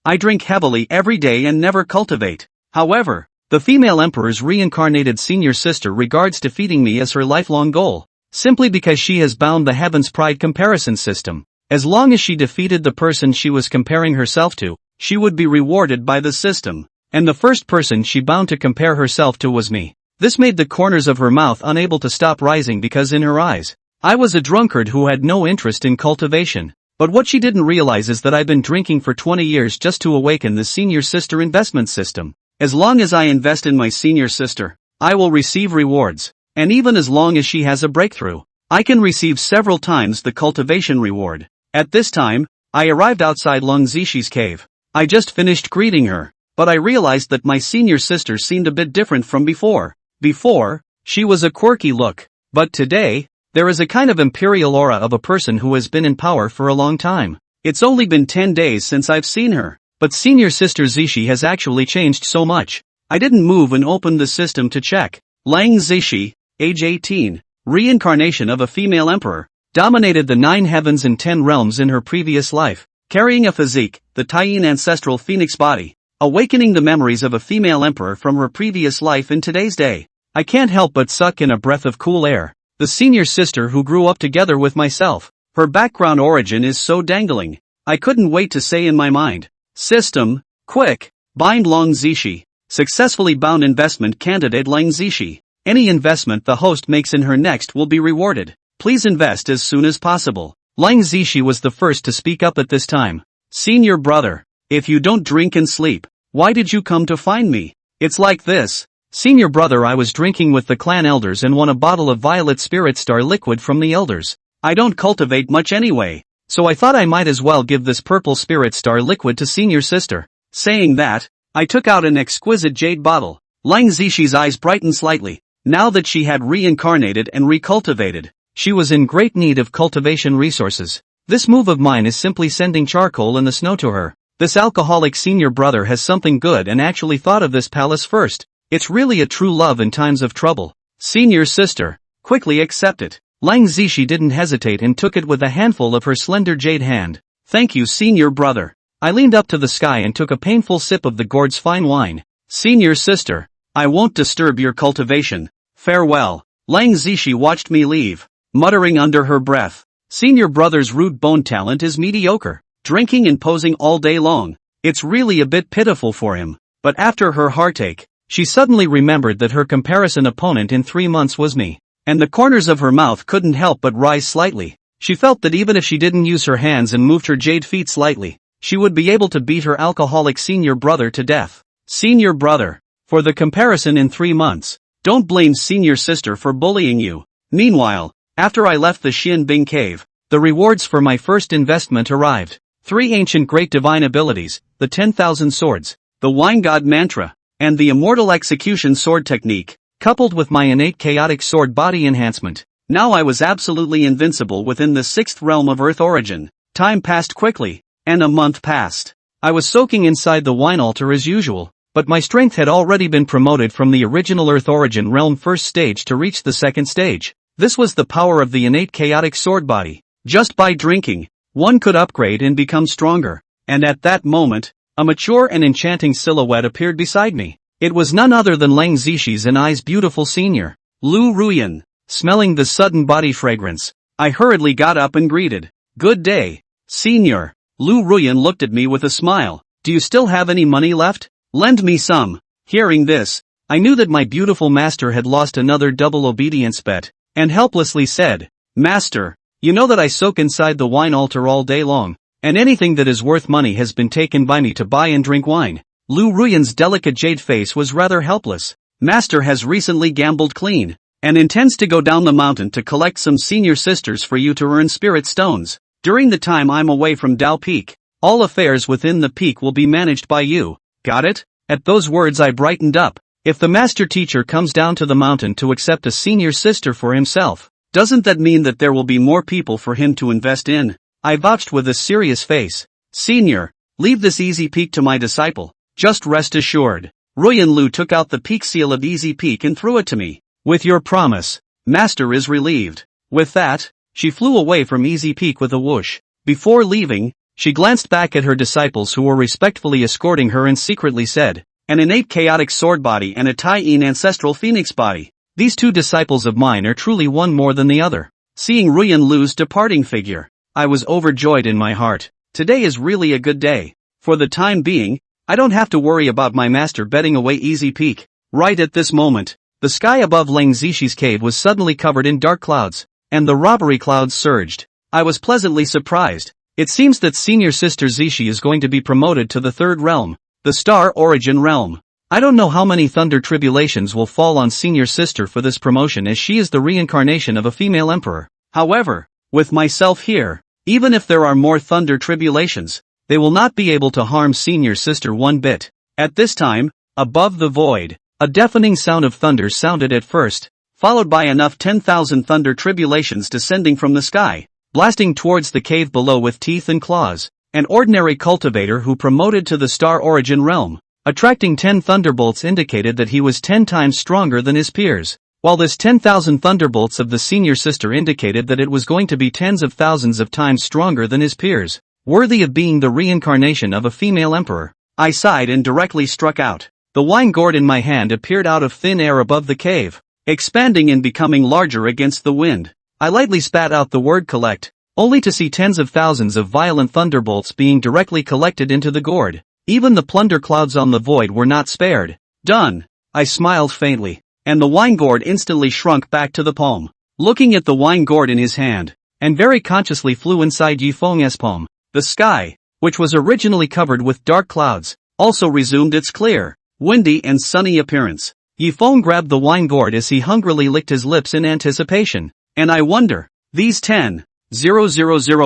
I drink heavily every day and never cultivate. However, the female emperor's reincarnated senior sister regards defeating me as her lifelong goal, simply because she has bound the heavens pride comparison system. As long as she defeated the person she was comparing herself to, she would be rewarded by the system. And the first person she bound to compare herself to was me. This made the corners of her mouth unable to stop rising because in her eyes, I was a drunkard who had no interest in cultivation. But what she didn't realize is that I've been drinking for 20 years just to awaken the senior sister investment system. As long as I invest in my senior sister, I will receive rewards. And even as long as she has a breakthrough, I can receive several times the cultivation reward. At this time, I arrived outside Zixi's cave. I just finished greeting her, but I realized that my senior sister seemed a bit different from before. Before, she was a quirky look, but today, there is a kind of imperial aura of a person who has been in power for a long time. It's only been 10 days since I've seen her, but senior sister Zixi has actually changed so much. I didn't move and opened the system to check. Zixi, age 18, reincarnation of a female emperor, dominated the 9 heavens and 10 realms in her previous life, carrying a physique, the Taiyin ancestral phoenix body, awakening the memories of a female emperor from her previous life in today's day. I can't help but suck in a breath of cool air. The senior sister who grew up together with myself. Her background origin is so dangling. I couldn't wait to say in my mind. System, quick, bind Zixi. Successfully bound investment candidate Zixi. Any investment the host makes in her next will be rewarded. Please invest as soon as possible. Zixi was the first to speak up at this time. Senior brother, if you don't drink and sleep, why did you come to find me? It's like this. Senior brother, I was drinking with the clan elders and won a bottle of violet spirit star liquid from the elders. I don't cultivate much anyway, so I thought I might as well give this purple spirit star liquid to senior sister. Saying that, I took out an exquisite jade bottle. Zixi's eyes brightened slightly. Now that she had reincarnated and recultivated, she was in great need of cultivation resources. This move of mine is simply sending charcoal in the snow to her. This alcoholic senior brother has something good and actually thought of this palace first. It's really a true love in times of trouble. Senior sister, quickly accept it. Zixi didn't hesitate and took it with a handful of her slender jade hand. Thank you, senior brother. I leaned up to the sky and took a painful sip of the gourd's fine wine. Senior sister, I won't disturb your cultivation. Farewell. Zixi watched me leave, muttering under her breath. Senior brother's rude bone talent is mediocre, drinking and posing all day long. It's really a bit pitiful for him. But after her heartache, she suddenly remembered that her comparison opponent in 3 months was me, and the corners of her mouth couldn't help but rise slightly. She felt that even if she didn't use her hands and moved her jade feet slightly, she would be able to beat her alcoholic senior brother to death. Senior brother, for the comparison in 3 months, don't blame senior sister for bullying you. Meanwhile, after I left the Xianbing cave, the rewards for my first investment arrived. 3 ancient great divine abilities, the 10,000 swords, the wine god mantra, and the immortal execution sword technique, coupled with my innate chaotic sword body enhancement. Now I was absolutely invincible within the 6th realm of earth origin. Time passed quickly, and a month passed. I was soaking inside the wine altar as usual, but my strength had already been promoted from the original earth origin realm first stage to reach the 2nd stage. This was the power of the innate chaotic sword body. Just by drinking, one could upgrade and become stronger. And at that moment, a mature and enchanting silhouette appeared beside me. It was none other than Zixi's and I's beautiful senior, Lu Ruyan. Smelling the sudden body fragrance, I hurriedly got up and greeted. Good day, senior. Lu Ruyan looked at me with a smile. Do you still have any money left? Lend me some. Hearing this, I knew that my beautiful master had lost another double obedience bet, and helplessly said, Master, you know that I soak inside the wine altar all day long, and anything that is worth money has been taken by me to buy and drink wine. Lu Ruyan's delicate jade face was rather helpless. Master has recently gambled clean, and intends to go down the mountain to collect some senior sisters for you to earn spirit stones. During the time I'm away from Dao Peak, all affairs within the peak will be managed by you. Got it? At those words I brightened up. If the master teacher comes down to the mountain to accept a senior sister for himself, doesn't that mean that there will be more people for him to invest in? I vouched with a serious face. Senior, leave this easy peak to my disciple. Just rest assured. Ruyan Lu took out the peak seal of Easy Peak and threw it to me. With your promise, Master is relieved. With that, she flew away from Easy Peak with a whoosh. Before leaving, She glanced back at her disciples who were respectfully escorting her and secretly said, "An innate chaotic sword body and a Tai-in ancestral phoenix body. These two disciples of mine are truly one more than the other." Seeing Ruyan Lu's departing figure, I was overjoyed in my heart. Today is really a good day. For the time being, I don't have to worry about my master betting away easy peak. Right at this moment, the sky above Lang Zixi's cave was suddenly covered in dark clouds, and the robbery clouds surged. I was pleasantly surprised. It seems that senior sister Zixi is going to be promoted to the third realm, the Star Origin realm. I don't know how many thunder tribulations will fall on senior sister for this promotion, as she is the reincarnation of a female emperor. However, with myself here, even if there are more thunder tribulations, they will not be able to harm senior sister one bit. At this time, above the void, a deafening sound of thunder sounded at first, followed by enough 10,000 thunder tribulations descending from the sky, blasting towards the cave below with teeth and claws. An ordinary cultivator who promoted to the Star Origin realm, attracting 10 thunderbolts, indicated that he was 10 times stronger than his peers, while this 10,000 thunderbolts of the senior sister indicated that it was going to be tens of thousands of times stronger than his peers, worthy of being the reincarnation of a female emperor. I sighed and directly struck out. The wine gourd in my hand appeared out of thin air above the cave, expanding and becoming larger against the wind. I lightly spat out the word collect, only to see tens of thousands of violent thunderbolts being directly collected into the gourd. Even the plunder clouds on the void were not spared. Done. I smiled faintly, and the wine gourd instantly shrunk back to the palm. Looking at the wine gourd in his hand, and very consciously flew inside Yifeng's palm. The sky, which was originally covered with dark clouds, also resumed its clear, windy and sunny appearance. Yifeng grabbed the wine gourd as he hungrily licked his lips in anticipation. And I wonder, these 10,000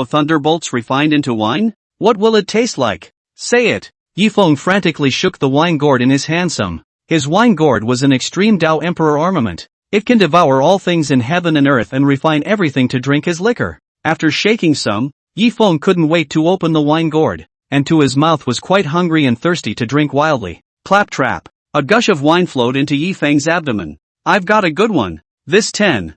thunderbolts refined into wine? What will it taste like? Say it. Yifeng frantically shook the wine gourd in his hand some. His wine gourd was an extreme Dao Emperor armament. It can devour all things in heaven and earth and refine everything to drink as liquor. After shaking some, Yifeng couldn't wait to open the wine gourd, and to his mouth was quite hungry and thirsty to drink wildly. Claptrap. A gush of wine flowed into Yifeng's abdomen. I've got a good one. This 10,000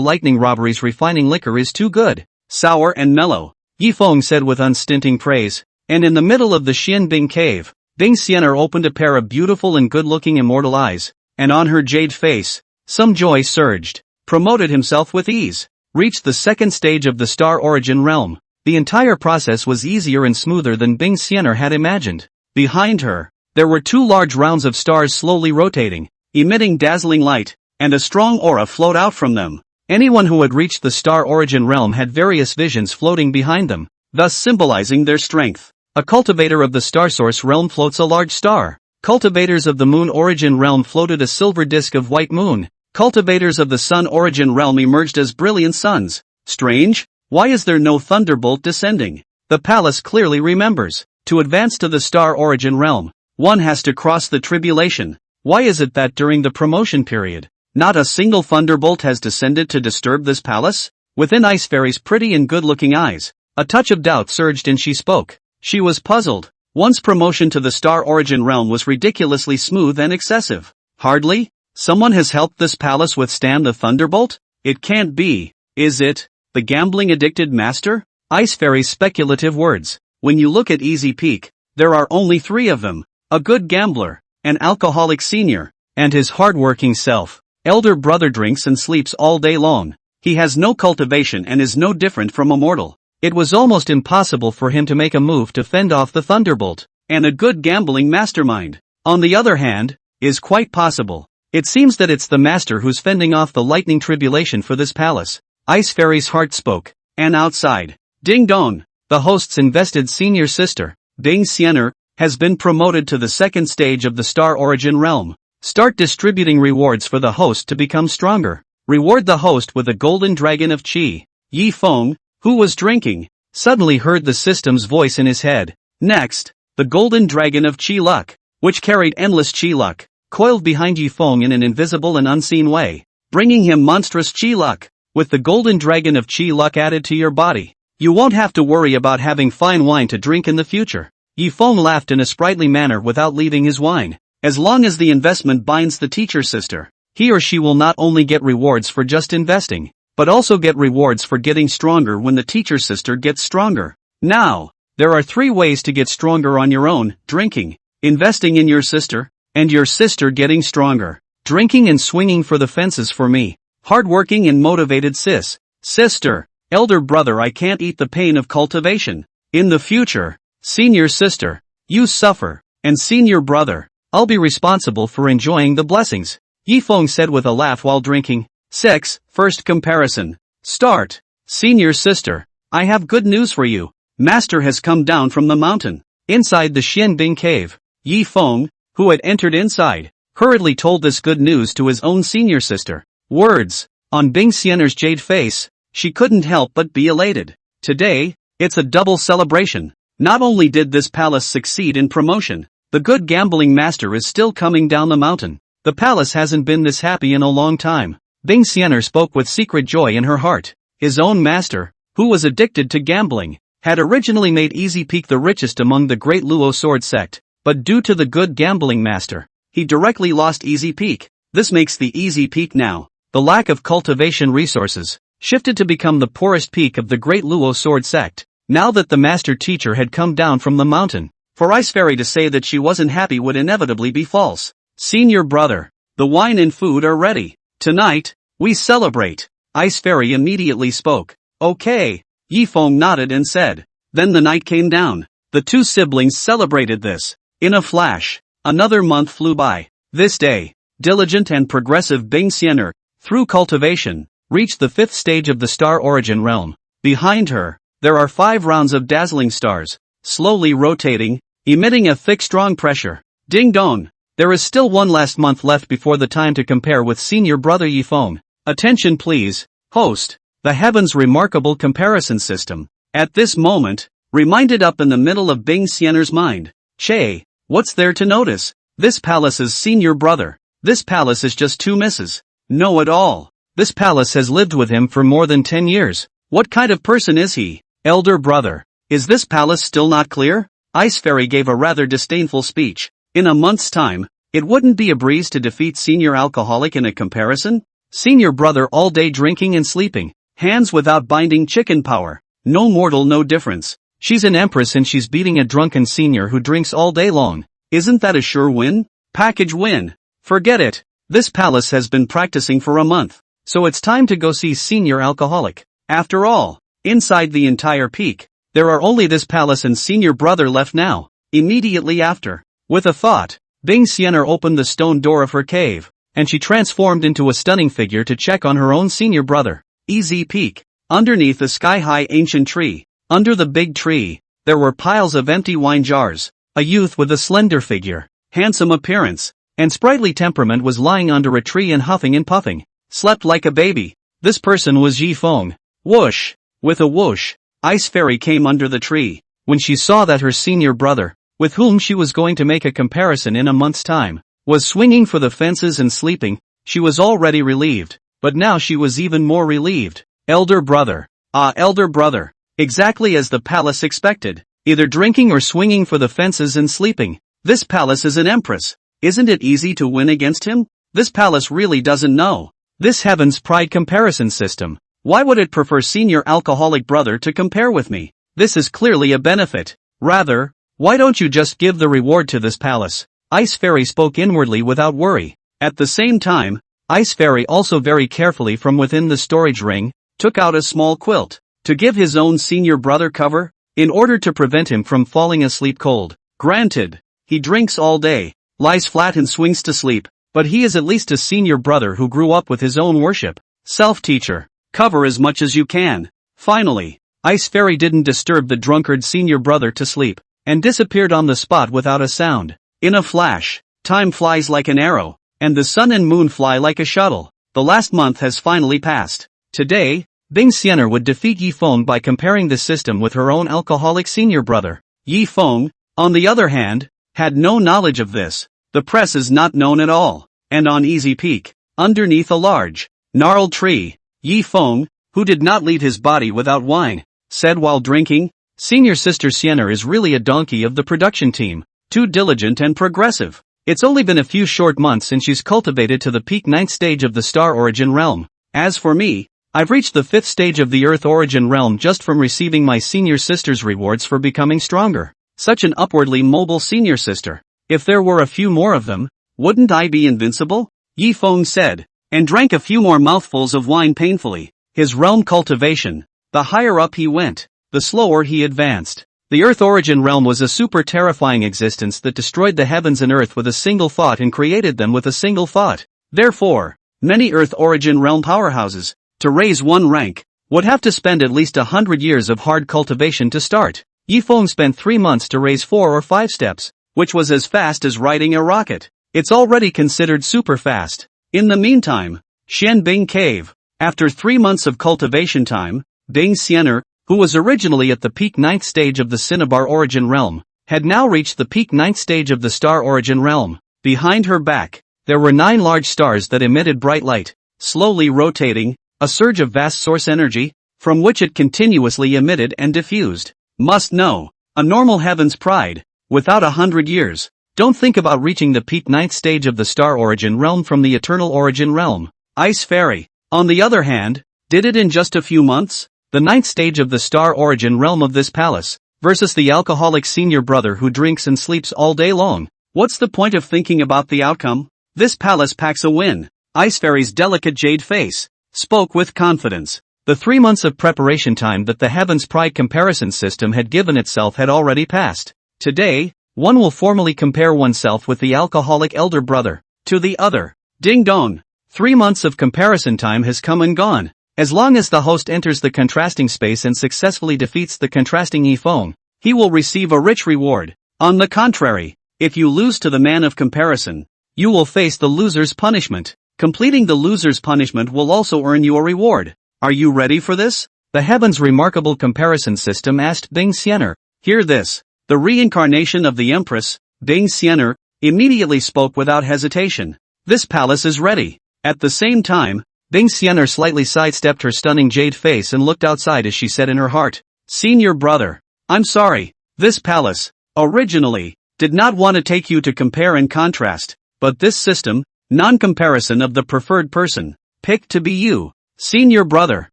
lightning robberies refining liquor is too good. Sour and mellow, Yifeng said with unstinting praise. And in the middle of the Xianbing cave, Bing Xianer opened a pair of beautiful and good-looking immortal eyes, and on her jade face, some joy surged. Promoted himself with ease. Reached the second stage of the Star Origin realm. The entire process was easier and smoother than Bing Xianer had imagined. Behind her, there were 2 large rounds of stars slowly rotating, emitting dazzling light, and a strong aura flowed out from them. Anyone who had reached the Star Origin realm had various visions floating behind them, thus symbolizing their strength. A cultivator of the Star Source realm floats a large star. Cultivators of the Moon Origin realm floated a silver disk of white moon. Cultivators of the Sun Origin realm emerged as brilliant suns. Strange? Why is there no thunderbolt descending? The palace clearly remembers. To advance to the Star Origin realm, one has to cross the tribulation. Why is it that during the promotion period, not a single thunderbolt has descended to disturb this palace? Within Ice Fairy's pretty and good-looking eyes, a touch of doubt surged and she spoke. She was puzzled. One's promotion to the Star Origin realm was ridiculously smooth and excessive. Hardly? Someone has helped this palace withstand the thunderbolt? It can't be. Is it the gambling-addicted master? Ice Fairy's speculative words. When you look at Easy Peak, there are only 3 of them. A good gambler, an alcoholic senior, and his hard-working self. Elder brother drinks and sleeps all day long. He has no cultivation and is no different from a mortal. It was almost impossible for him to make a move to fend off the thunderbolt. And a good gambling mastermind, on the other hand, is quite possible. It seems that it's the master who's fending off the lightning tribulation for this palace. Ice Fairy's heart spoke. And outside, ding dong, the host's invested senior sister, Bing Xianer, has been promoted to the second stage of the Star Origin realm. Start distributing rewards for the host to become stronger. Reward the host with a golden dragon of qi. Yifeng, who was drinking, suddenly heard the system's voice in his head. Next, the golden dragon of qi luck, which carried endless qi luck, coiled behind Yifeng in an invisible and unseen way, bringing him monstrous qi luck. With the golden dragon of qi luck added to your body, you won't have to worry about having fine wine to drink in the future. Yifeng laughed in a sprightly manner without leaving his wine. As long as the investment binds the teacher sister, he or she will not only get rewards for just investing, but also get rewards for getting stronger when the teacher sister gets stronger. Now, there are 3 ways to get stronger on your own: drinking, investing in your sister, and your sister getting stronger. Drinking and swinging for the fences for me. Hardworking and motivated sister, elder brother, I can't eat the pain of cultivation. In the future, senior sister, you suffer, and senior brother, I'll be responsible for enjoying the blessings. Feng said with a laugh while drinking. 6. First comparison. Start. Senior sister, I have good news for you. Master has come down from the mountain. Inside the Xianbing cave, Feng, who had entered inside, hurriedly told this good news to his own senior sister. Words. On Bing Xianer's jade face, she couldn't help but be elated. Today, it's a double celebration. Not only did this palace succeed in promotion, the good gambling master is still coming down the mountain. The palace hasn't been this happy in a long time. Bing Xianer spoke with secret joy in her heart. His own master, who was addicted to gambling, had originally made Easy Peak the richest among the great Luo sword sect, but due to the good gambling master, he directly lost Easy Peak. This makes the Easy Peak now, the lack of cultivation resources, shifted to become the poorest peak of the great Luo sword sect. Now that the master teacher had come down from the mountain, for Ice Fairy to say that she wasn't happy would inevitably be false. Senior brother, the wine and food are ready. Tonight, we celebrate. Ice Fairy immediately spoke. Okay. Feng nodded and said. Then the night came down. The 2 siblings celebrated this. In a flash, another month flew by. This day, diligent and progressive Bing Xianer, through cultivation, reached the 5th stage of the star origin realm. Behind her, there are 5 rounds of dazzling stars, slowly rotating, emitting a thick strong pressure. Ding dong! There is still 1 last month left before the time to compare with senior brother Feng. Attention please, host. The heavens remarkable comparison system. At this moment, reminded up in the middle of Bing Xianer's mind. Che, what's there to notice? This palace's senior brother. This palace is just 2 misses. No at all. This palace has lived with him for more than 10 years. What kind of person is he? Elder brother. Is this palace still not clear? Ice Fairy gave a rather disdainful speech. In a month's time, it wouldn't be a breeze to defeat senior alcoholic in a comparison? Senior brother all day drinking and sleeping. Hands without binding chicken power. No mortal no difference. She's an empress and she's beating a drunken senior who drinks all day long. Isn't that a sure win? Package win. Forget it. This palace has been practicing for a month. So it's time to go see senior alcoholic. After all, inside the entire peak, there are only this palace and senior brother left now. Immediately after, with a thought, Bing Xianer opened the stone door of her cave, and she transformed into a stunning figure to check on her own senior brother. Easy Peak. Underneath a sky-high ancient tree, under the big tree, there were piles of empty wine jars. A youth with a slender figure, handsome appearance, and sprightly temperament was lying under a tree and huffing and puffing. Slept like a baby. This person was Feng. Whoosh! With a whoosh, Ice Fairy came under the tree. When she saw that her senior brother, with whom she was going to make a comparison in a month's time, was swinging for the fences and sleeping, she was already relieved. But now she was even more relieved. Elder brother. Ah, elder brother. Exactly as the palace expected. Either drinking or swinging for the fences and sleeping. This palace is an empress. Isn't it easy to win against him? This palace really doesn't know. This heaven's pride comparison system. Why would it prefer senior alcoholic brother to compare with me? This is clearly a benefit. Rather, why don't you just give the reward to this palace? Ice Fairy spoke inwardly without worry. At the same time, Ice Fairy also very carefully from within the storage ring, took out a small quilt, to give his own senior brother cover, in order to prevent him from falling asleep cold. Granted, he drinks all day, lies flat and swings to sleep, but he is at least a senior brother who grew up with his own worship. Self-teacher, cover as much as you can. Finally, Ice Fairy didn't disturb the drunkard senior brother to sleep, and disappeared on the spot without a sound. In a flash, time flies like an arrow, and the sun and moon fly like a shuttle. The last month has finally passed. Today, Bing Xianer would defeat Feng by comparing the system with her own alcoholic senior brother. Feng, on the other hand, had no knowledge of this. The press is not known at all. And on Easy Peak, underneath a large, gnarled tree, Feng, who did not lead his body without wine, said while drinking, "Senior sister Xianer is really a donkey of the production team, too diligent and progressive. It's only been a few short months since she's cultivated to the peak 9th stage of the star origin realm. As for me, I've reached the 5th stage of the Earth origin realm just from receiving my senior sister's rewards for becoming stronger. Such an upwardly mobile senior sister. If there were a few more of them, wouldn't I be invincible? Yi Feng said, and drank a few more mouthfuls of wine painfully. His realm cultivation. The higher up he went, the slower he advanced. The Earth origin realm was a super terrifying existence that destroyed the heavens and earth with a single thought and created them with a single thought. Therefore, many Earth origin realm powerhouses, to raise one rank, would have to spend at least 100 years of hard cultivation to start. Yi Feng spent 3 months to raise 4 or 5 steps, which was as fast as riding a rocket. It's already considered super fast. In the meantime, Xianbing Cave. After 3 months of cultivation time, Bing Xianer, who was originally at the peak 9th stage of the Cinnabar origin realm, had now reached the peak 9th stage of the star origin realm. Behind her back, there were 9 large stars that emitted bright light, slowly rotating, a surge of vast source energy, from which it continuously emitted and diffused. Must know, a normal heaven's pride, without 100 years. Don't think about reaching the peak 9th stage of the star origin realm from the eternal origin realm. Ice Fairy, on the other hand, did it in just a few months. The 9th stage of the star origin realm of this palace, versus the alcoholic senior brother who drinks and sleeps all day long. What's the point of thinking about the outcome? This palace packs a win. Ice Fairy's delicate jade face spoke with confidence. The 3 months of preparation time that the Heaven's Pride comparison system had given itself had already passed. Today, one will formally compare oneself with the alcoholic elder brother to the other. Ding dong. 3 months of comparison time has come and gone. As long as the host enters the contrasting space and successfully defeats the contrasting Yi Feng, he will receive a rich reward. On the contrary, if you lose to the man of comparison, you will face the loser's punishment. Completing the loser's punishment will also earn you a reward. Are you ready for this? The Heaven's remarkable comparison system asked Bing Xianer. Hear this. The reincarnation of the Empress, Bing Xianer, immediately spoke without hesitation. This palace is ready. At the same time, Bing Xianer slightly sidestepped her stunning jade face and looked outside as she said in her heart, Senior brother, I'm sorry, this palace, originally, did not want to take you to compare and contrast, but this system, non-comparison of the preferred person, picked to be you, senior brother.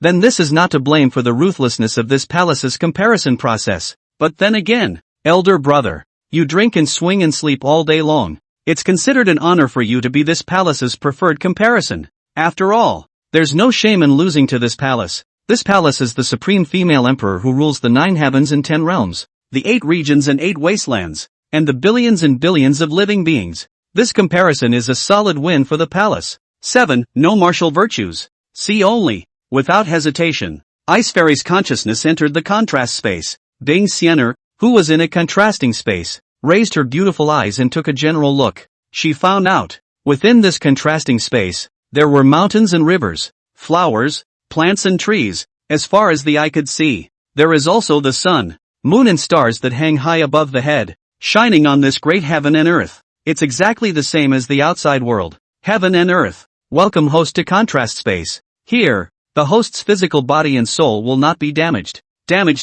Then this is not to blame for the ruthlessness of this palace's comparison process. But then again, elder brother, you drink and swing and sleep all day long. It's considered an honor for you to be this palace's preferred comparison. After all, there's no shame in losing to this palace. This palace is the supreme female emperor who rules the 9 heavens and 10 realms, the 8 regions and 8 wastelands, and the billions and billions of living beings. This comparison is a solid win for the palace. 7. No martial virtues. See only. Without hesitation, Ice Fairy's consciousness entered the contrast space. Bing Xianer, who was in a contrasting space, raised her beautiful eyes and took a general look. She found out, within this contrasting space, there were mountains and rivers, flowers, plants and trees, as far as the eye could see. There is also the sun, moon and stars that hang high above the head, shining on this great heaven and earth. It's exactly the same as the outside world, heaven and earth. Welcome host to contrast space. Here, the host's physical body and soul will not be damaged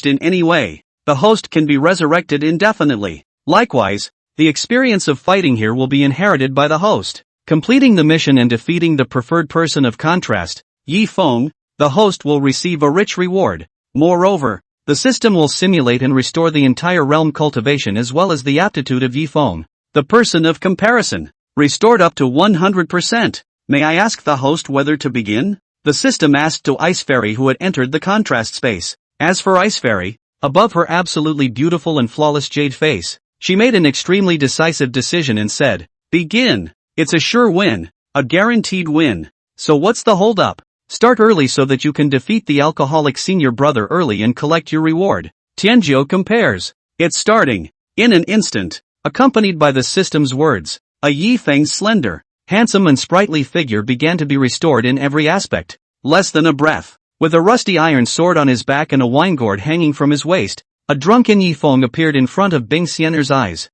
in any way. The host can be resurrected indefinitely. Likewise, the experience of fighting here will be inherited by the host. Completing the mission and defeating the preferred person of contrast, Yi Feng, the host will receive a rich reward. Moreover, the system will simulate and restore the entire realm cultivation as well as the aptitude of Yi Feng, the person of comparison, restored up to 100%. May I ask the host whether to begin? The system asked to Ice Fairy who had entered the contrast space. As for Ice Fairy, above her absolutely beautiful and flawless jade face, she made an extremely decisive decision and said, Begin. It's a sure win, a guaranteed win. So what's the hold-up? Start early so that you can defeat the alcoholic senior brother early and collect your reward. Tianjiu compares. It's starting. In an instant, accompanied by the system's words, a Yi Feng's slender, handsome and sprightly figure began to be restored in every aspect. Less than a breath. With a rusty iron sword on his back and a wine gourd hanging from his waist, a drunken Yi Feng appeared in front of Bing Xianer's eyes.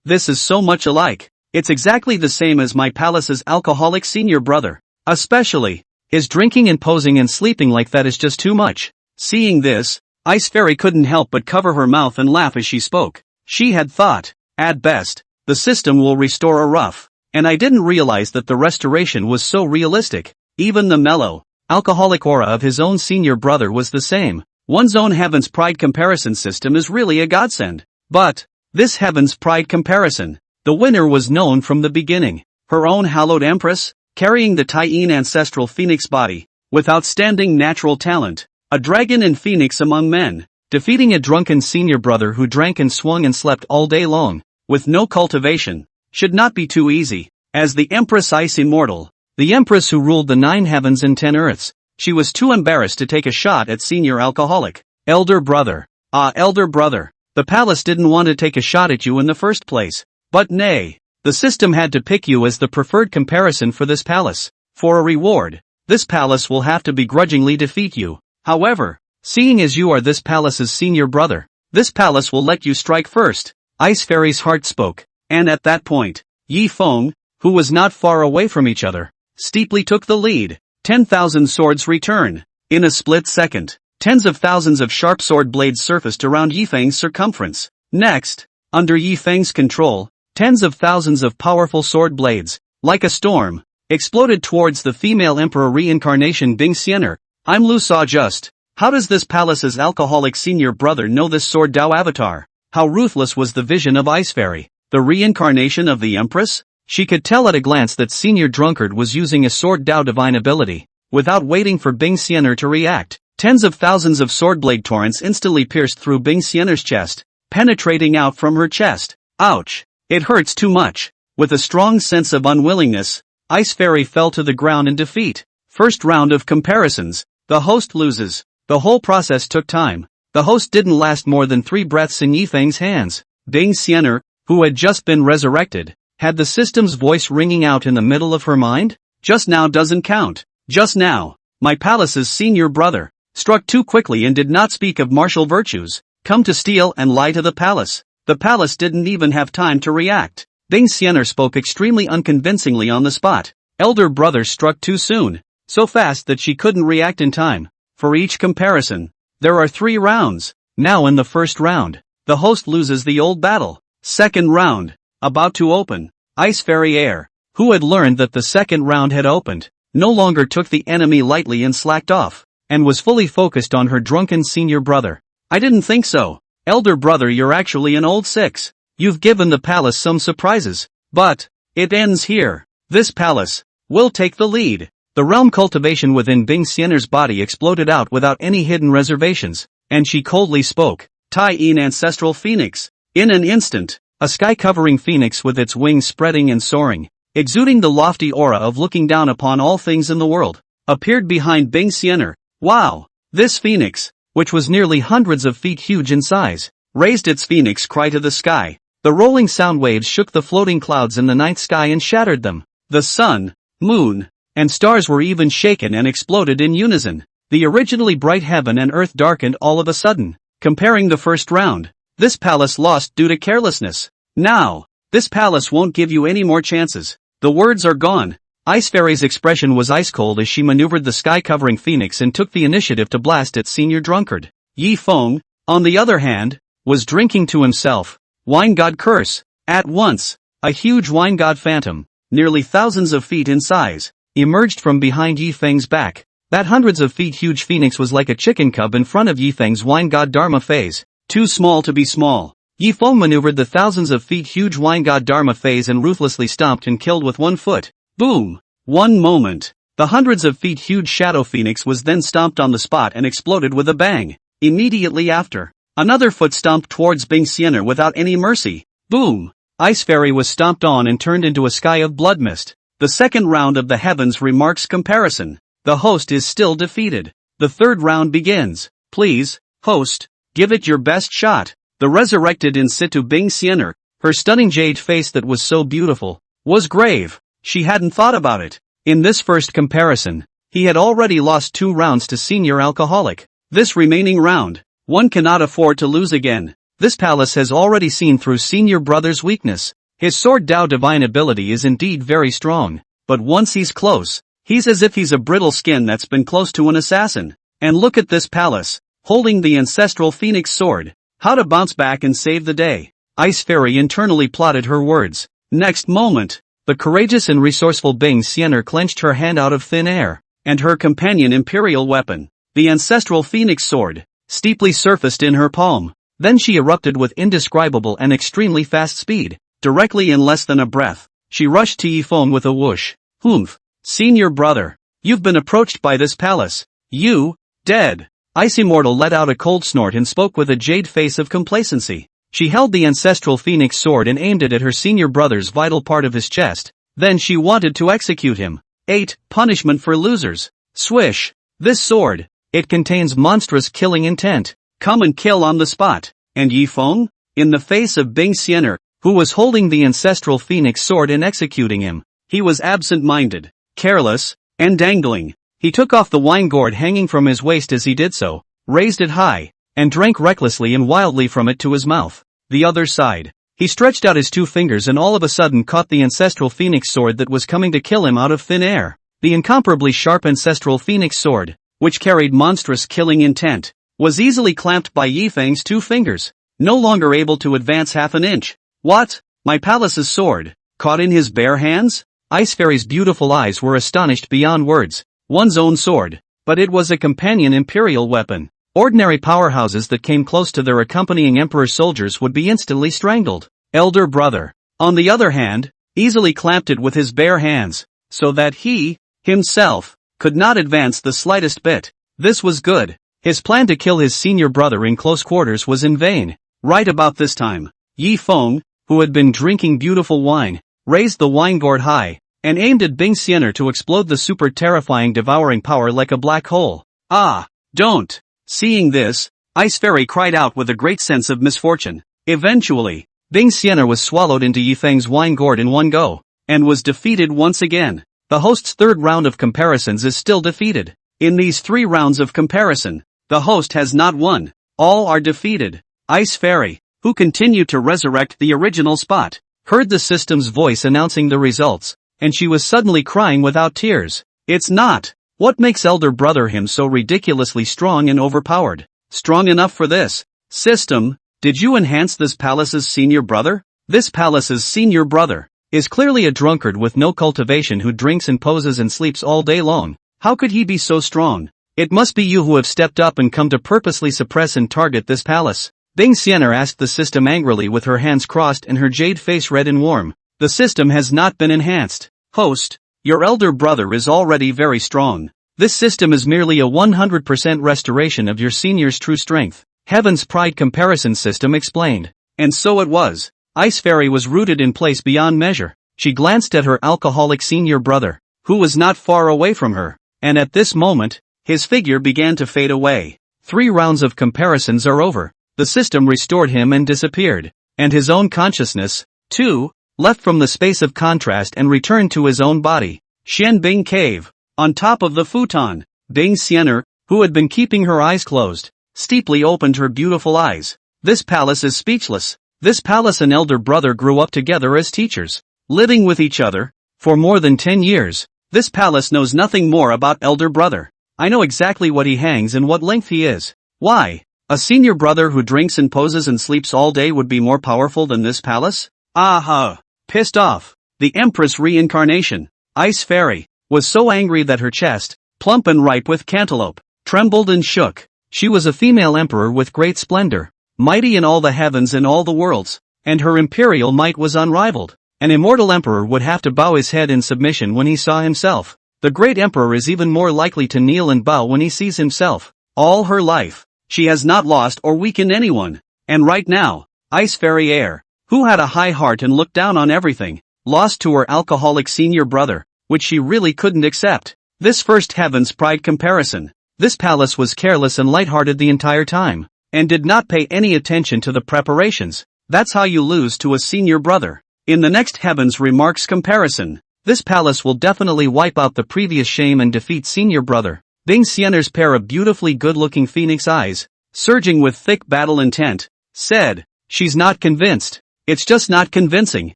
This is so much alike. It's exactly the same as my palace's alcoholic senior brother. Especially, his drinking and posing and sleeping like that is just too much. Seeing this, Ice Fairy couldn't help but cover her mouth and laugh as she spoke. She had thought, at best, the system will restore a rough. And I didn't realize that the restoration was so realistic. Even the mellow, alcoholic aura of his own senior brother was the same. One's own Heaven's Pride comparison system is really a godsend. But this Heaven's Pride comparison, the winner was known from the beginning. Her own hallowed empress, carrying the Taiyin ancestral phoenix body, with outstanding natural talent, a dragon and phoenix among men, defeating a drunken senior brother who drank and swung and slept all day long, with no cultivation, should not be too easy. As the Empress Ice Immortal, the Empress who ruled the 9 heavens and 10 earths, she was too embarrassed to take a shot at senior alcoholic. Elder brother. Ah, elder brother. The palace didn't want to take a shot at you in the first place. But nay, the system had to pick you as the preferred comparison for this palace. For a reward, this palace will have to begrudgingly defeat you. However, seeing as you are this palace's senior brother, this palace will let you strike first. Ice Fairy's heart spoke, and at that point, Yi Feng, who was not far away from each other, steeply took the lead. 10,000 swords return. In a split second, tens of thousands of sharp sword blades surfaced around Yi Feng's circumference. Next, under Yi Feng's control, tens of thousands of powerful sword blades, like a storm, exploded towards the female emperor reincarnation Bing Xianer. I'm Lu Sa just. How does this palace's alcoholic senior brother know this sword Dao avatar? How ruthless was the vision of Ice Fairy? The reincarnation of the Empress? She could tell at a glance that senior drunkard was using a sword Dao divine ability. Without waiting for Bing Xianer to react, tens of thousands of swordblade torrents instantly pierced through Bing Xianer's chest, penetrating out from her chest. Ouch! It hurts too much. With a strong sense of unwillingness, Ice Fairy fell to the ground in defeat. First round of comparisons. The host loses. The whole process took time. The host didn't last more than 3 breaths in Yi Feng's hands. Bing Xianer, who had just been resurrected, had the system's voice ringing out in the middle of her mind? Just now doesn't count. Just now, my palace's senior brother, struck too quickly and did not speak of martial virtues, come to steal and lie to the palace. The palace didn't even have time to react. Bing Xianer spoke extremely unconvincingly on the spot. Elder brother struck too soon, so fast that she couldn't react in time. For each comparison, there are 3 rounds. Now in the first round, the host loses the old battle. Second round, about to open. Ice Fairy Air, who had learned that the second round had opened, no longer took the enemy lightly and slacked off, and was fully focused on her drunken senior brother. I didn't think so. Elder brother, you're actually an old 6. You've given the palace some surprises. But it ends here. This palace will take the lead. The realm cultivation within Bing Xianer's body exploded out without any hidden reservations, and she coldly spoke. Taiyin ancestral phoenix. In an instant, a sky-covering phoenix with its wings spreading and soaring, exuding the lofty aura of looking down upon all things in the world, appeared behind Bing Xianer. Wow! This phoenix, which was nearly hundreds of feet huge in size, raised its phoenix cry to the sky. The rolling sound waves shook the floating clouds in the night sky and shattered them. The sun, moon, and stars were even shaken and exploded in unison. The originally bright heaven and earth darkened all of a sudden. Comparing the first round, this palace lost due to carelessness. Now, this palace won't give you any more chances. The words are gone. Ice Fairy's expression was ice cold as she maneuvered the sky-covering phoenix and took the initiative to blast at senior drunkard. Yi Feng, on the other hand, was drinking to himself. Wine god curse. At once, a huge wine god phantom, nearly thousands of feet in size, emerged from behind Yi Feng's back. That hundreds of feet huge phoenix was like a chicken cub in front of Yi Feng's wine god Dharma phase. Too small to be small. Yi Feng maneuvered the thousands of feet huge wine god Dharma phase and ruthlessly stomped and killed with 1 foot. Boom! One moment. The hundreds of feet huge shadow phoenix was then stomped on the spot and exploded with a bang. Immediately after, another foot stomped towards Bing Xianer without any mercy. Boom! Ice Fairy was stomped on and turned into a sky of blood mist. The second round of the heavens remarks comparison. The host is still defeated. The third round begins. Please, host, give it your best shot. The resurrected in situ Bing Xianer, her stunning jade face that was so beautiful, was grave. She hadn't thought about it. In this first comparison, he had already lost 2 rounds to senior alcoholic. This remaining round, one cannot afford to lose again. This palace has already seen through senior brother's weakness. His sword Dao divine ability is indeed very strong, but once he's close, he's as if he's a brittle skin that's been close to an assassin. And look at this palace, holding the ancestral phoenix sword. How to bounce back and save the day. Ice Fairy internally plotted her words. Next moment, the courageous and resourceful Bing Xianer clenched her hand out of thin air, and her companion imperial weapon, the ancestral phoenix sword, steeply surfaced in her palm. Then she erupted with indescribable and extremely fast speed. Directly in less than a breath, she rushed to Feng with a whoosh. Humph. Senior brother. You've been approached by this palace. You, dead. Ice Immortal let out a cold snort and spoke with a jade face of complacency. She held the ancestral phoenix sword and aimed it at her senior brother's vital part of his chest. Then she wanted to execute him. 8. Punishment for losers. Swish. This sword. It contains monstrous killing intent. Come and kill on the spot. And Feng? In the face of Bing Xianer, who was holding the ancestral phoenix sword and executing him. He was absent-minded, careless, and dangling. He took off the wine gourd hanging from his waist as he did so, raised it high, and drank recklessly and wildly from it to his mouth. The other side. He stretched out his 2 fingers and all of a sudden caught the ancestral phoenix sword that was coming to kill him out of thin air. The incomparably sharp ancestral phoenix sword, which carried monstrous killing intent, was easily clamped by Feng's 2 fingers, no longer able to advance half an inch. What? My palace's sword, caught in his bare hands? Ice Fairy's beautiful eyes were astonished beyond words. One's own sword, but it was a companion imperial weapon. Ordinary powerhouses that came close to their accompanying emperor soldiers would be instantly strangled. Elder brother, on the other hand, easily clamped it with his bare hands, so that he, himself, could not advance the slightest bit. This was good. His plan to kill his senior brother in close quarters was in vain. Right about this time, Feng, who had been drinking beautiful wine, raised the wine gourd high, and aimed at Bing Xianer to explode the super terrifying devouring power like a black hole. Ah, don't! Seeing this, Ice Fairy cried out with a great sense of misfortune. Eventually, Bing Xianer was swallowed into Feng's wine gourd in one go, and was defeated once again. The host's 3rd round of comparisons is still defeated. In these 3 rounds of comparison, the host has not won. All are defeated. Ice Fairy, who continued to resurrect the original spot, heard the system's voice announcing the results, and she was suddenly crying without tears. It's not. What makes elder brother him so ridiculously strong and overpowered? Strong enough for this system? Did you enhance this palace's senior brother? This palace's senior brother is clearly a drunkard with no cultivation who drinks and poses and sleeps all day long. How could he be so strong? It must be you who have stepped up and come to purposely suppress and target this palace. Bing Xianer asked the system angrily with her hands crossed and her jade face red and warm. The system has not been enhanced. Host, your elder brother is already very strong. This system is merely a 100% restoration of your senior's true strength. Heaven's Pride comparison system explained. And so it was. Ice Fairy was rooted in place beyond measure. She glanced at her alcoholic senior brother, who was not far away from her, and at this moment, his figure began to fade away. 3 rounds of comparisons are over. The system restored him and disappeared, and his own consciousness, too, left from the space of contrast and returned to his own body. Shen Bing Cave. On top of the futon, Bing Xianer, who had been keeping her eyes closed, steeply opened her beautiful eyes. This palace is speechless. This palace and elder brother grew up together as teachers, living with each other, for more than 10 years. This palace knows nothing more about elder brother. I know exactly what he hangs and what length he is. Why? A senior brother who drinks and poses and sleeps all day would be more powerful than this palace? Aha! Pissed off. The Empress reincarnation, Ice Fairy, was so angry that her chest, plump and ripe with cantaloupe, trembled and shook. She was a female emperor with great splendor, mighty in all the heavens and all the worlds, and her imperial might was unrivaled. An immortal emperor would have to bow his head in submission when he saw himself. The great emperor is even more likely to kneel and bow when he sees himself. All her life, she has not lost or weakened anyone. And right now, Ice Fairy Air, who had a high heart and looked down on everything, lost to her alcoholic senior brother, which she really couldn't accept. This first Heaven's Pride comparison. This palace was careless and lighthearted the entire time, and did not pay any attention to the preparations. That's how you lose to a senior brother. In the next Heaven's Remarks comparison, this palace will definitely wipe out the previous shame and defeat senior brother. Bing Xianer's pair of beautifully good-looking phoenix eyes, surging with thick battle intent, said, "She's not convinced. It's just not convincing."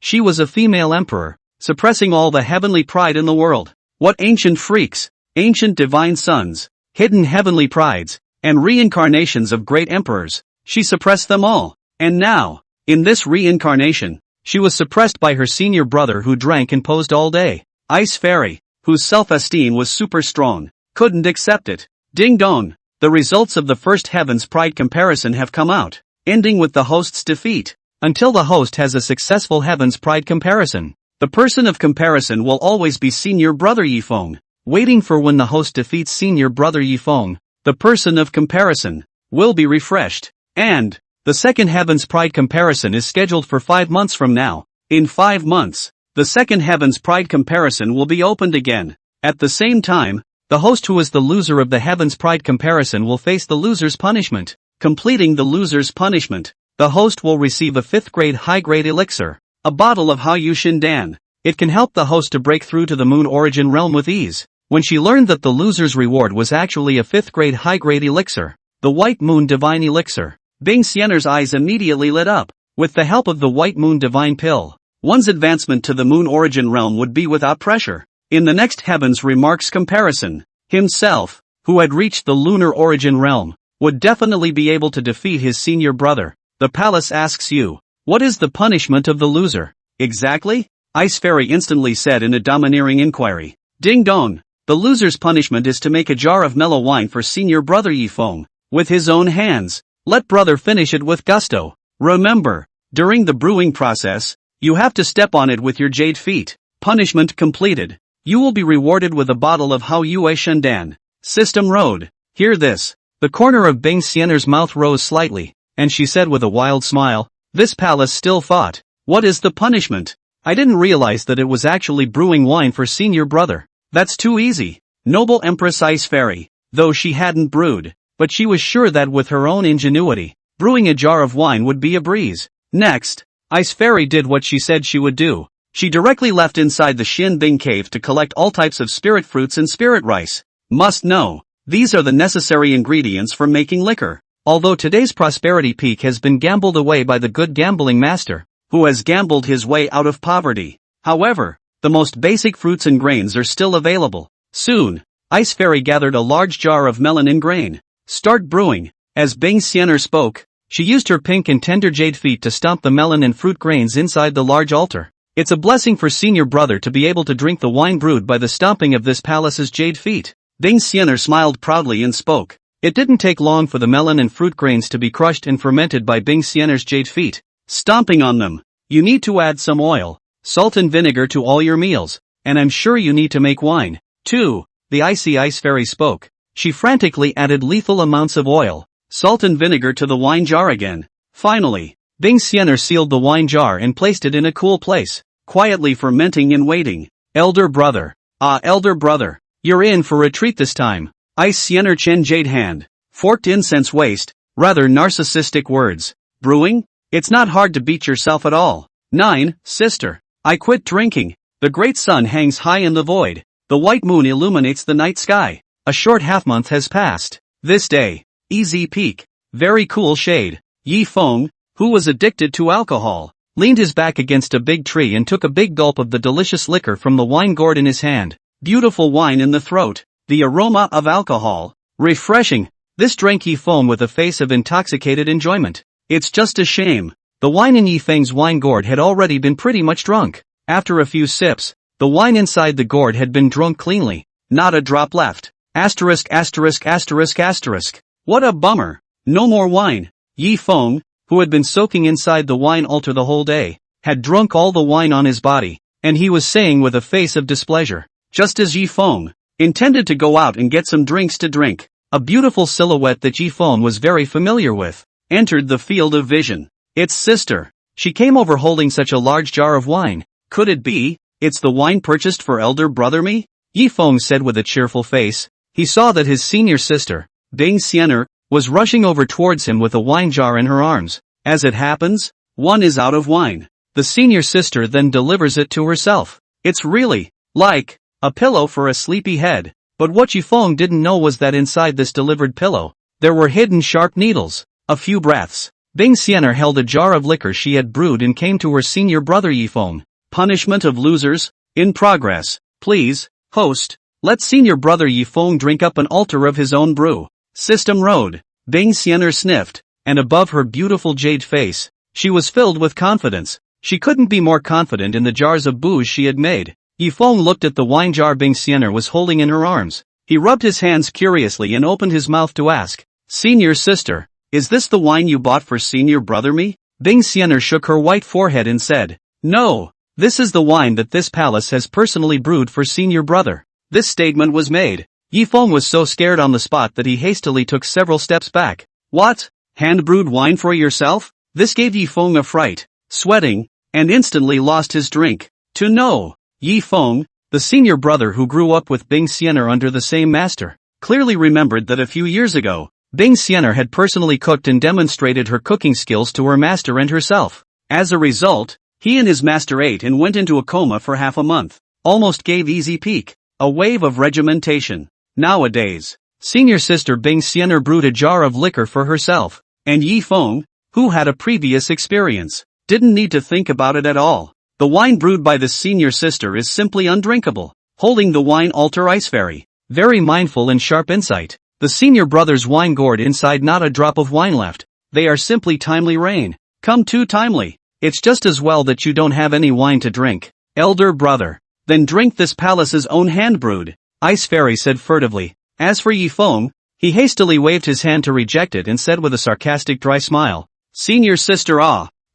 She was a female emperor, suppressing all the heavenly pride in the world. What ancient freaks, ancient divine sons, hidden heavenly prides, and reincarnations of great emperors. She suppressed them all. And now, in this reincarnation, she was suppressed by her senior brother who drank and posed all day. Ice Fairy, whose self-esteem was super strong, couldn't accept it. Ding dong! The results of the first Heaven's Pride comparison have come out, ending with the host's defeat. Until the host has a successful Heaven's Pride comparison, the person of comparison will always be senior brother Yifeng. Waiting for when the host defeats senior brother Yifeng, the person of comparison will be refreshed. And the second Heaven's Pride comparison is scheduled for 5 months from now. In 5 months, the second Heaven's Pride comparison will be opened again. At the same time, the host who is the loser of the Heaven's Pride comparison will face the loser's punishment. Completing the loser's punishment, the host will receive a 5th grade high-grade elixir, a bottle of Haiyu Shindan. It can help the host to break through to the moon origin realm with ease. When she learned that the loser's reward was actually a 5th grade high-grade elixir, the White Moon Divine Elixir, Bing Xianer's eyes immediately lit up. With the help of the White Moon Divine Pill, one's advancement to the moon origin realm would be without pressure. In the next Heaven's Remarks comparison, himself, who had reached the lunar origin realm, would definitely be able to defeat his senior brother. The palace asks you, what is the punishment of the loser? Exactly? Ice Fairy instantly said in a domineering inquiry. Ding dong! The loser's punishment is to make a jar of mellow wine for senior brother Yifeng, with his own hands. Let brother finish it with gusto. Remember, during the brewing process, you have to step on it with your jade feet. Punishment completed. You will be rewarded with a bottle of Haiyu Shindan. System Road. Hear this. The corner of Bing Xianer's mouth rose slightly, and she said with a wild smile, this palace still fought. What is the punishment? I didn't realize that it was actually brewing wine for senior brother. That's too easy. Noble Empress Ice Fairy, though she hadn't brewed, but she was sure that with her own ingenuity, brewing a jar of wine would be a breeze. Next, Ice Fairy did what she said she would do. She directly left inside the Xin Bing cave to collect all types of spirit fruits and spirit rice. Must know, these are the necessary ingredients for making liquor. Although today's prosperity peak has been gambled away by the good gambling master, who has gambled his way out of poverty. However, the most basic fruits and grains are still available. Soon, Ice Fairy gathered a large jar of melon and grain. Start brewing. As Bing Xianer spoke, she used her pink and tender jade feet to stomp the melon and fruit grains inside the large altar. It's a blessing for senior brother to be able to drink the wine brewed by the stomping of this palace's jade feet. Bing Xianer smiled proudly and spoke. It didn't take long for the melon and fruit grains to be crushed and fermented by Bing Xianer's jade feet. Stomping on them, you need to add some oil, salt and vinegar to all your meals, and I'm sure you need to make wine, too. The icy Ice Fairy spoke. She frantically added lethal amounts of oil, salt and vinegar to the wine jar again. Finally, Bing Xianer sealed the wine jar and placed it in a cool place, quietly fermenting and waiting. Elder brother. Elder brother. You're in for a treat this time. Ice Xianer Chen Jade Hand. Forked incense waste. Rather narcissistic words. Brewing? It's not hard to beat yourself at all. 9. Sister. I quit drinking. The great sun hangs high in the void. The white moon illuminates the night sky. A short half-month has passed. This day. Easy peak. Very cool shade. Yi Feng, who was addicted to alcohol, leaned his back against a big tree and took a big gulp of the delicious liquor from the wine gourd in his hand. Beautiful wine in the throat. The aroma of alcohol. Refreshing. This drank Yi Feng with a face of intoxicated enjoyment. It's just a shame. The wine in Yi Feng's wine gourd had already been pretty much drunk. After a few sips, the wine inside the gourd had been drunk cleanly. Not a drop left. Asterisk asterisk asterisk asterisk. What a bummer. No more wine. Yi Feng, who had been soaking inside the wine altar the whole day, had drunk all the wine on his body, and he was saying with a face of displeasure, just as Yi Feng intended to go out and get some drinks to drink, a beautiful silhouette that Yi Feng was very familiar with entered the field of vision. It's sister. She came over holding such a large jar of wine. Could it be? It's the wine purchased for elder brother me? Yi Feng said with a cheerful face. He saw that his senior sister, Bing Xianer, was rushing over towards him with a wine jar in her arms. As it happens, one is out of wine. The senior sister then delivers it to herself. It's really like a pillow for a sleepy head. But what Yi Feng didn't know was that inside this delivered pillow, there were hidden sharp needles. A few breaths. Bing Xianer held a jar of liquor she had brewed and came to her senior brother Yi Feng. Punishment of losers, in progress. Please, host, let senior brother Yi Feng drink up an altar of his own brew. System Road. Bing Xianer sniffed, and above her beautiful jade face, she was filled with confidence. She couldn't be more confident in the jars of booze she had made. Yifeng looked at the wine jar Bing Xianer was holding in her arms. He rubbed his hands curiously and opened his mouth to ask, "Senior sister, is this the wine you bought for senior brother me?" Bing Xianer shook her white forehead and said, "No, this is the wine that this palace has personally brewed for senior brother." This statement was made. Yifeng was so scared on the spot that he hastily took several steps back. "What? Hand-brewed wine for yourself?" This gave Yifeng a fright, sweating, and instantly lost his drink. To know, Yifeng, the senior brother who grew up with Bing Xianer under the same master, clearly remembered that a few years ago, Bing Xianer had personally cooked and demonstrated her cooking skills to her master and herself. As a result, he and his master ate and went into a coma for half a month. Almost gave easy peak, a wave of regimentation. Nowadays, senior sister Bing Xianer brewed a jar of liquor for herself, and Yifeng, who had a previous experience, didn't need to think about it at all. The wine brewed by the senior sister is simply undrinkable. Holding the wine altar Ice Fairy, very mindful and sharp insight. The senior brother's wine gourd inside not a drop of wine left. They are simply timely rain. Come too timely. It's just as well that you don't have any wine to drink. Elder brother. Then drink this palace's own hand-brewed, Ice Fairy said furtively. As for Yifeng, he hastily waved his hand to reject it and said with a sarcastic dry smile, "Senior sister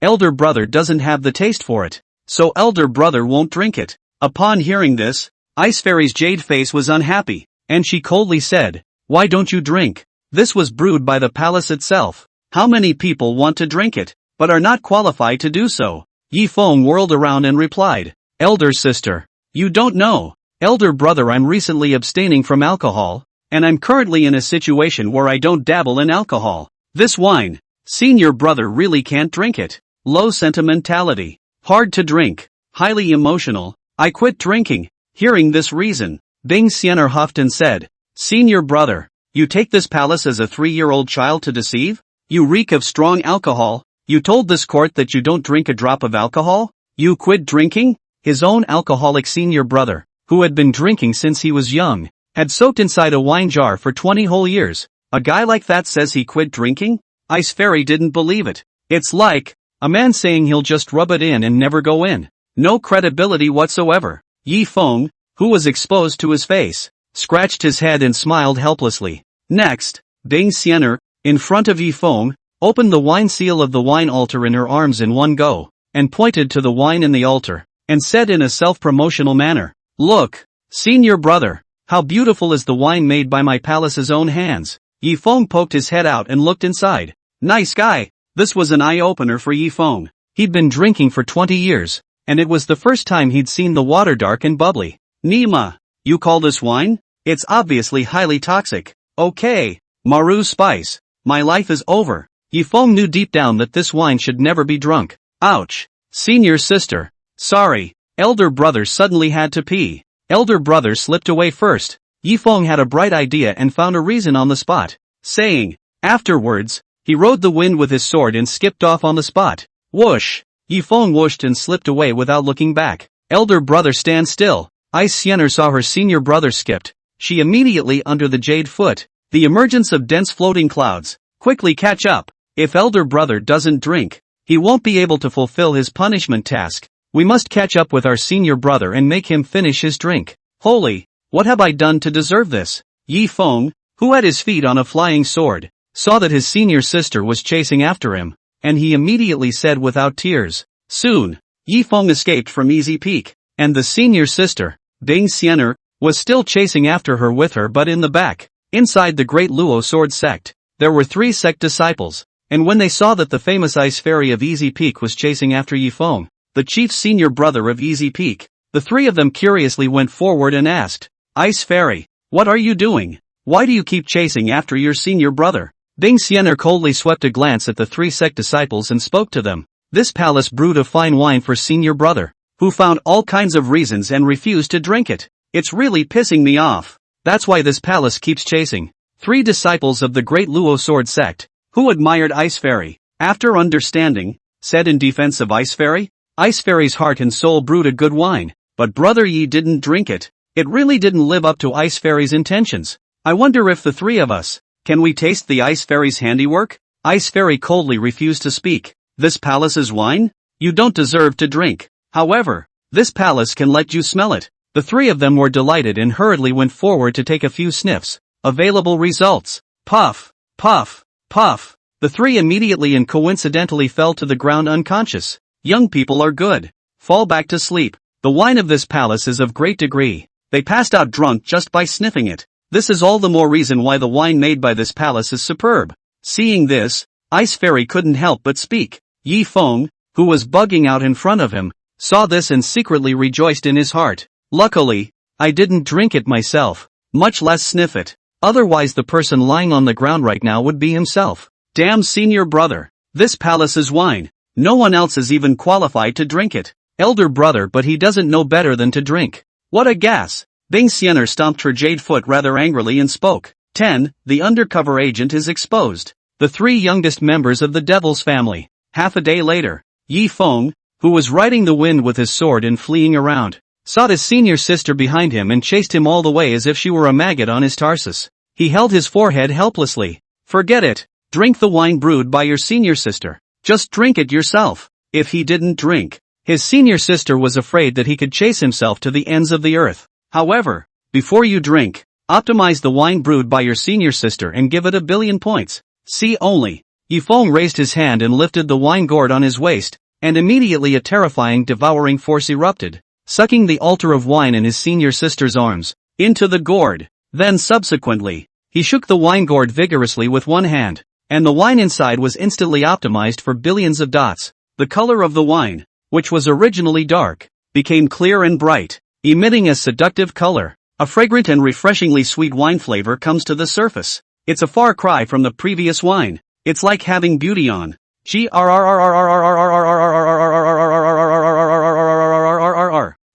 elder brother doesn't have the taste for it. So elder brother won't drink it." Upon hearing this, Ice Fairy's jade face was unhappy, and she coldly said, "Why don't you drink? This was brewed by the palace itself. How many people want to drink it, but are not qualified to do so?" Yifeng whirled around and replied, "Elder sister, you don't know. Elder brother, I'm recently abstaining from alcohol, and I'm currently in a situation where I don't dabble in alcohol. This wine, senior brother really can't drink it. Low sentimentality. Hard to drink, highly emotional. I quit drinking." Hearing this reason, Bing Xianer huffed and said, "Senior brother, you take this palace as a 3-year-old child to deceive? You reek of strong alcohol. You told this court that you don't drink a drop of alcohol? You quit drinking?" His own alcoholic senior brother, who had been drinking since he was young, had soaked inside a wine jar for 20 whole years. A guy like that says he quit drinking? Ice Fairy didn't believe it. It's like a man saying he'll just rub it in and never go in. No credibility whatsoever. Yifeng, who was exposed to his face, scratched his head and smiled helplessly. Next, Bing Xianer, in front of Yifeng, opened the wine seal of the wine altar in her arms in one go, and pointed to the wine in the altar, and said in a self-promotional manner, "Look, senior brother, how beautiful is the wine made by my palace's own hands." Yifeng poked his head out and looked inside. Nice guy. This was an eye-opener for Yifeng. He'd been drinking for 20 years, and it was the first time he'd seen the water dark and bubbly. "Nima, you call this wine? It's obviously highly toxic." "Okay, Maru Spice, my life is over." Yifeng knew deep down that this wine should never be drunk. Ouch. Senior sister. Sorry, elder brother suddenly had to pee. Elder brother slipped away first. Yifeng had a bright idea and found a reason on the spot, saying, afterwards, he rode the wind with his sword and skipped off on the spot. Whoosh! Yifeng whooshed and slipped away without looking back. Elder brother, stand still. Ice Xianer saw her senior brother skipped. She immediately under the jade foot. The emergence of dense floating clouds. Quickly catch up. If elder brother doesn't drink, he won't be able to fulfill his punishment task. We must catch up with our senior brother and make him finish his drink. Holy, what have I done to deserve this? Yifeng, who had his feet on a flying sword, saw that his senior sister was chasing after him, and he immediately said without tears, soon, Yifeng escaped from easy peak, and the senior sister, Bing Xianer, was still chasing after her with her but in the back. Inside the great Luo sword sect, there were 3 sect disciples, and when they saw that the famous Ice Fairy of Easy Peak was chasing after Yifeng, the chief senior brother of Easy Peak, the 3 of them curiously went forward and asked, Ice Fairy, what are you doing? Why do you keep chasing after your senior brother? Bing Xianer coldly swept a glance at the 3 sect disciples and spoke to them. This palace brewed a fine wine for senior brother, who found all kinds of reasons and refused to drink it. It's really pissing me off. That's why this palace keeps chasing. 3 disciples of the great Luo sword sect, who admired Ice Fairy, after understanding, said in defense of Ice Fairy, Ice Fairy's heart and soul brewed a good wine, but brother Yi didn't drink it. It really didn't live up to Ice Fairy's intentions. I wonder if the 3 of us, can we taste the Ice Fairy's handiwork? Ice Fairy coldly refused to speak. This palace's wine? You don't deserve to drink. However, this palace can let you smell it. The three of them were delighted and hurriedly went forward to take a few sniffs. Available results. Puff, puff, puff. The three immediately and coincidentally fell to the ground unconscious. Young people are good. Fall back to sleep. The wine of this palace is of great degree. They passed out drunk just by sniffing it. This is all the more reason why the wine made by this palace is superb. Seeing this, Ice Fairy couldn't help but speak. Yi Feng, who was bugging out in front of him, saw this and secretly rejoiced in his heart. Luckily, I didn't drink it myself, much less sniff it. Otherwise the person lying on the ground right now would be himself. Damn senior brother. This palace is wine. No one else is even qualified to drink it. Elder brother, but he doesn't know better than to drink. What a gas. Bing Xianer stomped her jade foot rather angrily and spoke. 10. The undercover agent is exposed. The three youngest members of the devil's family. Half a day later, Yi Feng, who was riding the wind with his sword and fleeing around, sought his senior sister behind him and chased him all the way as if she were a maggot on his tarsus. He held his forehead helplessly. Forget it. Drink the wine brewed by your senior sister. Just drink it yourself. If he didn't drink, his senior sister was afraid that he could chase himself to the ends of the earth. However, before you drink, optimize the wine brewed by your senior sister and give it 1 billion points. See only. Yi Feng raised his hand and lifted the wine gourd on his waist, and immediately a terrifying devouring force erupted, sucking the altar of wine in his senior sister's arms, into the gourd. Then subsequently, he shook the wine gourd vigorously with one hand, and the wine inside was instantly optimized for billions of dots. The color of the wine, which was originally dark, became clear and bright, emitting a seductive color. A fragrant and refreshingly sweet wine flavor comes to the surface. It's a far cry from the previous wine. It's like having beauty on.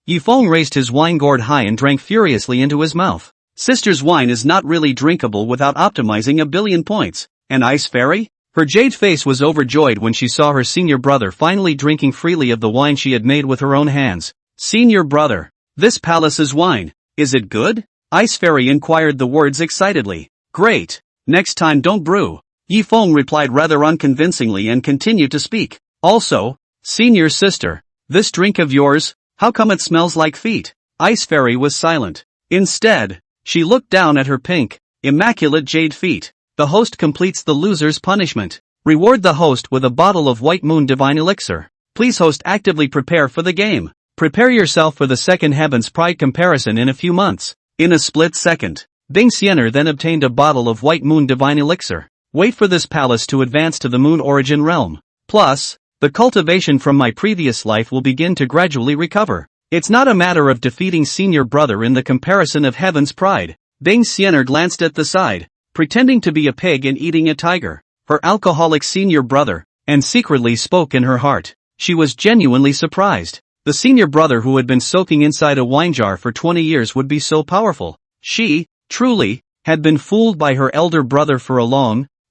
Yi Feng raised his wine gourd high and drank furiously into his mouth. Sister's wine is not really drinkable without optimizing 1 billion points. And Ice Fairy? Her jade face was overjoyed when she saw her senior brother finally drinking freely of the wine she had made with her own hands. Senior brother, this palace's wine, is it good? Ice Fairy inquired the words excitedly. Great. Next time don't brew. Yi Feng replied rather unconvincingly and continued to speak. Also, senior sister, this drink of yours, how come it smells like feet? Ice Fairy was silent. Instead, she looked down at her pink, immaculate jade feet. The host completes the loser's punishment. Reward the host with a bottle of White Moon Divine Elixir. Please host actively prepare for the game. Prepare yourself for the second Heaven's Pride comparison in a few months. In a split second, Bing Xianer then obtained a bottle of White Moon Divine Elixir. Wait for this palace to advance to the Moon Origin realm. Plus, the cultivation from my previous life will begin to gradually recover. It's not a matter of defeating senior brother in the comparison of Heaven's Pride. Bing Xianer glanced at the side, pretending to be a pig and eating a tiger, her alcoholic senior brother, and secretly spoke in her heart. She was genuinely surprised. The senior brother who had been soaking inside a wine jar for 20 years would be so powerful. She, truly, had been fooled by her elder brother for a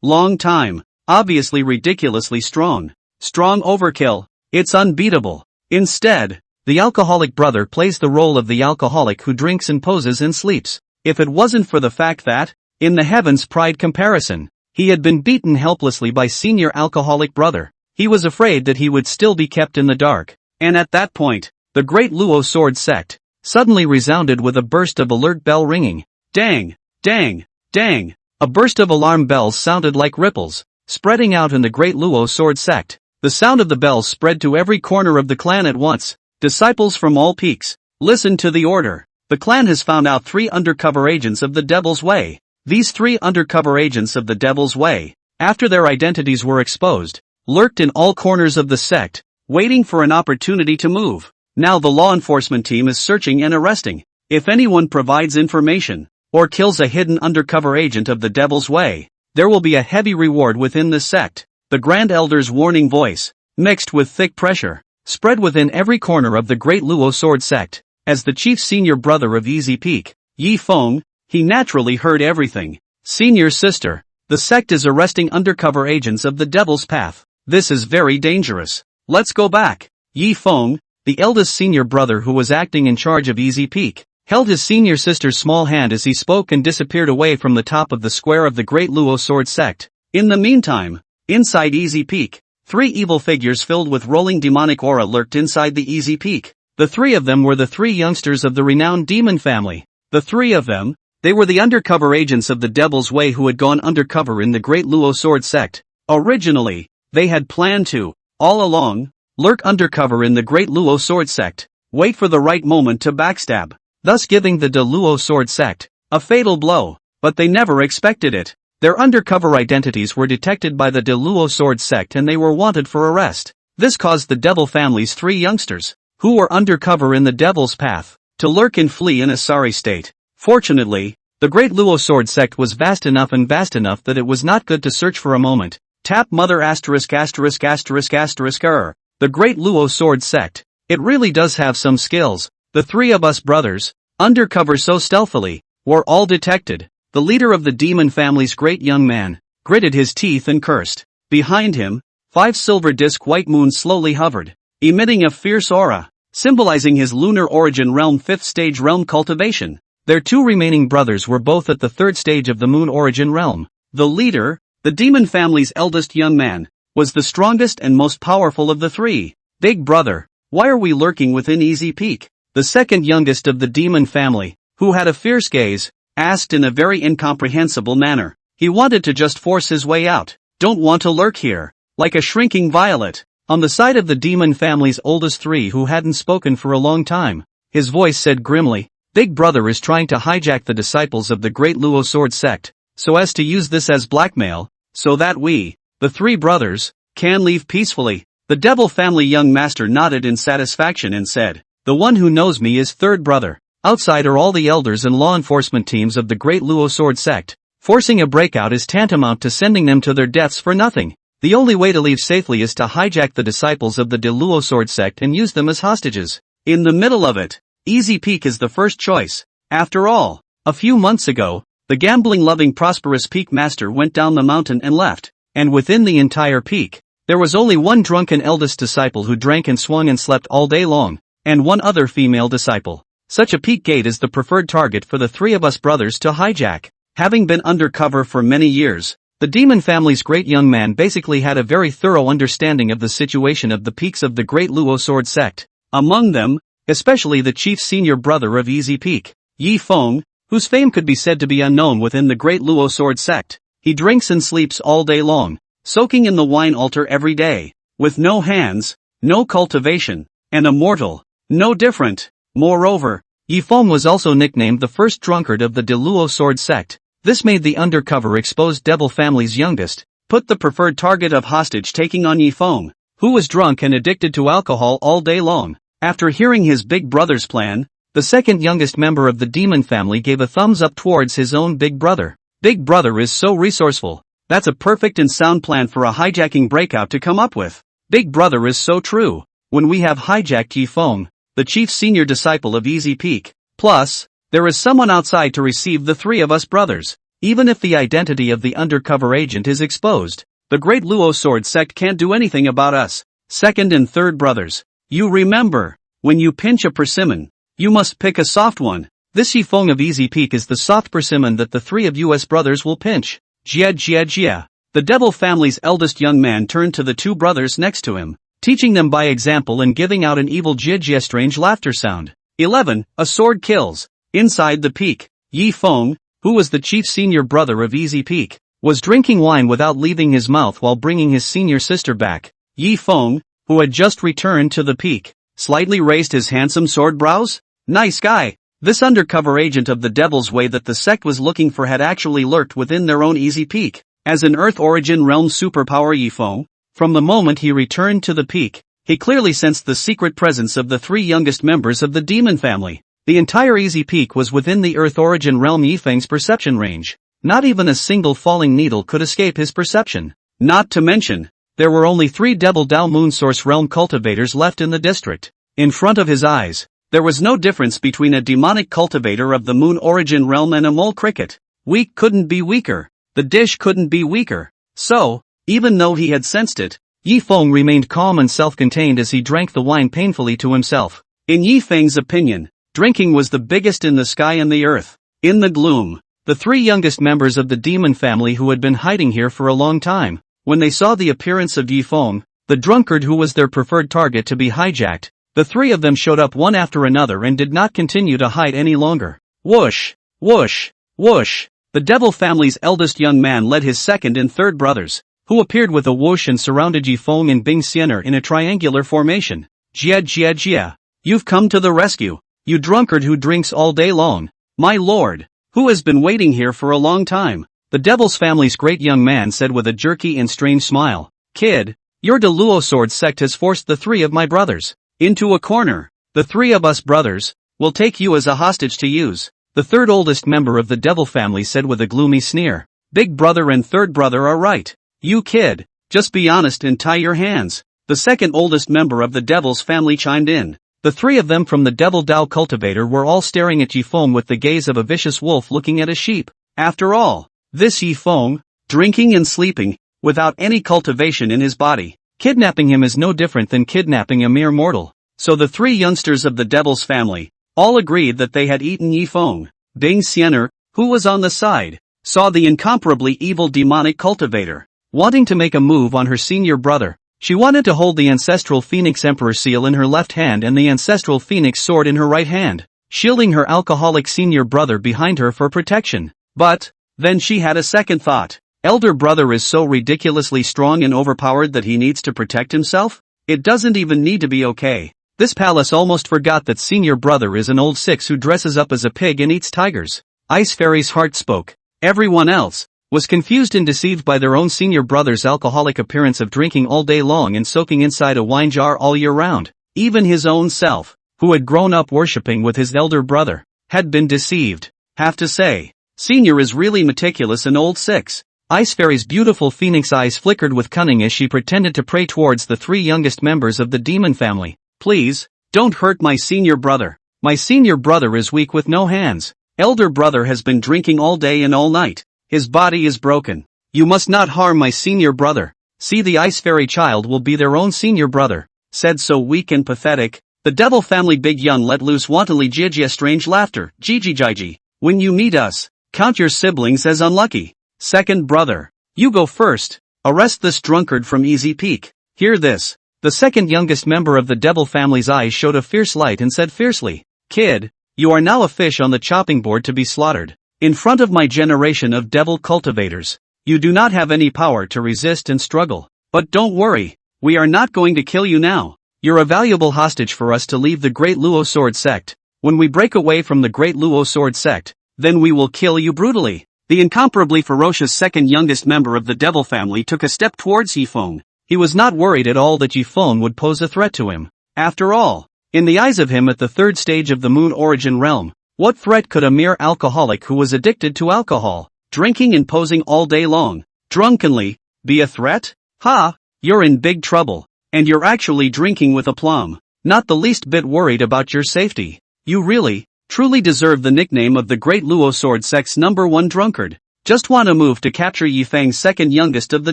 long time. Obviously ridiculously strong. Strong overkill. It's unbeatable. Instead, the alcoholic brother plays the role of the alcoholic who drinks and poses and sleeps. If it wasn't for the fact that, in the Heaven's Pride comparison, he had been beaten helplessly by senior alcoholic brother, he was afraid that he would still be kept in the dark. And at that point, the great Luo sword sect suddenly resounded with a burst of alert bell ringing. Dang, dang, dang. A burst of alarm bells sounded like ripples, spreading out in the great Luo sword sect. The sound of the bells spread to every corner of the clan at once. Disciples from all peaks, listen to the order. The clan has found out 3 undercover agents of the Devil's Way. These 3 undercover agents of the Devil's Way, after their identities were exposed, lurked in all corners of the sect, waiting for an opportunity to move. Now the law enforcement team is searching and arresting. If anyone provides information, or kills a hidden undercover agent of the Devil's Way, there will be a heavy reward within the sect. The Grand Elder's warning voice, mixed with thick pressure, spread within every corner of the great Luo sword sect. As the chief senior brother of Easy Peak, Yi Feng, he naturally heard everything. Senior sister, the sect is arresting undercover agents of the Devil's Path. This is very dangerous. Let's go back. Yi Feng, the eldest senior brother who was acting in charge of Easy Peak, held his senior sister's small hand as he spoke and disappeared away from the top of the square of the great Luo sword sect. In the meantime, inside Easy Peak, 3 evil figures filled with rolling demonic aura lurked inside the Easy Peak. The three of them were the three youngsters of the renowned demon family. The three of them, they were the undercover agents of the Devil's Way who had gone undercover in the Great Luo Sword Sect. Originally, they had planned to, all along, lurk undercover in the Great Luo Sword Sect, wait for the right moment to backstab, thus giving the De Luo Sword Sect a fatal blow. But they never expected it. Their undercover identities were detected by the De Luo Sword Sect and they were wanted for arrest. This caused the Devil family's three youngsters, who were undercover in the Devil's Path, to lurk and flee in a sorry state. Fortunately, the Great Luo Sword Sect was vast enough that it was not good to search for a moment. Tap mother asterisk asterisk asterisk asterisk The Great Luo Sword Sect, it really does have some skills. The three of us brothers, undercover so stealthily, were all detected. The leader of the demon family's great young man, gritted his teeth and cursed. Behind him, 5 silver disc white moons slowly hovered, emitting a fierce aura, symbolizing his lunar origin realm 5th stage realm cultivation. Their 2 remaining brothers were both at the 3rd stage of the moon origin realm. The leader, the demon family's eldest young man, was the strongest and most powerful of the 3. Big brother, why are we lurking within easy peek? The second youngest of the demon family, who had a fierce gaze, asked in a very incomprehensible manner. He wanted to just force his way out. Don't want to lurk here, like a shrinking violet. On the side of the demon family's oldest 3 who hadn't spoken for a long time, his voice said grimly, Big brother is trying to hijack the disciples of the Great Luo Sword Sect, so as to use this as blackmail, so that we, the 3 brothers, can leave peacefully. The Devil family young master nodded in satisfaction and said, The one who knows me is 3rd brother. Outside are all the elders and law enforcement teams of the Great Luo Sword Sect. Forcing a breakout is tantamount to sending them to their deaths for nothing. The only way to leave safely is to hijack the disciples of the De Luo Sword Sect and use them as hostages. In the middle of it, easy peek is the first choice. After all, a few months ago, the gambling-loving prosperous peak master went down the mountain and left, and within the entire peak, there was only one drunken eldest disciple who drank and swung and slept all day long, and one other female disciple. Such a peak gate is the preferred target for the 3 of us brothers to hijack. Having been undercover for many years, the demon family's great young man basically had a very thorough understanding of the situation of the peaks of the Great Luo Sword Sect. Among them, especially the chief senior brother of Easy Peak, Yi Feng, whose fame could be said to be unknown within the Great Luo Sword Sect. He drinks and sleeps all day long, soaking in the wine altar every day, with no hands, no cultivation, and a mortal, no different. Moreover, Yi Feng was also nicknamed the first drunkard of the De Luo Sword Sect. This made the undercover exposed Devil family's youngest, put the preferred target of hostage-taking on Yi Feng, who was drunk and addicted to alcohol all day long. After hearing his big brother's plan, the second youngest member of the demon family gave a thumbs up towards his own big brother. Big brother is so resourceful. That's a perfect and sound plan for a hijacking breakout to come up with. Big brother is so true. When we have hijacked Yi Feng, the chief senior disciple of Easy Peak, plus, there is someone outside to receive the 3 of us brothers. Even if the identity of the undercover agent is exposed, the Great Luo Sword Sect can't do anything about us. Second and third brothers. You remember, when you pinch a persimmon, you must pick a soft one. This Yi Feng of Easy Peak is the soft persimmon that the 3 of us brothers will pinch. Jia Jia Jia. The Devil family's eldest young man turned to the 2 brothers next to him, teaching them by example and giving out an evil Jia Jia strange laughter sound. 11. A sword kills. Inside the peak, Yi Feng, who was the chief senior brother of Easy Peak, was drinking wine without leaving his mouth while bringing his senior sister back. Yi Feng, who had just returned to the peak, slightly raised his handsome sword brows. Nice guy. This undercover agent of the Devil's Way that the sect was looking for had actually lurked within their own Easy Peak. As an Earth origin realm superpower Yi Feng, from the moment he returned to the peak, he clearly sensed the secret presence of the 3 youngest members of the demon family. The entire Easy Peak was within the Earth origin realm Yi Feng's perception range. Not even a single falling needle could escape his perception. Not to mention, there were only 3 Devil Dao Moon Source realm cultivators left in the district. In front of his eyes, there was no difference between a demonic cultivator of the Moon origin realm and a mole cricket. Weak couldn't be weaker. The dish couldn't be weaker. So, even though he had sensed it, Yi Feng remained calm and self-contained as he drank the wine painfully to himself. In Yi Feng's opinion, drinking was the biggest in the sky and the earth. In the gloom, the 3 youngest members of the demon family who had been hiding here for a long time, when they saw the appearance of Yi Feng, the drunkard who was their preferred target to be hijacked, The three of them showed up one after another and did not continue to hide any longer. Whoosh! Whoosh! Whoosh! The devil family's eldest young man led his second and third brothers, who appeared with a whoosh and surrounded Yi Feng and Bing Xianer in a triangular formation. Jia Jia Jia! You've come to the rescue, you drunkard who drinks all day long. My lord, who has been waiting here for a long time? The devil's family's great young man said with a jerky and strange smile. Kid, your Duel sword sect has forced the three of my brothers into a corner. The three of us brothers will take you as a hostage to use. The third oldest member of the devil family said with a gloomy sneer. Big brother and third brother are right. You kid, just be honest and tie your hands. The second oldest member of the devil's family chimed in. The three of them from the devil Dao cultivator were all staring at Yi Feng with the gaze of a vicious wolf looking at a sheep. After all, this Yi Feng, drinking and sleeping, without any cultivation in his body. Kidnapping him is no different than kidnapping a mere mortal. So the three youngsters of the devil's family all agreed that they had eaten Yi Feng. Bing Xianer, who was on the side, saw the incomparably evil demonic cultivator wanting to make a move on her senior brother. She wanted to hold the ancestral Phoenix Emperor seal in her left hand and the ancestral Phoenix sword in her right hand, shielding her alcoholic senior brother behind her for protection. But then she had a second thought. Elder brother is so ridiculously strong and overpowered that he needs to protect himself? It doesn't even need to be okay. This palace almost forgot that senior brother is an old six who dresses up as a pig and eats tigers. Ice Fairy's heart spoke. Everyone else was confused and deceived by their own senior brother's alcoholic appearance of drinking all day long and soaking inside a wine jar all year round. Even his own self, who had grown up worshipping with his elder brother, had been deceived. Have to say, senior is really meticulous and old six. Ice Fairy's beautiful phoenix eyes flickered with cunning as she pretended to pray towards the three youngest members of the demon family. Please, don't hurt my senior brother. My senior brother is weak with no hands. Elder brother has been drinking all day and all night. His body is broken. You must not harm my senior brother. See, the Ice Fairy child will be their own senior brother, said so weak and pathetic. The devil family big young let loose wantonly Jia strange laughter. Jiji. When you meet us, count your siblings as unlucky. Second brother, you go first. Arrest this drunkard from Easy Peak. Hear this. The second youngest member of the devil family's eyes showed a fierce light and said fiercely, Kid, you are now a fish on the chopping board to be slaughtered. In front of my generation of devil cultivators, you do not have any power to resist and struggle. But don't worry, we are not going to kill you now. You're a valuable hostage for us to leave the Great Luo Sword Sect. When we break away from the Great Luo Sword Sect, then we will kill you brutally. The incomparably ferocious second youngest member of the devil family took a step towards Yi Feng. He was not worried at all that Yi Feng would pose a threat to him. After all, in the eyes of him at the third stage of the moon origin realm, what threat could a mere alcoholic who was addicted to alcohol, drinking and posing all day long, drunkenly, be a threat? Ha! You're in big trouble, and you're actually drinking with aplomb, not the least bit worried about your safety. You really, truly deserve the nickname of the Great Luo Sword Sect's #1 drunkard. Just want to move to capture Yi Feng's second youngest of the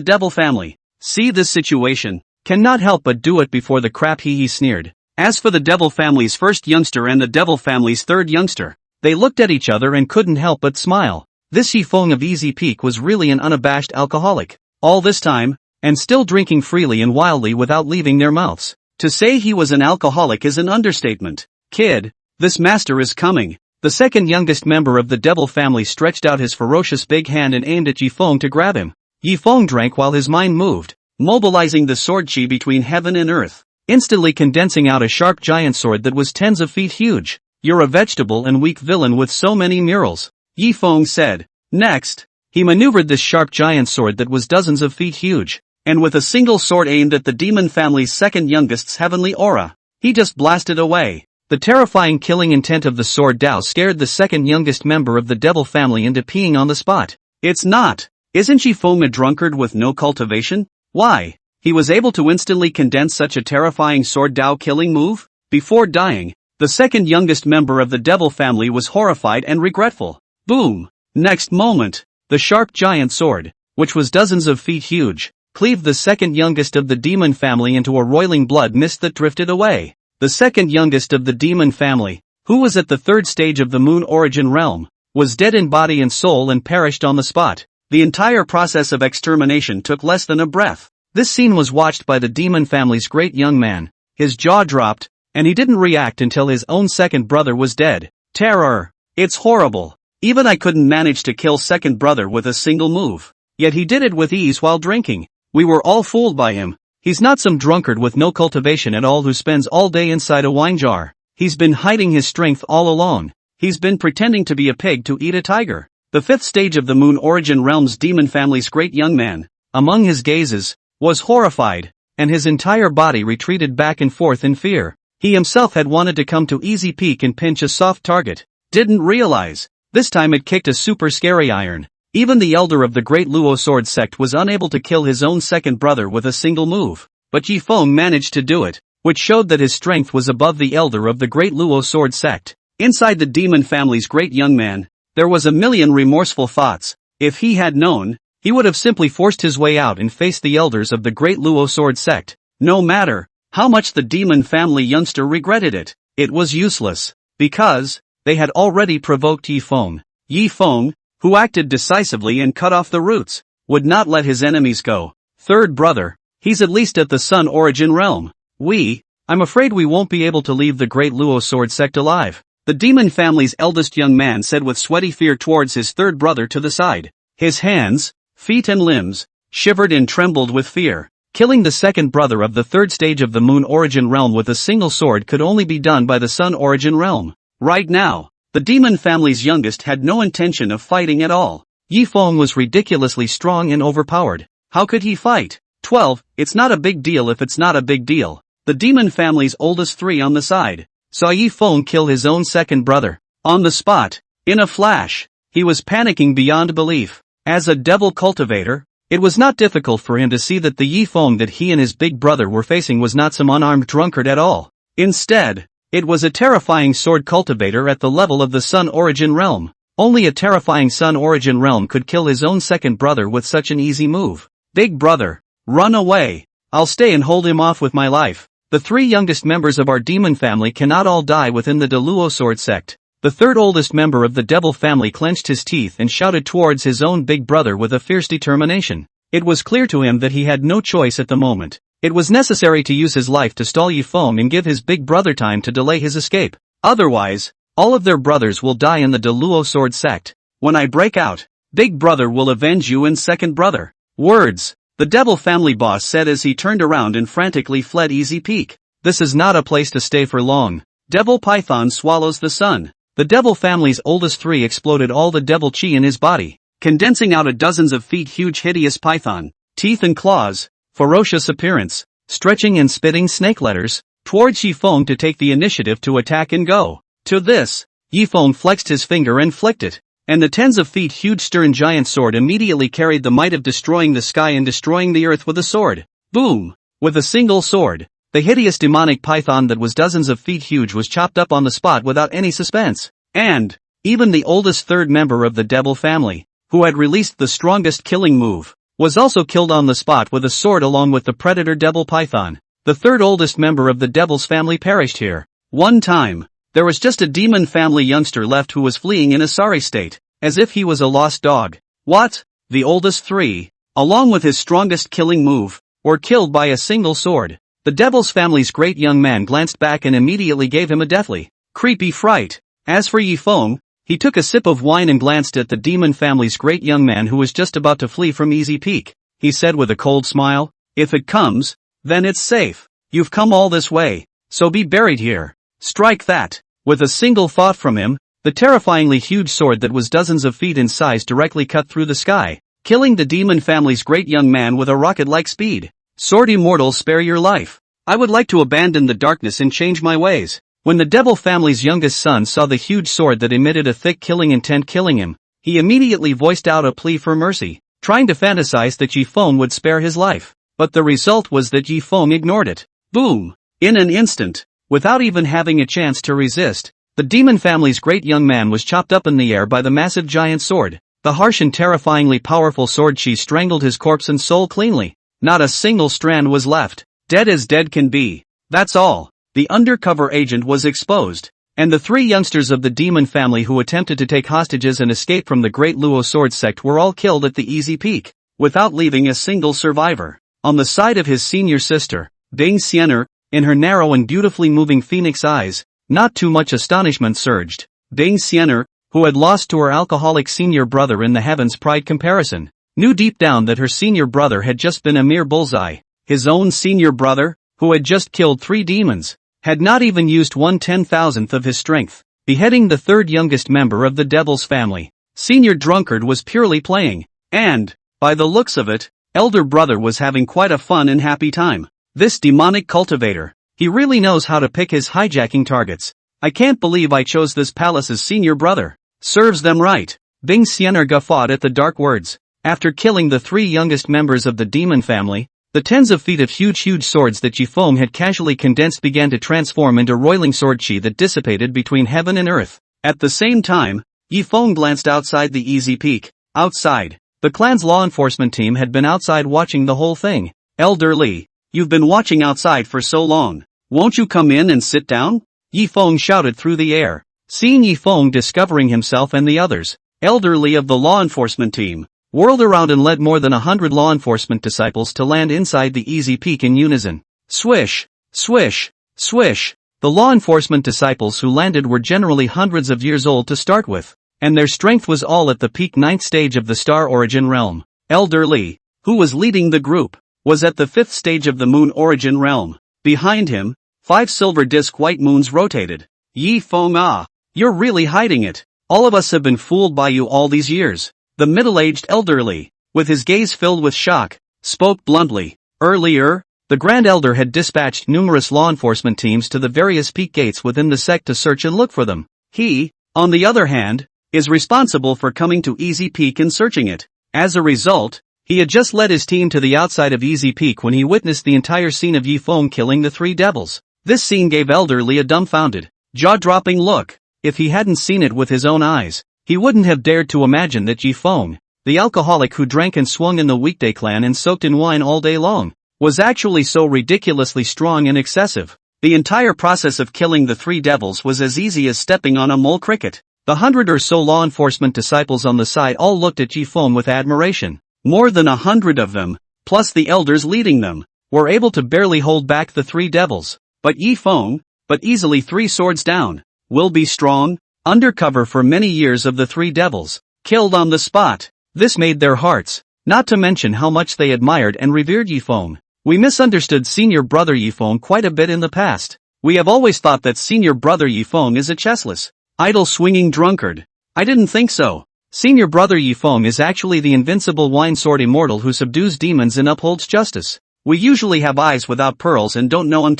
devil family. See this situation, cannot help but do it before the crap he sneered. As for the devil family's first youngster and the devil family's third youngster, they looked at each other and couldn't help but smile. This Yi Feng of Easy Peak was really an unabashed alcoholic. All this time, and still drinking freely and wildly without leaving their mouths. To say he was an alcoholic is an understatement. Kid, this master is coming. The second youngest member of the devil family stretched out his ferocious big hand and aimed at Yi Feng to grab him. Yi Feng drank while his mind moved, mobilizing the sword chi between heaven and earth, instantly condensing out a sharp giant sword that was tens of feet huge. You're a vegetable and weak villain with so many murals, Yi Feng said. Next, he maneuvered this sharp giant sword that was dozens of feet huge, and with a single sword aimed at the demon family's second youngest's heavenly aura, he just blasted away. The terrifying killing intent of the sword Dao scared the second youngest member of the devil family into peeing on the spot. It's not. Isn't Yi Feng a drunkard with no cultivation? Why? He was able to instantly condense such a terrifying sword Dao killing move? Before dying, the second youngest member of the devil family was horrified and regretful. Boom! Next moment, the sharp giant sword, which was dozens of feet huge, cleaved the second youngest of the demon family into a roiling blood mist that drifted away. The second youngest of the demon family, who was at the third stage of the moon origin realm, was dead in body and soul and perished on the spot. The entire process of extermination took less than a breath. This scene was watched by the demon family's great young man. His jaw dropped, and he didn't react until his own second brother was dead. Terror. It's horrible. Even I couldn't manage to kill second brother with a single move. Yet he did it with ease while drinking. We were all fooled by him. He's not some drunkard with no cultivation at all who spends all day inside a wine jar. He's been hiding his strength all along. He's been pretending to be a pig to eat a tiger. The fifth stage of the Moon Origin Realm's demon family's great young man, among his gazes, was horrified, and his entire body retreated back and forth in fear. He himself had wanted to come to easy peek and pinch a soft target. Didn't realize. This time it kicked a super scary iron. Even the elder of the Great Luo Sword Sect was unable to kill his own second brother with a single move. But Yi Feng managed to do it, which showed that his strength was above the elder of the Great Luo Sword Sect. Inside the demon family's great young man, there was a million remorseful thoughts. If he had known, he would have simply forced his way out and faced the elders of the Great Luo Sword Sect. No matter how much the demon family youngster regretted it, it was useless, because they had already provoked Yi Feng. Yi Feng, who acted decisively and cut off the roots, would not let his enemies go. Third brother, he's at least at the Sun Origin realm. I'm afraid we won't be able to leave the Great Luo Sword Sect alive, the demon family's eldest young man said with sweaty fear towards his third brother to the side. His hands, feet and limbs shivered and trembled with fear. Killing the second brother of the third stage of the Moon Origin realm with a single sword could only be done by the Sun Origin realm. Right now, the demon family's youngest had no intention of fighting at all. Yi Feng was ridiculously strong and overpowered. How could he fight? 12. It's not a big deal if it's not a big deal. The demon family's oldest three on the side saw Yi Feng kill his own second brother. On the spot, in a flash, he was panicking beyond belief. As a devil cultivator, it was not difficult for him to see that the Yi Feng that he and his big brother were facing was not some unarmed drunkard at all. Instead, it was a terrifying sword cultivator at the level of the Sun Origin realm. Only a terrifying Sun Origin realm could kill his own second brother with such an easy move. Big brother, run away. I'll stay and hold him off with my life. The three youngest members of our demon family cannot all die within the Luo Sword Sect. The third oldest member of the devil family clenched his teeth and shouted towards his own big brother with a fierce determination. It was clear to him that he had no choice at the moment. It was necessary to use his life to stall Yi Feng and give his big brother time to delay his escape. Otherwise, all of their brothers will die in the Luo Sword Sect. When I break out, big brother will avenge you and second brother. Words, the devil family boss said as he turned around and frantically fled easy peek. This is not a place to stay for long. Devil python swallows the sun. The devil family's oldest three exploded all the devil chi in his body, condensing out a dozens of feet huge hideous python, teeth and claws, ferocious appearance, stretching and spitting snake letters, towards Yi Feng to take the initiative to attack and go. To this, Yi Feng flexed his finger and flicked it, and the tens of feet huge stern giant sword immediately carried the might of destroying the sky and destroying the earth with a sword. Boom! With a single sword, the hideous demonic python that was dozens of feet huge was chopped up on the spot without any suspense. And, even the oldest third member of the devil family, who had released the strongest killing move, was also killed on the spot with a sword along with the predator devil python. The third oldest member of the devil's family perished here. One time, there was just a demon family youngster left who was fleeing in a sorry state, as if he was a lost dog. What? The oldest three, along with his strongest killing move, were killed by a single sword. The devil's family's great young man glanced back and immediately gave him a deathly, creepy fright. As for Yi Feng, he took a sip of wine and glanced at the demon family's great young man who was just about to flee from easy peek. He said with a cold smile, "If it comes, then it's safe. You've come all this way, so be buried here." Strike that. With a single thought from him, the terrifyingly huge sword that was dozens of feet in size directly cut through the sky, killing the demon family's great young man with a rocket-like speed. Sword immortal, spare your life. I would like to abandon the darkness and change my ways. When the devil family's youngest son saw the huge sword that emitted a thick killing intent killing him, he immediately voiced out a plea for mercy, trying to fantasize that Yi Feng would spare his life. But the result was that Yi Feng ignored it. Boom! In an instant, without even having a chance to resist, the demon family's great young man was chopped up in the air by the massive giant sword. The harsh and terrifyingly powerful sword chi strangled his corpse and soul cleanly. Not a single strand was left. Dead as dead can be. That's all. The undercover agent was exposed, and the three youngsters of the demon family who attempted to take hostages and escape from the Great Luo Sword Sect were all killed at the easy peek, without leaving a single survivor. On the side of his senior sister, Bing Xianer, In her narrow and beautifully moving phoenix eyes, not too much astonishment surged. Bing Xianer, who had lost to her alcoholic senior brother in the Heaven's Pride comparison, knew deep down that her senior brother had just been a mere bullseye. His own senior brother, who had just killed 3 demons, had not even used 1/10,000th of his strength, beheading the third youngest member of the Devil's family. Senior drunkard was purely playing, and, by the looks of it, elder brother was having quite a fun and happy time. This demonic cultivator, he really knows how to pick his hijacking targets. I can't believe I chose this palace's senior brother. Serves them right. Bing Xianer guffawed at the dark words. After killing the 3 youngest members of the demon family, the tens of feet of huge swords that Yifeng had casually condensed began to transform into roiling sword chi that dissipated between heaven and earth. At the same time, Yifeng glanced outside the easy peak. Outside, the clan's law enforcement team had been outside watching the whole thing. Elder Li, you've been watching outside for so long. Won't you come in and sit down? Yifeng shouted through the air. Seeing Yifeng discovering himself and the others, Elder Li of the law enforcement team whirled around and led more than 100 law enforcement disciples to land inside the easy peak in unison. Swish, swish, swish. The law enforcement disciples who landed were generally hundreds of years old to start with, and their strength was all at the peak 9th stage of the star origin realm. Elder Li, who was leading the group, was at the 5th stage of the moon origin realm. Behind him, 5 silver disc white moons rotated. Yifeng, ah, you're really hiding it. All of us have been fooled by you all these years. The middle-aged Elder Li, with his gaze filled with shock, spoke bluntly. Earlier, the Grand Elder had dispatched numerous law enforcement teams to the various peak gates within the sect to search and look for them. He, on the other hand, is responsible for coming to Easy Peak and searching it. As a result, he had just led his team to the outside of Easy Peak when he witnessed the entire scene of Yifeng killing the 3 devils. This scene gave Elder Li a dumbfounded, jaw-dropping look. If he hadn't seen it with his own eyes, he wouldn't have dared to imagine that Yifeng, the alcoholic who drank and swung in the weekday clan and soaked in wine all day long, was actually so ridiculously strong and excessive. The entire process of killing the 3 devils was as easy as stepping on a mole cricket. The 100 or so law enforcement disciples on the side all looked at Yifeng with admiration. More than 100 of them, plus the elders leading them, were able to barely hold back the 3 devils. But Yifeng, but easily 3 swords down, will be strong, undercover for many years of the 3 devils, killed on the spot. This made their hearts, not to mention how much they admired and revered Yifeng. We misunderstood senior brother Yifeng quite a bit in the past. We have always thought that senior brother Yifeng is a chessless, idle swinging drunkard. I didn't think so. Senior brother Yifeng is actually the invincible wine sword immortal who subdues demons and upholds justice. We usually have eyes without pearls and don't know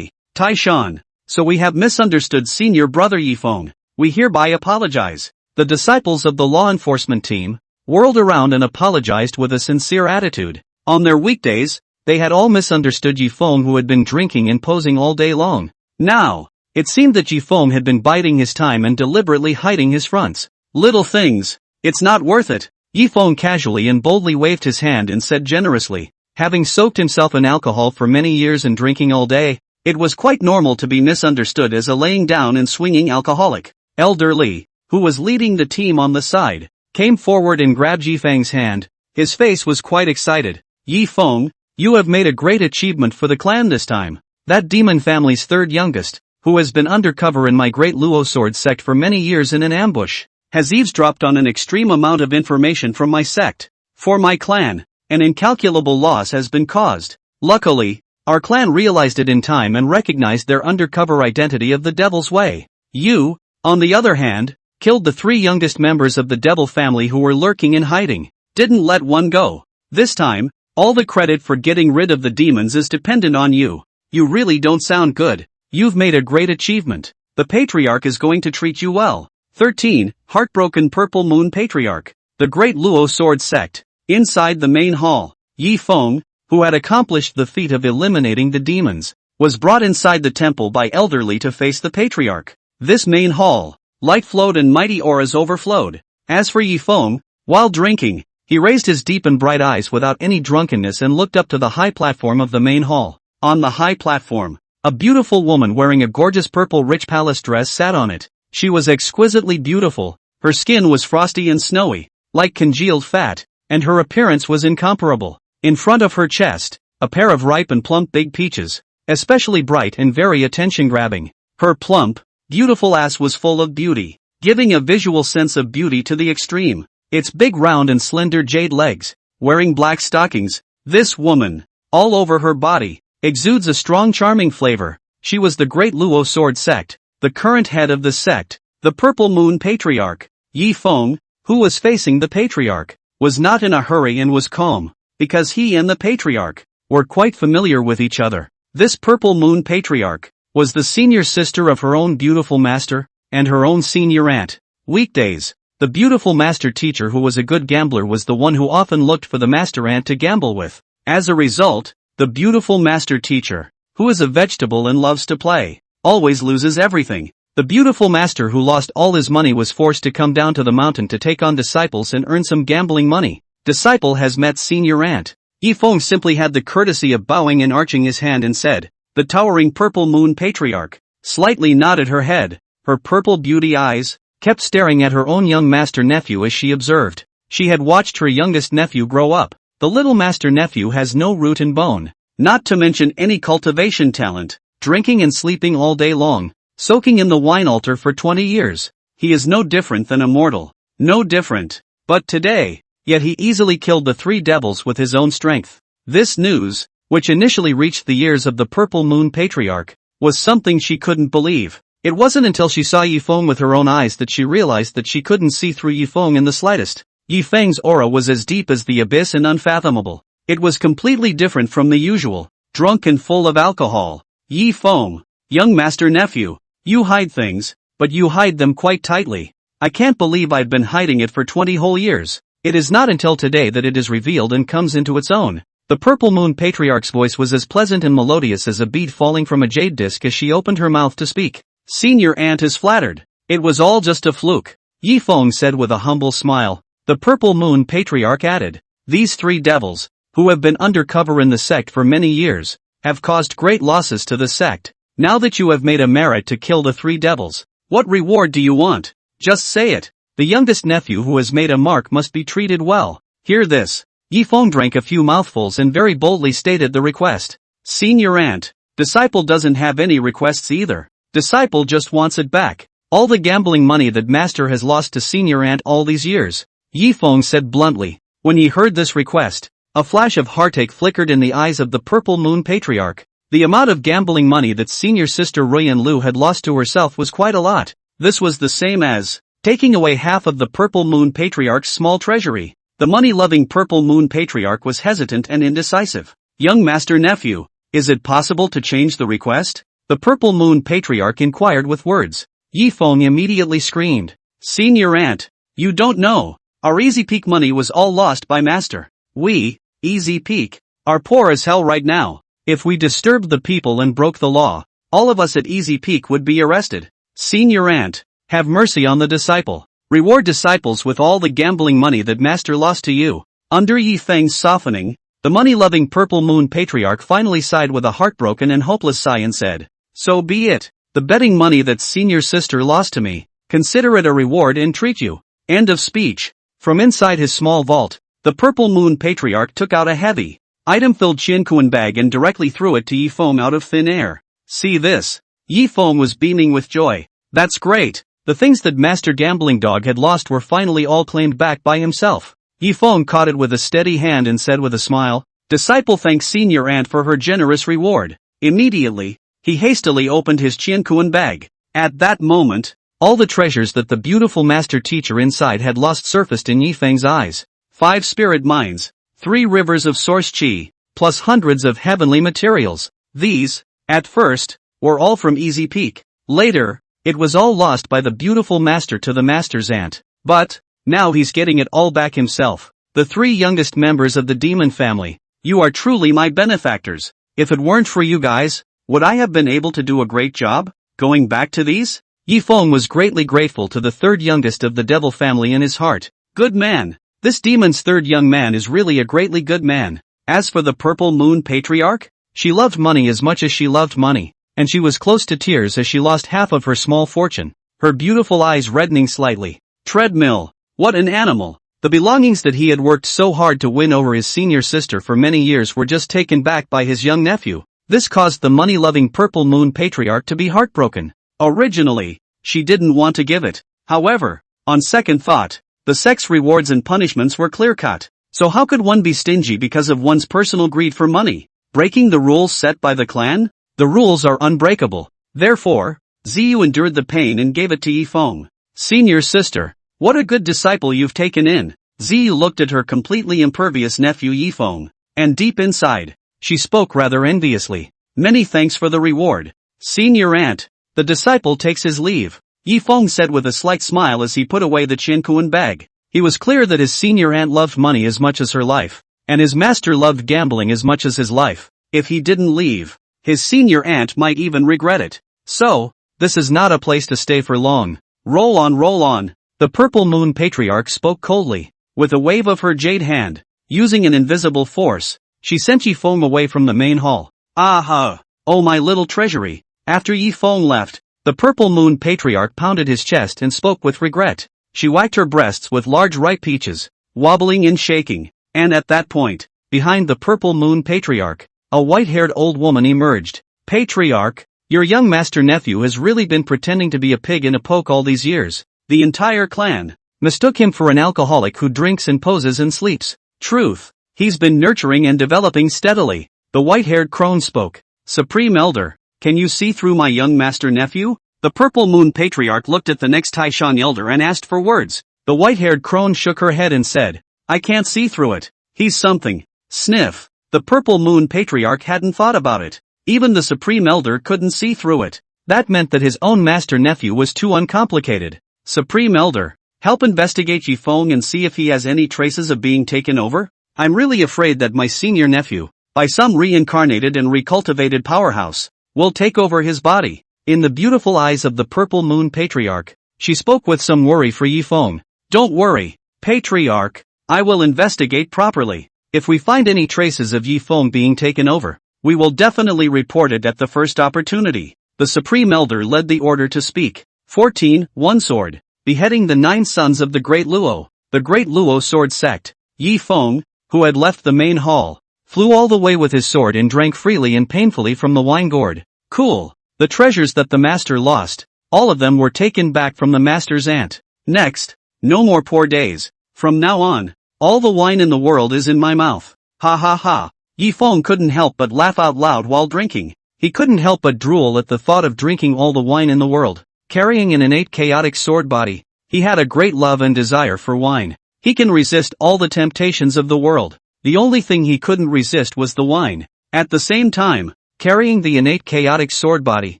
Tai Shan. So we have misunderstood senior brother Yifeng. We hereby apologize. The disciples of the law enforcement team whirled around and apologized with a sincere attitude. On their weekdays, they had all misunderstood Yifeng, who had been drinking and posing all day long. Now, it seemed that Yifeng had been biding his time and deliberately hiding his fronts. Little things, it's not worth it. Yifeng casually and boldly waved his hand and said generously, having soaked himself in alcohol for many years and drinking all day, it was quite normal to be misunderstood as a laying down and swinging alcoholic. Elder Li, who was leading the team on the side, came forward and grabbed Yifeng's hand. His face was quite excited. Yifeng, you have made a great achievement for the clan this time. That demon family's 3rd youngest, who has been undercover in my great Luo sword sect for many years in an ambush, has eavesdropped on an extreme amount of information from my sect. For my clan, an incalculable loss has been caused. Luckily, our clan realized it in time and recognized their undercover identity of the Devil's Way. You, on the other hand, killed the 3 youngest members of the Devil family who were lurking in hiding. Didn't let one go. This time, all the credit for getting rid of the demons is dependent on you. You really don't sound good. You've made a great achievement. The Patriarch is going to treat you well. 13. Heartbroken Purple Moon Patriarch. The Great Luo Sword Sect. Inside the main hall, Yifeng, who had accomplished the feat of eliminating the demons, was brought inside the temple by Elder Li to face the Patriarch. This main hall, light flowed and mighty auras overflowed. As for Yifeng, while drinking, he raised his deep and bright eyes without any drunkenness and looked up to the high platform of the main hall. On the high platform, a beautiful woman wearing a gorgeous purple rich palace dress sat on it. She was exquisitely beautiful, her skin was frosty and snowy, like congealed fat, and her appearance was incomparable. In front of her chest, a pair of ripe and plump big peaches, especially bright and very attention-grabbing. Her plump, beautiful ass was full of beauty, giving a visual sense of beauty to the extreme. Its big round and slender jade legs, wearing black stockings, this woman, all over her body, exudes a strong charming flavor. She was the great Luo sword sect, the current head of the sect, the Purple Moon Patriarch. Yi Feng, who was facing the Patriarch, was not in a hurry and was calm, because he and the Patriarch were quite familiar with each other. This Purple Moon Patriarch was the senior sister of her own beautiful master, and her own senior aunt. Weekdays, the beautiful master teacher who was a good gambler was the one who often looked for the master aunt to gamble with. As a result, the beautiful master teacher, who is a vegetable and loves to play, always loses everything. The beautiful master who lost all his money was forced to come down to the mountain to take on disciples and earn some gambling money. Disciple has met senior aunt. Yi Feng simply had the courtesy of bowing and arching his hand and said, "The towering Purple Moon Patriarch," slightly nodded her head. Her purple beauty eyes kept staring at her own young master nephew as she observed. She had watched her youngest nephew grow up. The little master nephew has no root and bone, not to mention any cultivation talent, drinking and sleeping all day long, soaking in the wine altar for 20 years. He is no different than a mortal. No different. But today, yet he easily killed the 3 devils with his own strength. This news, which initially reached the ears of the Purple Moon Patriarch, was something she couldn't believe. It wasn't until she saw Yi Feng with her own eyes that she realized that she couldn't see through Yi Feng in the slightest. Yi Feng's aura was as deep as the abyss and unfathomable. It was completely different from the usual, drunk and full of alcohol. Yi Feng, young master nephew, you hide things, but you hide them quite tightly. I can't believe I've been hiding it for 20 whole years. It is not until today that it is revealed and comes into its own. The Purple Moon Patriarch's voice was as pleasant and melodious as a bead falling from a jade disc as she opened her mouth to speak. Senior aunt is flattered. It was all just a fluke, Yi Feng said with a humble smile. The Purple Moon Patriarch added, "These 3 devils, who have been undercover in the sect for many years, have caused great losses to the sect. Now that you have made a merit to kill the 3 devils, what reward do you want? Just say it. The youngest nephew who has made a mark must be treated well." Hear this. Yi Feng drank a few mouthfuls and very boldly stated the request. Senior aunt, disciple doesn't have any requests either. Disciple just wants it back. All the gambling money that master has lost to senior aunt all these years. Yi Feng said bluntly. When he heard this request, a flash of heartache flickered in the eyes of the Purple Moon Patriarch. The amount of gambling money that senior sister Ruyan Lu had lost to herself was quite a lot. This was the same as taking away half of the Purple Moon Patriarch's small treasury. The money-loving Purple Moon Patriarch was hesitant and indecisive. Young master nephew, is it possible to change the request? The Purple Moon Patriarch inquired with words. Yi Feng immediately screamed. Senior aunt, you don't know. Our Easy Peak money was all lost by master. We, Easy Peak, are poor as hell right now. If we disturbed the people and broke the law, all of us at Easy Peak would be arrested. Senior aunt, have mercy on the disciple. Reward disciples with all the gambling money that master lost to you. Under Yi Feng's softening, the money-loving Purple Moon Patriarch finally sighed with a heartbroken and hopeless sigh and said, so be it. The betting money that senior sister lost to me, consider it a reward and treat you. End of speech. From inside his small vault, the Purple Moon Patriarch took out a heavy, item-filled Qiankuan bag and directly threw it to Yi Feng out of thin air. See this. Yi Feng was beaming with joy. That's great. The things that Master Gambling Dog had lost were finally all claimed back by himself. Yi Feng caught it with a steady hand and said with a smile, Disciple thanks Senior Aunt for her generous reward. Immediately, he hastily opened his Qiankuan bag. At that moment, all the treasures that the beautiful master teacher inside had lost surfaced in Yi Feng's eyes. 5 spirit mines, 3 rivers of source qi, plus hundreds of heavenly materials. These, at first, were all from Easy Peak. Later, it was all lost by the beautiful master to the master's aunt. But, now he's getting it all back himself. The 3 youngest members of the demon family, you are truly my benefactors. If it weren't for you guys, would I have been able to do a great job, going back to these? Yi Feng was greatly grateful to the 3rd youngest of the devil family in his heart. Good man. This demon's 3rd young man is really a greatly good man. As for the Purple Moon Patriarch, she loved money as much as she loved money, and she was close to tears as she lost half of her small fortune, her beautiful eyes reddening slightly. Treadmill. What an animal. The belongings that he had worked so hard to win over his senior sister for many years were just taken back by his young nephew. This caused the money-loving Purple Moon Patriarch to be heartbroken. Originally, she didn't want to give it. However, on second thought, the Sect's rewards and punishments were clear-cut. So how could one be stingy because of one's personal greed for money? Breaking the rules set by the clan? The rules are unbreakable. Therefore, Ziyu endured the pain and gave it to Yi Feng. Senior sister, what a good disciple you've taken in. Ziyu looked at her completely impervious nephew Yi Feng, and deep inside, she spoke rather enviously. Many thanks for the reward. Senior aunt. The disciple takes his leave. Yi Feng said with a slight smile as he put away the Qiankuan bag. He was clear that his senior aunt loved money as much as her life, and his master loved gambling as much as his life. If he didn't leave, his senior aunt might even regret it. So, this is not a place to stay for long. Roll on, roll on. The Purple Moon Patriarch spoke coldly. With a wave of her jade hand, using an invisible force, she sent Yi Feng away from the main hall. Aha! Oh my little treasury. After Yi Feng left, the Purple Moon Patriarch pounded his chest and spoke with regret. She whacked her breasts with large ripe peaches, wobbling and shaking, and at that point, behind the Purple Moon Patriarch, a white-haired old woman emerged. Patriarch, your young master-nephew has really been pretending to be a pig in a poke all these years. The entire clan mistook him for an alcoholic who drinks and poses and sleeps. Truth, he's been nurturing and developing steadily. The white-haired crone spoke. Supreme Elder, can you see through my young master-nephew? The Purple Moon Patriarch looked at the next Taishan Elder and asked for words. The white-haired crone shook her head and said, I can't see through it. He's something. Sniff. The Purple Moon Patriarch hadn't thought about it. Even the Supreme Elder couldn't see through it. That meant that his own master-nephew was too uncomplicated. Supreme Elder, help investigate Yi Feng and see if he has any traces of being taken over? I'm really afraid that my senior nephew, by some reincarnated and recultivated powerhouse, will take over his body. In the beautiful eyes of the Purple Moon Patriarch, she spoke with some worry for Yi Feng. Don't worry, Patriarch, I will investigate properly. If we find any traces of Yi Feng being taken over, we will definitely report it at the first opportunity. The Supreme Elder led the order to speak. 14. One Sword. Beheading the 9 sons of the Great Luo. The Great Luo Sword Sect. Yi Feng, who had left the main hall, flew all the way with his sword and drank freely and painfully from the wine gourd. Cool. The treasures that the master lost, all of them were taken back from the master's aunt. Next, no more poor days. From now on, all the wine in the world is in my mouth. Ha ha ha. Yi Feng couldn't help but laugh out loud while drinking. He couldn't help but drool at the thought of drinking all the wine in the world. Carrying an innate chaotic sword body, he had a great love and desire for wine. He can resist all the temptations of the world. The only thing he couldn't resist was the wine. At the same time, carrying the innate chaotic sword body,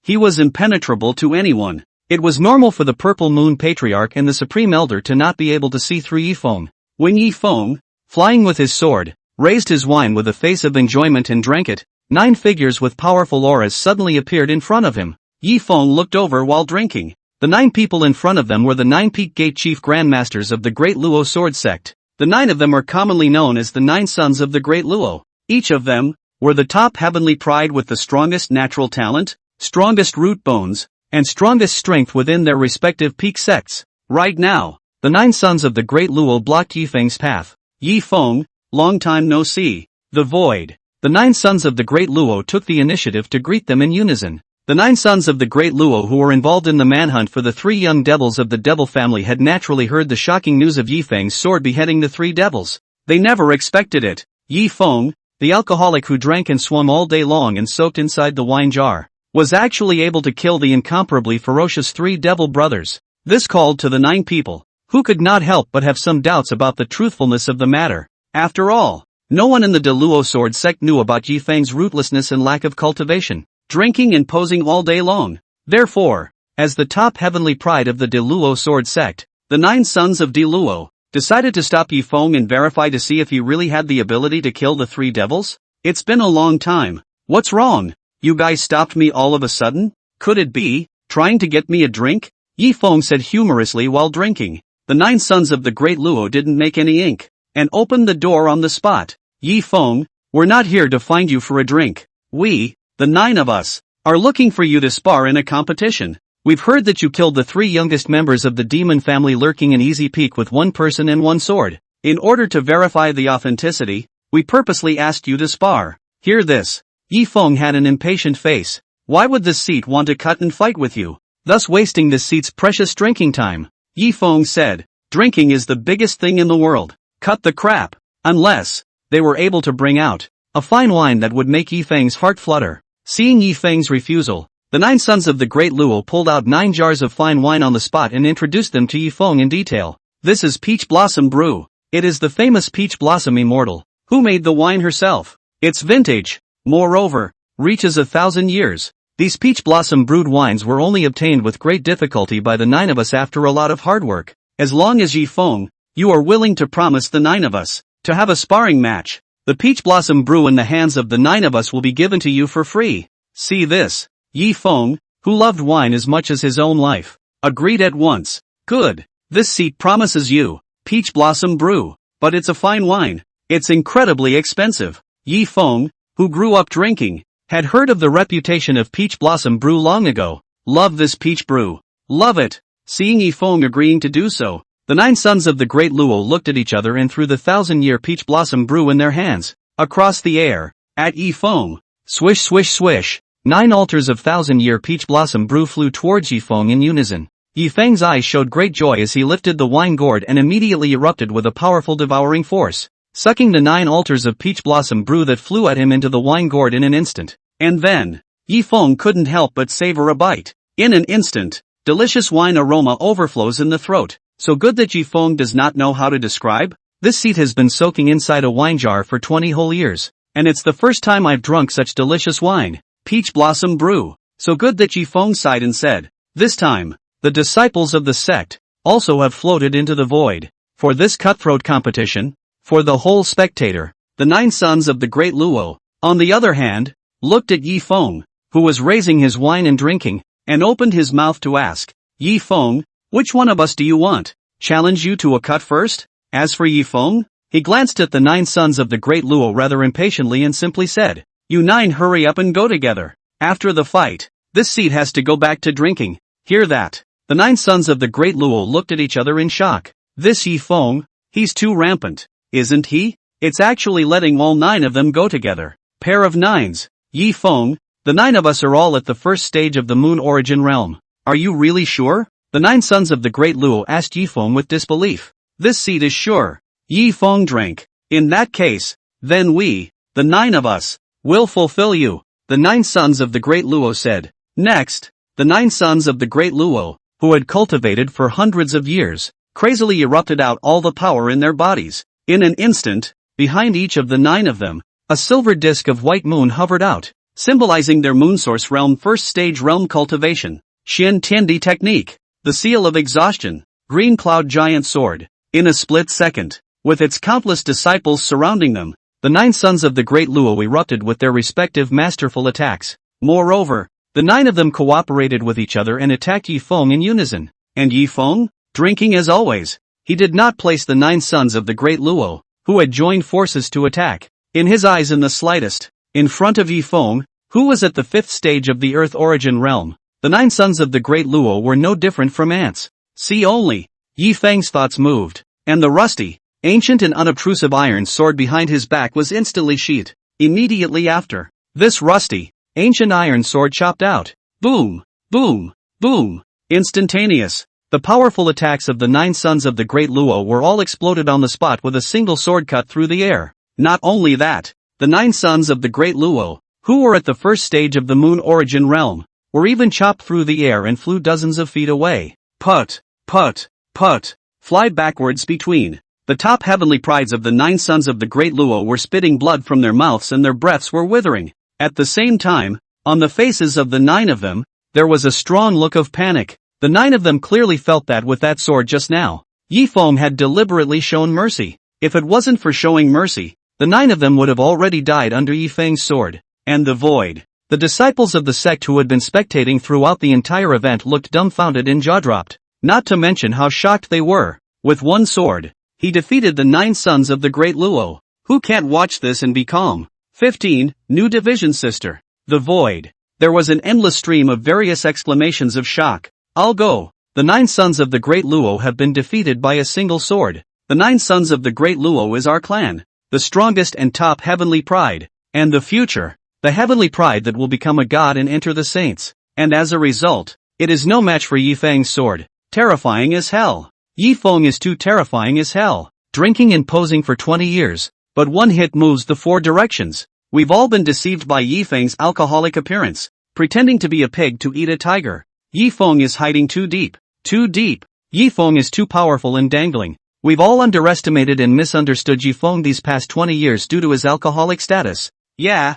he was impenetrable to anyone. It was normal for the Purple Moon Patriarch and the Supreme Elder to not be able to see through Yi Feng. When Yi Feng, flying with his sword, raised his wine with a face of enjoyment and drank it, 9 figures with powerful auras suddenly appeared in front of him. Yi Feng looked over while drinking. The 9 people in front of them were the 9 Peak Gate Chief Grandmasters of the Great Luo Sword Sect. The 9 of them are commonly known as the 9 Sons of the Great Luo. Each of them were the top heavenly pride with the strongest natural talent, strongest root bones, and strongest strength within their respective peak sects. Right now, the 9 Sons of the Great Luo blocked Yi Feng's path. Yi Feng, long time no see. The Void. The 9 Sons of the Great Luo took the initiative to greet them in unison. The 9 Sons of the Great Luo who were involved in the manhunt for the 3 young devils of the devil family had naturally heard the shocking news of Yi Feng's sword beheading the 3 devils. They never expected it. Yi Feng, the alcoholic who drank and swum all day long and soaked inside the wine jar, was actually able to kill the incomparably ferocious 3 devil brothers. This called to the 9 people, who could not help but have some doubts about the truthfulness of the matter. After all, no one in the Luo Sword Sect knew about Yi Feng's rootlessness and lack of cultivation, drinking and posing all day long. Therefore, as the top heavenly pride of the Luo Sword Sect, the 9 Sons of Luo decided to stop Yi Feng and verify to see if he really had the ability to kill the 3 devils. It's been a long time. What's wrong? You guys stopped me all of a sudden? Could it be trying to get me a drink? Yi Feng said humorously while drinking. The 9 Sons of the Great Luo didn't make any ink, and opened the door on the spot. Yi Feng, we're not here to find you for a drink. We, the 9 of us, are looking for you to spar in a competition. We've heard that you killed the 3 youngest members of the demon family lurking in Easy Peak with 1 person and 1 sword. In order to verify the authenticity, we purposely asked you to spar. Hear this. Yi Feng had an impatient face. Why would this seat want to cut and fight with you, thus wasting this seat's precious drinking time? Yi Feng said, drinking is the biggest thing in the world. Cut the crap. Unless they were able to bring out a fine wine that would make Yi Feng's heart flutter. Seeing Yi Feng's refusal, the 9 sons of the Great Luo pulled out 9 jars of fine wine on the spot and introduced them to Yi Feng in detail. This is Peach Blossom Brew. It is the famous Peach Blossom Immortal, who made the wine herself. Its vintage, moreover, reaches 1,000 years. These Peach Blossom brewed wines were only obtained with great difficulty by the 9 of us after a lot of hard work. As long as Yi Feng, you are willing to promise the 9 of us to have a sparring match, the Peach Blossom Brew in the hands of the 9 of us will be given to you for free. See this? Yi Feng, who loved wine as much as his own life, agreed at once. Good. This seat promises you Peach Blossom Brew, but it's a fine wine. It's incredibly expensive. Yi Feng, who grew up drinking, had heard of the reputation of Peach Blossom Brew long ago. Love this peach brew. Love it. Seeing Yi Feng agreeing to do so, the 9 sons of the Great Luo looked at each other and threw the 1,000-year Peach Blossom Brew in their hands. Across the air, at Yi Feng. Swish swish swish. 9 altars of 1,000-year Peach Blossom Brew flew towards Yi Feng in unison. Yi Feng's eyes showed great joy as he lifted the wine gourd and immediately erupted with a powerful devouring force, sucking the 9 altars of Peach Blossom Brew that flew at him into the wine gourd in an instant. And then, Yi Feng couldn't help but savor a bite. In an instant, delicious wine aroma overflows in the throat, so good that Yi Feng does not know how to describe. This seat has been soaking inside a wine jar for 20 whole years, and it's the first time I've drunk such delicious wine. Peach Blossom Brew. So good that Yi Feng sighed and said, this time, the disciples of the sect also have floated into the void. For this cutthroat competition, for the whole spectator, the 9 sons of the Great Luo, on the other hand, looked at Yi Feng, who was raising his wine and drinking, and opened his mouth to ask, Yi Feng, which one of us do you want? Challenge you to a cut first? As for Yi Feng, he glanced at the 9 sons of the Great Luo rather impatiently and simply said, you 9 hurry up and go together. After the fight, this seat has to go back to drinking. Hear that? The 9 sons of the Great Luo looked at each other in shock. This Yi Feng, he's too rampant, isn't he? It's actually letting all 9 of them go together. Pair of 9s. Yi Feng, the 9 of us are all at the first stage of the moon origin realm. Are you really sure? The 9 sons of the Great Luo asked Yi Feng with disbelief. This seat is sure. Yi Feng drank. In that case, then we, the 9 of us, will fulfill you, the 9 sons of the Great Luo said. Next, the 9 sons of the Great Luo, who had cultivated for hundreds of years, crazily erupted out all the power in their bodies. In an instant, behind each of the 9 of them, a silver disk of white moon hovered out, symbolizing their moonsource realm first stage realm cultivation. Shin Tiandi technique, the seal of exhaustion, green cloud giant sword. In a split second, with its countless disciples surrounding them, the 9 sons of the Great Luo erupted with their respective masterful attacks. Moreover, the 9 of them cooperated with each other and attacked Yi Feng in unison. And Yi Feng, drinking as always, he did not place the 9 sons of the Great Luo, who had joined forces to attack, in his eyes in the slightest. In front of Yi Feng, who was at the 5th stage of the Earth origin realm, the 9 sons of the Great Luo were no different from ants. See only. Yi Feng's thoughts moved, and the rusty, ancient and unobtrusive iron sword behind his back was instantly sheathed. Immediately after, this rusty, ancient iron sword chopped out. Boom, boom, boom. Instantaneous. The powerful attacks of the 9 sons of the Great Luo were all exploded on the spot with a single sword cut through the air. Not only that, the 9 sons of the Great Luo, who were at the first stage of the moon origin realm, were even chopped through the air and flew dozens of feet away. Put, put, put, fly backwards between. The top heavenly prides of the 9 sons of the Great Luo were spitting blood from their mouths and their breaths were withering. At the same time, on the faces of the 9 of them, there was a strong look of panic. The 9 of them clearly felt that with that sword just now, Yi Feng had deliberately shown mercy. If it wasn't for showing mercy, the 9 of them would have already died under Yi Feng's sword. And the void. The disciples of the sect who had been spectating throughout the entire event looked dumbfounded and jaw-dropped, not to mention how shocked they were. With one sword, he defeated the 9 sons of the Great Luo. Who can't watch this and be calm? 15. New division sister. The void. There was an endless stream of various exclamations of shock. I'll go. The 9 sons of the Great Luo have been defeated by a single sword. The 9 sons of the Great Luo is our clan, the strongest and top heavenly pride, and the future. the heavenly pride that will become a god and enter the saints. And as a result, it is no match for Yi Feng's sword. Terrifying as hell. Yi Feng is too terrifying as hell. Drinking and posing for 20 years, but one hit moves the 4 directions. We've all been deceived by Yi Feng's alcoholic appearance, pretending to be a pig to eat a tiger. Yi Feng is hiding too deep. Too deep. Yi Feng is too powerful and dangling. We've all underestimated and misunderstood Yi Feng these past 20 years due to his alcoholic status. Yeah.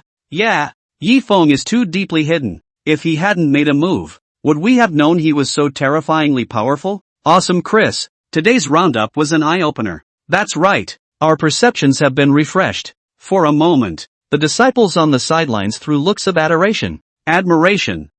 Yi Feng is too deeply hidden. If he hadn't made a move, would we have known he was so terrifyingly powerful? Awesome, Chris. Today's roundup was an eye-opener. That's right. Our perceptions have been refreshed. For a moment, the disciples on the sidelines threw looks of adoration, admiration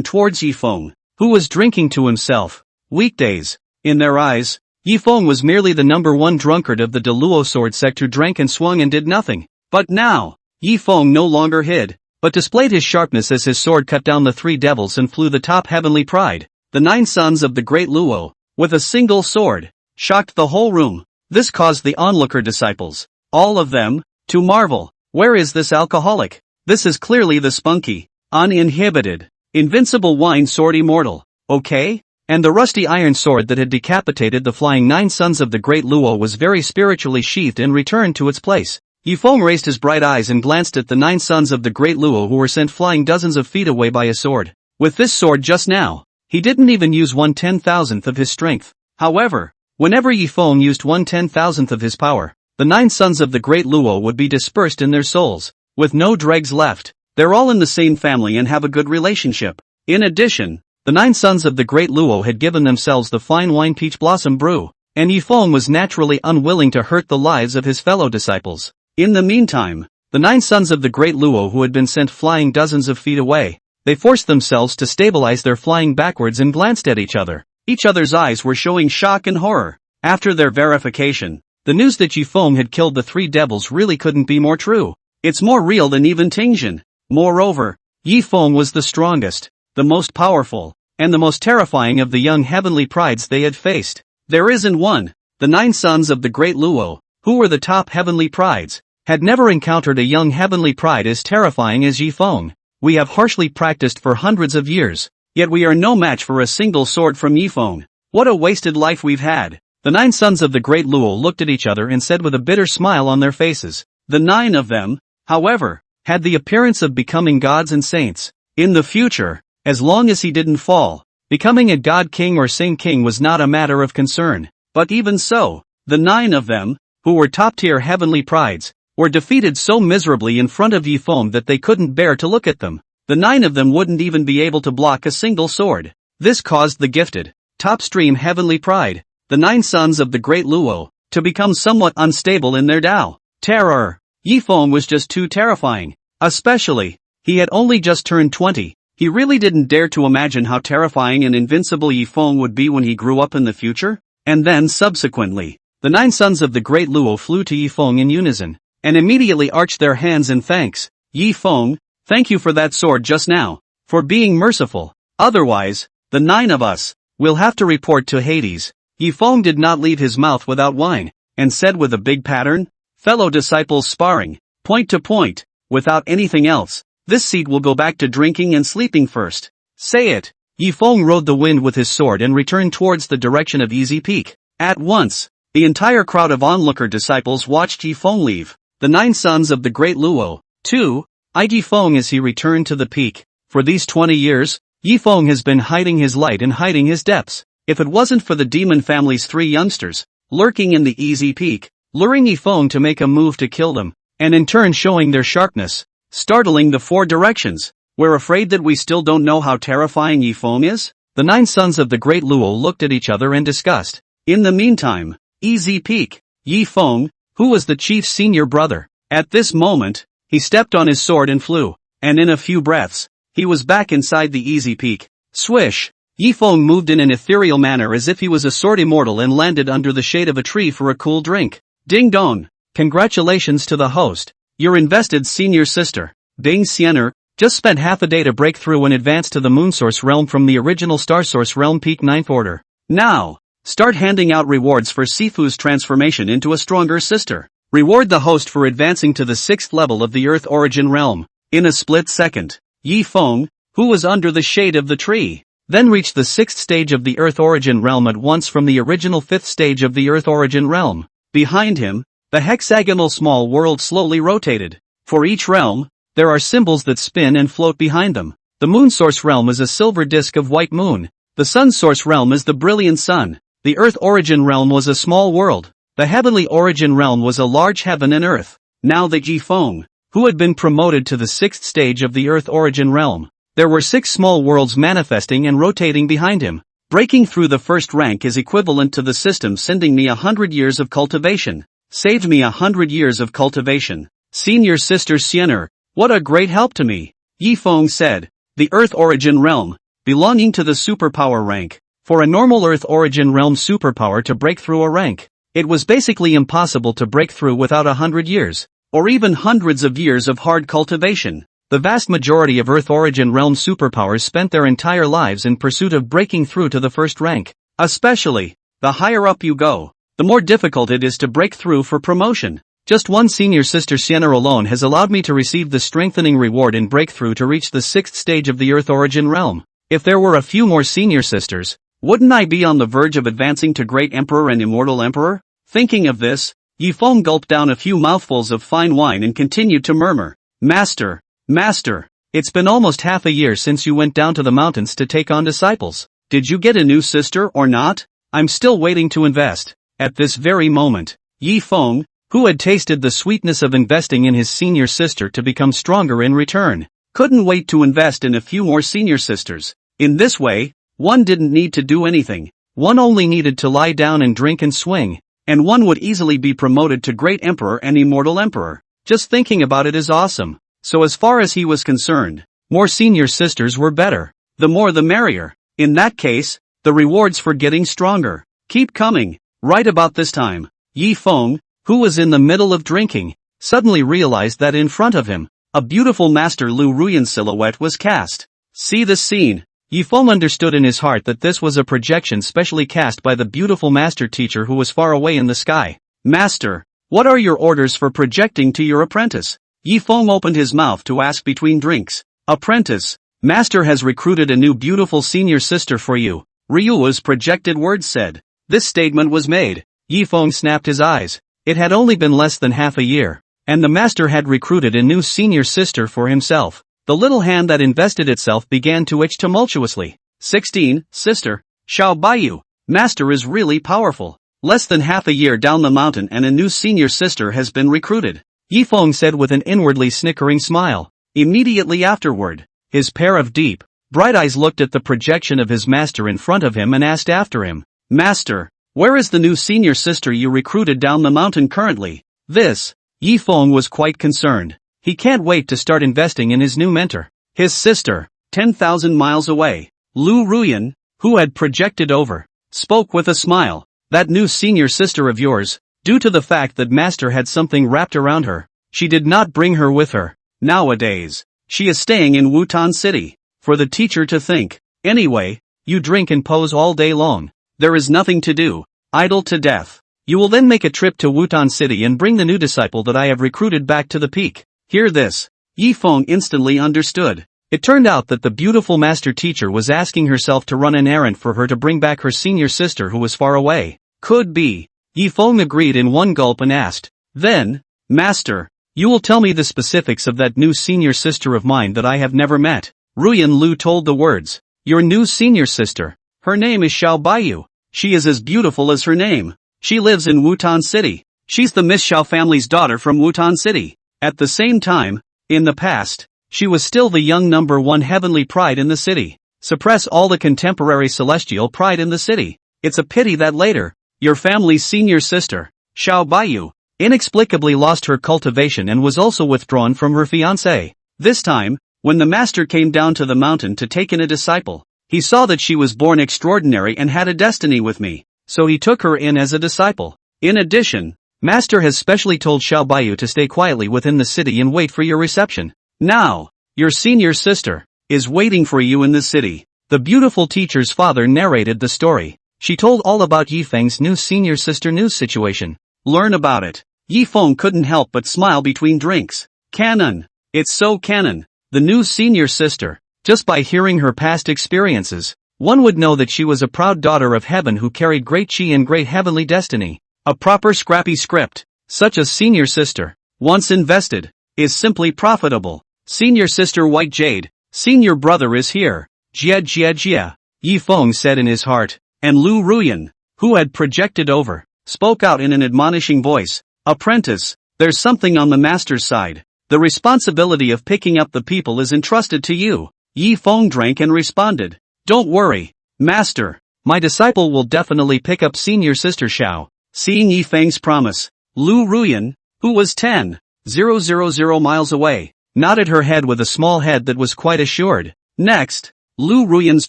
towards Yi Feng, who was drinking to himself. Weekdays. In their eyes, Yi Feng was merely the #1 drunkard of the Duel sword sect who drank and swung and did nothing. But now, Yi Feng no longer hid, but displayed his sharpness as his sword cut down the 3 devils and flew the top heavenly pride, the 9 sons of the great Luo, with a single sword, shocked the whole room. This caused the onlooker disciples, all of them, to marvel. Where is this alcoholic? This is clearly the spunky, uninhibited, invincible wine sword immortal, okay? And the rusty iron sword that had decapitated the flying 9 sons of the great Luo was very spiritually sheathed and returned to its place. Yi Feng raised his bright eyes and glanced at the 9 sons of the great Luo who were sent flying dozens of feet away by a sword. With this sword just now, he didn't even use 1/10,000th of his strength. However, whenever Yi Feng used 1/10,000th of his power, the 9 sons of the great Luo would be dispersed in their souls, with no dregs left. They're all in the same family and have a good relationship. In addition, the 9 sons of the great Luo had given themselves the fine wine peach blossom brew, and Yi Feng was naturally unwilling to hurt the lives of his fellow disciples. In the meantime, the 9 sons of the great Luo who had been sent flying dozens of feet away, they forced themselves to stabilize their flying backwards and glanced at each other. Each other's eyes were showing shock and horror. After their verification, the news that Yi Feng had killed the 3 devils really couldn't be more true. It's more real than even Tingjin. Moreover, Yi Feng was the strongest, the most powerful, and the most terrifying of the young heavenly prides they had faced. There isn't one. The 9 sons of the great Luo, who were the top heavenly prides, had never encountered a young heavenly pride as terrifying as Yi Feng. We have harshly practiced for hundreds of years, yet we are no match for a single sword from Yi Feng. What a wasted life we've had. The 9 sons of the great Luo looked at each other and said with a bitter smile on their faces. The 9 of them, however, had the appearance of becoming gods and saints. In the future, as long as he didn't fall, becoming a god king or saint king was not a matter of concern. But even so, the 9 of them, who were top-tier heavenly prides, were defeated so miserably in front of Yi Feng that they couldn't bear to look at them. The 9 of them wouldn't even be able to block a single sword. This caused the gifted, top-stream heavenly pride, the 9 sons of the great Luo, to become somewhat unstable in their Tao. Terror. Yi Feng was just too terrifying. Especially, he had only just turned 20. He really didn't dare to imagine how terrifying and invincible Yi Feng would be when he grew up in the future. And then subsequently, the 9 sons of the great Luo flew to Yi Feng in unison, and immediately arched their hands in thanks. Yi Feng, thank you for that sword just now, for being merciful. Otherwise, the 9 of us will have to report to Hades. Yi Feng did not leave his mouth without wine, and said with a big pattern, fellow disciples sparring, point to point, without anything else. This seat will go back to drinking and sleeping first. Say it. Yi Feng rode the wind with his sword and returned towards the direction of Easy Peak. At once, the entire crowd of onlooker disciples watched Yi Feng leave. The 9 sons of the great Luo, too, eyed Yi Feng as he returned to the peak. For these 20 years, Yi Feng has been hiding his light and hiding his depths. If it wasn't for the demon family's 3 youngsters, lurking in the Easy Peak, luring Yi Feng to make a move to kill them, and in turn showing their sharpness, startling the 4 directions, we're afraid that we still don't know how terrifying Yi Feng is? The 9 sons of the great Luo looked at each other and discussed. In the meantime, Easy Peak, Yi Feng, who was the chief's senior brother, at this moment, he stepped on his sword and flew, and in a few breaths, he was back inside the Easy Peak. Swish! Yi Feng moved in an ethereal manner as if he was a sword immortal and landed under the shade of a tree for a cool drink. Ding dong! Congratulations to the host, your invested senior sister, Ding Xiener, just spent half a day to break through and advance to the Moonsource realm from the original Starsource realm peak 9th order. Now, start handing out rewards for Sifu's transformation into a stronger sister. Reward the host for advancing to the 6th level of the Earth origin realm. In a split second, Yi Feng, who was under the shade of the tree, then reached the 6th stage of the Earth Origin Realm at once from the original 5th stage of the Earth Origin Realm. Behind him, the hexagonal small world slowly rotated. For each realm, there are symbols that spin and float behind them. The moon source realm is a silver disk of white moon. The sun source realm is the brilliant sun. The Earth Origin Realm was a small world. The heavenly origin realm was a large heaven and earth. Now that Yi Feng, who had been promoted to the 6th stage of the Earth Origin Realm, there were 6 small worlds manifesting and rotating behind him. Breaking through the first rank is equivalent to the system sending me 100 years of cultivation. Saved me 100 years of cultivation. Senior Sister Xiener, what a great help to me. Yi Feng said. The Earth Origin Realm, belonging to the superpower rank. For a normal Earth Origin Realm superpower to break through a rank, it was basically impossible to break through without 100 years, or even hundreds of years of hard cultivation. The vast majority of Earth Origin Realm superpowers spent their entire lives in pursuit of breaking through to the first rank. Especially, the higher up you go, the more difficult it is to break through for promotion. Just one Senior Sister Sienna alone has allowed me to receive the strengthening reward in breakthrough to reach the 6th stage of the Earth Origin Realm. If there were a few more Senior Sisters, wouldn't I be on the verge of advancing to Great Emperor and Immortal Emperor? Thinking of this, Yi Feng gulped down a few mouthfuls of fine wine and continued to murmur, Master, Master, it's been almost half a year since you went down to the mountains to take on disciples. Did you get a new sister or not? I'm still waiting to invest. At this very moment, Yi Feng, who had tasted the sweetness of investing in his senior sister to become stronger in return, couldn't wait to invest in a few more senior sisters. In this way, one didn't need to do anything. One only needed to lie down and drink and swing, and one would easily be promoted to Great Emperor and Immortal Emperor. Just thinking about it is awesome. So as far as he was concerned, more senior sisters were better. The more the merrier. In that case, the rewards for getting stronger keep coming. Right about this time, Yi Feng, who was in the middle of drinking, suddenly realized that in front of him, a beautiful Master Lu Ruyan silhouette was cast. See this scene? Yi Feng understood in his heart that this was a projection specially cast by the beautiful master teacher who was far away in the sky. Master, what are your orders for projecting to your apprentice? Yi Feng opened his mouth to ask between drinks. Apprentice, Master has recruited a new beautiful senior sister for you, Ryua's projected words said. This statement was made. Yi Feng snapped his eyes. It had only been less than half a year, and the master had recruited a new senior sister for himself. The little hand that invested itself began to itch tumultuously. 16, sister, Xiao Bayou, master is really powerful. Less than half a year down the mountain and a new senior sister has been recruited, Yi Feng said with an inwardly snickering smile. Immediately afterward, his pair of deep, bright eyes looked at the projection of his master in front of him and asked after him, Master, where is the new senior sister you recruited down the mountain currently? This, Yi Feng was quite concerned. He can't wait to start investing in his new mentor. His sister, 10,000 miles away, Lu Ruyan, who had projected over, spoke with a smile. That new senior sister of yours, due to the fact that master had something wrapped around her, she did not bring her with her. Nowadays, she is staying in Wutan City. For the teacher to think. Anyway, you drink and pose all day long. There is nothing to do. Idle to death. You will then make a trip to Wutan City and bring the new disciple that I have recruited back to the peak. Hear this. Yi Feng instantly understood. It turned out that the beautiful master teacher was asking herself to run an errand for her to bring back her senior sister who was far away. Could be. Yi Feng agreed in one gulp and asked, Then, Master, you will tell me the specifics of that new senior sister of mine that I have never met. Ruyan Lu told the words. Your new senior sister. Her name is Xiao Bayou. She is as beautiful as her name. She lives in Wutan City. She's the Miss Xiao family's daughter from Wutan City. At the same time, in the past, she was still the young number one heavenly pride in the city. Suppress all the contemporary celestial pride in the city. It's a pity that later, your family's senior sister, Xiao Bayou, inexplicably lost her cultivation and was also withdrawn from her fiancé. This time, when the master came down to the mountain to take in a disciple, he saw that she was born extraordinary and had a destiny with me, so he took her in as a disciple. In addition, Master has specially told Xiao Bayou to stay quietly within the city and wait for your reception. Now, your senior sister is waiting for you in the city. The beautiful teacher's father narrated the story. She told all about Yi Feng's new senior sister news situation. Learn about it. Yi Feng couldn't help but smile between drinks. Canon. It's so canon. The new senior sister. Just by hearing her past experiences, one would know that she was a proud daughter of heaven who carried great chi and great heavenly destiny. A proper scrappy script. Such a senior sister, once invested, is simply profitable. Senior sister White Jade, senior brother is here. Jia Jia Jia, Yi Feng said in his heart, and Lu Ruyan, who had projected over, spoke out in an admonishing voice. Apprentice, there's something on the master's side. The responsibility of picking up the people is entrusted to you. Yi Feng drank and responded. Don't worry, master. My disciple will definitely pick up senior sister Xiao. Seeing Yi Feng's promise, Lu Ruyan, who was 10,000 miles away, nodded her head with a small head that was quite assured. Next, Lu Ruyan's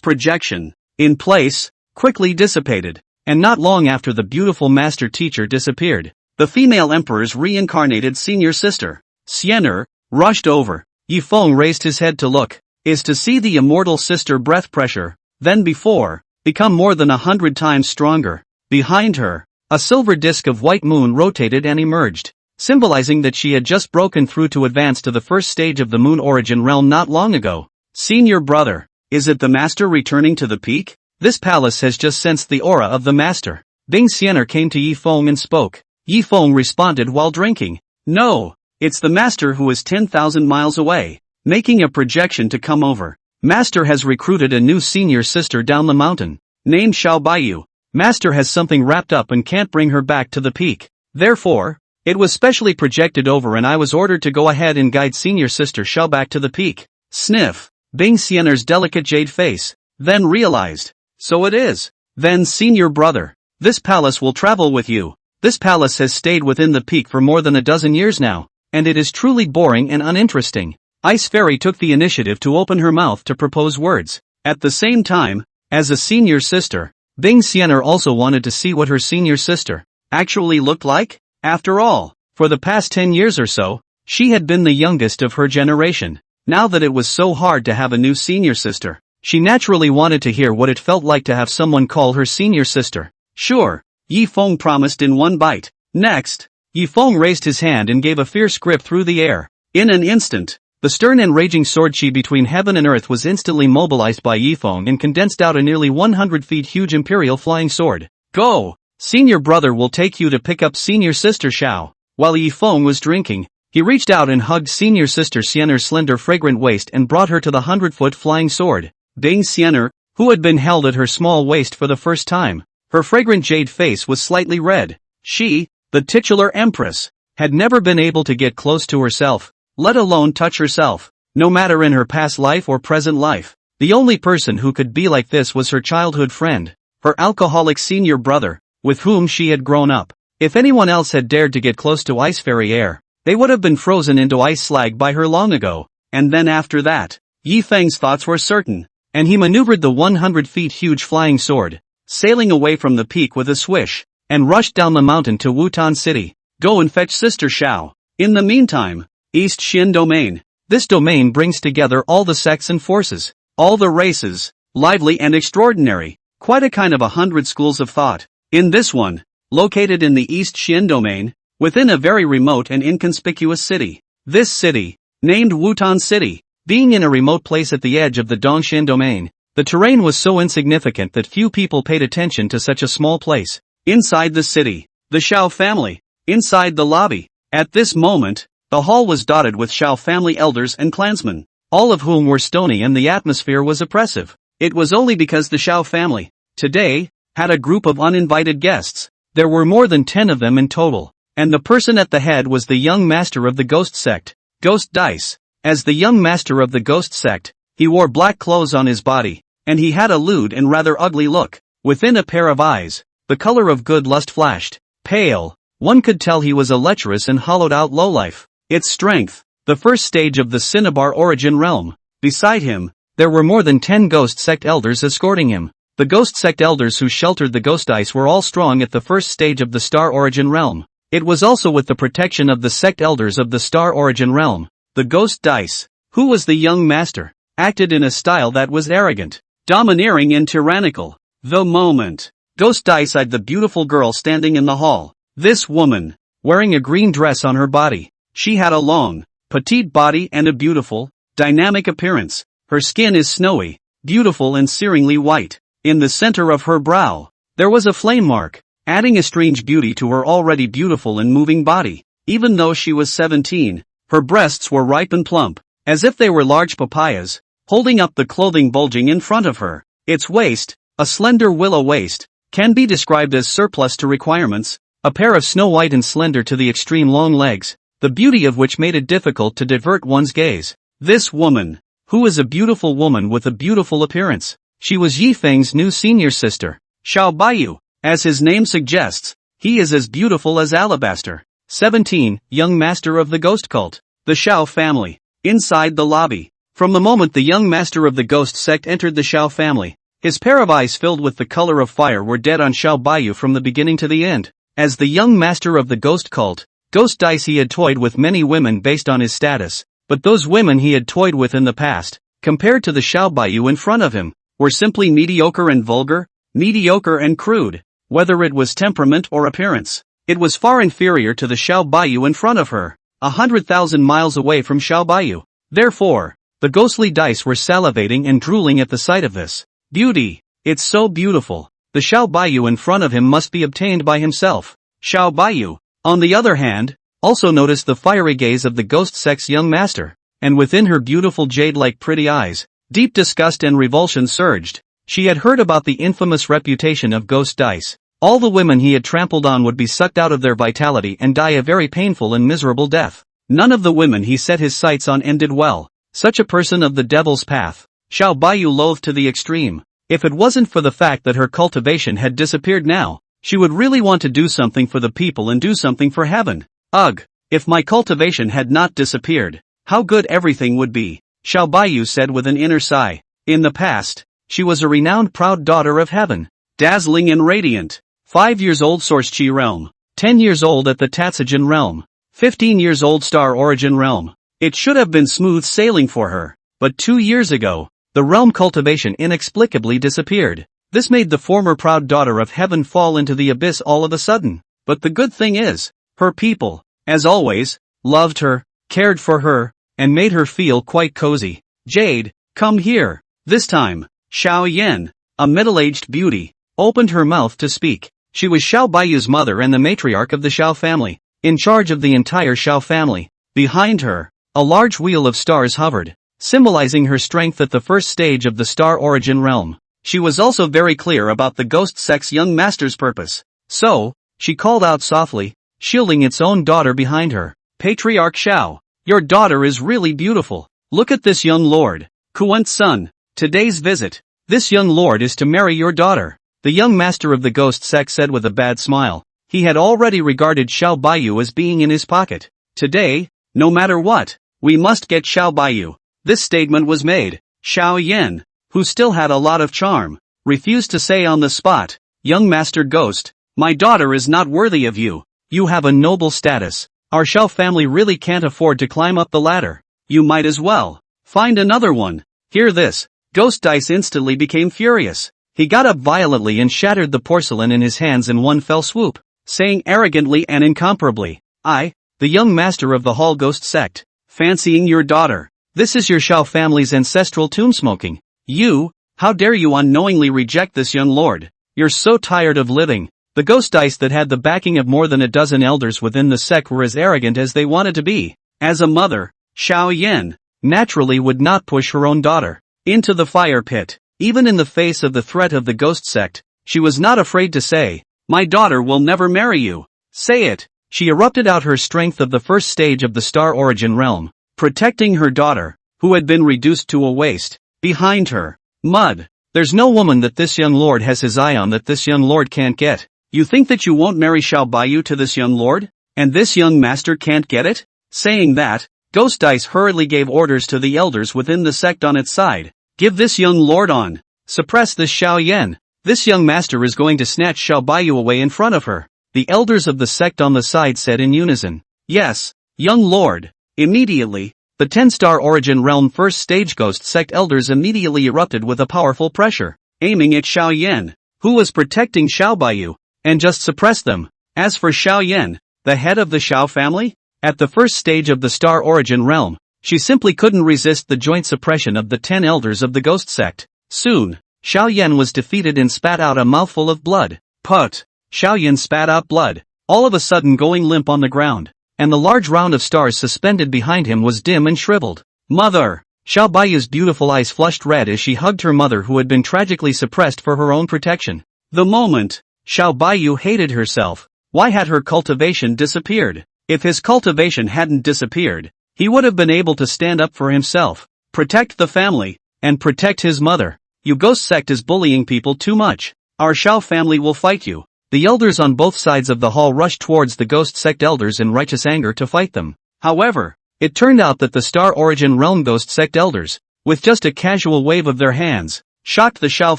projection, in place, quickly dissipated, and not long after the beautiful master teacher disappeared, the female emperor's reincarnated senior sister, Xiener, rushed over. Yi Feng raised his head to look, is to see the immortal sister breath pressure, then before, become more than 100 times stronger. Behind her, a silver disk of white moon rotated and emerged, symbolizing that she had just broken through to advance to the first stage of the moon origin realm not long ago. Senior brother, is it the master returning to the peak? This palace has just sensed the aura of the master. Bing Xiener came to Yi Feng and spoke. Yi Feng responded while drinking. No, it's the master who is 10,000 miles away, making a projection to come over. Master has recruited a new senior sister down the mountain, named Bayou. Master has something wrapped up and can't bring her back to the peak. Therefore, it was specially projected over and I was ordered to go ahead and guide senior sister Xiao back to the peak. Sniff. Bing Xiener's delicate jade face, then realized. So it is. Then senior brother, this palace will travel with you. This palace has stayed within the peak for more than a dozen years now, and it is truly boring and uninteresting. Ice Fairy took the initiative to open her mouth to propose words. At the same time, as a senior sister, Bing Xiener also wanted to see what her senior sister actually looked like. After all, for the past 10 years or so, she had been the youngest of her generation. Now that it was so hard to have a new senior sister, she naturally wanted to hear what it felt like to have someone call her senior sister. Sure, Yi Feng promised in one bite. Next, Yi Feng raised his hand and gave a fierce grip through the air. In an instant, the stern and raging sword chi between heaven and earth was instantly mobilized by Yi Feng and condensed out a nearly 100 feet huge imperial flying sword. Go! Senior brother will take you to pick up senior sister Xiao. While Yi Feng was drinking, he reached out and hugged senior sister Xiener's slender fragrant waist and brought her to the 100-foot flying sword. Bing Xiener, who had been held at her small waist for the first time, her fragrant jade face was slightly red. She, the titular empress, had never been able to get close to herself, let alone touch herself, no matter in her past life or present life. The only person who could be like this was her childhood friend, her alcoholic senior brother, with whom she had grown up. If anyone else had dared to get close to Ice Fairy air, they would have been frozen into ice slag by her long ago. And then after that, Yi Feng's thoughts were certain, and he maneuvered the 100 feet huge flying sword, sailing away from the peak with a swish, and rushed down the mountain to Wutan City. Go and fetch Sister Xiao. In the meantime, East Xin Domain. This domain brings together all the sects and forces, all the races, lively and extraordinary, quite a kind of 100 schools of thought. In this one, located in the East Xin Domain, within a very remote and inconspicuous city. This city, named Wutan City, being in a remote place at the edge of the Dongxin Domain, the terrain was so insignificant that few people paid attention to such a small place. Inside the city, the Xiao family. Inside the lobby. At this moment, the hall was dotted with Xiao family elders and clansmen, all of whom were stony and the atmosphere was oppressive. It was only because the Xiao family, today, had a group of uninvited guests. There were more than 10 of them in total, and the person at the head was the young master of the Ghost Sect, Ghost Dice. As the young master of the Ghost Sect, he wore black clothes on his body, and he had a lewd and rather ugly look. Within a pair of eyes, the color of good lust flashed. Pale, one could tell he was a lecherous and hollowed-out lowlife. Its strength, the first stage of the Cinnabar origin realm. Beside him, there were more than 10 Ghost Sect elders escorting him. The Ghost Sect elders who sheltered the Ghost Dice were all strong at the first stage of the Star origin realm. It was also with the protection of the Sect elders of the Star origin realm. The Ghost Dice, who was the young master, acted in a style that was arrogant, domineering and tyrannical. The moment Ghost Dice eyed the beautiful girl standing in the hall. This woman, wearing a green dress on her body, she had a long, petite body and a beautiful, dynamic appearance. Her skin is snowy, beautiful and searingly white. In the center of her brow, there was a flame mark, adding a strange beauty to her already beautiful and moving body. Even though she was 17, her breasts were ripe and plump, as if they were large papayas, holding up the clothing bulging in front of her. Its waist, a slender willow waist, can be described as surplus to requirements, a pair of snow-white and slender to the extreme long legs, the beauty of which made it difficult to divert one's gaze. This woman, who is a beautiful woman with a beautiful appearance. She was Yi Feng's new senior sister, Xiao Bayou. As his name suggests, he is as beautiful as alabaster. 17, young master of the ghost cult, the Xiao family. Inside the lobby. From the moment the young master of the ghost sect entered the Xiao family, his pair of eyes filled with the color of fire were dead on Xiao Bayou from the beginning to the end. As the young master of the ghost cult, Ghost Dice he had toyed with many women based on his status, but those women he had toyed with in the past, compared to the Xiao Bayou in front of him, were simply mediocre and vulgar, mediocre and crude. Whether it was temperament or appearance, it was far inferior to the Xiao Bayou in front of her, 100,000 miles away from Xiao Bayou. Therefore, the ghostly dice were salivating and drooling at the sight of this beauty. It's so beautiful. The Xiao Bayou in front of him must be obtained by himself. Xiao Bayou, on the other hand, also noticed the fiery gaze of the ghost sect's young master, and within her beautiful jade-like pretty eyes, deep disgust and revulsion surged. She had heard about the infamous reputation of Ghost Dice. All the women he had trampled on would be sucked out of their vitality and die a very painful and miserable death. None of the women he set his sights on ended well. Such a person of the devil's path, Xiao Bayou loathed to the extreme. If it wasn't for the fact that her cultivation had disappeared now, she would really want to do something for the people and do something for heaven. Ugh, if my cultivation had not disappeared, how good everything would be, Xiao Bayou said with an inner sigh. In the past, she was a renowned proud daughter of heaven, dazzling and radiant. 5 years old Source Chi realm, 10 years old at the Tatsujin realm, 15 years old Star Origin realm. It should have been smooth sailing for her, but 2 years ago, the realm cultivation inexplicably disappeared. This made the former proud daughter of heaven fall into the abyss all of a sudden. But the good thing is, her people, as always, loved her, cared for her, and made her feel quite cozy. Jade, come here. This time, Xiao Yan, a middle-aged beauty, opened her mouth to speak. She was Xiao Bayou's mother and the matriarch of the Xiao family, in charge of the entire Xiao family. Behind her, a large wheel of stars hovered, symbolizing her strength at the first stage of the Star Origin realm. She was also very clear about the Ghost Sect's young master's purpose. So, she called out softly, shielding its own daughter behind her. Patriarch Xiao, your daughter is really beautiful. Look at this young lord. Kuant's son. Today's visit. This young lord is to marry your daughter. The young master of the Ghost Sect said with a bad smile. He had already regarded Xiao Bayou as being in his pocket. Today, no matter what, we must get Xiao Bayou. This statement was made. Xiao Yan, who still had a lot of charm, refused to say on the spot, young master Ghost, my daughter is not worthy of you. You have a noble status. Our Xiao family really can't afford to climb up the ladder. You might as well find another one. Hear this. Ghost Dice instantly became furious. He got up violently and shattered the porcelain in his hands in one fell swoop, saying arrogantly and incomparably, I, the young master of the Hall Ghost Sect, fancying your daughter. This is your Xiao family's ancestral tomb smoking. You, how dare you unknowingly reject this young lord? You're so tired of living. The Ghost Dice that had the backing of more than a dozen elders within the sect were as arrogant as they wanted to be. As a mother, Xiao Yan, naturally would not push her own daughter into the fire pit. Even in the face of the threat of the Ghost Sect, she was not afraid to say, my daughter will never marry you. Say it. She erupted out her strength of the first stage of the Star Origin realm, protecting her daughter, who had been reduced to a waste. Behind her, mud. There's no woman that this young lord has his eye on that this young lord can't get. You think that you won't marry Xiao Bayou to this young lord? And this young master can't get it? Saying that, Ghost Dice hurriedly gave orders to the elders within the sect on its side. Give this young lord on. Suppress this Xiao Yan. This young master is going to snatch Xiao Bayou away in front of her. The elders of the sect on the side said in unison. Yes, young lord. Immediately, the 10-star Origin Realm first stage Ghost Sect elders immediately erupted with a powerful pressure, aiming at Xiao Yan, who was protecting Xiao Bayou, and just suppressed them. As for Xiao Yan, the head of the Xiao family, At the first stage of the star origin realm, she simply couldn't resist the joint suppression of the 10 elders of the ghost sect. Soon, Xiao Yan was defeated and spat out a mouthful of blood. Put! Xiao Yan spat out blood, all of a sudden going limp on the ground, and the large round of stars suspended behind him was dim and shriveled. Mother! Xiao Bayou's beautiful eyes flushed red as she hugged her mother who had been tragically suppressed for her own protection. The moment, Xiao Bayou hated herself. Why had her cultivation disappeared? If his cultivation hadn't disappeared, he would have been able to stand up for himself, protect the family, and protect his mother. You ghost sect is bullying people too much. Our Xiao family will fight you. The elders on both sides of the hall rushed towards the ghost sect elders in righteous anger to fight them. However, it turned out that the Star Origin Realm ghost sect elders, with just a casual wave of their hands, shocked the Xiao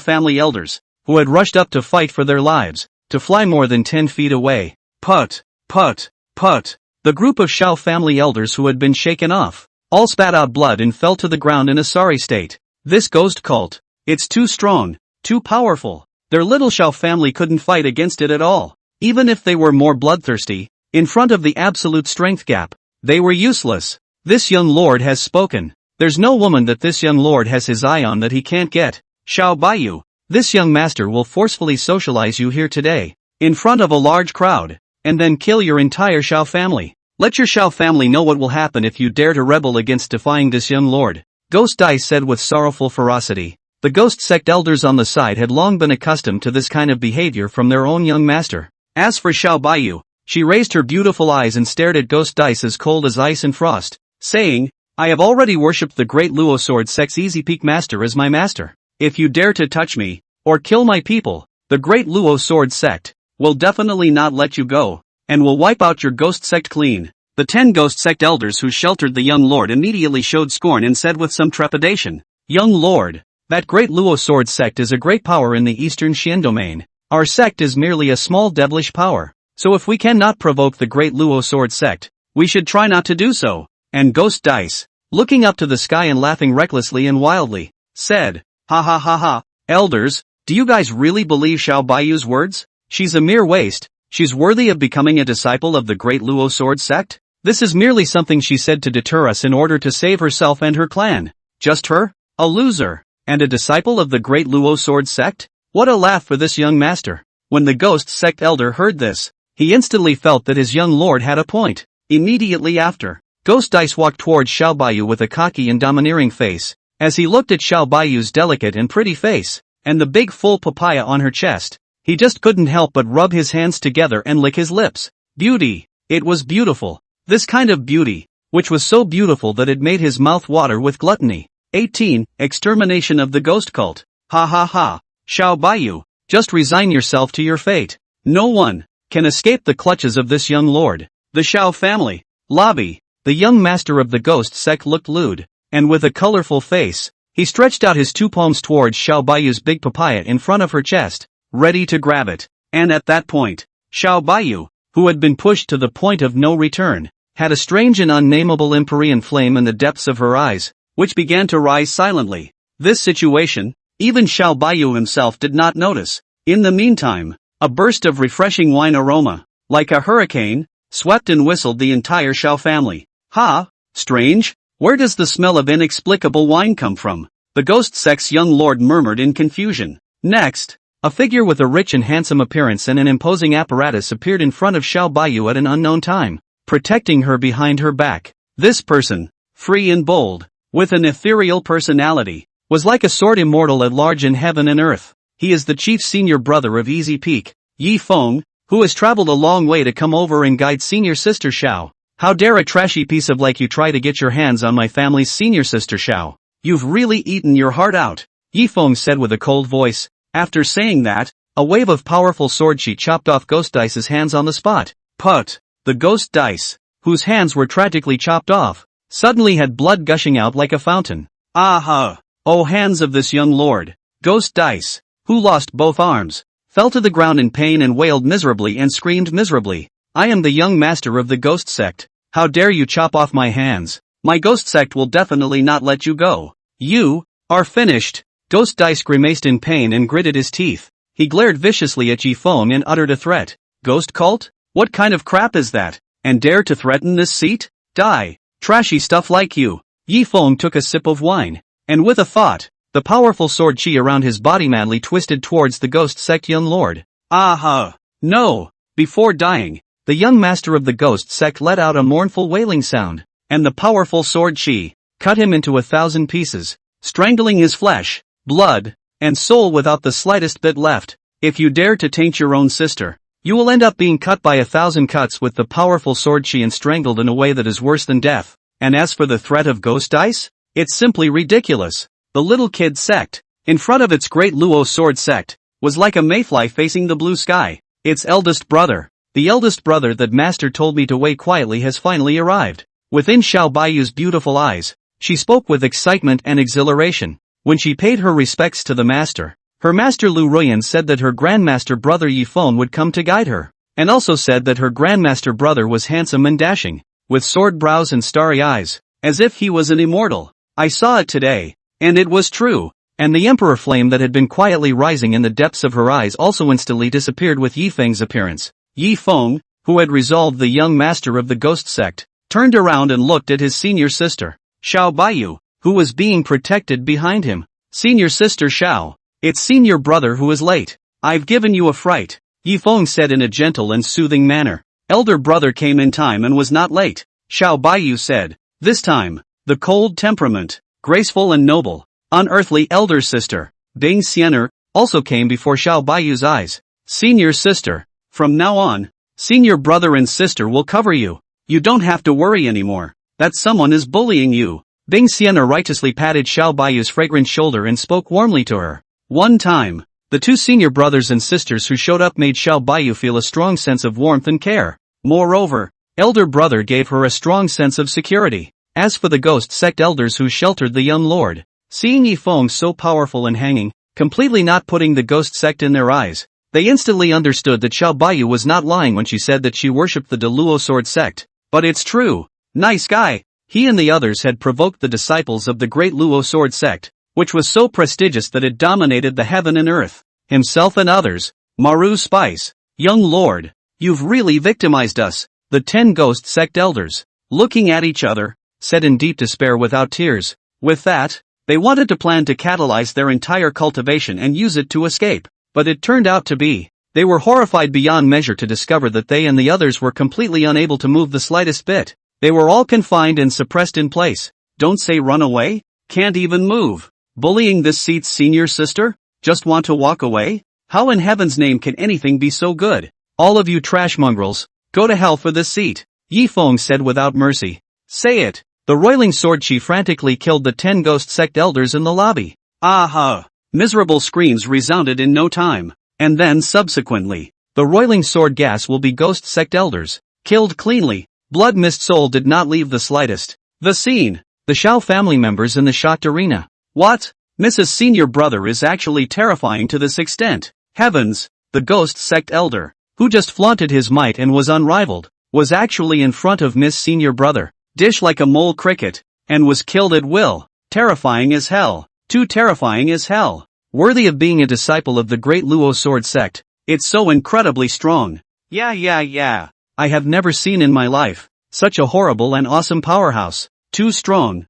family elders, who had rushed up to fight for their lives, to fly more than 10 feet away. Put! Put! Put! The group of Xiao family elders who had been shaken off, all spat out blood and fell to the ground in a sorry state. This ghost cult, it's too strong, too powerful. Their little Xiao family couldn't fight against it at all. Even if they were more bloodthirsty, in front of the absolute strength gap, they were useless. This young lord has spoken. There's no woman that this young lord has his eye on that he can't get. Xiao Bayou, this young master will forcefully socialize you here today, in front of a large crowd, and then kill your entire Xiao family. Let your Xiao family know what will happen if you dare to rebel against defying this young lord. Ghost Dice said with sorrowful ferocity. The ghost sect elders on the side had long been accustomed to this kind of behavior from their own young master. As for Xiao Bayou, she raised her beautiful eyes and stared at Ghost Dice as cold as ice and frost, saying, I have already worshipped the great Luo Sword Sect's Easy Peak Master as my master. If you dare to touch me, or kill my people, the great Luo Sword Sect will definitely not let you go, and will wipe out your ghost sect clean. The 10 ghost sect elders who sheltered the young lord immediately showed scorn and said with some trepidation, Young lord, that great Luo Sword Sect is a great power in the eastern Xian domain. Our sect is merely a small devilish power, so if we cannot provoke the great Luo Sword Sect, we should try not to do so. And Ghost Dice, looking up to the sky and laughing recklessly and wildly, said, Ha ha ha ha, elders, do you guys really believe Xiao Bayou's words? She's a mere waste. She's worthy of becoming a disciple of the great Luo Sword Sect? This is merely something she said to deter us in order to save herself and her clan. Just her? A loser, and a disciple of the great Luo Sword Sect? What a laugh for this young master. When the ghost sect elder heard this, he instantly felt that his young lord had a point. Immediately after, Ghost Dice walked towards Xiao Bayou with a cocky and domineering face. As he looked at Xiao Bayou's delicate and pretty face, and the big full papaya on her chest, he just couldn't help but rub his hands together and lick his lips. Beauty. It was beautiful. This kind of beauty, which was so beautiful that it made his mouth water with gluttony. 18. Extermination of the ghost cult. Ha ha ha. Xiao Bayou, just resign yourself to your fate. No one can escape the clutches of this young lord. The Xiao family. Lobby. The young master of the ghost sect looked lewd, and with a colorful face, he stretched out his 2 palms towards Xiao Bayou's big papaya in front of her chest, ready to grab it. And at that point, Xiao Bayou, who had been pushed to the point of no return, had a strange and unnameable Empyrean flame in the depths of her eyes, which began to rise silently. This situation, even Xiao Bayou himself did not notice. In the meantime, a burst of refreshing wine aroma, like a hurricane, swept and whistled the entire Xiao family. Ha! Strange? Where does the smell of inexplicable wine come from? The ghost sect's young lord murmured in confusion. Next, a figure with a rich and handsome appearance and an imposing apparatus appeared in front of Xiao Bayou at an unknown time, protecting her behind her back. This person, free and bold, with an ethereal personality, was like a sword immortal at large in heaven and earth. He is the chief senior brother of Easy Peak, Yi Feng, who has traveled a long way to come over and guide senior sister Xiao. How dare a trashy piece of like you try to get your hands on my family's senior sister Xiao? You've really eaten your heart out, Yi Feng said with a cold voice. After saying that, a wave of powerful sword chi chopped off Ghost Dice's hands on the spot. Put! The Ghost Dice, whose hands were tragically chopped off, suddenly had blood gushing out like a fountain. Aha! Oh hands of this young lord! Ghost Dice, who lost both arms, fell to the ground in pain and wailed miserably and screamed miserably. I am the young master of the ghost sect. How dare you chop off my hands? My ghost sect will definitely not let you go. You are finished. Ghost Dice grimaced in pain and gritted his teeth. He glared viciously at Yi Feng and uttered a threat. Ghost cult? What kind of crap is that? And dare to threaten this seat? Die. Trashy stuff like you. Yi Feng took a sip of wine. And with a thought, the powerful sword chi around his body madly twisted towards the ghost sect young lord. Aha! No! Before dying, the young master of the ghost sect let out a mournful wailing sound, and the powerful sword chi cut him into 1,000 pieces, strangling his flesh, blood, and soul without the slightest bit left. If you dare to taint your own sister, you will end up being cut by 1,000 cuts with the powerful sword chi and strangled in a way that is worse than death. And as for the threat of ghost dice, it's simply ridiculous. The little kid sect, in front of its great Luo sword sect, was like a mayfly facing the blue sky. Its eldest brother, the eldest brother that master told me to wait quietly, has finally arrived. Within Xiao Baiyu's beautiful eyes, she spoke with excitement and exhilaration. When she paid her respects to the master, her master Lu Ruyan said that her grandmaster brother Yi Feng would come to guide her, and also said that her grandmaster brother was handsome and dashing, with sword brows and starry eyes, as if he was an immortal. I saw it today, and it was true, and the emperor flame that had been quietly rising in the depths of her eyes also instantly disappeared with Yi Feng's appearance. Yi Feng, who had resolved the young master of the ghost sect, turned around and looked at his senior sister, Xiao Baiyu, who was being protected behind him. Senior sister Xiao, it's senior brother who is late. I've given you a fright, Yi Feng said in a gentle and soothing manner. Elder brother came in time and was not late, Xiao Baiyu said. This time, the cold temperament, graceful and noble, unearthly elder sister, Bing Xianer, also came before Xiao Baiyu's eyes. Senior sister, from now on, senior brother and sister will cover you. You don't have to worry anymore that someone is bullying you. Bing Xianer righteously patted Xiao Baiyu's fragrant shoulder and spoke warmly to her. One time, the two senior brothers and sisters who showed up made Xiao Baiyu feel a strong sense of warmth and care. Moreover, elder brother gave her a strong sense of security. As for the ghost sect elders who sheltered the young lord, seeing Yi Feng so powerful and hanging, completely not putting the ghost sect in their eyes, they instantly understood that Xiao Baiyu was not lying when she said that she worshipped the Luo sword sect. But it's true. Nice guy. He and the others had provoked the disciples of the great Luo sword sect, which was so prestigious that it dominated the heaven and earth. Himself and others. Maru Spice. Young lord, you've really victimized us. The 10 ghost sect elders, looking at each other, said in deep despair without tears. With that, they wanted to plan to catalyze their entire cultivation and use it to escape. But it turned out to be, they were horrified beyond measure to discover that they and the others were completely unable to move the slightest bit. They were all confined and suppressed in place. Don't say run away? Can't even move. Bullying this seat's senior sister? Just want to walk away? How in heaven's name can anything be so good? All of you trash mongrels, go to hell for this seat, Yi Feng said without mercy. Say it. The roiling sword chi frantically killed the 10 ghost sect elders in the lobby. Aha! Miserable screams resounded in no time, and then subsequently, the roiling sword gas will be ghost sect elders, killed cleanly. Blood mist soul did not leave the slightest. The scene, the Xiao family members in the shocked arena. What? Mrs. Senior Brother is actually terrifying to this extent. Heavens, the ghost sect elder, who just flaunted his might and was unrivaled, was actually in front of Miss Senior Brother, dish like a mole cricket, and was killed at will. Terrifying as hell. Too terrifying as hell. Worthy of being a disciple of the great Luo sword sect. It's so incredibly strong. Yeah. I have never seen in my life such a horrible and awesome powerhouse. Too strong.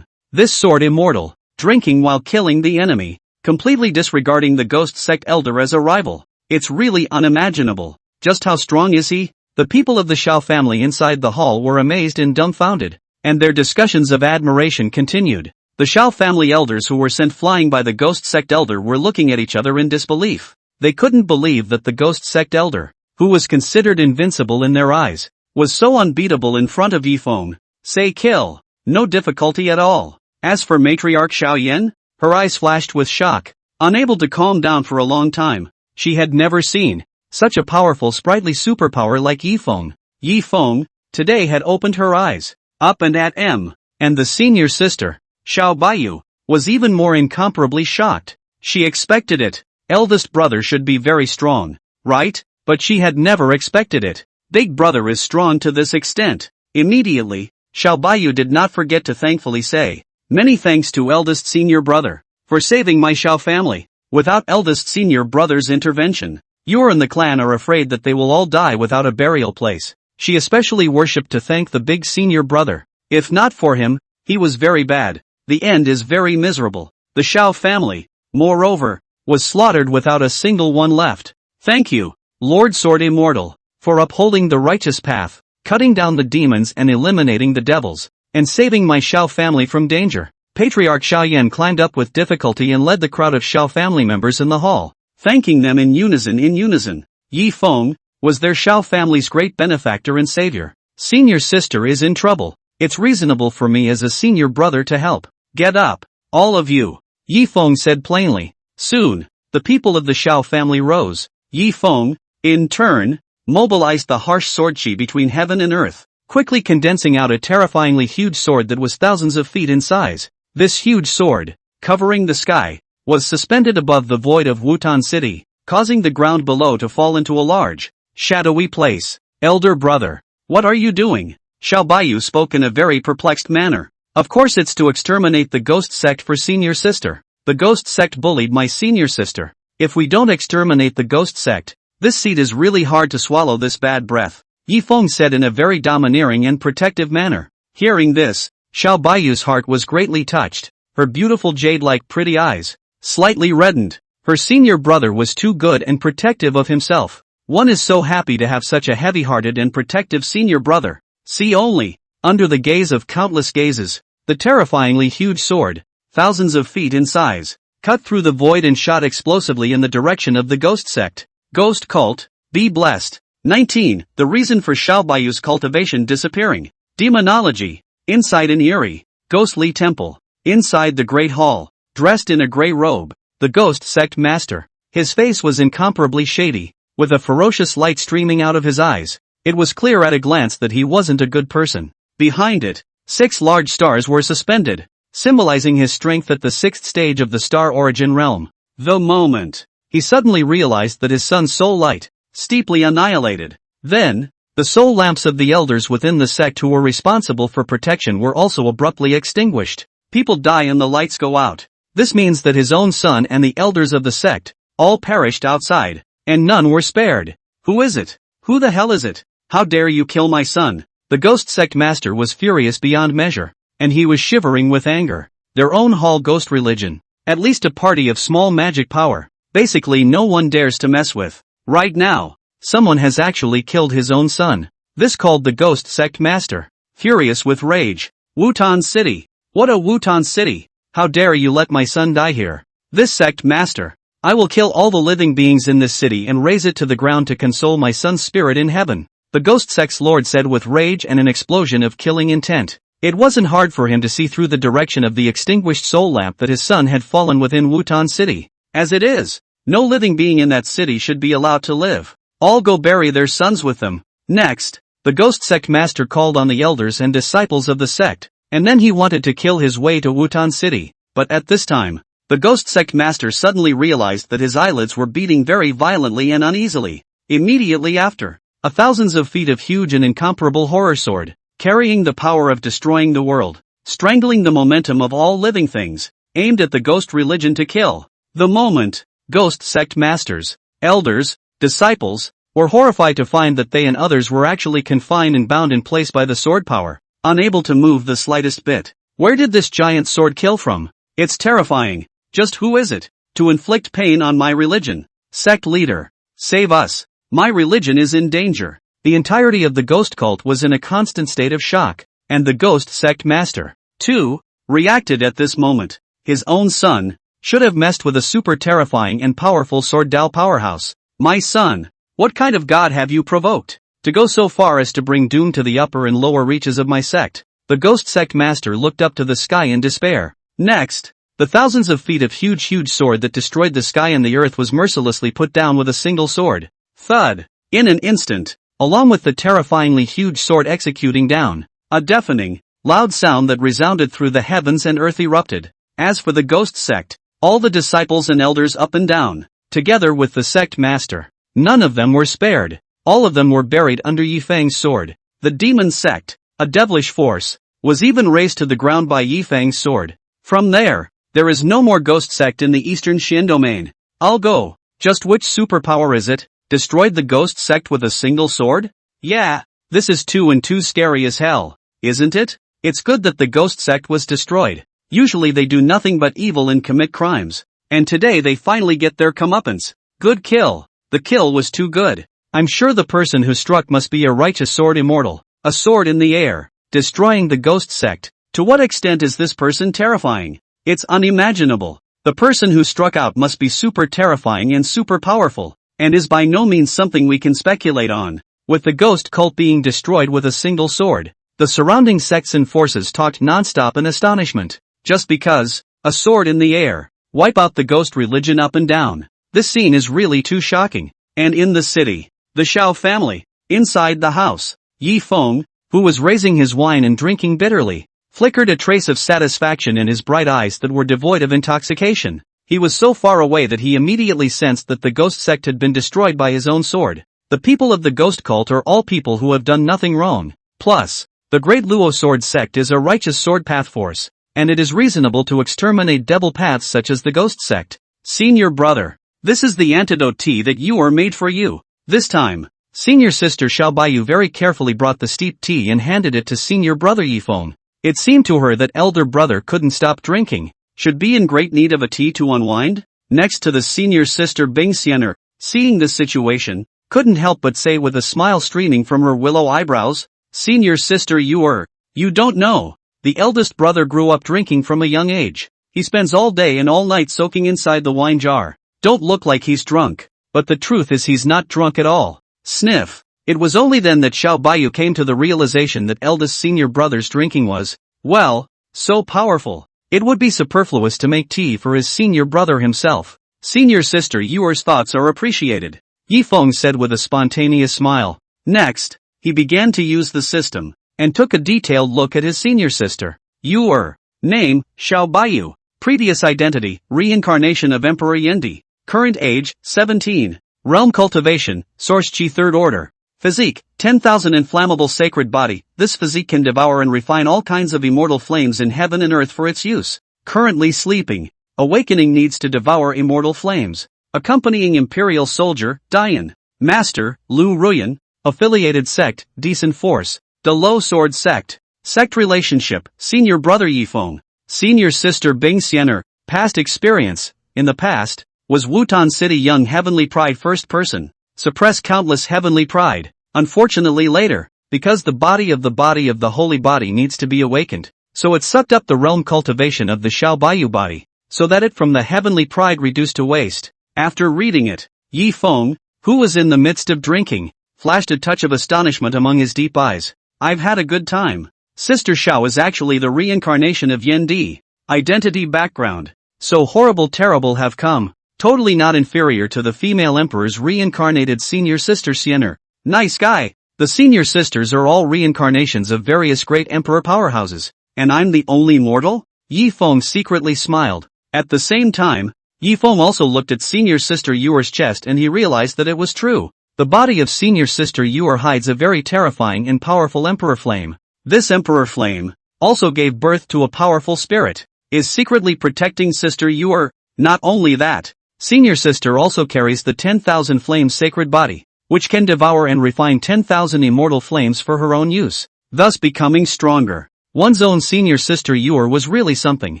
This sword immortal, drinking while killing the enemy, completely disregarding the ghost sect elder as a rival. It's really unimaginable. Just how strong is he? The people of the Xiao family inside the hall were amazed and dumbfounded, and their discussions of admiration continued. The Xiao family elders who were sent flying by the ghost sect elder were looking at each other in disbelief. They couldn't believe that the ghost sect elder, who was considered invincible in their eyes, was so unbeatable in front of Yi Feng. Say kill. No difficulty at all. As for matriarch Xiaoyan, her eyes flashed with shock, unable to calm down for a long time. She had never seen such a powerful sprightly superpower like Yi Feng. Yi Feng, today had opened her eyes, up and at M, and the senior sister, Xiao Baiyu, was even more incomparably shocked. She expected it. Eldest brother should be very strong, right? But she had never expected it. Big brother is strong to this extent. Immediately, Xiao Baiyu did not forget to thankfully say, many thanks to eldest senior brother, for saving my Xiao family. Without eldest senior brother's intervention, you and the clan are afraid that they will all die without a burial place. She especially worshipped to thank the big senior brother. If not for him, he was very bad. The end is very miserable. The Shao family, moreover, was slaughtered without a single one left. Thank you, Lord Sword Immortal, for upholding the righteous path, cutting down the demons and eliminating the devils, and saving my Shao family from danger. Patriarch Shia climbed up with difficulty and led the crowd of Shao family members in the hall, thanking them in unison. Yi Feng was their Shao family's great benefactor and savior. Senior sister is in trouble. It's reasonable for me as a senior brother to help. Get up, all of you, Yi Feng said plainly. Soon, the people of the Shao family rose. Yi Feng, in turn, mobilized the harsh sword chi between heaven and earth, quickly condensing out a terrifyingly huge sword that was thousands of feet in size. This huge sword, covering the sky, was suspended above the void of Wutan City, causing the ground below to fall into a large, shadowy place. Elder brother, what are you doing? Xiao Bayou spoke in a very perplexed manner. Of course it's to exterminate the ghost sect for senior sister. The ghost sect bullied my senior sister. If we don't exterminate the ghost sect, this seed is really hard to swallow this bad breath, Yi Feng said in a very domineering and protective manner. Hearing this, Xiao Bayou's heart was greatly touched. Her beautiful jade-like pretty eyes slightly reddened. Her senior brother was too good and protective of himself. One is so happy to have such a heavy-hearted and protective senior brother. See only, under the gaze of countless gazes, the terrifyingly huge sword, thousands of feet in size, cut through the void and shot explosively in the direction of the ghost sect. Ghost cult, be blessed. 19. The reason for Xiao Bayou's cultivation disappearing. Demonology. Inside an eerie, ghostly temple. Inside the great hall, dressed in a gray robe, the ghost sect master. His face was incomparably shady, with a ferocious light streaming out of his eyes. It was clear at a glance that he wasn't a good person. Behind it, 6 large stars were suspended, symbolizing his strength at the 6th stage of the star origin realm. The moment he suddenly realized that his son's soul light, steeply annihilated. Then, the soul lamps of the elders within the sect who were responsible for protection were also abruptly extinguished. People die and the lights go out. This means that his own son and the elders of the sect, all perished outside, and none were spared. Who is it? Who the hell is it? How dare you kill my son? The ghost sect master was furious beyond measure, and he was shivering with anger. Their own hall ghost religion, at least a party of small magic power, basically no one dares to mess with. Right now, someone has actually killed his own son. This called the ghost sect master, furious with rage. Wutan City. What a Wutan City. How dare you let my son die here? This sect master. I will kill all the living beings in this city and raise it to the ground to console my son's spirit in heaven, the ghost sect's lord said with rage and an explosion of killing intent. It wasn't hard for him to see through the direction of the extinguished soul lamp that his son had fallen within Wutan City. As it is, no living being in that city should be allowed to live. All go bury their sons with them. Next, the ghost sect master called on the elders and disciples of the sect, and then he wanted to kill his way to Wutan City. But at this time, the ghost sect master suddenly realized that his eyelids were beating very violently and uneasily. Immediately after, a thousands of feet of huge and incomparable horror sword, carrying the power of destroying the world, strangling the momentum of all living things, aimed at the ghost religion to kill. The moment, ghost sect masters, elders, disciples, were horrified to find that they and others were actually confined and bound in place by the sword power, unable to move the slightest bit. Where did this giant sword kill from? It's terrifying. Just who is it? To inflict pain on my religion. Sect leader, save us. My religion is in danger. The entirety of the ghost cult was in a constant state of shock, and the ghost sect master, too, reacted at this moment. His own son should have messed with a super terrifying and powerful sword Dao powerhouse. My son, what kind of god have you provoked to go so far as to bring doom to the upper and lower reaches of my sect? The ghost sect master looked up to the sky in despair. Next, the thousands of feet of huge sword that destroyed the sky and the earth was mercilessly put down with a single sword. Thud. In an instant, along with the terrifyingly huge sword executing down, a deafening, loud sound that resounded through the heavens and earth erupted. As for the ghost sect, all the disciples and elders up and down, together with the sect master, none of them were spared. All of them were buried under Yi Feng's sword. The demon sect, a devilish force, was even razed to the ground by Yi Feng's sword. From there is no more ghost sect in the eastern Xian domain. I'll go. Just which superpower is it? Destroyed the ghost sect with a single sword? Yeah, This is too scary as hell, isn't it? It's good that the ghost sect was destroyed. Usually they do nothing but evil and commit crimes. And today they finally get their comeuppance. Good kill. The kill was too good. I'm sure the person who struck must be a righteous sword immortal. A sword in the air, destroying the ghost sect. To what extent is this person terrifying? It's unimaginable. The person who struck out must be super terrifying and super powerful, and is by no means something we can speculate on. With the ghost cult being destroyed with a single sword, the surrounding sects and forces talked non-stop in astonishment. Just because, a sword in the air, wipe out the ghost religion up and down. This scene is really too shocking. And in the city, the Xiao family, inside the house, Feng, who was raising his wine and drinking bitterly, flickered a trace of satisfaction in his bright eyes that were devoid of intoxication. He was so far away that he immediately sensed that the ghost sect had been destroyed by his own sword. The people of the ghost cult are all people who have done nothing wrong. Plus, the Great Luo Sword Sect is a righteous sword path force, and it is reasonable to exterminate devil paths such as the ghost sect. Senior brother, this is the antidote tea that you are made for you. This time, senior sister Bayou very carefully brought the steeped tea and handed it to senior brother Feng. It seemed to her that elder brother couldn't stop drinking, should be in great need of a tea to unwind. Next to the senior sister Bingxianer, seeing this situation, couldn't help but say with a smile streaming from her willow eyebrows, "Senior sister, you don't know. The eldest brother grew up drinking from a young age. He spends all day and all night soaking inside the wine jar. Don't look like he's drunk, but the truth is he's not drunk at all." Sniff. It was only then that Bayou came to the realization that eldest senior brother's drinking was, well, so powerful. It would be superfluous to make tea for his senior brother himself. "Senior sister, your thoughts are appreciated," Feng said with a spontaneous smile. Next, he began to use the system, and took a detailed look at his senior sister. Your name, Bayou. Previous identity, reincarnation of Emperor Yendi. Current age, 17. Realm cultivation, Source Chi 3rd Order. Physique, 10,000 inflammable sacred body. This physique can devour and refine all kinds of immortal flames in heaven and earth for its use. Currently sleeping. Awakening needs to devour immortal flames. Accompanying Imperial Soldier, Dian. Master, Lu Ruyan. Affiliated Sect, Decent Force. The Low Sword Sect. Sect relationship, Senior Brother Feng. Senior Sister Bingxianer. Past experience, in the past, was Wutan City Young Heavenly Pride first person. Suppress countless heavenly pride. Unfortunately later, because the body of the holy body needs to be awakened, so it sucked up the realm cultivation of the Bayou body, so that it from the heavenly pride reduced to waste. After reading it, Feng, who was in the midst of drinking, flashed a touch of astonishment among his deep eyes. "I've had a good time. Sister Xiao is actually the reincarnation of Yendi. Identity background. So horrible terrible have come. Totally not inferior to the female emperor's reincarnated senior sister Xiener. Nice guy. The senior sisters are all reincarnations of various great emperor powerhouses, and I'm the only mortal?" Feng secretly smiled. At the same time, Feng also looked at senior sister Yuer's chest and he realized that it was true. The body of senior sister Yuer hides a very terrifying and powerful emperor flame. This emperor flame also gave birth to a powerful spirit, is secretly protecting sister Yuer. Not only that, senior sister also carries the 10,000 flame sacred body, which can devour and refine 10,000 immortal flames for her own use, thus becoming stronger. One's own senior sister Yuer was really something.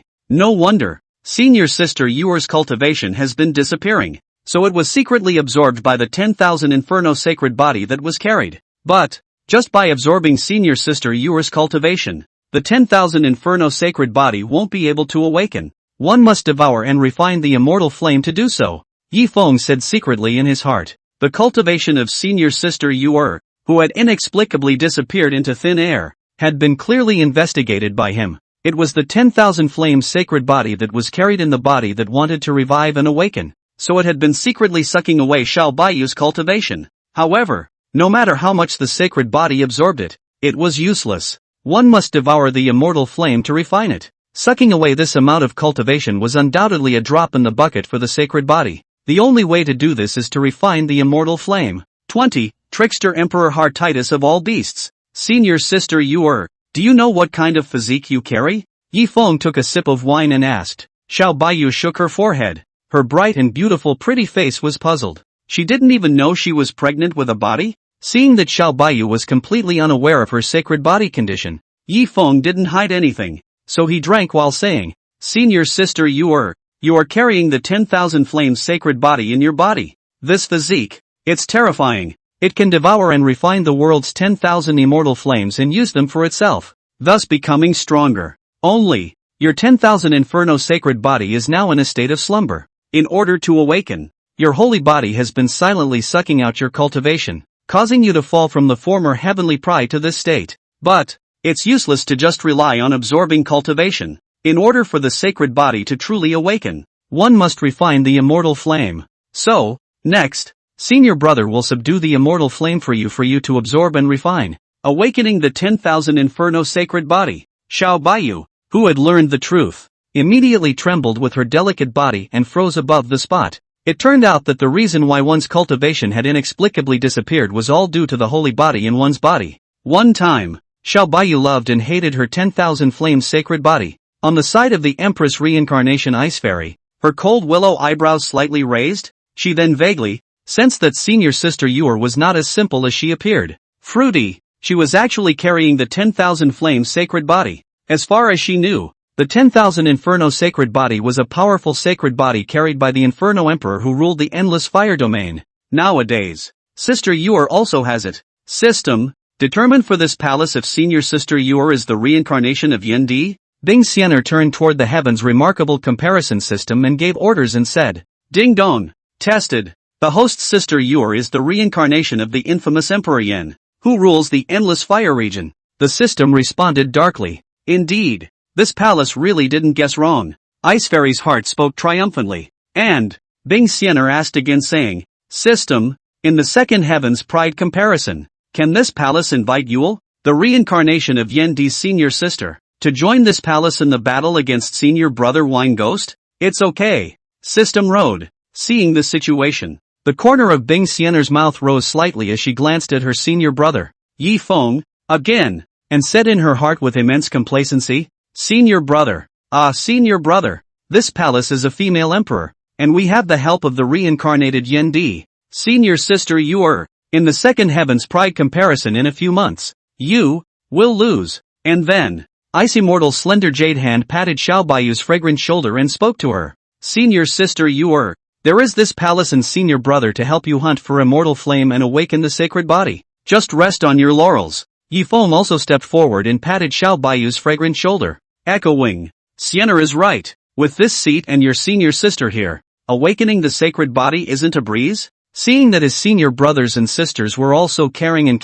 No wonder, senior sister Yuer's cultivation has been disappearing, so it was secretly absorbed by the 10,000 inferno sacred body that was carried. But, just by absorbing senior sister Yuer's cultivation, the 10,000 inferno sacred body won't be able to awaken. One must devour and refine the immortal flame to do so. Feng said secretly in his heart. The cultivation of senior sister Yuer, who had inexplicably disappeared into thin air, had been clearly investigated by him. It was the 10,000 flame sacred body that was carried in the body that wanted to revive and awaken, so it had been secretly sucking away Bayou's cultivation. However, no matter how much the sacred body absorbed it, it was useless. One must devour the immortal flame to refine it. Sucking away this amount of cultivation was undoubtedly a drop in the bucket for the sacred body. The only way to do this is to refine the immortal flame. 20. Trickster Emperor Heartitus of all beasts. Senior sister Yuer, do you know what kind of physique you carry? Feng took a sip of wine and asked. Bayou shook her forehead. Her bright and beautiful pretty face was puzzled. She didn't even know she was pregnant with a body? Seeing that Xiao Baiyu was completely unaware of her sacred body condition, Yi Feng didn't hide anything, so he drank while saying, "Senior sister, you are carrying the 10,000 flames sacred body in your body. This the Zeke. It's terrifying. It can devour and refine the world's 10,000 immortal flames and use them for itself, thus becoming stronger. Only, your 10,000 inferno sacred body is now in a state of slumber. In order to awaken, your holy body has been silently sucking out your cultivation, causing you to fall from the former heavenly pride to this state. But, it's useless to just rely on absorbing cultivation. In order for the sacred body to truly awaken, one must refine the immortal flame. So, next, Senior Brother will subdue the immortal flame for you to absorb and refine, awakening the 10,000 inferno sacred body." Xiao Baiyu, who had learned the truth, immediately trembled with her delicate body and froze above the spot. It turned out that the reason why one's cultivation had inexplicably disappeared was all due to the holy body in one's body. One time, Xiao Baiyu loved and hated her 10,000 flames sacred body. On the side of the Empress Reincarnation Ice Fairy, her cold willow eyebrows slightly raised, she then vaguely sensed that senior sister Yuer was not as simple as she appeared. Fruity, she was actually carrying the 10,000 flames sacred body. As far as she knew, the 10,000 Inferno sacred body was a powerful sacred body carried by the Inferno Emperor who ruled the endless fire domain. Nowadays, Sister Yuer also has it. System, determined for this palace if senior sister Yuer is the reincarnation of Yendi? Bing Xianer turned toward the heaven's remarkable comparison system and gave orders and said, "Ding dong, tested. The host sister Yuer is the reincarnation of the infamous Emperor Yen, who rules the endless fire region." The system responded darkly, "Indeed, this palace really didn't guess wrong." Ice Fairy's heart spoke triumphantly, and Bing Xianer asked again saying, "System, in the second heaven's pride comparison, can this palace invite Duel, the reincarnation of Yendi's senior sister, to join this palace in the battle against senior brother Wine Ghost?" "It's okay." System rode. Seeing the situation, the corner of Bing Xianer's mouth rose slightly as she glanced at her senior brother, Yi Feng, again, and said in her heart with immense complacency, "Senior brother, senior brother, this palace is a female emperor, and we have the help of the reincarnated Yendi. Senior sister Yuer, in the second heaven's pride comparison in a few months, you will lose." And then, Ice Immortal's slender jade hand patted Xiao Baiyu's fragrant shoulder and spoke to her. "Senior sister Yuer, there is this palace and senior brother to help you hunt for immortal flame and awaken the sacred body. Just rest on your laurels." Yi Feng also stepped forward and patted Xiao Baiyu's fragrant shoulder, echoing, "Xianer is right. With this seat and your senior sister here, awakening the sacred body isn't a breeze." Seeing that his senior brothers and sisters were also caring,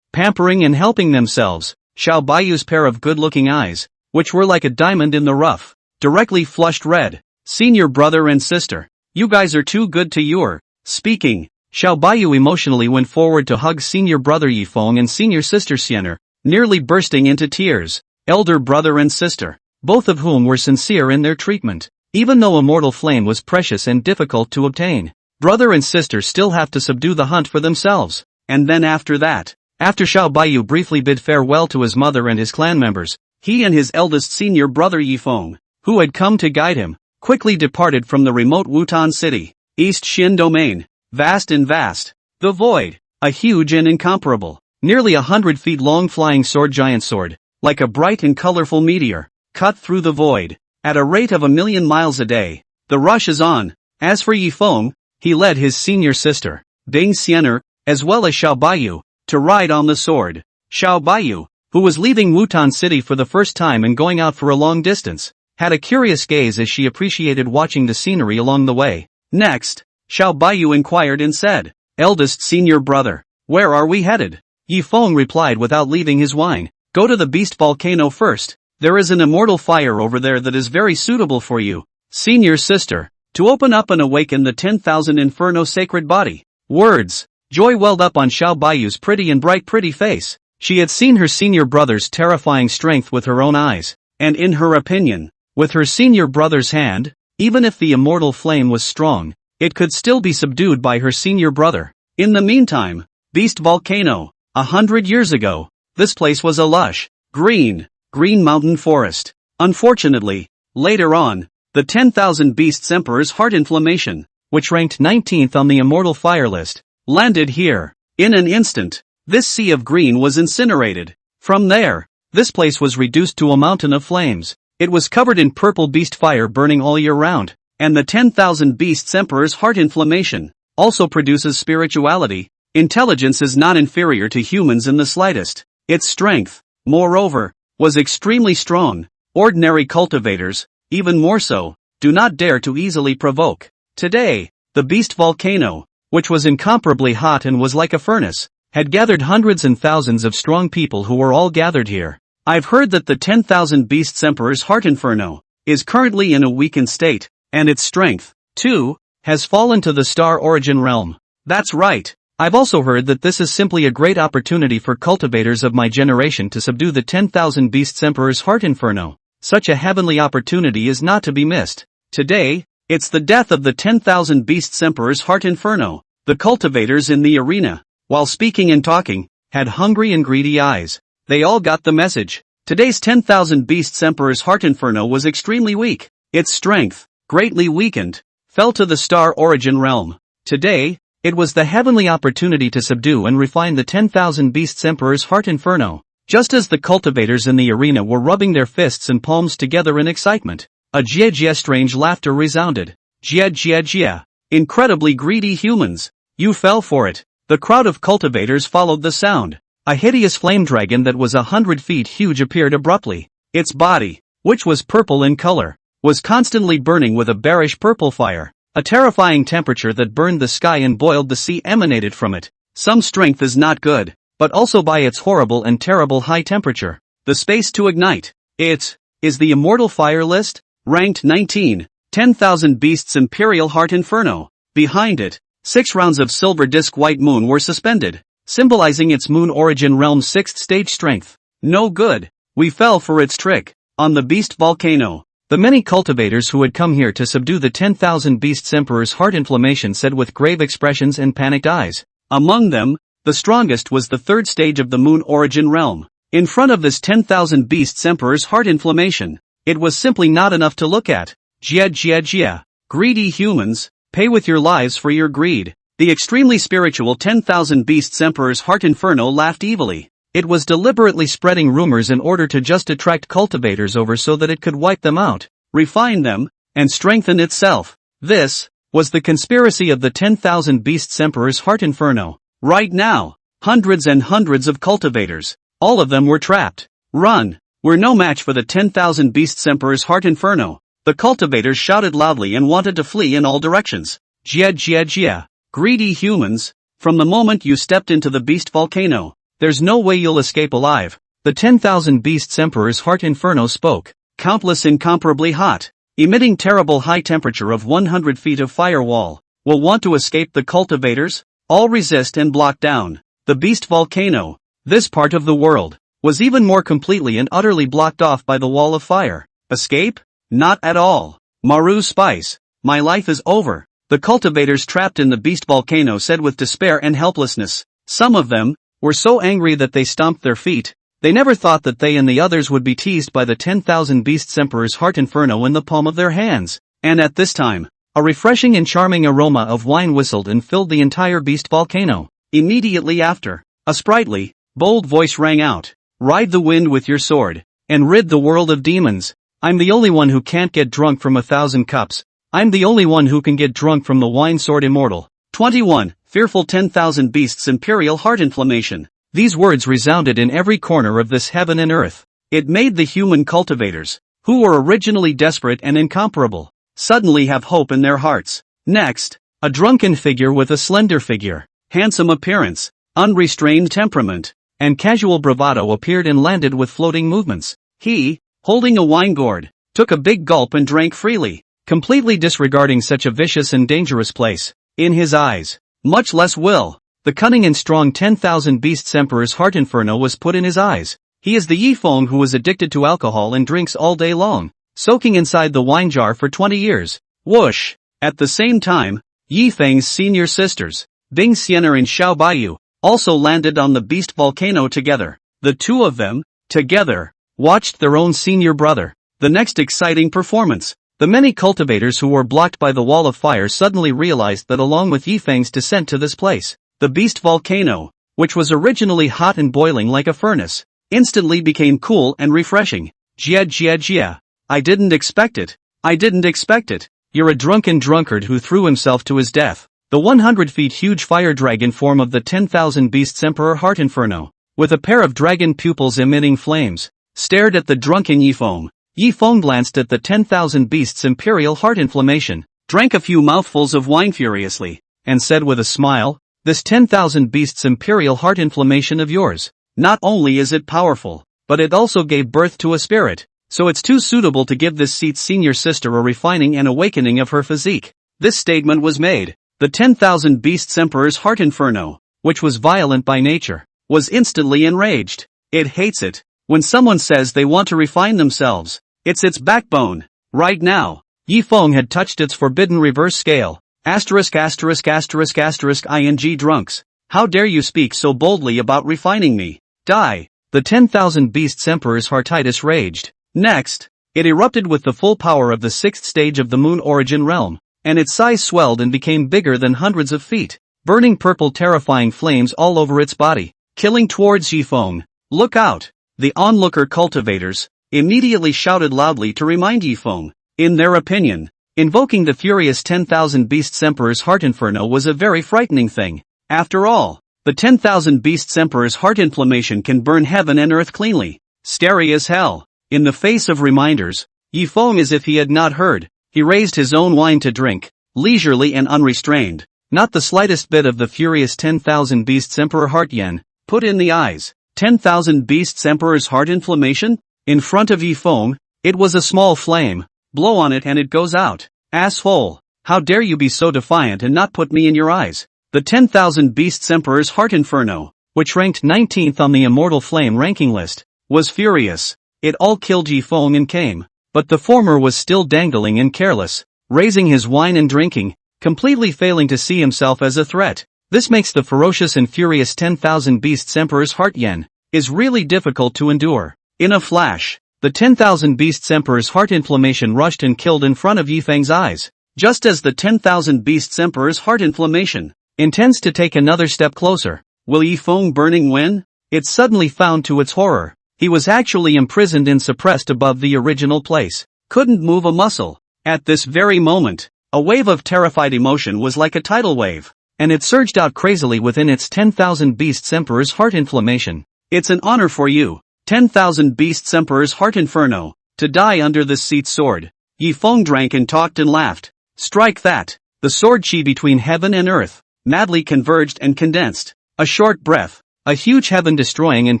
pampering and helping themselves, Xiao Baiyu's pair of good-looking eyes, which were like a diamond in the rough, directly flushed red. "Senior brother and sister, you guys are too good to Yuer." Speaking, Xiao Baiyu emotionally went forward to hug senior brother Yi Feng and senior sister Xianer, nearly bursting into tears. Elder brother and sister, both of whom were sincere in their treatment. Even though immortal flame was precious and difficult to obtain, brother and sister still have to subdue the hunt for themselves. And then after that, after Xiao Baiyu briefly bid farewell to his mother and his clan members, he and his eldest senior brother Yi Feng, who had come to guide him, quickly departed from the remote Wutan city, East Xin domain, vast and vast. The void, a huge and incomparable, nearly 100 feet long flying giant sword, like a bright and colorful meteor, cut through the void, at a rate of 1,000,000 miles a day. The rush is on. As for Yi Feng, he led his senior sister, Bing Xianer, as well as Xiao Baiyu, to ride on the sword. Xiao Baiyu, who was leaving Wutan City for the first time and going out for a long distance, had a curious gaze as she appreciated watching the scenery along the way. Next, Xiao Baiyu inquired and said, "Eldest senior brother, where are we headed?" Yi Feng replied without leaving his wine, "Go to the beast volcano first. There is an immortal fire over there that is very suitable for you, senior sister, to open up and awaken the 10,000 inferno sacred body." Words. Joy welled up on Xiao Baiyu's pretty and pretty face. She had seen her senior brother's terrifying strength with her own eyes, and in her opinion, with her senior brother's hand, even if the immortal flame was strong, it could still be subdued by her senior brother. In the meantime, Beast Volcano, 100 years ago, this place was a lush, green mountain forest. Unfortunately, later on, the 10,000 Beasts Emperor's heart inflammation, which ranked 19th on the immortal fire list, landed here. In an instant, this sea of green was incinerated. From there, this place was reduced to a mountain of flames. It was covered in purple beast fire burning all year round, and the 10,000 Beasts Emperor's heart inflammation also produces spirituality. Intelligence is not inferior to humans in the slightest. Its strength, moreover, was extremely strong. Ordinary cultivators, even more so, do not dare to easily provoke. Today, the beast volcano, which was incomparably hot and was like a furnace, had gathered hundreds and thousands of strong people who were all gathered here. I've heard that the 10,000 Beasts Emperor's heart inferno is currently in a weakened state, and its strength, too, has fallen to the star origin realm. That's right. I've also heard that this is simply a great opportunity for cultivators of my generation to subdue the 10,000 Beasts Emperor's heart inferno. Such a heavenly opportunity is not to be missed. Today, it's the death of the 10,000 Beasts Emperor's heart inferno. The cultivators in the arena, while speaking and talking, had hungry and greedy eyes. They all got the message. Today's 10,000 Beasts Emperor's heart inferno was extremely weak. Its strength, greatly weakened, fell to the star origin realm. Today, it was the heavenly opportunity to subdue and refine the 10,000 Beasts Emperor's heart inferno. Just as the cultivators in the arena were rubbing their fists and palms together in excitement, a jia strange laughter resounded. Jia. Incredibly greedy humans. You fell for it. The crowd of cultivators followed the sound. A hideous flame dragon that was 100 feet huge appeared abruptly. Its body, which was purple in color, was constantly burning with a bearish purple fire. A terrifying temperature that burned the sky and boiled the sea emanated from it. Some strength is not good, but also by its horrible and terrible high temperature. The space to ignite. It is the immortal fire list, ranked 19, 10,000 Beasts Imperial Heart Inferno. Behind it, 6 rounds of silver disc white moon were suspended, symbolizing its moon origin realm's 6th stage strength. No good. We fell for its trick. On the beast volcano, the many cultivators who had come here to subdue the 10,000 Beasts Emperor's heart inflammation said with grave expressions and panicked eyes. Among them, the strongest was the 3rd stage of the moon origin realm. In front of this 10,000 Beasts Emperor's heart inflammation, it was simply not enough to look at. Jia. Greedy humans, pay with your lives for your greed. The extremely spiritual 10,000 Beasts Emperor's heart inferno laughed evilly. It was deliberately spreading rumors in order to just attract cultivators over so that it could wipe them out, refine them, and strengthen itself. This was the conspiracy of the 10,000 Beasts Emperor's heart inferno. Right now, hundreds and hundreds of cultivators, all of them were trapped. Run! We're no match for the 10,000 Beasts Emperor's heart inferno. The cultivators shouted loudly and wanted to flee in all directions. Jia. Greedy humans, from the moment you stepped into the beast volcano, there's no way you'll escape alive. The 10,000 Beasts Emperor's heart inferno spoke. Countless incomparably hot, emitting terrible high temperature of 100 feet of firewall, will want to escape the cultivators? All resist and block down. The beast volcano, this part of the world, was even more completely and utterly blocked off by the wall of fire. Escape? Not at all. Maru Spice, my life is over. The cultivators trapped in the beast volcano said with despair and helplessness. Some of them were so angry that they stomped their feet. They never thought that they and the others would be teased by the 10,000 Beasts Emperor's heart inferno in the palm of their hands. And at this time, a refreshing and charming aroma of wine whistled and filled the entire beast volcano. Immediately after, a sprightly, bold voice rang out. Ride the wind with your sword, and rid the world of demons. I'm the only one who can't get drunk from 1,000 cups. I'm the only one who can get drunk from the wine sword immortal. 21. Fearful 10,000 Beasts Imperial Heart Inflammation. These words resounded in every corner of this heaven and earth. It made the human cultivators, who were originally desperate and incomparable, suddenly have hope in their hearts. Next, a drunken figure with a slender figure, handsome appearance, unrestrained temperament, and casual bravado appeared and landed with floating movements. He, holding a wine gourd, took a big gulp and drank freely, completely disregarding such a vicious and dangerous place. In his eyes, much less will, the cunning and strong 10,000 Beasts Emperor's heart inferno was put in his eyes. He is the Feng who was addicted to alcohol and drinks all day long, soaking inside the wine jar for 20 years. Whoosh! At the same time, Feng's senior sisters, Bing Xianer and Xiao Bayou, also landed on the beast volcano together. The two of them, together, watched their own senior brother. The next exciting performance. The many cultivators who were blocked by the wall of fire suddenly realized that along with Feng's descent to this place, The beast volcano, which was originally hot and boiling like a furnace, instantly became cool and refreshing. Jia jia jia. I didn't expect it. I didn't expect it. You're a drunken drunkard who threw himself to his death. The 100 feet huge fire dragon form of the 10,000 Beasts Emperor Heart Inferno, with a pair of dragon pupils emitting flames, stared at the drunken Yifeng. Yifeng glanced at the 10,000 Beasts Imperial Heart Inflammation, drank a few mouthfuls of wine furiously, and said with a smile, "This 10,000 Beasts Imperial Heart Inflammation of yours, not only is it powerful, but it also gave birth to a spirit, so it's too suitable to give this seat's senior sister a refining and awakening of her physique." This statement was made. The 10,000 Beasts Emperor's Heart Inferno, which was violent by nature, was instantly enraged. It hates it when someone says they want to refine themselves. It's its backbone. Right now, Yifeng had touched its forbidden reverse scale. Asterisk asterisk asterisk asterisk ing drunks. How dare you speak so boldly about refining me? Die. The 10,000 Beasts Emperor's heartitis raged. Next, it erupted with the full power of the 6th stage of the Moon Origin realm, and its size swelled and became bigger than hundreds of feet, burning purple terrifying flames all over its body, killing towards Yifeng. Look out! The onlooker cultivators immediately shouted loudly to remind Yifeng. In their opinion, invoking the furious 10,000 Beasts Emperor's Heart Inferno was a very frightening thing. After all, the 10,000 Beasts Emperor's heart inflammation can burn heaven and earth cleanly. Scary as hell. In the face of reminders, Yifeng, as if he had not heard, he raised his own wine to drink, leisurely and unrestrained. Not the slightest bit of the furious 10,000 Beasts Emperor heart yen, put in the eyes. 10,000 Beasts Emperor's heart inflammation? In front of Yifeng, it was a small flame. Blow on it and it goes out. Asshole. How dare you be so defiant and not put me in your eyes? The 10,000 Beasts Emperor's Heart Inferno, which ranked 19th on the Immortal Flame ranking list, was furious. It all killed Yifeng and came. But the former was still dangling and careless, raising his wine and drinking, completely failing to see himself as a threat. This makes the ferocious and furious 10,000 Beasts Emperor's heart yen, is really difficult to endure. In a flash, the 10,000 Beasts Emperor's heart inflammation rushed and killed in front of Yifeng's eyes. Just as the 10,000 Beasts Emperor's heart inflammation intends to take another step closer, will Yifeng burning win? It suddenly found to its horror. He was actually imprisoned and suppressed above the original place, couldn't move a muscle. At this very moment, a wave of terrified emotion was like a tidal wave, and it surged out crazily within its 10,000 Beasts Emperor's heart inflammation. It's an honor for you, 10,000 Beasts Emperor's Heart Inferno, to die under this seat's sword. Yifeng drank and talked and laughed. Strike that! The sword chi between heaven and earth madly converged and condensed. A short breath. A huge heaven-destroying and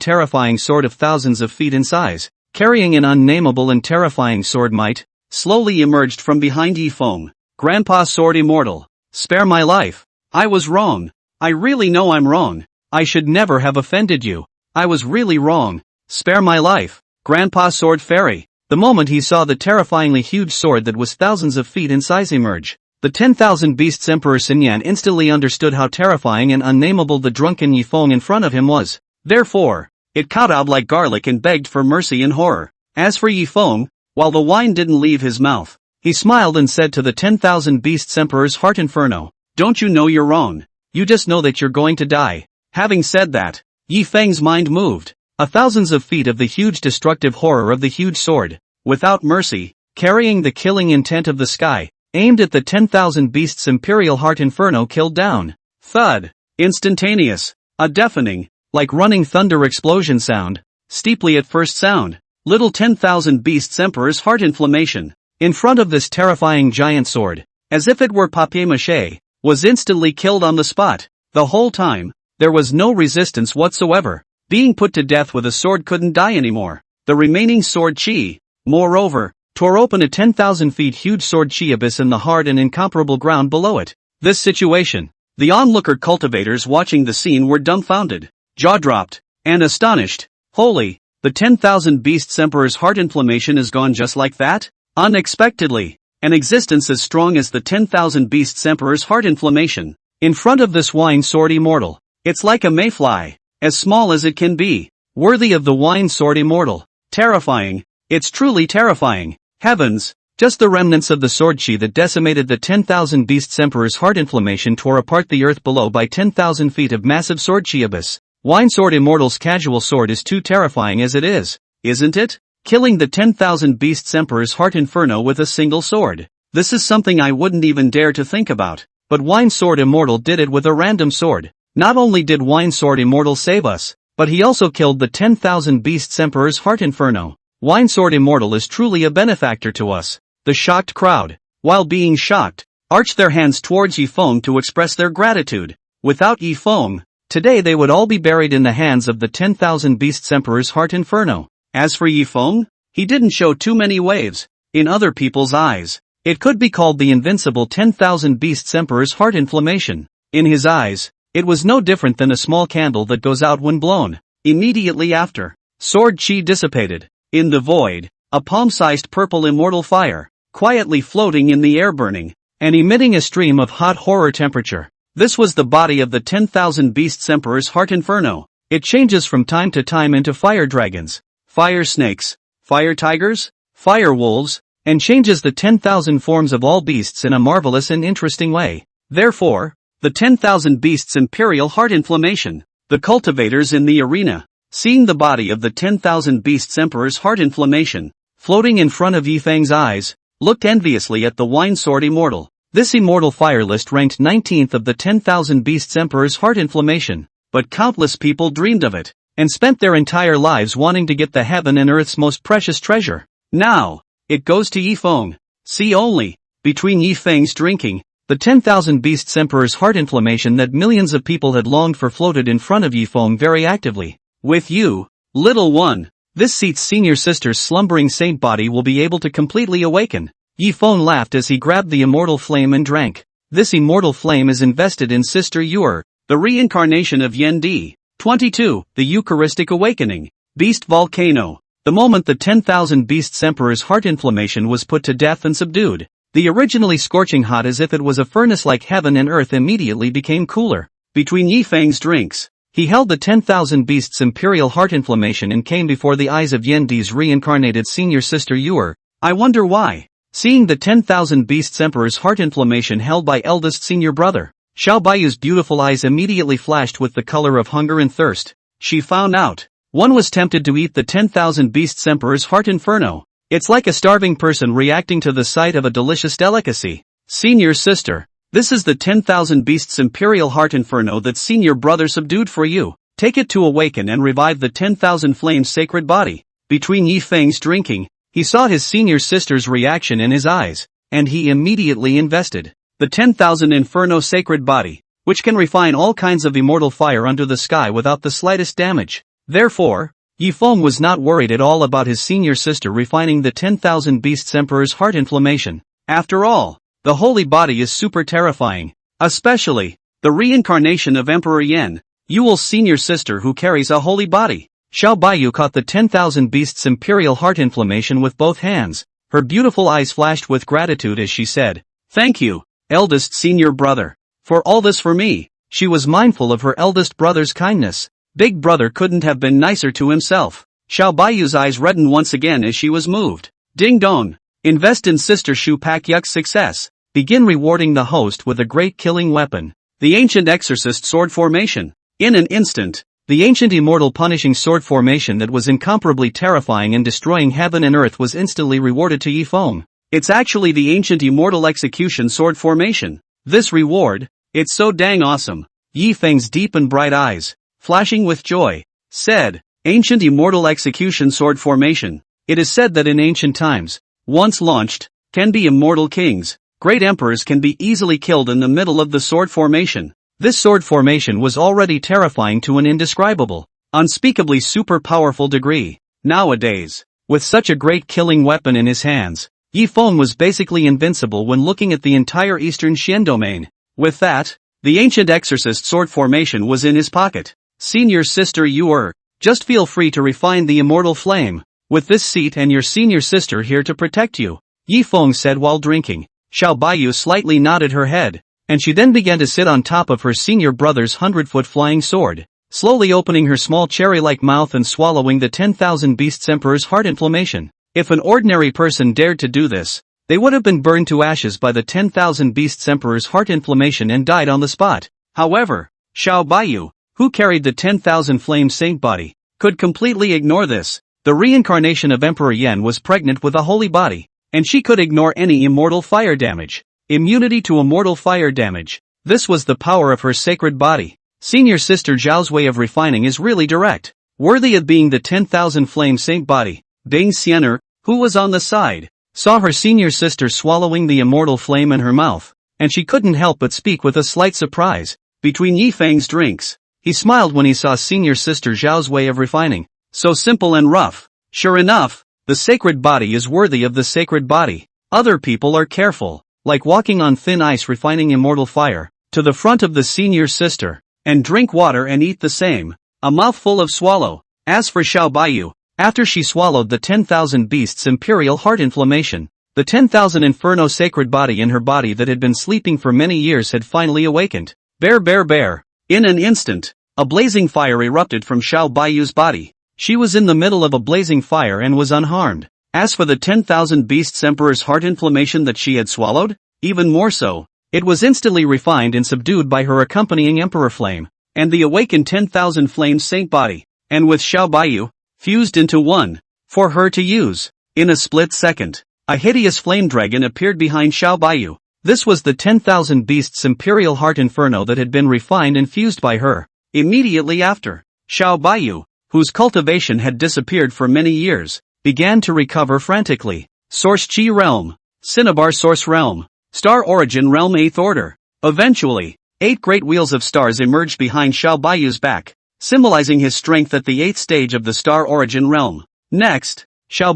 terrifying sword of thousands of feet in size, carrying an unnameable and terrifying sword might, slowly emerged from behind Yifeng. Grandpa Sword Immortal. Spare my life. I was wrong. I really know I'm wrong. I should never have offended you. I was really wrong. Spare my life. Grandpa Sword Fairy. The moment he saw the terrifyingly huge sword that was thousands of feet in size emerge, the 10,000 Beasts Emperor Sinyan instantly understood how terrifying and unnameable the drunken Yifeng in front of him was. Therefore, it kowtowed like garlic and begged for mercy in horror. As for Yifeng, while the wine didn't leave his mouth, he smiled and said to the 10,000 Beasts Emperor's Heart Inferno, "Don't you know you're wrong? You just know that you're going to die." Having said that, Yifeng's mind moved. Thousands of feet of the huge destructive horror of the huge sword, without mercy, carrying the killing intent of the sky, aimed at the 10,000 Beasts Imperial Heart Inferno killed down. Thud. Instantaneous. A deafening, like running thunder explosion sound. Steeply at first sound. Little 10,000 Beasts Emperor's Heart Inflammation, in front of this terrifying giant sword, as if it were papier-mâché, was instantly killed on the spot. The whole time, there was no resistance whatsoever. Being put to death with a sword couldn't die anymore. The remaining sword chi, moreover, tore open a 10,000 feet huge sword chi abyss in the hard and incomparable ground below it. This situation, the onlooker cultivators watching the scene were dumbfounded, jaw-dropped, and astonished. Holy, the 10,000 Beasts Emperor's heart inflammation is gone just like that? Unexpectedly, an existence as strong as the 10,000 Beasts Emperor's heart inflammation, in front of this wine sword immortal. It's like a mayfly, as small as it can be, worthy of the wine sword immortal. Terrifying, it's truly terrifying. Heavens, Just the remnants of the sword chi that decimated the 10,000 Beasts Emperor's heart inflammation tore apart the earth below by 10,000 feet of massive sword chi abyss. Wine Sword Immortal's casual sword is too terrifying as it is, isn't it? Killing the 10,000 Beasts Emperor's heart inferno with a single sword. This is something I wouldn't even dare to think about. But Wine Sword Immortal did it with a random sword. Not only did Wine Sword Immortal save us, but he also killed the 10,000 Beasts Emperor's heart inferno. Wine Sword Immortal is truly a benefactor to us. The shocked crowd, while being shocked, arched their hands towards Yi Feng to express their gratitude. Without Yi Feng, today they would all be buried in the hands of the 10,000 Beasts Emperor's heart inferno. As for Yi Feng, he didn't show too many waves. In other people's eyes, it could be called the invincible 10,000 Beasts Emperor's heart inflammation. In his eyes, it was no different than a small candle that goes out when blown. Immediately after, sword chi dissipated. In the void, a palm-sized purple immortal fire, quietly floating in the air burning, and emitting a stream of hot horror temperature. This was the body of the 10,000 Beasts Emperor's heart inferno. It changes from time to time into fire dragons, fire snakes, fire tigers, fire wolves, and changes the 10,000 forms of all beasts in a marvelous and interesting way. Therefore, the 10,000 Beasts Imperial Heart Inflammation. The cultivators in the arena, seeing the body of the 10,000 Beasts Emperor's heart inflammation, floating in front of Yi Feng's eyes, looked enviously at the Wine Sword Immortal. This immortal fire list ranked 19th of the 10,000 Beasts Emperor's heart inflammation, but countless people dreamed of it, and spent their entire lives wanting to get the heaven and earth's most precious treasure. Now, it goes to Yi Feng. See only, between Yi Feng's drinking, the 10,000 Beasts Emperor's heart inflammation that millions of people had longed for floated in front of Yi Feng very actively. With you, little one, this seat's senior sister's slumbering saint body will be able to completely awaken. Yi Feng laughed as he grabbed the immortal flame and drank. This immortal flame is invested in Sister Yuer, the reincarnation of Yen Di. 22. The Eucharistic Awakening. Beast Volcano. The moment the 10,000 Beasts Emperor's heart inflammation was put to death and subdued, the originally scorching hot as if it was a furnace like heaven and earth immediately became cooler. Between Yi Feng's drinks, he held the 10,000 Beasts Imperial heart inflammation and came before the eyes of Yen Di's reincarnated senior sister Yuer. I wonder why. Seeing the 10,000 Beasts Emperor's heart inflammation held by eldest senior brother, Xiao Baiyu's beautiful eyes immediately flashed with the color of hunger and thirst. She found out. One was tempted to eat the 10,000 Beasts Emperor's heart inferno. It's like a starving person reacting to the sight of a delicious delicacy. Senior sister, this is the 10,000 Beasts Imperial heart inferno that senior brother subdued for you. Take it to awaken and revive the 10,000 flames sacred body. Between Yi Feng's drinking, he saw his senior sister's reaction in his eyes, and he immediately invested the 10,000 Inferno sacred body, which can refine all kinds of immortal fire under the sky without the slightest damage. Therefore, Yi Feng was not worried at all about his senior sister refining the 10,000 Beasts Emperor's heart inflammation. After all, the holy body is super terrifying, especially the reincarnation of Emperor Yen, Yuel's senior sister who carries a holy body. Xiao Baiyu caught the 10,000 Beasts Imperial heart inflammation with both hands. Her beautiful eyes flashed with gratitude as she said, "Thank you, eldest senior brother, for all this for me." She was mindful of her eldest brother's kindness. Big brother couldn't have been nicer to himself. Xiao Baiyu's eyes reddened once again as she was moved. Ding dong. Invest in Sister Shu Pak Yuk's success. Begin rewarding the host with a great killing weapon. The Ancient Exorcist Sword Formation. In an instant, the ancient immortal punishing sword formation that was incomparably terrifying and destroying heaven and earth was instantly rewarded to Yi Feng. It's actually the ancient immortal execution sword formation. This reward, it's so dang awesome. Yi Feng's deep and bright eyes, flashing with joy, said, Ancient immortal execution sword formation. It is said that in ancient times, once launched, can be immortal kings, great emperors can be easily killed in the middle of the sword formation. This sword formation was already terrifying to an indescribable, unspeakably super powerful degree. Nowadays, with such a great killing weapon in his hands, Yi Feng was basically invincible when looking at the entire eastern Xian domain. With that, the ancient exorcist sword formation was in his pocket. Senior sister Yuer, just feel free to refine the immortal flame, with this seat and your senior sister here to protect you, Yi Feng said while drinking. Xiao Baiyu slightly nodded her head, and she then began to sit on top of her senior brother's 100-foot flying sword, slowly opening her small cherry-like mouth and swallowing the 10,000 Beasts Emperor's heart inflammation. If an ordinary person dared to do this, they would have been burned to ashes by the 10,000 Beasts Emperor's heart inflammation and died on the spot. However, Bayou, who carried the 10,000 flame saint body, could completely ignore this. The reincarnation of Emperor Yen was pregnant with a holy body, and she could ignore any immortal fire damage. Immunity to immortal fire damage. This was the power of her sacred body. Senior sister Zhao's way of refining is really direct, worthy of being the 10,000 flame saint body. Bing Xian'er, who was on the side, saw her senior sister swallowing the immortal flame in her mouth, and she couldn't help but speak with a slight surprise. Between Yifeng's drinks, he smiled when he saw senior sister Zhao's way of refining. So simple and rough. Sure enough, the sacred body is worthy of the sacred body. Other people are careful, like walking on thin ice refining immortal fire, to the front of the senior sister, and drink water and eat the same. A mouthful of swallow. As for Bayou, after she swallowed the 10,000 beasts' imperial heart inflammation, the 10,000 inferno sacred body in her body that had been sleeping for many years had finally awakened. Bear. In an instant, a blazing fire erupted from Bayou's body. She was in the middle of a blazing fire and was unharmed. As for the 10,000 Beasts Emperor's heart inflammation that she had swallowed, even more so, it was instantly refined and subdued by her accompanying Emperor Flame, and the awakened 10,000 Flame Saint body, and with Bayou, fused into one, for her to use. In a split second, a hideous flame dragon appeared behind Bayou. This was the 10,000 Beasts Imperial Heart Inferno that had been refined and fused by her. Immediately after, Bayou, whose cultivation had disappeared for many years, began to recover frantically. Source Chi Realm, Cinnabar Source Realm, Star Origin Realm 8th Order. Eventually, 8 great wheels of stars emerged behind Bayou's back, symbolizing his strength at the 8th stage of the Star Origin Realm. Next,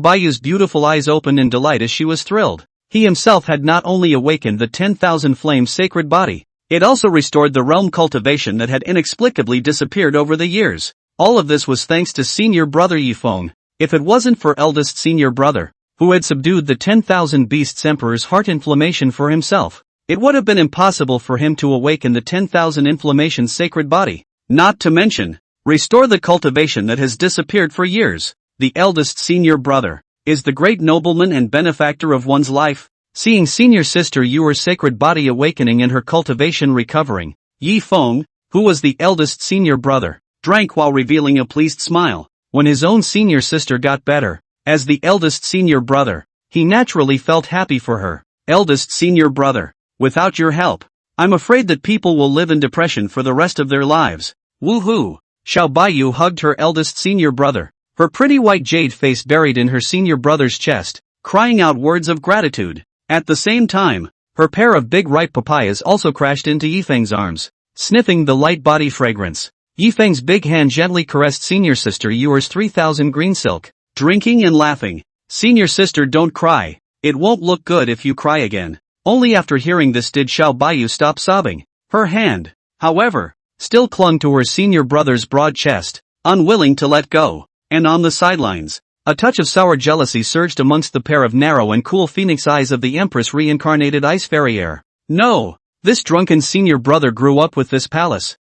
Bayou's beautiful eyes opened in delight as she was thrilled. He himself had not only awakened the 10,000 flame sacred body, it also restored the realm cultivation that had inexplicably disappeared over the years. All of this was thanks to senior brother Yifeng. If it wasn't for eldest senior brother, who had subdued the 10,000 Beasts Emperor's heart inflammation for himself, it would have been impossible for him to awaken the 10,000 inflammation sacred body. Not to mention, restore the cultivation that has disappeared for years. The eldest senior brother is the great nobleman and benefactor of one's life. Seeing senior sister Yuer's sacred body awakening and her cultivation recovering, Yifeng, who was the eldest senior brother, drank while revealing a pleased smile. When his own senior sister got better, as the eldest senior brother, he naturally felt happy for her. Eldest senior brother, without your help, I'm afraid that people will live in depression for the rest of their lives. Woohoo! Bayou hugged her eldest senior brother, her pretty white jade face buried in her senior brother's chest, crying out words of gratitude. At the same time, her pair of big ripe papayas also crashed into Yifeng's arms, sniffing the light body fragrance. Yifeng's big hand gently caressed senior sister Yuer's 3,000 green silk, drinking and laughing. Senior sister, don't cry, it won't look good if you cry again. Only after hearing this did Bayou stop sobbing. Her hand, however, still clung to her senior brother's broad chest, unwilling to let go. And on the sidelines, a touch of sour jealousy surged amongst the pair of narrow and cool phoenix eyes of the Empress reincarnated Ice Fairy Air. No, this drunken senior brother grew up with this palace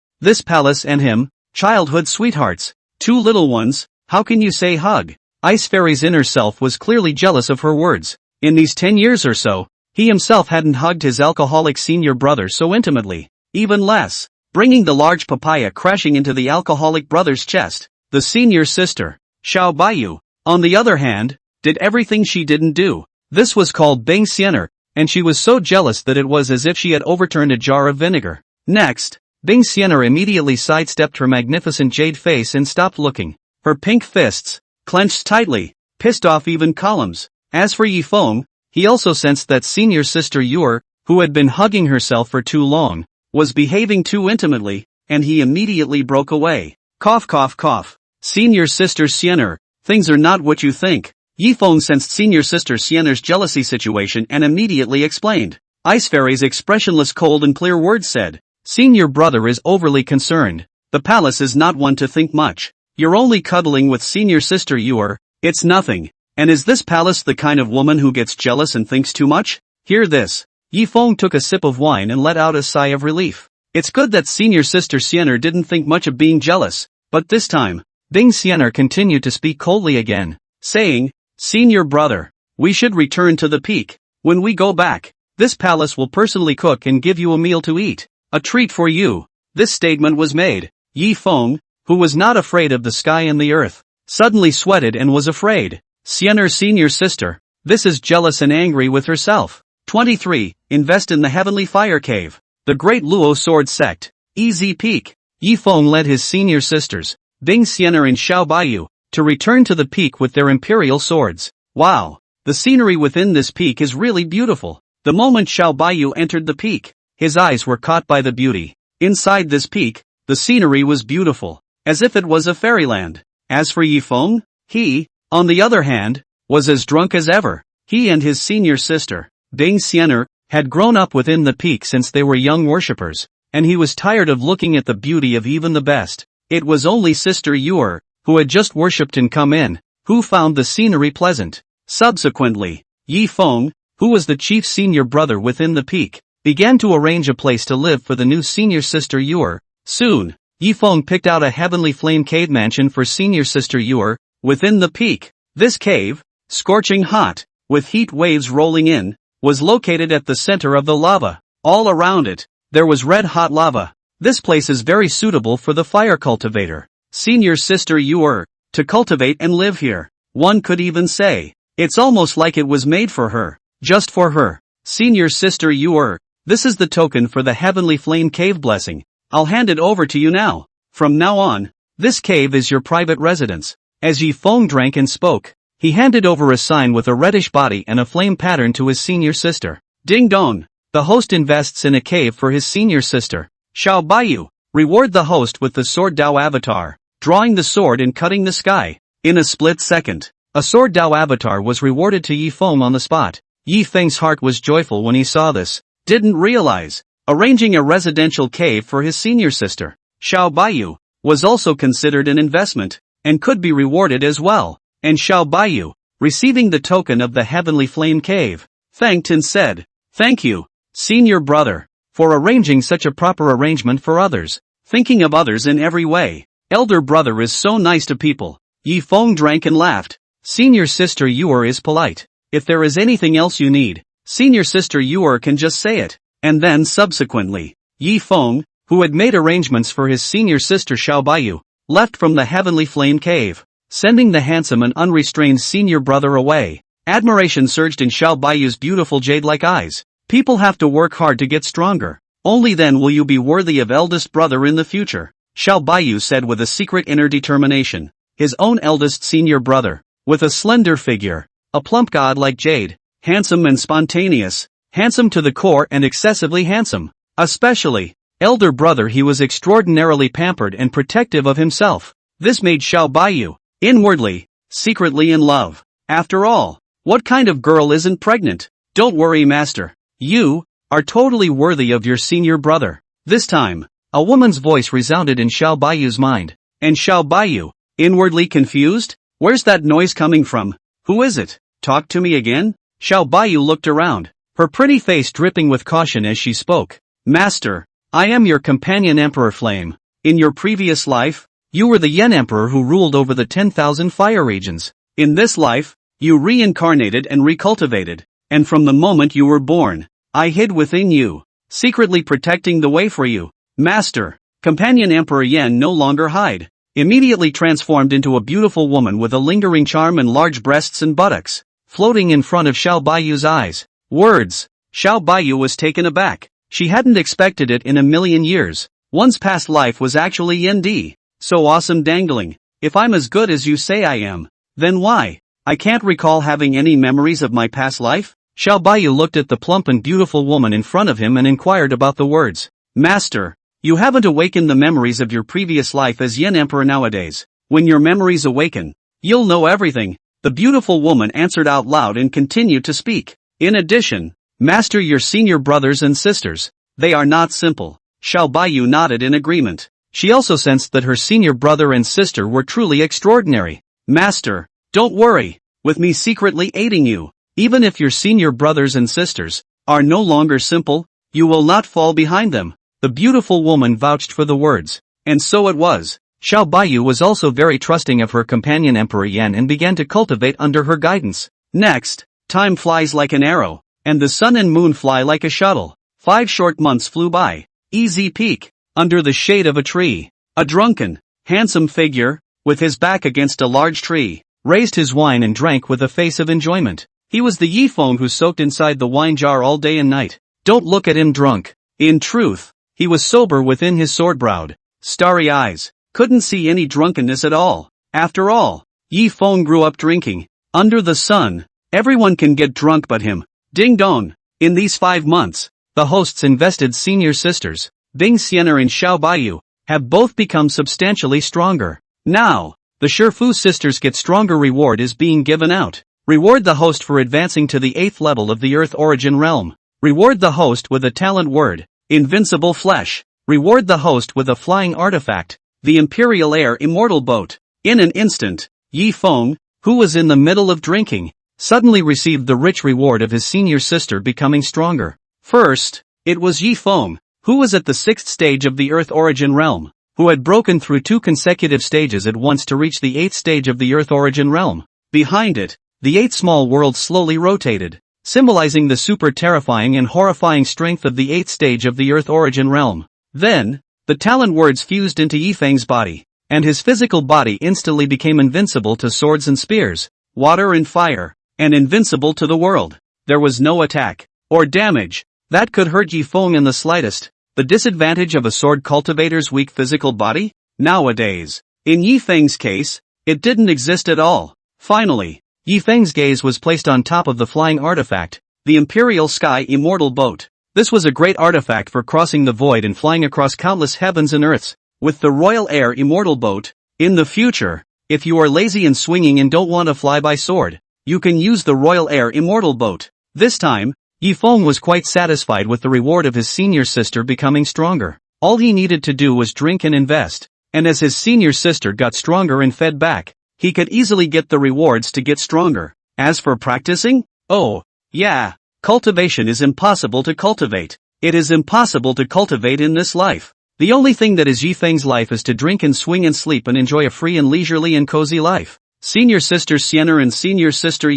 and him, childhood sweethearts, 2 little ones. How can you say hug? Ice Fairy's inner self was clearly jealous of her words. In these 10 years or so, he himself hadn't hugged his alcoholic senior brother so intimately, even less, bringing the large papaya crashing into the alcoholic brother's chest. The senior sister, Bayou, on the other hand, did everything she didn't do. This was called Bing Xian'er, and she was so jealous that it was as if she had overturned a jar of vinegar. Next, Bing Xian'er immediately sidestepped her magnificent jade face and stopped looking. Her pink fists, clenched tightly, pissed off even columns. As for Yifeng, he also sensed that senior sister Yuer, who had been hugging herself for too long, was behaving too intimately, and he immediately broke away. Cough cough cough. Senior sister Xian'er, things are not what you think. Yifeng sensed senior sister Xian'er's jealousy situation and immediately explained. Ice Fairy's expressionless cold and clear words said, senior brother is overly concerned. The palace is not one to think much. You're only cuddling with senior sister Yuer, it's nothing. And is this palace the kind of woman who gets jealous and thinks too much? Hear this. Yifeng took a sip of wine and let out a sigh of relief. It's good that senior sister Xian'er didn't think much of being jealous, but this time, Bing Xian'er continued to speak coldly again, saying, senior brother, we should return to the peak. When we go back, this palace will personally cook and give you a meal to eat. A treat for you. This statement was made. Feng, who was not afraid of the sky and the earth, suddenly sweated and was afraid. Xian'er senior sister. This is jealous and angry with herself. 23. Invest in the heavenly fire cave. The Great Luo Sword Sect. Easy Peak. Feng led his senior sisters, Bing Xian'er and Xiao Bayou, to return to the peak with their imperial swords. Wow! The scenery within this peak is really beautiful. The moment Xiao Bayou entered the peak, his eyes were caught by the beauty. Inside this peak, the scenery was beautiful, as if it was a fairyland. As for Feng, he, on the other hand, was as drunk as ever. He and his senior sister, Bing Xian'er, had grown up within the peak since they were young worshippers, and he was tired of looking at the beauty of even the best. It was only Sister Yuer, who had just worshipped and come in, who found the scenery pleasant. Subsequently, Feng, who was the chief senior brother within the peak, began to arrange a place to live for the new senior sister Yuer. Soon, Feng picked out a heavenly flame cave mansion for senior sister Yuer, within the peak. This cave, scorching hot, with heat waves rolling in, was located at the center of the lava. All around it, there was red-hot lava. This place is very suitable for the fire cultivator, senior sister Yuer, to cultivate and live here. One could even say, it's almost like it was made for her, just for her. Senior sister Yuer, this is the token for the heavenly flame cave blessing. I'll hand it over to you now. From now on, this cave is your private residence. As Feng drank and spoke, he handed over a sign with a reddish body and a flame pattern to his senior sister. Ding dong! The host invests in a cave for his senior sister, Xiao Bayou. Reward the host with the sword Dao avatar, drawing the sword and cutting the sky. In a split second, a sword Dao avatar was rewarded to Feng on the spot. Feng's heart was joyful when he saw this. Didn't realize, arranging a residential cave for his senior sister, Xiao Bayou, was also considered an investment, and could be rewarded as well. And Xiao Bayou, receiving the token of the heavenly flame cave, thanked and said, "Thank you, senior brother, for arranging such a proper arrangement for others, thinking of others in every way. Elder brother is so nice to people." Feng drank and laughed. Senior sister Yuer is polite. If there is anything else you need, senior sister Yuer can just say it. And then subsequently, Feng, who had made arrangements for his senior sister Xiao Bayou, left from the heavenly flame cave, sending the handsome and unrestrained senior brother away. Admiration surged in Xiao Bayou's beautiful jade-like eyes. People have to work hard to get stronger. Only then will you be worthy of eldest brother in the future, Xiao Bayou said with a secret inner determination. His own eldest senior brother, with a slender figure, a plump god like jade, handsome and spontaneous, handsome to the core and excessively handsome. Especially, elder brother, he was extraordinarily pampered and protective of himself. This made Xiao Bayou, inwardly, secretly in love. After all, what kind of girl isn't pregnant? Don't worry, master. You are totally worthy of your senior brother. This time, a woman's voice resounded in Xiao Bayou's mind. And Xiao Bayou, inwardly confused? Where's that noise coming from? Who is it? Talk to me again? Xiao Bayou looked around, her pretty face dripping with caution as she spoke. Master, I am your companion Emperor Flame. In your previous life, you were the Yen Emperor who ruled over the 10,000 fire regions. In this life, you reincarnated and recultivated, and from the moment you were born, I hid within you, secretly protecting the way for you. Master, companion Emperor Yen no longer hide, immediately transformed into a beautiful woman with a lingering charm and large breasts and buttocks, floating in front of Xiao Bayou's eyes. Words. Xiao Bayou was taken aback. She hadn't expected it in a million years. One's past life was actually Yendi. So awesome dangling. If I'm as good as you say I am, then why? I can't recall having any memories of my past life? Xiao Bayou looked at the plump and beautiful woman in front of him and inquired about the words. Master, you haven't awakened the memories of your previous life as Yen Emperor nowadays. When your memories awaken, you'll know everything. The beautiful woman answered out loud and continued to speak. In addition, master, your senior brothers and sisters, they are not simple. Xiao Bayou nodded in agreement. She also sensed that her senior brother and sister were truly extraordinary. Master, don't worry, with me secretly aiding you, even if your senior brothers and sisters are no longer simple, you will not fall behind them. The beautiful woman vouched for the words, and so it was. Xiao Bayou was also very trusting of her companion Emperor Yan and began to cultivate under her guidance. Next, time flies like an arrow. and the sun and moon fly like a shuttle. 5 short months flew by. Easy peak. Under the shade of a tree. A drunken, handsome figure, with his back against a large tree, raised his wine and drank with a face of enjoyment. He was the Feng who soaked inside the wine jar all day and night. Don't look at him drunk. In truth, he was sober within his sword-browed, starry eyes. Couldn't see any drunkenness at all. After all, Feng grew up drinking. Under the sun, everyone can get drunk but him. Ding dong. In these 5 months, the host's invested senior sisters, Bing Xian'er and Xiao Bayou, have both become substantially stronger. Now, the Shifu sisters get stronger. Reward is being given out. Reward the host for advancing to the 8th level of the Earth Origin Realm. Reward the host with a talent word, Invincible Flesh. Reward the host with a flying artifact, the Imperial Air Immortal Boat. In an instant, Feng, who was in the middle of drinking, suddenly received the rich reward of his senior sister becoming stronger. First, it was Feng, who was at the 6th stage of the Earth Origin Realm, who had broken through 2 consecutive stages at once to reach the 8th stage of the Earth Origin Realm. Behind it, the 8 small worlds slowly rotated, symbolizing the super terrifying and horrifying strength of the 8th stage of the Earth Origin Realm. Then, the talent words fused into Feng's body, and his physical body instantly became invincible to swords and spears, water and fire, and invincible to the world. There was no attack, or damage, that could hurt Feng in the slightest. The disadvantage of a sword cultivator's weak physical body? Nowadays, in Feng's case, it didn't exist at all. Finally, Feng's gaze was placed on top of the flying artifact, the Imperial Sky Immortal Boat. This was a great artifact for crossing the void and flying across countless heavens and earths. With the Royal Air Immortal Boat, in the future, if you are lazy and swinging and don't want to fly by sword, you can use the Royal Air Immortal Boat. This time, Feng was quite satisfied with the reward of his senior sister becoming stronger. All he needed to do was drink and invest, and as his senior sister got stronger and fed back, he could easily get the rewards to get stronger. As for practicing? Oh, yeah, cultivation is impossible to cultivate. It is impossible to cultivate in this life. The only thing that is Feng's life is to drink and swing and sleep and enjoy a free and leisurely and cozy life. Senior sister Xian'er and senior sister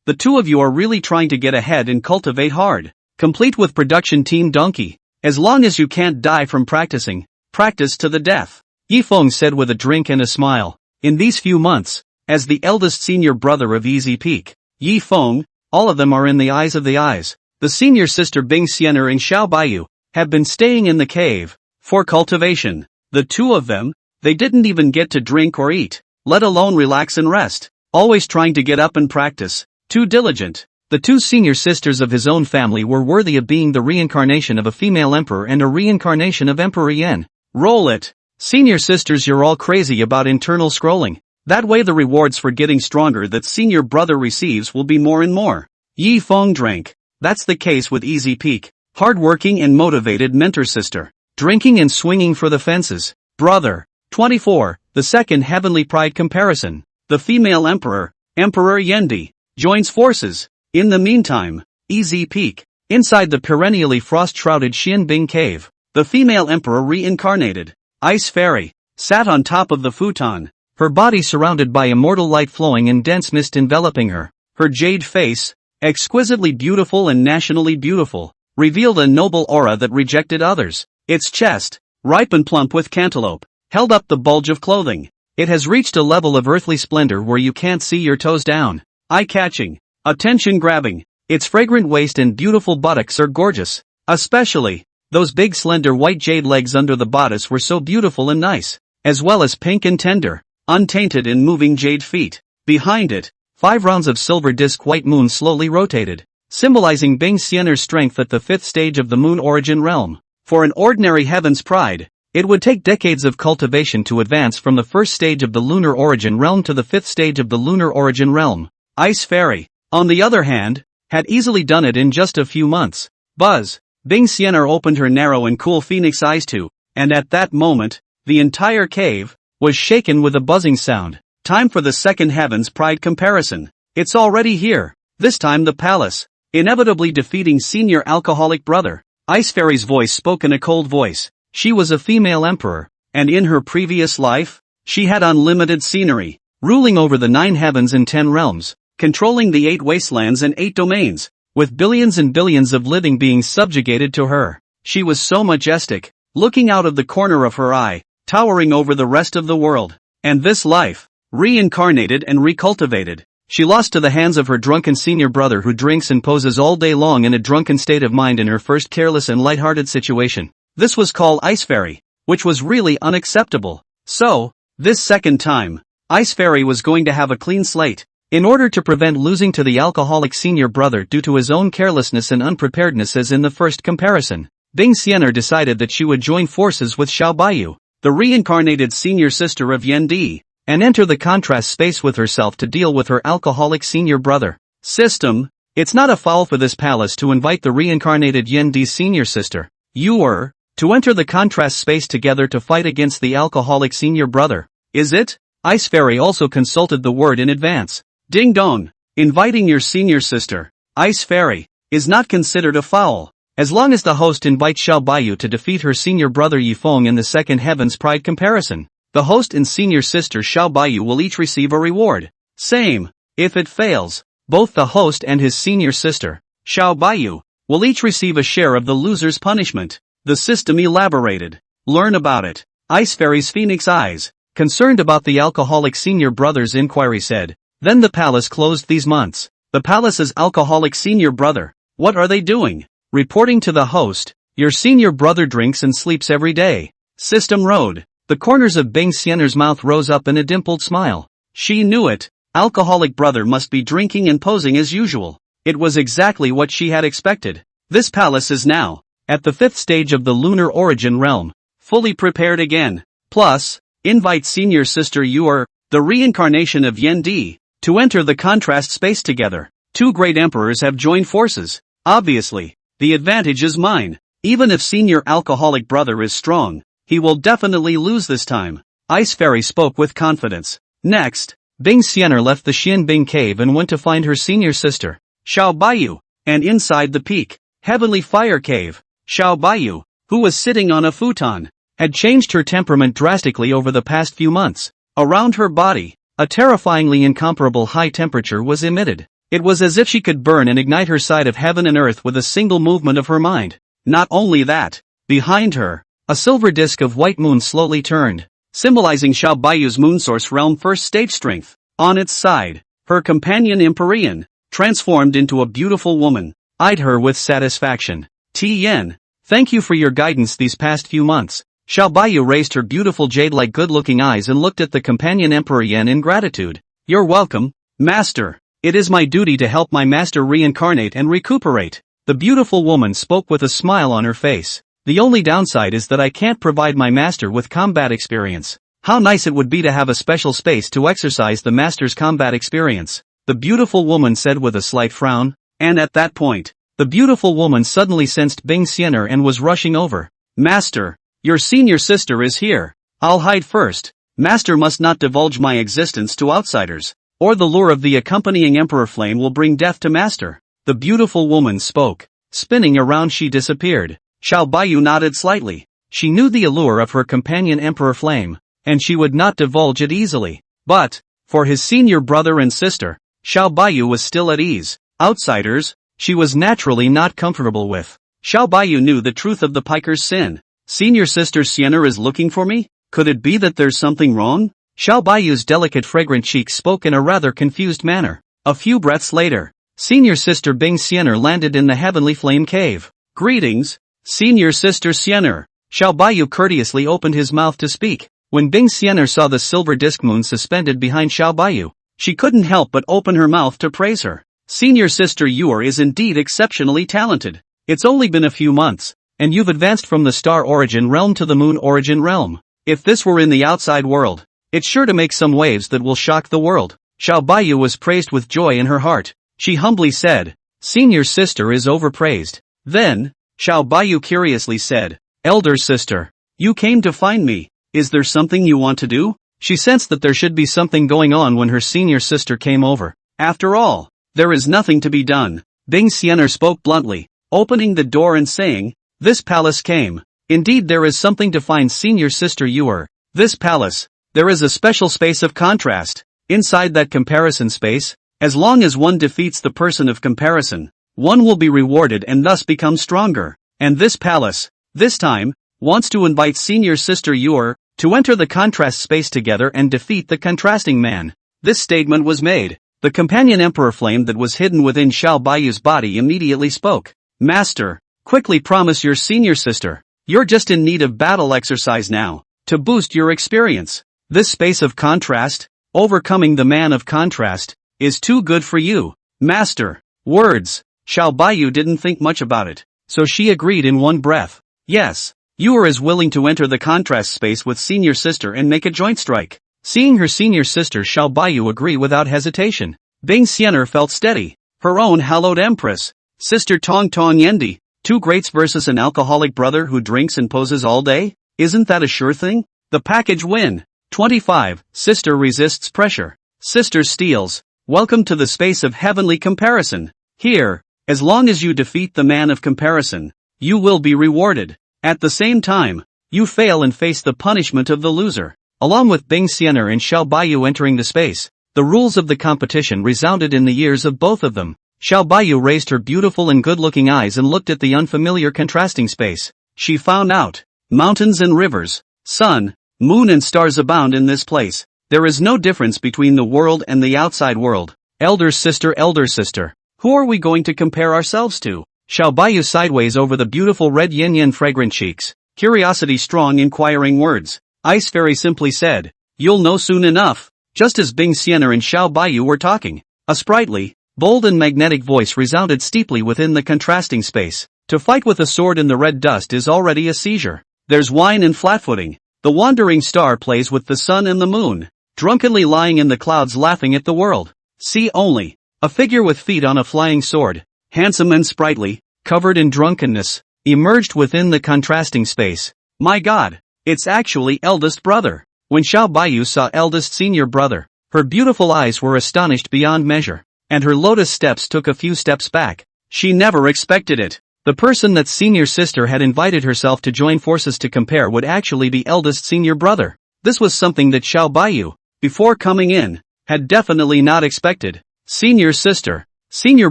the 2 of you are really trying to get ahead and cultivate hard. Complete with production team Donkey. As long as you can't die from practicing, practice to the death. Feng said with a drink and a smile. In these few months, as the eldest senior brother of Easy Peak, Feng, all of them are in the eyes of the eyes. The senior sister Bing Xian'er and Xiao Bayou have been staying in the cave for cultivation. The 2 of them, they didn't even get to drink or eat, let alone relax and rest. Always trying to get up and practice. Too diligent. The 2 senior sisters of his own family were worthy of being the reincarnation of a female emperor and a reincarnation of Emperor Yan. Roll it. Senior sisters, you're all crazy about internal scrolling. That way the rewards for getting stronger that senior brother receives will be more and more. Feng drank. That's the case with Easy Peak, hardworking and motivated mentor sister. Drinking and swinging for the fences. Brother. 24. The second heavenly pride comparison. The female emperor, Emperor Yendi, joins forces. In the meantime, Easy Peak, inside the perennially frost-shrouded Xianbing cave, the female emperor reincarnated, Ice Fairy, sat on top of the futon, her body surrounded by immortal light flowing and dense mist enveloping her. Her jade face, exquisitely beautiful and nationally beautiful, revealed a noble aura that rejected others. Its chest, ripe and plump with cantaloupe, held up the bulge of clothing. It has reached a level of earthly splendor where you can't see your toes down. Eye-catching, attention-grabbing, its fragrant waist and beautiful buttocks are gorgeous. Especially, those big slender white jade legs under the bodice were so beautiful and nice, as well as pink and tender, untainted and moving jade feet. Behind it, 5 rounds of silver disc white moon slowly rotated, symbolizing Bing Xian'er's strength at the 5th stage of the moon origin realm. For an ordinary heaven's pride, it would take decades of cultivation to advance from the 1st stage of the lunar origin realm to the 5th stage of the lunar origin realm. Ice Fairy, on the other hand, had easily done it in just a few months. Buzz. Bing Xian'er opened her narrow and cool phoenix eyes too, and at that moment, the entire cave was shaken with a buzzing sound. Time for the second heaven's pride comparison. It's already here. This time the palace, inevitably defeating senior alcoholic brother. Ice Fairy's voice spoke in a cold voice. She was a female emperor, and in her previous life, she had unlimited scenery, ruling over the 9 heavens and 10 realms, controlling the 8 wastelands and 8 domains. with billions and billions of living beings subjugated to her. She was so majestic, looking out of the corner of her eye, towering over the rest of the world. And this life, reincarnated and recultivated, she lost to the hands of her drunken senior brother who drinks and poses all day long in a drunken state of mind in her first careless and lighthearted situation. This was called Ice Fairy, which was really unacceptable. So, this second time, Ice Fairy was going to have a clean slate. In order to prevent losing to the alcoholic senior brother due to his own carelessness and unpreparedness as in the first comparison, Bing Xianer decided that she would join forces with Xiao Bayou, the reincarnated senior sister of Yan Di, and enter the contrast space with herself to deal with her alcoholic senior brother. System, it's not a foul for this palace to invite the reincarnated Yan Di senior sister, Yuer, to enter the contrast space together to fight against the alcoholic senior brother, is it? Ice Fairy also consulted the word in advance. Ding dong, inviting your senior sister, Ice Fairy, is not considered a foul, as long as the host invites Xiao Bayou to defeat her senior brother Feng in the second Heaven's Pride comparison. The host and senior sister Xiao Bayou will each receive a reward. Same, if it fails, both the host and his senior sister, Xiao Bayou, will each receive a share of the loser's punishment. The system elaborated. Learn about it. Ice Fairy's phoenix eyes, concerned about the alcoholic senior brother's inquiry said, then the palace closed these months. The palace's alcoholic senior brother, what are they doing? Reporting to the host, your senior brother drinks and sleeps every day. System road. The corners of Bing Xianer's mouth rose up in a dimpled smile. She knew it. Alcoholic brother must be drinking and posing as usual. It was exactly what she had expected. This palace is now, at the 5th stage of the lunar origin realm, fully prepared again. Plus, invite senior sister Yuer, the reincarnation of Yan Di, to enter the contrast space together. Two great emperors have joined forces. Obviously, the advantage is mine. Even if senior alcoholic brother is strong, he will definitely lose this time. Ice Fairy spoke with confidence. Next, Bing Xianer left the Xianbing cave and went to find her senior sister, Xiao Bayou, and inside the peak, Heavenly Fire Cave, Xiao Bayou, who was sitting on a futon, had changed her temperament drastically over the past few months. Around her body, a terrifyingly incomparable high temperature was emitted. It was as if she could burn and ignite her side of heaven and earth with a single movement of her mind. Not only that, behind her, a silver disk of white moon slowly turned, symbolizing Xiao Bayou's moon source realm first stage strength. On its side, her companion Empyrean, transformed into a beautiful woman, eyed her with satisfaction. T-Yen, thank you for your guidance these past few months. Xiao Bayou raised her beautiful jade-like good-looking eyes and looked at the companion Emperor Yan in gratitude. You're welcome, Master. It is my duty to help my master reincarnate and recuperate. The beautiful woman spoke with a smile on her face. The only downside is that I can't provide my master with combat experience. How nice it would be to have a special space to exercise the master's combat experience, the beautiful woman said with a slight frown. And at that point, the beautiful woman suddenly sensed Bing Xianer and was rushing over. Master, your senior sister is here. I'll hide first. Master must not divulge my existence to outsiders, or the lure of the accompanying Emperor Flame will bring death to Master. The beautiful woman spoke. Spinning around she disappeared. Xiao Bayou nodded slightly. She knew the allure of her companion Emperor Flame, and she would not divulge it easily. But, for his senior brother and sister, Xiao Bayou was still at ease. Outsiders, she was naturally not comfortable with. Xiao Bayou knew the truth of the piker's sin. Senior sister Xianer is looking for me? Could it be that there's something wrong? Xiao Bayou's delicate fragrant cheeks spoke in a rather confused manner. A few breaths later, senior sister Bing Xianer landed in the Heavenly Flame Cave. Greetings, senior sister Xianer. Xiao Bayou courteously opened his mouth to speak. When Bing Xianer saw the silver disc moon suspended behind Xiao Bayou, she couldn't help but open her mouth to praise her. Senior sister Yuer is indeed exceptionally talented. It's only been a few months, and you've advanced from the star origin realm to the moon origin realm. If this were in the outside world, it's sure to make some waves that will shock the world. Xiao Bayou was praised with joy in her heart. She humbly said, senior sister is overpraised. Then, Xiao Bayou curiously said, elder sister, you came to find me. Is there something you want to do? She sensed that there should be something going on when her senior sister came over. After all, there is nothing to be done. Bing Xianer spoke bluntly, opening the door and saying, this palace came. Indeed there is something to find senior sister Yuer. This palace, there is a special space of contrast. Inside that comparison space, as long as one defeats the person of comparison, one will be rewarded and thus become stronger. And this palace, this time, wants to invite senior sister Yor to enter the contrast space together and defeat the contrasting man. This statement was made. The companion emperor flame that was hidden within Xiao Baiyu's body immediately spoke. Master, quickly promise your senior sister. You're just in need of battle exercise now, to boost your experience. This space of contrast, overcoming the man of contrast, is too good for you, master. Words. Xiao Baiyu didn't think much about it, so she agreed in one breath. Yes, Yor is willing to enter the contrast space with senior sister and make a joint strike. Seeing her senior sister Xiao Baiyu agree without hesitation, Bing Xianer felt steady. Her own hallowed empress, sister Tong Tong Yendi, two greats versus an alcoholic brother who drinks and poses all day? Isn't that a sure thing? The package win. 25. Sister resists pressure. Sister steals. Welcome to the space of heavenly comparison. Here, as long as you defeat the man of comparison, you will be rewarded. At the same time, you fail and face the punishment of the loser. Along with Bing Xianer and Xiao Baiyu entering the space, the rules of the competition resounded in the ears of both of them. Xiao Baiyu raised her beautiful and good-looking eyes and looked at the unfamiliar contrasting space. She found out. Mountains and rivers, sun, moon and stars abound in this place. There is no difference between the world and the outside world. Elder sister, who are we going to compare ourselves to? Xiao Baiyu sideways over the beautiful red yin-yin fragrant cheeks. Curiosity strong inquiring words. Ice Fairy simply said, you'll know soon enough. Just as Bing Xianer and Xiao Baiyu were talking, a sprightly, bold and magnetic voice resounded steeply within the contrasting space. To fight with a sword in the red dust is already a seizure. There's wine and flat-footing. The wandering star plays with the sun and the moon, drunkenly lying in the clouds laughing at the world. See only, a figure with feet on a flying sword, handsome and sprightly, covered in drunkenness, emerged within the contrasting space. My God, it's actually eldest brother. When Xiao Baiyu saw eldest senior brother, her beautiful eyes were astonished beyond measure, and her lotus steps took a few steps back. She never expected it. The person that senior sister had invited herself to join forces to compare would actually be eldest senior brother. This was something that Xiao Baiyu, before coming in, had definitely not expected. Senior sister, senior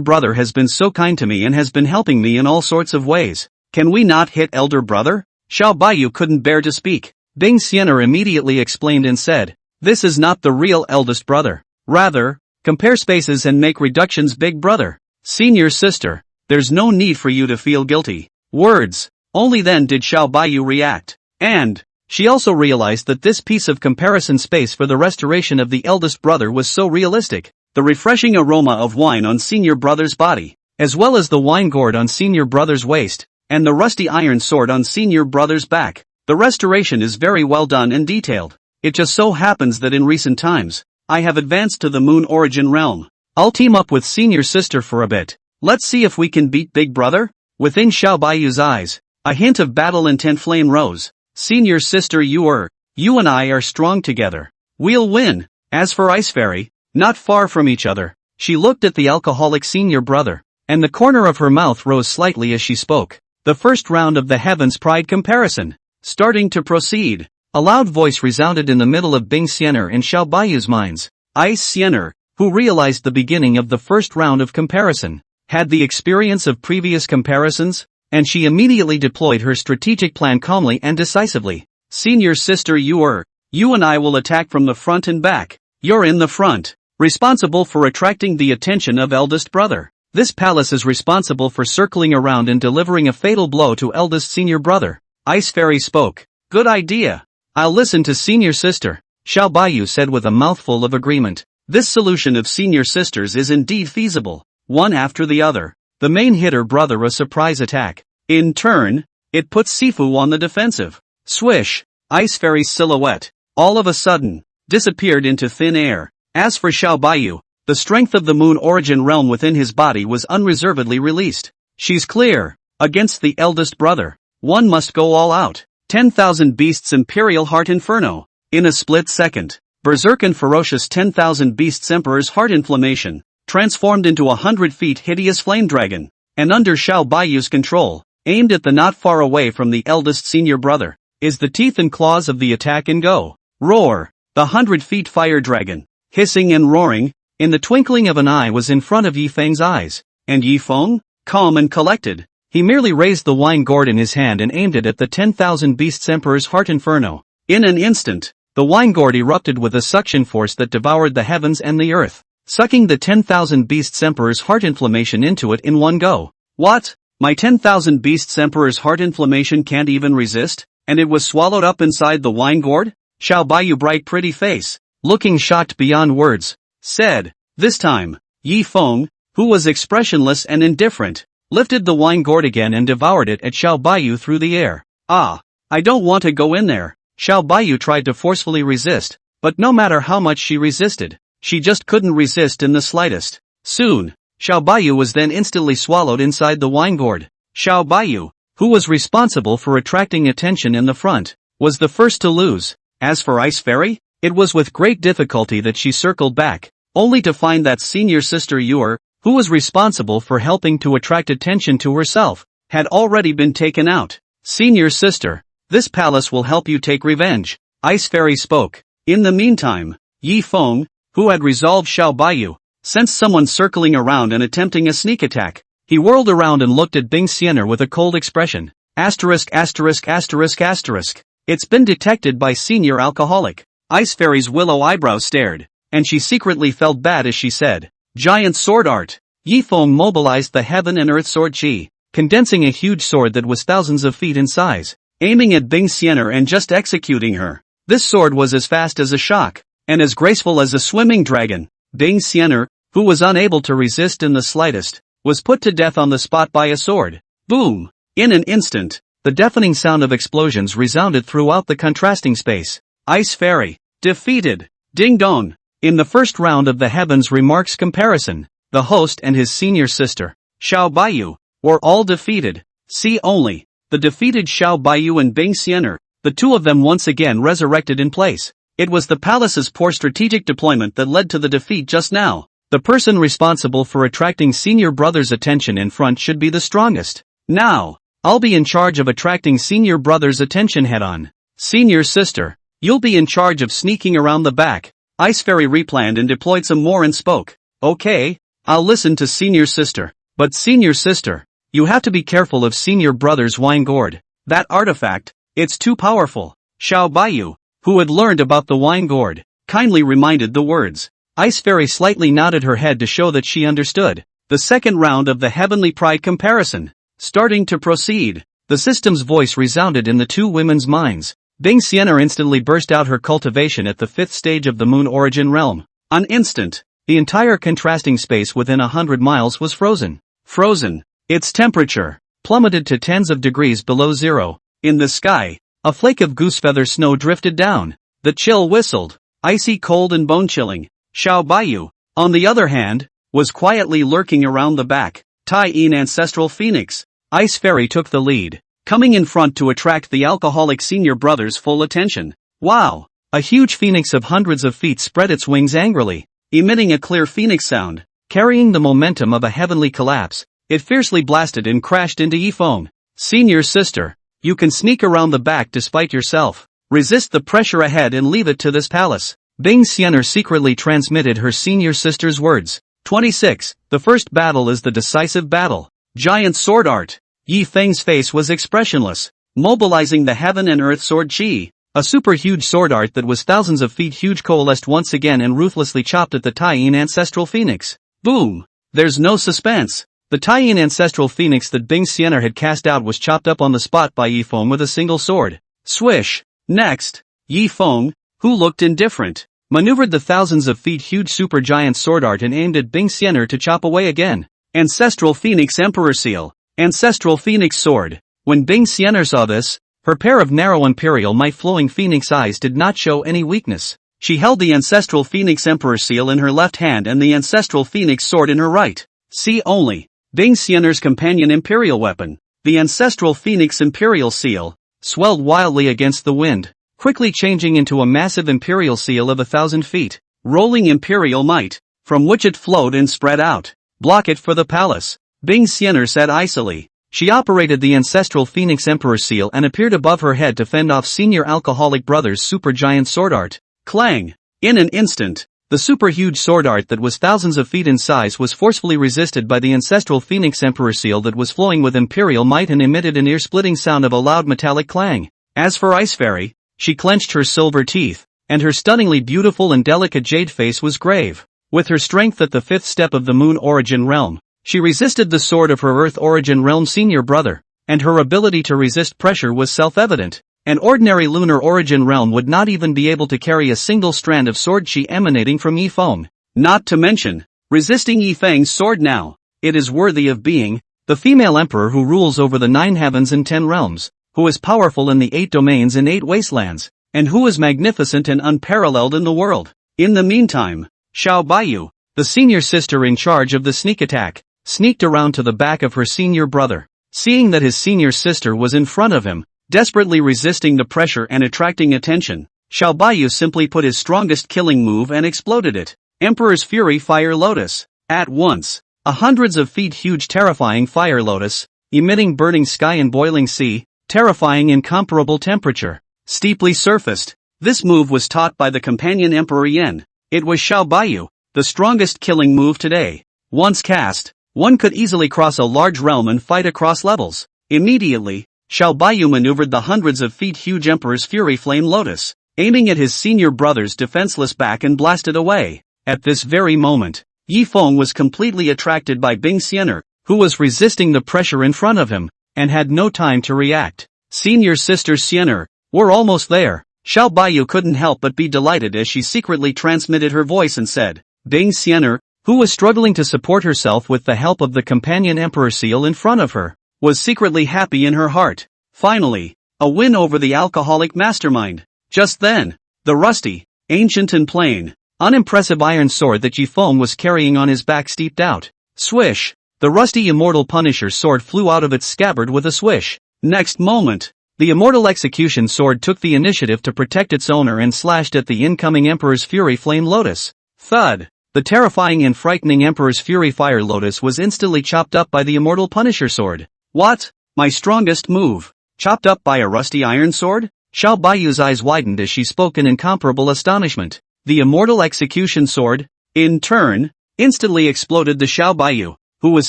brother has been so kind to me and has been helping me in all sorts of ways. Can we not hit elder brother? Xiao Baiyu couldn't bear to speak. Bing Xianer immediately explained and said, this is not the real eldest brother. Rather, compare spaces and make reductions big brother. Senior sister, there's no need for you to feel guilty. Words. Only then did Xiao Baiyu react. And she also realized that this piece of comparison space for the restoration of the eldest brother was so realistic. The refreshing aroma of wine on senior brother's body, as well as the wine gourd on senior brother's waist, and the rusty iron sword on senior brother's back. The restoration is very well done and detailed. It just so happens that in recent times, I have advanced to the moon origin realm. I'll team up with senior sister for a bit. Let's see if we can beat big brother? Within Xiao Baiyu's eyes, a hint of battle intent flame rose. Senior sister you and I are strong together. We'll win. As for Ice Fairy, not far from each other, she looked at the alcoholic senior brother, and the corner of her mouth rose slightly as she spoke. The first round of the Heaven's Pride comparison. Starting to proceed. A loud voice resounded in the middle of Bing Xianer and Xiao Baiyu's minds. Ice Xianer, who realized the beginning of the first round of comparison, had the experience of previous comparisons, and she immediately deployed her strategic plan calmly and decisively. Senior sister you and I will attack from the front and back. You're in the front, responsible for attracting the attention of eldest brother. This palace is responsible for circling around and delivering a fatal blow to eldest senior brother. Ice Fairy spoke. Good idea. I'll listen to senior sister, Xiao Baiyu said with a mouthful of agreement. This solution of senior sisters is indeed feasible. One after the other, the main hitter brother a surprise attack. In turn, it puts Sifu on the defensive. Swish, Ice Fairy's silhouette, all of a sudden, disappeared into thin air. As for Xiao Baiyu, the strength of the moon origin realm within his body was unreservedly released. She's clear. Against the eldest brother, one must go all out. 10,000 Beasts Imperial Heart Inferno. In a split second, berserk and ferocious 10,000 Beasts Emperor's Heart Inflammation, transformed into 100 feet hideous flame dragon, and under Xiao Baiyu's control, aimed at the not far away from the eldest senior brother, is the teeth and claws of the attack and go. Roar! The 100 feet fire dragon, hissing and roaring, in the twinkling of an eye was in front of Yi Feng's eyes. And Yi Feng? Calm and collected, he merely raised the wine gourd in his hand and aimed it at the 10,000 Beasts Emperor's heart inferno. In an instant, the wine gourd erupted with a suction force that devoured the heavens and the earth, sucking the 10,000 Beasts Emperor's heart inflammation into it in one go. What? My 10,000 Beasts Emperor's heart inflammation can't even resist, and it was swallowed up inside the wine gourd? Xiao Baiyu bright pretty face, looking shocked beyond words, said. This time, Yi Feng, who was expressionless and indifferent, lifted the wine gourd again and devoured it at Xiao Baiyu through the air. Ah, I don't want to go in there. Xiao Baiyu tried to forcefully resist, but no matter how much she resisted, she just couldn't resist in the slightest. Soon, Xiao Baiyu was then instantly swallowed inside the wine gourd. Xiao Baiyu, who was responsible for attracting attention in the front, was the first to lose. As for Ice Fairy, it was with great difficulty that she circled back, only to find that senior sister Yuer, who was responsible for helping to attract attention to herself, had already been taken out. Senior sister, this palace will help you take revenge, Ice Fairy spoke. In the meantime, Yi Feng, who had resolved Xiao Baiyu, sensed someone circling around and attempting a sneak attack. He whirled around and looked at Bing Xianer with a cold expression. Asterisk asterisk asterisk asterisk. It's been detected by senior alcoholic. Ice Fairy's willow eyebrows stared, and she secretly felt bad as she said, Giant sword art. Yi Feng mobilized the heaven and earth sword chi, condensing a huge sword that was thousands of feet in size, aiming at Bing Xianer and just executing her. This sword was as fast as a shock, and as graceful as a swimming dragon. Bing Xianer, who was unable to resist in the slightest, was put to death on the spot by a sword. Boom! In an instant, the deafening sound of explosions resounded throughout the contrasting space. Ice Fairy, defeated. Ding dong. In the first round of the Heavens Remarks comparison, the host and his senior sister, Xiao Baiyu, were all defeated. See only, the defeated Xiao Baiyu and Bing Xianer, the two of them once again resurrected in place. It was the palace's poor strategic deployment that led to the defeat just now. The person responsible for attracting senior brother's attention in front should be the strongest. Now, I'll be in charge of attracting senior brother's attention head-on. Senior sister, you'll be in charge of sneaking around the back. Ice Fairy replanned and deployed some more and spoke. Okay, I'll listen to senior sister. But senior sister, you have to be careful of senior brother's wine gourd. That artifact, it's too powerful. Xiao Baiyu, who had learned about the wine gourd, kindly reminded the words. Ice Fairy slightly nodded her head to show that she understood. The second round of the Heavenly Pride comparison. Starting to proceed. The system's voice resounded in the two women's minds. Bing Xianer instantly burst out her cultivation at the 5th stage of the Moon Origin Realm. An instant, the entire contrasting space within 100 miles was frozen. Frozen. Its temperature plummeted to tens of degrees below zero. In the sky, a flake of goosefeather snow drifted down. The chill whistled, icy cold and bone-chilling. Xiao Baiyu, on the other hand, was quietly lurking around the back. Tai Yin Ancestral Phoenix. Ice Fairy took the lead, coming in front to attract the alcoholic senior brother's full attention. Wow! A huge phoenix of hundreds of feet spread its wings angrily, emitting a clear phoenix sound. Carrying the momentum of a heavenly collapse, it fiercely blasted and crashed into Yi Feng. Senior sister, you can sneak around the back despite yourself. Resist the pressure ahead and leave it to this palace. Bing Xianer secretly transmitted her senior sister's words. 26. The first battle is the decisive battle. Giant sword art. Yi Feng's face was expressionless, mobilizing the heaven and earth sword chi. A super huge sword art that was thousands of feet huge coalesced once again and ruthlessly chopped at the Tai Yin Ancestral Phoenix. Boom! There's no suspense. The Tai Yin Ancestral Phoenix that Bing Xianer had cast out was chopped up on the spot by Yi Feng with a single sword. Swish! Next, Yi Feng, who looked indifferent, maneuvered the thousands of feet huge supergiant sword art and aimed at Bing Xianer to chop away again. Ancestral Phoenix Emperor Seal. Ancestral Phoenix Sword. When Bing Xianer saw this, her pair of narrow imperial might-flowing phoenix eyes did not show any weakness. She held the Ancestral Phoenix Emperor Seal in her left hand and the Ancestral Phoenix Sword in her right. See only, Bing Xianer's companion imperial weapon, the Ancestral Phoenix Imperial Seal, swelled wildly against the wind, quickly changing into a massive imperial seal of 1,000 feet, rolling imperial might, from which it flowed and spread out. Block it for the palace, Bing Xianer said icily. She operated the Ancestral Phoenix Emperor Seal and appeared above her head to fend off senior alcoholic brother's supergiant sword art. Clang! In an instant, The super-huge sword art that was thousands of feet in size was forcefully resisted by the ancestral Phoenix Emperor seal that was flowing with imperial might and emitted an ear-splitting sound of a loud metallic clang. As for Ice Fairy, she clenched her silver teeth, and her stunningly beautiful and delicate jade face was grave. With her strength at the fifth step of the Moon Origin realm, she resisted the sword of her Earth Origin realm senior brother, and her ability to resist pressure was self-evident. An ordinary Lunar Origin realm would not even be able to carry a single strand of sword chi emanating from Yi Feng. Not to mention, resisting Yi Feng's sword now. It is worthy of being the female emperor who rules over the 9 heavens and 10 realms, who is powerful in the 8 domains and 8 wastelands, and who is magnificent and unparalleled in the world. In the meantime, Xiao Bayou, the senior sister in charge of the sneak attack, sneaked around to the back of her senior brother. Seeing that his senior sister was in front of him, desperately resisting the pressure and attracting attention, Xiao Bayou simply put his strongest killing move and exploded it. Emperor's Fury Fire Lotus. At once, a hundreds of feet huge terrifying fire lotus, emitting burning sky and boiling sea, terrifying incomparable temperature, steeply surfaced. This move was taught by the companion Emperor Yen. It was Xiao Bayou, the strongest killing move today. Once cast, one could easily cross a large realm and fight across levels. Immediately, Xiao Bayou maneuvered the hundreds of feet huge Emperor's Fury Flame Lotus, aiming at his senior brother's defenseless back and blasted away. At this very moment, Yi Feng was completely attracted by Bing Xianer, who was resisting the pressure in front of him, and had no time to react. Senior sister Xianer, we're almost there. Xiao Bayou couldn't help but be delighted as she secretly transmitted her voice and said, Bing Xianer, who was struggling to support herself with the help of the companion Emperor seal in front of her, was secretly happy in her heart. Finally, a win over the alcoholic mastermind. Just then, the rusty, ancient and plain, unimpressive iron sword that Yi Feng was carrying on his back steeped out. Swish! The rusty immortal Punisher sword flew out of its scabbard with a swish. Next moment, the immortal execution sword took the initiative to protect its owner and slashed at the incoming Emperor's Fury Flame Lotus. Thud! The terrifying and frightening Emperor's Fury Fire Lotus was instantly chopped up by the immortal Punisher sword. What? My strongest move? Chopped up by a rusty iron sword? Xiao Bayou's eyes widened as she spoke in incomparable astonishment. The immortal execution sword, in turn, instantly exploded the Xiao Bayou, who was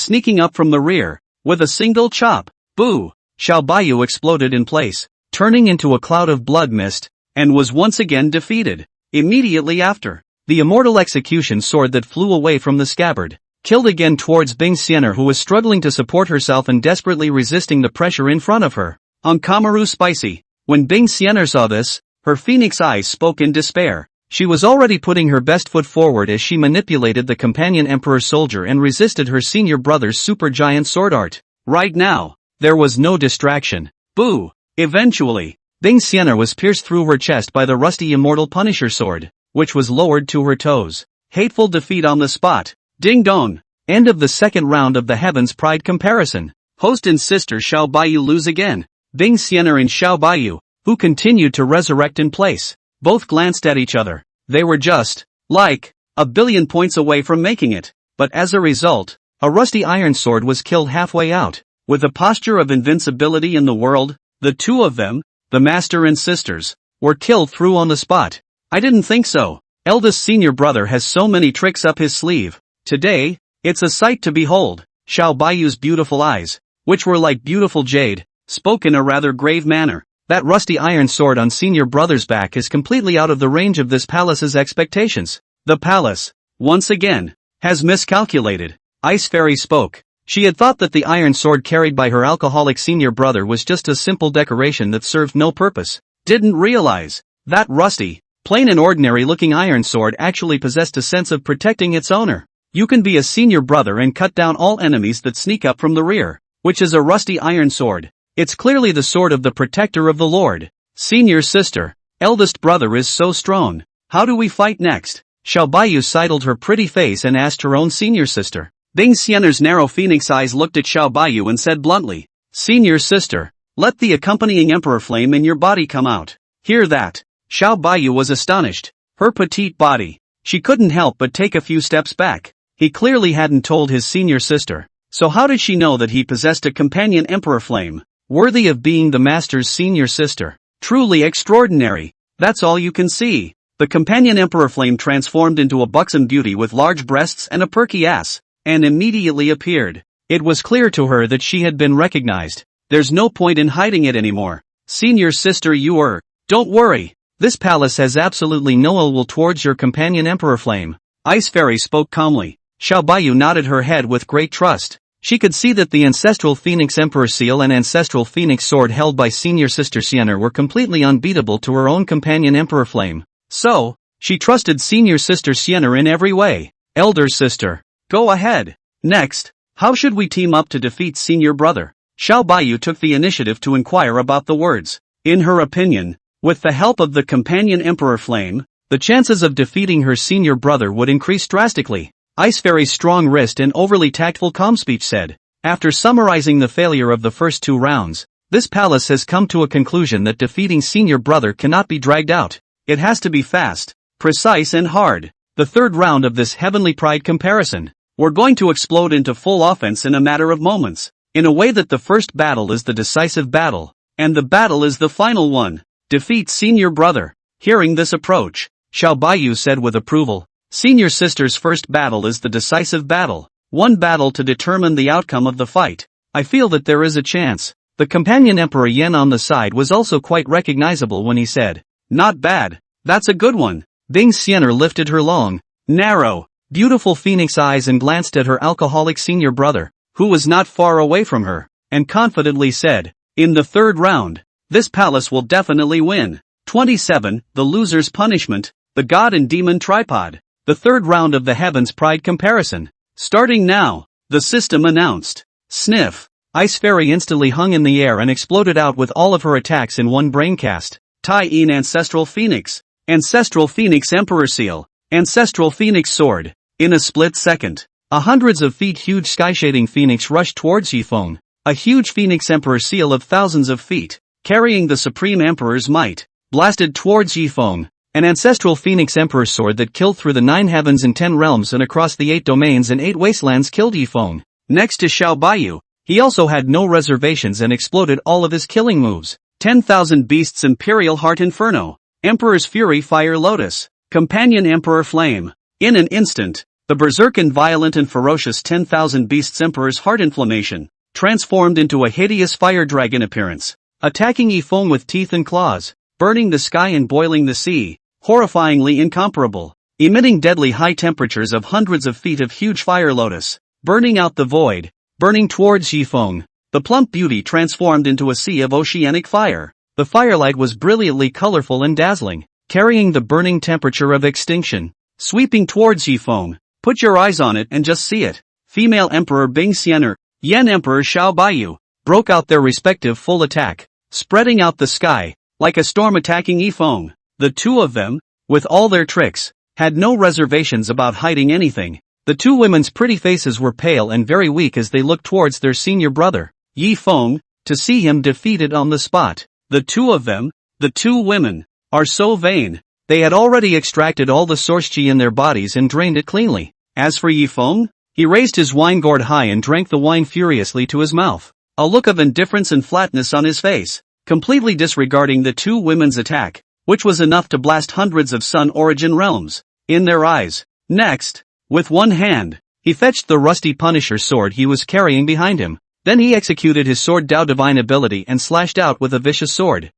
sneaking up from the rear, with a single chop. Boo! Xiao Bayou exploded in place, turning into a cloud of blood mist, and was once again defeated. Immediately after, the immortal execution sword that flew away from the scabbard, killed again towards Bing Xianer, who was struggling to support herself and desperately resisting the pressure in front of her. Onkamaru spicy. When Bing Xianer saw this, her phoenix eyes spoke in despair. She was already putting her best foot forward as she manipulated the companion Emperor soldier and resisted her senior brother's supergiant sword art. Right now, there was no distraction. Boo! Eventually, Bing Xianer was pierced through her chest by the rusty immortal Punisher sword, which was lowered to her toes. Hateful defeat on the spot. Ding dong! End of the second round of the Heaven's Pride comparison. Host and sister Xiao Bayou lose again. Bing Xianer and Xiao Bayou, who continued to resurrect in place, both glanced at each other. They were just, like, a billion points away from making it. But as a result, a rusty iron sword was killed halfway out. With a posture of invincibility in the world, the two of them, the master and sisters, were killed through on the spot. I didn't think so. Eldest senior brother has so many tricks up his sleeve. Today, it's a sight to behold. Xiao Bayou's beautiful eyes, which were like beautiful jade, spoke in a rather grave manner. That rusty iron sword on senior brother's back is completely out of the range of this palace's expectations. The palace, once again, has miscalculated. Ice Fairy spoke. She had thought that the iron sword carried by her alcoholic senior brother was just a simple decoration that served no purpose. Didn't realize that rusty, plain and ordinary looking iron sword actually possessed a sense of protecting its owner. You can be a senior brother and cut down all enemies that sneak up from the rear, which is a rusty iron sword. It's clearly the sword of the protector of the Lord. Senior sister, eldest brother is so strong. How do we fight next? Xiao Bayou sidled her pretty face and asked her own senior sister. Bing Xianer's narrow phoenix eyes looked at Xiao Bayou and said bluntly, Senior sister, let the accompanying emperor flame in your body come out. Hear that? Xiao Bayou was astonished. Her petite body. She couldn't help but take a few steps back. He clearly hadn't told his senior sister. So how did she know that he possessed a companion emperor flame, worthy of being the master's senior sister? Truly extraordinary. That's all you can see. the companion Emperor Flame transformed into a buxom beauty with large breasts and a perky ass, and immediately appeared. It was clear to her that she had been recognized. There's no point in hiding it anymore. Senior sister, don't worry. This palace has absolutely no ill will towards your companion Emperor Flame. Ice Fairy spoke calmly. Xiao Bayou nodded her head with great trust. She could see that the ancestral Phoenix Emperor Seal and ancestral Phoenix Sword held by senior sister Sienna were completely unbeatable to her own companion Emperor Flame. So, she trusted senior sister Sienna in every way. Elder sister, go ahead. Next, how should we team up to defeat senior brother? Xiao Bayou took the initiative to inquire about the words. In her opinion, with the help of the companion Emperor Flame, the chances of defeating her senior brother would increase drastically. Ice Fairy's strong wrist and overly tactful calm speech said. After summarizing the failure of the first 2 rounds, this palace has come to a conclusion that defeating senior brother cannot be dragged out. It has to be fast, precise and hard. The 3rd round of this heavenly pride comparison. We're going to explode into full offense in a matter of moments, in a way that the first battle is the decisive battle, and the battle is the final one. Defeat senior brother. Hearing this approach, Xiao Bayou said with approval. Senior sister's first battle is the decisive battle. One battle to determine the outcome of the fight. I feel that there is a chance. The companion Emperor Yen on the side was also quite recognizable when he said, not bad. That's a good one. Bing Sienna lifted her long, narrow, beautiful phoenix eyes and glanced at her alcoholic senior brother, who was not far away from her, and confidently said, in the 3rd round, this palace will definitely win. 27. The loser's punishment, the god and demon tripod. The 3rd round of the Heaven's Pride comparison. Starting now, the system announced. Sniff. Ice Fairy instantly hung in the air and exploded out with all of her attacks in one braincast. Tie-in Ancestral Phoenix. Ancestral Phoenix Emperor Seal. Ancestral Phoenix Sword. In a split second, a hundreds of feet huge sky-shading phoenix rushed towards Yifeng. A huge Phoenix Emperor Seal of thousands of feet, carrying the Supreme Emperor's might, blasted towards Yifeng. An ancestral Phoenix Emperor Sword that killed through the 9 heavens and 10 realms and across the 8 domains and 8 wastelands killed Yifeng. Next to Xiao Bayou, he also had no reservations and exploded all of his killing moves. 10,000 Beasts Imperial Heart Inferno. Emperor's Fury Fire Lotus. Companion Emperor Flame. In an instant, the berserk and violent and ferocious 10,000 Beasts Emperor's Heart Inflammation transformed into a hideous fire dragon appearance, attacking Yifeng with teeth and claws, burning the sky and boiling the sea. Horrifyingly incomparable, emitting deadly high temperatures of hundreds of feet of huge fire lotus, burning out the void, burning towards Yifeng. The plump beauty transformed into a sea of oceanic fire. The firelight was brilliantly colorful and dazzling, carrying the burning temperature of extinction, sweeping towards Yifeng. Put your eyes on it and just see it. Female Emperor Bing Sienna, Yen Emperor Xiao Bayou, broke out their respective full attack, spreading out the sky, like a storm attacking Yifeng. The 2 of them, with all their tricks, had no reservations about hiding anything. The 2 women's pretty faces were pale and very weak as they looked towards their senior brother, Yifeng, to see him defeated on the spot. The 2 of them, the 2 women, are so vain. They had already extracted all the source chi in their bodies and drained it cleanly. As for Yifeng, he raised his wine gourd high and drank the wine furiously to his mouth. A look of indifference and flatness on his face, completely disregarding the 2 women's attack, which was enough to blast hundreds of sun origin realms in their eyes. Next, with one hand, he fetched the rusty Punisher sword he was carrying behind him. Then he executed his sword Dao divine ability and slashed out with a vicious sword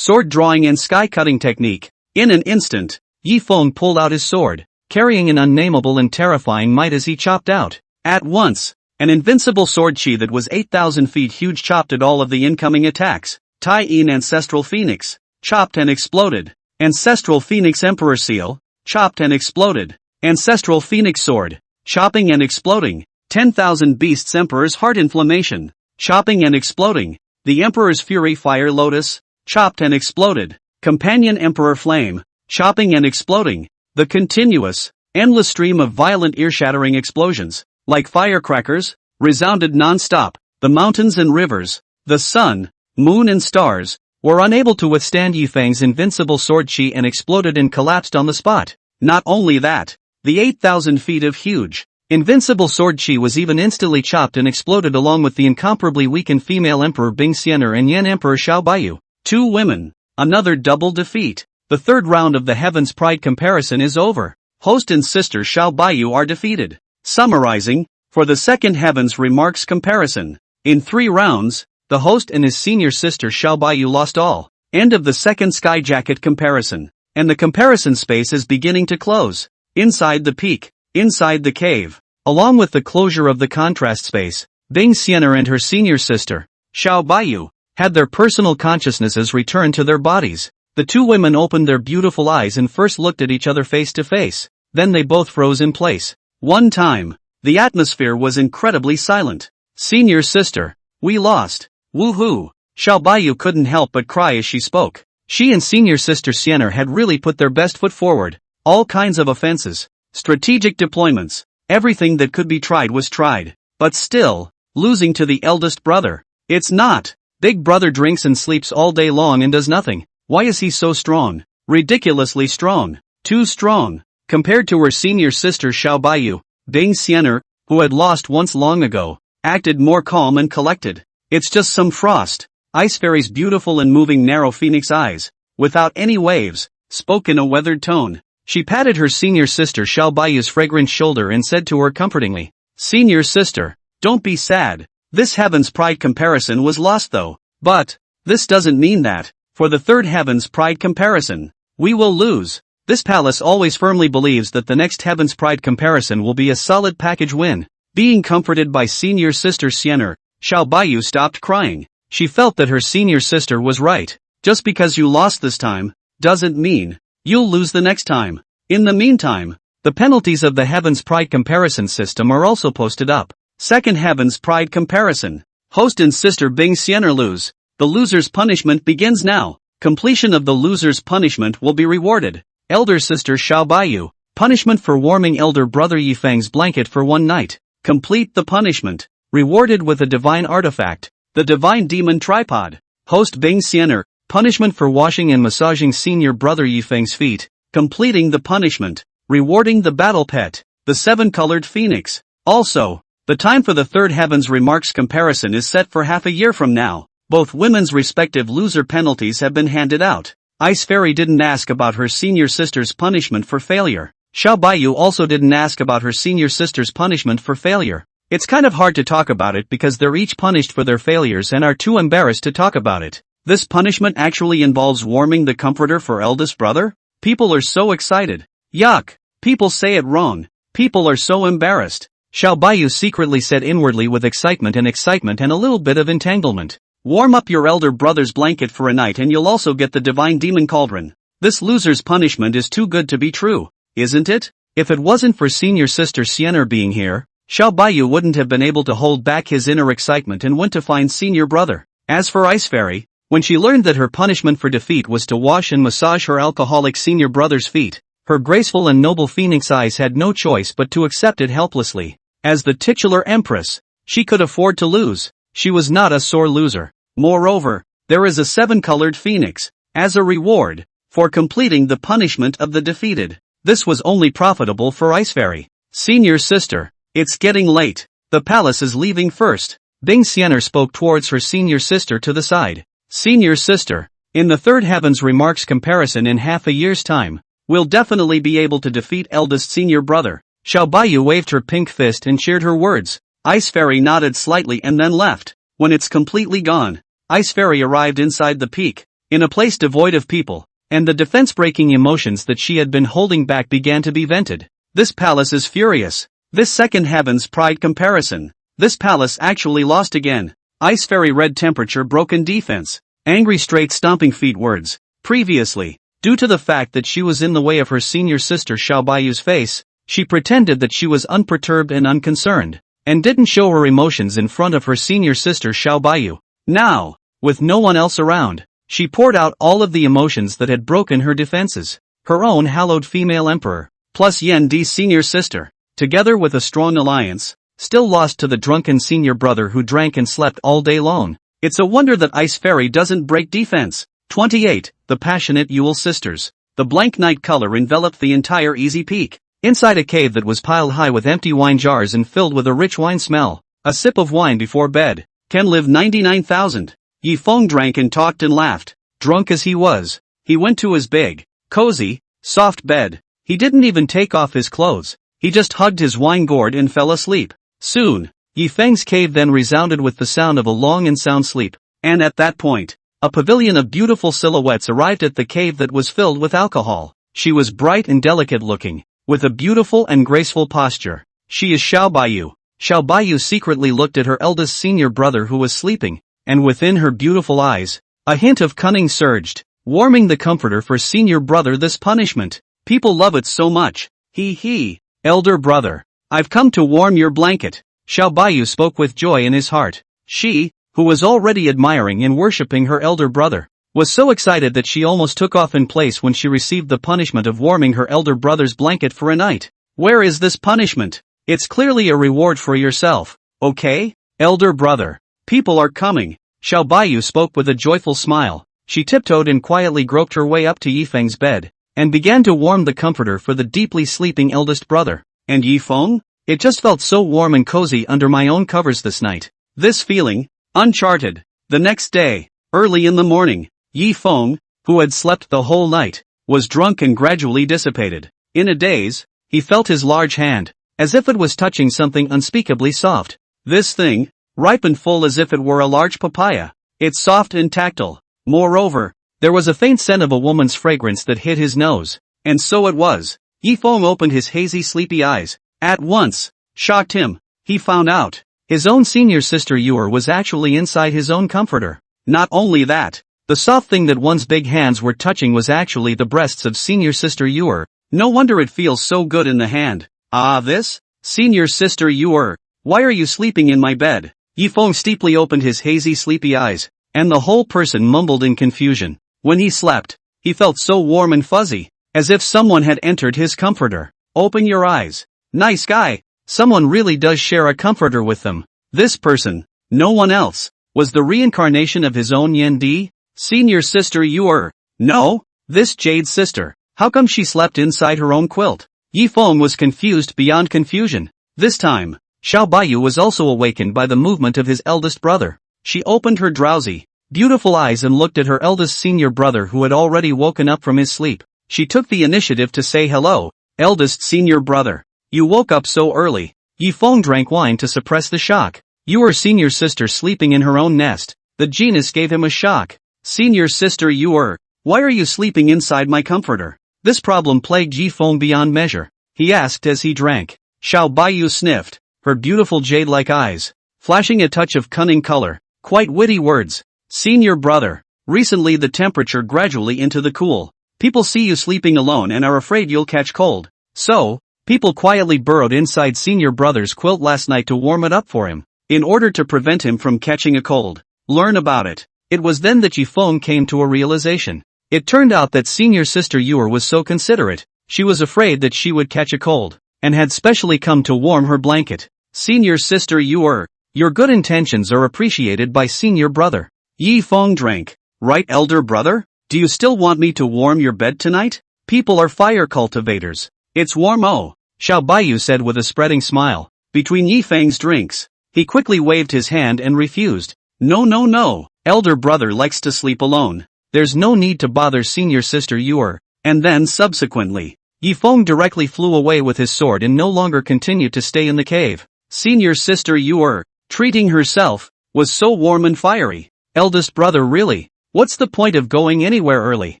drawing and sky cutting technique. In an instant, Yifeng pulled out his sword, carrying an unnameable and terrifying might as he chopped out. At once, an invincible sword chi that was 8,000 feet huge chopped at all of the incoming attacks. Tie-in Ancestral Phoenix, chopped and exploded. Ancestral Phoenix Emperor Seal, chopped and exploded. Ancestral Phoenix Sword, chopping and exploding. 10,000 Beasts Emperor's Heart Inflammation, chopping and exploding. The Emperor's Fury Fire Lotus, chopped and exploded. Companion Emperor Flame, chopping and exploding. The continuous, endless stream of violent ear-shattering explosions, like firecrackers, resounded non-stop. The mountains and rivers, the sun, moon and stars, were unable to withstand Yifeng's invincible sword chi and exploded and collapsed on the spot. Not only that, the 8,000 feet of huge, invincible sword chi was even instantly chopped and exploded along with the incomparably weakened female Emperor Bing Sienna and Yen Emperor Xiao Bayou. 2 women, another double defeat. The third round of the Heaven's Pride comparison is over. Host and sister Xiao Bayou are defeated. Summarizing, for the second Heaven's Remarks comparison. In 3 rounds, the host and his senior sister Xiao Bayou lost all. End of the second Sky Jacket comparison. And the comparison space is beginning to close. Inside the peak, inside the cave, along with the closure of the contrast space, Bing Xian'er and her senior sister, Xiao Bayou, had their personal consciousnesses return to their bodies. The two women opened their beautiful eyes and first looked at each other face to face, then they both froze in place. One time, the atmosphere was incredibly silent. Senior sister, we lost. Woohoo! Xiao Bayou couldn't help but cry as she spoke. She and senior sister Xian'er had really put their best foot forward. All kinds of offenses, strategic deployments, everything that could be tried was tried. But still, losing to the eldest brother. It's not. Big brother drinks and sleeps all day long and does nothing. Why is he so strong? Ridiculously strong. Too strong. Compared to her senior sister Xiao Bayou, Bing Xian'er, who had lost once long ago, acted more calm and collected. It's just some frost. Ice Fairy's beautiful and moving narrow phoenix eyes, without any waves, spoke in a weathered tone. She patted her senior sister Xiao Bayou's fragrant shoulder and said to her comfortingly, "Senior sister, don't be sad. This Heaven's Pride comparison was lost though. But, this doesn't mean that, for the third Heaven's Pride comparison, we will lose. This palace always firmly believes that the next Heaven's Pride comparison will be a solid package win." Being comforted by senior sister Xian'er, Xiao Bayou stopped crying. She felt that her senior sister was right. Just because you lost this time, doesn't mean you'll lose the next time. In the meantime, the penalties of the Heaven's Pride comparison system are also posted up. Second Heaven's Pride comparison. Host and sister Bing Xian'er lose. The loser's punishment begins now. Completion of the loser's punishment will be rewarded. Elder sister Xiao Bayou. Punishment for warming elder brother Yifeng's blanket for 1 night. Complete the punishment. Rewarded with a divine artifact. The divine demon tripod. Host Bing Xian'er. Punishment for washing and massaging senior brother Yifeng's feet. Completing the punishment. Rewarding the battle pet. The 7-colored phoenix. Also, the time for the third Heaven's Remarks comparison is set for half a year from now. Both women's respective loser penalties have been handed out. Ice Fairy didn't ask about her senior sister's punishment for failure. Xiao Bayou also didn't ask about her senior sister's punishment for failure. It's kind of hard to talk about it because they're each punished for their failures and are too embarrassed to talk about it. This punishment actually involves warming the comforter for eldest brother? People are so excited. Yuck. People say it wrong. People are so embarrassed. Xiao Bayou secretly said inwardly with excitement and a little bit of entanglement. Warm up your elder brother's blanket for a night and you'll also get the divine demon cauldron. This loser's punishment is too good to be true, isn't it? If it wasn't for senior sister Xian'er being here, Xiao Bayou wouldn't have been able to hold back his inner excitement and went to find senior brother. As for Ice Fairy, when she learned that her punishment for defeat was to wash and massage her alcoholic senior brother's feet, her graceful and noble phoenix eyes had no choice but to accept it helplessly. As the titular empress, she could afford to lose. She was not a sore loser. Moreover, there is a 7-colored phoenix, as a reward, for completing the punishment of the defeated. This was only profitable for Ice Fairy. Senior sister, it's getting late. The palace is leaving first. Bing Xian'er spoke towards her senior sister to the side. Senior sister, in the third Heaven's Remarks comparison in half a year's time, we'll definitely be able to defeat eldest senior brother. Xiao Bayou waved her pink fist and cheered her words. Ice Fairy nodded slightly and then left. When it's completely gone, Ice Fairy arrived inside the peak, in a place devoid of people, and the defense-breaking emotions that she had been holding back began to be vented. This palace is furious. This second Heaven's Pride comparison. This palace actually lost again. Ice Fairy red temperature broken defense. Angry straight stomping feet words. Previously, due to the fact that she was in the way of her senior sister Xiao Bayou's face, she pretended that she was unperturbed and unconcerned, and didn't show her emotions in front of her senior sister Xiao Bayou. Now, with no one else around, she poured out all of the emotions that had broken her defenses. Her own hallowed female emperor, plus Yan Di's senior sister, together with a strong alliance, still lost to the drunken senior brother who drank and slept all day long. It's a wonder that Ice Fairy doesn't break defense. 28. The passionate Yule sisters. The blank night color enveloped the entire Easy Peak. Inside a cave that was piled high with empty wine jars and filled with a rich wine smell, a sip of wine before bed can live 99,000. Yi Feng drank and talked and laughed. Drunk as he was, he went to his big, cozy, soft bed. He didn't even take off his clothes. He just hugged his wine gourd and fell asleep. Soon, Yi Feng's cave then resounded with the sound of a long and sound sleep, and at that point, a pavilion of beautiful silhouettes arrived at the cave that was filled with alcohol. She was bright and delicate looking, with a beautiful and graceful posture. She is Xiao Bayou. Xiao Bayou secretly looked at her eldest senior brother who was sleeping, and within her beautiful eyes, a hint of cunning surged, warming the comforter for senior brother this punishment. People love it so much. He. Elder brother. I've come to warm your blanket. Xiao Bayou spoke with joy in his heart. She, who was already admiring and worshipping her elder brother, was so excited that she almost took off in place when she received the punishment of warming her elder brother's blanket for a night. Where is this punishment? It's clearly a reward for yourself, okay? Elder brother. People are coming. Xiao Bayou spoke with a joyful smile. She tiptoed and quietly groped her way up to Yi Feng's bed, and began to warm the comforter for the deeply sleeping eldest brother. And Yi Feng? It just felt so warm and cozy under my own covers this night. This feeling, uncharted. The next day, early in the morning, Yi Feng, who had slept the whole night, was drunk and gradually dissipated. In a daze, he felt his large hand, as if it was touching something unspeakably soft. This thing, ripe and full as if it were a large papaya. It's soft and tactile. Moreover, there was a faint scent of a woman's fragrance that hit his nose. And so it was. Yi Feng opened his hazy sleepy eyes. At once, shocked him, he found out. His own senior sister Yuer was actually inside his own comforter. Not only that, the soft thing that one's big hands were touching was actually the breasts of senior sister Yuer. No wonder it feels so good in the hand. Ah, this? Senior sister Yuer, why are you sleeping in my bed? Yi Feng steeply opened his hazy sleepy eyes, and the whole person mumbled in confusion. When he slept, he felt so warm and fuzzy, as if someone had entered his comforter. Open your eyes. Nice guy. Someone really does share a comforter with them. This person, no one else, was the reincarnation of his own Yan Di? Senior sister Yuer. No, this Jade's sister. How come she slept inside her own quilt? Yi Feng was confused beyond confusion. This time, Xiao Bayou was also awakened by the movement of his eldest brother. She opened her drowsy, beautiful eyes and looked at her eldest senior brother who had already woken up from his sleep. She took the initiative to say hello, eldest senior brother. You woke up so early. Yi Feng drank wine to suppress the shock. Yuer senior sister sleeping in her own nest. The genius gave him a shock. Senior sister Yuer, why are you sleeping inside my comforter? This problem plagued Yi Feng beyond measure. He asked as he drank. Xiao Bayou sniffed, her beautiful jade-like eyes, flashing a touch of cunning color, quite witty words. Senior brother, recently the temperature gradually into the cool. People see you sleeping alone and are afraid you'll catch cold. So, people quietly burrowed inside senior brother's quilt last night to warm it up for him, in order to prevent him from catching a cold. Learn about it. It was then that Yi Feng came to a realization. It turned out that senior sister Yuer was so considerate, she was afraid that she would catch a cold, and had specially come to warm her blanket. Senior sister Yuer, your good intentions are appreciated by senior brother. Yi Feng drank. Right, elder brother? Do you still want me to warm your bed tonight? People are fire cultivators. It's warm, oh. Xiao Bayou said with a spreading smile. Between Yi Feng's drinks, he quickly waved his hand and refused. No. Elder brother likes to sleep alone. There's no need to bother senior sister Yuer. And then subsequently, Yi Feng directly flew away with his sword and no longer continued to stay in the cave. Senior sister Yuer, treating herself, was so warm and fiery. Eldest brother really? What's the point of going anywhere early?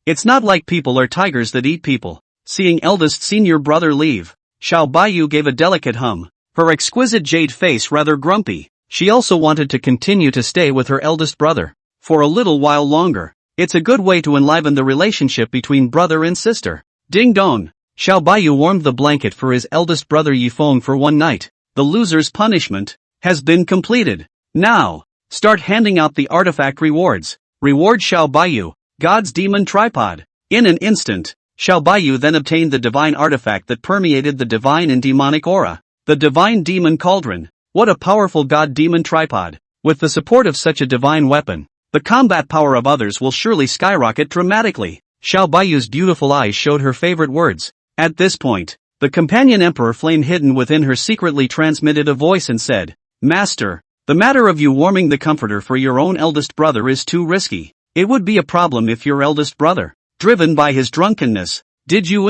It's not like people are tigers that eat people. Seeing eldest senior brother leave, Xiao Bayou gave a delicate hum, her exquisite jade face rather grumpy. She also wanted to continue to stay with her eldest brother for a little while longer. It's a good way to enliven the relationship between brother and sister. Ding dong. Xiao Bayou warmed the blanket for his eldest brother Yi Feng for one night. The loser's punishment has been completed. Now, start handing out the artifact rewards. Reward Xiao Bayou, God's demon tripod. In an instant, Xiao Bayou then obtained the divine artifact that permeated the divine and demonic aura. The divine demon cauldron. What a powerful god-demon tripod. With the support of such a divine weapon, the combat power of others will surely skyrocket dramatically. Xiao Bayou's beautiful eyes showed her favorite words. At this point, the companion emperor flame hidden within her secretly transmitted a voice and said, Master, the matter of you warming the comforter for your own eldest brother is too risky. It would be a problem if your eldest brother driven by his drunkenness. Did you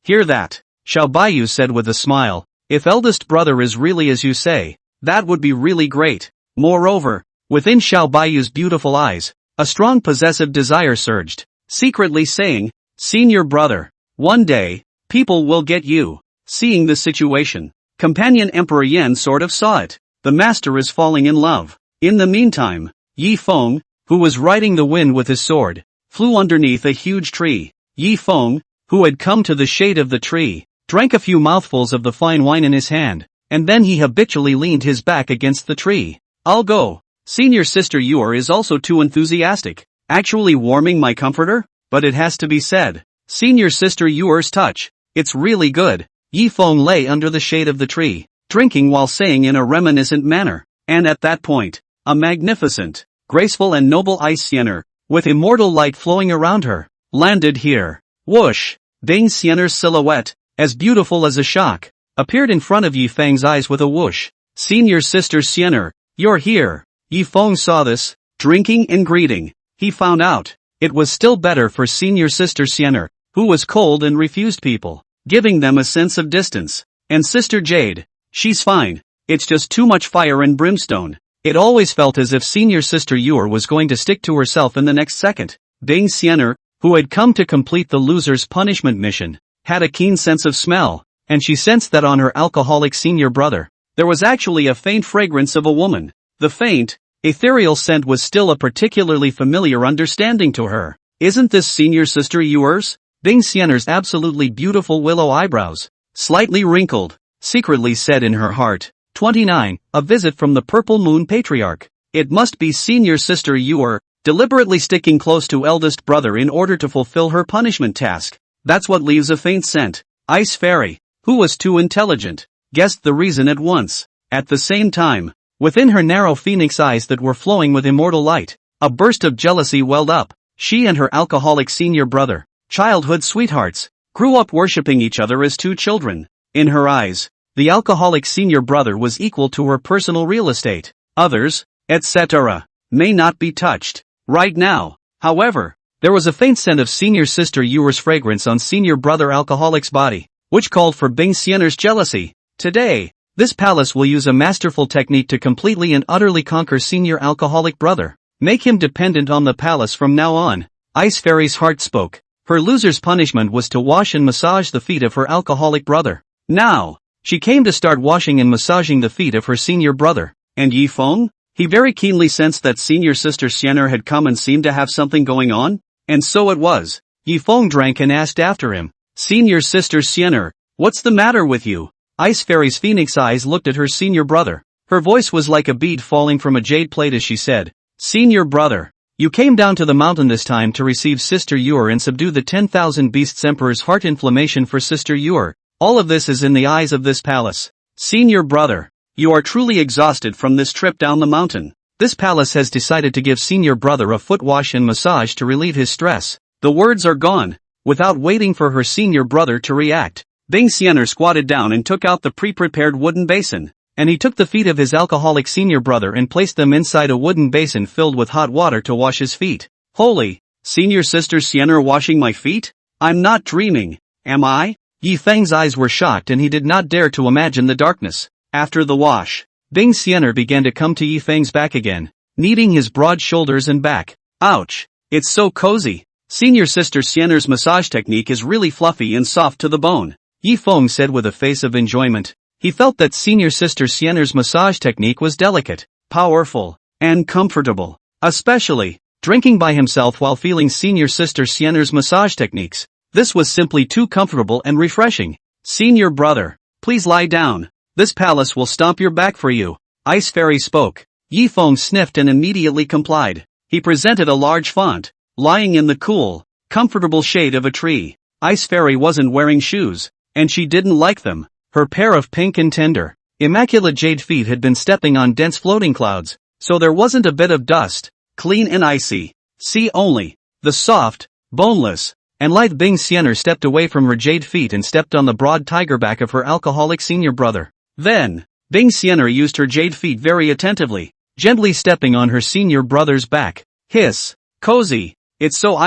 hear that? Xiao Bayou said with a smile. If eldest brother is really as you say, that would be really great. Moreover, within Xiao Bayou's beautiful eyes, a strong possessive desire surged, secretly saying, senior brother, one day, people will get you. Seeing the situation, companion Emperor Yan sort of saw it. The master is falling in love. In the meantime, Feng, who was riding the wind with his sword, flew underneath a huge tree. Feng, who had come to the shade of the tree, drank a few mouthfuls of the fine wine in his hand, and then he habitually leaned his back against the tree. I'll go. Senior sister Yuer is also too enthusiastic, actually warming my comforter, but it has to be said. Senior sister Yuer's touch, it's really good. Feng lay under the shade of the tree, drinking while saying in a reminiscent manner, and at that point, a magnificent, graceful and noble ice siener, with immortal light flowing around her, landed here. Whoosh! Bing Siener's silhouette, as beautiful as a shock, appeared in front of Yi Feng's eyes with a whoosh. Senior sister Siener, you're here. Yi Feng saw this, drinking and greeting. He found out, it was still better for senior sister Siener, who was cold and refused people, giving them a sense of distance. And sister Jade, she's fine, it's just too much fire and brimstone. It always felt as if senior sister Yuer was going to stick to herself in the next second. Bing Siener, who had come to complete the loser's punishment mission, had a keen sense of smell, and she sensed that on her alcoholic senior brother, there was actually a faint fragrance of a woman. The faint, ethereal scent was still a particularly familiar understanding to her. Isn't this senior sister Yuer's? Bing Siener's absolutely beautiful willow eyebrows, slightly wrinkled, secretly said in her heart. 29. A visit from the purple moon patriarch. It must be senior sister Yuer, deliberately sticking close to eldest brother in order to fulfill her punishment task. That's what leaves a faint scent. Ice Fairy, who was too intelligent, guessed the reason at once. At the same time, within her narrow phoenix eyes that were flowing with immortal light, a burst of jealousy welled up. She and her alcoholic senior brother, childhood sweethearts, grew up worshipping each other as two children. In her eyes, the alcoholic senior brother was equal to her personal real estate. Others, etc., may not be touched. Right now, however, there was a faint scent of senior sister Yuer's fragrance on senior brother alcoholic's body, which called for Bing Siener's jealousy. Today, this palace will use a masterful technique to completely and utterly conquer senior alcoholic brother. Make him dependent on the palace from now on. Ice Fairy's heart spoke. Her loser's punishment was to wash and massage the feet of her alcoholic brother. Now, she came to start washing and massaging the feet of her senior brother. And Yi Feng? He very keenly sensed that senior sister Siener had come and seemed to have something going on. And so it was. Yi Feng drank and asked after him. Senior sister Siener, what's the matter with you? Ice Fairy's phoenix eyes looked at her senior brother. Her voice was like a bead falling from a jade plate as she said, Senior brother, you came down to the mountain this time to receive Sister Yuer and subdue the 10,000 beasts. Emperor's heart inflammation for Sister Yuer. All of this is in the eyes of this palace. Senior brother, you are truly exhausted from this trip down the mountain. This palace has decided to give senior brother a foot wash and massage to relieve his stress. The words are gone. Without waiting for her senior brother to react, Bing Siener squatted down and took out the pre-prepared wooden basin. And he took the feet of his alcoholic senior brother and placed them inside a wooden basin filled with hot water to wash his feet. Holy, senior sister Siener washing my feet? I'm not dreaming, am I? Yi Feng's eyes were shocked and he did not dare to imagine the darkness. After the wash, Bing Siener began to come to Yi Feng's back again, kneading his broad shoulders and back. Ouch, it's so cozy. Senior sister Siener's massage technique is really fluffy and soft to the bone. Yi Feng said with a face of enjoyment. He felt that senior sister Siener's massage technique was delicate, powerful, and comfortable. Especially, drinking by himself while feeling senior sister Siener's massage techniques. This was simply too comfortable and refreshing. Senior brother, please lie down. This palace will stomp your back for you. Ice Fairy spoke. Yi Feng sniffed and immediately complied. He presented a large font, lying in the cool, comfortable shade of a tree. Ice Fairy wasn't wearing shoes, and she didn't like them. Her pair of pink and tender, immaculate jade feet had been stepping on dense floating clouds, so there wasn't a bit of dust, clean and icy. See only, the soft, boneless, and light. Bing Siener stepped away from her jade feet and stepped on the broad tiger back of her alcoholic senior brother. Then, Bing Siener used her jade feet very attentively, gently stepping on her senior brother's back. Hiss, cozy, it's so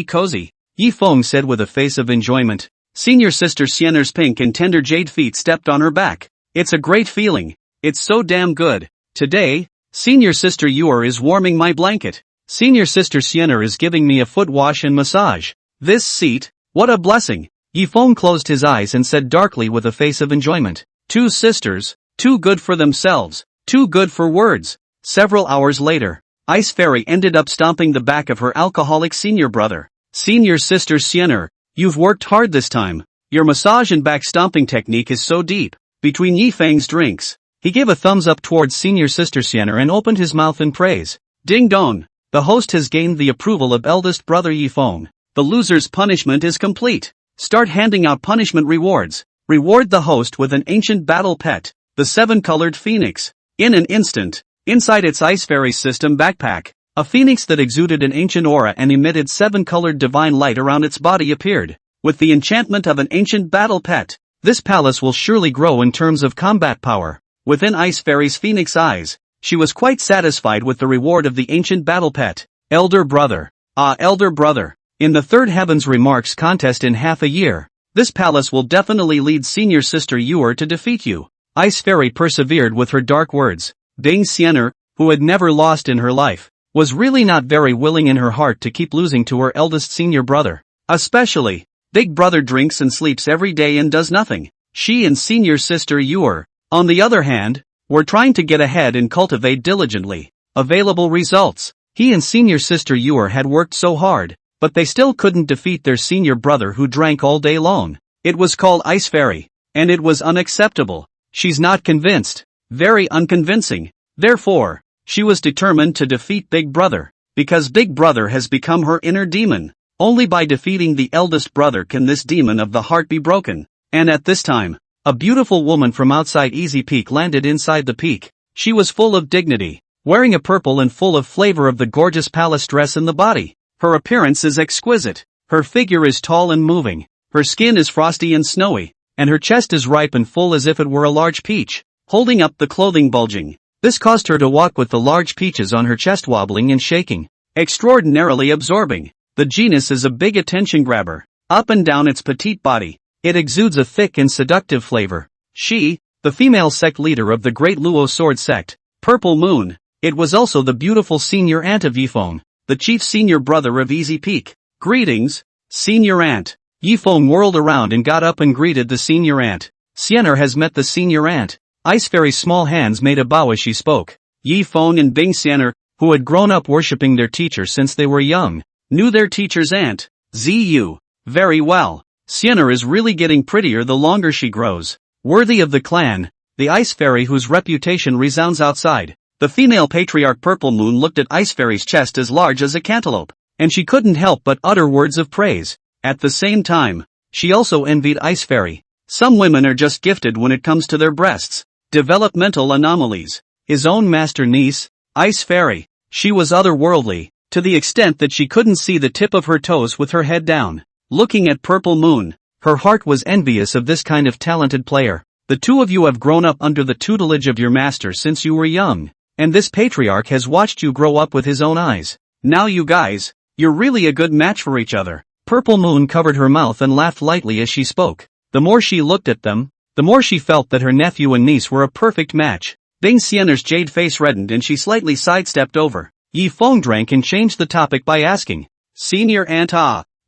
cozy. Yi Feng said with a face of enjoyment. Senior sister Xian'er's pink and tender jade feet stepped on her back. It's a great feeling. It's so damn good. Today, senior sister Yuer is warming my blanket. Senior sister Xian'er is giving me a foot wash and massage. This seat, what a blessing. Yi Feng closed his eyes and said darkly with a face of enjoyment. Two sisters, too good for themselves, too good for words. Several hours later, Ice Fairy ended up stomping the back of her alcoholic senior brother. Senior sister Xian'er, you've worked hard this time. Your massage and back stomping technique is so deep. Between Yi Feng's drinks, he gave a thumbs up towards senior sister Xian'er and opened his mouth in praise. Ding dong, the host has gained the approval of eldest brother Yi Feng. The loser's punishment is complete. Start handing out punishment rewards. Reward the host with an ancient battle pet, the 7-colored phoenix. In an instant, inside its Ice Fairy system backpack, a phoenix that exuded an ancient aura and emitted 7-colored divine light around its body appeared. With the enchantment of an ancient battle pet, this palace will surely grow in terms of combat power. Within Ice Fairy's phoenix eyes, she was quite satisfied with the reward of the ancient battle pet. Elder brother. Ah, elder brother. In the third heavens remarks contest in half a year, this palace will definitely lead senior sister Yuer to defeat you. Ice Fairy persevered with her dark words. Bing Xian'er, who had never lost in her life, was really not very willing in her heart to keep losing to her eldest senior brother. Especially, big brother drinks and sleeps every day and does nothing. She and senior sister Yuer, on the other hand, were trying to get ahead and cultivate diligently. Available results. He and senior sister Yuer had worked so hard, but they still couldn't defeat their senior brother who drank all day long. It was called Ice Fairy, and it was unacceptable. She's not convinced. Very unconvincing. Therefore, she was determined to defeat Big Brother, because Big Brother has become her inner demon. Only by defeating the eldest brother can this demon of the heart be broken. And at this time, a beautiful woman from outside Easy Peak landed inside the peak. She was full of dignity, wearing a purple and full of flavor of the gorgeous palace dress in the body. Her appearance is exquisite. Her figure is tall and moving. Her skin is frosty and snowy, and her chest is ripe and full as if it were a large peach, holding up the clothing bulging. This caused her to walk with the large peaches on her chest wobbling and shaking. Extraordinarily absorbing. The genus is a big attention grabber. Up and down its petite body, it exudes a thick and seductive flavor. She, the female sect leader of the Great Luo Sword Sect, Purple Moon, it was also the beautiful senior aunt of Yi Feng, the chief senior brother of Easy Peak. Greetings, senior aunt. Yi Feng whirled around and got up and greeted the senior aunt. Xian'er has met the senior aunt. Ice Fairy's small hands made a bow as she spoke. Yi Feng and Bing Xian'er, who had grown up worshipping their teacher since they were young, knew their teacher's aunt, Ziyu, very well. Xian'er is really getting prettier the longer she grows. Worthy of the clan, the Ice Fairy whose reputation resounds outside. The female patriarch Purple Moon looked at Ice Fairy's chest as large as a cantaloupe, and she couldn't help but utter words of praise. At the same time, she also envied Ice Fairy. Some women are just gifted when it comes to their breasts. Developmental anomalies. His own master niece, Ice Fairy, she was otherworldly, to the extent that she couldn't see the tip of her toes with her head down. Looking at Purple Moon, her heart was envious of this kind of talented player. The two of you have grown up under the tutelage of your master since you were young, and this patriarch has watched you grow up with his own eyes. Now you guys, you're really a good match for each other. Purple Moon covered her mouth and laughed lightly as she spoke. The more she looked at them, the more she felt that her nephew and niece were a perfect match. Bing Xian'er's jade face reddened and she slightly sidestepped over. Yi Feng drank and changed the topic by asking, Senior aunt,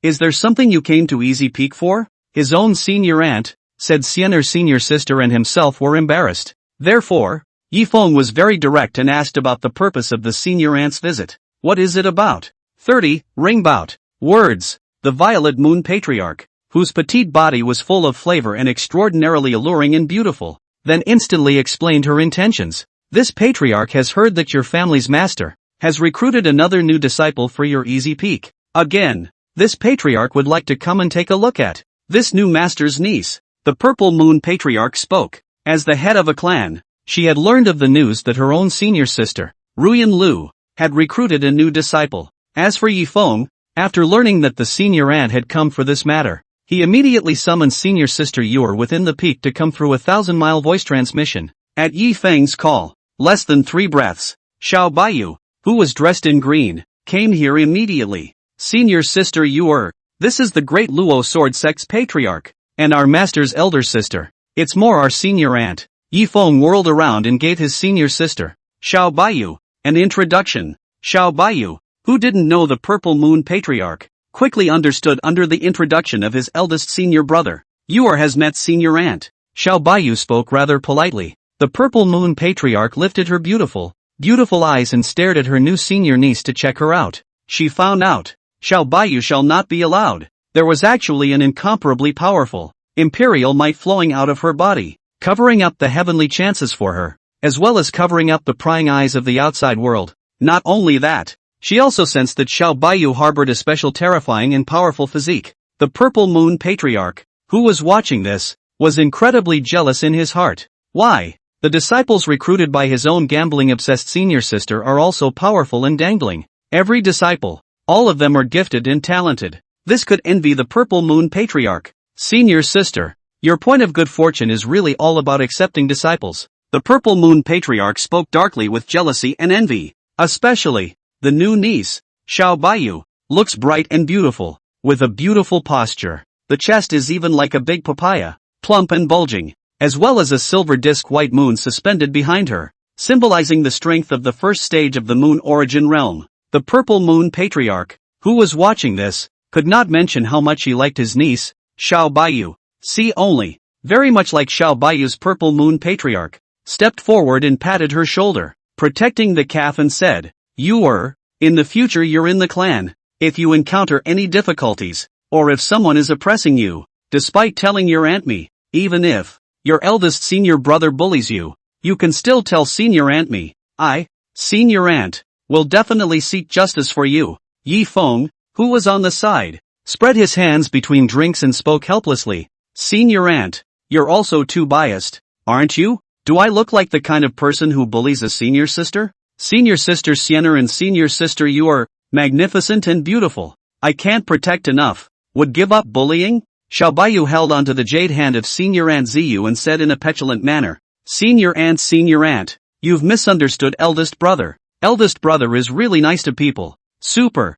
is there something you came to Easy Peak for? His own senior aunt, said Xian'er's senior sister, and himself were embarrassed. Therefore, Yi Feng was very direct and asked about the purpose of the senior aunt's visit. What is it about? 30, ringbout. Words. The Violet Moon Patriarch, whose petite body was full of flavor and extraordinarily alluring and beautiful, then instantly explained her intentions. This patriarch has heard that your family's master has recruited another new disciple for your Easy Peak. Again, this patriarch would like to come and take a look at this new master's niece. The Purple Moon Patriarch spoke. As the head of a clan, she had learned of the news that her own senior sister, Ruyan Lu, had recruited a new disciple. As for Yi Feng, after learning that the senior aunt had come for this matter, he immediately summoned senior sister Yuer within the peak to come through a 1,000-mile voice transmission. At Yi Feng's call, less than 3 breaths, Xiao Bayou, who was dressed in green, came here immediately. Senior sister Yuer, This is the Great Luo Sword Sect's Patriarch, and our master's elder sister. It's more our senior aunt. Yi Feng whirled around and gave his senior sister, Xiao Bayou, an introduction. Xiao Bayou, who didn't know the Purple Moon Patriarch, quickly understood under the introduction of his eldest senior brother. You has met senior aunt. Xiao Bayou spoke rather politely. The Purple Moon Patriarch lifted her beautiful eyes and stared at her new senior niece to check her out. She found out. Xiao Bayou shall not be allowed. There was actually an incomparably powerful, imperial might flowing out of her body, covering up the heavenly chances for her, as well as covering up the prying eyes of the outside world. Not only that, she also sensed that Xiao Bayou harbored a special terrifying and powerful physique. The Purple Moon Patriarch, who was watching this, was incredibly jealous in his heart. Why? The disciples recruited by his own gambling-obsessed senior sister are also powerful and dangling. Every disciple, all of them are gifted and talented. This could envy the Purple Moon Patriarch. Senior sister, your point of good fortune is really all about accepting disciples. The Purple Moon Patriarch spoke darkly with jealousy and envy. Especially, the new niece, Xiao Bayou, looks bright and beautiful, with a beautiful posture. The chest is even like a big papaya, plump and bulging, as well as a silver disc white moon suspended behind her, symbolizing the strength of the first stage of the moon origin realm. The Purple Moon Patriarch, who was watching this, could not mention how much he liked his niece, Xiao Bayou. See only, very much like Xiao Bayou's Purple Moon Patriarch, stepped forward and patted her shoulder, protecting the calf and said, in the future you're in the clan. If you encounter any difficulties, or if someone is oppressing you, despite telling your aunt me, even if your eldest senior brother bullies you, you can still tell senior aunt me. Senior aunt, will definitely seek justice for you. Yi Feng, who was on the side, spread his hands between drinks and spoke helplessly. Senior aunt, you're also too biased, aren't you? Do I look like the kind of person who bullies a senior sister? Senior sister Sienna and senior sister you are magnificent and beautiful. I can't protect enough. Would give up bullying? Xiao Bayou held onto the jade hand of senior aunt Ziyu and said in a petulant manner, senior aunt, you've misunderstood eldest brother. Eldest brother is really nice to people. Super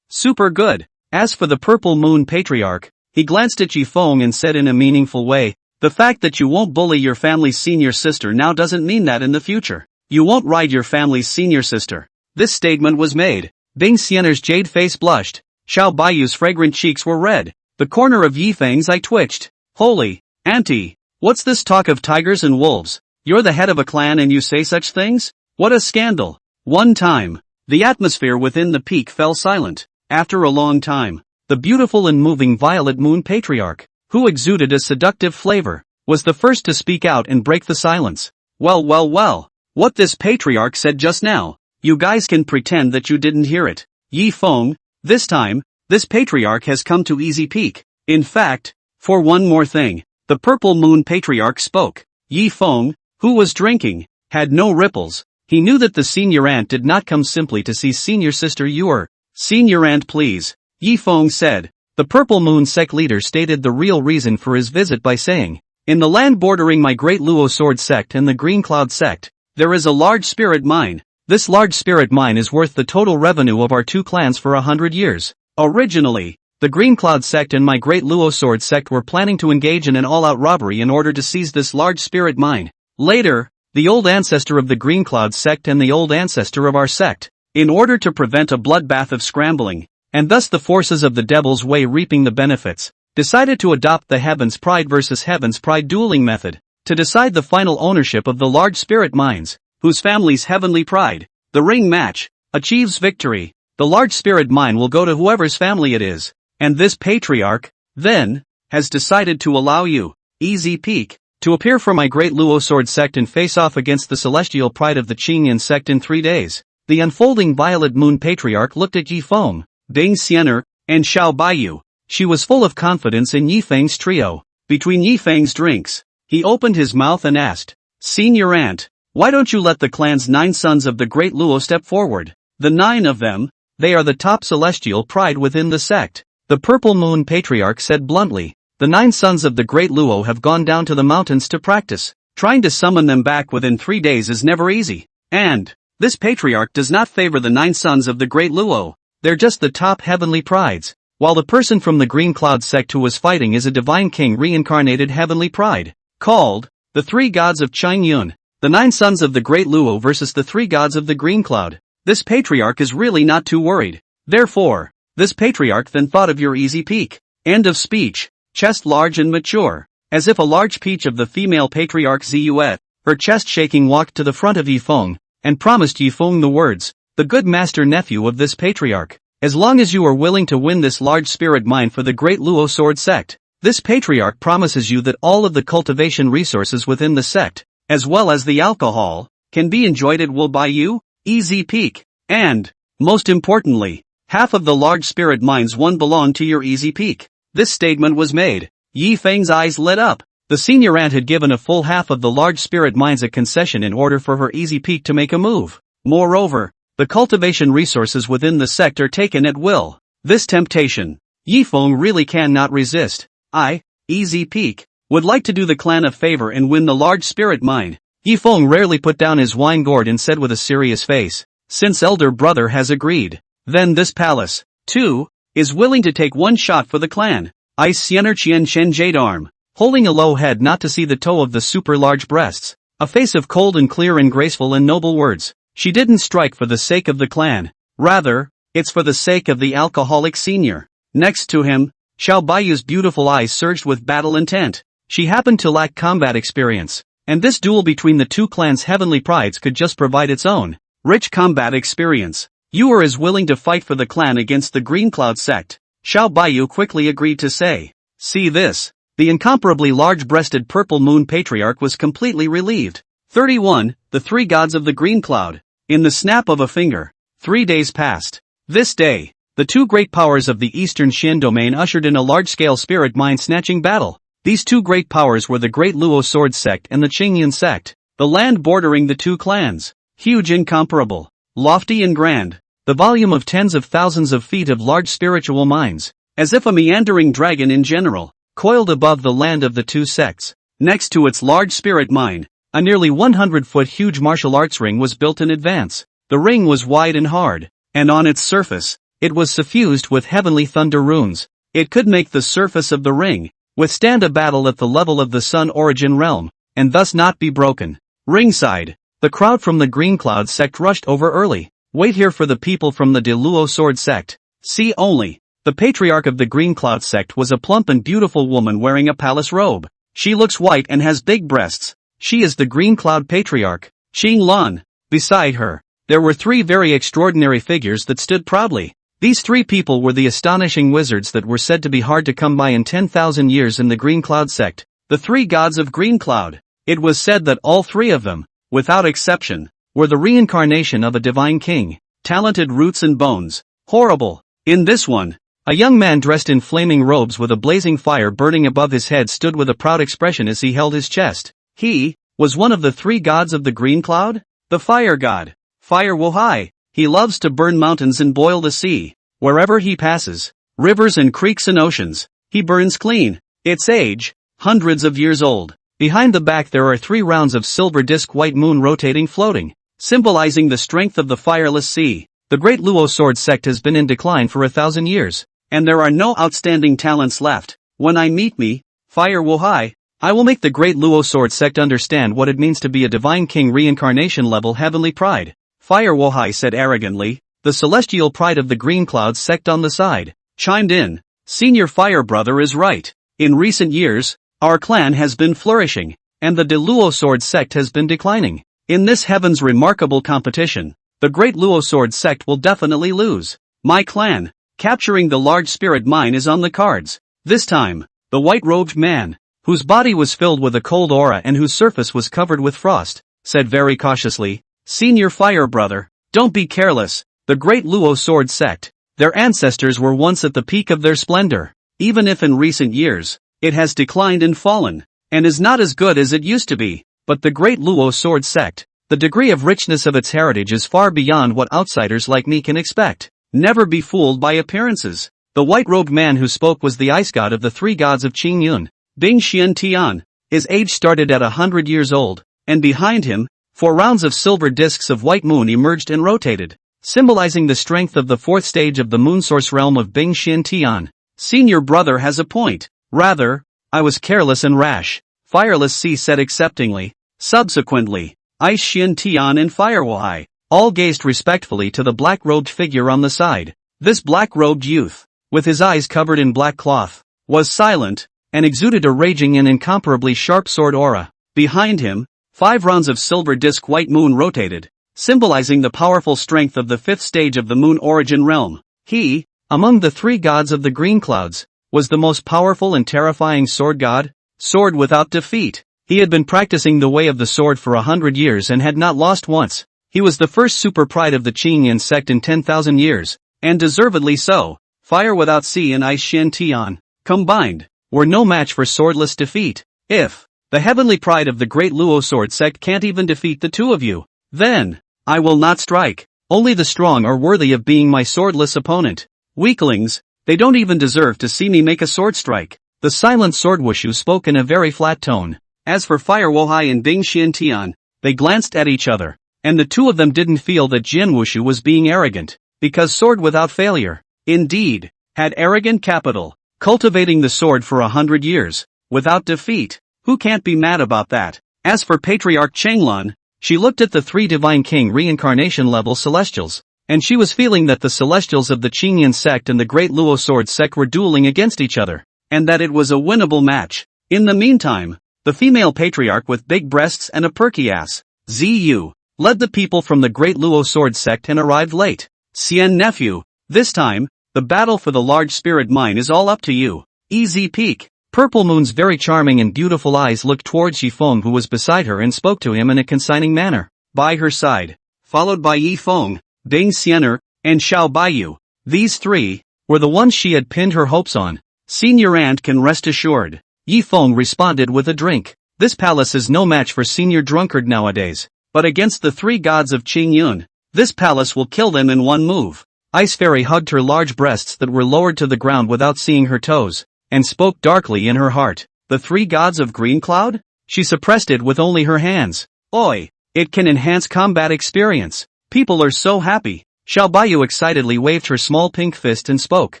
good. As for the Purple Moon Patriarch, he glanced at Yi Feng and said in a meaningful way, the fact that you won't bully your family's senior sister now doesn't mean that in the future, you won't ride your family's senior sister. This statement was made. Bing Sienna's jade face blushed. Xiao Bayou's fragrant cheeks were red. The corner of Yi Feng's eye twitched. Holy, auntie, what's this talk of tigers and wolves? You're the head of a clan and you say such things? What a scandal. One time, the atmosphere within the peak fell silent. After a long time, the beautiful and moving Violet Moon Patriarch, who exuded a seductive flavor, was the first to speak out and break the silence. Well, what this Patriarch said just now, you guys can pretend that you didn't hear it. Yi Feng, this time, this Patriarch has come to easy peak. In fact, for one more thing, the Purple Moon Patriarch spoke. Yi Feng, who was drinking, had no ripples. He knew that the senior aunt did not come simply to see senior sister Yor. Senior aunt please, Yi Feng said. The Purple Moon Sect leader stated the real reason for his visit by saying, in the land bordering my Great Luo Sword Sect and the Green Cloud Sect, there is a large spirit mine. This large spirit mine is worth the total revenue of our two clans for 100 years. Originally, the Green Cloud Sect and my Great Luo Sword Sect were planning to engage in an all-out robbery in order to seize this large spirit mine. Later, the old ancestor of the Green Cloud Sect and the old ancestor of our sect, in order to prevent a bloodbath of scrambling, and thus the forces of the Devil's Way reaping the benefits, decided to adopt the Heaven's Pride versus Heaven's Pride dueling method, to decide the final ownership of the large spirit mines, whose family's heavenly pride, the ring match, achieves victory. The large spirit mine will go to whoever's family it is, and this Patriarch, then, has decided to allow you, Easy Peak, to appear for my Great Luo Sword Sect and face off against the celestial pride of the Qingyan Sect in 3 days. The unfolding Violet Moon Patriarch looked at Yi Feng, Bing Xian'er, and Xiao Bayou. She was full of confidence in Yi Feng's trio. Between Yi Feng's drinks, he opened his mouth and asked, Senior aunt, why don't you let the clan's 9 sons of the Great Luo step forward? The 9 of them, they are the top celestial pride within the sect. The Purple Moon Patriarch said bluntly, the 9 sons of the Great Luo have gone down to the mountains to practice. Trying to summon them back within 3 days is never easy. And this Patriarch does not favor the 9 sons of the Great Luo. They're just the top heavenly prides. while the person from the Green Cloud sect who was fighting is a divine king reincarnated heavenly pride, called the Three Gods of Qingyun, the 9 sons of the Great Luo versus the 3 gods of the Green Cloud. This patriarch is really not too worried. Therefore, this patriarch then thought of your easy peak. End of speech. Chest large and mature, as if a large peach of the female patriarch Ziyuet, her chest shaking, walked to the front of Yi Feng, and promised Yi Feng the words, the good master nephew of this patriarch. As long as you are willing to win this large spirit mine for the Great Luo Sword sect, this patriarch promises you that all of the cultivation resources within the sect, as well as the alcohol, can be enjoyed at will by you, easy peak, and, most importantly, half of the large spirit mines won belong to your easy peak. This statement was made. Yi Feng's eyes lit up. The senior aunt had given a full half of the large spirit mines a concession in order for her easy peak to make a move. Moreover, the cultivation resources within the sect are taken at will. This temptation, Yi Feng really cannot resist. I, easy peak, would like to do the clan a favor and win the large spirit mine. Yi Feng rarely put down his wine gourd and said with a serious face, since elder brother has agreed, then this palace, too, is willing to take one shot for the clan. I Siener Qian Chen Jadearm, holding a low head not to see the toe of the super large breasts, a face of cold and clear and graceful and noble words. She didn't strike for the sake of the clan. Rather, it's for the sake of the alcoholic senior. Next to him, Xiao Bayu's beautiful eyes surged with battle intent. She happened to lack combat experience, and this duel between the two clans' heavenly prides could just provide its own rich combat experience. You are as willing to fight for the clan against the Green Cloud sect. Xiao Bayu quickly agreed to say. See this. The incomparably large-breasted purple moon patriarch was completely relieved. 31. The 3 gods of the Green Cloud. In the snap of a finger, 3 days passed. This day, the 2 great powers of the eastern Xian domain ushered in a large-scale spirit mine-snatching battle. These 2 great powers were the Great Luo Sword sect and the Qingyun sect, the land bordering the 2 clans. Huge, incomparable, lofty and grand. The volume of tens of thousands of feet of large spiritual mines, as if a meandering dragon in general, coiled above the land of the 2 sects. Next to its large spirit mine, a nearly 100-foot huge martial arts ring was built in advance. The ring was wide and hard, and on its surface, it was suffused with heavenly thunder runes. It could make the surface of the ring withstand a battle at the level of the Sun Origin realm, and thus not be broken. Ringside, the crowd from the Green Cloud sect rushed over early. Wait here for the people from the De Luo Sword sect. See only. The patriarch of the Green Cloud sect was a plump and beautiful woman wearing a palace robe. She looks white and has big breasts. She is the Green Cloud patriarch, Qing Lan. Beside her, there were 3 very extraordinary figures that stood proudly. These 3 people were the astonishing wizards that were said to be hard to come by in 10,000 years in the Green Cloud sect, the 3 gods of Green Cloud. It was said that all 3 of them, without exception, were the reincarnation of a divine king, talented roots and bones, horrible. In this one, a young man dressed in flaming robes with a blazing fire burning above his head stood with a proud expression as he held his chest. He was one of the 3 gods of the Green Cloud, the fire god, Fire Wohai. He loves to burn mountains and boil the sea. Wherever he passes, rivers and creeks and oceans, he burns clean. Its age, hundreds of years old. Behind the back there are 3 rounds of silver disk white moon rotating floating, symbolizing the strength of the fireless sea. The Great Luo Sword sect has been in decline for 1,000 years, and there are no outstanding talents left. When I meet me, Fire Wohai, I will make the Great Luo Sword sect understand what it means to be a divine king reincarnation level heavenly pride. Fire Wohai said arrogantly. The celestial pride of the Green Cloud sect on the side chimed in. Senior Fire Brother is right. In recent years, our clan has been flourishing, and the De Luo Sword sect has been declining. In this heaven's remarkable competition, the Great Luo Sword sect will definitely lose. My clan, capturing the large spirit mine is on the cards. This time, the white-robed man, whose body was filled with a cold aura and whose surface was covered with frost, said very cautiously, Senior Fire Brother, don't be careless. The Great Luo Sword sect, their ancestors were once at the peak of their splendor. Even if in recent years, it has declined and fallen, and is not as good as it used to be, but the Great Luo Sword sect, the degree of richness of its heritage is far beyond what outsiders like me can expect. Never be fooled by appearances. The white-robed man who spoke was the ice god of the 3 gods of Qingyun, Bing Xian Tian. His age started at 100 years old, and behind him, 4 rounds of silver discs of white moon emerged and rotated. symbolizing the strength of the fourth stage of the moonsource realm of Bing Xian Tian. Senior brother has a point. Rather, I was careless and rash, Fireless C said acceptingly. Subsequently, Ice Xian Tian and Firewai all gazed respectfully to the black-robed figure on the side. This black-robed youth, with his eyes covered in black cloth, was silent, and exuded a raging and incomparably sharp sword aura. Behind him, 5 rounds of silver disk white moon rotated, symbolizing the powerful strength of the 5th stage of the moon origin realm. He, among the 3 gods of the green clouds, was the most powerful and terrifying sword god, sword without defeat. He had been practicing the way of the sword for 100 years and had not lost once. He was the first super pride of the Qingyan sect in 10,000 years, and deservedly so. Fire without sea and Ice Xian Tian, combined, were no match for swordless defeat. If the heavenly pride of the great Luo sword sect can't even defeat the 2 of you, then I will not strike. Only the strong are worthy of being my swordless opponent. Weaklings, they don't even deserve to see me make a sword strike. The silent sword wushu spoke in a very flat tone. As for Fire Wohai and Bing Xian Tian, they glanced at each other, and the 2 of them didn't feel that Jian Wushu was being arrogant, because sword without failure, indeed, had arrogant capital, cultivating the sword for 100 years, without defeat. Who can't be mad about that? As for Patriarch Chenglun, she looked at the 3 Divine King reincarnation level celestials, and she was feeling that the celestials of the Qingyan sect and the Great Luo sword sect were dueling against each other, and that it was a winnable match. In the meantime, the female patriarch with big breasts and a perky ass, Ziyu, led the people from the Great Luo sword sect and arrived late. Xian nephew, this time, the battle for the large spirit mine is all up to you. Easy peek. Purple Moon's very charming and beautiful eyes looked towards Feng, who was beside her, and spoke to him in a consigning manner. By her side, followed by Feng, Ding Xianer, and Xiao Bayou. These 3 were the ones she had pinned her hopes on. Senior aunt can rest assured. Feng responded with a drink. This palace is no match for senior drunkard nowadays, but against the 3 gods of Qingyun, this palace will kill them in one move. Ice Fairy hugged her large breasts that were lowered to the ground without seeing her toes, and spoke darkly in her heart. The 3 gods of Green Cloud? She suppressed it with only her hands. Oi! It can enhance combat experience. People are so happy. Xiao Bayou excitedly waved her small pink fist and spoke.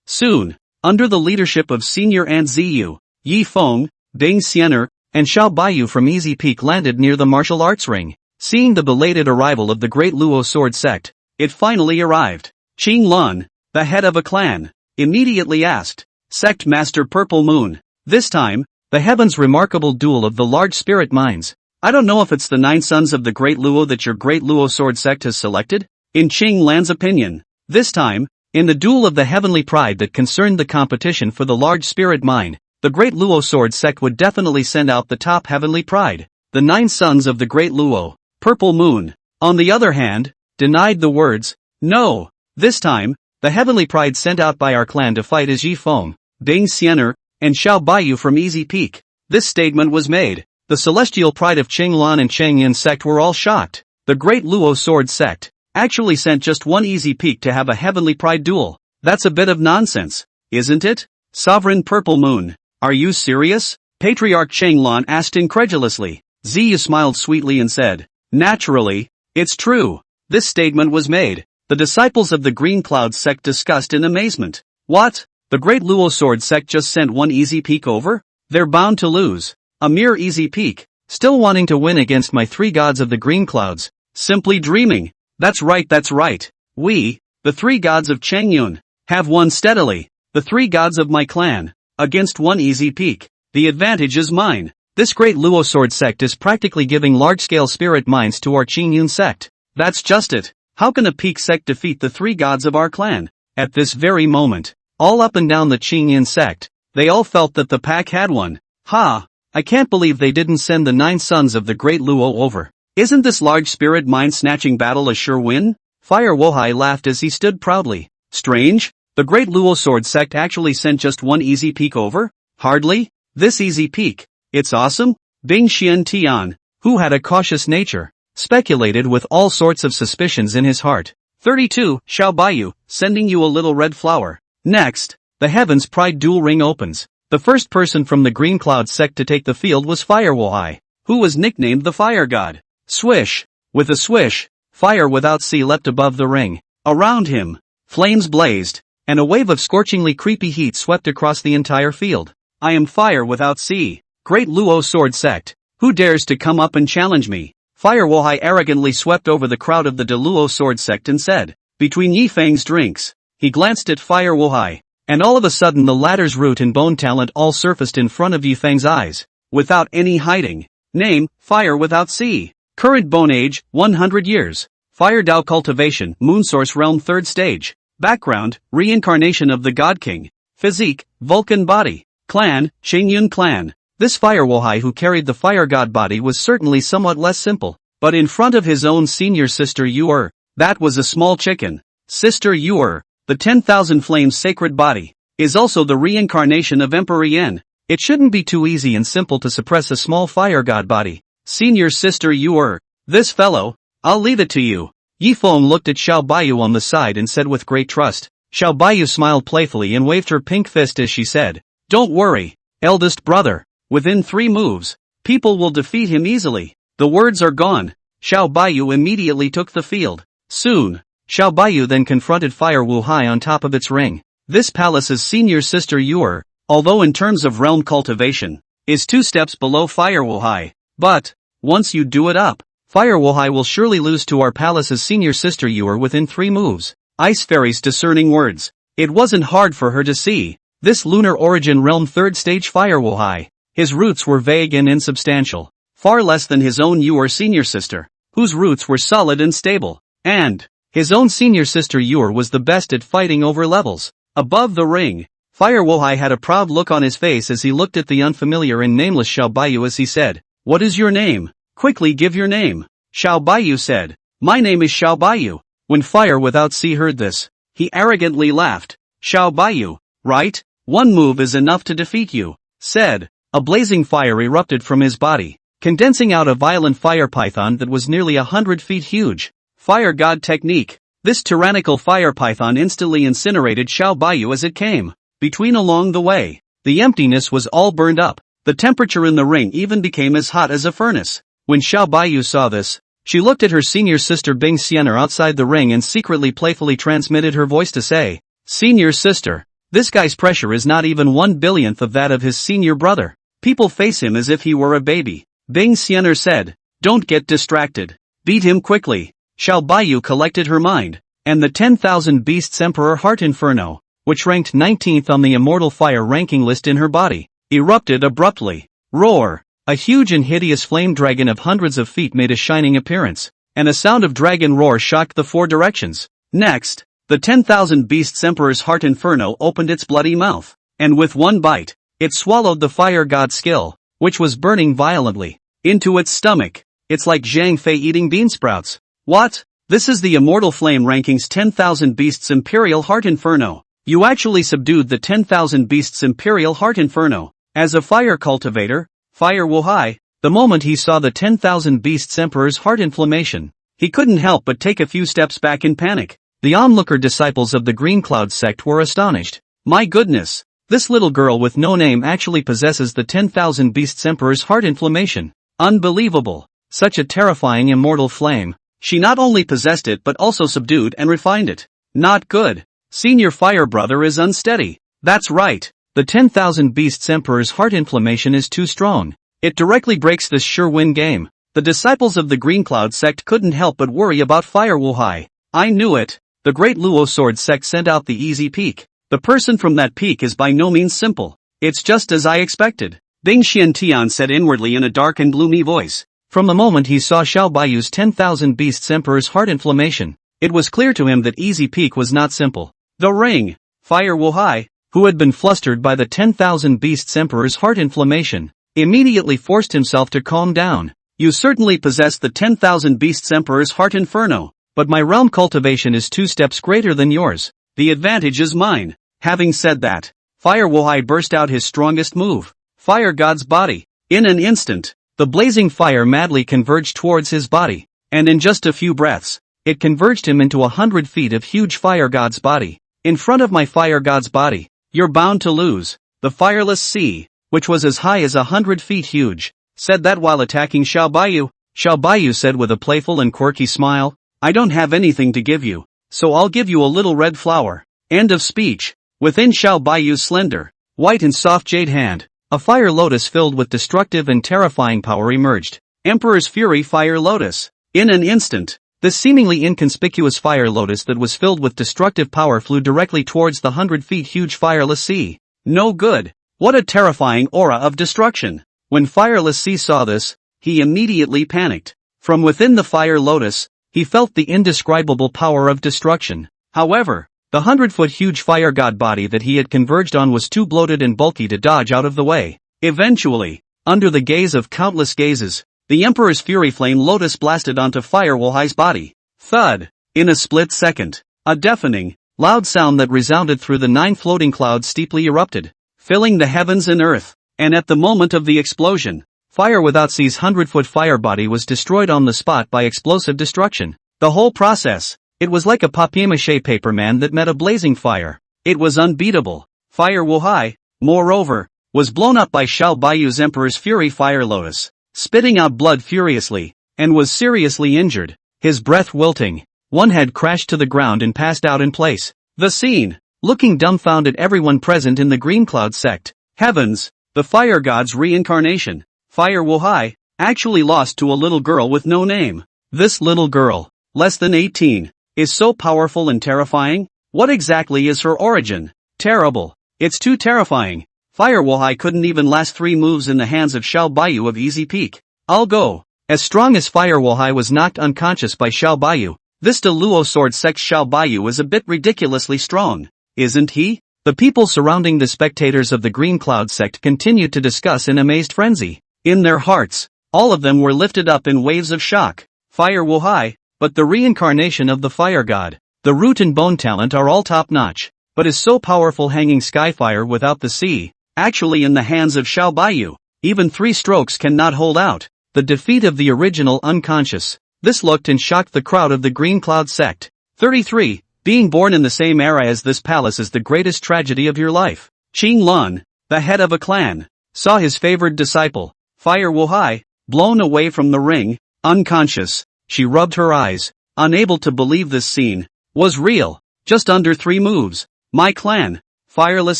Soon, under the leadership of Senior Aunt Ziyu, Feng, Ding Xianer, and Xiao Bayou from Easy Peak landed near the martial arts ring. Seeing the belated arrival of the Great Luo sword sect, it finally arrived. Qing Lun, the head of a clan, immediately asked, Sect Master Purple Moon, this time, the heavens remarkable duel of the large spirit mines. I don't know if it's the 9 sons of the Great Luo that your Great Luo sword sect has selected, in Qing Lan's opinion. This time, in the duel of the heavenly pride that concerned the competition for the large spirit mine, the Great Luo sword sect would definitely send out the top heavenly pride. The 9 sons of the Great Luo, Purple Moon, on the other hand, denied the words, no. This time, the heavenly pride sent out by our clan to fight is Feng, Ding Xianer, and Xiao Bayou from Easy Peak. This statement was made. The celestial pride of Qinglan and Chengyan sect were all shocked. The Great Luo sword sect actually sent just one Easy Peak to have a heavenly pride duel. That's a bit of nonsense, isn't it? Sovereign Purple Moon, are you serious? Patriarch Chenglan asked incredulously. Ziyu smiled sweetly and said, naturally, it's true. This statement was made. The disciples of the Green Cloud sect discussed in amazement. What? The Great Luo sword sect just sent one Easy Peak over? They're bound to lose. A mere Easy Peak, still wanting to win against my 3 gods of the Green Clouds. Simply dreaming. That's right. We, the 3 gods of Chengyun, have won steadily. The 3 gods of my clan, against one Easy Peak. The advantage is mine. This Great Luo sword sect is practically giving large-scale spirit mines to our Qingyun sect. That's just it. How can a peak sect defeat the 3 gods of our clan? At this very moment, all up and down the Qingyan sect, they all felt that the pack had won. Ha! I can't believe they didn't send the 9 sons of the Great Luo over. Isn't this large spirit mine snatching battle a sure win? Fire Wohai laughed as he stood proudly. Strange, the Great Luo sword sect actually sent just one Easy Peak over? Hardly. This Easy Peak. It's awesome. Bing Xian Tian, who had a cautious nature, speculated with all sorts of suspicions in his heart. 32. Xiao Bayou, sending you a little red flower. Next, the Heavens Pride duel ring opens. The first person from the Green Cloud sect to take the field was Fire Wohai, who was nicknamed the Fire God. Swish. With a swish, fire without sea leapt above the ring. Around him, flames blazed, and a wave of scorchingly creepy heat swept across the entire field. I am fire without sea. Great Luo sword sect. Who dares to come up and challenge me? Fire Wohai arrogantly swept over the crowd of the Luo sword sect and said, between Yi Feng's drinks. He glanced at Fire Wohai, and all of a sudden the latter's root and bone talent all surfaced in front of Yi Feng's eyes, without any hiding. Name, Fire Without Sea. Current bone age, 100 years. Fire Dao cultivation, Moonsource realm 3rd stage. Background, reincarnation of the God King. Physique, Vulcan body. Clan, Shengyun clan. This Fire Wohai who carried the fire god body was certainly somewhat less simple, but in front of his own senior sister Yuer, that was a small chicken. Sister Yuer, the 10,000 flames sacred body, is also the reincarnation of Emperor Yen. It shouldn't be too easy and simple to suppress a small fire god body. Senior sister Yuer, this fellow, I'll leave it to you. Yi Feng looked at Xiao Bayou on the side and said with great trust. Xiao Bayou smiled playfully and waved her pink fist as she said, don't worry, eldest brother. Within 3 moves, people will defeat him easily. The words are gone. Xiao Bayou immediately took the field. Soon, Xiao Bayou then confronted Fire Wuhai on top of its ring. This palace's senior sister Yuer, although in terms of realm cultivation, is 2 steps below Fire Wuhai. But, once you do it up, Fire Wuhai will surely lose to our palace's senior sister Yuer within 3 moves. Ice Fairy's discerning words. It wasn't hard for her to see. This lunar origin realm 3rd stage Fire Wuhai. His roots were vague and insubstantial, far less than his own Yuer senior sister, whose roots were solid and stable, and his own senior sister Yuer was the best at fighting over levels. Above the ring, Fire Wohai had a proud look on his face as he looked at the unfamiliar and nameless Xiao Bayou as he said, what is your name? Quickly give your name. Xiao Bayou said, my name is Xiao Bayou. When Fire Without Sea heard this, he arrogantly laughed. Xiao Bayou, right? 1 move is enough to defeat you, said. A blazing fire erupted from his body, condensing out a violent fire python that was nearly 100 feet huge. Fire God technique. This tyrannical fire python instantly incinerated Xiao Bayou as it came. Between along the way, the emptiness was all burned up. The temperature in the ring even became as hot as a furnace. When Xiao Bayou saw this, she looked at her senior sister Bing Xianer outside the ring and secretly playfully transmitted her voice to say, senior sister, this guy's pressure is not even 1/1000th of that of his senior brother. People face him as if he were a baby. Bing Xianer said, don't get distracted. Beat him quickly. Xiao Bayou collected her mind, and the 10,000 Beasts Emperor Heart Inferno, which ranked 19th on the Immortal Fire ranking list in her body, erupted abruptly. Roar! A huge and hideous flame dragon of hundreds of feet made a shining appearance, and a sound of dragon roar shocked the 4 directions. Next, the 10,000 Beasts Emperor's Heart Inferno opened its bloody mouth, and with 1 bite, it swallowed the fire god skill, which was burning violently, into its stomach. It's like Zhang Fei eating bean sprouts. What? This is the Immortal Flame Rankings 10,000 Beasts Imperial Heart Inferno. You actually subdued the 10,000 Beasts Imperial Heart Inferno. As a fire cultivator, Fire Wohai, the moment he saw the 10,000 Beasts Emperor's heart inflammation, he couldn't help but take a few steps back in panic. The onlooker disciples of the Green Cloud sect were astonished. My goodness! This little girl with no name actually possesses the 10,000 Beasts Emperor's heart inflammation. Unbelievable. Such a terrifying immortal flame. She not only possessed it but also subdued and refined it. Not good. Senior Fire Brother is unsteady. That's right. The 10,000 Beasts Emperor's heart inflammation is too strong. It directly breaks this sure win game. The disciples of the Green Cloud sect couldn't help but worry about Fire Wuhai. I knew it. The Great Luo Sword sect sent out the easy peak. The person from that peak is by no means simple. It's just as I expected. Bing Xiantian said inwardly in a dark and gloomy voice. From the moment he saw Xiao Bayou's 10,000 Beasts Emperor's heart inflammation, it was clear to him that easy peak was not simple. The ring. Fire Wuhai, who had been flustered by the 10,000 Beasts Emperor's heart inflammation, immediately forced himself to calm down. You certainly possess the 10,000 Beasts Emperor's heart inferno, but my realm cultivation is 2 steps greater than yours. The advantage is mine. Having said that, Fire Wuhai burst out his strongest move, Fire God's body. In an instant, the blazing fire madly converged towards his body, and in just a few breaths, it converged him into 100 feet of huge Fire God's body. In front of my Fire God's body, you're bound to lose. The Fireless Sea, which was as high as 100 feet huge, said that while attacking Xiao Bayou. Xiao Bayou said with a playful and quirky smile, I don't have anything to give you. so I'll give you a little red flower. End of speech. Within Xiao Baiyu's slender, white and soft jade hand, a fire lotus filled with destructive and terrifying power emerged. Emperor's Fury Fire Lotus. In an instant, this seemingly inconspicuous fire lotus that was filled with destructive power flew directly towards the 100 feet huge fireless sea. No good. What a terrifying aura of destruction. When Fireless Sea saw this, he immediately panicked. From within the fire lotus, he felt the indescribable power of destruction. However, the 100-foot huge fire god body that he had converged on was too bloated and bulky to dodge out of the way. Eventually, under the gaze of countless gazes, the Emperor's Fury Flame Lotus blasted onto Fire Wohai's body. Thud! In a split second, a deafening, loud sound that resounded through the 9 floating clouds steeply erupted, filling the heavens and earth. And at the moment of the explosion, Fire Without Sea's 100-foot fire body was destroyed on the spot by explosive destruction. The whole process, it was like a papier-mâché paper man that met a blazing fire. It was unbeatable. Fire Wohai, moreover, was blown up by Xiao Baiyu's Emperor's Fury Fire Lotus, spitting out blood furiously, and was seriously injured, his breath wilting. One head crashed to the ground and passed out in place. The scene, looking dumbfounded everyone present in the Green Cloud sect. Heavens! The fire god's reincarnation, Fire Wohai, actually lost to a little girl with no name. This little girl, less than 18, is so powerful and terrifying? What exactly is her origin? Terrible. It's too terrifying. Fire Wohai couldn't even last 3 moves in the hands of Xiao Baiyu of Easy Peak. I'll go. As strong as Fire Wohai was knocked unconscious by Xiao Baiyu, this Luo Sword Sect Xiao Baiyu is a bit ridiculously strong, isn't he? The people surrounding the spectators of the Green Cloud sect continued to discuss in amazed frenzy. In their hearts, all of them were lifted up in waves of shock. Fire Wohai, but the reincarnation of the fire god, the root and bone talent are all top-notch, but is so powerful hanging skyfire without the sea, actually in the hands of Xiao Baiyu, even 3 strokes cannot hold out. The defeat of the original unconscious. This looked and shocked the crowd of the Green Cloud sect. 33. Being born in the same era as this palace is the greatest tragedy of your life. Qing Lun, the head of a clan, saw his favored disciple, Fire Wohai, blown away from the ring, unconscious. She rubbed her eyes, unable to believe this scene was real. Just under 3 moves. My clan, Fireless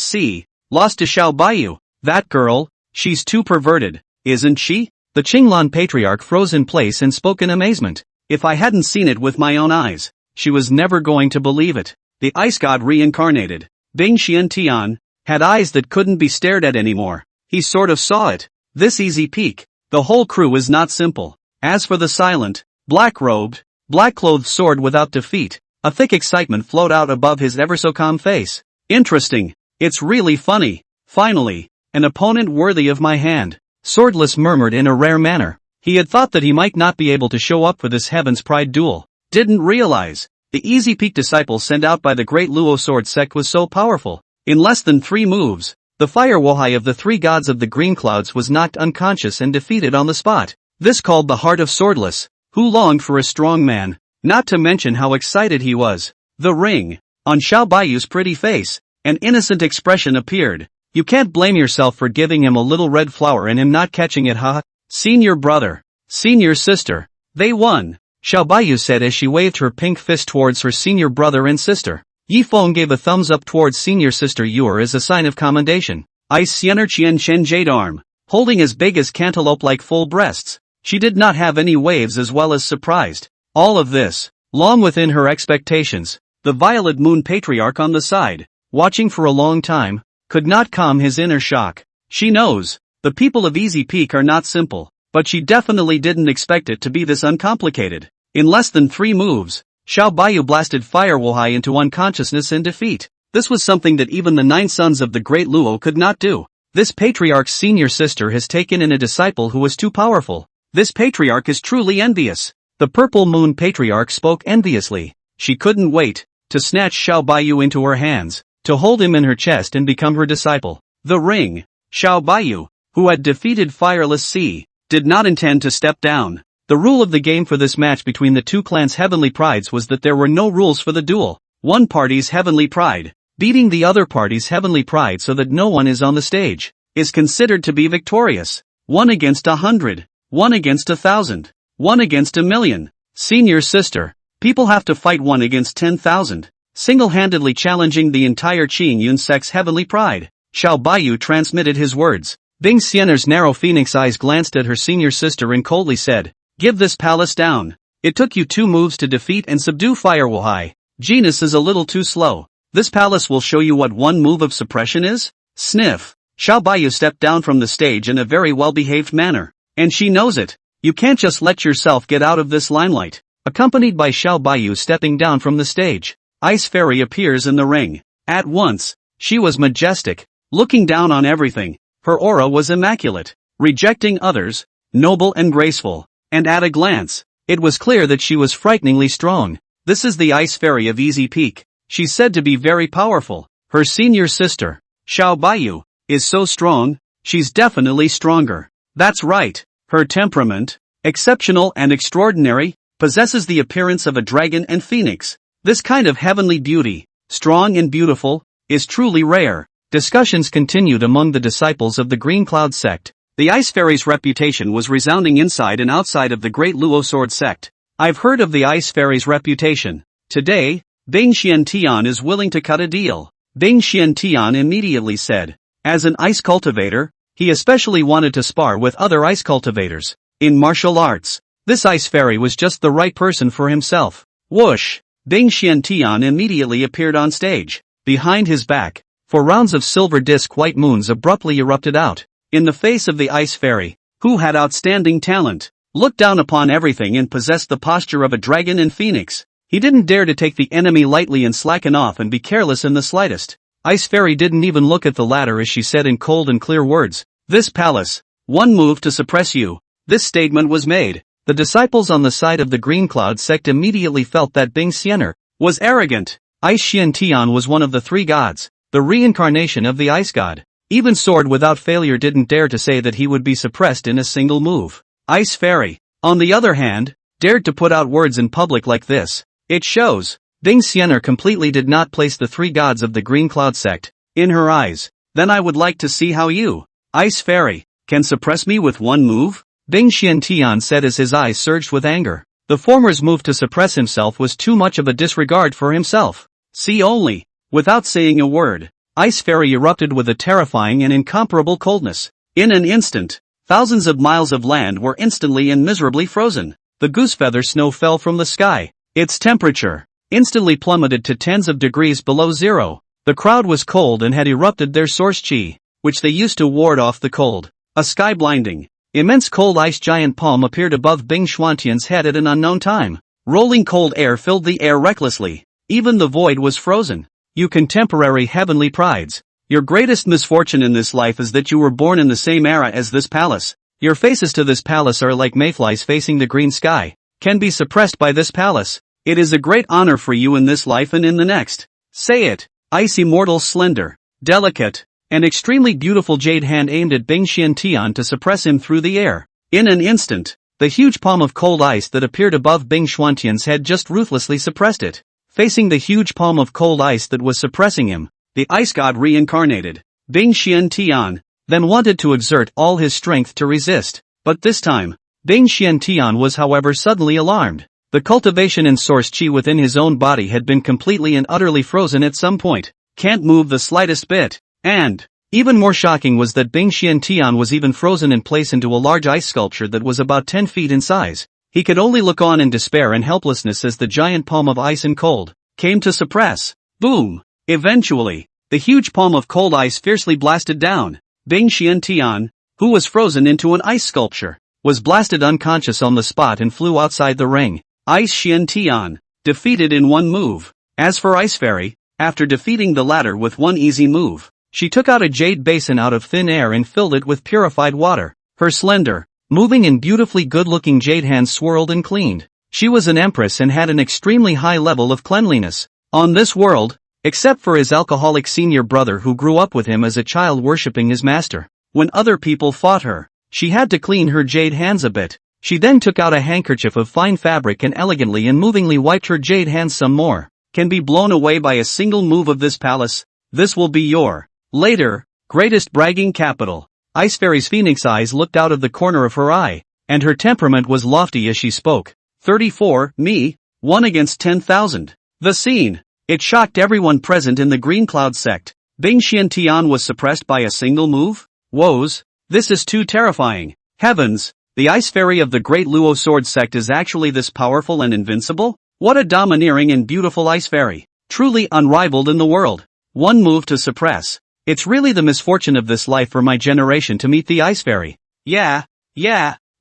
Sea, lost to Xiao Baiyu. That girl, she's too perverted, isn't she? The Qinglan Patriarch froze in place and spoke in amazement. If I hadn't seen it with my own eyes, she was never going to believe it. The ice god reincarnated, Bing Xiantian, had eyes that couldn't be stared at anymore. He sort of saw it. This Easy Peak. The whole crew is not simple. As for the silent, black-robed, black-clothed sword without defeat, a thick excitement flowed out above his ever-so-calm face. Interesting. It's really funny. Finally, an opponent worthy of my hand. Swordless murmured in a rare manner. He had thought that he might not be able to show up for this Heaven's Pride duel. Didn't realize, the Easy Peak disciple sent out by the great Luo Sword Sect was so powerful. In less than 3 moves, the Fire Wohai of the 3 gods of the Green Clouds was knocked unconscious and defeated on the spot. This called the heart of Swordless, who longed for a strong man, not to mention how excited he was. The ring. On Xiao Baiyu's pretty face, an innocent expression appeared. You can't blame yourself for giving him a little red flower and him not catching it, huh? Senior brother. Senior sister. They won. Xiao Baiyu said as she waved her pink fist towards her senior brother and sister. Yi Feng gave a thumbs up towards senior sister Yuer as a sign of commendation. Ice Xiener Qian Chen Jade arm, holding as big as cantaloupe-like full breasts. She did not have any waves as well as surprised. All of this, long within her expectations. The Violet Moon Patriarch on the side, watching for a long time, could not calm his inner shock. She knows, the people of Easy Peak are not simple, but she definitely didn't expect it to be this uncomplicated. In less than 3 moves, Xiao Baiyu blasted Fire Wohai into unconsciousness and defeat. This was something that even the 9 sons of the Great Luo could not do. This Patriarch's senior sister has taken in a disciple who was too powerful. This Patriarch is truly envious. The Purple Moon Patriarch spoke enviously. She couldn't wait to snatch Xiao Baiyu into her hands, to hold him in her chest and become her disciple. The ring. Xiao Baiyu, who had defeated Fireless Sea, did not intend to step down. The rule of the game for this match between the 2 clans' heavenly prides was that there were no rules for the duel. One party's heavenly pride, beating the other party's heavenly pride so that no one is on the stage, is considered to be victorious. 1 against 100, 1 against 1,000, 1 against 1,000,000. Senior sister, People have to fight 1 against 10,000, single-handedly challenging the entire Qingyun sect's heavenly pride. Xiao Bayou transmitted his words. Bing Xian'er's narrow phoenix eyes glanced at her senior sister and coldly said, "Give this palace down. It took you 2 moves to defeat and subdue Firewahai. Genus is a little too slow. This palace will show you what 1 move of suppression is?" Sniff. Xiao Bayou stepped down from the stage in a very well-behaved manner. And she knows it. You can't just let yourself get out of this limelight. Accompanied by Xiao Bayou stepping down from the stage, Ice Fairy appears in the ring. At once, she was majestic, looking down on everything. Her aura was immaculate, rejecting others, noble and graceful. And at a glance, it was clear that she was frighteningly strong. This is the Ice Fairy of Easy Peak. She's said to be very powerful. Her senior sister, Xiao Bayou, is so strong, she's definitely stronger. That's right. Her temperament, exceptional and extraordinary, possesses the appearance of a dragon and phoenix. This kind of heavenly beauty, strong and beautiful, is truly rare. Discussions continued among the disciples of the Green Cloud sect. The Ice Fairy's reputation was resounding inside and outside of the Great Luo Sword sect. I've heard of the Ice Fairy's reputation. Today, Bing Xiantian is willing to cut a deal. Bing Xiantian immediately said. As an ice cultivator, he especially wanted to spar with other ice cultivators. In martial arts, this Ice Fairy was just the right person for himself. Whoosh! Bing Xiantian immediately appeared on stage. Behind his back, 4 rounds of silver disc white moons abruptly erupted out. In the face of the Ice Fairy, who had outstanding talent, looked down upon everything and possessed the posture of a dragon and phoenix. He didn't dare to take the enemy lightly and slacken off and be careless in the slightest. Ice Fairy didn't even look at the latter as she said in cold and clear words, "This palace, 1 move to suppress you." This statement was made. The disciples on the side of the Green Cloud sect immediately felt that Bing Xian'er was arrogant. Ice Xiantian was one of the 3 gods, the reincarnation of the ice god. Even Sword Without Failure didn't dare to say that he would be suppressed in a single move. Ice Fairy, on the other hand, dared to put out words in public like this. It shows. Bing Xian'er completely did not place the 3 gods of the Green Cloud sect in her eyes. Then I would like to see how you, Ice Fairy, can suppress me with 1 move? Bing Xiantian said as his eyes surged with anger. The former's move to suppress himself was too much of a disregard for himself. See only. Without saying a word, Ice Fairy erupted with a terrifying and incomparable coldness. In an instant, thousands of miles of land were instantly and miserably frozen. The goosefeather snow fell from the sky. Its temperature instantly plummeted to tens of degrees below zero. The crowd was cold and had erupted their source chi, which they used to ward off the cold. A sky-blinding, immense cold ice giant palm appeared above Bing Xuantian's head at an unknown time. Rolling cold air filled the air recklessly. Even the void was frozen. You contemporary heavenly prides. Your greatest misfortune in this life is that you were born in the same era as this palace. Your faces to this palace are like mayflies facing the green sky. Can be suppressed by this palace. It is a great honor for you in this life and in the next. Say it. Ice Immortal's slender, delicate, and extremely beautiful jade hand aimed at Bing Xiantian to suppress him through the air. In an instant, the huge palm of cold ice that appeared above Bing Xuantian's head just ruthlessly suppressed it. Facing the huge palm of cold ice that was suppressing him, the ice god reincarnated. Bing Xiantian then wanted to exert all his strength to resist. But this time, Bing Xiantian was however suddenly alarmed. The cultivation and source chi within his own body had been completely and utterly frozen at some point. Can't move the slightest bit. And, even more shocking was that Bing Xiantian was even frozen in place into a large ice sculpture that was about 10 feet in size. He could only look on in despair and helplessness as the giant palm of ice and cold came to suppress. Boom! Eventually, the huge palm of cold ice fiercely blasted down. Bing Xiantian, who was frozen into an ice sculpture, was blasted unconscious on the spot and flew outside the ring. Ice Xiantian, defeated in 1 move. As for Ice Fairy, after defeating the latter with 1 easy move, she took out a jade basin out of thin air and filled it with purified water. Her slender, moving and beautifully good-looking jade hands swirled and cleaned. She was an empress and had an extremely high level of cleanliness. On this world, except for his alcoholic senior brother who grew up with him as a child worshipping his master. When other people fought her, she had to clean her jade hands a bit. She then took out a handkerchief of fine fabric and elegantly and movingly wiped her jade hands some more. Can be blown away by a single move of this palace. This will be your, later, greatest bragging capital. Ice Fairy's phoenix eyes looked out of the corner of her eye, and her temperament was lofty as she spoke. 34, me, 1 against 10,000. The scene. It shocked everyone present in the Green Cloud sect. Bing Xiantian was suppressed by a single move? Woes. This is too terrifying. Heavens, the ice fairy of the Great Luo Sword sect is actually this powerful and invincible? What a domineering and beautiful ice fairy. Truly unrivaled in the world. One move to suppress. It's really the misfortune of this life for my generation to meet the ice fairy. Yeah.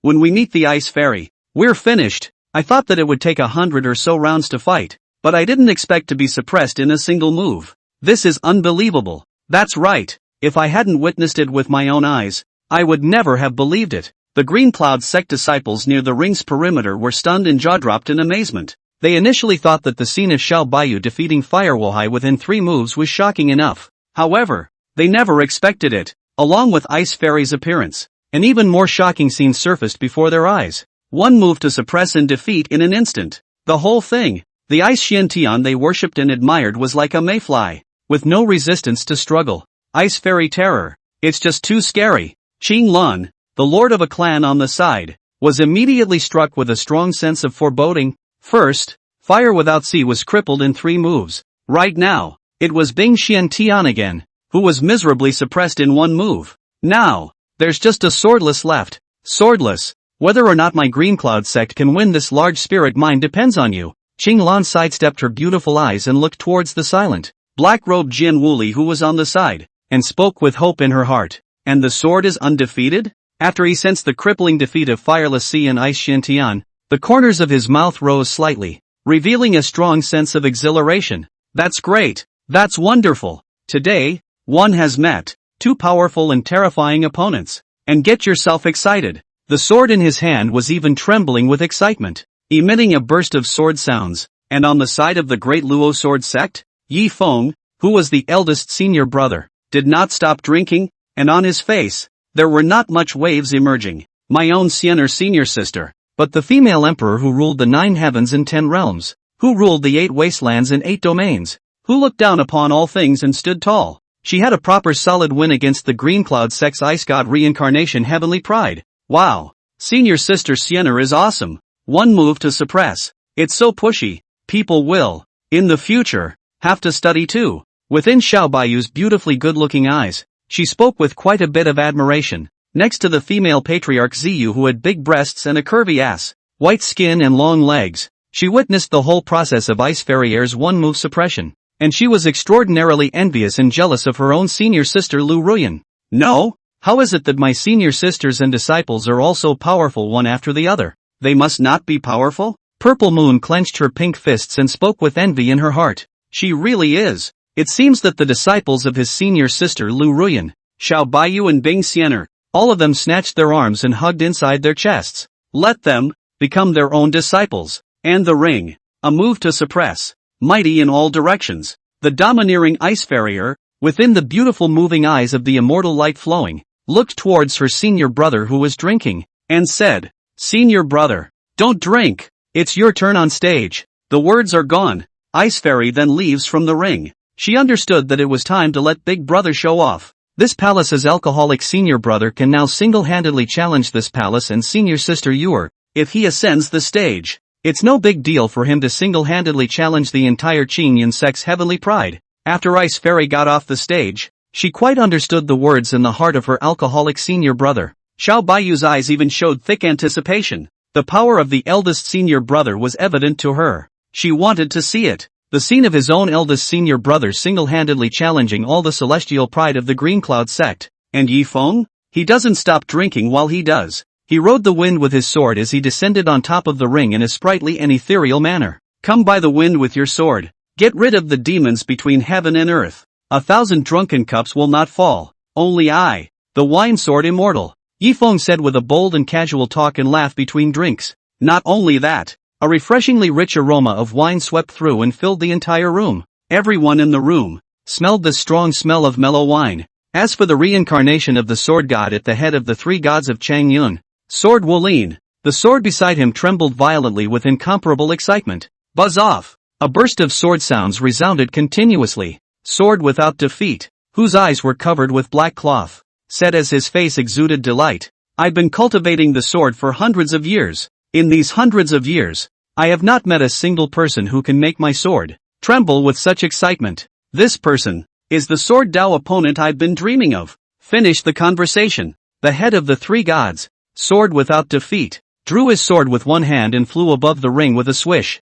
When we meet the ice fairy, we're finished. I thought that it would take 100 or so rounds to fight, but I didn't expect to be suppressed in a single move. This is unbelievable. That's right. If I hadn't witnessed it with my own eyes, I would never have believed it. The Green Cloud sect disciples near the ring's perimeter were stunned and jaw-dropped in amazement. They initially thought that the scene of Bayou defeating Firewolhai within 3 moves was shocking enough. However, they never expected it. Along with Ice Fairy's appearance, an even more shocking scene surfaced before their eyes. One move to suppress and defeat in an instant. The whole thing. The Ice Xiantian they worshipped and admired was like a mayfly, with no resistance to struggle. Ice Fairy terror. It's just too scary. Qing Lun, the lord of a clan on the side, was immediately struck with a strong sense of foreboding. First, Fire Without Sea was crippled in 3 moves. Right now, it was Bing Xiantian again, who was miserably suppressed in 1 move. Now, there's just a swordless left. Swordless. Whether or not my Green Cloud sect can win this large spirit mine depends on you. Qing Lan sidestepped her beautiful eyes and looked towards the silent, black-robed Jian Wuli who was on the side, and spoke with hope in her heart. And the sword is undefeated? After he sensed the crippling defeat of Fireless Sea and Ice Xiantian, the corners of his mouth rose slightly, revealing a strong sense of exhilaration. That's great. That's wonderful. Today, one has met 2 powerful and terrifying opponents. And get yourself excited. The sword in his hand was even trembling with excitement, emitting a burst of sword sounds. And on the side of the Great Luo Sword sect, Yi Feng, who was the eldest senior brother, did not stop drinking, and on his face, there were not much waves emerging. My own Xiener senior sister, but the female emperor who ruled the 9 heavens and 10 realms, who ruled the 8 wastelands and 8 domains, who looked down upon all things and stood tall. She had a proper solid win against the Green Cloud sect's ice god reincarnation Heavenly Pride. Wow. Senior sister Xiener is awesome. 1 move to suppress. It's so pushy. People will, in the future, have to study too. Within Xiao Baiyu's beautifully good-looking eyes, she spoke with quite a bit of admiration. Next to the female patriarch Ziyu who had big breasts and a curvy ass, white skin and long legs, she witnessed the whole process of Ice Fairy Air's 1-move suppression. And she was extraordinarily envious and jealous of her own senior sister Lu Ruyan. No? How is it that my senior sisters and disciples are all so powerful one after the other? They must not be powerful? Purple Moon clenched her pink fists and spoke with envy in her heart. She really is. It seems that the disciples of his senior sister Lu Ruyan, Xiao Baiyu and Bing Xiener, all of them snatched their arms and hugged inside their chests. Let them become their own disciples. And the ring. A move to suppress. Mighty in all directions. The domineering ice farrier, within the beautiful moving eyes of the immortal light flowing, looked towards her senior brother who was drinking, and said, "Senior brother, don't drink. It's your turn on stage." The words are gone. Ice Fairy then leaves from the ring. She understood that it was time to let Big Brother show off. This palace's alcoholic senior brother can now single-handedly challenge this palace and senior sister Yuer, if he ascends the stage. It's no big deal for him to single-handedly challenge the entire Qingyun sect's Heavenly Pride. After Ice Fairy got off the stage, she quite understood the words in the heart of her alcoholic senior brother. Xiao Baiyu's eyes even showed thick anticipation. The power of the eldest senior brother was evident to her. She wanted to see it. The scene of his own eldest senior brother single-handedly challenging all the celestial pride of the Green Cloud sect. And Yi Feng? He doesn't stop drinking while he does. He rode the wind with his sword as he descended on top of the ring in a sprightly and ethereal manner. Come by the wind with your sword. Get rid of the demons between heaven and earth. 1,000 drunken cups will not fall. Only I, the wine sword immortal. Yi Feng said with a bold and casual talk and laugh between drinks. Not only that, a refreshingly rich aroma of wine swept through and filled the entire room. Everyone in the room smelled the strong smell of mellow wine. As for the reincarnation of the sword god at the head of the 3 gods of Changyun, Sword Wolin, the sword beside him trembled violently with incomparable excitement. Buzz off! A burst of sword sounds resounded continuously. Sword Without Defeat, whose eyes were covered with black cloth, said as his face exuded delight. I've been cultivating the sword for hundreds of years. In these hundreds of years, I have not met a single person who can make my sword tremble with such excitement. This person is the sword Dao opponent I've been dreaming of. Finish the conversation. The head of the three gods, sword without defeat, drew his sword with one hand and flew above the ring with a swish.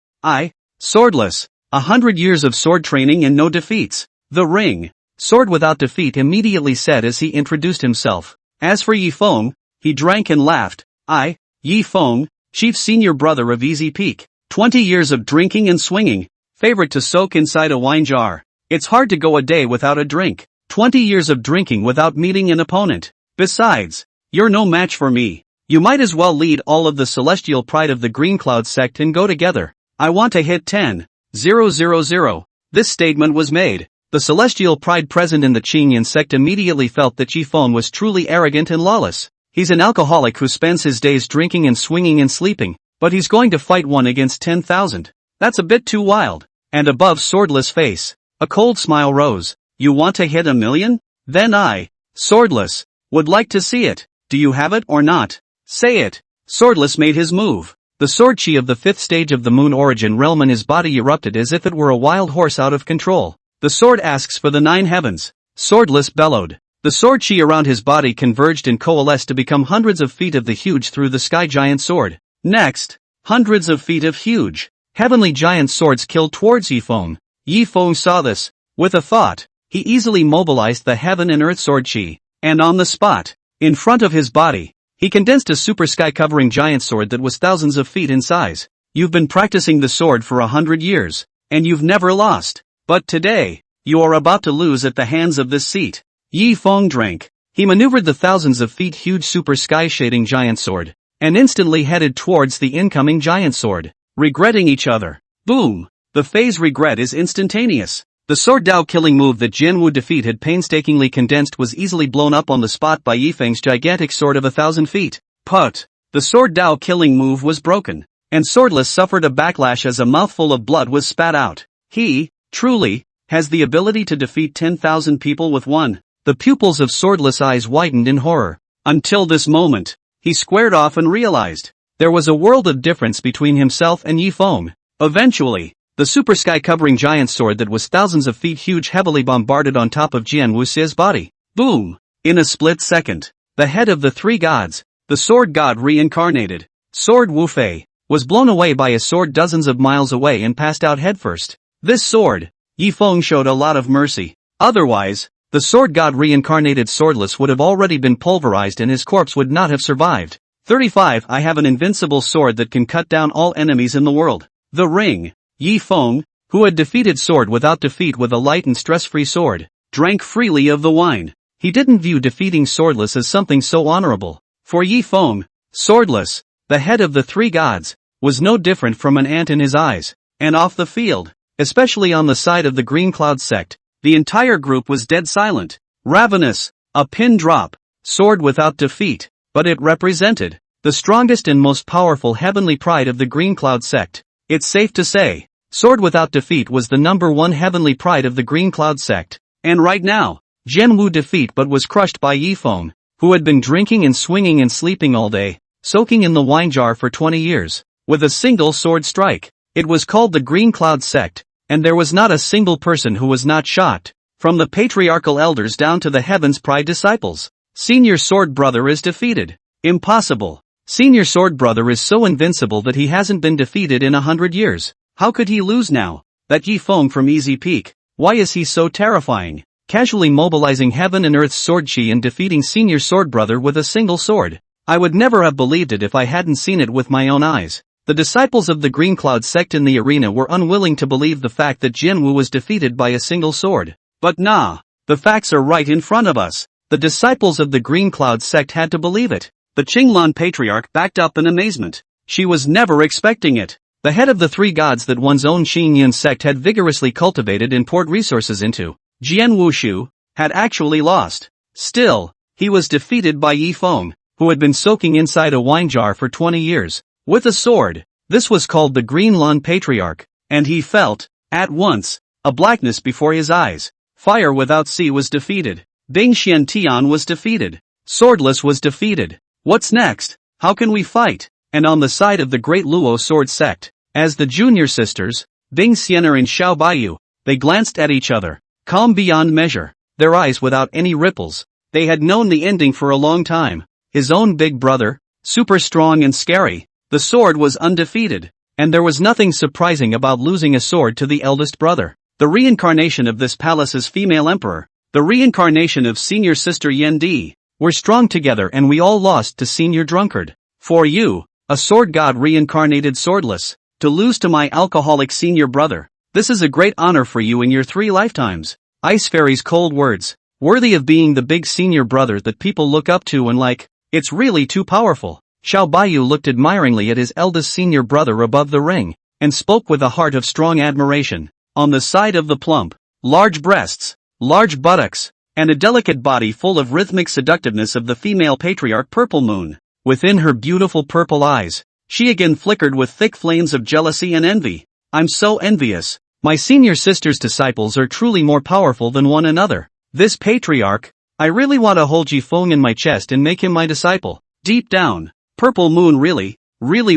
Swordless. 100 years of sword training and no defeats. The ring, sword without defeat, immediately said as he introduced himself. As for Yi Feng, he drank and laughed. Yi Feng, chief senior brother of Easy Peak. 20 years of drinking and swinging. Favorite to soak inside a wine jar. It's hard to go a day without a drink. 20 years of drinking without meeting an opponent. Besides, you're no match for me. You might as well lead all of the celestial pride of the Green Cloud sect and go together. I want to hit 10,000. This statement was made. The celestial pride present in the Qingyan sect immediately felt that Yi Feng was truly arrogant and lawless. He's an alcoholic who spends his days drinking and swinging and sleeping, but he's going to fight one against 10,000. That's a bit too wild. And above Swordless' face, a cold smile rose. You want to hit 1,000,000? Then I, Swordless, would like to see it. Do you have it or not? Say it. Swordless made his move. The sword chi of the fifth stage of the moon origin realm in his body erupted as if it were a wild horse out of control. The sword asks for the 9 heavens. Swordless bellowed. The sword chi around his body converged and coalesced to become hundreds of feet of the huge through the sky giant sword. Next, hundreds of feet of huge, heavenly giant swords killed towards Yi Feng. Yi Feng saw this. With a thought, he easily mobilized the heaven and earth sword chi, and on the spot, in front of his body, he condensed a super sky-covering giant sword that was thousands of feet in size. You've been practicing the sword for 100 years, and you've never lost. But today, you are about to lose at the hands of this seat. Yi Feng drank. He maneuvered the thousands of feet huge super sky-shading giant sword, and instantly headed towards the incoming giant sword, regretting each other. Boom! The phase regret is instantaneous. The sword Dao killing move that Jianwu defeat had painstakingly condensed was easily blown up on the spot by Yi Feng's gigantic sword of 1,000 feet. Put! The sword Dao killing move was broken, and Swordless suffered a backlash as a mouthful of blood was spat out. He, truly, has the ability to defeat 10,000 people with one. The pupils of Swordless' eyes widened in horror. Until this moment, he squared off and realized there was a world of difference between himself and Yi Feng. Eventually, the super sky-covering giant sword that was thousands of feet huge heavily bombarded on top of Jianwu Xi's body. Boom! In a split second, the head of the three gods, the sword god reincarnated, Sword Wu Fei, was blown away by a sword dozens of miles away and passed out headfirst. This sword, Yi Feng showed a lot of mercy. Otherwise, the sword god reincarnated Swordless would have already been pulverized and his corpse would not have survived. 35 I have an invincible sword that can cut down all enemies in the world. The ring. Yi Feng, who had defeated sword without defeat with a light and stress-free sword, drank freely of the wine. He didn't view defeating Swordless as something so honorable. For Yi Feng, Swordless, the head of the three gods, was no different from an ant in his eyes. And off the field, especially on the side of the Green Cloud sect, the entire group was dead silent. Ravenous, a pin drop, sword without defeat, but it represented the strongest and most powerful heavenly pride of the Green Cloud sect. It's safe to say, sword without defeat was the #1 heavenly pride of the Green Cloud sect. And right now, Jianwu defeat but was crushed by Yi Feng, who had been drinking and swinging and sleeping all day, soaking in the wine jar for 20 years, with a single sword strike. It was called the Green Cloud sect, and there was not a single person who was not shocked, from the patriarchal elders down to the Heaven's Pride disciples. Senior Sword Brother is defeated. Impossible. Senior Sword Brother is so invincible that he hasn't been defeated in 100 years. How could he lose now? That Yi Feng from Easy Peak. Why is he so terrifying? Casually mobilizing heaven and earth's sword chi and defeating Senior Sword Brother with a single sword. I would never have believed it if I hadn't seen it with my own eyes. The disciples of the Green Cloud sect in the arena were unwilling to believe the fact that Jianwu was defeated by a single sword. But nah, the facts are right in front of us. The disciples of the Green Cloud sect had to believe it. The Qinglan Patriarch backed up in amazement. She was never expecting it. The head of the three gods that one's own Qingyan sect had vigorously cultivated and poured resources into, Jianwu Shu, had actually lost. Still, he was defeated by Yi Feng, who had been soaking inside a wine jar for 20 years, with a sword. This was called the Greenland Patriarch, and he felt, at once, a blackness before his eyes. Fire Without Sea was defeated. Bing Xian Tian was defeated. Swordless was defeated. What's next? How can we fight? And on the side of the Great Luo Sword Sect, As the junior sisters, Bing Xian'er and Xiao Bayou, they glanced at each other, calm beyond measure, their eyes without any ripples. They had known the ending for a long time. His own big brother, super strong and scary, the sword was undefeated, and there was nothing surprising about losing a sword to the eldest brother. The reincarnation of this palace's female emperor, the reincarnation of senior sister Yendi, were strong together and we all lost to senior drunkard. For you, a sword god reincarnated swordless, to lose to my alcoholic senior brother, this is a great honor for you in your 3 lifetimes. Ice Fairy's cold words, worthy of being the big senior brother that people look up to and like, it's really too powerful. Xiao Bayou looked admiringly at his eldest senior brother above the ring, and spoke with a heart of strong admiration. On the side of the plump, large breasts, large buttocks, and a delicate body full of rhythmic seductiveness of the female patriarch Purple Moon, within her beautiful purple eyes, she again flickered with thick flames of jealousy and envy. I'm so envious. My senior sister's disciples are truly more powerful than one another. This patriarch, I really want to hold Yi Feng in my chest and make him my disciple. Deep down, Purple Moon really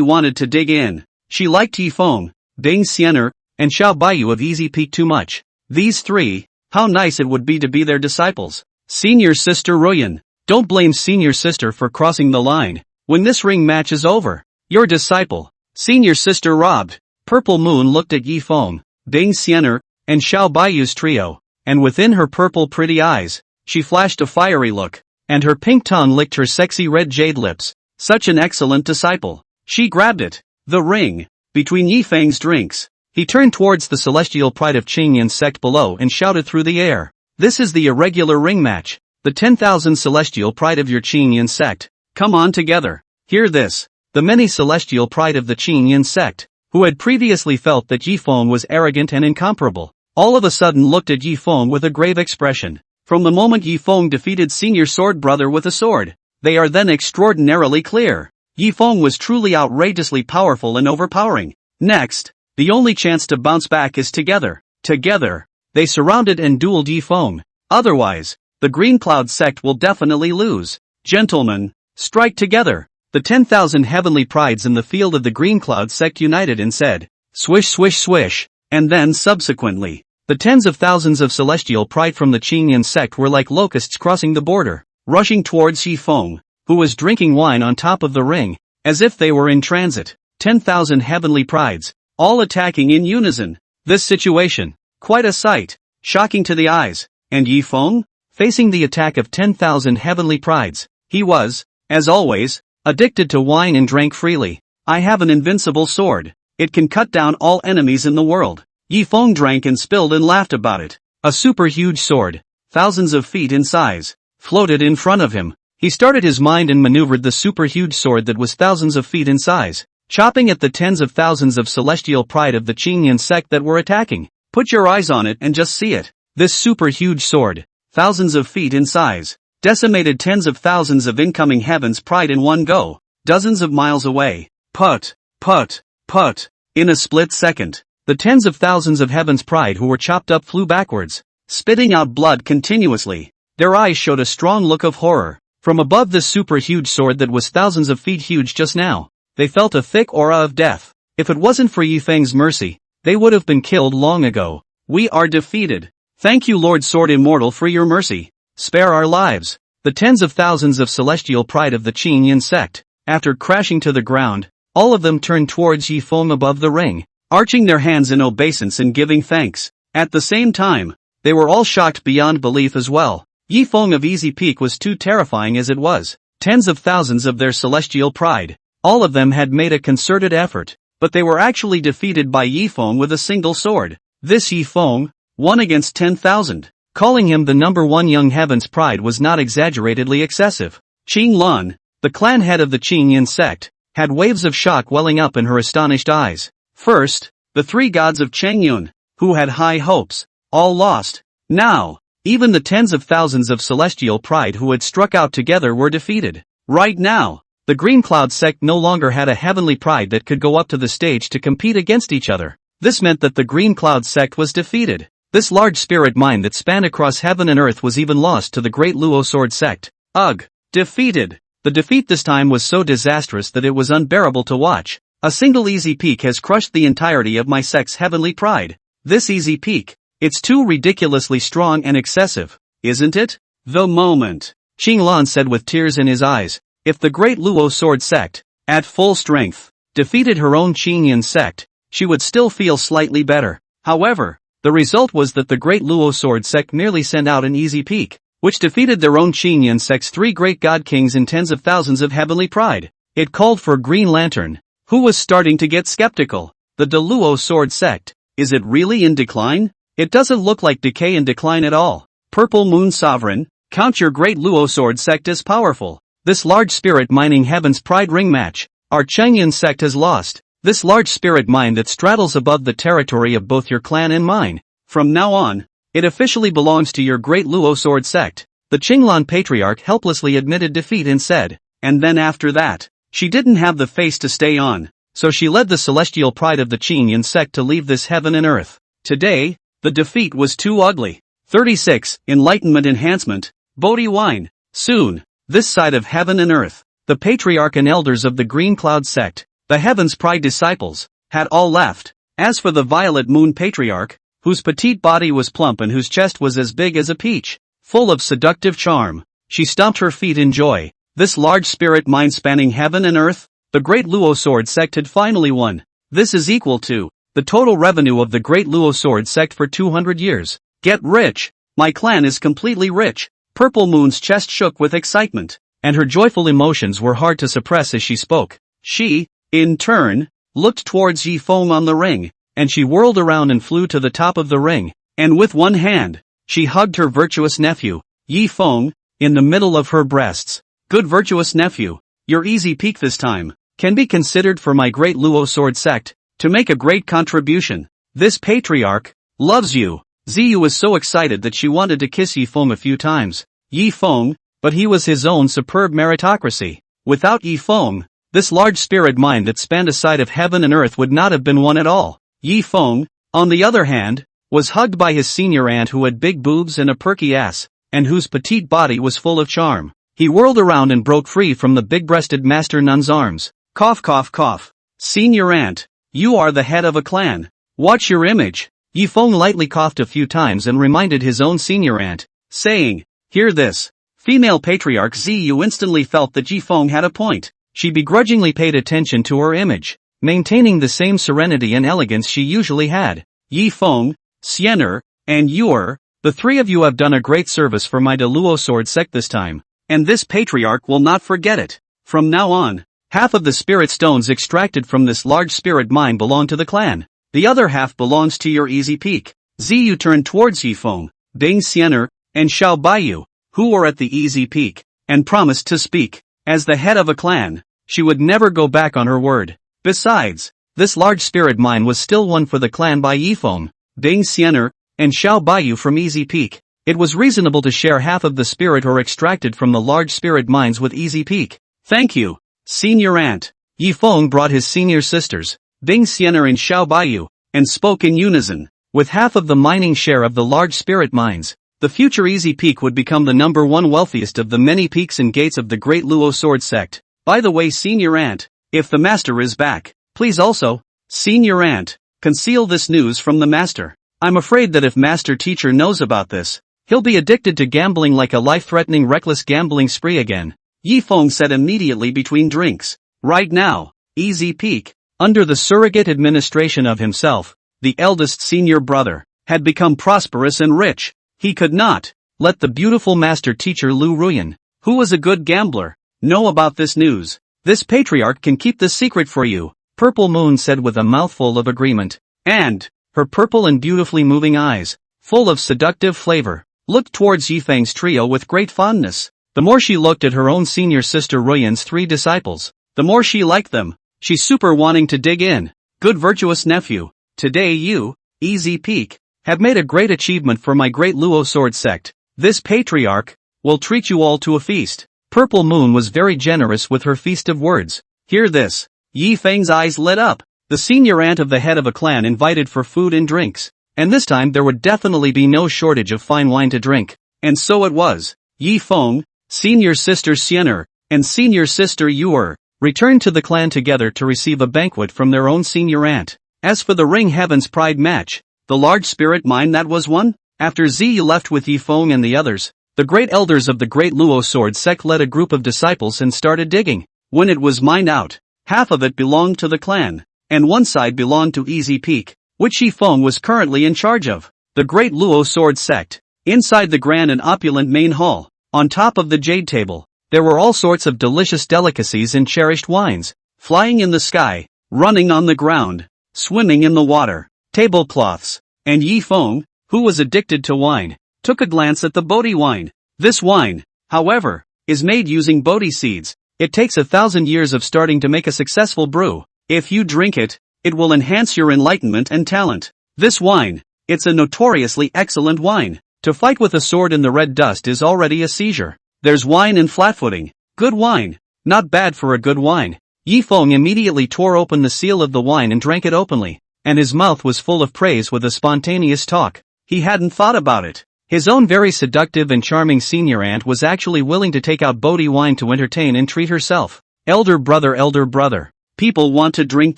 wanted to dig in. She liked Yi Feng, Bing Xian'er, and Xiao Bayou of Easy Peak too much. These 3, how nice it would be to be their disciples. Senior sister Ruyan, don't blame senior sister for crossing the line. When this ring match is over, your disciple, senior sister robbed. Purple Moon looked at Yi Feng, Bing Xian'er, and Xiao Bayou's trio, and within her purple pretty eyes, she flashed a fiery look, and her pink tongue licked her sexy red jade lips. Such an excellent disciple. She grabbed it, the ring, between Yi Feng's drinks. He turned towards the celestial pride of Qingyan sect below and shouted through the air. This is the irregular ring match, the 10,000 celestial pride of your Qingyan sect. Come on together. Hear this. The many celestial pride of the Qingyan sect, who had previously felt that Yi Feng was arrogant and incomparable, all of a sudden looked at Yi Feng with a grave expression. From the moment Yi Feng defeated senior sword brother with a sword, they are then extraordinarily clear. Yi Feng was truly outrageously powerful and overpowering. Next, the only chance to bounce back is together. Together, they surrounded and dueled Yi Feng. Otherwise, the Green Cloud sect will definitely lose. Gentlemen, strike together. The 10,000 heavenly prides in the field of the Green Cloud sect united and said, swish swish swish, and then subsequently, the tens of thousands of celestial pride from the Qingyan sect were like locusts crossing the border, rushing towards Yi Feng, who was drinking wine on top of the ring, as if they were in transit. 10,000 heavenly prides, all attacking in unison. This situation, quite a sight, shocking to the eyes. And Yi Feng, facing the attack of 10,000 heavenly prides, he was, as always, addicted to wine and drank freely. I have an invincible sword. It can cut down all enemies in the world. Yi Feng drank and spilled and laughed about it. A super huge sword, thousands of feet in size, floated in front of him. He started his mind and maneuvered the super huge sword that was thousands of feet in size, chopping at the tens of thousands of celestial pride of the Qingyan sect that were attacking. Put your eyes on it and just see it. This super huge sword, thousands of feet in size, decimated tens of thousands of incoming heaven's pride in one go, dozens of miles away. Put, put, put. In a split second, the tens of thousands of heaven's pride who were chopped up flew backwards, spitting out blood continuously. Their eyes showed a strong look of horror. From above this super huge sword that was thousands of feet huge just now, they felt a thick aura of death. If it wasn't for Yi Feng's mercy, they would have been killed long ago. We are defeated. Thank you Lord Sword Immortal for your mercy. Spare our lives. The tens of thousands of celestial pride of the Qingyan sect, after crashing to the ground, all of them turned towards Yi Feng above the ring, arching their hands in obeisance and giving thanks. At the same time, they were all shocked beyond belief as well. Yi Feng of Easy Peak was too terrifying as it was. Tens of thousands of their celestial pride, all of them had made a concerted effort, but they were actually defeated by Yi Feng with a single sword. This Yi Feng, 1 against 10,000. Calling him the number 1 young heaven's pride was not exaggeratedly excessive. Qing Lun, the clan head of the Qingyan sect, had waves of shock welling up in her astonished eyes. First, the 3 gods of Chengyun, who had high hopes, all lost. Now, even the tens of thousands of celestial pride who had struck out together were defeated. Right now, the Green Cloud sect no longer had a heavenly pride that could go up to the stage to compete against each other. This meant that the Green Cloud sect was defeated. This large spirit mind that spanned across heaven and earth was even lost to the Great Luo Sword sect. Ugh! Defeated! The defeat this time was so disastrous that it was unbearable to watch. A single easy peak has crushed the entirety of my sect's heavenly pride. This easy peak. It's too ridiculously strong and excessive, isn't it? The moment, Qinglan said with tears in his eyes, if the great Luo sword sect, at full strength, defeated her own Qingyan sect, she would still feel slightly better. However, the result was that the great Luo sword sect merely sent out an easy peak, which defeated their own Qingyan sect's 3 great god kings and tens of thousands of heavenly pride. It called for Green Lantern, who was starting to get skeptical. The Luo sword sect, is it really in decline? It doesn't look like decay and decline at all. Purple Moon Sovereign, count your great Luo sword sect as powerful. This large spirit mining heaven's pride ring match, our Qingyan sect has lost. This large spirit mine that straddles above the territory of both your clan and mine. From now on, it officially belongs to your great Luo sword sect. The Qinglan Patriarch helplessly admitted defeat and said, and then after that, she didn't have the face to stay on, so she led the celestial pride of the Qingyan sect to leave this heaven and earth. Today, the defeat was too ugly. 36. Enlightenment Enhancement, Bodhi Wine. Soon, this side of heaven and earth, the Patriarch and elders of the Green Cloud sect, the Heaven's Pride disciples, had all left. As for the Violet Moon Patriarch, whose petite body was plump and whose chest was as big as a peach, full of seductive charm, she stomped her feet in joy. This large spirit mind spanning heaven and earth, the great Luo sword sect had finally won. This is equal to the total revenue of the great Luo sword sect for 200 years. Get rich! My clan is completely rich. Purple Moon's chest shook with excitement, and her joyful emotions were hard to suppress as she spoke. She, in turn, looked towards Yi Feng on the ring, and she whirled around and flew to the top of the ring, and with one hand, she hugged her virtuous nephew, Yi Feng, in the middle of her breasts. Good virtuous nephew, your easy peak this time, can be considered for my great Luo sword sect, to make a great contribution. This patriarch loves you. Ziyu was so excited that she wanted to kiss Yi Feng a few times. Yi Feng, but he was his own superb meritocracy. Without Yi Feng, this large spirit mind that spanned a side of heaven and earth would not have been one at all. Yi Feng, on the other hand, was hugged by his senior aunt who had big boobs and a perky ass, and whose petite body was full of charm. He whirled around and broke free from the big-breasted master nun's arms. Cough cough cough. Senior aunt, you are the head of a clan. Watch your image. Yi Feng lightly coughed a few times and reminded his own senior aunt, saying, hear this. Female patriarch Ziyu instantly felt that Yi Feng had a point. She begrudgingly paid attention to her image, maintaining the same serenity and elegance she usually had. Yi Feng, Xiener, and Yuer, the 3 of you have done a great service for my Luo sword sect this time, and this patriarch will not forget it. From now on, half of the spirit stones extracted from this large spirit mine belong to the clan. The other half belongs to your easy peak. Ziyu turned towards Yi Feng, Bing Xiener, and Xiao Bayou, who were at the easy peak, and promised to speak. As the head of a clan, she would never go back on her word. Besides, this large spirit mine was still won for the clan by Yi Feng, Bing Xiener, and Xiao Bayou from Easy Peak. It was reasonable to share half of the spirit ore extracted from the large spirit mines with Easy Peak. Thank you, senior aunt. Yi Feng brought his senior sisters, Bing Xiener and Xiao Bayou, and spoke in unison. With half of the mining share of the large spirit mines, the future Easy Peak would become the #1 wealthiest of the many peaks and gates of the great Luo sword sect. By the way, senior aunt, if the master is back, please also, senior aunt, conceal this news from the master. I'm afraid that if master teacher knows about this, he'll be addicted to gambling like a life-threatening reckless gambling spree again. Yi Feng said immediately between drinks. Right now, Easy Peak, under the surrogate administration of himself, the eldest senior brother, had become prosperous and rich. He could not let the beautiful master teacher Lu Ruyan, who was a good gambler, know about this news. This patriarch can keep the secret for you, Purple Moon said with a mouthful of agreement. And, her purple and beautifully moving eyes, full of seductive flavor, looked towards Yi Feng's trio with great fondness. The more she looked at her own senior sister Ruyan's 3 disciples, the more she liked them. She super wanting to dig in. Good virtuous nephew, today you, Easy Peak, have made a great achievement for my great Luo sword sect. This patriarch will treat you all to a feast. Purple Moon was very generous with her feast of words. Hear this. Yi Feng's eyes lit up. The senior aunt of the head of a clan invited for food and drinks, and this time there would definitely be no shortage of fine wine to drink. And so it was. Yi Feng, senior sister Xiener, and senior sister Yuer, returned to the clan together to receive a banquet from their own senior aunt. As for the Ring Heaven's Pride match, the large spirit mine that was won, after Zixi left with Feng and the others, the great elders of the Great Luo Sword Sect led a group of disciples and started digging. When it was mined out, half of it belonged to the clan, and one side belonged to Easy Peak, which Feng was currently in charge of. The Great Luo Sword Sect. Inside the grand and opulent main hall, on top of the jade table, there were all sorts of delicious delicacies and cherished wines, flying in the sky, running on the ground, swimming in the water, tablecloths, and Feng, who was addicted to wine, took a glance at the Bodhi wine. This wine, however, is made using Bodhi seeds. It takes 1,000 years of starting to make a successful brew. If you drink it, it will enhance your enlightenment and talent. This wine, it's a notoriously excellent wine. To fight with a sword in the red dust is already a seizure. There's wine in flatfooting. Good wine. Not bad for a good wine. Feng immediately tore open the seal of the wine and drank it openly, and his mouth was full of praise with a spontaneous talk. He hadn't thought about it. His own very seductive and charming senior aunt was actually willing to take out Bodhi wine to entertain and treat herself. Elder brother. People want to drink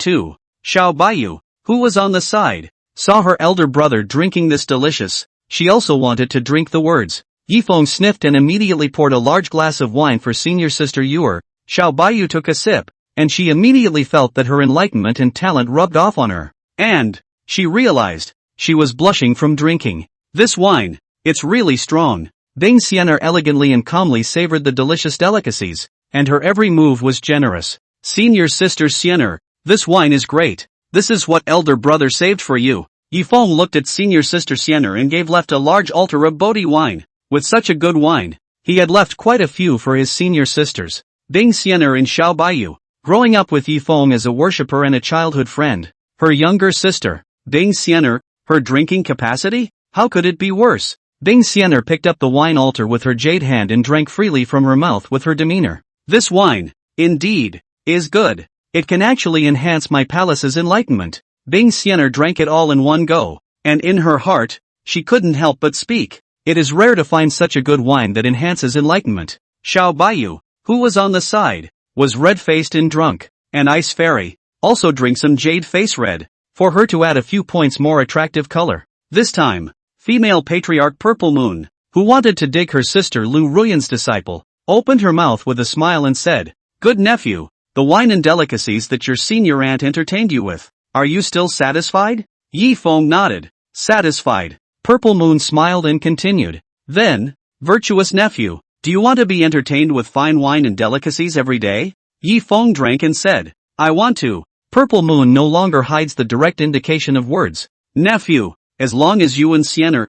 too. Xiao Bayou, who was on the side, saw her elder brother drinking this delicious. She also wanted to drink the words. Feng sniffed and immediately poured a large glass of wine for senior sister Yuer. Xiao Bayou took a sip, and she immediately felt that her enlightenment and talent rubbed off on her. And she realized she was blushing from drinking this wine. It's really strong. Bing Xianer elegantly and calmly savored the delicious delicacies, and her every move was generous. Senior sister Xianer, this wine is great. This is what elder brother saved for you. Feng looked at senior sister Xianer and gave left a large altar of Bodhi wine. With such a good wine, he had left quite a few for his senior sisters, Bing Xianer and Xiao Bayou. Growing up with Feng as a worshipper and a childhood friend, her younger sister, Bing Xianer, her drinking capacity? How could it be worse? Bing Xianer picked up the wine altar with her jade hand and drank freely from her mouth with her demeanor. This wine, indeed, is good. It can actually enhance my palace's enlightenment. Bing Xianer drank it all in one go, and in her heart, she couldn't help but speak. It is rare to find such a good wine that enhances enlightenment. Xiao Bayou, who was on the side, was red-faced and drunk. An ice fairy, also drink some jade face red, for her to add a few points more attractive color. This time, female patriarch Purple Moon, who wanted to dig her sister Lu Ruyan's disciple, opened her mouth with a smile and said, "Good nephew, the wine and delicacies that your senior aunt entertained you with, are you still satisfied?" Feng nodded. Satisfied. Purple Moon smiled and continued, "Then, virtuous nephew, do you want to be entertained with fine wine and delicacies every day?" Feng drank and said, "I want to." Purple Moon no longer hides the direct indication of words. "Nephew, as long as you and Xianer,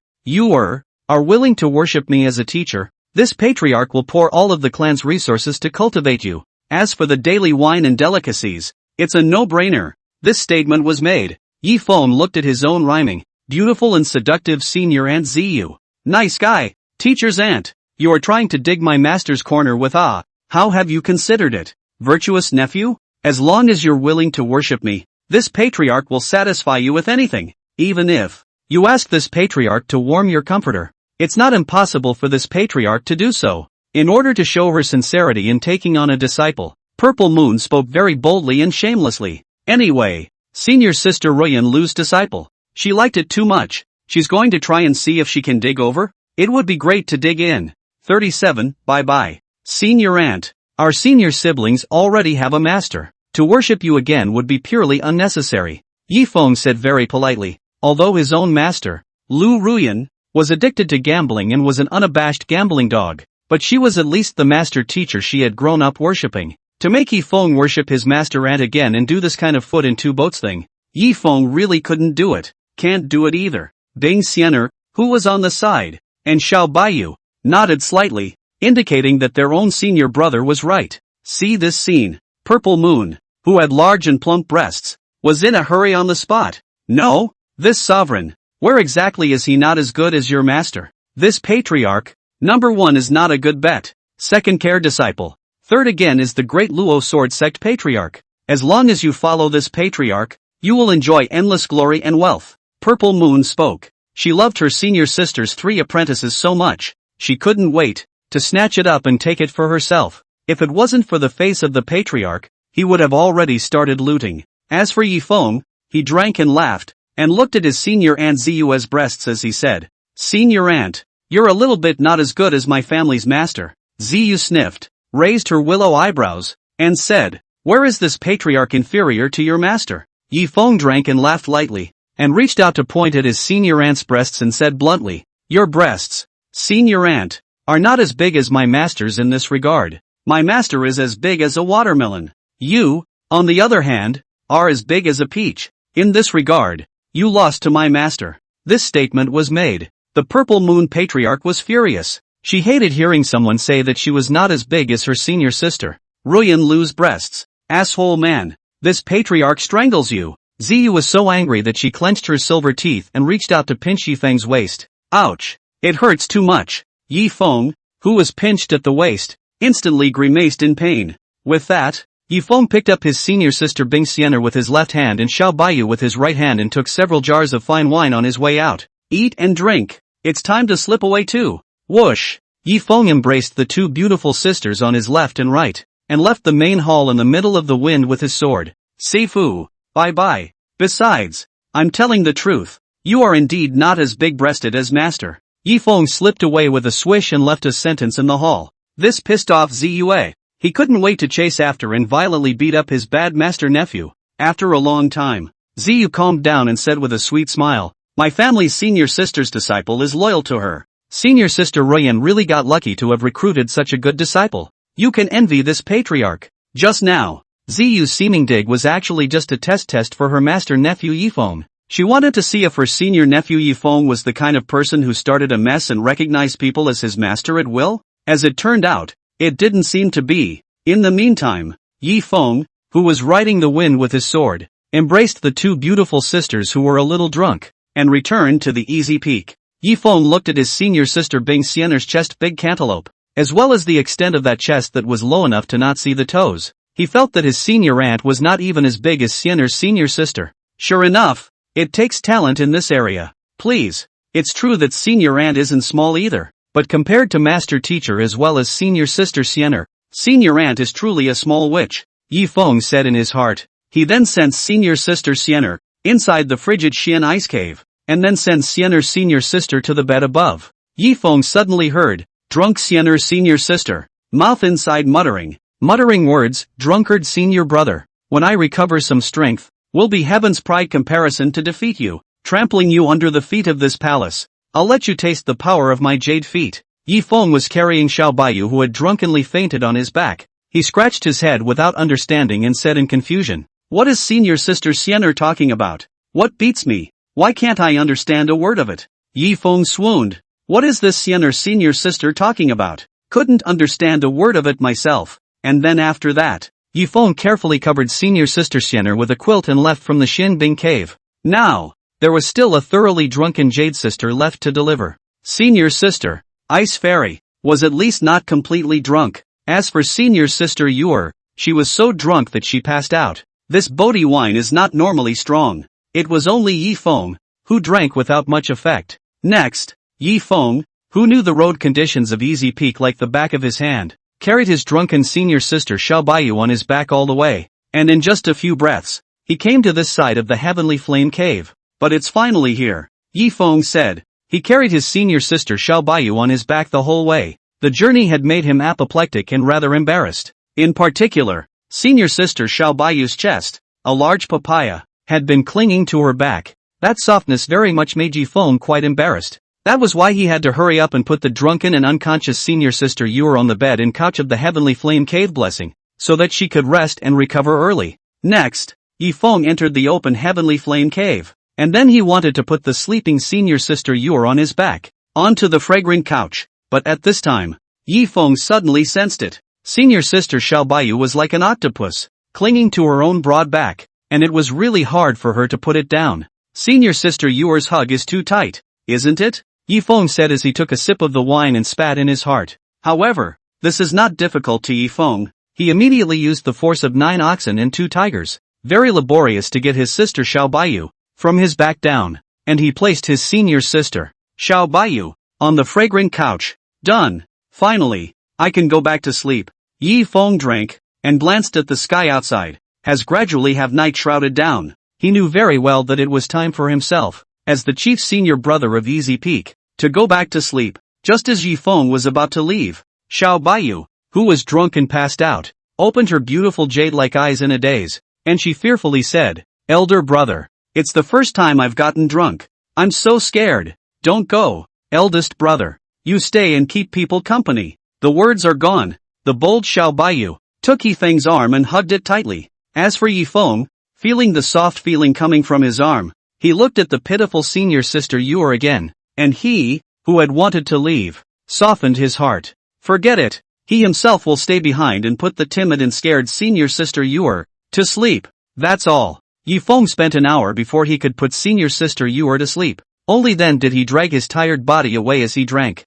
are willing to worship me as a teacher, this patriarch will pour all of the clan's resources to cultivate you. As for the daily wine and delicacies, it's a no-brainer." This statement was made. Feng looked at his own rhyming, beautiful and seductive senior aunt Ziyu. "Nice guy, teacher's aunt. You are trying to dig my master's corner with how have you considered it? Virtuous nephew? As long as you're willing to worship me, this patriarch will satisfy you with anything, even if you ask this patriarch to warm your comforter. It's not impossible for this patriarch to do so." In order to show her sincerity in taking on a disciple, Purple Moon spoke very boldly and shamelessly. "Anyway, senior sister Ruyan Lu's disciple. She liked it too much. She's going to try and see if she can dig over. It would be great to dig in." 37, bye-bye. Senior aunt. Our senior siblings already have a master. To worship you again would be purely unnecessary. Feng said very politely. Although his own master, Lu Ruyan, was addicted to gambling and was an unabashed gambling dog, but she was at least the master teacher she had grown up worshipping. To make Feng worship his master aunt again and do this kind of foot in two boats thing, Feng really couldn't do it. Can't do it either. Bing Xianer, who was on the side, and Xiao Bayou, nodded slightly, indicating that their own senior brother was right. See this scene. Purple Moon, who had large and plump breasts, was in a hurry on the spot. "No, this sovereign, where exactly is he not as good as your master? This patriarch, number one is not a good bet. Second care disciple. Third again is the Great Luo Sword Sect patriarch. As long as you follow this patriarch, you will enjoy endless glory and wealth." Purple Moon spoke. She loved her senior sister's 3 apprentices so much, she couldn't wait to snatch it up and take it for herself. If it wasn't for the face of the patriarch, he would have already started looting. As for Yi Feng, he drank and laughed, and looked at his senior aunt Ziu's breasts as he said, "Senior aunt, you're a little bit not as good as my family's master." Ziu sniffed, raised her willow eyebrows, and said, "Where is this patriarch inferior to your master?" Yi Feng drank and laughed lightly, and reached out to point at his senior aunt's breasts and said bluntly, "Your breasts, senior aunt, are not as big as my master's in this regard. My master is as big as a watermelon. You, on the other hand, are as big as a peach. In this regard, you lost to my master." This statement was made. The Purple Moon Patriarch was furious. She hated hearing someone say that she was not as big as her senior sister. Ruyan Lu's breasts. Asshole man. This patriarch strangles you. Ziyu was so angry that she clenched her silver teeth and reached out to pinch Yi Feng's waist. Ouch. It hurts too much. Yi Feng, who was pinched at the waist, instantly grimaced in pain. With that, Yi Feng picked up his senior sister Bing Xianer with his left hand and Xiao Baiyu with his right hand and took several jars of fine wine on his way out. Eat and drink. It's time to slip away too. Whoosh. Yi Feng embraced the two beautiful sisters on his left and right, and left the main hall in the middle of the wind with his sword. Seifu, bye-bye. Besides, I'm telling the truth. You are indeed not as big-breasted as master. Yi Feng slipped away with a swish and left a sentence in the hall. This pissed off Ziyue. He couldn't wait to chase after and violently beat up his bad master nephew. After a long time, Ziyu calmed down and said with a sweet smile, "My family's senior sister's disciple is loyal to her. Senior sister Ruyan really got lucky to have recruited such a good disciple. You can envy this patriarch." Just now, Ziyu's seeming dig was actually just a test for her master nephew Yi Feng. She wanted to see if her senior nephew Yi Feng was the kind of person who started a mess and recognized people as his master at will. As it turned out, it didn't seem to be. In the meantime, Yi Feng, who was riding the wind with his sword, embraced the two beautiful sisters who were a little drunk, and returned to the easy peak. Yi Feng looked at his senior sister Bing Xianer's chest, big cantaloupe, as well as the extent of that chest that was low enough to not see the toes. He felt that his senior aunt was not even as big as Xianer's senior sister. Sure enough, it takes talent in this area. Please. It's true that senior aunt isn't small either, but compared to master teacher as well as senior sister Xianer, senior aunt is truly a small witch, Yi Feng said in his heart. He then sent senior sister Xianer inside the frigid Xian ice cave, and then sent Xianer's senior sister to the bed above. Yi Feng suddenly heard, "Drunk Xianer's senior sister," mouth inside muttering words, "Drunkard senior brother, when I recover some strength, will be heaven's pride comparison to defeat you, trampling you under the feet of this palace. I'll let you taste the power of my jade feet." Yi Feng was carrying Xiao Baiyu who had drunkenly fainted on his back. He scratched his head without understanding and said in confusion, "What is senior sister Xianer talking about? What beats me? Why can't I understand a word of it?" Yi Feng swooned. "What is this Xianer senior sister talking about? Couldn't understand a word of it myself." And then after that, Yi Feng carefully covered senior sister Xianer with a quilt and left from the Xinbing cave. Now, there was still a thoroughly drunken jade sister left to deliver. Senior sister, Ice Fairy, was at least not completely drunk. As for senior sister Yuer, she was so drunk that she passed out. This Bodhi wine is not normally strong. It was only Yi Feng, who drank without much effect. Next, Yi Feng, who knew the road conditions of Easy Peak like the back of his hand, carried his drunken senior sister Xiao Baiyu on his back all the way, and in just a few breaths, he came to this side of the Heavenly Flame Cave. "But it's finally here," Yi Feng said. He carried his senior sister Xiao Baiyu on his back the whole way. The journey had made him apoplectic and rather embarrassed. In particular, senior sister Xiao Baiyu's chest, a large papaya, had been clinging to her back. That softness very much made Yi Feng quite embarrassed. That was why he had to hurry up and put the drunken and unconscious senior sister Yuer on the bed and couch of the Heavenly Flame Cave blessing, so that she could rest and recover early. Next, Yi Feng entered the open Heavenly Flame Cave, and then he wanted to put the sleeping senior sister Yuer on his back, onto the fragrant couch, but at this time, Yi Feng suddenly sensed it. Senior sister Xiao Baiyu was like an octopus, clinging to her own broad back, and it was really hard for her to put it down. Senior sister Yuer's hug is too tight, isn't it? Yi Feng said as he took a sip of the wine and spat in his heart. However, this is not difficult to Yi Feng. He immediately used the force of 9 oxen and 2 tigers, very laborious to get his sister Xiao Baiyu from his back down, and he placed his senior sister, Xiao Baiyu, on the fragrant couch. Done. Finally, I can go back to sleep. Yi Feng drank, and glanced at the sky outside. As gradually have night shrouded down, he knew very well that it was time for himself, as the chief senior brother of Easy Peak, to go back to sleep. Just as Yi Feng was about to leave, Bayou, who was drunk and passed out, opened her beautiful jade-like eyes in a daze, and she fearfully said, "Elder brother, it's the first time I've gotten drunk. I'm so scared." "Don't go, eldest brother. You stay and keep people company." The words are gone. The bold Bayou took Yi Feng's arm and hugged it tightly. As for Yi Feng, feeling the soft feeling coming from his arm, he looked at the pitiful senior sister Yuer again, and he, who had wanted to leave, softened his heart. Forget it. He himself will stay behind and put the timid and scared senior sister Yuer to sleep. That's all. Yi Feng spent an hour before he could put senior sister Yuer to sleep. Only then did he drag his tired body away as he drank.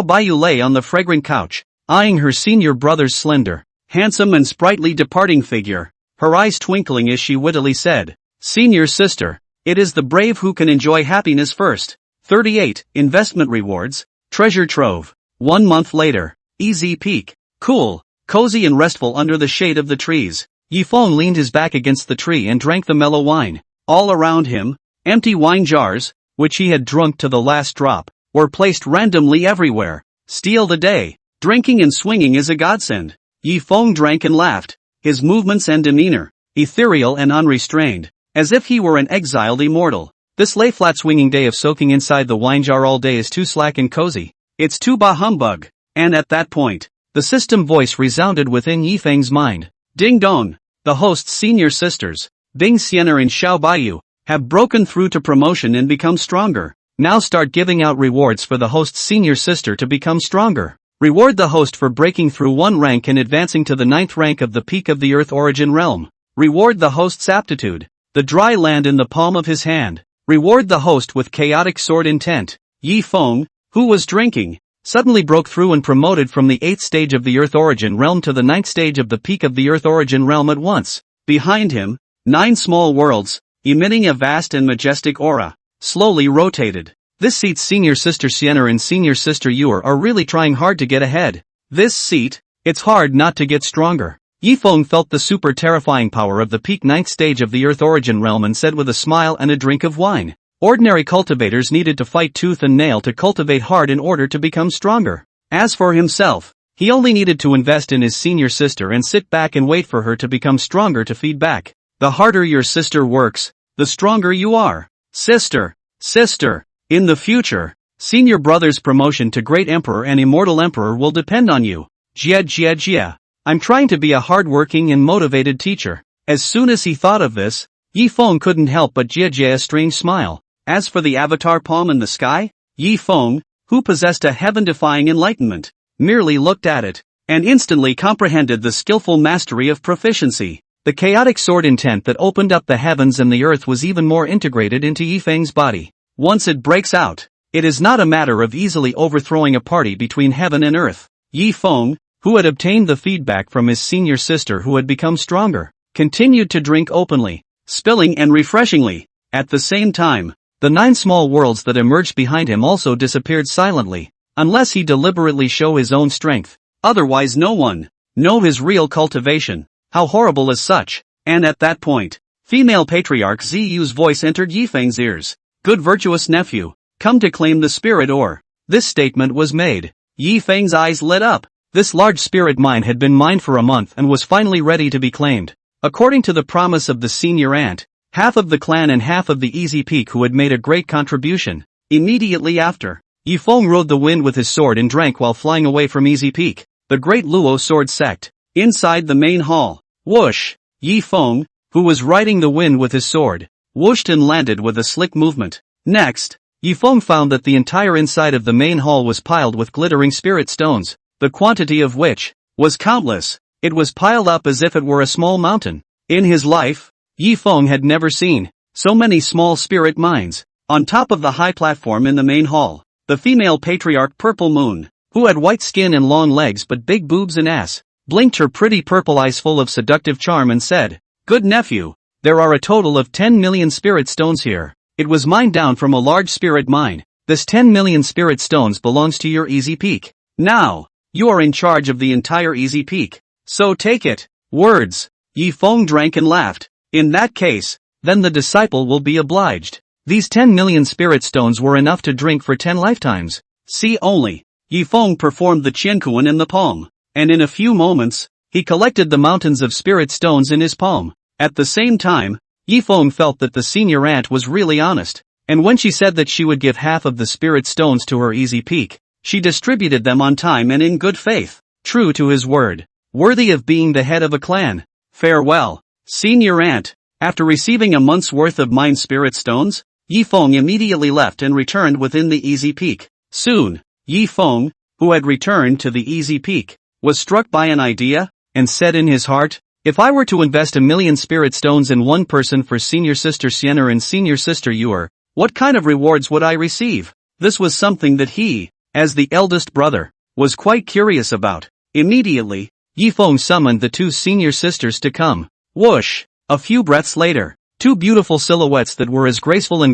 Bayou lay on the fragrant couch, eyeing her senior brother's slender, handsome and sprightly departing figure, her eyes twinkling as she wittily said, "Senior sister, it is the brave who can enjoy happiness first." 38. Investment rewards, treasure trove. 1 month later, Easy Peak, cool, cozy and restful under the shade of the trees. Yi Feng leaned his back against the tree and drank the mellow wine. All around him, empty wine jars, which he had drunk to the last drop, were placed randomly everywhere. Steal the day. Drinking and swinging is a godsend. Yi Feng drank and laughed, his movements and demeanor, ethereal and unrestrained, as if he were an exiled immortal. This lay-flat swinging day of soaking inside the wine jar all day is too slack and cozy. It's too bah humbug. And at that point, the system voice resounded within Yi Feng's mind. Ding dong! The host's senior sisters, Bing Xianer and Bayou, have broken through to promotion and become stronger. Now start giving out rewards for the host's senior sister to become stronger. Reward the host for breaking through 1 rank and advancing to the 9th rank of the peak of the Earth Origin Realm. Reward the host's aptitude, the dry land in the palm of his hand. Reward the host with chaotic sword intent. Yi Feng, who was drinking, suddenly broke through and promoted from the 8th stage of the Earth Origin Realm to the 9th stage of the peak of the Earth Origin Realm at once. Behind him, 9 small worlds, emitting a vast and majestic aura, slowly rotated. This seat's senior sister Xianer and senior sister Yuer are really trying hard to get ahead. This seat, it's hard not to get stronger. Yi Feng felt the super terrifying power of the peak 9th stage of the Earth Origin Realm and said with a smile and a drink of wine, ordinary cultivators needed to fight tooth and nail to cultivate hard in order to become stronger. As for himself, he only needed to invest in his senior sister and sit back and wait for her to become stronger to feed back. The harder your sister works, the stronger you are. Sister. In the future, senior brother's promotion to Great Emperor and Immortal Emperor will depend on you. Jia. I'm trying to be a hard-working and motivated teacher. As soon as he thought of this, Yi Feng couldn't help but Jia a strange smile. As for the avatar palm in the sky, Yi Feng, who possessed a heaven-defying enlightenment, merely looked at it, and instantly comprehended the skillful mastery of proficiency. The chaotic sword intent that opened up the heavens and the earth was even more integrated into Yi Feng's body. Once it breaks out, it is not a matter of easily overthrowing a party between heaven and earth. Yi Feng, who had obtained the feedback from his senior sister who had become stronger, continued to drink openly, spilling and refreshingly. At the same time, the 9 small worlds that emerged behind him also disappeared silently, unless he deliberately show his own strength. Otherwise no one know his real cultivation. How horrible is such? And at that point, female patriarch Ziyu's voice entered Yi Feng's ears. Good virtuous nephew, come to claim the spirit ore. This statement was made. Yi Feng's eyes lit up. This large spirit mine had been mined for a month and was finally ready to be claimed. According to the promise of the senior aunt, half of the clan and half of the Easy Peak who had made a great contribution. Immediately after, Yi Feng rode the wind with his sword and drank while flying away from Easy Peak, the great Luo sword sect. Inside the main hall, whoosh! Yi Feng, who was riding the wind with his sword, whooshed and landed with a slick movement. Next, Yi Feng found that the entire inside of the main hall was piled with glittering spirit stones, the quantity of which was countless. It was piled up as if it were a small mountain. In his life, Yi Feng had never seen so many small spirit mines. On top of the high platform in the main hall, the female patriarch Purple Moon, who had white skin and long legs but big boobs and ass, blinked her pretty purple eyes full of seductive charm and said, "Good nephew, there are a total of 10 million spirit stones here. It was mined down from a large spirit mine. This 10 million spirit stones belongs to your Easy Peak. Now, you are in charge of the entire Easy Peak. So take it." Words. Yi Feng drank and laughed. In that case, then the disciple will be obliged. These 10 million spirit stones were enough to drink for 10 lifetimes. See only. Yi Feng performed the Qiankuan in the palm, and in a few moments, he collected the mountains of spirit stones in his palm. At the same time, Yi Feng felt that the senior aunt was really honest, and when she said that she would give half of the spirit stones to her easy peak, she distributed them on time and in good faith, true to his word, worthy of being the head of a clan. Farewell, senior aunt. After receiving a month's worth of mind spirit stones, Yi Feng immediately left and returned within the easy peak. Soon, Yi Feng, who had returned to the easy peak, was struck by an idea, and said in his heart, if I were to invest 1,000,000 spirit stones in one person for senior sister Xian'er and senior sister Yu'er, what kind of rewards would I receive? This was something that he, as the eldest brother, was quite curious about. Immediately, Yi Feng summoned the two senior sisters to come. Whoosh! A few breaths later, two beautiful silhouettes that were as graceful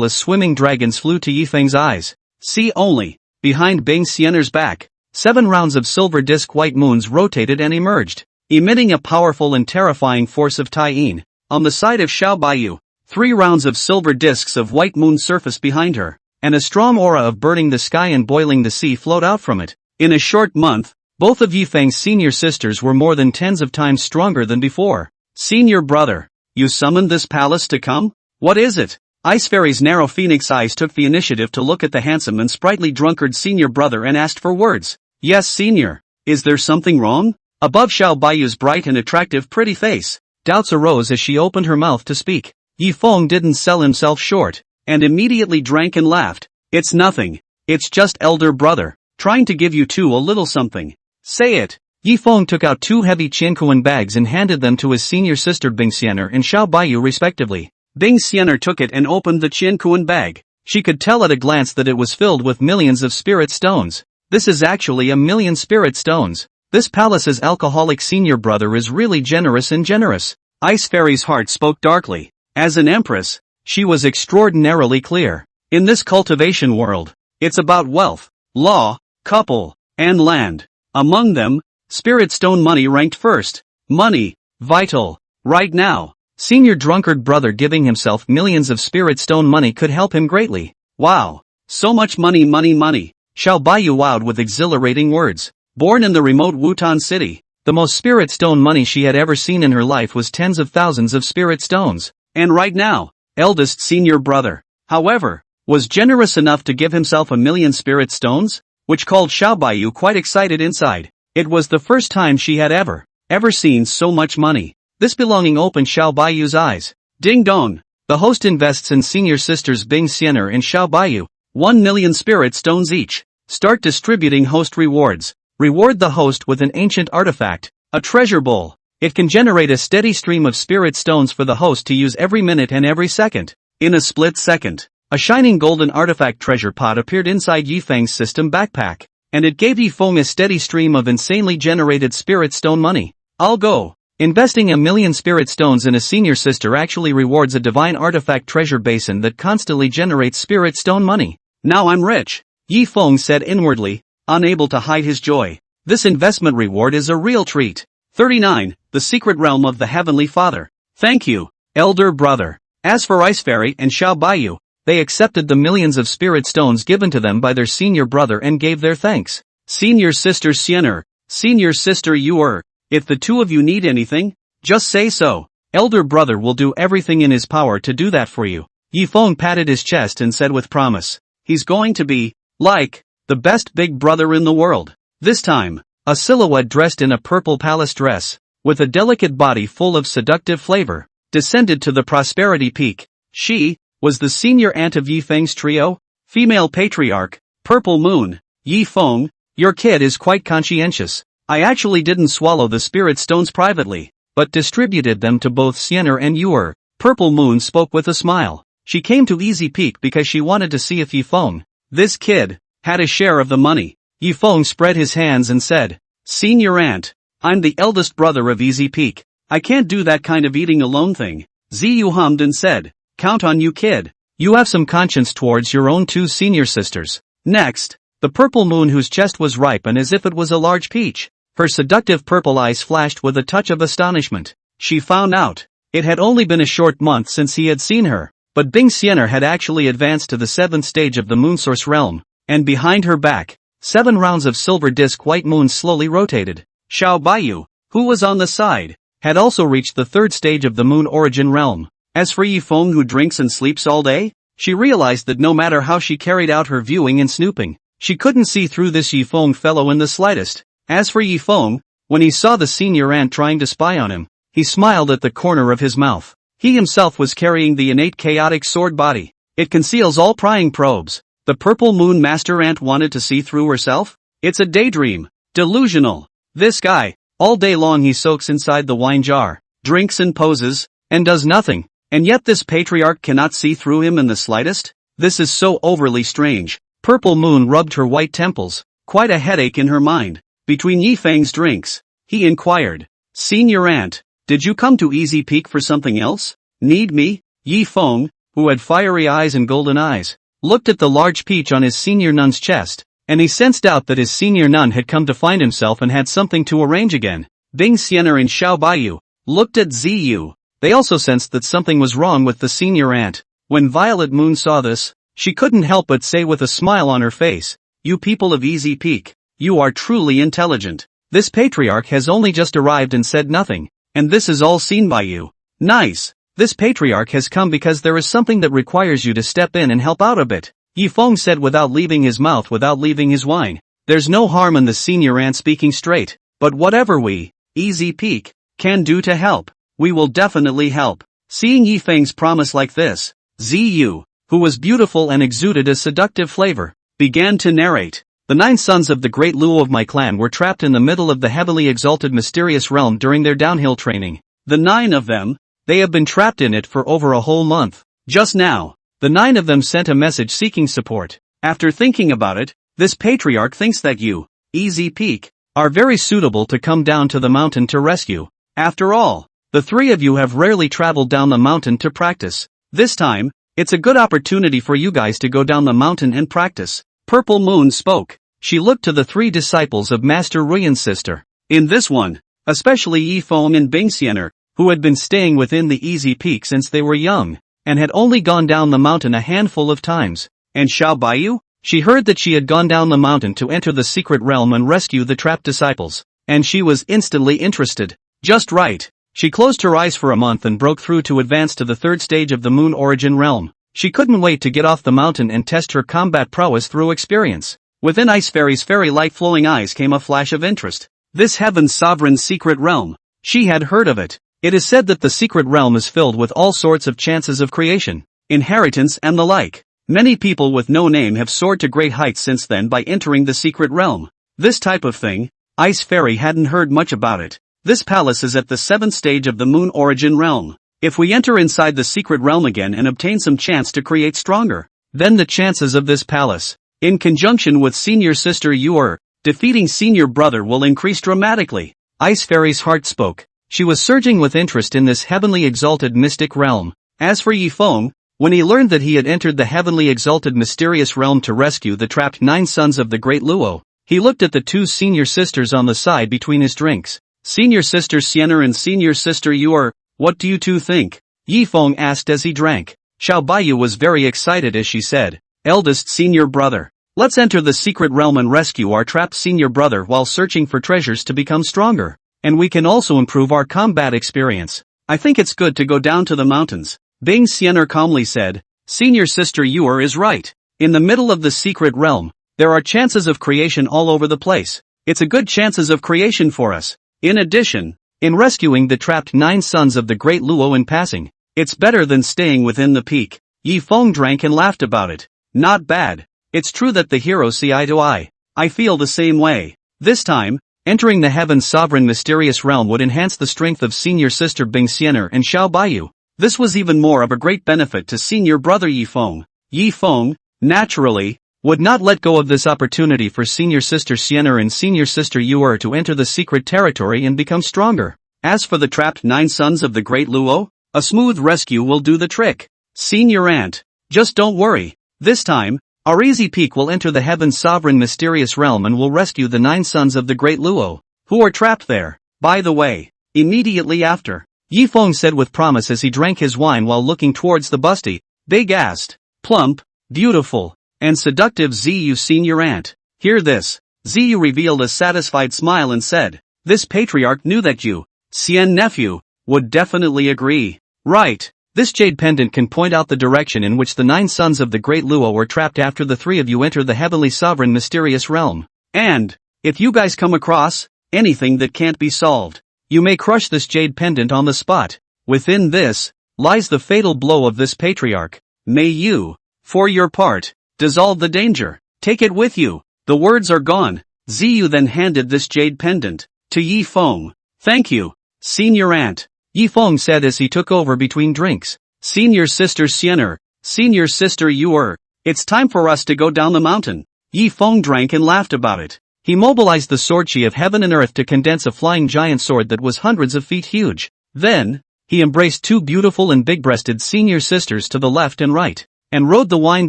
as swimming dragons flew to Yi Feng's eyes. See only, behind Bing Xian'er's back, 7 rounds of silver disc white moons rotated and emerged, emitting a powerful and terrifying force of Taiyin. On the side of Xiao Bayou, 3 rounds of silver discs of white moon surfaced behind her, and a strong aura of burning the sky and boiling the sea flowed out from it. In a short month, both of Yi Feng's senior sisters were more than tens of times stronger than before. Senior brother, you summoned this palace to come? What is it? Ice Fairy's narrow phoenix eyes took the initiative to look at the handsome and sprightly drunkard senior brother and asked for words. Yes, senior. Is there something wrong? Above Xiao Bayou's bright and attractive pretty face, doubts arose as she opened her mouth to speak. Yi Feng didn't sell himself short, and immediately drank and laughed. It's nothing. It's just elder brother, trying to give you two a little something. Say it. Yi Feng took out 2 heavy Qiankuan bags and handed them to his senior sister Bing Xian'er and Xiao Bayou respectively. Bing Xian'er took it and opened the Qiankuan bag. She could tell at a glance that it was filled with millions of spirit stones. This is actually 1,000,000 spirit stones. This palace's alcoholic senior brother is really generous and generous. Ice Fairy's heart spoke darkly. As an empress, she was extraordinarily clear. In this cultivation world, it's about wealth, law, couple, and land. Among them, spirit stone money ranked first. Money, vital. Right now, senior drunkard brother giving himself millions of spirit stone money could help him greatly. Wow. So much money. Xiao Bayou wowed with exhilarating words. Born in the remote Wutan city, the most spirit stone money she had ever seen in her life was tens of thousands of spirit stones. And right now, eldest senior brother, however, was generous enough to give himself 1,000,000 spirit stones, which called Xiao Bayou quite excited inside. It was the first time she had ever seen so much money. This belonging opened Xiao Bayou's eyes. Ding dong. The host invests in senior sisters Bing Xian'er and Xiao Bayou, 1,000,000 spirit stones each. Start distributing host rewards. Reward the host with an ancient artifact, a treasure bowl. It can generate a steady stream of spirit stones for the host to use every minute and every second. In a split second, a shining golden artifact treasure pot appeared inside Yi Feng's system backpack, and it gave Yi Feng a steady stream of insanely generated spirit stone money. I'll go. Investing 1,000,000 spirit stones in a senior sister actually rewards a divine artifact treasure basin that constantly generates spirit stone money. Now I'm rich, Yi Feng said inwardly, unable to hide his joy. This investment reward is a real treat. 39. The Secret Realm of the Heavenly Father. Thank you, elder brother. As for Ice Fairy and Xiao Bayou, they accepted the millions of spirit stones given to them by their senior brother and gave their thanks. Senior sister Xian'er, senior sister Yu'er, if the two of you need anything, just say so. Elder brother will do everything in his power to do that for you. Yi Feng patted his chest and said with promise, he's going to be, like, the best big brother in the world. This time, a silhouette dressed in a purple palace dress, with a delicate body full of seductive flavor, descended to the prosperity peak. She was the senior aunt of Yi Feng's trio, female patriarch, Purple Moon. Yi Feng, your kid is quite conscientious. I actually didn't swallow the spirit stones privately, but distributed them to both Xian'er and Yu'er. Purple Moon spoke with a smile. She came to Easy Peak because she wanted to see if Yi Feng, this kid, had a share of the money. Yi Feng spread his hands and said, Senior aunt, I'm the eldest brother of Easy Peak. I can't do that kind of eating alone thing. Ziyu hummed and said, count on you kid. You have some conscience towards your own two senior sisters. Next, the Purple Moon whose chest was ripe and as if it was a large peach. Her seductive purple eyes flashed with a touch of astonishment. She found out. It had only been a short month since he had seen her, but Bing Xianer had actually advanced to the 7th stage of the Moonsource realm, and behind her back, 7 rounds of silver disc white moons slowly rotated. Xiao Bayou, who was on the side, had also reached the 3rd stage of the Moon Origin realm. As for Yi Feng, who drinks and sleeps all day, she realized that no matter how she carried out her viewing and snooping, she couldn't see through this Yi Feng fellow in the slightest. As for Yi Feng, when he saw the senior aunt trying to spy on him, he smiled at the corner of his mouth. He himself was carrying the innate chaotic sword body. It conceals all prying probes. The purple moon master aunt wanted to see through herself? It's a daydream. Delusional. This guy, all day long he soaks inside the wine jar, drinks and poses, and does nothing, and yet this patriarch cannot see through him in the slightest? This is so overly strange. Purple moon rubbed her white temples, quite a headache in her mind. Between Yi Feng's drinks, he inquired, "Senior aunt, did you come to Easy Peak for something else? Need me?" Yi Feng, who had fiery eyes and golden eyes, looked at the large peach on his senior nun's chest, and he sensed out that his senior nun had come to find himself and had something to arrange again. Bing Xianer and Xiao Bayou looked at Ziyu. They also sensed that something was wrong with the senior aunt. When Violet Moon saw this, she couldn't help but say with a smile on her face, "You people of Easy Peak, you are truly intelligent. This patriarch has only just arrived and said nothing, and this is all seen by you. Nice. This patriarch has come because there is something that requires you to step in and help out a bit," Yi Feng said without leaving his mouth, without leaving his wine. "There's no harm in the senior aunt speaking straight, but whatever we, Easy Peak, can do to help, we will definitely help." Seeing Yi Feng's promise like this, Ziyu, who was beautiful and exuded a seductive flavor, began to narrate. "The 9 sons of the great Luo of my clan were trapped in the middle of the heavily exalted mysterious realm during their downhill training. The 9 of them, they have been trapped in it for over a whole month. Just now, the 9 of them sent a message seeking support. After thinking about it, this patriarch thinks that you, Easy Peak, are very suitable to come down to the mountain to rescue. After all, the 3 of you have rarely traveled down the mountain to practice. This time, it's a good opportunity for you guys to go down the mountain and practice." Purple Moon spoke. She looked to the 3 disciples of Master Ruyan's sister. In this one, especially Yi Feng and Bing Xianer, who had been staying within the Easy Peak since they were young, and had only gone down the mountain a handful of times. And Xiao Bayou? She heard that she had gone down the mountain to enter the secret realm and rescue the trapped disciples, and she was instantly interested. Just right. She closed her eyes for a month and broke through to advance to the 3rd stage of the Moon Origin realm. She couldn't wait to get off the mountain and test her combat prowess through experience. Within Ice Fairy's fairy-like flowing eyes came a flash of interest. This Heaven's sovereign secret realm. She had heard of it. It is said that the secret realm is filled with all sorts of chances of creation, inheritance and the like. Many people with no name have soared to great heights since then by entering the secret realm. This type of thing, Ice Fairy hadn't heard much about it. This palace is at the 7th stage of the Moon Origin realm. If we enter inside the secret realm again and obtain some chance to create stronger, then the chances of this palace, in conjunction with senior sister your defeating senior brother, will increase dramatically. Ice Fairy's heart spoke. She was surging with interest in this heavenly exalted mystic realm. As for Yi Feng, when he learned that he had entered the heavenly exalted mysterious realm to rescue the trapped 9 sons of the great Luo, he looked at the 2 senior sisters on the side between his drinks. "Senior sister Xianer and senior sister your, what do you 2 think?" Yi Feng asked as he drank. Xiao Bayou was very excited as she said, "Eldest senior brother, let's enter the secret realm and rescue our trapped senior brother while searching for treasures to become stronger. And we can also improve our combat experience. I think it's good to go down to the mountains." Bing Xianer calmly said, "Senior sister Yuer is right. In the middle of the secret realm, there are chances of creation all over the place. It's a good chances of creation for us. In addition, in rescuing the trapped 9 sons of the great Luo in passing, it's better than staying within the peak." Yi Feng drank and laughed about it. "Not bad. It's true that the heroes see eye to eye. I feel the same way. This time, entering the Heaven's sovereign mysterious realm would enhance the strength of senior sister Bing Xianer and Xiao Bayou. This was even more of a great benefit to senior brother Yi Feng. Yi Feng, naturally, would not let go of this opportunity for senior sister Xianer and senior sister Yuer to enter the secret territory and become stronger. As for the trapped 9 sons of the great Luo, a smooth rescue will do the trick. Senior aunt, just don't worry. This time, our Easy Peak will enter the Heaven's sovereign mysterious realm and will rescue the 9 sons of the great Luo, who are trapped there. By the way, immediately after, Yi Feng said with promise as he drank his wine while looking towards the busty, big-assed, plump, beautiful, and seductive Ziyu senior aunt. Hear this. Ziyu revealed a satisfied smile and said, this patriarch knew that you, Xian nephew, would definitely agree. Right. This jade pendant can point out the direction in which the 9 sons of the great Luo were trapped after the 3 of you enter the heavenly sovereign mysterious realm. And, if you guys come across anything that can't be solved, you may crush this jade pendant on the spot. Within this lies the fatal blow of this patriarch. May you, for your part, dissolve the danger. Take it with you. The words are gone. Ziyu then handed this jade pendant to Yi Feng. Thank you, senior aunt, Yi Feng said as he took over between drinks. Senior sister Xianer, senior sister Yuer, it's time for us to go down the mountain. Yi Feng drank and laughed about it. He mobilized the sword chi of heaven and earth to condense a flying giant sword that was hundreds of feet huge. Then, he embraced 2 beautiful and big-breasted senior sisters to the left and right, and rode the wine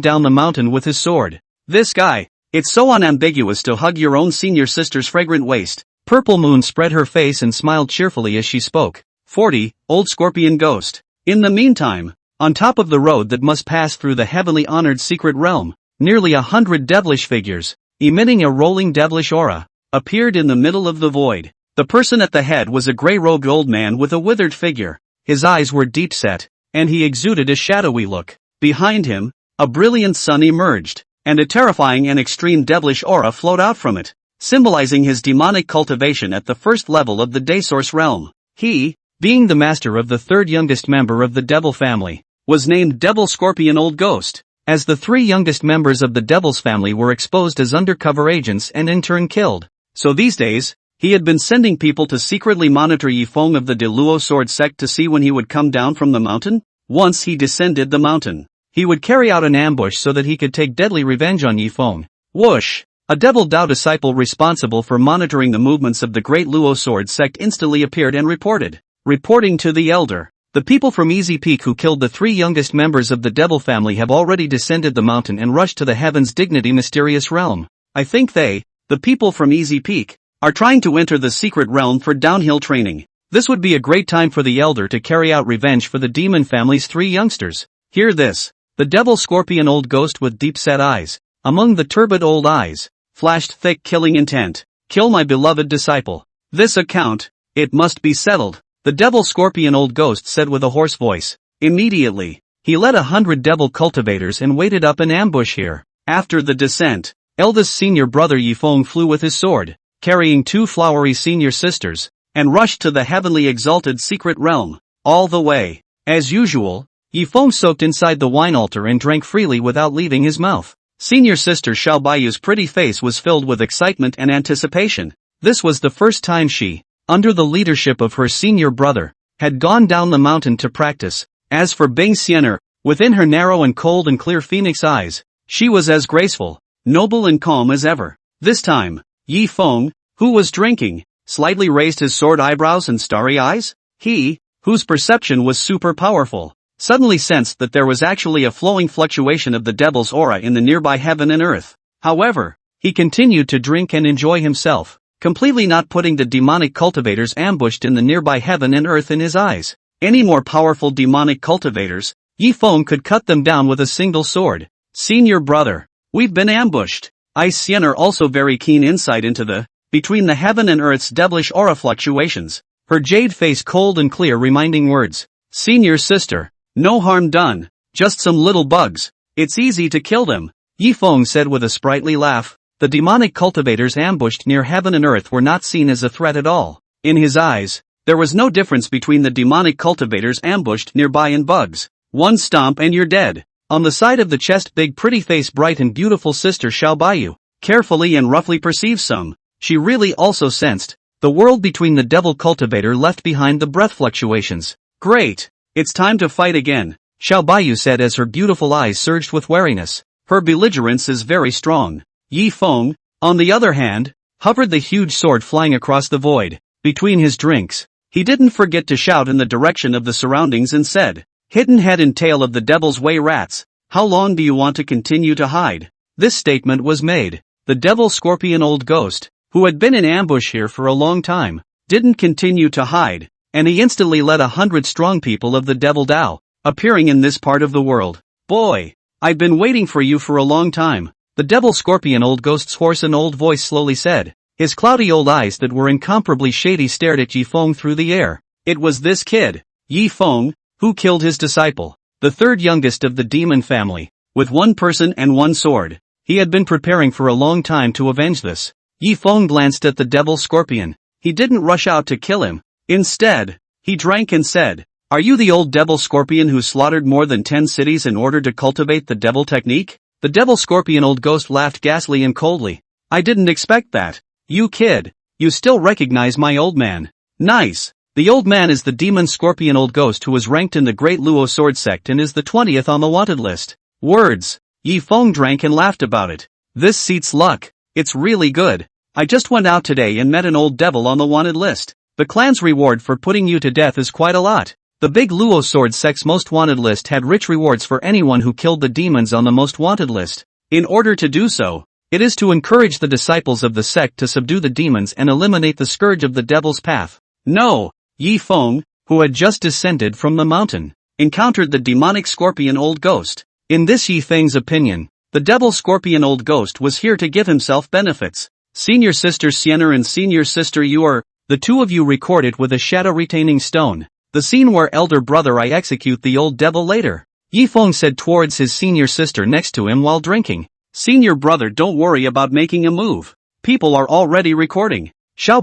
down the mountain with his sword. This guy, it's so unambiguous to hug your own senior sister's fragrant waist. Purple Moon spread her face and smiled cheerfully as she spoke. 40, Old Scorpion Ghost. In the meantime, on top of the road that must pass through the heavily honored secret realm, nearly 100 devilish figures, emitting a rolling devilish aura, appeared in the middle of the void. The person at the head was a gray-robed old man with a withered figure. His eyes were deep-set, and he exuded a shadowy look. Behind him, a brilliant sun emerged, and a terrifying and extreme devilish aura flowed out from it, symbolizing his demonic cultivation at the first level of the Daysource realm. He, being the master of the 3rd youngest member of the Devil family, was named Devil Scorpion Old Ghost, as the 3 youngest members of the Devil's family were exposed as undercover agents and in turn killed. So these days, he had been sending people to secretly monitor Yi Feng of the De Luo Sword Sect to see when he would come down from the mountain. Once he descended the mountain, he would carry out an ambush so that he could take deadly revenge on Yi Feng. Whoosh! A Devil Dao disciple responsible for monitoring the movements of the Great Luo Sword Sect instantly appeared and reported. Reporting to the elder, the people from Easy Peak who killed the 3 youngest members of the Devil family have already descended the mountain and rushed to the Heaven's Dignity mysterious realm. I think they, the people from Easy Peak, are trying to enter the secret realm for downhill training. This would be a great time for the elder to carry out revenge for the demon family's 3 youngsters. Hear this. The Devil Scorpion Old Ghost with deep-set eyes, among the turbid old eyes, flashed thick killing intent. Kill my beloved disciple. This account, it must be settled. The Devil Scorpion Old Ghost said with a hoarse voice. Immediately, he led 100 devil cultivators and waited up an ambush here. After the descent, eldest senior brother Yi Feng flew with his sword, carrying 2 flowery senior sisters, and rushed to the heavenly exalted secret realm. All the way, as usual, Yi Feng soaked inside the wine altar and drank freely without leaving his mouth. Senior sister Xiao Bayou's pretty face was filled with excitement and anticipation. This was the first time she, under the leadership of her senior brother, had gone down the mountain to practice. As for Bing Xianer, within her narrow and cold and clear phoenix eyes, she was as graceful, noble and calm as ever. This time, Yi Feng, who was drinking, slightly raised his sword eyebrows and starry eyes. He, whose perception was super powerful, suddenly sensed that there was actually a flowing fluctuation of the devil's aura in the nearby heaven and earth. However, he continued to drink and enjoy himself, completely not putting the demonic cultivators ambushed in the nearby heaven and earth in his eyes. Any more powerful demonic cultivators, Yi Feng could cut them down with a single sword. Senior brother, we've been ambushed. Ice Siener also very keen insight into the, between the heaven and earth's devilish aura fluctuations. Her jade face cold and clear reminding words. Senior sister, no harm done, just some little bugs. It's easy to kill them. Yi Feng said with a sprightly laugh. The demonic cultivators ambushed near heaven and earth were not seen as a threat at all. In his eyes, there was no difference between the demonic cultivators ambushed nearby and bugs. One stomp and you're dead. On the side of the chest big pretty face bright and beautiful sister Xiao Bayou, carefully and roughly perceived some. She really also sensed the world between the devil cultivator left behind the breath fluctuations. Great. It's time to fight again, Xiao Bayou said as her beautiful eyes surged with wariness. Her belligerence is very strong. Yi Feng, on the other hand, hovered the huge sword flying across the void. Between his drinks, he didn't forget to shout in the direction of the surroundings and said, hidden head and tail of the devil's way rats, how long do you want to continue to hide? This statement was made. The devil scorpion old ghost, who had been in ambush here for a long time, didn't continue to hide, and he instantly led 100 strong people of the Devil Dao, appearing in this part of the world. Boy, I've been waiting for you for a long time, the Devil Scorpion Old Ghost's hoarse and old voice slowly said. His cloudy old eyes that were incomparably shady stared at Yi Feng through the air. It was this kid, Yi Feng, who killed his disciple, the third youngest of the demon family, with one person and one sword. He had been preparing for a long time to avenge this. Yi Feng glanced at the Devil Scorpion. He didn't rush out to kill him. Instead, he drank and said, "Are you the old Devil Scorpion who slaughtered more than 10 cities in order to cultivate the devil technique?" The Devil Scorpion Old Ghost laughed ghastly and coldly. "I didn't expect that. You kid, you still recognize my old man. Nice. The old man is the Demon Scorpion Old Ghost who is ranked in the Great Luo Sword Sect and is the 20th on the wanted list." Words. Yi Feng drank and laughed about it. "This seat's luck. It's really good. I just went out today and met an old devil on the wanted list. The clan's reward for putting you to death is quite a lot. The big Luo Sword Sect's most wanted list had rich rewards for anyone who killed the demons on the most wanted list. In order to do so, it is to encourage the disciples of the sect to subdue the demons and eliminate the scourge of the devil's path." No. Yi Feng, who had just descended from the mountain, encountered the demonic scorpion Old Ghost. In this Yi Feng's opinion, the Devil Scorpion Old Ghost was here to give himself benefits. "Senior Sister Sienna and Senior Sister you are, the two of you record it with a shadow-retaining stone. The scene where Elder Brother I execute the old devil later," Yi Feng said towards his senior sister next to him while drinking. "Senior brother, don't worry about making a move. People are already recording."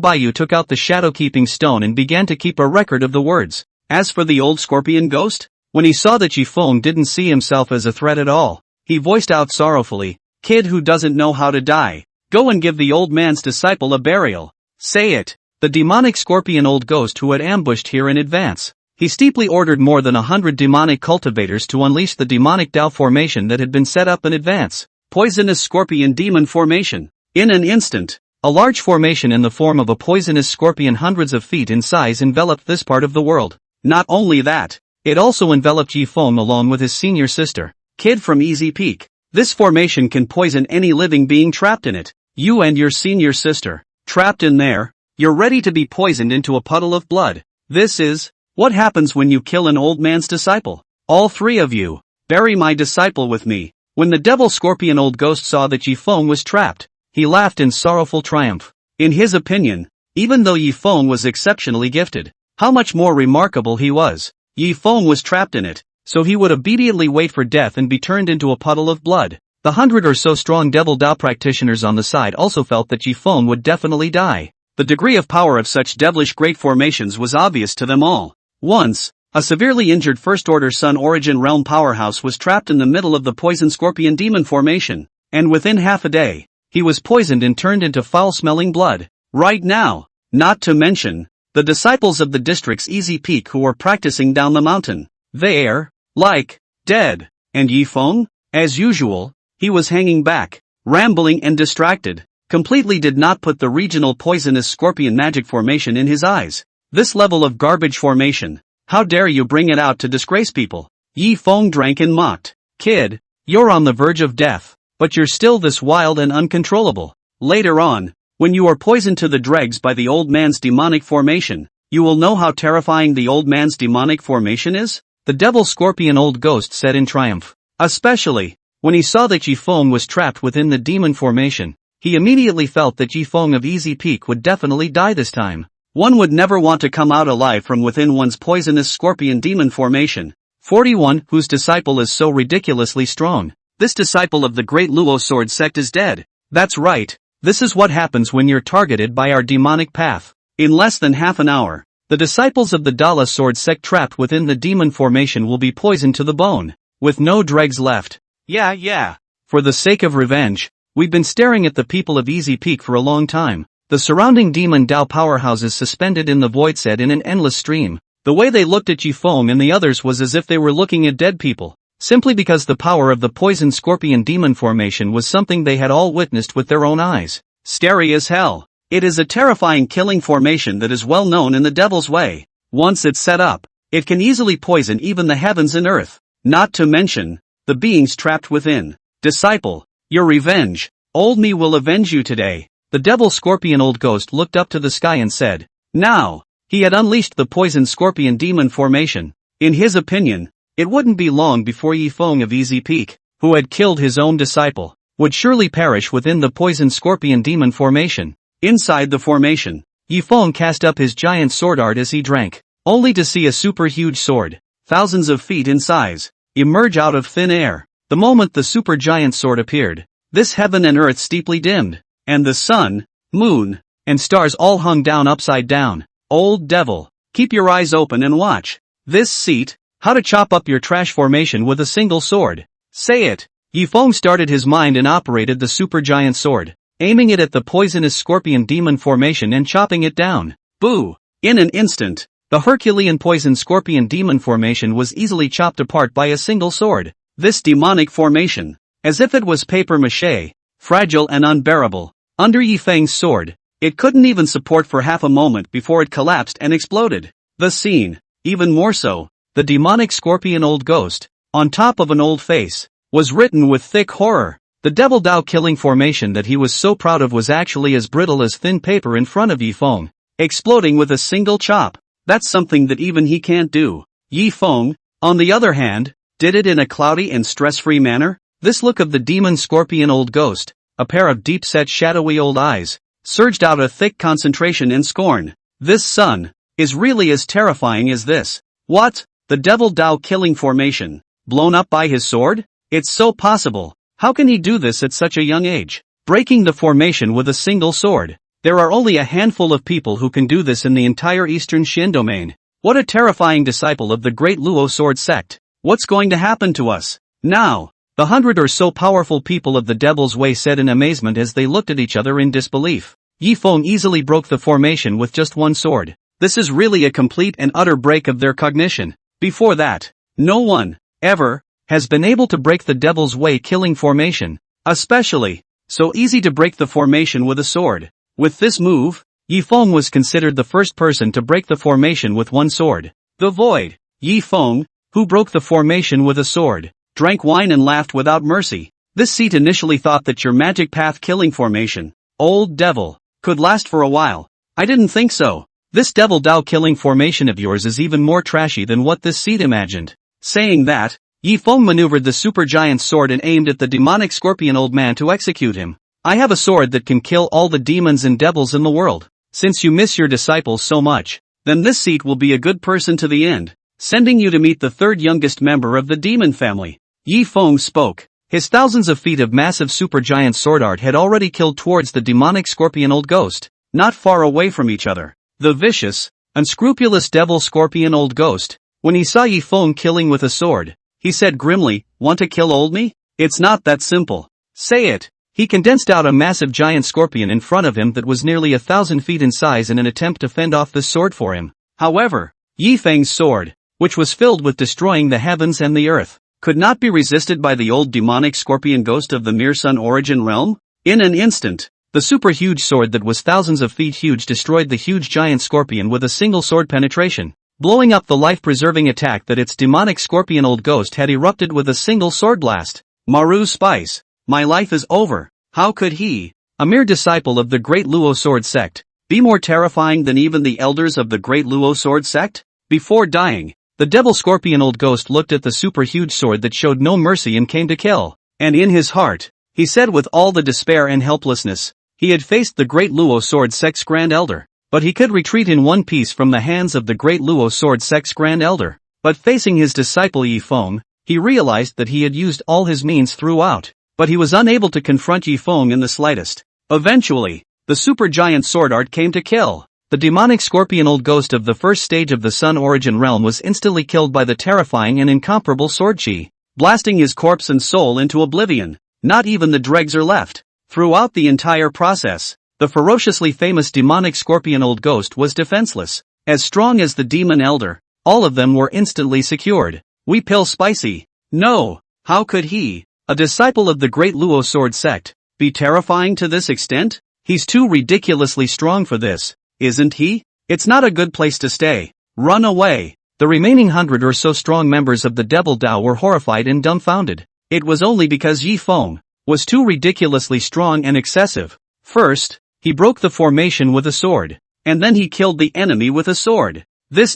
Bayou took out the shadow-keeping stone and began to keep a record of the words. As for the old scorpion ghost, when he saw that Yi Feng didn't see himself as a threat at all, he voiced out sorrowfully, "Kid who doesn't know how to die, go and give the old man's disciple a burial. Say it." The demonic scorpion Old Ghost who had ambushed here in advance. He steeply ordered more than 100 demonic cultivators to unleash the demonic Dao formation that had been set up in advance. Poisonous Scorpion Demon Formation. In an instant, a large formation in the form of a poisonous scorpion hundreds of feet in size enveloped this part of the world. Not only that, it also enveloped Yi Feng along with his senior sister, Kid from Easy Peak. This formation can poison any living being trapped in it. You and your senior sister, trapped in there, you're ready to be poisoned into a puddle of blood. This is what happens when you kill an old man's disciple. All three of you, bury my disciple with me. When the Devil Scorpion Old Ghost saw that Yi Feng was trapped, he laughed in sorrowful triumph. In his opinion, even though Yi Feng was exceptionally gifted, how much more remarkable he was. Yi Feng was trapped in it, so he would immediately wait for death and be turned into a puddle of blood. The 100 or so strong Devil Dao practitioners on the side also felt that Yi Feng would definitely die. The degree of power of such devilish great formations was obvious to them all. Once, a severely injured First-Order Sun Origin Realm powerhouse was trapped in the middle of the Poison Scorpion Demon formation, and within half a day, he was poisoned and turned into foul-smelling blood. Right now, not to mention, the disciples of the district's Easy Peak who were practicing down the mountain. They're, like, dead. And Yi Feng? As usual, he was hanging back, rambling and distracted, completely did not put the regional poisonous scorpion magic formation in his eyes. This level of garbage formation, how dare you bring it out to disgrace people? Yi Feng drank and mocked. Kid, you're on the verge of death, but you're still this wild and uncontrollable. Later on, when you are poisoned to the dregs by the old man's demonic formation, you will know how terrifying the old man's demonic formation is, the Devil Scorpion Old Ghost said in triumph. Especially, when he saw that Yi Feng was trapped within the demon formation, he immediately felt that Yi Feng of Easy Peak would definitely die this time. One would never want to come out alive from within one's poisonous scorpion demon formation. 41 Whose disciple is so ridiculously strong. This disciple of the Great Luo Sword Sect is dead. That's right, this is what happens when you're targeted by our demonic path. In less than half an hour, the disciples of the Dala Sword Sect trapped within the demon formation will be poisoned to the bone, with no dregs left. Yeah. For the sake of revenge, we've been staring at the people of Easy Peak for a long time. The surrounding demon Dao powerhouses suspended in the void said in an endless stream. The way they looked at Yi Feng and the others was as if they were looking at dead people, simply because the power of the poison scorpion demon formation was something they had all witnessed with their own eyes. Scary as hell. It is a terrifying killing formation that is well known in the devil's way. Once it's set up, it can easily poison even the heavens and earth, not to mention the beings trapped within. Disciple, your revenge. Old me will avenge you today. The devil scorpion old ghost looked up to the sky and said, "Now." He had unleashed the poison scorpion demon formation. In his opinion, it wouldn't be long before Yi Feng of Easy Peak, who had killed his own disciple, would surely perish within the poison scorpion demon formation. Inside the formation, Yi Feng cast up his giant sword art as he drank, only to see a super huge sword, thousands of feet in size, emerge out of thin air. The moment the super giant sword appeared, this heaven and earth steeply dimmed, and the sun, moon, and stars all hung down upside down. Old devil, keep your eyes open and watch. This seat, how to chop up your trash formation with a single sword. Say it. Yi Feng started his mind and operated the super giant sword, aiming it at the poisonous scorpion demon formation and chopping it down. Boo! In an instant, the Herculean poison scorpion demon formation was easily chopped apart by a single sword. This demonic formation, as if it was paper mache, fragile and unbearable, under Yi Feng's sword, it couldn't even support for half a moment before it collapsed and exploded. The scene, even more so, the demonic scorpion old ghost, on top of an old face, was written with thick horror. The devil Dao killing formation that he was so proud of was actually as brittle as thin paper in front of Yi Feng, exploding with a single chop. That's something that even he can't do. Yi Feng, on the other hand, did it in a cloudy and stress-free manner. This look of the demon scorpion old ghost, a pair of deep-set shadowy old eyes, surged out a thick concentration and scorn. This son, is really as terrifying as this. What? The devil Dao killing formation, blown up by his sword? It's so possible. How can he do this at such a young age? Breaking the formation with a single sword. There are only a handful of people who can do this in the entire Eastern Xin domain. What a terrifying disciple of the great Luo sword sect. What's going to happen to us now? The 100 or so powerful people of the Devil's Way said in amazement as they looked at each other in disbelief. Yi Feng easily broke the formation with just one sword. This is really a complete and utter break of their cognition. Before that, no one, ever, has been able to break the Devil's Way killing formation. Especially, so easy to break the formation with a sword. With this move, Yi Feng was considered the first person to break the formation with one sword. The Void. Yi Feng, who broke the formation with a sword, drank wine and laughed without mercy. This seat initially thought that your magic path killing formation, old devil, could last for a while. I didn't think so. This devil Dao killing formation of yours is even more trashy than what this seat imagined. Saying that, Yi Feng maneuvered the supergiant sword and aimed at the demonic scorpion old man to execute him. I have a sword that can kill all the demons and devils in the world. Since you miss your disciples so much, then this seat will be a good person to the end, sending you to meet the third youngest member of the demon family. Yi Feng spoke. His thousands of feet of massive supergiant sword art had already killed towards the demonic scorpion old ghost, not far away from each other. The vicious, unscrupulous devil scorpion old ghost, when he saw Yi Feng killing with a sword, he said grimly, "Want to kill old me? It's not that simple. Say it." He condensed out a massive giant scorpion in front of him that was nearly 1,000 feet in size in an attempt to fend off the sword for him. However, Yi Feng's sword, which was filled with destroying the heavens and the earth, could not be resisted by the old demonic scorpion ghost of the Mere Sun origin realm. In an instant, the super huge sword that was thousands of feet huge destroyed the huge giant scorpion with a single sword penetration, blowing up the life-preserving attack that its demonic scorpion old ghost had erupted with a single sword blast. Maru Spice, my life is over. How could he, a mere disciple of the great Luo sword sect, be more terrifying than even the elders of the great Luo sword sect? Before dying, the devil scorpion old ghost looked at the super huge sword that showed no mercy and came to kill, and in his heart, he said with all the despair and helplessness, he had faced the great Luo sword sect's grand elder, but he could retreat in one piece from the hands of the great Luo sword sect's grand elder. But facing his disciple Yi Feng, he realized that he had used all his means throughout, but he was unable to confront Yi Feng in the slightest. Eventually, the supergiant sword art came to kill. The demonic scorpion old ghost of the first stage of the Sun origin realm was instantly killed by the terrifying and incomparable sword chi, blasting his corpse and soul into oblivion. Not even the dregs are left. Throughout the entire process, the ferociously famous demonic scorpion old ghost was defenseless. As strong as the demon elder, all of them were instantly secured. We pill spicy. No, how could he, a disciple of the great Luo sword sect, be terrifying to this extent? He's too ridiculously strong for this, isn't he? It's not a good place to stay. Run away. The remaining 100 or so strong members of the Devil Dao were horrified and dumbfounded. It was only because Yi Feng was too ridiculously strong and excessive. First, he broke the formation with a sword. And then he killed the enemy with a sword. This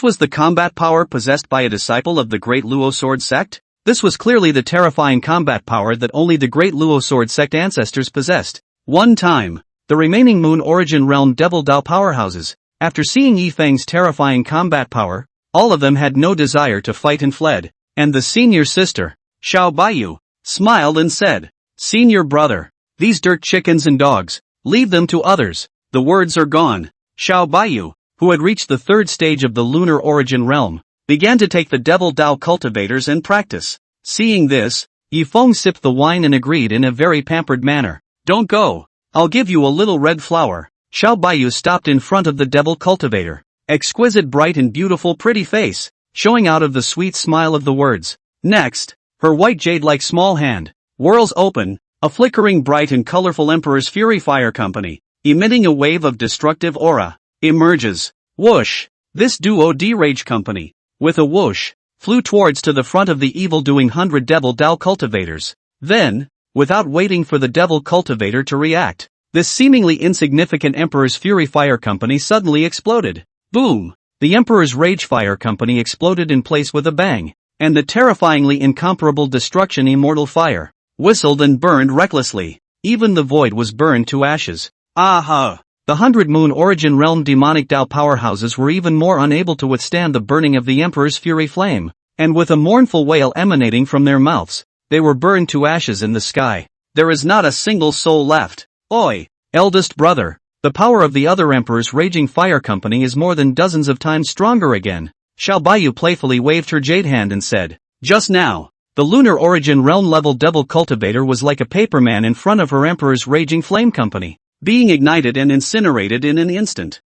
was the combat power possessed by a disciple of the Great Luo Sword Sect? This was clearly the terrifying combat power that only the Great Luo Sword Sect ancestors possessed. One time, the remaining Moon Origin Realm Devil Dao powerhouses, after seeing Yi Feng's terrifying combat power, all of them had no desire to fight and fled. And the senior sister, Xiao Bayou, smiled and said, "Senior brother, these dirt chickens and dogs, leave them to others, the words are gone." Xiao Bayou, who had reached the third stage of the Lunar Origin Realm, began to take the Devil Dao cultivators and practice. Seeing this, Yi Feng sipped the wine and agreed in a very pampered manner. "Don't go. I'll give you a little red flower." Xiao Bayou stopped in front of the Devil cultivator. Exquisite, bright and beautiful pretty face, showing out of the sweet smile of the words. Next, her white jade-like small hand whirls open, a flickering bright and colorful Emperor's Fury Fire Company, emitting a wave of destructive aura, emerges. Whoosh! This Duo D-Rage Company, with a whoosh, flew towards to the front of the evil-doing 100 Devil Dao cultivators. Then, without waiting for the Devil cultivator to react, this seemingly insignificant Emperor's Fury Fire Company suddenly exploded. Boom! The Emperor's Rage Fire Company exploded in place with a bang, and the terrifyingly incomparable Destruction Immortal Fire whistled and burned recklessly. Even the void was burned to ashes. Aha! The 100 Moon Origin Realm demonic Dao powerhouses were even more unable to withstand the burning of the Emperor's Fury Flame, and with a mournful wail emanating from their mouths, they were burned to ashes in the sky. There is not a single soul left. Oi, eldest brother, the power of the other Emperor's Raging Fire Company is more than dozens of times stronger again. Xiao Bayou playfully waved her jade hand and said, "Just now, the Lunar Origin Realm level Devil Cultivator was like a paperman in front of her Emperor's Raging Flame Company, being ignited and incinerated in an instant.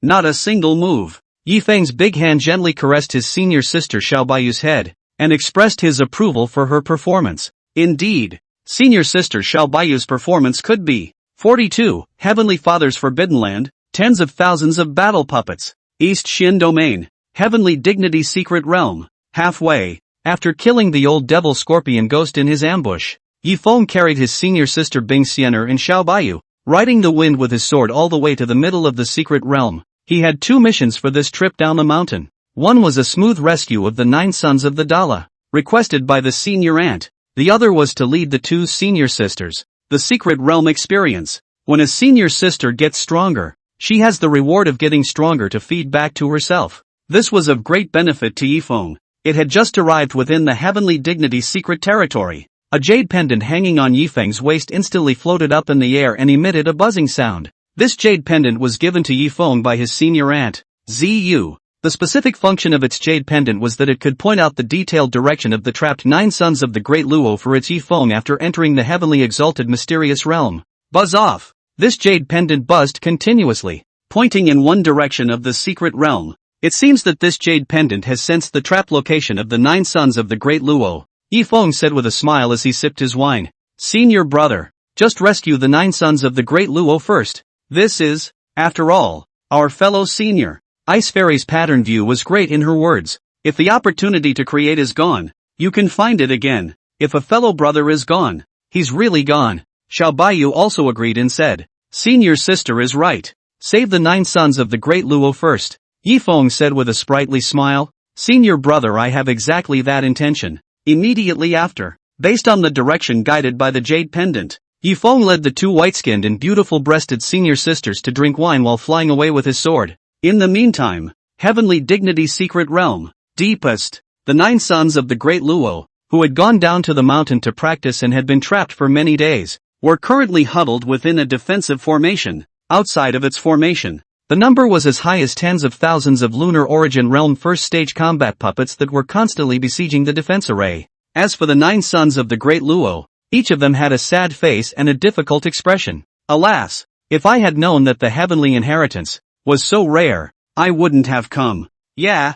Not a single move." Yi Feng's big hand gently caressed his senior sister Xiao Bayou's head, and expressed his approval for her performance. Indeed, senior sister Xiao Bayou's performance could be 42, Heavenly Father's Forbidden Land, tens of thousands of battle puppets, East Xin Domain, Heavenly Dignity Secret Realm. Halfway, after killing the old devil scorpion ghost in his ambush, Yi Feng carried his senior sister Bing Xiener and Xiao Bayou, riding the wind with his sword all the way to the middle of the secret realm. He had two missions for this trip down the mountain. One was a smooth rescue of the 9 sons of the Dala, requested by the senior aunt. The other was to lead the 2 senior sisters. The secret realm experience. When a senior sister gets stronger, she has the reward of getting stronger to feed back to herself. This was of great benefit to Yi Feng. It had just arrived within the Heavenly Dignity secret territory. A jade pendant hanging on Yi Feng's waist instantly floated up in the air and emitted a buzzing sound. This jade pendant was given to Yi Feng by his senior aunt, Ziyu. The specific function of its jade pendant was that it could point out the detailed direction of the trapped 9 sons of the Great Luo for its Yi Feng after entering the heavenly exalted mysterious realm. Buzz off! This jade pendant buzzed continuously, pointing in one direction of the secret realm. It seems that this jade pendant has sensed the trapped location of the 9 sons of the Great Luo. Yi Feng said with a smile as he sipped his wine. "Senior brother, just rescue the 9 sons of the Great Luo first. This is, after all, our fellow senior." Ice Fairy's pattern view was great in her words. If the opportunity to create is gone, you can find it again. If a fellow brother is gone, he's really gone. Xiao Bayou also agreed and said, "Senior sister is right. Save the 9 sons of the Great Luo first." Yi Feng said with a sprightly smile, "Senior brother, I have exactly that intention." Immediately after, based on the direction guided by the jade pendant, Yi Feng led the 2 white-skinned and beautiful-breasted senior sisters to drink wine while flying away with his sword. In the meantime, Heavenly Dignity Secret Realm, deepest, the 9 sons of the Great Luo, who had gone down to the mountain to practice and had been trapped for many days, were currently huddled within a defensive formation. Outside of its formation, the number was as high as tens of thousands of Lunar Origin Realm first-stage combat puppets that were constantly besieging the defense array. As for the 9 sons of the Great Luo, each of them had a sad face and a difficult expression. Alas, if I had known that the heavenly inheritance was so rare, I wouldn't have come. Yeah,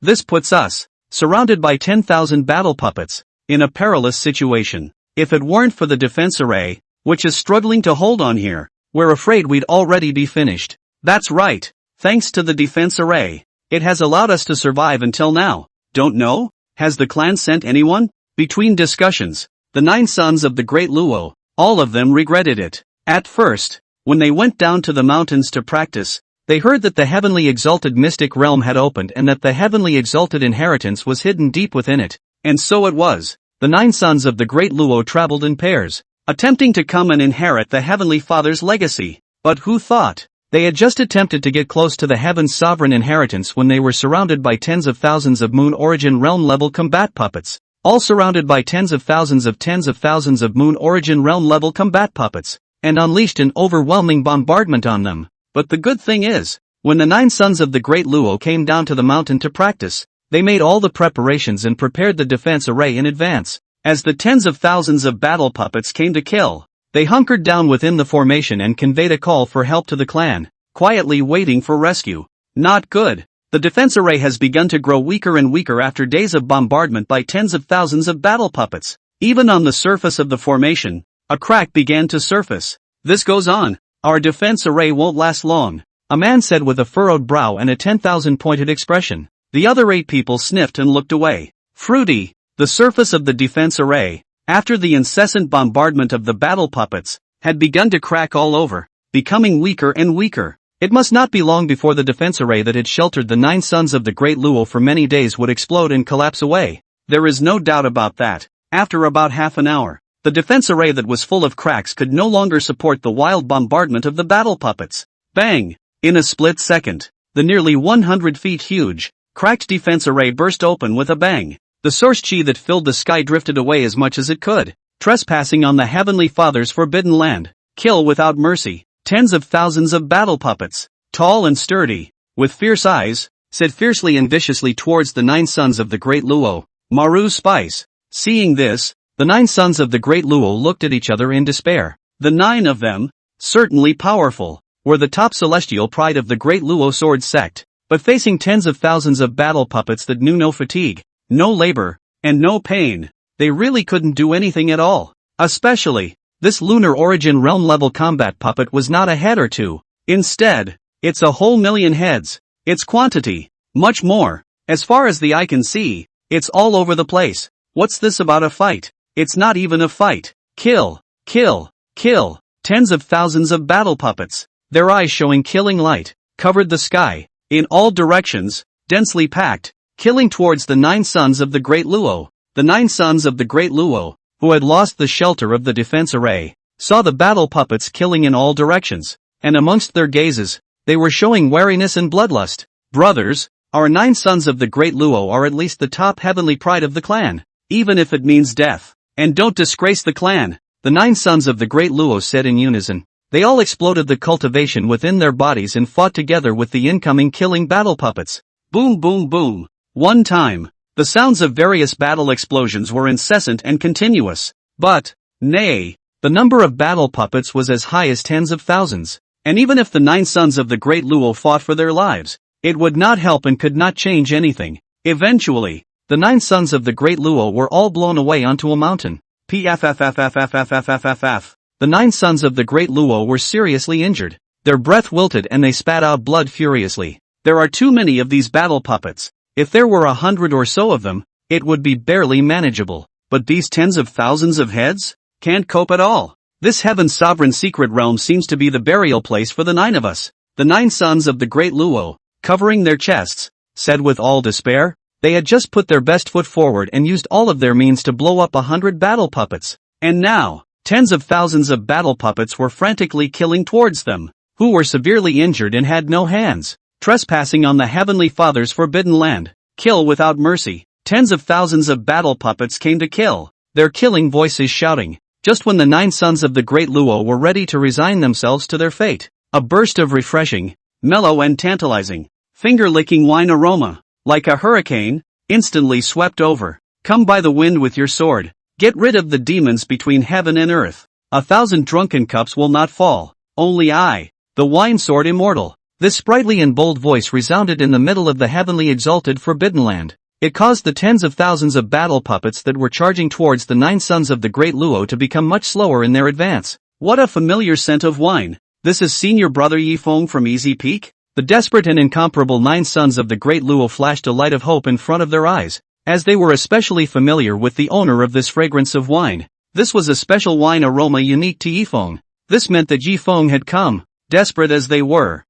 this puts us, surrounded by 10,000 battle puppets, in a perilous situation. If it weren't for the defense array, which is struggling to hold on here, we're afraid we'd already be finished. That's right, thanks to the defense array. It has allowed us to survive until now. Don't know? Has the clan sent anyone? Between discussions, the 9 sons of the Great Luo, all of them regretted it. At first, when they went down to the mountains to practice, they heard that the heavenly exalted mystic realm had opened and that the heavenly exalted inheritance was hidden deep within it, and so it was. The 9 sons of the great Luo traveled in pairs, attempting to come and inherit the Heavenly Father's legacy. But who thought? They had just attempted to get close to the heaven's sovereign inheritance when they were surrounded by tens of thousands of Moon Origin Realm-level combat puppets, all surrounded by tens of thousands of Moon Origin Realm-level combat puppets, and unleashed an overwhelming bombardment on them. But the good thing is, when the 9 sons of the great Luo came down to the mountain to practice, they made all the preparations and prepared the defense array in advance. As the tens of thousands of battle puppets came to kill, they hunkered down within the formation and conveyed a call for help to the clan, quietly waiting for rescue. Not good. The defense array has begun to grow weaker and weaker after days of bombardment by tens of thousands of battle puppets. Even on the surface of the formation, a crack began to surface. This goes on, our defense array won't last long, a man said with a furrowed brow and a 10,000-pointed expression. The other 8 people sniffed and looked away. Fruity. The surface of the defense array, after the incessant bombardment of the battle puppets, had begun to crack all over, becoming weaker and weaker. It must not be long before the defense array that had sheltered the 9 sons of the great Luo for many days would explode and collapse away. There is no doubt about that. After about half an hour, the defense array that was full of cracks could no longer support the wild bombardment of the battle puppets. Bang! In a split second, the nearly 100 feet huge, cracked defense array burst open with a bang. The source chi that filled the sky drifted away as much as it could, trespassing on the Heavenly Father's forbidden land. Kill without mercy. Tens of thousands of battle puppets, tall and sturdy, with fierce eyes, said fiercely and viciously towards the 9 sons of the great Luo. Maru Spice. Seeing this, the 9 sons of the great Luo looked at each other in despair. The 9 of them, certainly powerful, were the top celestial pride of the great Luo sword sect, but facing tens of thousands of battle puppets that knew no fatigue, no labor, and no pain, they really couldn't do anything at all. Especially, this lunar origin realm-level combat puppet was not a head or two. Instead, it's a whole million heads. Its quantity, much more. As far as the eye can see, it's all over the place. What's this about a fight? It's not even a fight. Kill, kill, kill. Tens of thousands of battle puppets, their eyes showing killing light, covered the sky, in all directions, densely packed, killing towards the 9 sons of the great Luo. The 9 sons of the great Luo, who had lost the shelter of the defense array, saw the battle puppets killing in all directions, and amongst their gazes, they were showing wariness and bloodlust. Brothers, our 9 sons of the great Luo are at least the top heavenly pride of the clan, even if it means death. And don't disgrace the clan, the 9 sons of the great Luo said in unison. They all exploded the cultivation within their bodies and fought together with the incoming killing battle puppets. Boom boom boom. One time, the sounds of various battle explosions were incessant and continuous. But, nay, the number of battle puppets was as high as tens of thousands. And even if the 9 sons of the great Luo fought for their lives, it would not help and could not change anything. Eventually, the 9 sons of the great Luo were all blown away onto a mountain. Pffffffffffffff. The 9 sons of the great Luo were seriously injured. Their breath wilted and they spat out blood furiously. There are too many of these battle puppets. If there were 100 or so of them, it would be barely manageable. But these tens of thousands of heads? Can't cope at all. This heaven's sovereign secret realm seems to be the burial place for the 9 of us. The 9 sons of the great Luo, covering their chests, said with all despair. They had just put their best foot forward and used all of their means to blow up 100 battle puppets. And now, tens of thousands of battle puppets were frantically killing towards them, who were severely injured and had no hands, trespassing on the Heavenly Father's forbidden land. Kill without mercy. Tens of thousands of battle puppets came to kill, their killing voices shouting. Just when the 9 sons of the great Luo were ready to resign themselves to their fate, a burst of refreshing, mellow and tantalizing, finger-licking wine aroma, like a hurricane, instantly swept over. Come by the wind with your sword. Get rid of the demons between heaven and earth. 1,000 drunken cups will not fall. Only I, the wine sword immortal. This sprightly and bold voice resounded in the middle of the heavenly exalted forbidden land. It caused the tens of thousands of battle puppets that were charging towards the 9 sons of the great Luo to become much slower in their advance. What a familiar scent of wine. This is senior brother Yi Feng from Easy Peak? The desperate and incomparable 9 sons of the great Luo flashed a light of hope in front of their eyes, as they were especially familiar with the owner of this fragrance of wine. This was a special wine aroma unique to Yi Feng. This meant that Yi Feng had come. Desperate as they were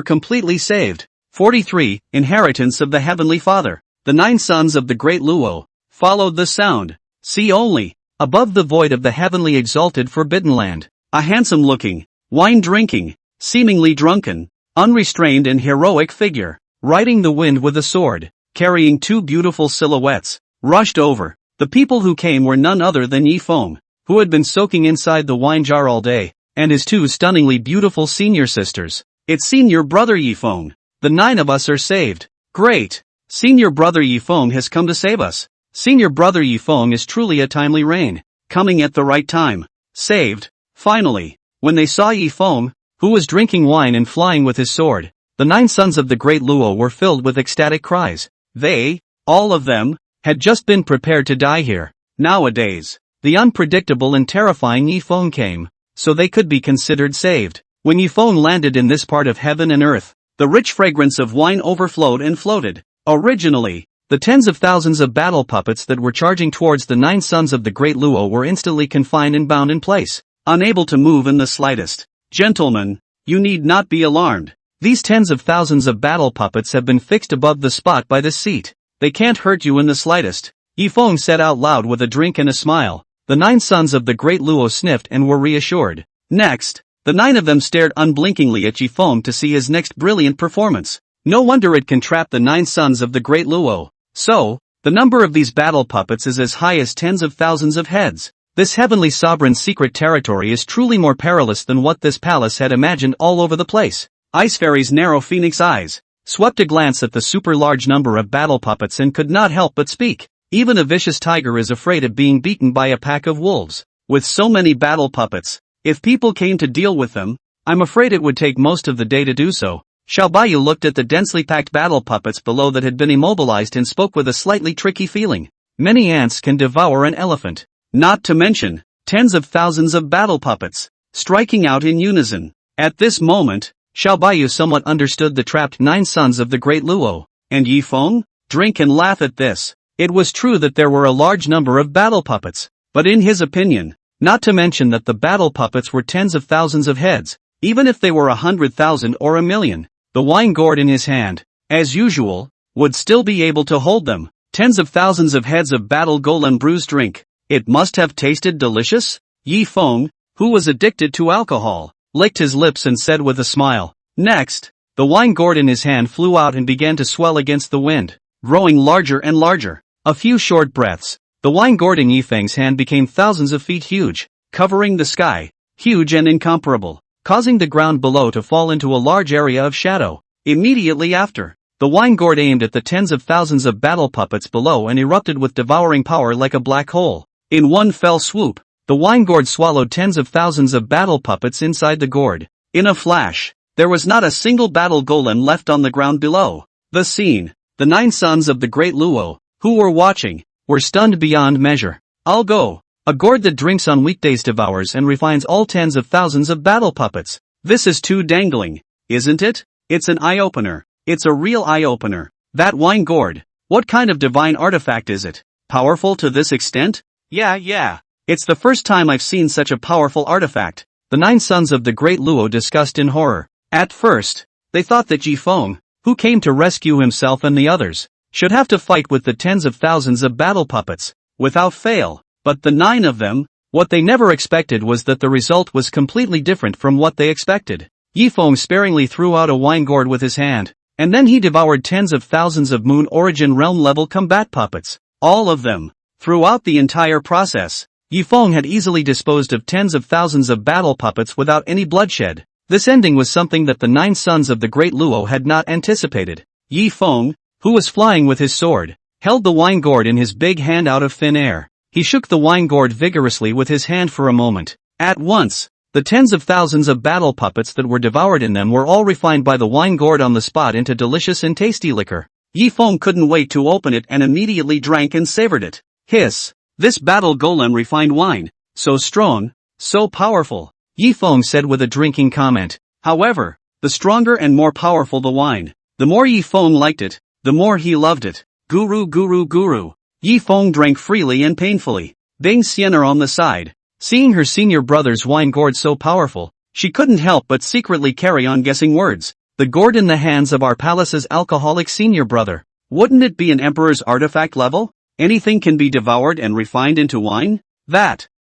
completely saved. 43. Inheritance of the Heavenly Father. The 9 sons of the great Luo followed the sound. See only, above the void of the heavenly exalted forbidden land, a handsome-looking, wine-drinking, seemingly drunken, unrestrained and heroic figure, riding the wind with a sword, carrying 2 beautiful silhouettes, rushed over. The people who came were none other than Yi Feng, who had been soaking inside the wine jar all day, and his 2 stunningly beautiful senior sisters. It's senior brother Yi Feng. The 9 of us are saved. Great! Senior brother Yi Feng has come to save us. Senior brother Yi Feng is truly a timely rain, coming at the right time. Saved. Finally, when they saw Yi Feng, who was drinking wine and flying with his sword, the 9 sons of the great Luo were filled with ecstatic cries. They, all of them, had just been prepared to die here. Nowadays, the unpredictable and terrifying Yi Feng came, so they could be considered saved. When Yi Feng landed in this part of heaven and earth, the rich fragrance of wine overflowed and floated. Originally, the tens of thousands of battle puppets that were charging towards the 9 sons of the great Luo were instantly confined and bound in place, unable to move in the slightest. Gentlemen, you need not be alarmed. These tens of thousands of battle puppets have been fixed above the spot by this seat. They can't hurt you in the slightest, Yi Feng said out loud with a drink and a smile. The 9 sons of the great Luo sniffed and were reassured. Next, the 9 of them stared unblinkingly at Yi Feng to see his next brilliant performance. No wonder it can trap the 9 sons of the great Luo. So, the number of these battle puppets is as high as tens of thousands of heads. This heavenly sovereign's secret territory is truly more perilous than what this palace had imagined all over the place. Ice Fairy's narrow phoenix eyes swept a glance at the super large number of battle puppets and could not help but speak. Even a vicious tiger is afraid of being beaten by a pack of wolves. With so many battle puppets, if people came to deal with them, I'm afraid it would take most of the day to do so. Bayou looked at the densely packed battle puppets below that had been immobilized and spoke with a slightly tricky feeling. Many ants can devour an elephant. Not to mention, tens of thousands of battle puppets, striking out in unison. At this moment, Bayou somewhat understood the trapped 9 sons of the great Luo. And Yi Feng? Drink and laugh at this. It was true that there were a large number of battle puppets, but in his opinion, not to mention that the battle puppets were tens of thousands of heads, even if they were 100,000 or a million, the wine gourd in his hand, as usual, would still be able to hold them. Tens of thousands of heads of battle golem bruised drink. It must have tasted delicious? Yi Feng, who was addicted to alcohol, licked his lips and said with a smile. Next, the wine gourd in his hand flew out and began to swell against the wind, growing larger and larger. A few short breaths, the wine gourd in Yi Feng's hand became thousands of feet huge, covering the sky, huge and incomparable, causing the ground below to fall into a large area of shadow. Immediately after, the wine gourd aimed at the tens of thousands of battle puppets below and erupted with devouring power like a black hole. In one fell swoop, the wine gourd swallowed tens of thousands of battle puppets inside the gourd. In a flash, there was not a single battle golem left on the ground below. The scene, the 9 sons of the great Luo, who were watching, were stunned beyond measure. I'll go. A gourd that drinks on weekdays devours and refines all tens of thousands of battle puppets. This is too dangling, isn't it? It's an eye-opener. It's a real eye-opener. That wine gourd. What kind of divine artifact is it? Powerful to this extent? Yeah. It's the first time I've seen such a powerful artifact. The 9 sons of the great Luo discussed in horror. At first, they thought that Yi Feng, who came to rescue himself and the others, should have to fight with the tens of thousands of battle puppets, without fail. But the 9 of them, what they never expected was that the result was completely different from what they expected. Yi Feng sparingly threw out a wine gourd with his hand, and then he devoured tens of thousands of Moon Origin Realm level combat puppets. All of them. Throughout the entire process, Yi Feng had easily disposed of tens of thousands of battle puppets without any bloodshed. This ending was something that the 9 sons of the great Luo had not anticipated. Yi Feng, who was flying with his sword, held the wine gourd in his big hand out of thin air. He shook the wine gourd vigorously with his hand for a moment. At once, the tens of thousands of battle puppets that were devoured in them were all refined by the wine gourd on the spot into delicious and tasty liquor. Yi Feng couldn't wait to open it and immediately drank and savored it. Hiss! This battle golem refined wine, so strong, so powerful, Yi Feng said with a drinking comment. However, the stronger and more powerful the wine, the more Yi Feng liked it, the more he loved it. Guru. Yi Feng drank freely and painfully. Bing Xianer on the side, Seeing her senior brother's wine gourd so powerful, she couldn't help but secretly carry on guessing words. The gourd in the hands of our palace's alcoholic senior brother. Wouldn't it be an emperor's artifact level? Anything can be devoured and refined into wine?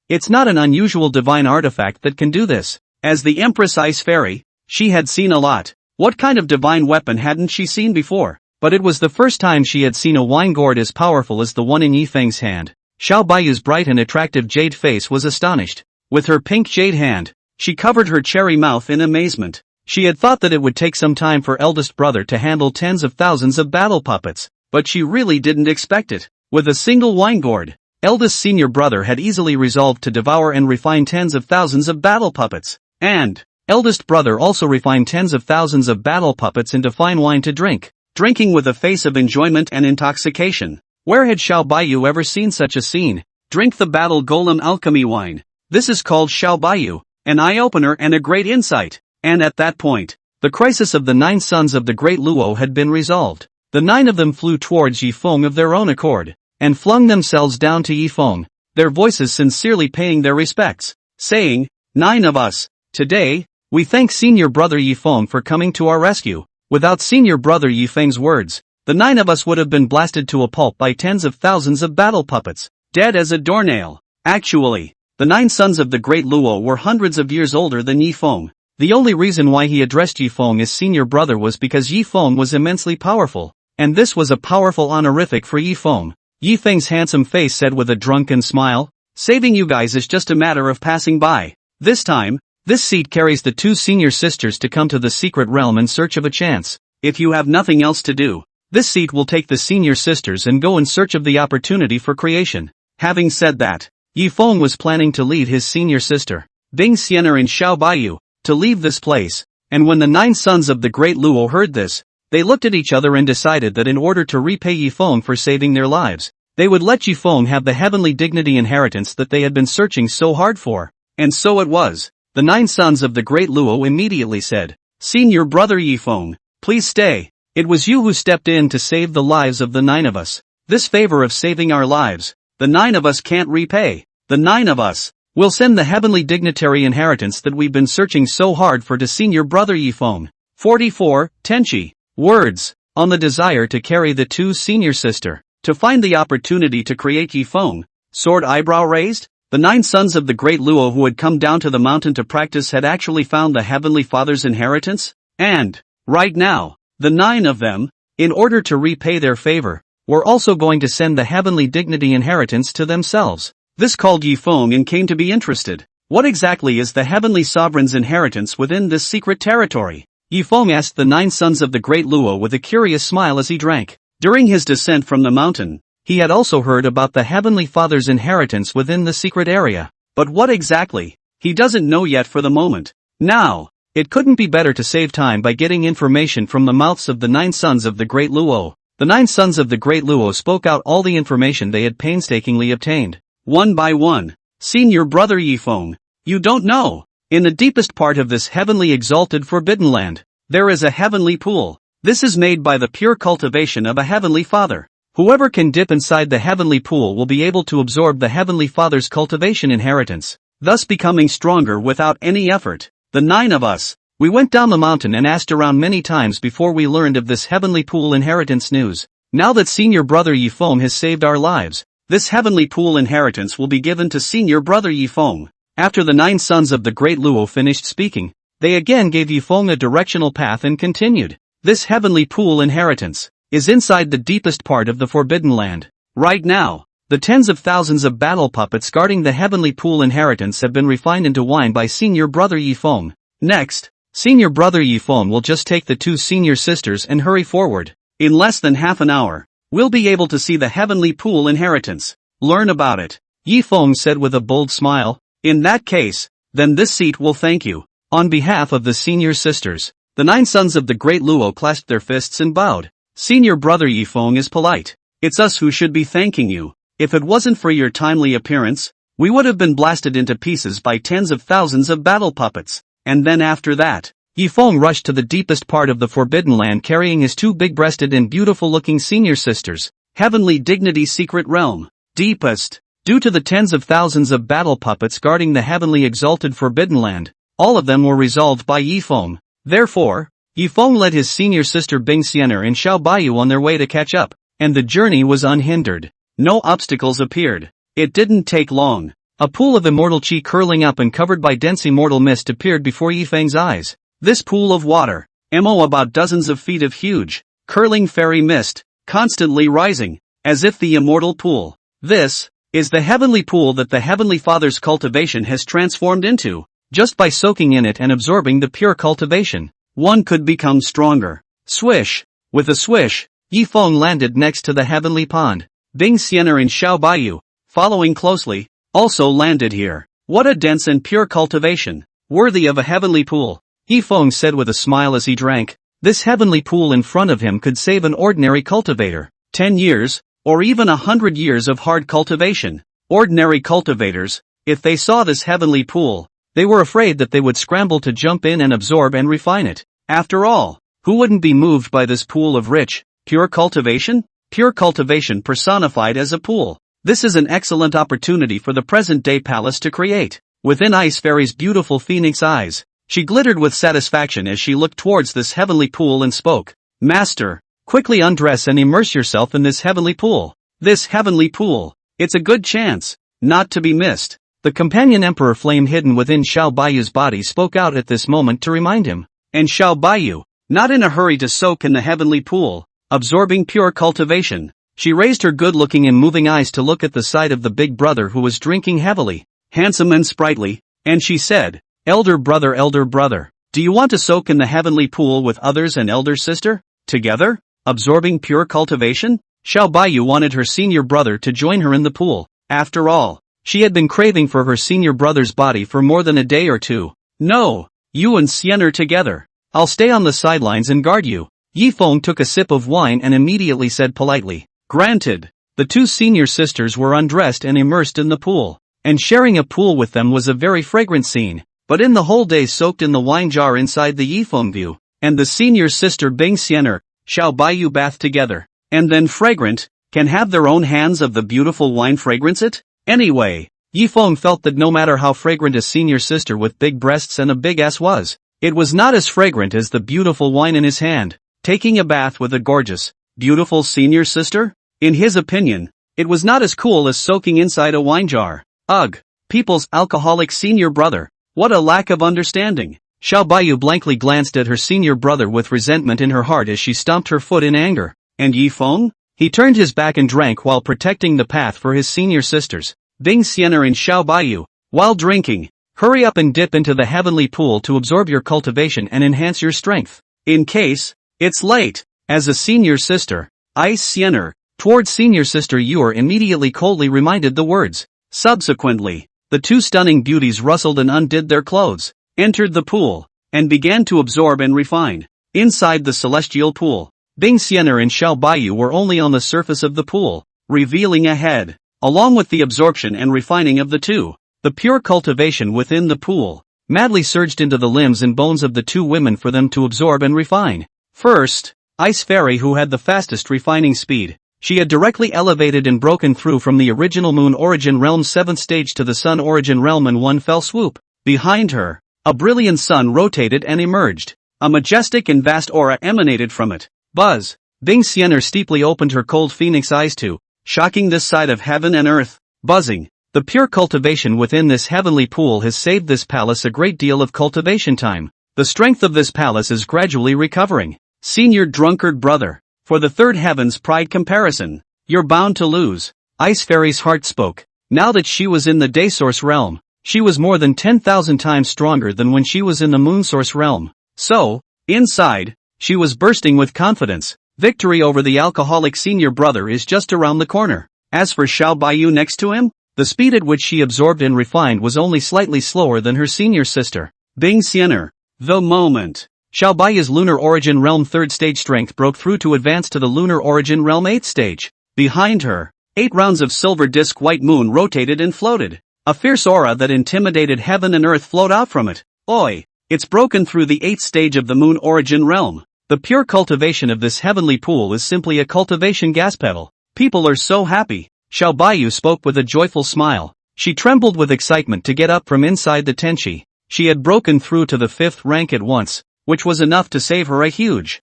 It's not an unusual divine artifact that can do this. As the Empress Ice Fairy, she had seen a lot. What kind of divine weapon hadn't she seen before? But it was the first time she had seen a wine gourd as powerful as the one in Yi Feng's hand. Xiao Baiyu's bright and attractive jade face was astonished. With her pink jade hand, she covered her cherry mouth in amazement. She had thought that it would take some time for eldest brother to handle tens of thousands of battle puppets, but she really didn't expect it. With a single wine gourd, eldest senior brother had easily resolved to devour and refine tens of thousands of battle puppets. And eldest brother also refined tens of thousands of battle puppets into fine wine to drink, drinking with a face of enjoyment and intoxication. Where had Xiao Baiyu ever seen such a scene? Drink the battle golem alchemy wine. This is called Xiao Baiyu, an eye-opener and a great insight. And at that point, the crisis of the 9 sons of the great Luo had been resolved. The 9 of them flew towards Yi Feng of their own accord, and flung themselves down to Yi Feng, their voices sincerely paying their respects, saying, 9 of us, today, we thank senior brother Yi Feng for coming to our rescue. Without senior brother Yi Feng's words, the 9 of us would have been blasted to a pulp by tens of thousands of battle puppets, dead as a doornail. Actually, the 9 sons of the great Luo were hundreds of years older than Yi Feng. The only reason why he addressed Yi Feng as senior brother was because Yi Feng was immensely powerful, and this was a powerful honorific for Yi Feng. Yi Feng's handsome face said with a drunken smile, saving you guys is just a matter of passing by. This time, this seat carries the 2 senior sisters to come to the secret realm in search of a chance. If you have nothing else to do, this seat will take the senior sisters and go in search of the opportunity for creation. Having said that, Yi Feng was planning to lead his senior sister, Bing Xianer and Xiao Baiyu, to leave this place, and when the 9 sons of the great Luo heard this, they looked at each other and decided that in order to repay Yi Feng for saving their lives, they would let Yi Feng have the heavenly dignity inheritance that they had been searching so hard for. And so it was. The 9 sons of the great Luo immediately said, Senior brother Yi Feng, please stay. It was you who stepped in to save the lives of the 9 of us. This favor of saving our lives, the 9 of us can't repay. The 9 of us will send the heavenly dignitary inheritance that we've been searching so hard for to senior brother Yi Feng. 44. Tenchi. Words. On the desire to carry the 2 senior sister, to find the opportunity to create Yi Feng. Sword eyebrow raised? The 9 sons of the great Luo who had come down to the mountain to practice had actually found the Heavenly Father's inheritance? And, right now, the 9 of them, in order to repay their favor, were also going to send the heavenly dignity inheritance to themselves. This called Yi Feng and came to be interested. What exactly is the heavenly sovereign's inheritance within this secret territory? Yi Feng asked the 9 sons of the great Luo with a curious smile as he drank. During his descent from the mountain, he had also heard about the Heavenly Father's inheritance within the secret area. But what exactly? He doesn't know yet for the moment. Now, it couldn't be better to save time by getting information from the mouths of the 9 sons of the great Luo. The 9 sons of the great Luo spoke out all the information they had painstakingly obtained. One by one. Senior brother Yi Feng, you don't know. In the deepest part of this heavenly exalted forbidden land, there is a heavenly pool. This is made by the pure cultivation of a heavenly father. Whoever can dip inside the heavenly pool will be able to absorb the heavenly father's cultivation inheritance, thus becoming stronger without any effort. The 9 of us, we went down the mountain and asked around many times before we learned of this heavenly pool inheritance news. Now that senior brother Yi Feng has saved our lives, this heavenly pool inheritance will be given to senior brother Yi Feng. After the 9 sons of the great Luo finished speaking, they again gave Yi Feng a directional path and continued. This heavenly pool inheritance is inside the deepest part of the forbidden land. Right now, the tens of thousands of battle puppets guarding the heavenly pool inheritance have been refined into wine by senior brother Yi Feng. Next, senior brother Yi Feng will just take the 2 senior sisters and hurry forward. In less than half an hour, we'll be able to see the heavenly pool inheritance. Learn about it. Yi Feng said with a bold smile. In that case, then this seat will thank you. On behalf of the senior sisters, the 9 sons of the great Luo clasped their fists and bowed. Senior brother Yi Feng is polite. It's us who should be thanking you. If it wasn't for your timely appearance, we would have been blasted into pieces by tens of thousands of battle puppets. And then after that, Yi Feng rushed to the deepest part of the forbidden land carrying his 2 big-breasted and beautiful-looking senior sisters. Heavenly dignity secret realm. Deepest. Due to the tens of thousands of battle puppets guarding the heavenly exalted Forbidden Land, all of them were resolved by Yifeng. Therefore, Yifeng led his senior sister Bing Xian'er and Xiao Baiyu on their way to catch up, and the journey was unhindered. No obstacles appeared. It didn't take long. A pool of immortal chi curling up and covered by dense immortal mist appeared before Yifeng's eyes. This pool of water, about dozens of feet of huge, curling fairy mist, constantly rising, as if the immortal pool. This is the heavenly pool that the Heavenly Father's cultivation has transformed into. Just by soaking in it and absorbing the pure cultivation, one could become stronger. Swish! With a swish, Yifeng landed next to the heavenly pond. Bing Xian'er and Xiao Baiyu, following closely, also landed here. What a dense and pure cultivation, worthy of a heavenly pool, Yifeng said with a smile as he drank. This heavenly pool in front of him could save an ordinary cultivator 10 years, or even 100 years of hard cultivation. Ordinary cultivators, if they saw this heavenly pool, they were afraid that they would scramble to jump in and absorb and refine it. After all, who wouldn't be moved by this pool of rich, pure cultivation? Pure cultivation personified as a pool. This is an excellent opportunity for the present-day palace to create. Within Ice Fairy's beautiful phoenix eyes, she glittered with satisfaction as she looked towards this heavenly pool and spoke. Master, quickly undress and immerse yourself in this heavenly pool. This heavenly pool, it's a good chance, not to be missed. The companion emperor flame hidden within Xiao Baiyu's body spoke out at this moment to remind him. And Xiao Baiyu, not in a hurry to soak in the heavenly pool, absorbing pure cultivation, she raised her good-looking and moving eyes to look at the side of the big brother who was drinking heavily, handsome and sprightly, and she said, elder brother, do you want to soak in the heavenly pool with others and elder sister? Together? Absorbing pure cultivation? Xiao Baiyu wanted her senior brother to join her in the pool. After all, she had been craving for her senior brother's body for more than a day or two. No, you and Xian'er together. I'll stay on the sidelines and guard you. Yifeng took a sip of wine and immediately said politely, granted. The two senior sisters were undressed and immersed in the pool, and sharing a pool with them was a very fragrant scene. But in the whole day soaked in the wine jar inside the Yifeng view, and the senior sister Bing Xian'er, Xiao Baiyu bath together, and then fragrant, can have their own hands of the beautiful wine fragrance it? Anyway, Yifeng felt that no matter how fragrant a senior sister with big breasts and a big ass was, it was not as fragrant as the beautiful wine in his hand. Taking a bath with a gorgeous, beautiful senior sister? In his opinion, it was not as cool as soaking inside a wine jar. Ugh, people's alcoholic senior brother. What a lack of understanding. Xiao Baiyu blankly glanced at her senior brother with resentment in her heart as she stomped her foot in anger. And Yifeng? He turned his back and drank while protecting the path for his senior sisters, Bing Xian'er and Xiao Baiyu. While drinking, hurry up and dip into the heavenly pool to absorb your cultivation and enhance your strength. In case it's late. As a senior sister, Ice Xian'er, towards senior sister Yuer immediately coldly reminded the words. Subsequently, the two stunning beauties rustled and undid their clothes, entered the pool, and began to absorb and refine. Inside the celestial pool, Bing Xian'er and Xiao Baiyu were only on the surface of the pool, revealing a head. Along with the absorption and refining of the two, the pure cultivation within the pool madly surged into the limbs and bones of the two women for them to absorb and refine. First, Ice Fairy, who had the fastest refining speed. She had directly elevated and broken through from the original Moon Origin Realm's 7th stage to the Sun Origin Realm in one fell swoop. Behind her, a brilliant sun rotated and emerged. A majestic and vast aura emanated from it. Buzz! Bing Xian'er steeply opened her cold phoenix eyes to, shocking this side of heaven and earth. Buzzing! The pure cultivation within this heavenly pool has saved this palace a great deal of cultivation time. The strength of this palace is gradually recovering. Senior drunkard brother. For the third heaven's pride comparison, you're bound to lose. Ice Fairy's heart spoke. Now that she was in the Daysource realm, she was more than 10,000 times stronger than when she was in the Moonsource realm. So, inside, she was bursting with confidence. Victory over the alcoholic senior brother is just around the corner. As for Xiao Baiyu next to him, the speed at which she absorbed and refined was only slightly slower than her senior sister, Bing Xian'er. The moment Xiao Baiyu's Lunar Origin Realm 3rd stage strength broke through to advance to the Lunar Origin Realm 8th stage. Behind her, 8 rounds of silver disk white moon rotated and floated. A fierce aura that intimidated heaven and earth flowed out from it. Oi! It's broken through the 8th stage of the Moon Origin Realm. The pure cultivation of this heavenly pool is simply a cultivation gas pedal. People are so happy. Xiao Bayou spoke with a joyful smile. She trembled with excitement to get up from inside the tenchi. She had broken through to the 5th rank at once, which was enough to save her a huge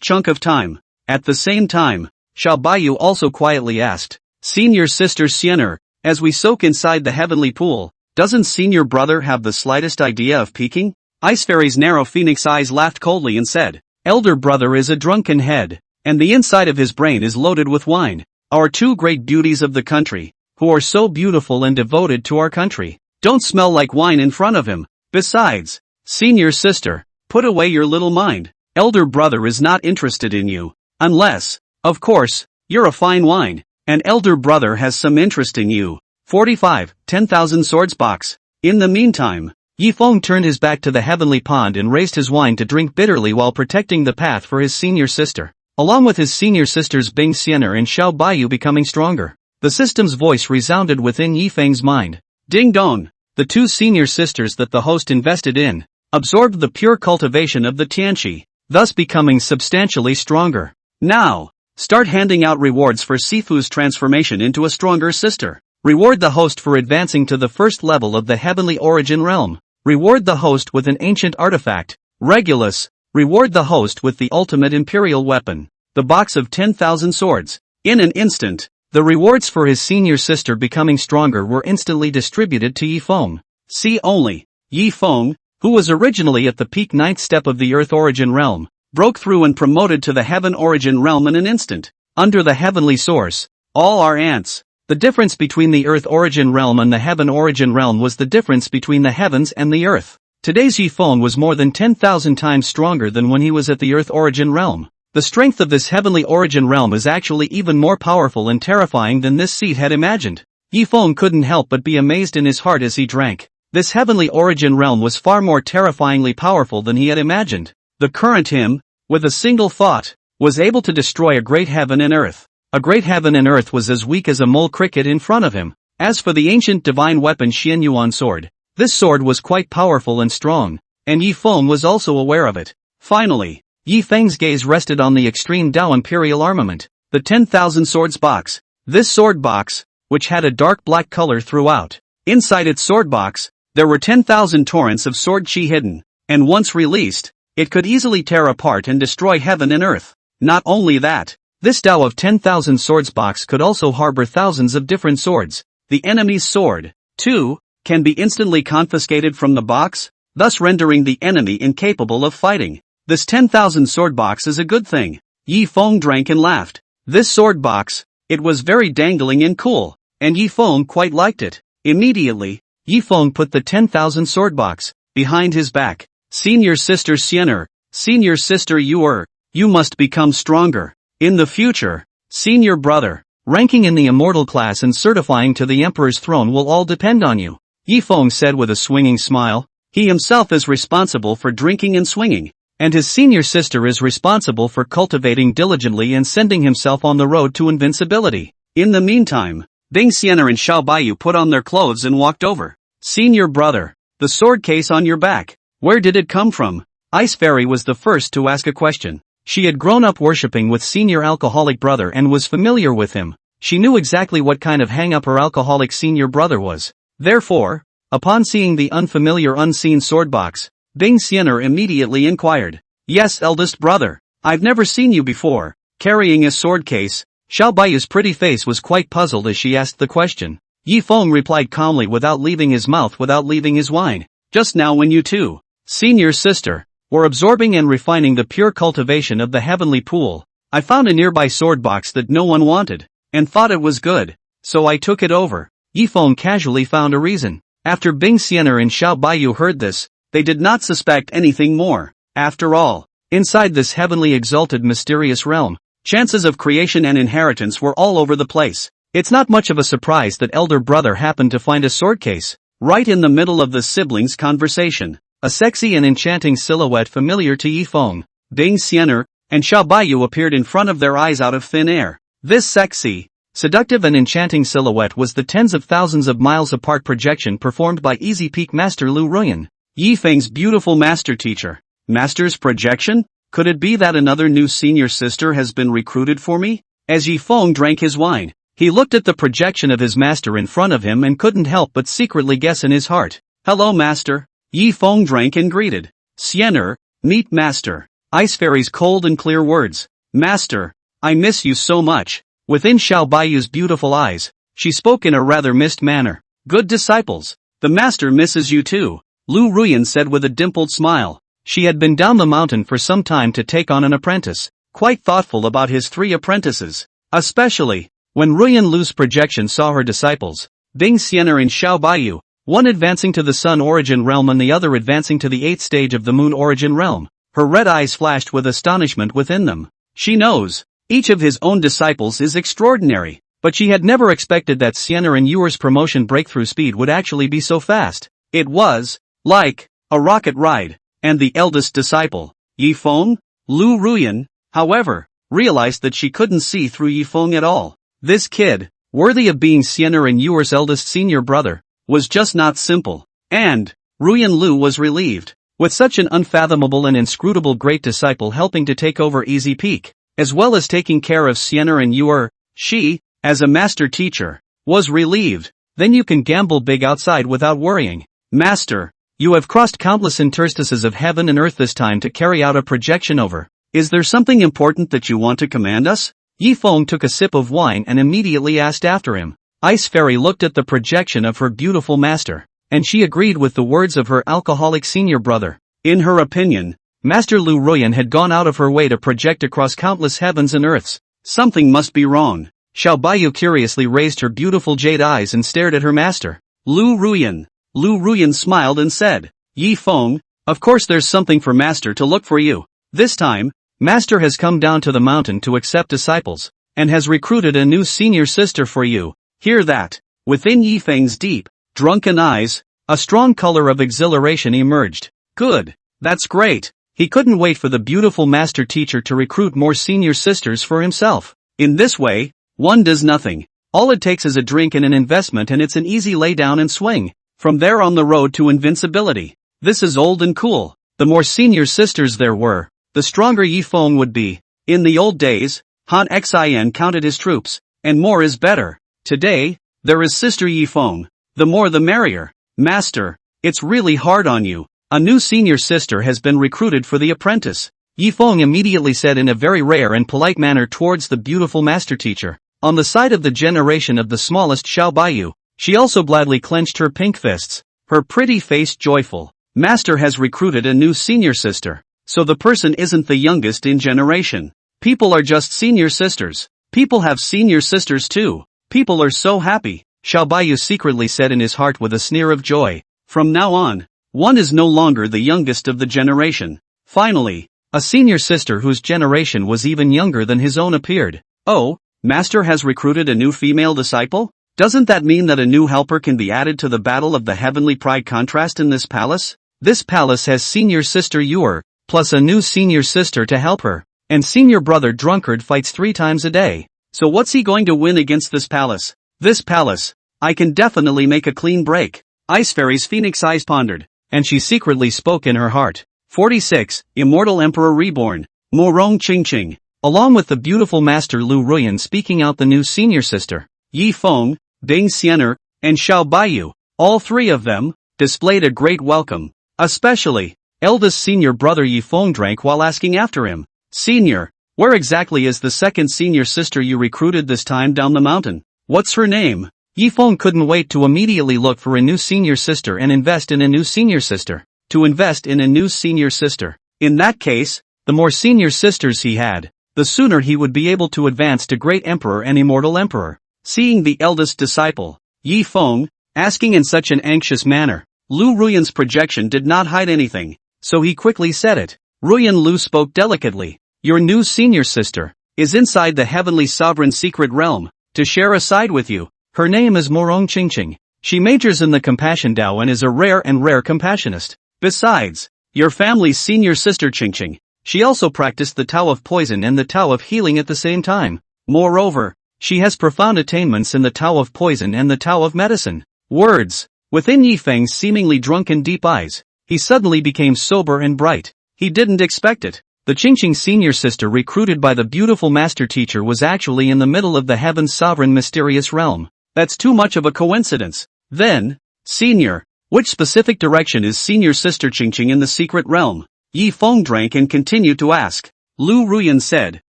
chunk of time. At the same time, Xiao Bayou also quietly asked, Senior Sister Xianer, as we soak inside the heavenly pool, doesn't Senior Brother have the slightest idea of peeking? Ice Fairy's narrow phoenix eyes laughed coldly and said, Elder Brother is a drunken head, and the inside of his brain is loaded with wine. Our two great beauties of the country, who are so beautiful and devoted to our country, don't smell like wine in front of him. Besides, Senior Sister, put away your little mind. Elder Brother is not interested in you. Unless, of course, you're a fine wine, and Elder Brother has some interest in you. 45, 10,000 Swords Box. In the meantime, Yi Feng turned his back to the heavenly pond and raised his wine to drink bitterly while protecting the path for his senior sister. Along with his senior sisters Bing Xianer and Xiao Bayou becoming stronger, the system's voice resounded within Yi Feng's mind. Ding dong! The two senior sisters that the host invested in absorbed the pure cultivation of the Tianqi, thus becoming substantially stronger. Now, start handing out rewards for Sifu's transformation into a stronger sister. Reward the host for advancing to the 1st level of the heavenly origin realm. Reward the host with an ancient artifact. Regulus. Reward the host with the ultimate imperial weapon, the box of 10,000 swords. In an instant, the rewards for his senior sister becoming stronger were instantly distributed to Yi Feng. See only, Yi Feng, who was originally at the peak 9th step of the Earth origin realm, broke through and promoted to the Heaven origin realm in an instant. Under the heavenly source, all are ants. The difference between the Earth origin realm and the Heaven origin realm was the difference between the heavens and the Earth. Today's Yi Feng was more than 10,000 times stronger than when he was at the Earth origin realm. The strength of this heavenly origin realm is actually even more powerful and terrifying than this seed had imagined. Yi Feng couldn't help but be amazed in his heart as he drank. This heavenly origin realm was far more terrifyingly powerful than he had imagined. The current him, with a single thought, was able to destroy a great heaven and earth. A great heaven and earth was as weak as a mole cricket in front of him. As for the ancient divine weapon Xian Yuan sword, this sword was quite powerful and strong, and Yi Feng was also aware of it. Finally, Yi Feng's gaze rested on the extreme Dao Imperial armament, the 10,000 swords box. This sword box, which had a dark black color throughout. Inside its sword box, there were 10,000 torrents of sword chi hidden, and once released, it could easily tear apart and destroy heaven and earth. Not only that, this Dao of 10,000 swords box could also harbor thousands of different swords. The enemy's sword, too, can be instantly confiscated from the box, thus rendering the enemy incapable of fighting. This 10,000 sword box is a good thing. Yi Feng drank and laughed. This sword box, it was very dangling and cool, and Yi Feng quite liked it. Immediately, Yi Feng put the 10,000 sword box behind his back. Senior Sister Xianer, Senior Sister you must become stronger. In the future, Senior Brother, ranking in the immortal class and certifying to the Emperor's throne will all depend on you. Yi Feng said with a swinging smile. He himself is responsible for drinking and swinging, and his senior sister is responsible for cultivating diligently and sending himself on the road to invincibility. In the meantime, Bing Xianer and Xiao Bayou put on their clothes and walked over. Senior Brother, the sword case on your back, where did it come from? Ice Fairy was the first to ask a question. She had grown up worshipping with Senior Alcoholic Brother and was familiar with him. She knew exactly what kind of hang-up her alcoholic senior brother was. Therefore, upon seeing the unfamiliar unseen sword box, Bing Xianer immediately inquired. Yes, eldest brother, I've never seen you before, carrying a sword case. Xiao Baiyu's pretty face was quite puzzled as she asked the question. Yi Feng replied calmly without leaving his mouth, without leaving his wine. Just now when you two, senior sister, were absorbing and refining the pure cultivation of the heavenly pool, I found a nearby sword box that no one wanted, and thought it was good, so I took it over. Yi Feng casually found a reason. After Bing Xianer and Xiao Bayou heard this, they did not suspect anything more. After all, inside this heavenly exalted mysterious realm, chances of creation and inheritance were all over the place. It's not much of a surprise that elder brother happened to find a sword case right in the middle of the siblings' conversation. A sexy and enchanting silhouette familiar to Yi Feng, Bing Xianer, and Xiao Bayou appeared in front of their eyes out of thin air. This sexy, seductive and enchanting silhouette was the tens of thousands of miles apart projection performed by Easy Peak Master Lu Ruyan, Yi Feng's beautiful master teacher. Master's projection? Could it be that another new senior sister has been recruited for me? As Yi Feng drank his wine, He looked at the projection of his master in front of him and couldn't help but secretly guess in his heart. "Hello, master." Yi Feng drank and greeted. "Siener, meet master." Ice Fairy's cold and clear words. "Master, I miss you so much." Within Xiao Baiyu's beautiful eyes, she spoke in a rather missed manner. "Good disciples. The master misses you too," Lu Ruyan said with a dimpled smile. She had been down the mountain for some time to take on an apprentice, quite thoughtful about his 3 apprentices. Especially, when Ruyan Lu's projection saw her disciples, Bing Siener and Xiao Baiyu, one advancing to the Sun Origin Realm and the other advancing to the 8th stage of the Moon Origin Realm. Her red eyes flashed with astonishment within them. She knows, each of his own disciples is extraordinary, but she had never expected that Siener and Yuer's promotion breakthrough speed would actually be so fast. It was like a rocket ride. And the eldest disciple, Yi Feng? Lu Ruyan, however, realized that she couldn't see through Yi Feng at all. This kid, worthy of being Siener and Yuer's eldest senior brother, was just not simple. And Ruyan Lu was relieved. With such an unfathomable and inscrutable great disciple helping to take over Easy Peak, as well as taking care of Siener and Yuer, she, as a master teacher, was relieved. Then you can gamble big outside without worrying. Master, you have crossed countless interstices of heaven and earth this time to carry out a projection over. Is there something important that you want to command us? Yi Feng took a sip of wine and immediately asked after him. Ice Fairy looked at the projection of her beautiful master, and she agreed with the words of her alcoholic senior brother. In her opinion, Master Lu Ruyan had gone out of her way to project across countless heavens and earths. Something must be wrong. Xiao Baiyu curiously raised her beautiful jade eyes and stared at her master. Lu Ruyan. Lu Ruyan smiled and said, Yi Feng, of course there's something for Master to look for you. This time, Master has come down to the mountain to accept disciples, and has recruited a new senior sister for you. Hear that? Within Yi Feng's deep, drunken eyes, a strong color of exhilaration emerged. Good. That's great. He couldn't wait for the beautiful master teacher to recruit more senior sisters for himself. In this way, one does nothing. All it takes is a drink and an investment, and it's an easy lay down and swing. From there on the road to invincibility. This is old and cool. The more senior sisters there were, the stronger Yi Feng would be. In the old days, Han Xin counted his troops, and more is better. Today, there is Sister Yi Feng. The more the merrier. Master, it's really hard on you. A new senior sister has been recruited for the apprentice. Yi Feng immediately said in a very rare and polite manner towards the beautiful master teacher. On the side of the generation of the smallest Xiao Baiyu, she also gladly clenched her pink fists, her pretty face joyful. Master has recruited a new senior sister. So the person isn't the youngest in generation. People are just senior sisters. People have senior sisters too. People are so happy, Xiao Baiyu secretly said in his heart with a sneer of joy. From now on, one is no longer the youngest of the generation. Finally, a senior sister whose generation was even younger than his own appeared. Oh, Master has recruited a new female disciple? Doesn't that mean that a new helper can be added to the battle of the heavenly pride contrast in this palace? This palace has senior sister Yuer, plus a new senior sister to help her, and senior brother Drunkard fights 3 times a day. So what's he going to win against this palace? This palace, I can definitely make a clean break. Ice Fairy's phoenix eyes pondered, and she secretly spoke in her heart. 46, Immortal Emperor Reborn, Morong Qingqing. Along with the beautiful Master Lu Ruyan speaking out the new senior sister, Yi Feng, Bing Siener, and Xiao Baiyu, all 3 of them, displayed a great welcome. Especially, eldest senior brother Yi Feng drank while asking after him. Senior, where exactly is the second senior sister you recruited this time down the mountain? What's her name? Yi Feng couldn't wait to immediately look for a new senior sister and invest in a new senior sister. To invest in a new senior sister. In that case, the more senior sisters he had, the sooner he would be able to advance to Great Emperor and Immortal Emperor. Seeing the eldest disciple, Yi Feng, asking in such an anxious manner, Lu Ruyan's projection did not hide anything, so he quickly said it. Ruyan Lu spoke delicately. Your new senior sister is inside the heavenly sovereign secret realm, to share a side with you. Her name is Morong Qingqing. She majors in the Compassion Dao and is a rare compassionist. Besides, your family's senior sister Qingqing, she also practiced the Tao of Poison and the Tao of Healing at the same time. Moreover, she has profound attainments in the Tao of Poison and the Tao of Medicine. Words. Within Yi Feng's seemingly drunken deep eyes, he suddenly became sober and bright. He didn't expect it. The Qingqing senior sister recruited by the beautiful master teacher was actually in the middle of the heaven's sovereign mysterious realm. That's too much of a coincidence. Then, senior, which specific direction is senior sister Qingqing in the secret realm? Yi Feng drank and continued to ask. Lu Ruyan said,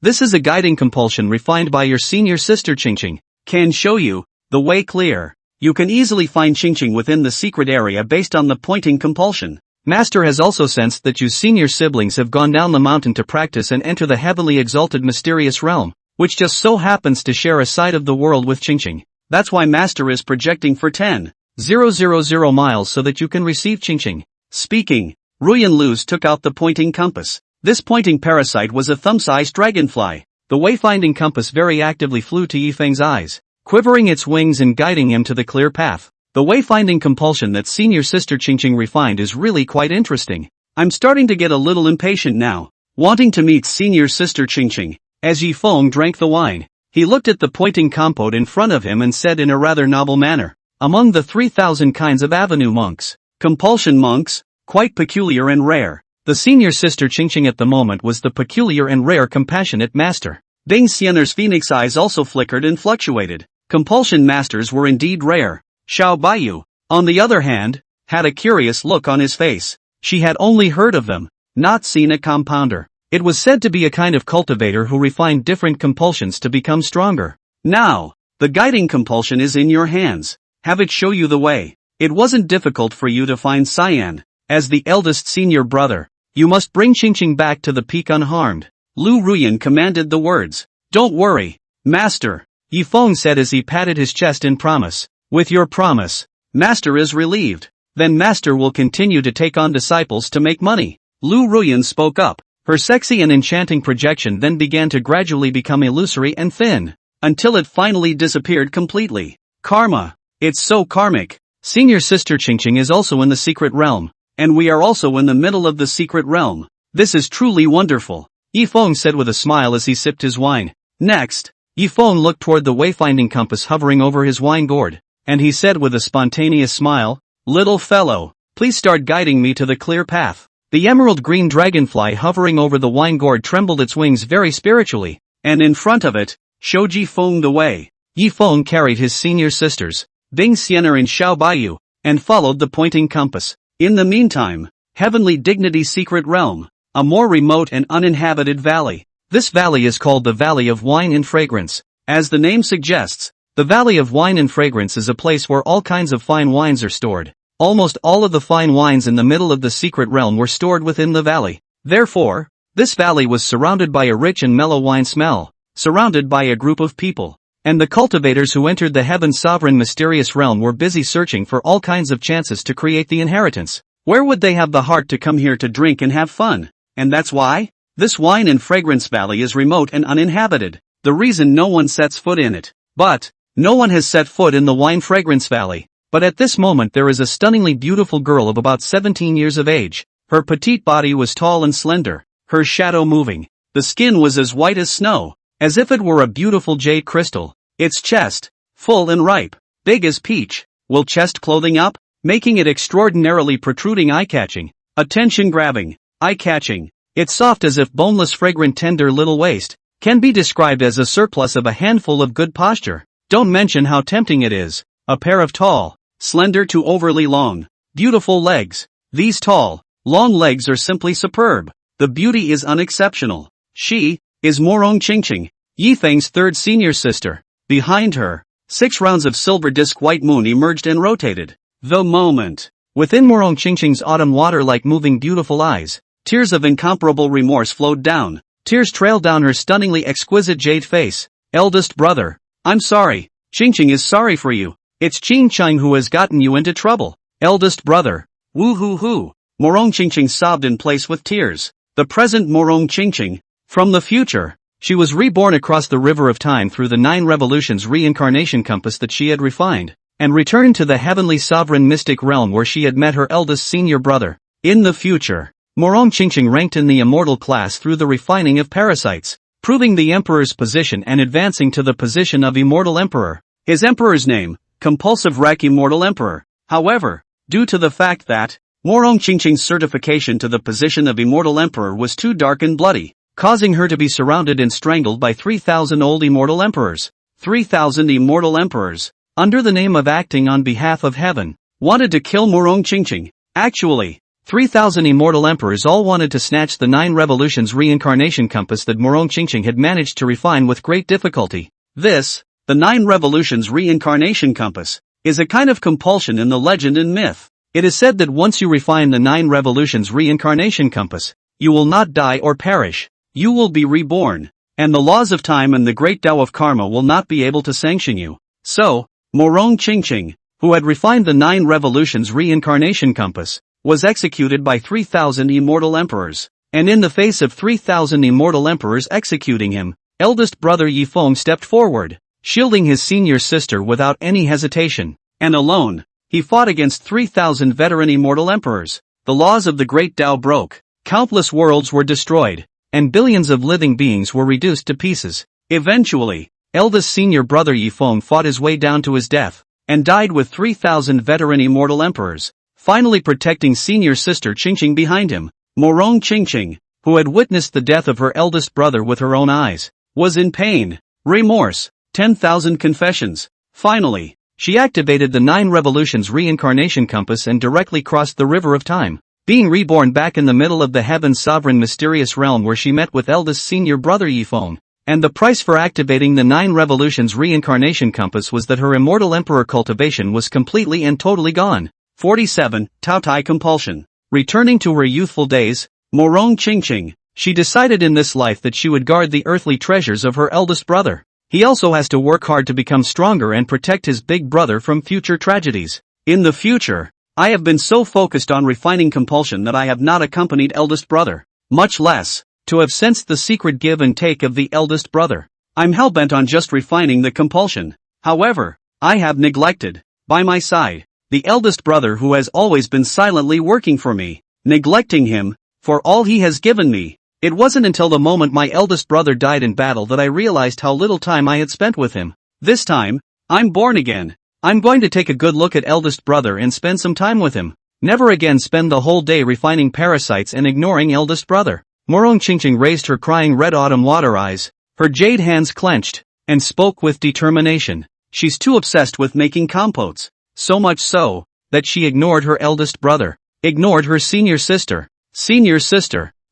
this is a guiding compulsion refined by your senior sister Qingqing. Can show you the way clear. You can easily find Qingqing within the secret area based on the pointing compulsion. Master has also sensed that you senior siblings have gone down the mountain to practice and enter the heavenly exalted mysterious realm, which just so happens to share a side of the world with Qingqing. That's why Master is projecting for 10,000 miles so that you can receive Qingqing. Speaking, Ruyan Luz took out the pointing compass. This pointing parasite was a thumb-sized dragonfly. The wayfinding compass very actively flew to Yifeng's eyes, quivering its wings and guiding him to the clear path. The wayfinding compulsion that senior sister Qingqing refined is really quite interesting. I'm starting to get a little impatient now, wanting to meet senior sister Qingqing. As Yi Feng drank the wine, he looked at the pointing compote in front of him and said in a rather novel manner, among the 3,000 kinds of avenue monks, compulsion monks, quite peculiar and rare. The senior sister Qingqing at the moment was the peculiar and rare compassionate master. Ding Xianer's phoenix eyes also flickered and fluctuated. Compulsion masters were indeed rare. Xiao Bayou, on the other hand, had a curious look on his face. She had only heard of them, not seen a compounder. It was said to be a kind of cultivator who refined different compulsions to become stronger. Now, the guiding compulsion is in your hands. Have it show you the way. It wasn't difficult for you to find Cyan. As the eldest senior brother, you must bring Qingqing back to the peak unharmed. Lu Ruyan commanded the words. Don't worry, Master, Yi Feng said as he patted his chest in promise. With your promise, Master is relieved. Then Master will continue to take on disciples to make money. Lu Ruyan spoke up. Her sexy and enchanting projection then began to gradually become illusory and thin, until it finally disappeared completely. Karma. It's so karmic. Senior sister Qingqing is also in the secret realm, and we are also in the middle of the secret realm. This is truly wonderful, Yi Feng said with a smile as he sipped his wine. Next, Yi Feng looked toward the wayfinding compass hovering over his wine gourd, and he said with a spontaneous smile, little fellow, please start guiding me to the clear path. The emerald green dragonfly hovering over the wine gourd trembled its wings very spiritually, and in front of it, showed Yi Feng the way. Yi Feng carried his senior sisters, Ding Xianer and Xiao Bayou, and followed the pointing compass. In the meantime, Heavenly Dignity's secret realm, a more remote and uninhabited valley. This valley is called the Valley of Wine and Fragrance. As the name suggests, the Valley of Wine and Fragrance is a place where all kinds of fine wines are stored. Almost all of the fine wines in the middle of the secret realm were stored within the valley. Therefore, this valley was surrounded by a rich and mellow wine smell, surrounded by a group of people. And the cultivators who entered the heaven's sovereign mysterious realm were busy searching for all kinds of chances to create the inheritance. Where would they have the heart to come here to drink and have fun? And that's why this wine and fragrance valley is remote and uninhabited. The reason no one sets foot in it. But no one has set foot in the wine fragrance valley. But at this moment there is a stunningly beautiful girl of about 17 years of age. Her petite body was tall and slender, her shadow moving. The skin was as white as snow, as if it were a beautiful jade crystal. Its chest, full and ripe, big as peach, will chest clothing up, making it extraordinarily protruding eye-catching, attention-grabbing, eye-catching. It's soft as if boneless fragrant tender little waist, can be described as a surplus of a handful of good posture. Don't mention how tempting it is. A pair of tall, slender to overly long, beautiful legs. These tall, long legs are simply superb. The beauty is unexceptional. She is Morong Qingqing, Yifeng's third senior sister. Behind her, 6 rounds of silver disc white moon emerged and rotated. The moment. Within Morong Qingqing's autumn water-like moving beautiful eyes, tears of incomparable remorse flowed down. Tears trailed down her stunningly exquisite jade face. Eldest brother, I'm sorry. Qingqing is sorry for you. It's Qingqing who has gotten you into trouble. Eldest brother. Woo-hoo-hoo. Morong Qingqing sobbed in place with tears. The present Morong Qingqing, from the future. She was reborn across the river of time through the 9 revolutions reincarnation compass that she had refined, and returned to the heavenly sovereign mystic realm where she had met her eldest senior brother. In the future, Morong Qingqing ranked in the immortal class through the refining of parasites, proving the emperor's position and advancing to the position of immortal emperor. His emperor's name, Compulsive Rack Immortal Emperor. However, due to the fact that Morong Qingqing's certification to the position of immortal emperor was too dark and bloody, causing her to be surrounded and strangled by 3,000 old immortal emperors. 3,000 immortal emperors, under the name of acting on behalf of heaven, wanted to kill Morong Qingqing. Actually, 3,000 immortal emperors all wanted to snatch the 9 revolutions reincarnation compass that Morong Qingqing had managed to refine with great difficulty. This, the 9 revolutions reincarnation compass, is a kind of compulsion in the legend and myth. It is said that once you refine the 9 revolutions reincarnation compass, you will not die or perish. You will be reborn, and the laws of time and the great Tao of karma will not be able to sanction you. So, Morong Qingqing, who had refined the 9 revolutions reincarnation compass, was executed by 3,000 immortal emperors. And in the face of 3,000 immortal emperors executing him, eldest brother Yi Feng stepped forward, shielding his senior sister without any hesitation, and alone, he fought against 3,000 veteran immortal emperors. The laws of the great Tao broke, countless worlds were destroyed, and billions of living beings were reduced to pieces. Eventually, eldest senior brother Yi Feng fought his way down to his death, and died with 3,000 veteran immortal emperors, finally protecting senior sister Qingqing behind him. Morong Qingqing, who had witnessed the death of her eldest brother with her own eyes, was in pain, remorse, 10,000 confessions. Finally, she activated the 9 revolutions reincarnation compass and directly crossed the river of time, being reborn back in the middle of the heaven's sovereign mysterious realm where she met with eldest senior brother Yi Feng. And the price for activating the 9 revolutions reincarnation compass was that her immortal emperor cultivation was completely and totally gone. 47. Tao Tai compulsion. Returning to her youthful days, Morong Qingqing, she decided in this life that she would guard the earthly treasures of her eldest brother. He also has to work hard to become stronger and protect his big brother from future tragedies. In the future, I have been so focused on refining compulsion that I have not accompanied eldest brother, much less to have sensed the secret give and take of the eldest brother. I'm hellbent on just refining the compulsion. However, I have neglected, by my side, the eldest brother who has always been silently working for me, neglecting him, for all he has given me. It wasn't until the moment my eldest brother died in battle that I realized how little time I had spent with him. This time, I'm born again. I'm going to take a good look at eldest brother and spend some time with him. Never again spend the whole day refining parasites and ignoring eldest brother. Morong Qingqing raised her crying red autumn water eyes, her jade hands clenched, and spoke with determination. She's too obsessed with making compotes. So much so, that she ignored her eldest brother, ignored her senior sister,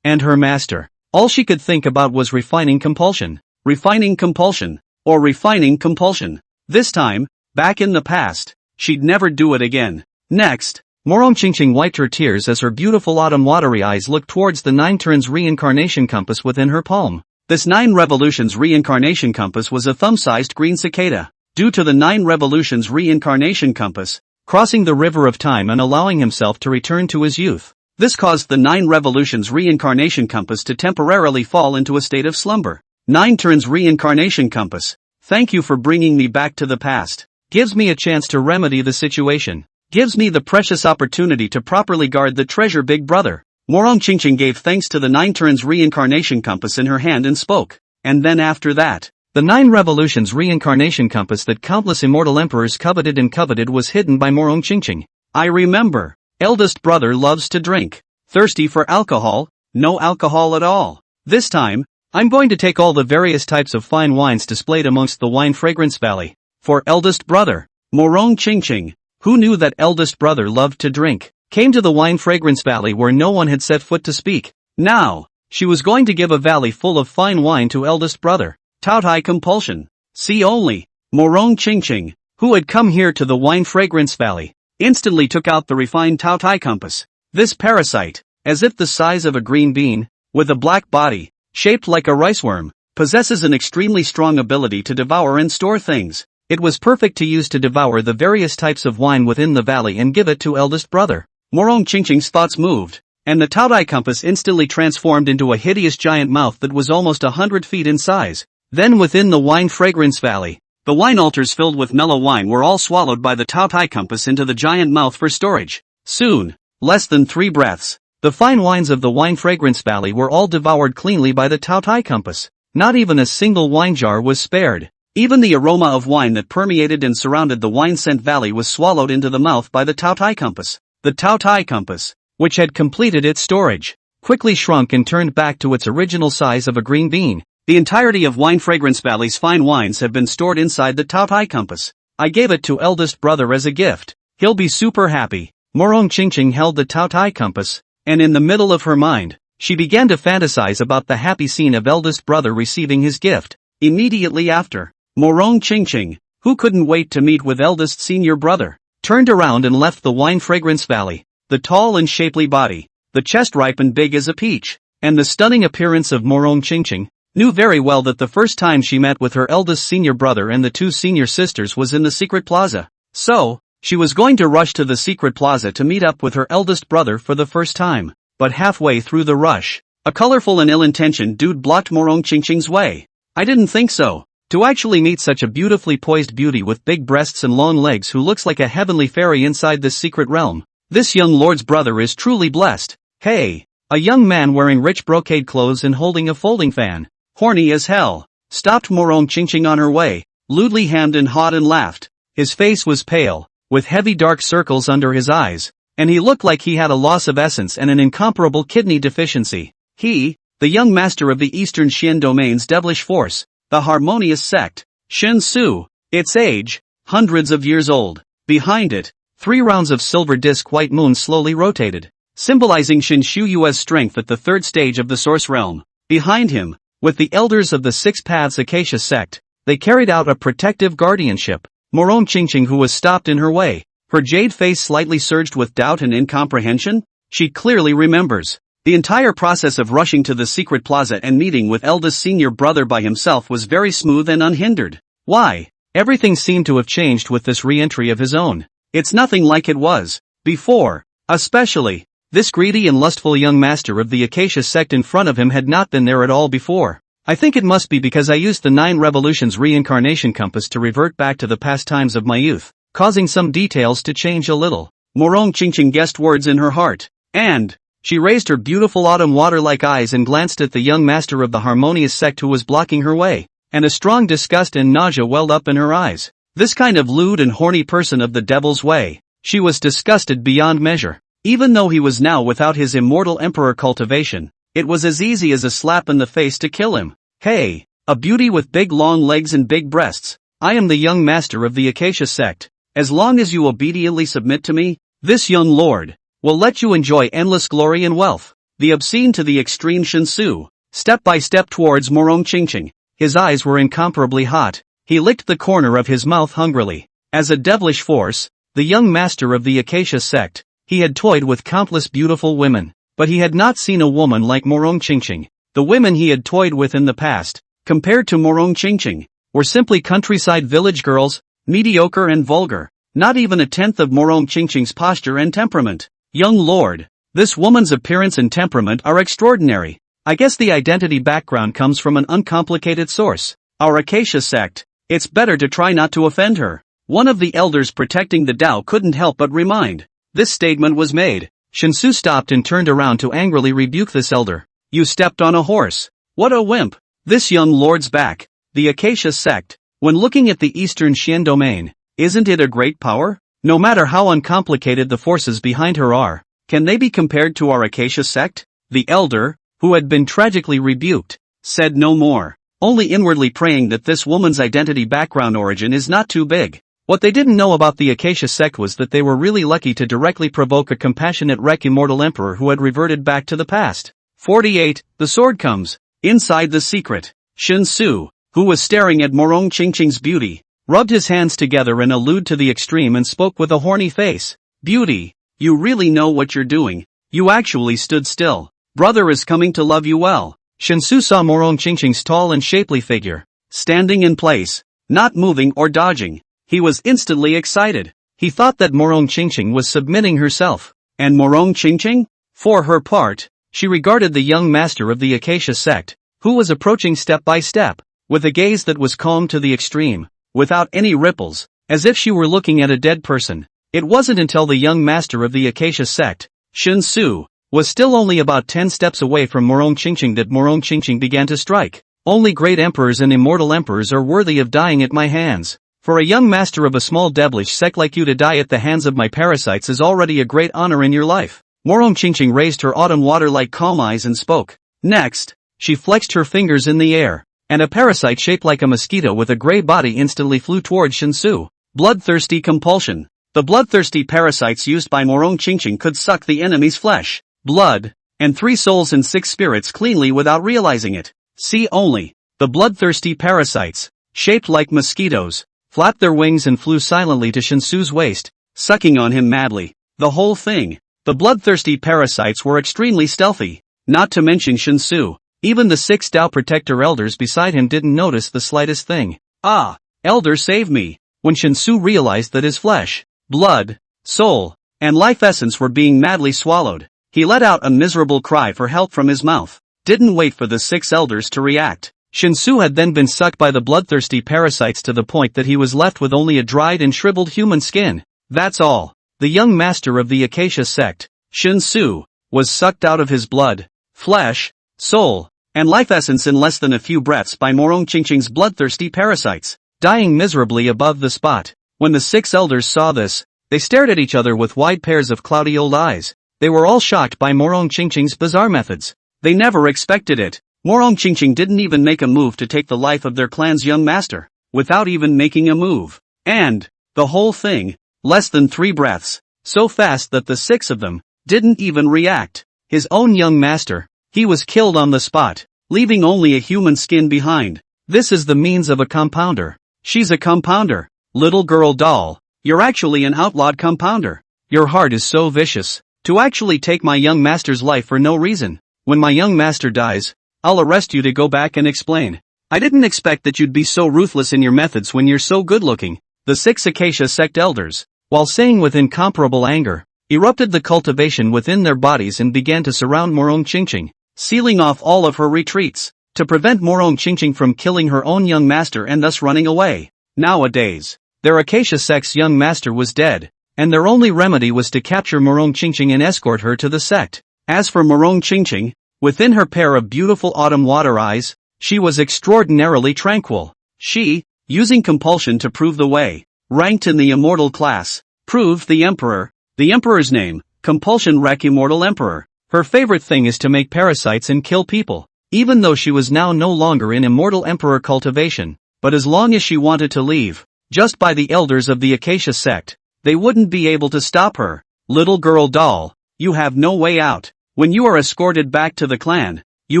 and her master. All she could think about was refining compulsion, or refining compulsion. This time, back in the past, she'd never do it again. Next, Morong Qingqing wiped her tears as her beautiful autumn watery eyes looked towards the 9 turns reincarnation compass within her palm. This 9 revolutions reincarnation compass was a thumb-sized green cicada. Due to the 9 revolutions reincarnation compass, crossing the river of time and allowing himself to return to his youth. This caused the 9 revolutions reincarnation compass to temporarily fall into a state of slumber. 9 turns reincarnation compass. Thank you for bringing me back to the past. Gives me a chance to remedy the situation. Gives me the precious opportunity to properly guard the treasure big brother. Morong Qingqing gave thanks to the 9 turns reincarnation compass in her hand and spoke. And then after that, the 9 revolutions reincarnation compass that countless immortal emperors coveted was hidden by Morong Qingqing. I remember. Eldest brother loves to drink. Thirsty for alcohol? No alcohol at all. This time, I'm going to take all the various types of fine wines displayed amongst the wine fragrance valley. For eldest brother, Morong Qingqing, who knew that eldest brother loved to drink, came to the wine fragrance valley where no one had set foot to speak. Now, she was going to give a valley full of fine wine to eldest brother. Tao Tai compulsion. See only, Morong Qingqing, who had come here to the wine fragrance valley, instantly took out the refined Tao Tai compass. This parasite, as if the size of a green bean, with a black body, shaped like a riceworm, possesses an extremely strong ability to devour and store things. It was perfect to use to devour the various types of wine within the valley and give it to eldest brother. Morong Qingqing's thoughts moved, and the Tao Tai compass instantly transformed into a hideous giant mouth that was almost 100 feet in size. Then within the wine fragrance valley, the wine altars filled with mellow wine were all swallowed by the Tao Tai compass into the giant mouth for storage. Soon, less than 3 breaths, the fine wines of the wine fragrance valley were all devoured cleanly by the Tao Tai compass. Not even a single wine jar was spared. Even the aroma of wine that permeated and surrounded the wine scent valley was swallowed into the mouth by the Tao Tai compass. the Tao Tai compass, which had completed its storage, quickly shrunk and turned back to its original size of a green bean. The entirety of Wine Fragrance Valley's fine wines have been stored inside the Tao Tai compass. I gave it to eldest brother as a gift. He'll be super happy. Morong Qingqing held the Tao Tai compass, and in the middle of her mind, she began to fantasize about the happy scene of eldest brother receiving his gift. Immediately after, Morong Qingqing, who couldn't wait to meet with eldest senior brother, turned around and left the Wine Fragrance Valley. The tall and shapely body, the chest ripened big as a peach, and the stunning appearance of Morong Qingqing, knew very well that the first time she met with her eldest senior brother and the two senior sisters was in the secret plaza. So, she was going to rush to the secret plaza to meet up with her eldest brother for the first time. But halfway through the rush, a colorful and ill-intentioned dude blocked Morong Qingqing's way. I didn't think so. To actually meet such a beautifully poised beauty with big breasts and long legs who looks like a heavenly fairy inside this secret realm. This young lord's brother is truly blessed. Hey! A young man wearing rich brocade clothes and holding a folding fan, horny as hell, stopped Morong Qingqing on her way, lewdly hemmed and hawed and laughed. His face was pale, with heavy dark circles under his eyes, and he looked like he had a loss of essence and an incomparable kidney deficiency. He, the young master of the Eastern Xian domain's devilish force, the harmonious sect, Shen Su, its age, hundreds of years old. Behind it, 3 rounds of silver disc white moon slowly rotated, symbolizing Shen Shu's strength at the 3rd stage of the source realm. Behind him, with the elders of the 6 Paths Acacia sect, they carried out a protective guardianship. Morong Qingqing, who was stopped in her way, her jade face slightly surged with doubt and incomprehension. She clearly remembers. The entire process of rushing to the secret plaza and meeting with eldest senior brother by himself was very smooth and unhindered. Why? Everything seemed to have changed with this re-entry of his own. It's nothing like it was before. Especially, this greedy and lustful young master of the Acacia sect in front of him had not been there at all before. I think it must be because I used the 9 Revolutions reincarnation compass to revert back to the past times of my youth, causing some details to change a little. Morong Qingqing guessed words in her heart, and she raised her beautiful autumn water-like eyes and glanced at the young master of the harmonious sect who was blocking her way, and a strong disgust and nausea welled up in her eyes. This kind of lewd and horny person of the devil's way. She was disgusted beyond measure. Even though he was now without his immortal emperor cultivation, it was as easy as a slap in the face to kill him. Hey, a beauty with big long legs and big breasts. I am the young master of the Acacia sect. As long as you obediently submit to me, this young lord will let you enjoy endless glory and wealth. The obscene to the extreme Shen Su, step by step towards Morong Qingqing. His eyes were incomparably hot. He licked the corner of his mouth hungrily. As a devilish force, the young master of the Acacia sect, he had toyed with countless beautiful women, but he had not seen a woman like Morong Qingqing. The women he had toyed with in the past, compared to Morong Qingqing, were simply countryside village girls, mediocre and vulgar, not even a tenth of Morong Qingqing's posture and temperament. Young lord, this woman's appearance and temperament are extraordinary. I guess the identity background comes from an uncomplicated source. Our Acacia sect, it's better to try not to offend her. One of the elders protecting the Tao couldn't help but remind. This statement was made. Shen Su stopped and turned around to angrily rebuke this elder. You stepped on a horse. What a wimp. This young lord's back. The Acacia sect, when looking at the Eastern Xian domain, isn't it a great power? No matter how uncomplicated the forces behind her are, can they be compared to our Acacia sect? The elder, who had been tragically rebuked, said no more, only inwardly praying that this woman's identity background origin is not too big. What they didn't know about the Acacia sect was that they were really lucky to directly provoke a compassionate wreck immortal emperor who had reverted back to the past. 48. The sword comes. Inside the secret, Shen Su, who was staring at Morong Qingqing's beauty, rubbed his hands together and allude to the extreme and spoke with a horny face. Beauty, you really know what you're doing. You actually stood still. Brother is coming to love you well. Shen Su saw Morong Qingqing's tall and shapely figure, standing in place, not moving or dodging. He was instantly excited. He thought that Morong Qingqing was submitting herself. And Morong Qingqing? For her part, she regarded the young master of the Acacia sect, who was approaching step by step, with a gaze that was calm to the extreme, without any ripples, as if she were looking at a dead person. It wasn't until the young master of the Acacia sect, Shen Su, was still only about 10 steps away from Morong Qingqing that Morong Qingqing began to strike. Only great emperors and immortal emperors are worthy of dying at my hands. For a young master of a small devilish sect like you to die at the hands of my parasites is already a great honor in your life. Morong Qingqing raised her autumn water-like calm eyes and spoke. Next, she flexed her fingers in the air, and a parasite shaped like a mosquito with a gray body instantly flew towards Shinsu. Bloodthirsty compulsion. The bloodthirsty parasites used by Morong Qingqing could suck the enemy's flesh, blood, and 3 souls and 6 spirits cleanly without realizing it. See only. The bloodthirsty parasites, shaped like mosquitoes, flapped their wings and flew silently to Shinsu's waist, sucking on him madly. The whole thing. The bloodthirsty parasites were extremely stealthy, not to mention Shinsu. Even the 6 Tao Protector elders beside him didn't notice the slightest thing. Ah! Elder, save me! When Shinsu realized that his flesh, blood, soul, and life essence were being madly swallowed, he let out a miserable cry for help from his mouth. Didn't wait for the 6 elders to react. Shinsu had then been sucked by the bloodthirsty parasites to the point that he was left with only a dried and shriveled human skin. That's all. The young master of the Acacia sect, Shinsu, was sucked out of his blood, flesh, soul, and life essence in less than a few breaths by Morong Qingqing's bloodthirsty parasites, dying miserably above the spot. When the 6 elders saw this, they stared at each other with wide pairs of cloudy old eyes. They were all shocked by Morong Qingqing's bizarre methods. They never expected it. Morong Qingqing didn't even make a move to take the life of their clan's young master, without even making a move. And, the whole thing, less than 3 breaths, so fast that the 6 of them didn't even react. His own young master, he was killed on the spot, leaving only a human skin behind. This is the means of a compounder. She's a compounder. Little girl doll, you're actually an outlawed compounder. Your heart is so vicious, to actually take my young master's life for no reason. When my young master dies, I'll arrest you to go back and explain. I didn't expect that you'd be so ruthless in your methods when you're so good-looking. The 6 Acacia sect elders, while saying with incomparable anger, erupted the cultivation within their bodies and began to surround Morong Qingqing, sealing off all of her retreats, to prevent Morong Qingqing from killing her own young master and thus running away. Nowadays, their Acacia sect's young master was dead, and their only remedy was to capture Morong Qingqing and escort her to the sect. As for Morong Qingqing, within her pair of beautiful autumn water eyes, she was extraordinarily tranquil. She, using compulsion to prove the way, ranked in the immortal class, proved the emperor's name, compulsion wreck immortal emperor. Her favorite thing is to make parasites and kill people, even though she was now no longer in immortal emperor cultivation, but as long as she wanted to leave, just by the elders of the Acacia sect, they wouldn't be able to stop her. Little girl doll, you have no way out. When you are escorted back to the clan, you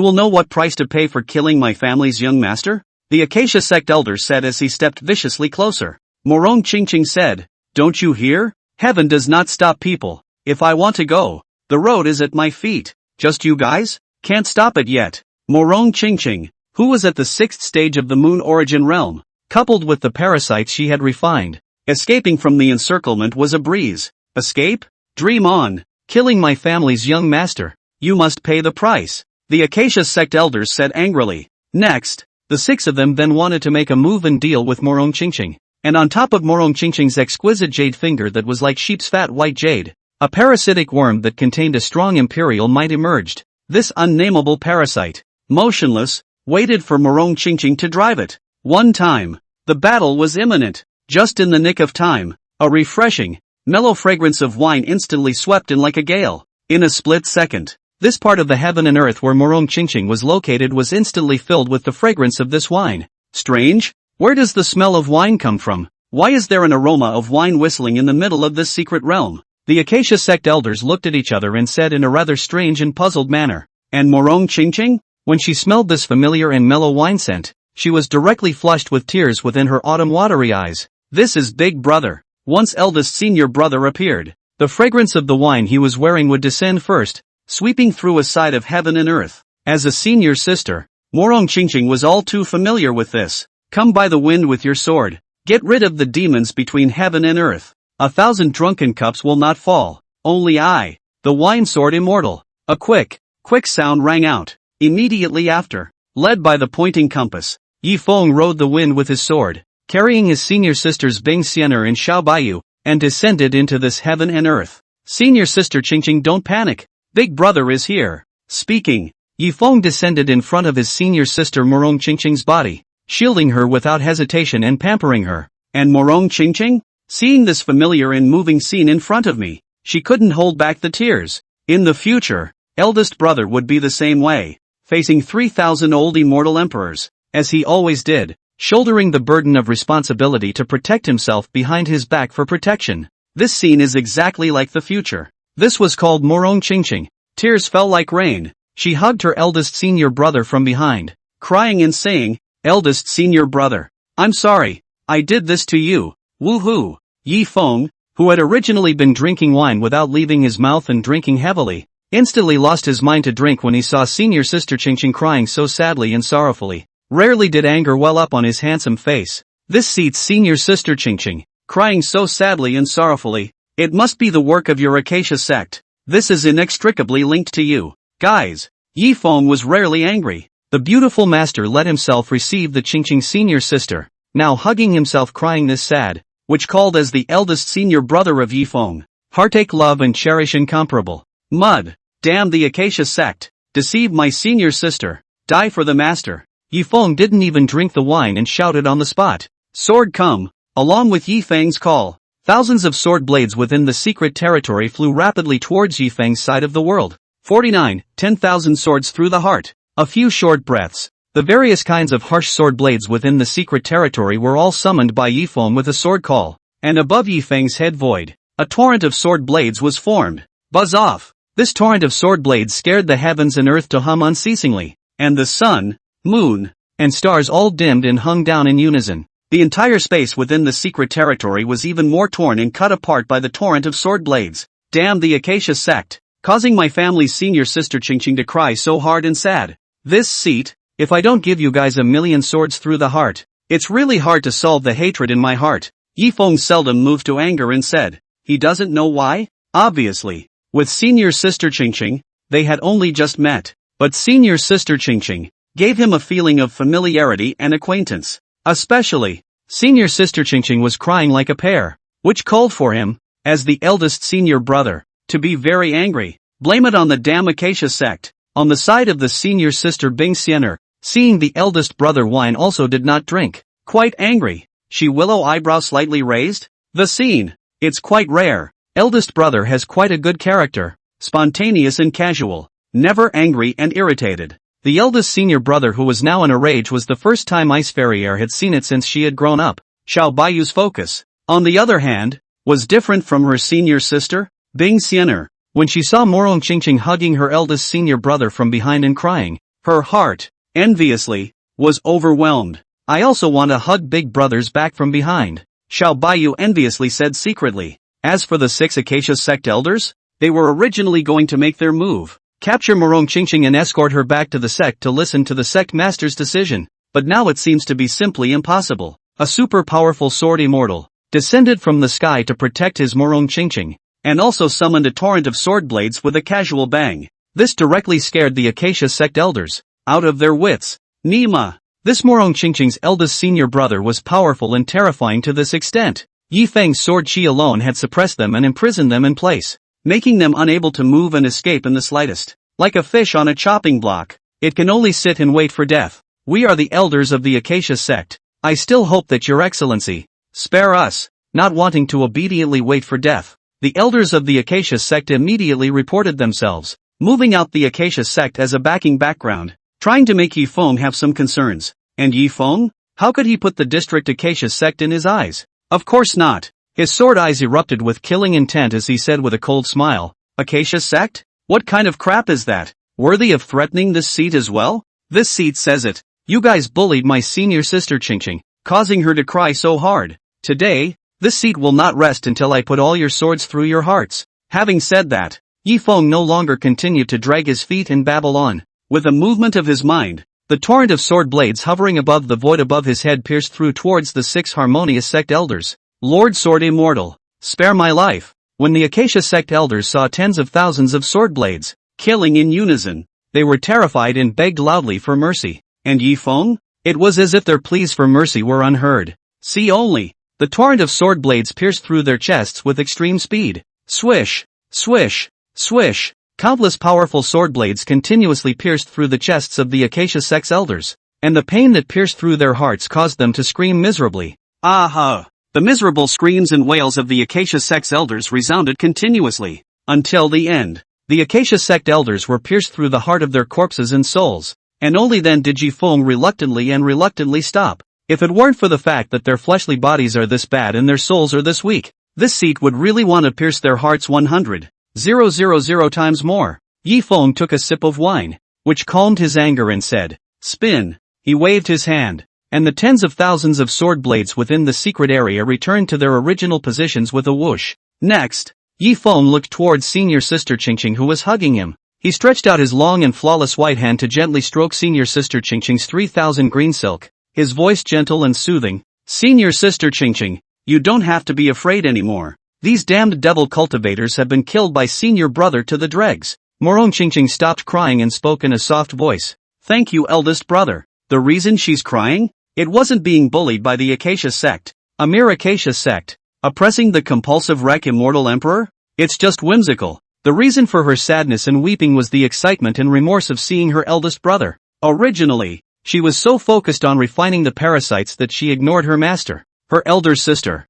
will know what price to pay for killing my family's young master? The Acacia sect elder said as he stepped viciously closer. Morong Qingqing said, don't you hear? Heaven does not stop people. If I want to go, the road is at my feet. Just you guys? Can't stop it yet. Morong Qingqing, who was at the 6th stage of the moon origin realm, coupled with the parasites she had refined, escaping from the encirclement was a breeze. Escape? Dream on. Killing my family's young master. You must pay the price. The Acacia sect elders said angrily. Next, the 6 of them then wanted to make a move and deal with Morong Qingqing. And on top of Morong Qingqing's exquisite jade finger that was like sheep's fat white jade, a parasitic worm that contained a strong imperial might emerged. This unnameable parasite, motionless, waited for Morong Qingqing to drive it. One time, the battle was imminent. Just in the nick of time, a refreshing, mellow fragrance of wine instantly swept in like a gale. In a split second, this part of the heaven and earth where Morong Qingqing was located was instantly filled with the fragrance of this wine. Strange? Where does the smell of wine come from? Why is there an aroma of wine whistling in the middle of this secret realm? The Acacia sect elders looked at each other and said in a rather strange and puzzled manner. And Morong Qingqing? When she smelled this familiar and mellow wine scent, she was directly flushed with tears within her autumn watery eyes. This is Big Brother. Once eldest senior brother appeared. The fragrance of the wine he was wearing would descend first, sweeping through a side of heaven and earth. As a senior sister, Morong Qingqing was all too familiar with this. Come by the wind with your sword. Get rid of the demons between heaven and earth. 1,000 drunken cups will not fall. Only I, the wine sword immortal. A quick sound rang out. Immediately after, led by the pointing compass, Feng rode the wind with his sword, carrying his senior sisters Bing Xianer and Xiao Bayou, and descended into this heaven and earth. Senior sister Qingqing, don't panic. Big brother is here. Speaking, Feng descended in front of his senior sister Morong Qingqing's body, shielding her without hesitation and pampering her. And Morong Qingqing? Seeing this familiar and moving scene in front of me, she couldn't hold back the tears. In the future, eldest brother would be the same way, facing 3,000 old immortal emperors, as he always did, shouldering the burden of responsibility to protect himself behind his back for protection. This scene is exactly like the future. This was called Morong Qingqing. Tears fell like rain. She hugged her eldest senior brother from behind, crying and saying, "Eldest senior brother, I'm sorry, I did this to you, woohoo." Yi Feng, who had originally been drinking wine without leaving his mouth and drinking heavily, instantly lost his mind to drink when he saw senior sister Qingqing crying so sadly and sorrowfully. Rarely did anger well up on his handsome face. This seats senior sister Qingqing, crying so sadly and sorrowfully. It must be the work of your Acacia sect. This is inextricably linked to you. Guys, Yi Feng was rarely angry. The beautiful master let himself receive the Qingqing senior sister, now hugging himself crying this sad, which called as the eldest senior brother of Yi Feng. Heartache, love and cherish incomparable. Mud. Damn the Acacia sect. Deceive my senior sister. Die for the master. Yi Feng didn't even drink the wine and shouted on the spot. Sword come. Along with Yi Feng's call, thousands of sword blades within the secret territory flew rapidly towards Yi Feng's side of the world. 49, 10,000 swords through the heart. A few short breaths. The various kinds of harsh sword blades within the secret territory were all summoned by Yi Feng with a sword call, and above Yi Feng's head void, a torrent of sword blades was formed. Buzz off! This torrent of sword blades scared the heavens and earth to hum unceasingly, and the sun, moon, and stars all dimmed and hung down in unison. The entire space within the secret territory was even more torn and cut apart by the torrent of sword blades. Damn the Acacia sect, causing my family's senior sister Qingqing to cry so hard and sad. This seat, if I don't give you guys a million swords through the heart, it's really hard to solve the hatred in my heart. Yi Feng seldom moved to anger and said, he doesn't know why? Obviously. With senior sister Qingqing, they had only just met, but senior sister Qingqing gave him a feeling of familiarity and acquaintance. Especially, senior sister Qingqing was crying like a pear, which called for him, as the eldest senior brother, to be very angry. Blame it on the damn Acacia sect. On the side of the senior sister Bing Xianer, seeing the eldest brother whine also did not drink. Quite angry, she willow eyebrow slightly raised. The scene. It's quite rare. Eldest brother has quite a good character. Spontaneous and casual. Never angry and irritated. The eldest senior brother who was now in a rage was the first time Ice Ferrier had seen it since she had grown up. Xiao Bayou's focus, on the other hand, was different from her senior sister, Bing Xianer. When she saw Morong Qingqing hugging her eldest senior brother from behind and crying, her heart, enviously, was overwhelmed. I also want to hug big brother's back from behind, Xiao Bayou enviously said secretly. As for the 6 Acacia sect elders, they were originally going to make their move, capture Morong Qingqing and escort her back to the sect to listen to the sect master's decision, but now it seems to be simply impossible. A super powerful sword immortal descended from the sky to protect his Morong Qingqing, and also summoned a torrent of sword blades with a casual bang. This directly scared the Acacia sect elders out of their wits. Nima. This Morong Qingqing's eldest senior brother was powerful and terrifying to this extent. Yi Feng's sword chi alone had suppressed them and imprisoned them in place, making them unable to move and escape in the slightest. Like a fish on a chopping block, it can only sit and wait for death. We are the elders of the Acacia sect. I still hope that your excellency spare us. Not wanting to obediently wait for death, the elders of the Acacia sect immediately reported themselves, moving out the Acacia sect as a backing background, trying to make Yi Feng have some concerns. And Yi Feng? How could he put the district Acacia sect in his eyes? Of course not. His sword eyes erupted with killing intent as he said with a cold smile, Acacia sect? What kind of crap is that? Worthy of threatening this seat as well? This seat says it. You guys bullied my senior sister Qingqing, causing her to cry so hard. Today, this seat will not rest until I put all your swords through your hearts. Having said that, Yi Feng no longer continued to drag his feet and babble on. With a movement of his mind, the torrent of sword blades hovering above the void above his head pierced through towards the 6 harmonious sect elders. Lord Sword Immortal, spare my life. When the Acacia sect elders saw tens of thousands of sword blades killing in unison, they were terrified and begged loudly for mercy. And Yi Feng? It was as if their pleas for mercy were unheard. See only. The torrent of sword blades pierced through their chests with extreme speed. Swish, swish, swish. Countless powerful sword blades continuously pierced through the chests of the Acacia sect's elders, and the pain that pierced through their hearts caused them to scream miserably. Aha! The miserable screams and wails of the Acacia Sect's elders resounded continuously, until the end. The Acacia Sect elders were pierced through the heart of their corpses and souls, and only then did Feng reluctantly stop. If it weren't for the fact that their fleshly bodies are this bad and their souls are this weak, this seat would really want to pierce their hearts 100,000 times more. Feng took a sip of wine, which calmed his anger and said, "Spin." He waved his hand, and the tens of thousands of sword blades within the secret area returned to their original positions with a whoosh. Next, Feng looked towards Senior Sister Qingqing, who was hugging him. He stretched out his long and flawless white hand to gently stroke Senior Sister Qingqing's 3,000 green silk, his voice gentle and soothing. "Senior Sister Qingqing, you don't have to be afraid anymore. These damned devil cultivators have been killed by Senior Brother to the dregs." Morong Qingqing stopped crying and spoke in a soft voice. "Thank you, eldest brother." The reason she's crying? It wasn't being bullied by the Acacia Sect, a mere Acacia Sect, oppressing the compulsive wreck Immortal Emperor? It's just whimsical. The reason for her sadness and weeping was the excitement and remorse of seeing her eldest brother. Originally, she was so focused on refining the parasites that she ignored her master, her elder sister,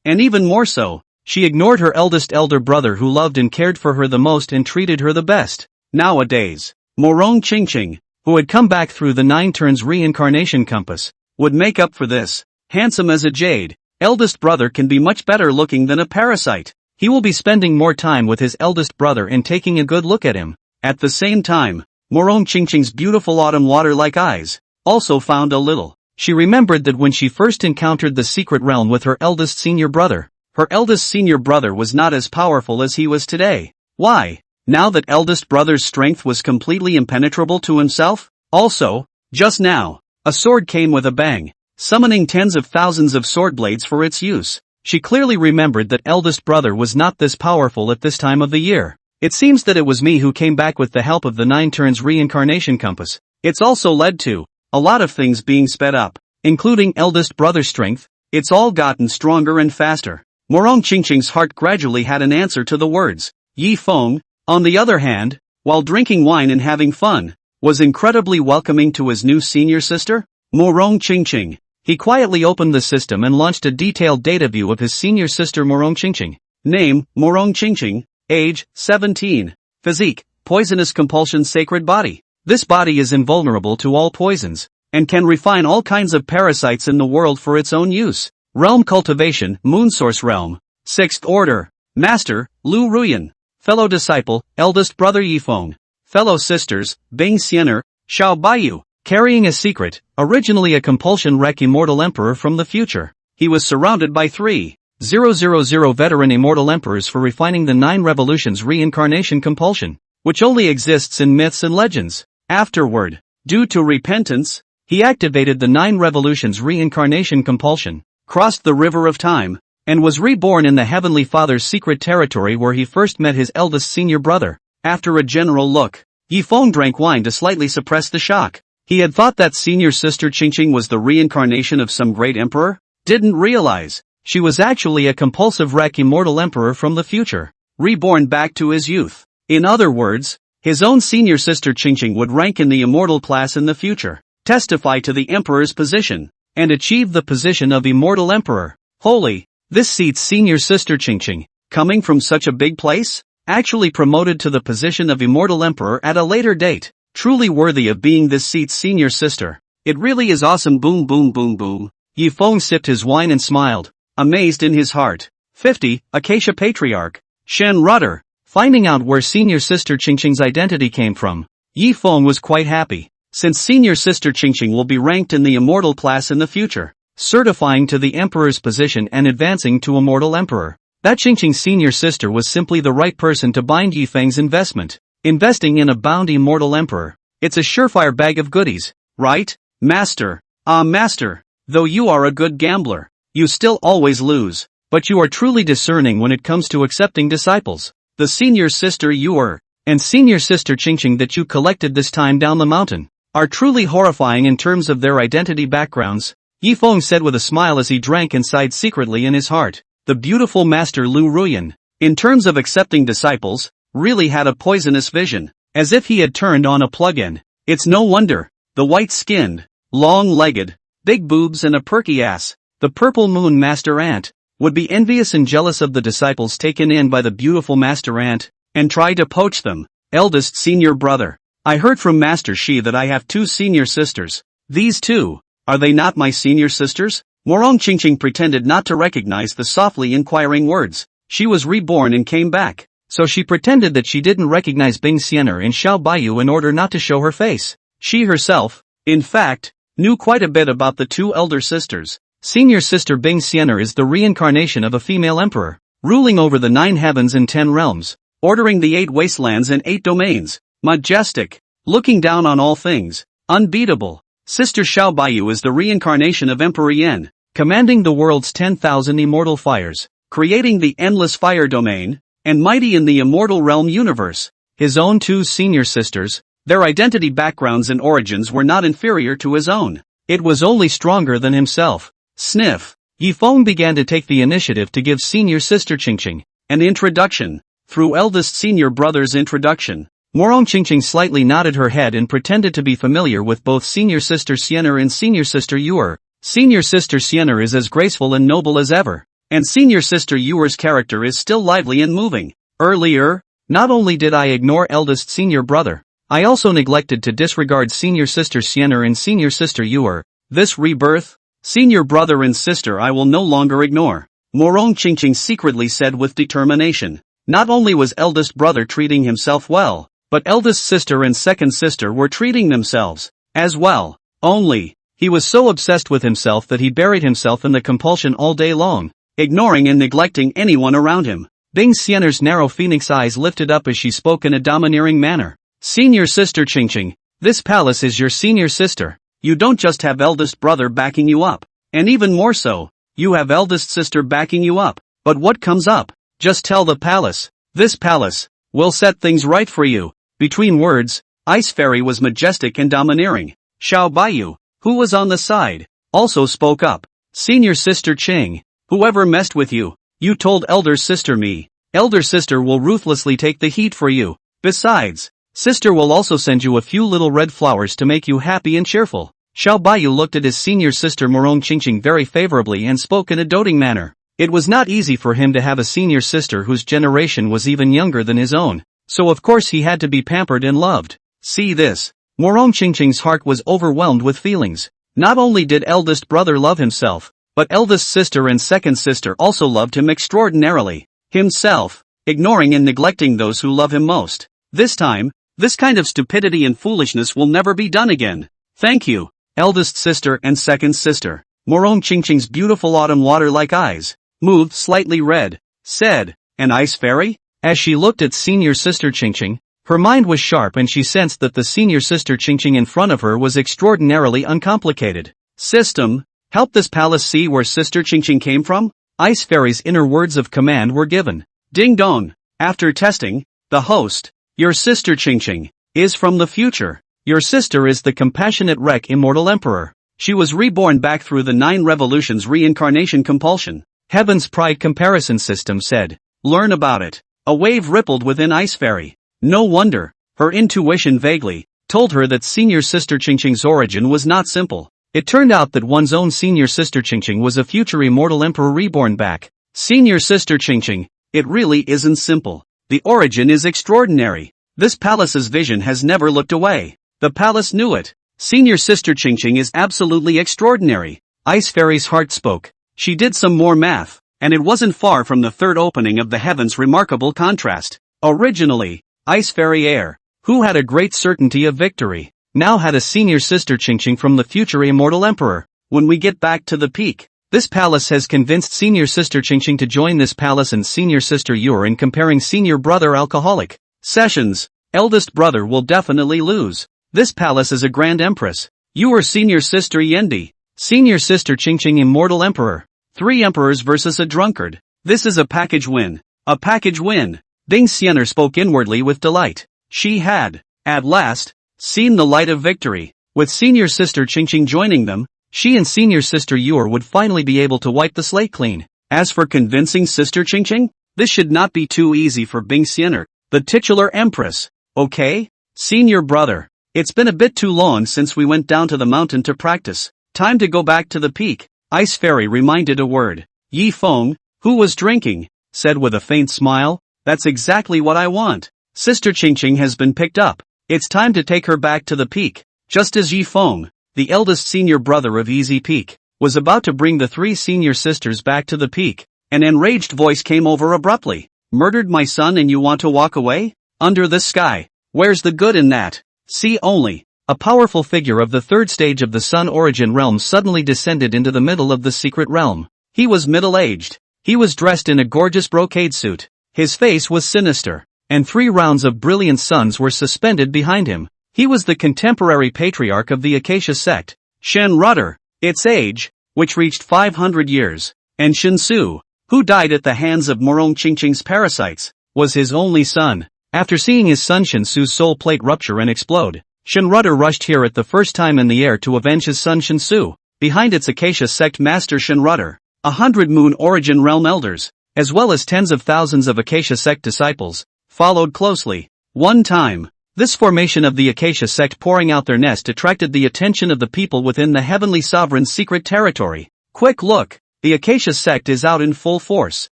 and even more so, she ignored her eldest elder brother who loved and cared for her the most and treated her the best. Nowadays, Morong Qingqing, who had come back through the 9 turns reincarnation compass, would make up for this. Handsome as a jade, eldest brother can be much better looking than a parasite. He will be spending more time with his eldest brother and taking a good look at him. At the same time, Morong Qingqing's beautiful autumn water-like eyes also found a little. She remembered that when she first encountered the secret realm with her eldest senior brother, her eldest senior brother was not as powerful as he was today. Why? Now that eldest brother's strength was completely impenetrable to himself? Also, just now, a sword came with a bang, summoning tens of thousands of sword blades for its use. She clearly remembered that eldest brother was not this powerful at this time of the year. It seems that it was me who came back with the help of the 9 turns reincarnation compass. It's also led to a lot of things being sped up, including eldest brother's strength. It's all gotten stronger and faster. Morong Qingqing's heart gradually had an answer to the words. Feng, on the other hand, while drinking wine and having fun, was incredibly welcoming to his new senior sister, Morong Qingqing. He quietly opened the system and launched a detailed data view of his senior sister Morong Qingqing. Name, Morong Qingqing. Age, 17. Physique, poisonous compulsion sacred body. This body is invulnerable to all poisons, and can refine all kinds of parasites in the world for its own use. Realm cultivation, moon source realm. 6th order. Master, Lu Ruyan. Fellow disciple, eldest brother Feng. Fellow sisters, Bing Xianer, Xiao Bayou. Carrying a secret, originally a compulsion wreck Immortal Emperor from the future. He was surrounded by 3,000 veteran Immortal Emperors for refining the 9 revolutions reincarnation compulsion, which only exists in myths and legends. Afterward, due to repentance, he activated the 9 revolutions reincarnation compulsion, crossed the river of time, and was reborn in the Heavenly Father's secret territory where he first met his eldest senior brother. After a general look, Feng drank wine to slightly suppress the shock. He had thought that senior sister Qingqing was the reincarnation of some great emperor, didn't realize she was actually a compulsive wreck Immortal Emperor from the future, reborn back to his youth. In other words, his own senior sister Qingqing would rank in the immortal class in the future, testify to the emperor's position, and achieve the position of Immortal Emperor. Holy, this seat's senior sister Qingqing, coming from such a big place, actually promoted to the position of Immortal Emperor at a later date. Truly worthy of being this seat's senior sister. It really is awesome. Boom boom boom boom. Feng sipped his wine and smiled, amazed in his heart. 50. Acacia Patriarch. Shen Rudder. Finding out where senior sister Qingqing's identity came from, Feng was quite happy, since senior sister Qingqing will be ranked in the immortal class in the future, certifying to the emperor's position and advancing to Immortal Emperor. That Qingqing's senior sister was simply the right person to bind Feng's investment. Investing in a bound Immortal Emperor, it's a surefire bag of goodies, right, Master? Master, though you are a good gambler, you still always lose, but you are truly discerning when it comes to accepting disciples. The senior sister you were, and senior sister Qingqing that you collected this time down the mountain, are truly horrifying in terms of their identity backgrounds, Feng said with a smile as he drank and sighed secretly in his heart. The beautiful Master Lu Ruyan, in terms of accepting disciples, really had a poisonous vision, as if he had turned on a plug-in. It's no wonder, the white-skinned, long-legged, big boobs and a perky ass, the purple moon master ant, would be envious and jealous of the disciples taken in by the beautiful master ant, and try to poach them. Eldest senior brother. I heard from Master Shi that I have 2 senior sisters. These 2, are they not my senior sisters? Morong Qingqing pretended not to recognize the softly inquiring words. She was reborn and came back, so she pretended that she didn't recognize Bing Xianer and Xiao Baiyu in order not to show her face. She herself, in fact, knew quite a bit about the 2 elder sisters. Senior sister Bing Xianer is the reincarnation of a female emperor, ruling over the 9 heavens and 10 realms, ordering the 8 wastelands and 8 domains, majestic, looking down on all things, unbeatable. Sister Xiao Baiyu is the reincarnation of Emperor Yan, commanding the world's 10,000 immortal fires, creating the endless fire domain, and mighty in the immortal realm universe. His own 2 senior sisters, their identity backgrounds and origins were not inferior to his own. It was only stronger than himself. Sniff. Yi Feng began to take the initiative to give senior sister Qingqing an introduction. Through eldest senior brother's introduction, Morong Qingqing slightly nodded her head and pretended to be familiar with both senior sister Xianer and senior sister Yuer. Senior sister Xianer is as graceful and noble as ever, and senior sister Yuer's character is still lively and moving. Earlier, not only did I ignore eldest senior brother, I also neglected to disregard senior sister Xianer and senior sister Yuer. This rebirth, senior brother and sister I will no longer ignore, Morong Qingqing secretly said with determination. Not only was eldest brother treating himself well, but eldest sister and second sister were treating themselves as well. Only, he was so obsessed with himself that he buried himself in the compulsion all day long, ignoring and neglecting anyone around him. Bing Xianer's narrow phoenix eyes lifted up as she spoke in a domineering manner. Senior sister Qingqing, this palace is your senior sister. You don't just have eldest brother backing you up, and even more so, you have eldest sister backing you up. But what comes up? Just tell the palace. This palace will set things right for you. Between words, Ice Fairy was majestic and domineering. Xiao Baiyu, who was on the side, also spoke up. Senior sister Qing, whoever messed with you, you told elder sister me. Elder sister will ruthlessly take the heat for you. Besides, sister will also send you a few little red flowers to make you happy and cheerful. Xiao Baiyu looked at his senior sister Morong Qingqing very favorably and spoke in a doting manner. It was not easy for him to have a senior sister whose generation was even younger than his own, so of course he had to be pampered and loved. See this. Morong Qingqing's heart was overwhelmed with feelings. Not only did eldest brother love himself, but eldest sister and second sister also loved him extraordinarily. Himself, ignoring and neglecting those who love him most. This time, this kind of stupidity and foolishness will never be done again. Thank you, eldest sister and second sister. Morong Qingqing's beautiful autumn water-like eyes moved slightly red, said, an ice fairy? As she looked at senior sister Qingqing, her mind was sharp and she sensed that the senior sister Qingqing in front of her was extraordinarily uncomplicated. System, help this palace see where sister Qingqing came from? Ice fairy's inner words of command were given. Ding dong. After testing, the host, your sister Qingqing, is from the future. Your sister is the compassionate wreck immortal emperor. She was reborn back through the 9 revolutions reincarnation compulsion. Heaven's Pride comparison system said. Learn about it. A wave rippled within Ice Fairy. No wonder, her intuition vaguely told her that senior sister Qingqing's origin was not simple. It turned out that one's own senior sister Qingqing was a future immortal emperor reborn back. Senior sister Qingqing, it really isn't simple. The origin is extraordinary. This palace's vision has never looked away. The palace knew it. Senior sister Qingqing is absolutely extraordinary. Ice Fairy's heart spoke. She did some more math, and it wasn't far from the third opening of the heavens' remarkable contrast. Originally, Ice Fairy Air, who had a great certainty of victory, now had a senior sister Qingqing from the future immortal emperor. When we get back to the peak, this palace has convinced senior sister Qingqing to join this palace and senior sister Yuer in comparing senior brother alcoholic sessions. Eldest brother will definitely lose. This palace is a grand empress. Yuer senior sister Yendi. Senior sister Qingqing immortal emperor. 3 emperors versus a drunkard. This is a package win. A package win. Bing Xianer spoke inwardly with delight. She had, at last, seen the light of victory. With senior sister Qingqing joining them, she and senior sister Yuer would finally be able to wipe the slate clean. As for convincing sister Qingqing, this should not be too easy for Bing Xianer, the titular empress. Okay? Senior brother. It's been a bit too long since we went down to the mountain to practice. Time to go back to the peak. Ice Fairy reminded a word. Yi Feng, who was drinking, said with a faint smile, "That's exactly what I want. Sister Qingqing has been picked up. It's time to take her back to the peak." Just as Yi Feng, the eldest senior brother of Easy Peak, was about to bring the three senior sisters back to the peak, an enraged voice came over abruptly. "Murdered my son and you want to walk away? Under the sky. Where's the good in that? See only." A powerful figure of the third stage of the Sun Origin realm suddenly descended into the middle of the secret realm. He was middle-aged. He was dressed in a gorgeous brocade suit. His face was sinister, and 3 rounds of brilliant suns were suspended behind him. He was the contemporary patriarch of the Acacia Sect, Shen Rudder, its age, which reached 500 years, and Shinsu, who died at the hands of Morong Qingqing's parasites, was his only son. After seeing his son Shinsu's soul plate rupture and explode, Shen Rudder rushed here at the first time in the air to avenge his son Shinsu. Behind its Acacia Sect master Shen Rudder, 100 Moon Origin Realm elders, as well as tens of thousands of Acacia Sect disciples, followed closely. One time, this formation of the Acacia Sect pouring out their nest attracted the attention of the people within the Heavenly Sovereign's secret territory. "Quick look, the Acacia Sect is out in full force.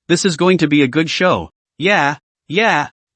This is going to be a good show." Yeah,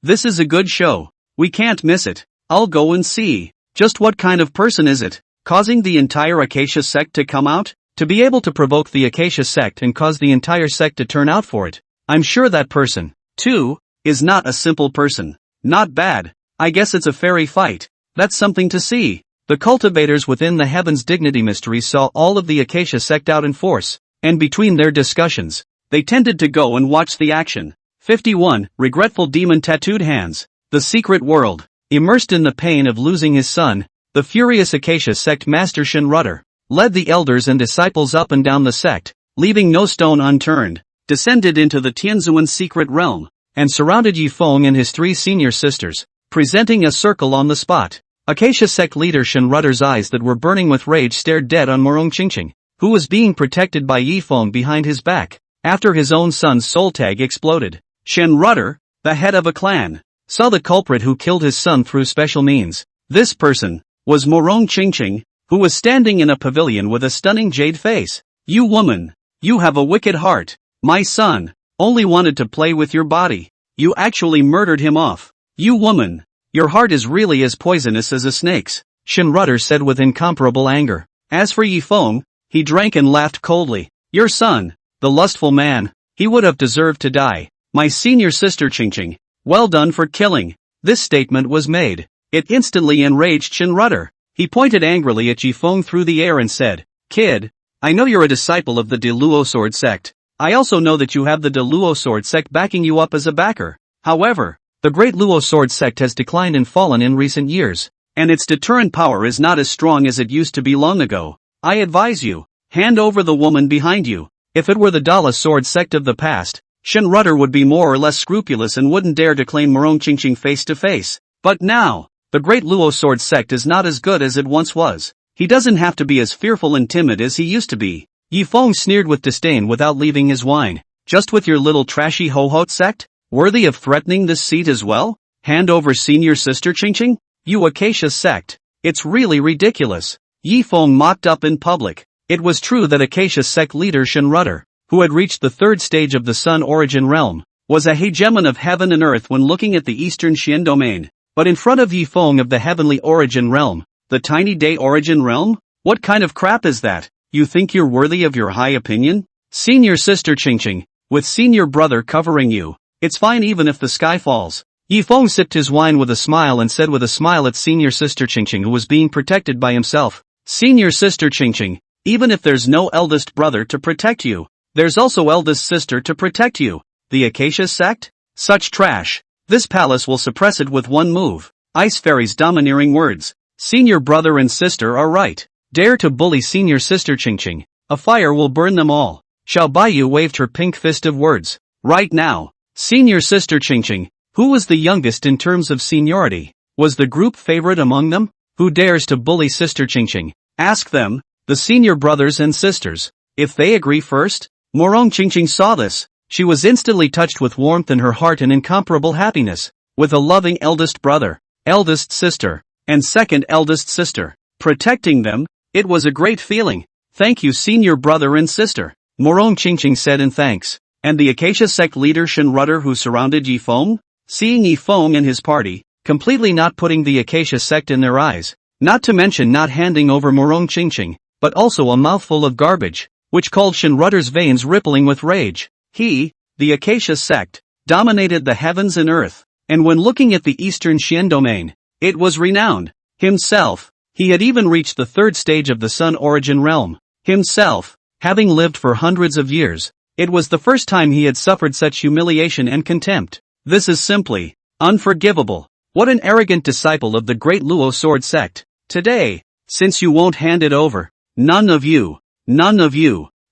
this is a good show. We can't miss it. I'll go and see. Just what kind of person is it, causing the entire Acacia Sect to come out? To be able to provoke the Acacia Sect and cause the entire sect to turn out for it. I'm sure that person, too, is not a simple person. Not bad. I guess it's a fairy fight. That's something to see. The cultivators within the Heaven's Dignity Mysteries saw all of the Acacia Sect out in force, and between their discussions, they tended to go and watch the action. 51. Regretful Demon Tattooed Hands. The Secret World. Immersed in the pain of losing his son, the furious Acacia Sect master Shen Rudder led the elders and disciples up and down the sect, leaving no stone unturned, descended into the Tianzuan secret realm, and surrounded Yi Feng and his 3 senior sisters, presenting a circle on the spot. Acacia Sect leader Shen Rudder's eyes that were burning with rage stared dead on Morong Qingqing, who was being protected by Yi Feng behind his back, after his own son's soul tag exploded. Shen Rudder, the head of a clan, saw the culprit who killed his son through special means. This person was Morong Qingqing, who was standing in a pavilion with a stunning jade face. "You woman, you have a wicked heart. My son only wanted to play with your body. You actually murdered him off. You woman, your heart is really as poisonous as a snake's," Shen Rudder said with incomparable anger. As for Yi Feng, he drank and laughed coldly. "Your son, the lustful man, he would have deserved to die. My senior sister Qingqing, well done for killing." This statement was made. It instantly enraged Shen Rudder. He pointed angrily at Yi Feng through the air and said, "Kid, I know you're a disciple of the De Luo Sword Sect. I also know that you have the De Luo Sword Sect backing you up as a backer. However, the Great Luo Sword Sect has declined and fallen in recent years, and its deterrent power is not as strong as it used to be long ago. I advise you, hand over the woman behind you." If it were the Dala Sword Sect of the past, Shen Rudder would be more or less scrupulous and wouldn't dare to claim Morong Qingqing face to face. But now, the Great Luo Sword Sect is not as good as it once was. He doesn't have to be as fearful and timid as he used to be. Yi Feng sneered with disdain without leaving his wine. "Just with your little trashy ho-hot sect? Worthy of threatening this seat as well? Hand over senior sister Qingqing? You Acacia Sect. It's really ridiculous." Yi Feng mocked up in public. It was true that Acacia Sect leader Shen Rudder, who had reached the 3rd stage of the Sun Origin realm, was a hegemon of heaven and earth when looking at the Eastern Xian domain. But in front of Yi Feng of the Heavenly Origin realm, the Tiny Day Origin realm? What kind of crap is that? You think you're worthy of your high opinion? Senior sister Qingqing, with senior brother covering you, it's fine even if the sky falls. Yi Feng sipped his wine with a smile and said with a smile at senior sister Qingqing who was being protected by himself. "Senior sister Qingqing, even if there's no eldest brother to protect you, there's also eldest sister to protect you. The Acacia Sect? Such trash. This palace will suppress it with one move." Ice Fairy's domineering words. "Senior brother and sister are right. Dare to bully senior sister Qingqing, a fire will burn them all." Bayou waved her pink fist of words. "Right now, senior sister Qingqing, who was the youngest in terms of seniority, was the group favorite among them? Who dares to bully sister Qingqing? Ask them, the senior brothers and sisters, if they agree first." Morong Qingqing saw this. She was instantly touched with warmth in her heart and incomparable happiness. With a loving eldest brother, eldest sister, and second eldest sister protecting them, it was a great feeling. Thank you, senior brother and sister, Morong Qingqing said in thanks. And the Acacia sect leader Shinrutter who surrounded Yi Feng? Seeing Yi Feng and his party, completely not putting the Acacia sect in their eyes, not to mention not handing over Morong Qingqing, but also a mouthful of garbage, which called Shinrutter's veins rippling with rage. He, the Acacia sect, dominated the heavens and earth, and when looking at the eastern Xian domain, it was renowned. Himself, he had even reached the third stage of the Sun origin realm. Himself, having lived for hundreds of years, it was the first time he had suffered such humiliation and contempt. This is simply unforgivable. What an arrogant disciple of the great Luo sword sect. Today, since you won't hand it over, none of you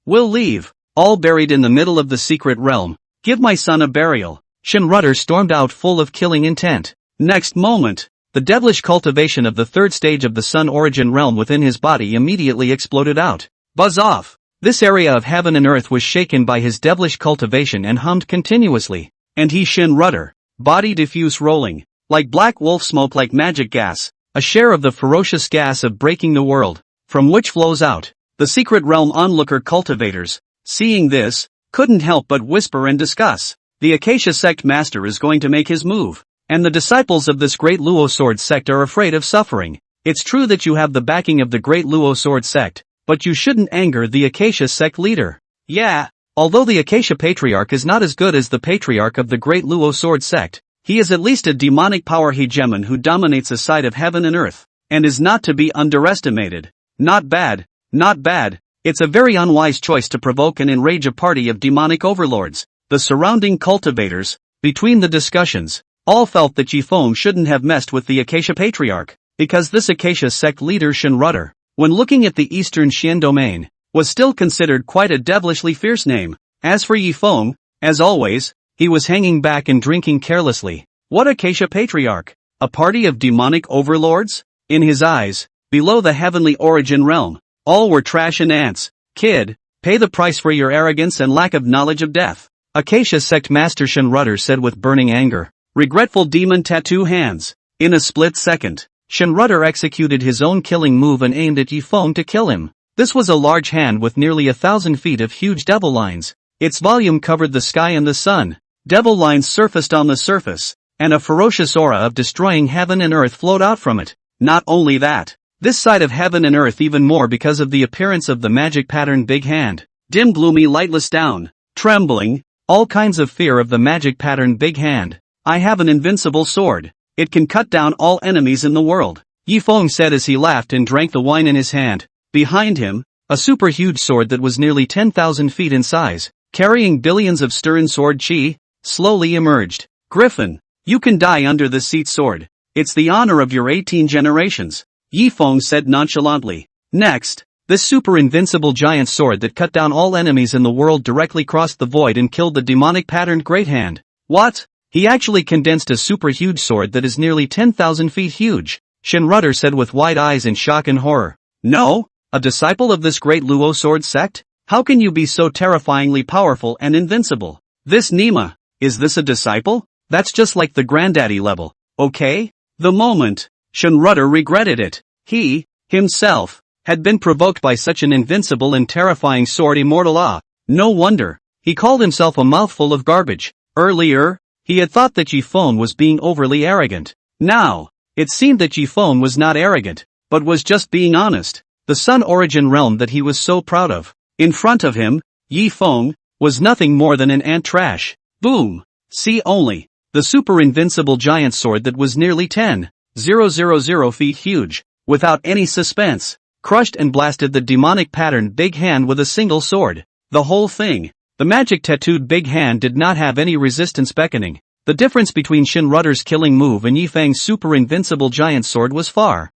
will leave, all buried in the middle of the secret realm. Give my son a burial. Shinrutter stormed out full of killing intent. Next moment, the devilish cultivation of the third stage of the Sun origin realm within his body immediately exploded out. Buzz off! This area of heaven and earth was shaken by his devilish cultivation and hummed continuously. And he Shinrutter, body diffuse rolling, like black wolf smoke like magic gas, a share of the ferocious gas of breaking the world, from which flows out. The secret realm onlooker cultivators, seeing this, couldn't help but whisper and discuss. The Acacia sect master is going to make his move, and the disciples of this great Luo sword sect are afraid of suffering. It's true that you have the backing of the great Luo sword sect, but you shouldn't anger the Acacia sect leader. Yeah, although the Acacia Patriarch is not as good as the Patriarch of the great Luo sword sect, he is at least a demonic power hegemon who dominates a side of heaven and earth, and is not to be underestimated. Not bad, not bad. It's a very unwise choice to provoke and enrage a party of demonic overlords. The surrounding cultivators, between the discussions, all felt that Yi Feng shouldn't have messed with the Acacia Patriarch, because this Acacia sect leader Shinrutter, when looking at the eastern Xian domain, was still considered quite a devilishly fierce name. As for Yi Feng, as always, he was hanging back and drinking carelessly. What Acacia Patriarch? A party of demonic overlords? In his eyes, below the heavenly origin realm, all were trash and ants. Kid, pay the price for your arrogance and lack of knowledge of death. Acacia sect master Shinrutter said with burning anger. Regretful demon tattoo hands. In a split second, Shinrutter executed his own killing move and aimed at Yi Feng to kill him. This was a large hand with nearly 1,000 feet of huge devil lines. Its volume covered the sky and the sun. Devil lines surfaced on the surface, and a ferocious aura of destroying heaven and earth flowed out from it. Not only that, this side of heaven and earth even more because of the appearance of the magic pattern big hand. Dim gloomy lightless down, trembling, all kinds of fear of the magic pattern big hand. I have an invincible sword. It can cut down all enemies in the world, Yi Feng said as he laughed and drank the wine in his hand. Behind him, a super huge sword that was nearly 10,000 feet in size, carrying billions of stern sword chi, slowly emerged. Griffin, you can die under this seat sword. It's the honor of your 18 generations, Yi Feng said nonchalantly. Next, this super invincible giant sword that cut down all enemies in the world directly crossed the void and killed the demonic patterned great hand. What? He actually condensed a super huge sword that is nearly 10,000 feet huge, Shinrutter said with wide eyes in shock and horror. No? A disciple of this great Luo sword sect? How can you be so terrifyingly powerful and invincible? This Nima, is this a disciple? That's just like the granddaddy level, okay? The moment, Shinrutter regretted it. He, himself, had been provoked by such an invincible and terrifying sword immortal awe. No wonder, he called himself a mouthful of garbage. Earlier, he had thought that Yi Feng was being overly arrogant. Now, it seemed that Yi Feng was not arrogant, but was just being honest. The Sun origin realm that he was so proud of. In front of him, Yi Feng, was nothing more than an ant trash. Boom! See only, the super invincible giant sword that was nearly 10,000 feet huge, without any suspense, crushed and blasted the demonic patterned big hand with a single sword. The whole thing. The magic tattooed big hand did not have any resistance beckoning. The difference between Shinrutter's killing move and Yi Feng's super invincible giant sword was far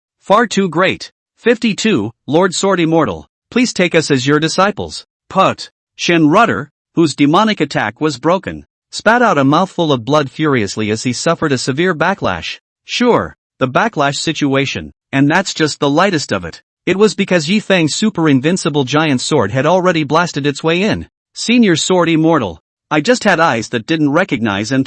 too great. 52, Lord Sword Immortal, please take us as your disciples. Put. Shinrutter, whose demonic attack was broken, spat out a mouthful of blood furiously as he suffered a severe backlash. Sure, the backlash situation, and that's just the lightest of it. It was because Yi Feng's super invincible giant sword had already blasted its way in. Senior Sword Immortal, I just had eyes that didn't recognize and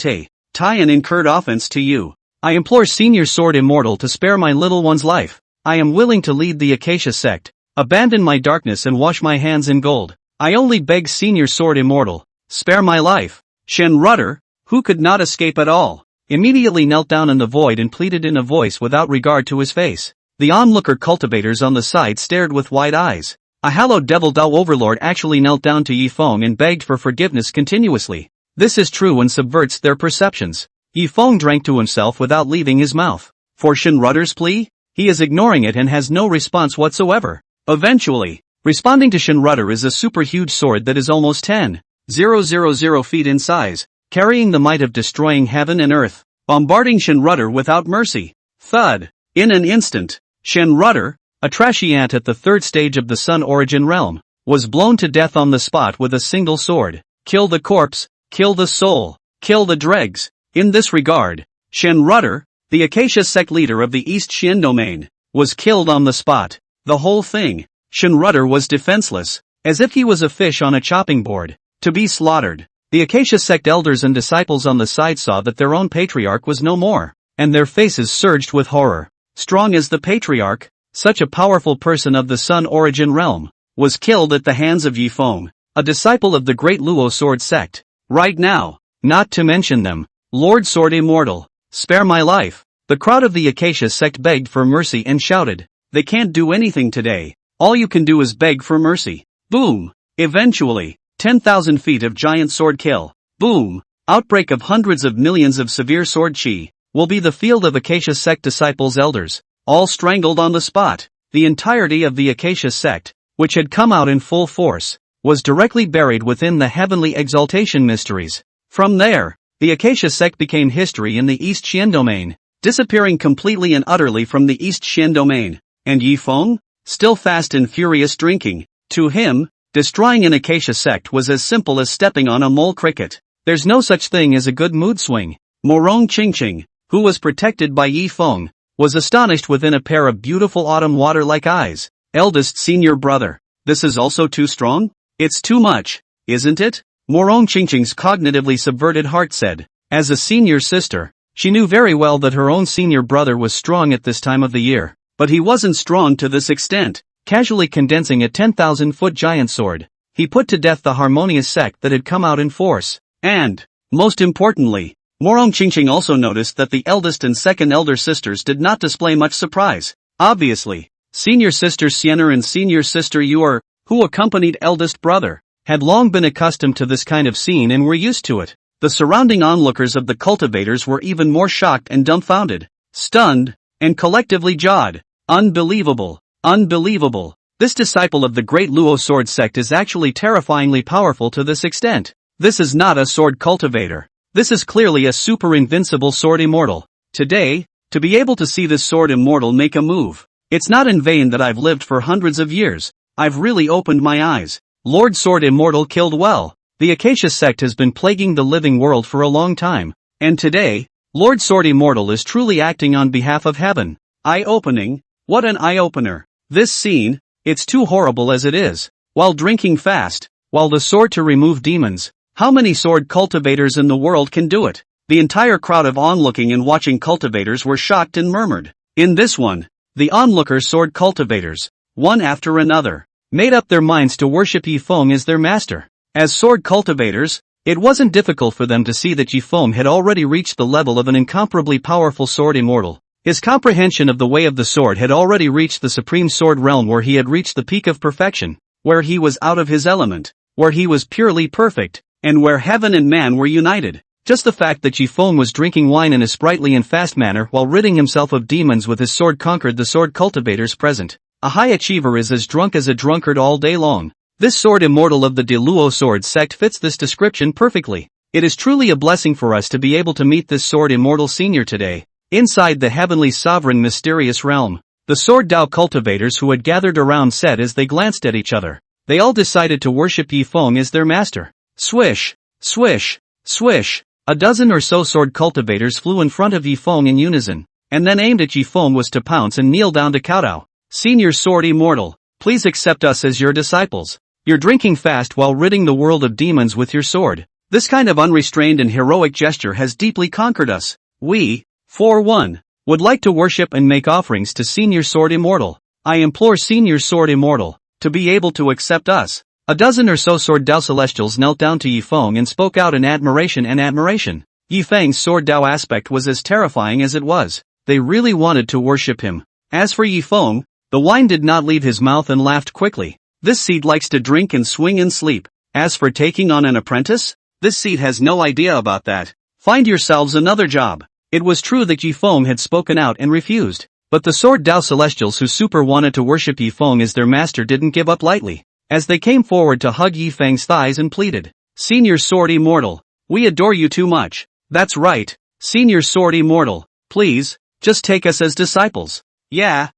tie an incurred offense to you. I implore Senior Sword Immortal to spare my little one's life. I am willing to lead the Acacia sect, Abandon my darkness and wash my hands in gold. I only beg Senior Sword Immortal, spare my life. Shenrudder, who could not escape at all, immediately knelt down in the void and pleaded in a voice without regard to his face. The onlooker cultivators on the side stared with wide eyes. A hallowed devil Dao overlord actually knelt down to Yi Feng and begged for forgiveness continuously. This is true and subverts their perceptions. Yi Feng drank to himself without leaving his mouth. For Shenrudder's plea, he is ignoring it and has no response whatsoever. Eventually, responding to Shenrudder is a super huge sword that is almost 10,000 feet in size, carrying the might of destroying heaven and earth, bombarding Shenrudder without mercy. Thud. In an instant, Shenrudder, a trashy ant at the third stage of the Sun Origin realm, was blown to death on the spot with a single sword. Kill the corpse, kill the soul, kill the dregs. In this regard, Shenrudder, the Acacia Sect leader of the East Xian domain, was killed on the spot. The whole thing, Shenrudder was defenseless, as if he was a fish on a chopping board, to be slaughtered. The Acacia Sect elders and disciples on the side saw that their own Patriarch was no more, and their faces surged with horror. Strong as the Patriarch, such a powerful person of the Sun Origin realm, was killed at the hands of Yi Feng, a disciple of the Great Luo Sword Sect. Right now, not to mention them, Lord Sword Immortal, spare my life. The crowd of the Acacia Sect begged for mercy and shouted, they can't do anything today, all you can do is beg for mercy. Boom! Eventually, 10,000 feet of giant sword kill. Boom! Outbreak of hundreds of millions of severe sword chi, will be the field of Acacia Sect disciples elders, all strangled on the spot. The entirety of the Acacia Sect, which had come out in full force, was directly buried within the heavenly exaltation mysteries. From there, the Acacia Sect became history in the East Xian domain, disappearing completely and utterly from the East Xian domain. And Yi Feng, still fast and furious drinking, to him, destroying an Acacia Sect was as simple as stepping on a mole cricket. There's no such thing as a good mood swing. Morong Qingqing, who was protected by Yi Feng, was astonished within a pair of beautiful autumn water-like eyes. Eldest senior brother, this is also too strong? It's too much, isn't it? Morong Qingqing's cognitively subverted heart said. As a senior sister, she knew very well that her own senior brother was strong at this time of the year, but he wasn't strong to this extent. Casually condensing a 10,000-foot giant sword, he put to death the harmonious sect that had come out in force. And, most importantly, Morong Qingqing also noticed that the eldest and second elder sisters did not display much surprise. Obviously, senior sister Xiener and senior sister Yuer, who accompanied eldest brother, had long been accustomed to this kind of scene and were used to it. The surrounding onlookers of the cultivators were even more shocked and dumbfounded, stunned, and collectively jawed. Unbelievable, unbelievable. This disciple of the Great Luo Sword Sect is actually terrifyingly powerful to this extent. This is not a sword cultivator. This is clearly a super invincible sword immortal. Today, to be able to see this sword immortal make a move, it's not in vain that I've lived for hundreds of years. I've really opened my eyes. Lord Sword Immortal killed well. The Acacia Sect has been plaguing the living world for a long time, and today, Lord Sword Immortal is truly acting on behalf of heaven. Eye-opening, what an eye-opener. This scene, it's too horrible as it is. While drinking fast, while the sword to remove demons, how many sword cultivators in the world can do it? The entire crowd of onlooking and watching cultivators were shocked and murmured. In this one, the onlooker sword cultivators, one after another, made up their minds to worship Yi Feng as their master. As sword cultivators, it wasn't difficult for them to see that Yi Feng had already reached the level of an incomparably powerful sword immortal. His comprehension of the way of the sword had already reached the supreme sword realm, where he had reached the peak of perfection, where he was out of his element, where he was purely perfect, and where heaven and man were united. Just the fact that Yi Feng was drinking wine in a sprightly and fast manner while ridding himself of demons with his sword conquered the sword cultivators present. A high achiever is as drunk as a drunkard all day long. This sword immortal of the Luo Sword Sect fits this description perfectly. It is truly a blessing for us to be able to meet this sword immortal senior today. Inside the heavenly sovereign mysterious realm, the sword Dao cultivators who had gathered around said as they glanced at each other, they all decided to worship Yi Feng as their master. Swish, swish, swish. A dozen or so sword cultivators flew in front of Yi Feng in unison, and then aimed at Yi Feng was to pounce and kneel down to kowtow. Senior Sword Immortal, please accept us as your disciples. You're drinking fast while ridding the world of demons with your sword. This kind of unrestrained and heroic gesture has deeply conquered us. We, for one, would like to worship and make offerings to Senior Sword Immortal. I implore Senior Sword Immortal to be able to accept us. A dozen or so Sword Dao Celestials knelt down to Yi Feng and spoke out in admiration. Yi Feng's Sword Dao aspect was as terrifying as it was. They really wanted to worship him. As for Yi Feng, the wine did not leave his mouth and laughed quickly. This seed likes to drink and swing and sleep. As for taking on an apprentice, this seed has no idea about that. Find yourselves another job. It was true that Yi Feng had spoken out and refused. But the Sword Dao Celestials who super wanted to worship Yi Feng as their master didn't give up lightly. As they came forward to hug Yi Feng's thighs and pleaded, Senior Sword Immortal, we adore you too much. That's right, Senior Sword Immortal, please, just take us as disciples. Yeah,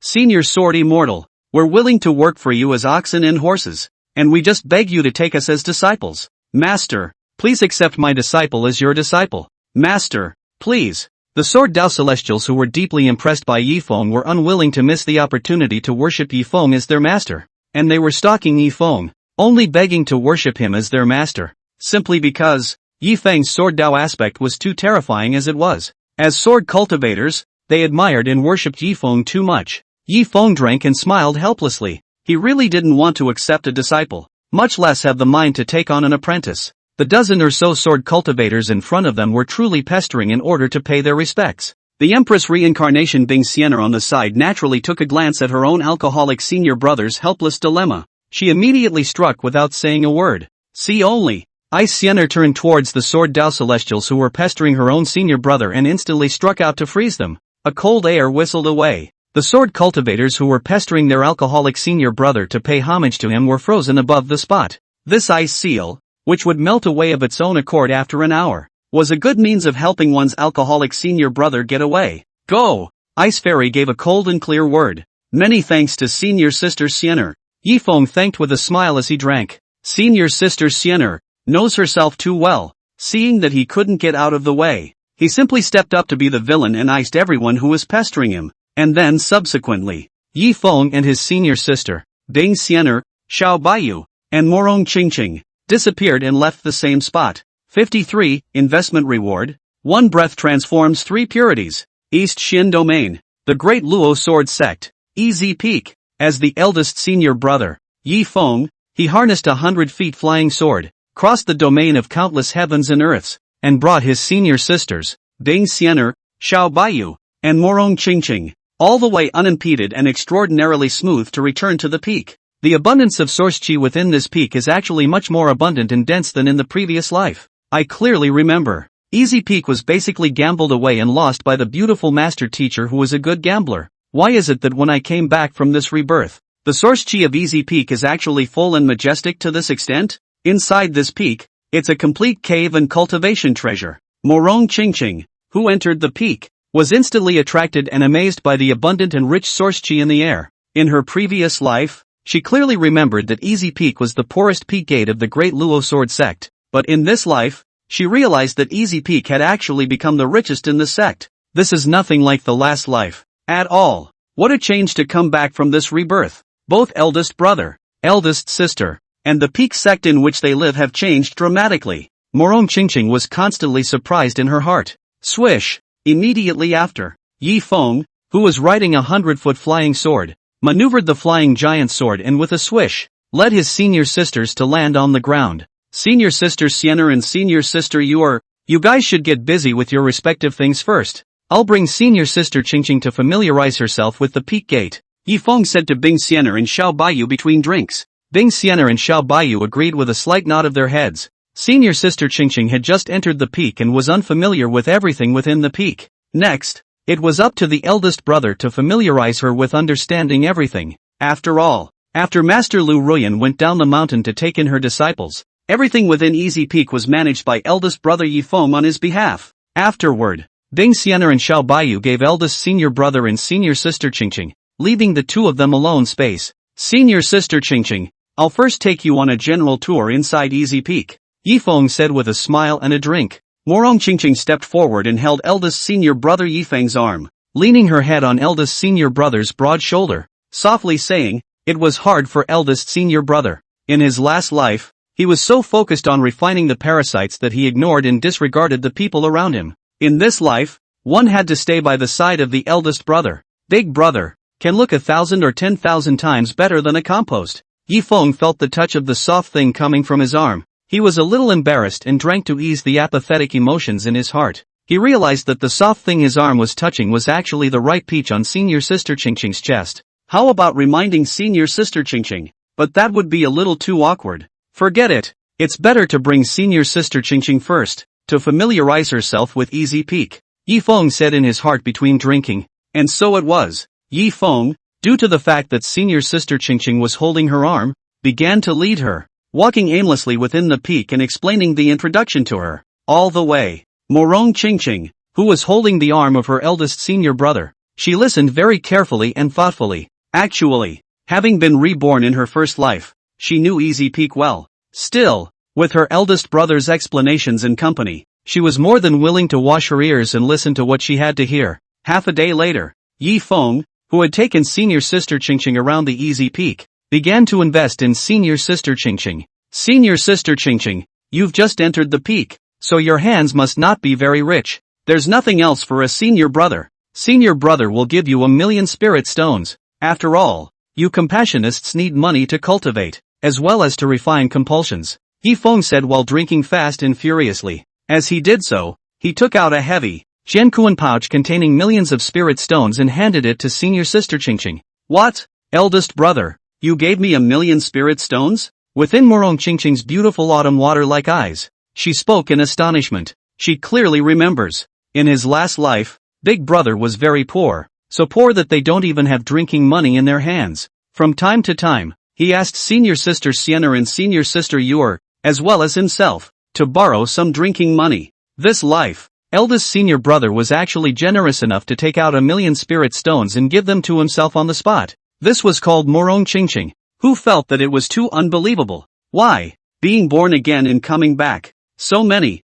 Senior Sword Immortal, we're willing to work for you as oxen and horses, and we just beg you to take us as disciples. Master, please accept my disciple as your disciple. Master, please. The Sword Dao Celestials who were deeply impressed by Yi Feng were unwilling to miss the opportunity to worship Yi Feng as their master. And they were stalking Yi Feng, only begging to worship him as their master. Simply because Yi Feng's Sword Dao aspect was too terrifying as it was. As sword cultivators, they admired and worshipped Yi Feng too much. Yi Feng drank and smiled helplessly. He really didn't want to accept a disciple, much less have the mind to take on an apprentice. The dozen or so sword cultivators in front of them were truly pestering in order to pay their respects. The Empress reincarnation Bing Sienna on the side naturally took a glance at her own alcoholic senior brother's helpless dilemma. She immediately struck without saying a word. See only. Sienna turned towards the Sword Dao Celestials who were pestering her own senior brother and instantly struck out to freeze them. A cold air whistled away. The sword cultivators who were pestering their alcoholic senior brother to pay homage to him were frozen above the spot. This ice seal, which would melt away of its own accord after an hour, was a good means of helping one's alcoholic senior brother get away. Go! Ice Fairy gave a cold and clear word. Many thanks to Senior Sister Sienna. Yi Feng thanked with a smile as he drank. Senior Sister Sienna knows herself too well. Seeing that he couldn't get out of the way, he simply stepped up to be the villain and iced everyone who was pestering him. And then subsequently, Yi Feng and his senior sister, Bing Sienna, Xiao Bayou, and Morong Qingqing, disappeared and left the same spot. 53. Investment Reward. 1 breath transforms 3 purities. East Xin Domain. The Great Luo Sword Sect. Easy Peak. As the eldest senior brother, Yi Feng, he harnessed 100 feet flying sword, crossed the domain of countless heavens and earths, and brought his senior sisters, Bing Sienna, Xiao Bayou, and Morong Qingqing, all the way unimpeded and extraordinarily smooth to return to the peak. The abundance of source chi within this peak is actually much more abundant and dense than in the previous life. I clearly remember. Easy Peak was basically gambled away and lost by the beautiful master teacher who was a good gambler. Why is it that when I came back from this rebirth, the source chi of Easy Peak is actually full and majestic to this extent? Inside this peak, it's a complete cave and cultivation treasure. Morong Qingqing, who entered the peak, was instantly attracted and amazed by the abundant and rich source chi in the air. In her previous life, she clearly remembered that Easy Peak was the poorest peak gate of the Great Luo Sword Sect, but in this life, she realized that Easy Peak had actually become the richest in the sect. This is nothing like the last life, at all. What a change to come back from this rebirth. Both eldest brother, eldest sister, and the peak sect in which they live have changed dramatically. Morong Qingqing was constantly surprised in her heart. Swish! Immediately after, Yi Feng, who was riding a 100-foot flying sword, maneuvered the flying giant sword and with a swish, led his senior sisters to land on the ground. Senior sister Sienna and senior sister you guys should get busy with your respective things first. I'll bring senior sister Qingqing to familiarize herself with the peak gate. Yi Feng said to Bing Sienna and Xiao Bayou between drinks. Bing Sienna and Xiao Bayou agreed with a slight nod of their heads. Senior sister Qingqing had just entered the peak and was unfamiliar with everything within the peak. Next, it was up to the eldest brother to familiarize her with understanding everything. After all, after Master Lu Ruyan went down the mountain to take in her disciples, everything within Easy Peak was managed by eldest brother Yi Feng on his behalf. Afterward, Bing Sienna and Xiao Bayou gave eldest senior brother and senior sister Qingqing, leaving the two of them alone space. Senior sister Qingqing, I'll first take you on a general tour inside Easy Peak, Yi Feng said with a smile and a drink. Morong Qingqing stepped forward and held eldest senior brother Yi Feng's arm, leaning her head on eldest senior brother's broad shoulder, softly saying, it was hard for eldest senior brother. In his last life, he was so focused on refining the parasites that he ignored and disregarded the people around him. In this life, one had to stay by the side of the eldest brother. Big brother, can look 1,000 or 10,000 times better than a compost. Yi Feng felt the touch of the soft thing coming from his arm. He was a little embarrassed and drank to ease the apathetic emotions in his heart. He realized that the soft thing his arm was touching was actually the ripe peach on senior sister Qingqing's chest. How about reminding senior sister Qingqing? But that would be a little too awkward. Forget it. It's better to bring senior sister Qingqing first, to familiarize herself with easy peak. Yi Feng said in his heart between drinking. And so it was. Yi Feng, due to the fact that senior sister Qingqing was holding her arm, began to lead her, walking aimlessly within the peak and explaining the introduction to her. All the way. Morong Qingqing, who was holding the arm of her eldest senior brother, she listened very carefully and thoughtfully. Actually, having been reborn in her first life, she knew easy peak well. Still, with her eldest brother's explanations and company, she was more than willing to wash her ears and listen to what she had to hear. Half a day later, Yi Feng, who had taken senior sister Qingqing around the easy peak, began to invest in senior sister Qingqing. Senior sister Qingqing, you've just entered the peak, so your hands must not be very rich. There's nothing else for a senior brother. Senior brother will give you 1,000,000 spirit stones. After all, you compassionists need money to cultivate, as well as to refine compulsions. Yi Feng said while drinking fast and furiously. As he did so, he took out a heavy, Jiankuan pouch containing millions of spirit stones and handed it to senior sister Qingqing. What? Eldest brother, you gave me 1,000,000 spirit stones? Within Morong Qingqing's beautiful autumn water-like eyes, she spoke in astonishment. She clearly remembers. In his last life, Big Brother was very poor, so poor that they don't even have drinking money in their hands. From time to time, he asked senior sister Sienna and senior sister Yor, as well as himself, to borrow some drinking money. This life, eldest senior brother was actually generous enough to take out 1,000,000 spirit stones and give them to himself on the spot. This was called Morong Qingqing, who felt that it was too unbelievable. Why? Being born again and coming back. So many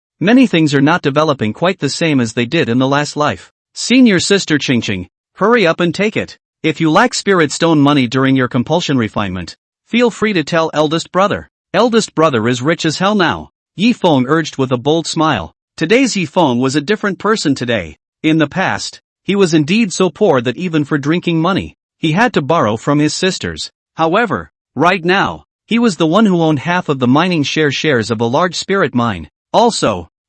things are not developing quite the same as they did in the last life. Senior sister Qingqing, hurry up and take it. If you lack spirit stone money during your compulsion refinement, feel free to tell eldest brother. Eldest brother is rich as hell now. Yi Feng urged with a bold smile. Today's Yi Feng was a different person today. In the past, he was indeed so poor that even for drinking money, he had to borrow from his sisters. However, right now, he was the one who owned half of the mining shares of a large spirit mine.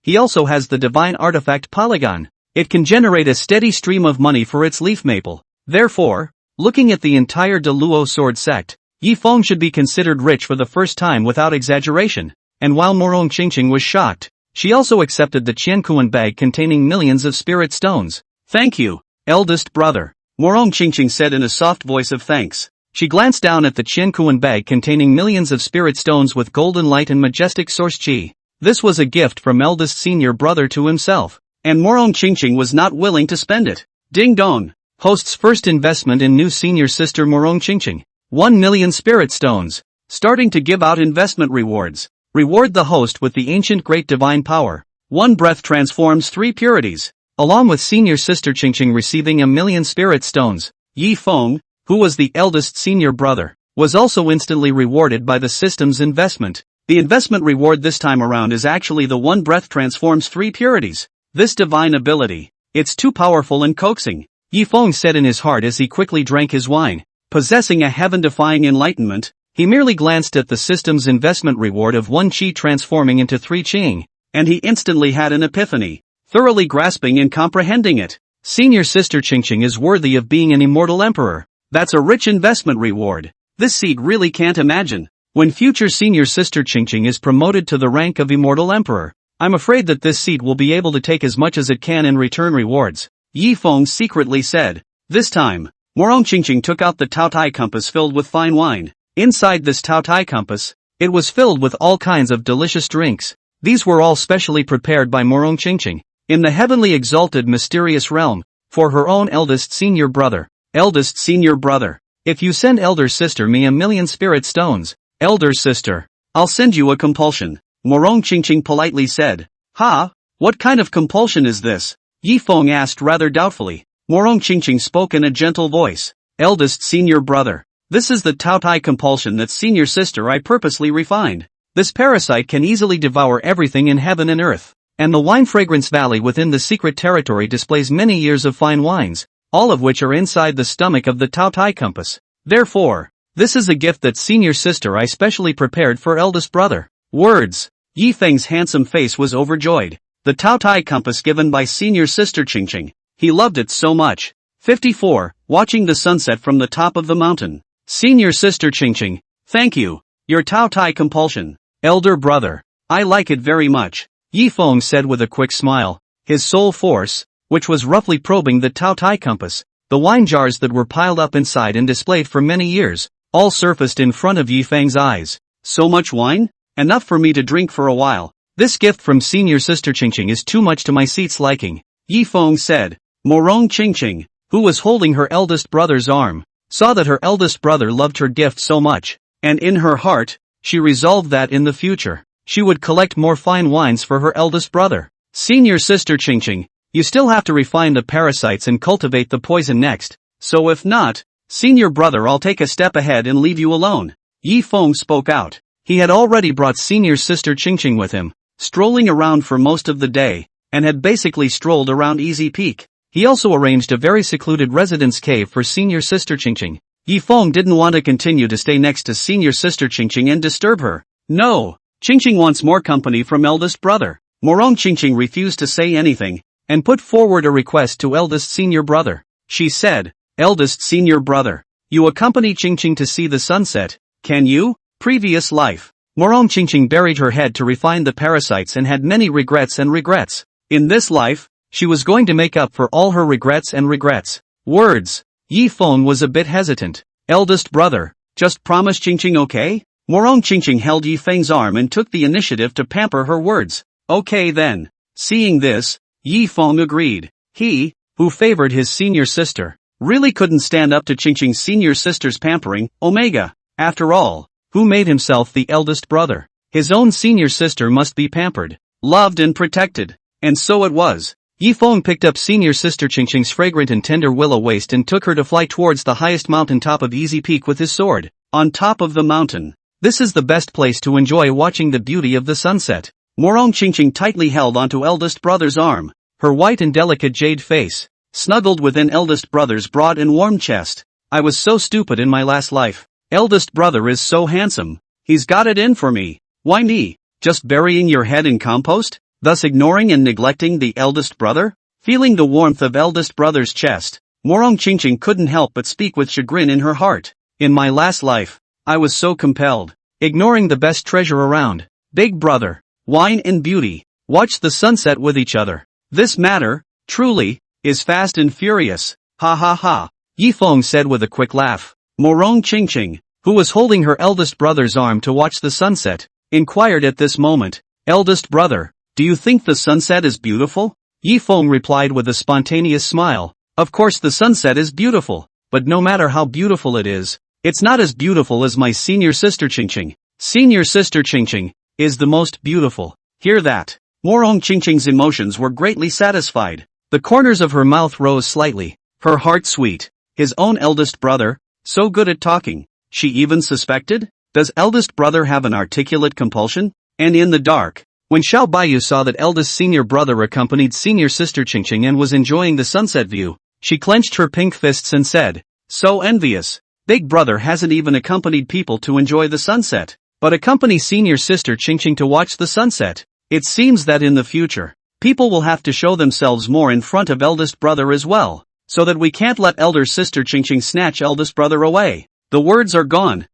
He also has the divine artifact Polygon. It can generate a steady stream of money for its leaf maple. Therefore, looking at the entire Deluo sword sect, Yi Feng should be considered rich for the first time without exaggeration. And while Morong Qingqing was shocked, she also accepted the Qiankuan bag containing millions of spirit stones. Thank you, eldest brother. Morong Qingqing said in a soft voice of thanks. She glanced down at the Qiankuan bag containing millions of spirit stones with golden light and majestic source qi. This was a gift from eldest senior brother to himself. And Morong Qingqing was not willing to spend it. Ding dong. Host's first investment in new senior sister Morong Qingqing. 1,000,000 spirit stones. Starting to give out investment rewards. Reward the host with the ancient great divine power. One breath transforms 3 purities. Along with senior sister Qingqing receiving 1,000,000 spirit stones, Yi Feng, who was the eldest senior brother, was also instantly rewarded by the system's investment. The investment reward this time around is actually the one breath transforms 3 purities. This divine ability, it's too powerful and coaxing, Yi Feng said in his heart as he quickly drank his wine. Possessing a heaven-defying enlightenment, he merely glanced at the system's investment reward of 1 qi transforming into 3 qing, and he instantly had an epiphany, thoroughly grasping and comprehending it. Senior sister Qingqing is worthy of being an immortal emperor. That's a rich investment reward. This seed really can't imagine. When future senior sister Qingqing is promoted to the rank of immortal emperor, I'm afraid that this seed will be able to take as much as it can in return rewards, Yi Feng secretly said. This time, Morong Qingqing took out the Taotai compass filled with fine wine. Inside this Taotai compass, it was filled with all kinds of delicious drinks. These were all specially prepared by Morong Qingqing, in the heavenly exalted mysterious realm, for her own eldest senior brother. Eldest senior brother, if you send elder sister me 1,000,000 spirit stones, elder sister, I'll send you a compulsion, Morong Qingqing politely said. Ha? What kind of compulsion is this? Yi Feng asked rather doubtfully. Morong Qingqing spoke in a gentle voice. Eldest senior brother, this is the Taotai compulsion that senior sister I purposely refined. This parasite can easily devour everything in heaven and earth, and the wine fragrance valley within the secret territory displays many years of fine wines. all of which are inside the stomach of the Tao Tai compass. Therefore, this is a gift that senior sister I specially prepared for eldest brother. Words. Yi Feng's handsome face was overjoyed. The Tao Tai compass given by senior sister Qingqing. He loved it so much. 54. Watching the sunset from the top of the mountain. Senior sister Qingqing. Thank you. Your Tao Tai compulsion. Elder brother. I like it very much. Yi Feng said with a quick smile. His soul force, which was roughly probing the Tao Tai compass, the wine jars that were piled up inside and displayed for many years, all surfaced in front of Yi Feng's eyes. So much wine? Enough for me to drink for a while. This gift from senior sister Qingqing is too much to my seat's liking. Yi Feng said. Morong Qingqing, who was holding her eldest brother's arm, saw that her eldest brother loved her gift so much, and in her heart, she resolved that in the future, she would collect more fine wines for her eldest brother. Senior sister Qingqing, you still have to refine the parasites and cultivate the poison next, so if not, senior brother, I'll take a step ahead and leave you alone. Yi Feng spoke out. He had already brought senior sister Qingqing with him, strolling around for most of the day, and had basically strolled around Easy Peak. He also arranged a very secluded residence cave for senior sister Qingqing. Yi Feng didn't want to continue to stay next to senior sister Qingqing and disturb her. No, Qingqing wants more company from eldest brother. Morong Qingqing refused to say anything, and put forward a request to eldest senior brother. She said, eldest senior brother, you accompany Qingqing to see the sunset, can you? Previous life. Morong Qingqing buried her head to refine the parasites and had many regrets and regrets. In this life, she was going to make up for all her regrets and regrets. Words. Yi Feng was a bit hesitant. Eldest brother, just promise Qingqing, okay? Morong Qingqing held Yi Feng's arm and took the initiative to pamper her words. Okay then. Seeing this, Yi Feng agreed. He, who favored his senior sister, really couldn't stand up to Qingqing's senior sister's pampering. Omega. After all, who made himself the eldest brother? His own senior sister must be pampered, loved and protected. And so it was. Yi Feng picked up senior sister Qingqing's fragrant and tender willow waist and took her to fly towards the highest mountain top of Easy Peak with his sword. On top of the mountain. This is the best place to enjoy watching the beauty of the sunset. Morong Qingqing tightly held onto eldest brother's arm, her white and delicate jade face, snuggled within eldest brother's broad and warm chest. I was so stupid in my last life. Eldest brother is so handsome. He's got it in for me. Why me? Just burying your head in compost? Thus ignoring and neglecting the eldest brother? Feeling the warmth of eldest brother's chest, Morong Qingqing couldn't help but speak with chagrin in her heart. In my last life, I was so compelled. Ignoring the best treasure around. Big brother. Wine and beauty. Watch the sunset with each other. This matter, truly, is fast and furious. Ha ha ha. Yi Feng said with a quick laugh. Morong Qingqing, who was holding her eldest brother's arm to watch the sunset, inquired at this moment. Eldest brother, do you think the sunset is beautiful? Yi Feng replied with a spontaneous smile. Of course the sunset is beautiful, but no matter how beautiful it is, it's not as beautiful as my senior sister Qingqing. Senior sister Qingqing is the most beautiful. Hear that? Morong Qingqing's emotions were greatly satisfied. The corners of her mouth rose slightly. Her heart sweet. His own eldest brother, so good at talking. She even suspected? Does eldest brother have an articulate compulsion? And in the dark, when Bayou saw that eldest senior brother accompanied senior sister Qingqing and was enjoying the sunset view, she clenched her pink fists and said, so envious. Big brother hasn't even accompanied people to enjoy the sunset, but accompany senior sister Qingqing to watch the sunset. It seems that in the future, people will have to show themselves more in front of eldest brother as well, so that we can't let elder sister Qingqing snatch eldest brother away. The words are gone.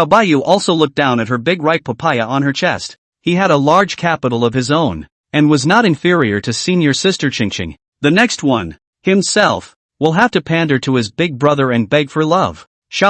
Bayou also looked down at her big ripe papaya on her chest. He had a large capital of his own, and was not inferior to senior sister Qingqing. The next one, himself, will have to pander to his big brother and beg for love.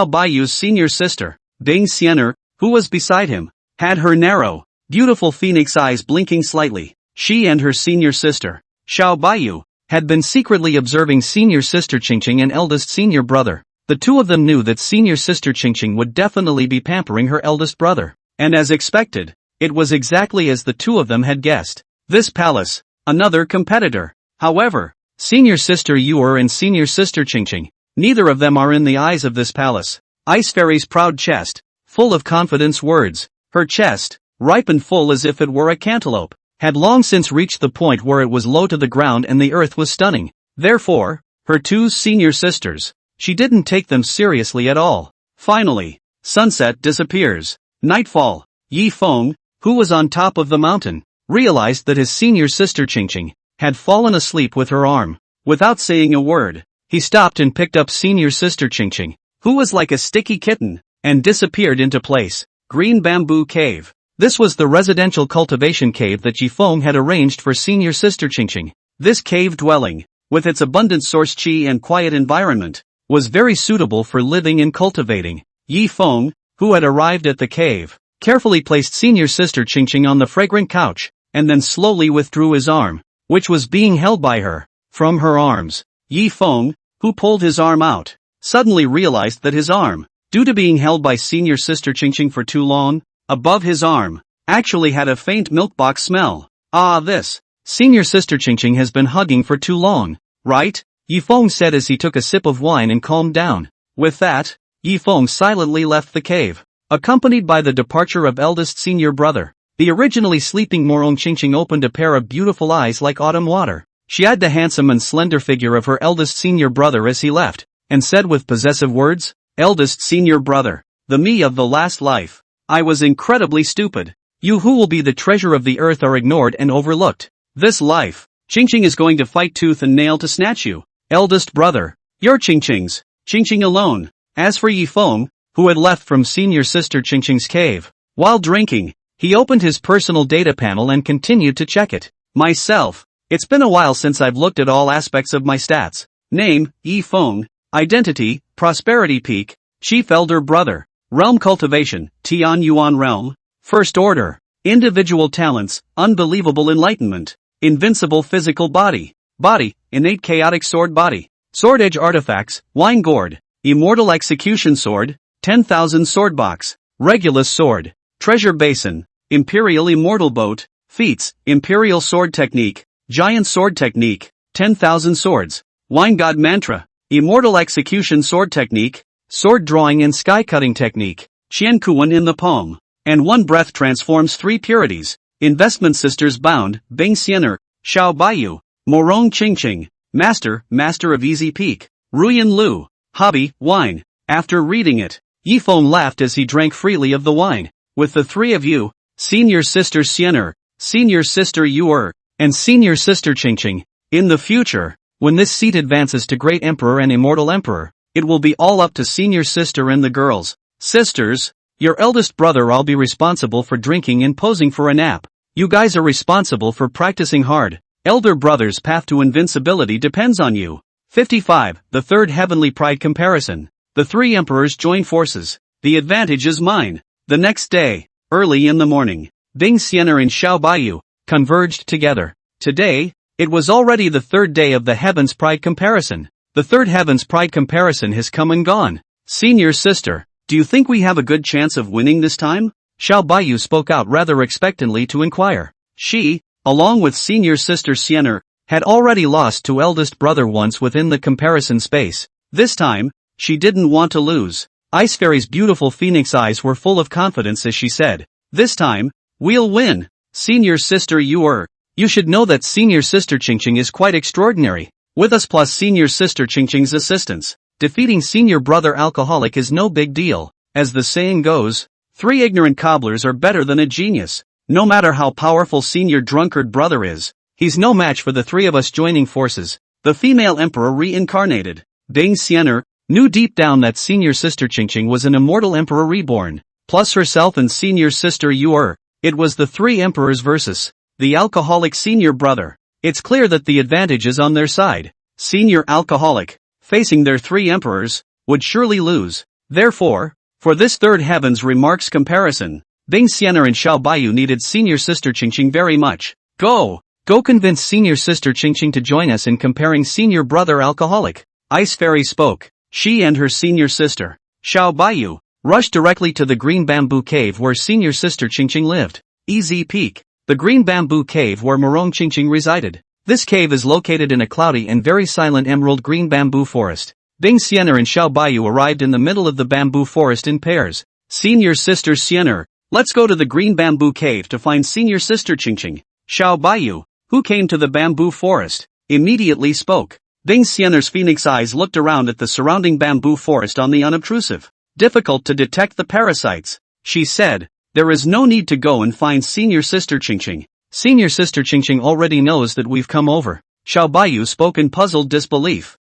Bayou's senior sister, Bing Xianer, who was beside him, had her narrow, beautiful phoenix eyes blinking slightly. She and her senior sister, Bayou, had been secretly observing senior sister Qingqing and eldest senior brother. The two of them knew that senior sister Qingqing would definitely be pampering her eldest brother. And as expected, it was exactly as the two of them had guessed. This palace, another competitor. However, senior sister Yuer and senior sister Qingqing, neither of them are in the eyes of this palace. Ice Fairy's proud chest, full of confidence words. Her chest, ripe and full as if it were a cantaloupe, had long since reached the point where it was low to the ground and the earth was stunning. Therefore, her two senior sisters. She didn't take them seriously at all. Finally, sunset disappears. Nightfall. Yi Feng, who was on top of the mountain, realized that his senior sister Qingqing had fallen asleep with her arm. Without saying a word, he stopped and picked up senior sister Qingqing, who was like a sticky kitten, and disappeared into place. Green Bamboo Cave. This was the residential cultivation cave that Yi Feng had arranged for senior sister Qingqing. This cave dwelling, with its abundant source qi and quiet environment, was very suitable for living and cultivating. Yi Feng, who had arrived at the cave, carefully placed senior sister Qingqing on the fragrant couch, and then slowly withdrew his arm, which was being held by her, from her arms. Yi Feng, who pulled his arm out, suddenly realized that his arm, due to being held by senior sister Qingqing for too long, above his arm, actually had a faint milk box smell. Ah, this senior sister Qingqing has been hugging for too long, right? Yi Feng said as he took a sip of wine and calmed down. With that, Yi Feng silently left the cave, accompanied by the departure of eldest senior brother. The originally sleeping Morong Qingqing opened a pair of beautiful eyes like autumn water. She eyed the handsome and slender figure of her eldest senior brother as he left, and said with possessive words, "Eldest senior brother, the me of the last life. I was incredibly stupid. You who will be the treasure of the earth are ignored and overlooked. This life, Qingqing is going to fight tooth and nail to snatch you. Eldest brother, you're Qingqing's, Qingqing alone." As for Yi Feng, who had left from senior sister Qingqing's cave, while drinking, he opened his personal data panel and continued to check it. Myself, it's been a while since I've looked at all aspects of my stats. Name, Yi Feng. Identity, Prosperity Peak, Chief Elder Brother. Realm Cultivation, Tian Yuan Realm. First Order. Individual Talents, Unbelievable Enlightenment. Invincible Physical Body. Body, Innate Chaotic Sword Body. Sword Edge Artifacts, Wine Gourd. Immortal Execution Sword, 10,000 Sword Box. Regulus Sword. Treasure Basin. Imperial Immortal Boat. Feats, Imperial Sword Technique. Giant Sword Technique, 10,000 Swords. Wine God Mantra. Immortal Execution Sword Technique. Sword Drawing and Sky Cutting Technique. Qiankuan in the palm. And one breath transforms 3 purities. Investment Sisters Bound, Bing Xiener, Xiao Bayou. Morong Qingqing. Master of Easy Peak. Ruyan Lu. Hobby, Wine. After reading it, Yi Feng laughed as he drank freely of the wine. With the 3 of you, Senior Sister Xiener, Senior Sister Yuer, and Senior Sister Qingqing, in the future, when this seat advances to Great Emperor and Immortal Emperor, it will be all up to Senior Sister and the girls. Sisters, your eldest brother I'll be responsible for drinking and posing for a nap. You guys are responsible for practicing hard. Elder brother's path to invincibility depends on you. 55. The Third Heavenly Pride Comparison. The 3 emperors join forces. The advantage is mine. The next day, early in the morning, Bing Xiener and Xiao Bayou converged together. Today, it was already the 3rd day of the Heaven's Pride Comparison. The 3rd Heaven's Pride Comparison has come and gone. Senior sister, do you think we have a good chance of winning this time? Xiao Bayou spoke out rather expectantly to inquire. She, along with senior sister Xiener, had already lost to eldest brother once within the comparison space. This time, she didn't want to lose. Ice Fairy's beautiful phoenix eyes were full of confidence as she said, "This time, we'll win. Senior sister you should know that senior sister Qingqing is quite extraordinary. With us plus senior sister Qingqing's assistance, defeating senior brother alcoholic is no big deal. As the saying goes, 3 ignorant cobblers are better than a genius. No matter how powerful senior drunkard brother is, he's no match for the 3 of us joining forces." The female emperor reincarnated. Bing Xiener knew deep down that senior sister Qingqing was an immortal emperor reborn, plus herself and senior sister Yuer. It was the 3 emperors versus the alcoholic senior brother. It's clear that the advantage is on their side. Senior alcoholic, facing their 3 emperors, would surely lose. Therefore, for this 3rd Heaven's Remarks comparison, Bing Xiener and Xiao Bayou needed senior sister Qingqing very much. Go convince senior sister Qingqing to join us in comparing senior brother alcoholic. Ice Fairy spoke. She and her senior sister, Xiao Bayou, rushed directly to the Green Bamboo Cave where senior sister Qingqing lived. Easy Peak. The Green Bamboo Cave where Morong Qingqing resided. This cave is located in a cloudy and very silent emerald green bamboo forest. Bing Xiener and Xiao Bayou arrived in the middle of the bamboo forest in pairs. Senior sister Xiener, let's go to the Green Bamboo Cave to find senior sister Qingqing. Xiao Bayou, who came to the bamboo forest, immediately spoke. Bing Xianer's phoenix eyes looked around at the surrounding bamboo forest on the unobtrusive. Difficult to detect the parasites. She said, there is no need to go and find senior sister Qingqing. Senior sister Qingqing already knows that we've come over. Xiao Bayou spoke in puzzled disbelief.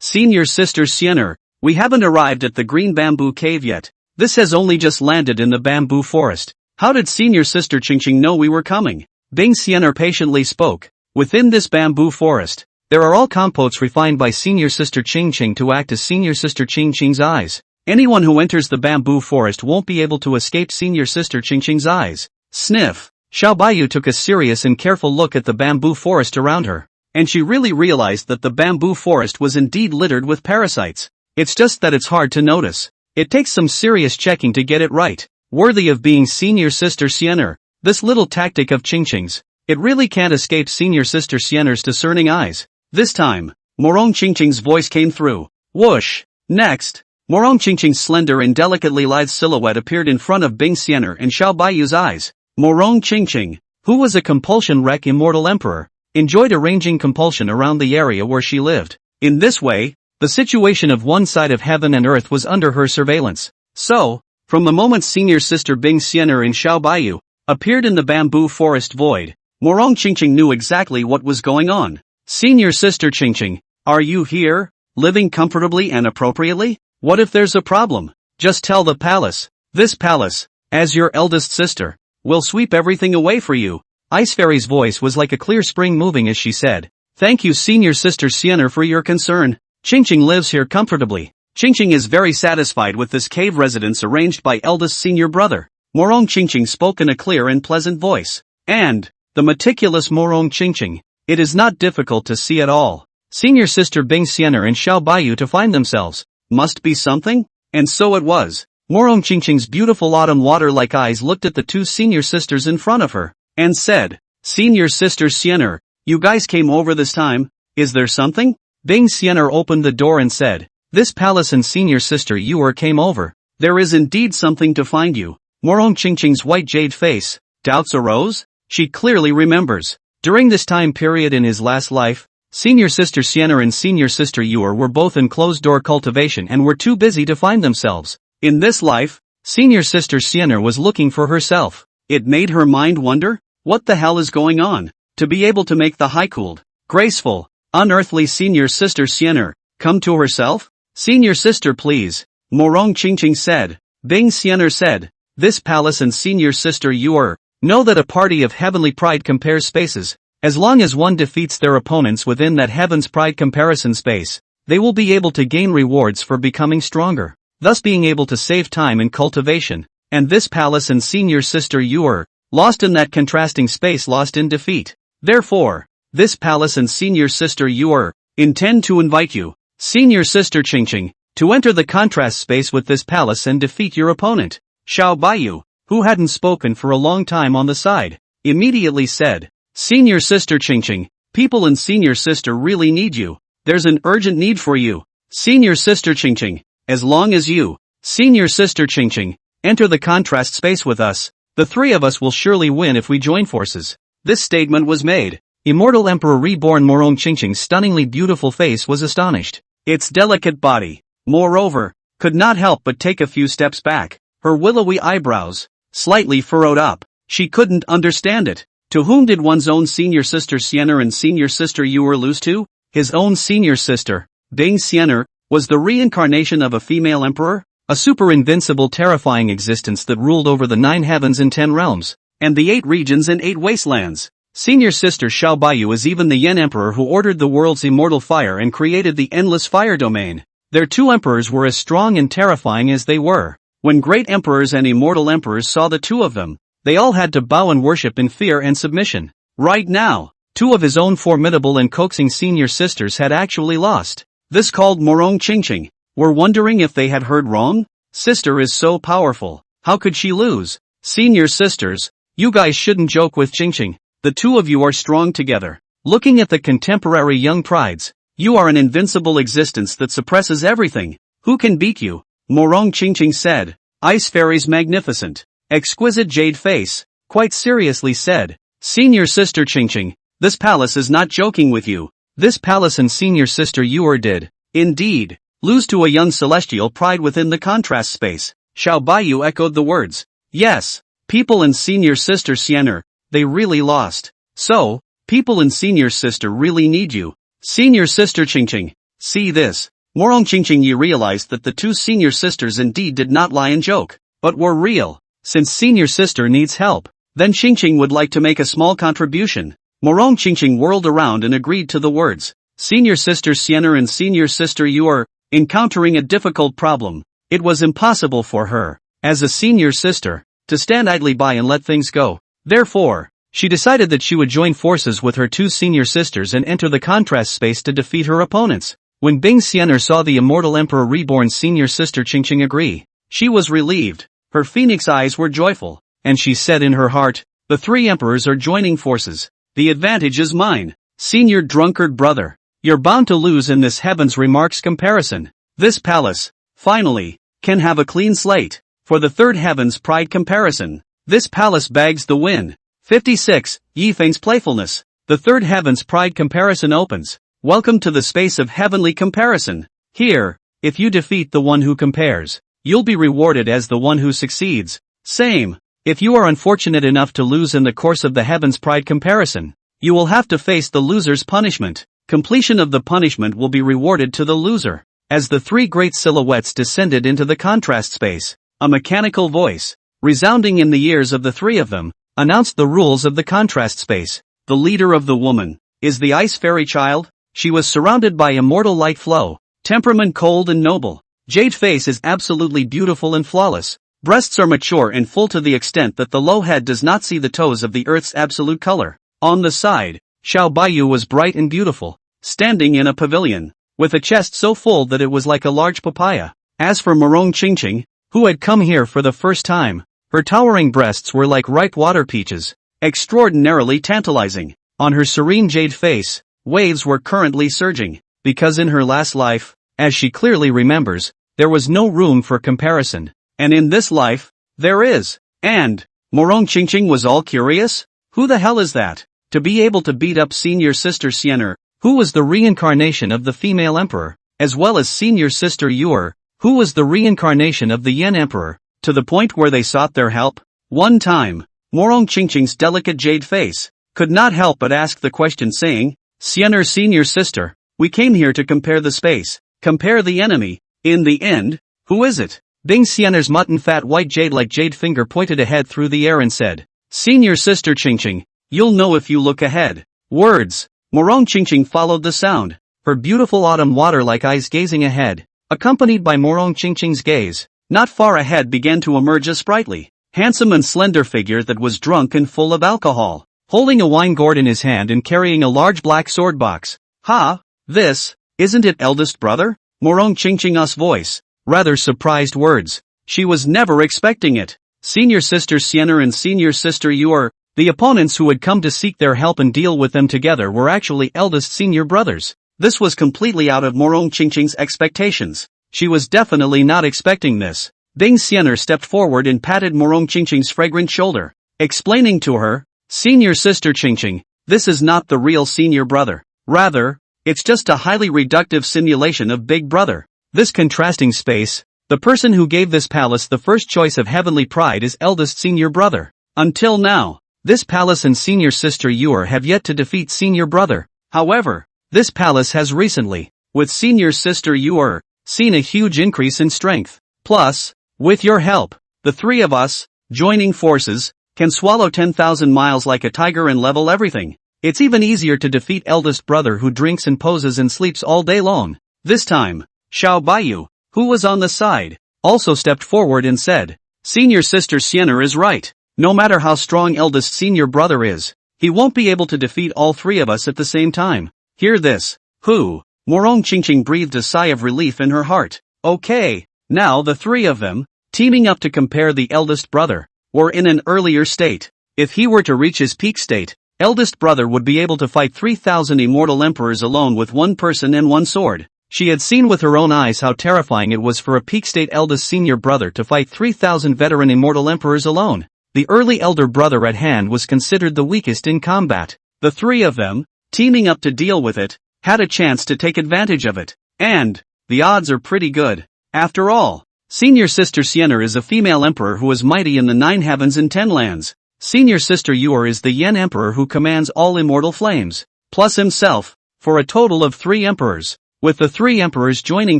Senior sister Xianer, we haven't arrived at the green bamboo cave yet. This has only just landed in the bamboo forest. How did senior sister Qingqing know we were coming? Bing Xianer patiently spoke. Within this bamboo forest, there are all compotes refined by senior sister Qingqing to act as senior sister Qingqing's eyes. Anyone who enters the bamboo forest won't be able to escape senior sister Qingqing's eyes. Sniff. Xiao Bayou took a serious and careful look at the bamboo forest around her, and she really realized that the bamboo forest was indeed littered with parasites. It's just that it's hard to notice. It takes some serious checking to get it right. Worthy of being senior sister Xianer, this little tactic of Qingqing's. It really can't escape senior sister Xianer's discerning eyes. This time, Morong Qingqing's voice came through. Whoosh! Next, Morong Qingqing's slender and delicately lithe silhouette appeared in front of Bing Xianer and Xiao Baiyu's eyes. Morong Qingqing, who was a compulsion wreck immortal emperor, enjoyed arranging compulsion around the area where she lived. In this way, the situation of one side of heaven and earth was under her surveillance. So, from the moment senior sister Bing Xianer and Xiao Baiyu appeared in the bamboo forest void, Morong Qingqing knew exactly what was going on. Senior sister Qingqing, are you here, living comfortably and appropriately? What if there's a problem? Just tell the palace. This palace, as your eldest sister, will sweep everything away for you. Ice Fairy's voice was like a clear spring moving as she said, thank you senior sister Xianer for your concern. Qingqing lives here comfortably. Qingqing is very satisfied with this cave residence arranged by eldest senior brother. Morong Qingqing spoke in a clear and pleasant voice. And, the meticulous Morong Qingqing, it is not difficult to see at all. Senior sister Bing Xianer and Xiao Baiyu to find themselves. Must be something? And so it was. Morong Qingqing's beautiful autumn water-like eyes looked at the two senior sisters in front of her, and said, Senior sister Xianer, you guys came over this time, is there something? Bing Xianer opened the door and said, this palace and senior sister Yuer came over. There is indeed something to find you. Morong Qingqing's white jade face, doubts arose? She clearly remembers. During this time period in his last life, senior sister Xianer and senior sister Yuer were both in closed-door cultivation and were too busy to find themselves. In this life, senior sister Xianer was looking for herself. It made her mind wonder, what the hell is going on? To be able to make the high-cooled, graceful, unearthly senior sister Xianer come to herself? Senior sister please, Morong Qingqing said. Bing Xianer said, this palace and senior sister Yuer know that a party of heavenly pride compares spaces. As long as one defeats their opponents within that heaven's pride comparison space, they will be able to gain rewards for becoming stronger, thus being able to save time in cultivation. And this palace and senior sister Yuer, lost in that contrasting space, lost in defeat. Therefore, this palace and senior sister Yuer intend to invite you, senior sister Qingqing, to enter the contrast space with this palace and defeat your opponent. Xiao Baiyu, who hadn't spoken for a long time on the side, immediately said, Senior sister Qingqing, people and senior sister really need you. There's an urgent need for you. Senior sister Qingqing, as long as you, senior sister Qingqing, enter the contrast space with us, the three of us will surely win if we join forces. This statement was made. Immortal Emperor Reborn Morong Qingqing's stunningly beautiful face was astonished. Its delicate body, moreover, could not help but take a few steps back, her willowy eyebrows slightly furrowed up. She couldn't understand it. To whom did one's own senior sister Xianer and senior sister Yuer lose to? His own senior sister, Bing Xianer, was the reincarnation of a female emperor, a super invincible terrifying existence that ruled over the 9 heavens and 10 realms, and the 8 regions and 8 wastelands. Senior sister Xiao Baiyu is even the Yen emperor who ordered the world's immortal fire and created the endless fire domain. Their two emperors were as strong and terrifying as they were. When great emperors and immortal emperors saw the two of them, they all had to bow and worship in fear and submission. Right now, two of his own formidable and coaxing senior sisters had actually lost. This called Morong Qingqing. Were wondering if they had heard wrong? Sister is so powerful. How could she lose? Senior sisters, you guys shouldn't joke with Qingqing. The two of you are strong together. Looking at the contemporary young prides, you are an invincible existence that suppresses everything. Who can beat you? Morong Qingqing said. Ice Fairy's magnificent, exquisite jade face, quite seriously said, Senior sister Qingqing, this palace is not joking with you. This palace and senior sister Yuer did, indeed, lose to a young celestial pride within the contrast space. Xiao Bayou echoed the words. Yes, people and senior sister Xianer, they really lost. So, people and senior sister really need you. Senior sister Qingqing, see this. Morong Qingqing Yi realized that the two senior sisters indeed did not lie and joke, but were real. Since senior sister needs help, then Qingqing would like to make a small contribution. Morong Qingqing whirled around and agreed to the words. Senior sister Xianer and senior sister Yu are encountering a difficult problem. It was impossible for her, as a senior sister, to stand idly by and let things go. Therefore, she decided that she would join forces with her two senior sisters and enter the contrast space to defeat her opponents. When Bing Xianer saw the immortal emperor reborn senior sister Qingqing agree, she was relieved. Her phoenix eyes were joyful, and she said in her heart, the three emperors are joining forces. The advantage is mine. Senior drunkard brother, you're bound to lose in this heavens remarks comparison. This palace, finally, can have a clean slate. For the third heavens pride comparison, this palace bags the win. 56. Yi Feng's playfulness. The third heavens pride comparison opens. Welcome to the space of heavenly comparison. Here, if you defeat the one who compares, you'll be rewarded as the one who succeeds. Same. If you are unfortunate enough to lose in the course of the heavens pride comparison, you will have to face the loser's punishment. Completion of the punishment will be rewarded to the loser. As the three great silhouettes descended into the contrast space, a mechanical voice, resounding in the ears of the three of them, announced the rules of the contrast space. The leader of the woman is the ice fairy child. She was surrounded by immortal light flow, temperament cold and noble. Jade face is absolutely beautiful and flawless. Breasts are mature and full to the extent that the low head does not see the toes of the earth's absolute color. On the side, Xiao Bayou was bright and beautiful, standing in a pavilion, with a chest so full that it was like a large papaya. As for Morong Qingqing, who had come here for the first time, her towering breasts were like ripe water peaches, extraordinarily tantalizing. On her serene jade face, waves were currently surging, because in her last life, as she clearly remembers, there was no room for comparison. And in this life, there is. And, Morong Qingqing was all curious? Who the hell is that? To be able to beat up senior sister Xianer, who was the reincarnation of the female emperor, as well as senior sister Yuer, who was the reincarnation of the Yen emperor, to the point where they sought their help? One time, Morong Qingqing's delicate jade face could not help but ask the question saying, Xianer senior sister, we came here to compare the space, compare the enemy. In the end, who is it? Bing Xianer's mutton fat white jade-like jade finger pointed ahead through the air and said, Senior sister Qingqing, you'll know if you look ahead. Words. Morong Qingqing followed the sound, her beautiful autumn water-like eyes gazing ahead. Accompanied by Morong Qingqing's gaze, not far ahead began to emerge a sprightly, handsome and slender figure that was drunk and full of alcohol, holding a wine gourd in his hand and carrying a large black sword box. Ha! This, isn't it eldest brother? Morong Qingqing's voice. Rather surprised words. She was never expecting it. Senior sister Xianer and senior sister Yuer, the opponents who had come to seek their help and deal with them together were actually eldest senior brothers. This was completely out of Morong Qingqing's expectations. She was definitely not expecting this. Bing Xianer stepped forward and patted Morong Qingqing's fragrant shoulder, explaining to her, Senior sister Qingqing, this is not the real senior brother. Rather, it's just a highly reductive simulation of Big Brother. This contrasting space, the person who gave this palace the first choice of heavenly pride is eldest senior brother. Until now, this palace and senior sister Yuer have yet to defeat senior brother. However, this palace has recently, with senior sister Yuer, seen a huge increase in strength. Plus, with your help, the three of us, joining forces, can swallow 10,000 miles like a tiger and level everything. It's even easier to defeat eldest brother who drinks and poses and sleeps all day long. This time, Xiao Bayou, who was on the side, also stepped forward and said, Senior sister Xianer is right. No matter how strong eldest senior brother is, he won't be able to defeat all three of us at the same time. Hear this. Who? Morong Qingqing breathed a sigh of relief in her heart. Okay, now the three of them, teaming up to compare the eldest brother, were in an earlier state. If he were to reach his peak state, eldest brother would be able to fight 3,000 immortal emperors alone with one person and one sword. She had seen with her own eyes how terrifying it was for a peak state eldest senior brother to fight 3,000 veteran immortal emperors alone. The early elder brother at hand was considered the weakest in combat. The three of them, teaming up to deal with it, had a chance to take advantage of it. And the odds are pretty good. After all, Senior Sister Xian'er is a female emperor who is mighty in the 9 heavens and 10 lands. Senior Sister Yuer is the Yen emperor who commands all immortal flames, plus himself, for a total of 3 emperors. With the 3 emperors joining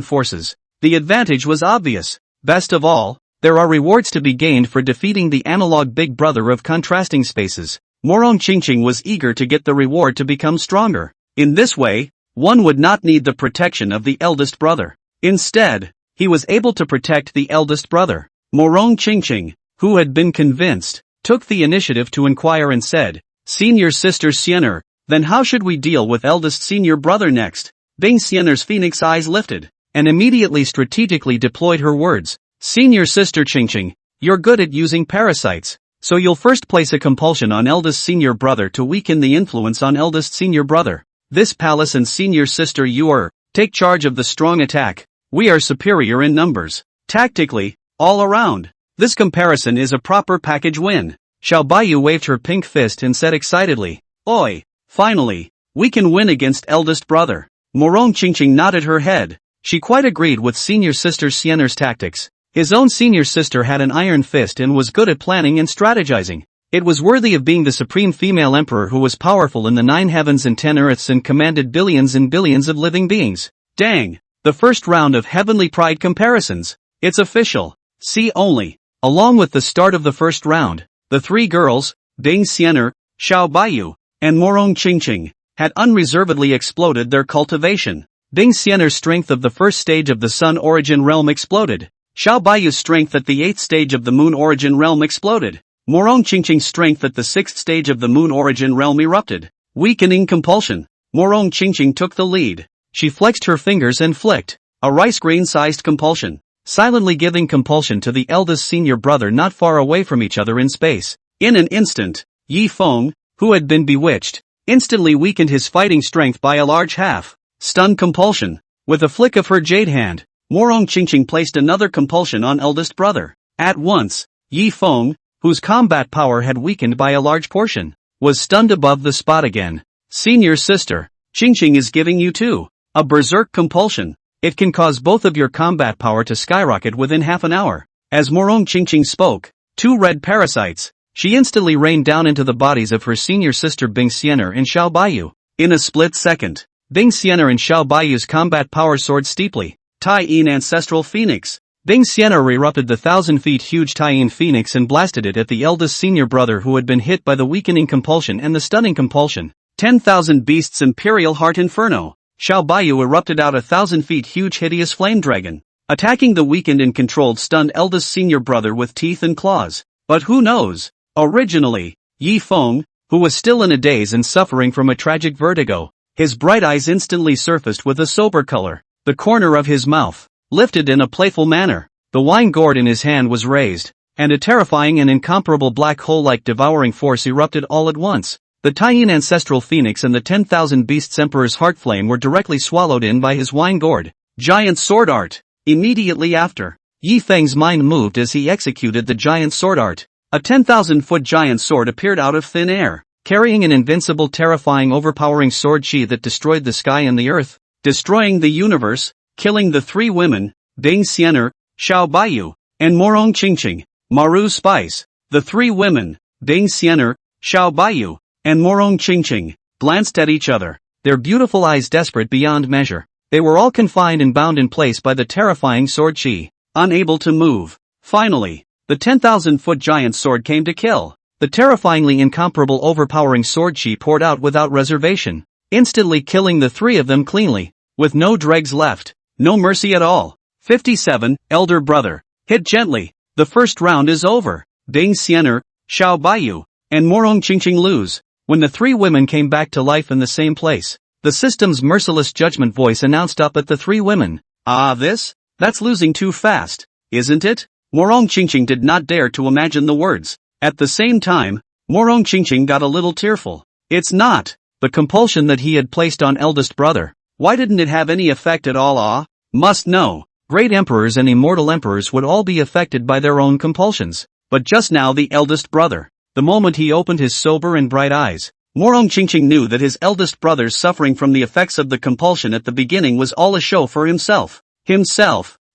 forces, the advantage was obvious. Best of all, there are rewards to be gained for defeating the analog big brother of contrasting spaces. Morong Qingqing was eager to get the reward to become stronger. In this way, one would not need the protection of the eldest brother. Instead, he was able to protect the eldest brother. Morong Qingqing, who had been convinced, took the initiative to inquire and said, Senior Sister Xian'er, then how should we deal with eldest senior brother next? Bing Xian'er's phoenix eyes lifted, and immediately strategically deployed her words. Senior Sister Qingqing, you're good at using parasites, so you'll first place a compulsion on eldest senior brother to weaken the influence on eldest senior brother. This palace and Senior Sister Yuer, take charge of the strong attack. We are superior in numbers. Tactically, all around. This comparison is a proper package win. Xiao Bayou waved her pink fist and said excitedly, Oi! Finally, we can win against eldest brother. Morong Qingqing nodded her head. She quite agreed with Senior Sister Xian'er's tactics. His own senior sister had an iron fist and was good at planning and strategizing. It was worthy of being the supreme female emperor who was powerful in the 9 heavens and 10 earths and commanded billions and billions of living beings. Dang! The first round of Heavenly Pride comparisons. It's official. See only. Along with the start of the first round, the 3 girls, Bing Xian'er, Xiao Bayou, and Morong Qingqing, had unreservedly exploded their cultivation. Bing Xian'er's strength of the first stage of the Sun Origin Realm exploded. Xiao Bayou's strength at the 8th stage of the Moon Origin Realm exploded. Morong Qingqing's strength at the 6th stage of the Moon Origin Realm erupted. Weakening compulsion. Morong Qingqing took the lead. She flexed her fingers and flicked a rice grain-sized compulsion, silently giving compulsion to the eldest senior brother not far away from each other in space. In an instant, Feng, who had been bewitched, instantly weakened his fighting strength by a large half. Stun compulsion. With a flick of her jade hand, Morong Qingqing placed another compulsion on eldest brother. At once, Feng, whose combat power had weakened by a large portion, was stunned above the spot again. Senior Sister, Qingqing is giving you too. A berserk compulsion. It can cause both of your combat power to skyrocket within half an hour. As Morong Qingqing spoke, 2 red parasites, she instantly rained down into the bodies of her senior sister Bing Xian'er and Xiao Bayou. In a split second, Bing Xian'er and Xiao Bayou's combat power soared steeply. Tai-Yin Ancestral Phoenix. Bing Xian'er erupted the 1,000 feet huge Tai-Yin Phoenix and blasted it at the eldest senior brother who had been hit by the weakening compulsion and the stunning compulsion. 10,000 Beasts Imperial Heart Inferno. Xiao Bayou erupted out a 1,000 feet huge hideous flame dragon, attacking the weakened and controlled stunned eldest senior brother with teeth and claws. But who knows? Originally, Feng, who was still in a daze and suffering from a tragic vertigo, his bright eyes instantly surfaced with a sober color. The corner of his mouth lifted in a playful manner. The wine gourd in his hand was raised, and a terrifying and incomparable black hole-like devouring force erupted all at once. The Tai-Yin Ancestral Phoenix and the 10,000 Beasts Emperor's heart flame were directly swallowed in by his wine gourd. Giant sword art. Immediately after, Feng's mind moved as he executed the giant sword art. A 10,000-foot giant sword appeared out of thin air, carrying an invincible, terrifying, overpowering sword chi that destroyed the sky and the earth, destroying the universe, killing the 3 women, Bing Xian'er, Xiao Bayou, and Morong Qingqing. Maru Spice. The 3 women, Bing Xian'er, Xiao Bayou, and Morong Qingqing, glanced at each other, their beautiful eyes desperate beyond measure. They were all confined and bound in place by the terrifying sword chi, unable to move. Finally, the 10,000-foot giant sword came to kill. The terrifyingly incomparable overpowering sword chi poured out without reservation, instantly killing the 3 of them cleanly, with no dregs left, no mercy at all. 57, Elder Brother. Hit gently. The first round is over. Bing Xian'er, Xiao Bayou, and Morong Qingqing lose. When the 3 women came back to life in the same place, the system's merciless judgment voice announced up at the 3 women. That's losing too fast, isn't it? Morong Qingqing did not dare to imagine the words. At the same time, Morong Qingqing got a little tearful. It's not the compulsion that he had placed on eldest brother. Why didn't it have any effect at all? Must know. Great emperors and immortal emperors would all be affected by their own compulsions. But just now the eldest brother. The moment he opened his sober and bright eyes, Morong Qingqing knew that his eldest brother's suffering from the effects of the compulsion at the beginning was all a show for himself.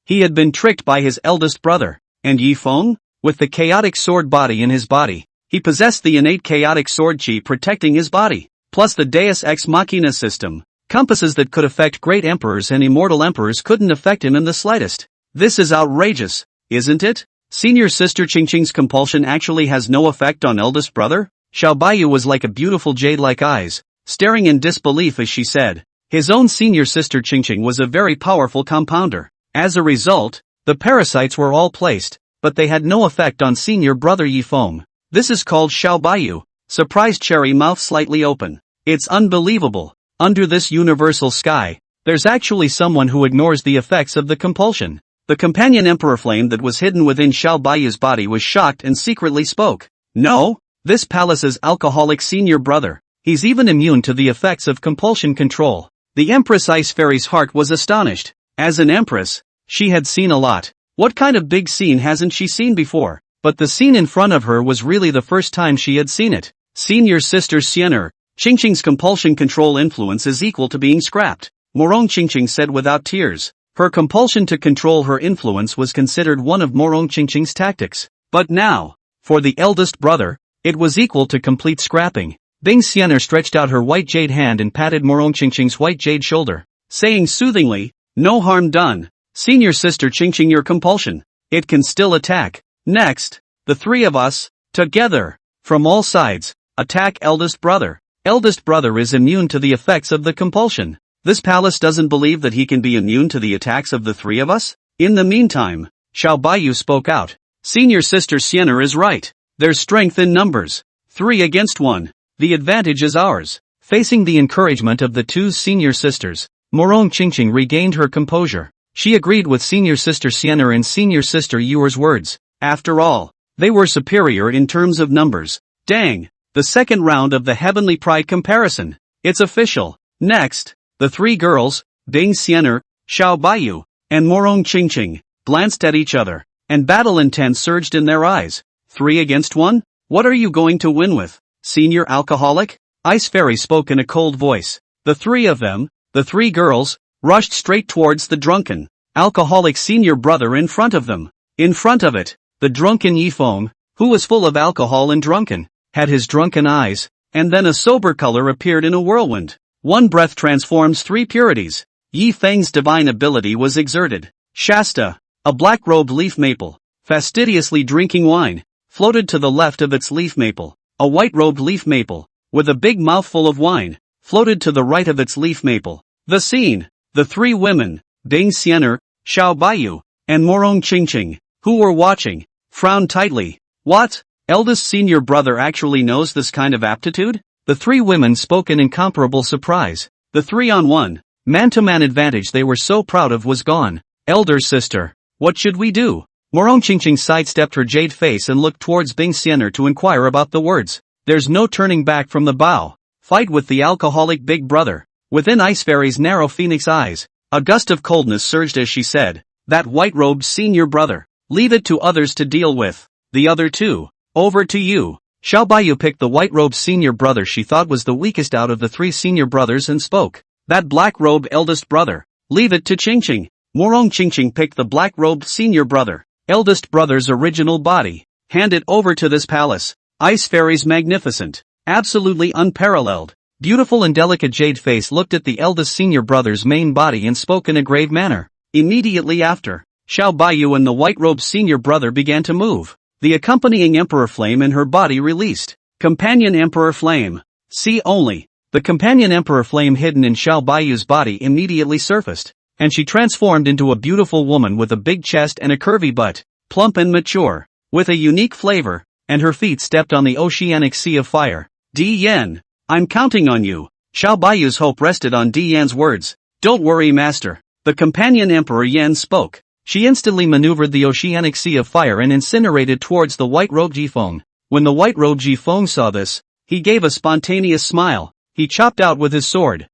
He had been tricked by his eldest brother. And Yi Feng? With the chaotic sword body in his body, he possessed the innate chaotic sword chi protecting his body, plus the Deus Ex Machina system. Compasses that could affect great emperors and immortal emperors couldn't affect him in the slightest. This is outrageous, isn't it? Senior sister Qingqing's compulsion actually has no effect on eldest brother? Xiao Bayou was like a beautiful jade-like eyes, staring in disbelief as she said. His own senior sister Qingqing was a very powerful compounder. As a result, the parasites were all placed, but they had no effect on senior brother Yi Feng. This is called Xiao Bayou. Surprised cherry mouth slightly open. It's unbelievable. Under this universal sky, there's actually someone who ignores the effects of the compulsion. The companion emperor flame that was hidden within Xiao Bayou's body was shocked and secretly spoke. No, this palace's alcoholic senior brother. He's even immune to the effects of compulsion control. The Empress Ice Fairy's heart was astonished. As an empress, she had seen a lot. What kind of big scene hasn't she seen before? But the scene in front of her was really the first time she had seen it. Senior sister Xianer, Qingqing's compulsion control influence is equal to being scrapped. Morong Qingqing said without tears. Her compulsion to control her influence was considered one of Morong Qingqing's tactics. But now, for the eldest brother, it was equal to complete scrapping. Bing Xianer stretched out her white jade hand and patted Morong Qingqing's white jade shoulder, saying soothingly, "No harm done. Senior sister Qingqing, your compulsion. It can still attack. Next, the three of us, together, from all sides, attack eldest brother. Eldest brother is immune to the effects of the compulsion. This palace doesn't believe that he can be immune to the attacks of the three of us? In the meantime, Xiao Bayou spoke out. Senior sister Xianer is right. There's strength in numbers. 3 against 1. The advantage is ours." Facing the encouragement of the two senior sisters, Morong Qingqing regained her composure. She agreed with senior sister Xianer and senior sister Yuer's words. After all, they were superior in terms of numbers. Dang! The second round of the Heavenly Pride comparison. It's official. Next, the three girls, Bing Xianer, Xiao Bayou, and Morong Qingqing, glanced at each other, and battle intent surged in their eyes. 3 against 1? What are you going to win with, senior alcoholic? Ice Fairy spoke in a cold voice. The three of them, the three girls, rushed straight towards the drunken, alcoholic senior brother in front of them. In front of it, the drunken Yi Feng, who was full of alcohol and drunken, had his drunken eyes, and then a sober color appeared in a whirlwind. One breath transforms 3 purities. Yi Feng's divine ability was exerted. Shasta, a black-robed leaf maple, fastidiously drinking wine, floated to the left of its leaf maple. A white-robed leaf maple, with a big mouthful of wine, floated to the right of its leaf maple. The scene. The 3 women, Bing Xianer, Xiao Bayou, and Morong Qingqing, who were watching, frowned tightly. What? Eldest senior brother actually knows this kind of aptitude? The 3 women spoke in incomparable surprise. The 3-on-1, man-to-man advantage they were so proud of was gone. Elder sister, what should we do? Morong Qingqing sidestepped her jade face and looked towards Bing Xianer to inquire about the words. There's no turning back from the bow. Fight with the alcoholic big brother. Within Ice Fairy's narrow phoenix eyes, a gust of coldness surged as she said, that white-robed senior brother. Leave it to others to deal with. The other 2. Over to you. Xiao Bayou picked the white-robed senior brother she thought was the weakest out of the 3 senior brothers and spoke. That black-robed eldest brother. Leave it to Qingqing. Morong Qingqing picked the black-robed senior brother. Eldest brother's original body. Hand it over to this palace. Ice Fairy's magnificent. Absolutely unparalleled. Beautiful and delicate jade face looked at the eldest senior brother's main body and spoke in a grave manner. Immediately after, Xiao Bayou and the white-robed senior brother began to move. The accompanying Emperor Flame in her body released. Companion Emperor Flame. See only. The companion Emperor Flame hidden in Xiao Bayou's body immediately surfaced, and she transformed into a beautiful woman with a big chest and a curvy butt, plump and mature, with a unique flavor, and her feet stepped on the oceanic sea of fire. Di Yan, I'm counting on you. Xiao Bayou's hope rested on Di Yan's words. Don't worry, master. The companion Emperor Yan spoke. She instantly maneuvered the oceanic sea of fire and incinerated towards the white-robed Yi Feng. When the white-robed Yi Feng saw this, he gave a spontaneous smile. He chopped out with his sword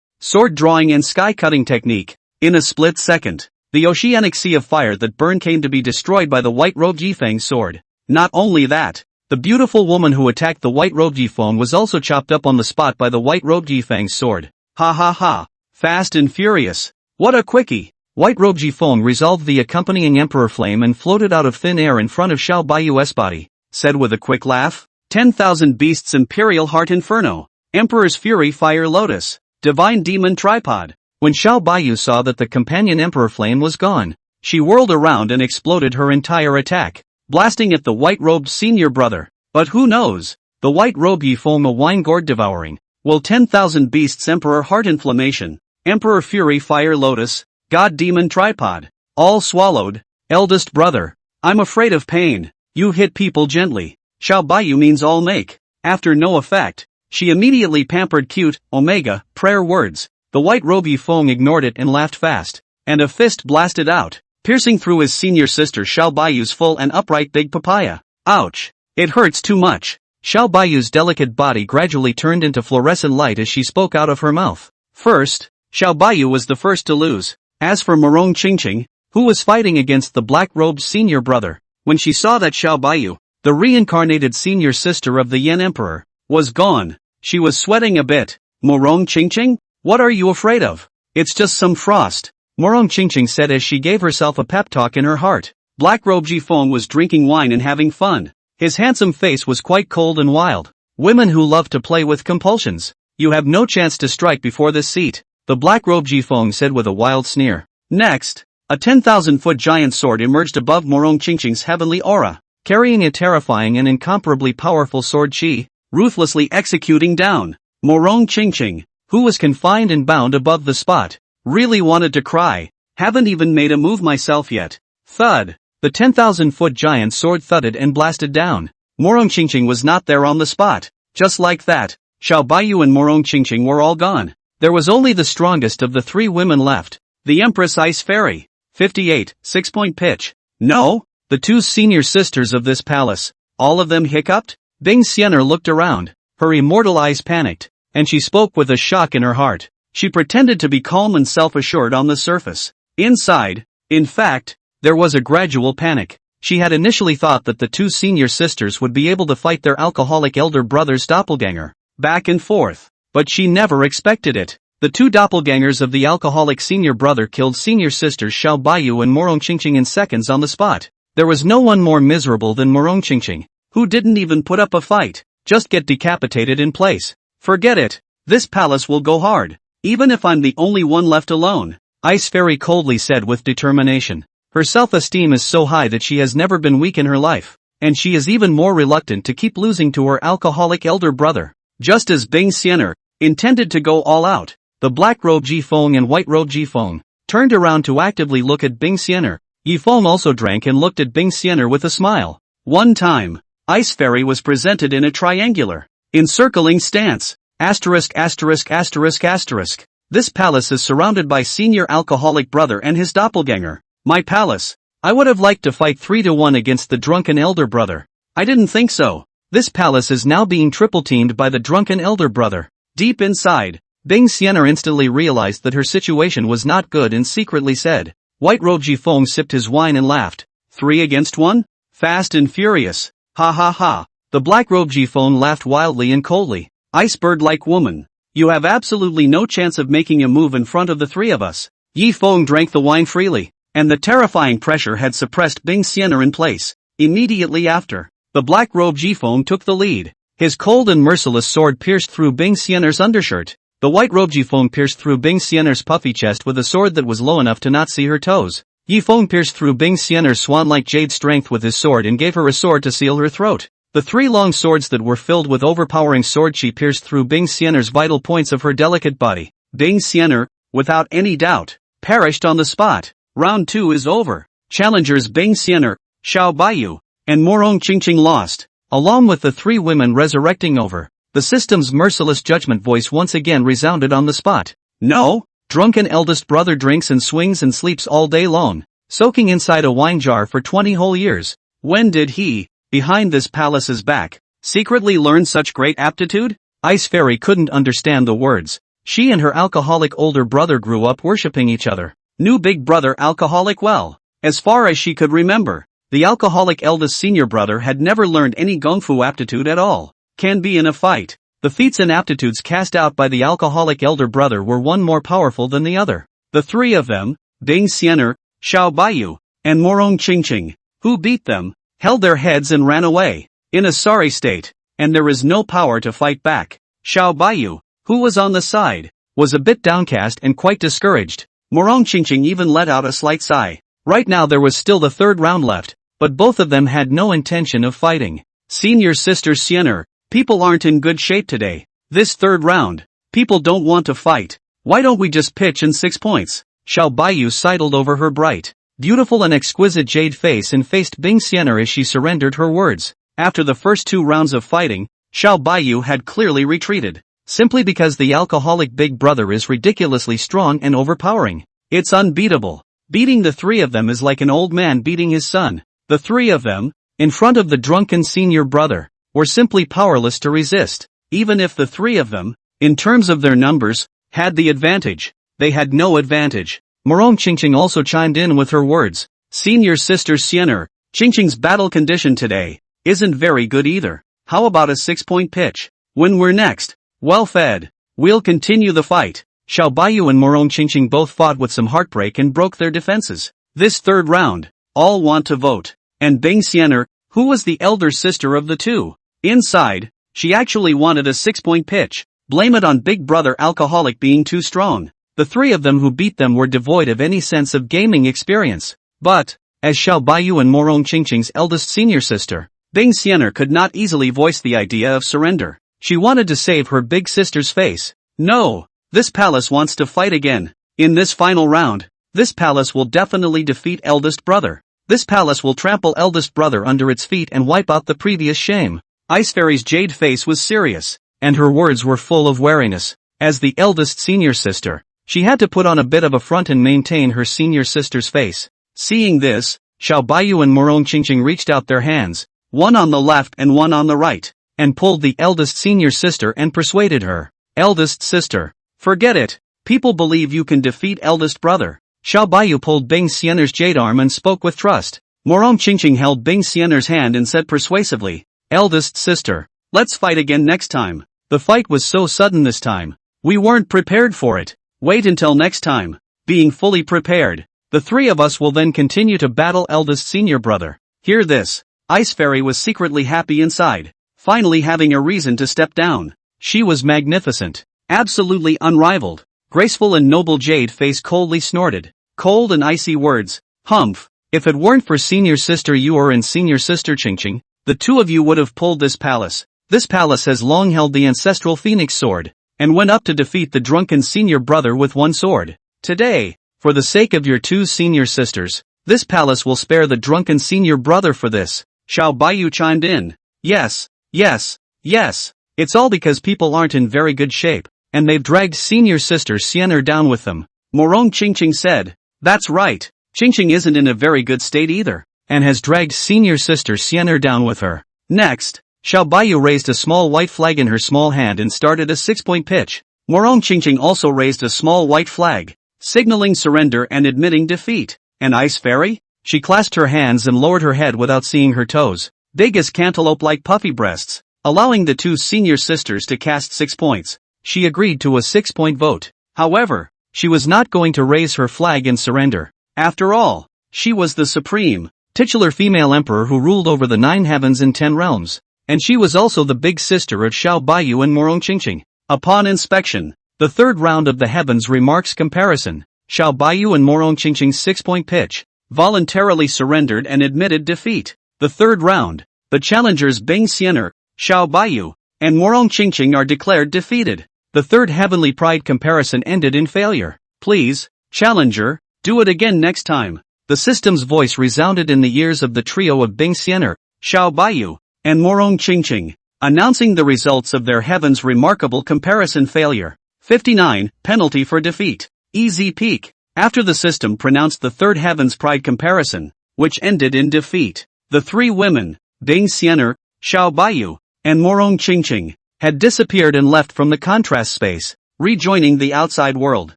drawing and sky-cutting technique. In a split second, the oceanic sea of fire that burned came to be destroyed by the white-robed Yi Feng's sword. Not only that, The beautiful woman who attacked the white-robed Feng was also chopped up on the spot by the white-robed Feng's sword. Ha ha ha. Fast and furious. What a quickie. White-robed Feng resolved the accompanying Emperor Flame and floated out of thin air in front of Xiao Baiu's body, said with a quick laugh. 10,000 Beasts Imperial Heart Inferno. Emperor's Fury Fire Lotus. Divine Demon Tripod. When Xiao Baiu saw that the companion Emperor Flame was gone, she whirled around and exploded her entire attack, blasting at the white-robed senior brother. But who knows? The white-robed Feng a wine-gourd devouring. Will 10,000 Beasts Emperor Heart Inflammation. Emperor Fury Fire Lotus. God Demon Tripod. All swallowed. Eldest brother. I'm afraid of pain. You hit people gently. Xiao Baiu means all make. After no effect, she immediately pampered cute, omega, prayer words. The white-robed Feng ignored it and laughed fast. And a fist blasted out, piercing through his senior sister Xiao Baiu's full and upright big papaya. Ouch. It hurts too much. Xiao Baiu's delicate body gradually turned into fluorescent light as she spoke out of her mouth. First, Xiao Baiu was the first to lose. As for Morong Qingqing, who was fighting against the black-robed senior brother, when she saw that Xiao Baiu, the reincarnated senior sister of the Yen Emperor, was gone, she was sweating a bit. Morong Qingqing? What are you afraid of? It's just some frost. Morong Qingqing said as she gave herself a pep talk in her heart. Black-robed Feng was drinking wine and having fun. His handsome face was quite cold and wild. Women who love to play with compulsions. You have no chance to strike before this seat, the black-robed Feng said with a wild sneer. Next, a 10,000-foot giant sword emerged above Morong Qingqing's heavenly aura, carrying a terrifying and incomparably powerful sword chi, ruthlessly executing down. Morong Qingqing, who was confined and bound above the spot, really wanted to cry. Haven't even made a move myself yet. Thud. The 10,000-foot giant sword thudded and blasted down. Morong Qingqing was not there on the spot. Just like that, Xiao Baiu and Morong Qingqing were all gone. There was only the strongest of the three women left, the Empress Ice Fairy. 58, 6-point pitch. No, the two senior sisters of this palace. All of them hiccuped? Bing Xianer looked around. Her immortal eyes panicked, and she spoke with a shock in her heart. She pretended to be calm and self-assured on the surface. Inside, in fact, there was a gradual panic. She had initially thought that the two senior sisters would be able to fight their alcoholic elder brother's doppelganger, back and forth. But she never expected it. The two doppelgangers of the alcoholic senior brother killed senior sisters Xiao Baiu and Morong Qingqing in seconds on the spot. There was no one more miserable than Morong Qingqing, who didn't even put up a fight, just get decapitated in place. Forget it. This palace will go hard, even if I'm the only one left alone, Ice Fairy coldly said with determination. Her self-esteem is so high that she has never been weak in her life, and she is even more reluctant to keep losing to her alcoholic elder brother. Just as Bing Xianer intended to go all out, the black-robed Feng and white-robed Feng turned around to actively look at Bing Xianer. Feng also drank and looked at Bing Xianer with a smile. One time, Ice Fairy was presented in a triangular, encircling stance. Asterisk asterisk asterisk asterisk. This palace is surrounded by senior alcoholic brother and his doppelganger. My palace. I would have liked to fight 3-1 against the drunken elder brother. I didn't think so. This palace is now being triple-teamed by the drunken elder brother. Deep inside, Bing Xianer instantly realized that her situation was not good and secretly said. White-robed Feng sipped his wine and laughed. 3 against 1? Fast and furious. Ha ha ha. The black-robed Feng laughed wildly and coldly. Icebird-like woman. You have absolutely no chance of making a move in front of the three of us. Feng drank the wine freely, and the terrifying pressure had suppressed Bing Xianer in place. Immediately after, the black-robed Feng took the lead. His cold and merciless sword pierced through Bing Xianer's undershirt. The white-robed Feng pierced through Bing Xianer's puffy chest with a sword that was low enough to not see her toes. Feng pierced through Bing Xianer's swan-like jade strength with his sword and gave her a sword to seal her throat. The 3 long swords that were filled with overpowering sword chi pierced through Bing Xianer's vital points of her delicate body. Bing Xianer, without any doubt, perished on the spot. Round 2 is over. Challengers Bing Xianer, Xiao Baiu, and Morong Qingqing lost, along with the 3 women resurrecting over. The system's merciless judgment voice once again resounded on the spot. No, drunken eldest brother drinks and swings and sleeps all day long, soaking inside a wine jar for 20 whole years. When did he, behind this palace's back, secretly learn such great aptitude? Ice Fairy couldn't understand the words. She and her alcoholic older brother grew up worshipping each other. New big brother alcoholic well, as far as she could remember. The alcoholic eldest senior brother had never learned any Kung Fu aptitude at all. Can be in a fight. The feats and aptitudes cast out by the alcoholic elder brother were one more powerful than the other. The three of them, Bing Xianer, Xiao Baiyu, and Morong Qingqing, who beat them, held their heads and ran away, in a sorry state, and there is no power to fight back. Xiao Baiyu, who was on the side, was a bit downcast and quite discouraged. Morong Qingqing even let out a slight sigh. Right now there was still the third round left, but both of them had no intention of fighting. Senior sister Xianer, people aren't in good shape today. This third round, people don't want to fight. Why don't we just pitch in 6 points? Xiao Baiyu sidled over her bright, beautiful and exquisite jade face and faced Bing Xianer as she surrendered her words. After the first 2 rounds of fighting, Xiao Baiyu had clearly retreated. Simply because the alcoholic big brother is ridiculously strong and overpowering. It's unbeatable. Beating the three of them is like an old man beating his son. The three of them, in front of the drunken senior brother, were simply powerless to resist. Even if the three of them, in terms of their numbers, had the advantage, they had no advantage. Morong Qingqing also chimed in with her words. Senior sister Xianer, Qingqing's battle condition today isn't very good either. How about a 6-point pitch? When we're next, well fed, we'll continue the fight. Xiao Baiyu and Morong Qingqing both fought with some heartbreak and broke their defenses. This third round, all want to vote. And Bing Xianer, who was the elder sister of the two, inside, she actually wanted a 6-point pitch. Blame it on big brother alcoholic being too strong. The three of them who beat them were devoid of any sense of gaming experience. But, as Xiao Baiyu and Morong Qingqing's eldest senior sister, Bing Xianer could not easily voice the idea of surrender. She wanted to save her big sister's face. No, this palace wants to fight again. In this final round, this palace will definitely defeat eldest brother. This palace will trample eldest brother under its feet and wipe out the previous shame. Ice Fairy's jade face was serious, and her words were full of wariness. As the eldest senior sister, she had to put on a bit of a front and maintain her senior sister's face. Seeing this, Xiao Baiyu and Morong Qingqing reached out their hands, one on the left and one on the right, and pulled the eldest senior sister and persuaded her. Eldest sister, forget it. People believe you can defeat eldest brother. Xiao Baiyu pulled Bing Xianer's jade arm and spoke with trust. Morong Qingqing held Bing Xianer's hand and said persuasively, eldest sister, let's fight again next time. The fight was so sudden this time. We weren't prepared for it. Wait until next time. Being fully prepared, the three of us will then continue to battle eldest senior brother. Hear this. Ice Fairy was secretly happy inside, finally having a reason to step down. She was magnificent, absolutely unrivaled. Graceful and noble jade face coldly snorted. Cold and icy words. Humph. If it weren't for senior sister Yuer and senior sister Qingqing, the two of you would have pulled this palace. This palace has long held the ancestral phoenix sword, and went up to defeat the drunken senior brother with one sword. Today, for the sake of your two senior sisters, this palace will spare the drunken senior brother for this. Xiao Baiyu chimed in. Yes, yes, yes. It's all because people aren't in very good shape, and they've dragged senior sister Xianer down with them. Morong Qingqing said. That's right. Qingqing isn't in a very good state either, and has dragged senior sister Xianer down with her. Next, Xiao Baiyu raised a small white flag in her small hand and started a 6-point pitch. Morong Qingqing also raised a small white flag, signaling surrender and admitting defeat. An ice fairy? She clasped her hands and lowered her head without seeing her toes, big as cantaloupe-like puffy breasts, allowing the two senior sisters to cast 6 points. She agreed to a 6-point vote. However, she was not going to raise her flag and surrender. After all, she was the supreme, titular female emperor who ruled over the 9 heavens and 10 realms. And she was also the big sister of Xiao Baiyu and Morong Qingqing. Upon inspection, the third round of the heavens remarks comparison. Xiao Baiyu and Morong Qingqing's 6-point pitch voluntarily surrendered and admitted defeat. The third round, the challengers Bing Xianer, Xiao Baiyu, and Morong Qingqing are declared defeated. The third heavenly pride comparison ended in failure. Please, challenger, do it again next time. The system's voice resounded in the ears of the trio of Bing Xianer, Xiao Baiyu, and Morong Qingqing, announcing the results of their heaven's remarkable comparison failure. 59, penalty for defeat. Easy peak. After the system pronounced the third heaven's pride comparison, which ended in defeat, the three women, Bing Xianer, Xiao Baiyu, and Morong Qingqing, had disappeared and left from the contrast space, rejoining the outside world.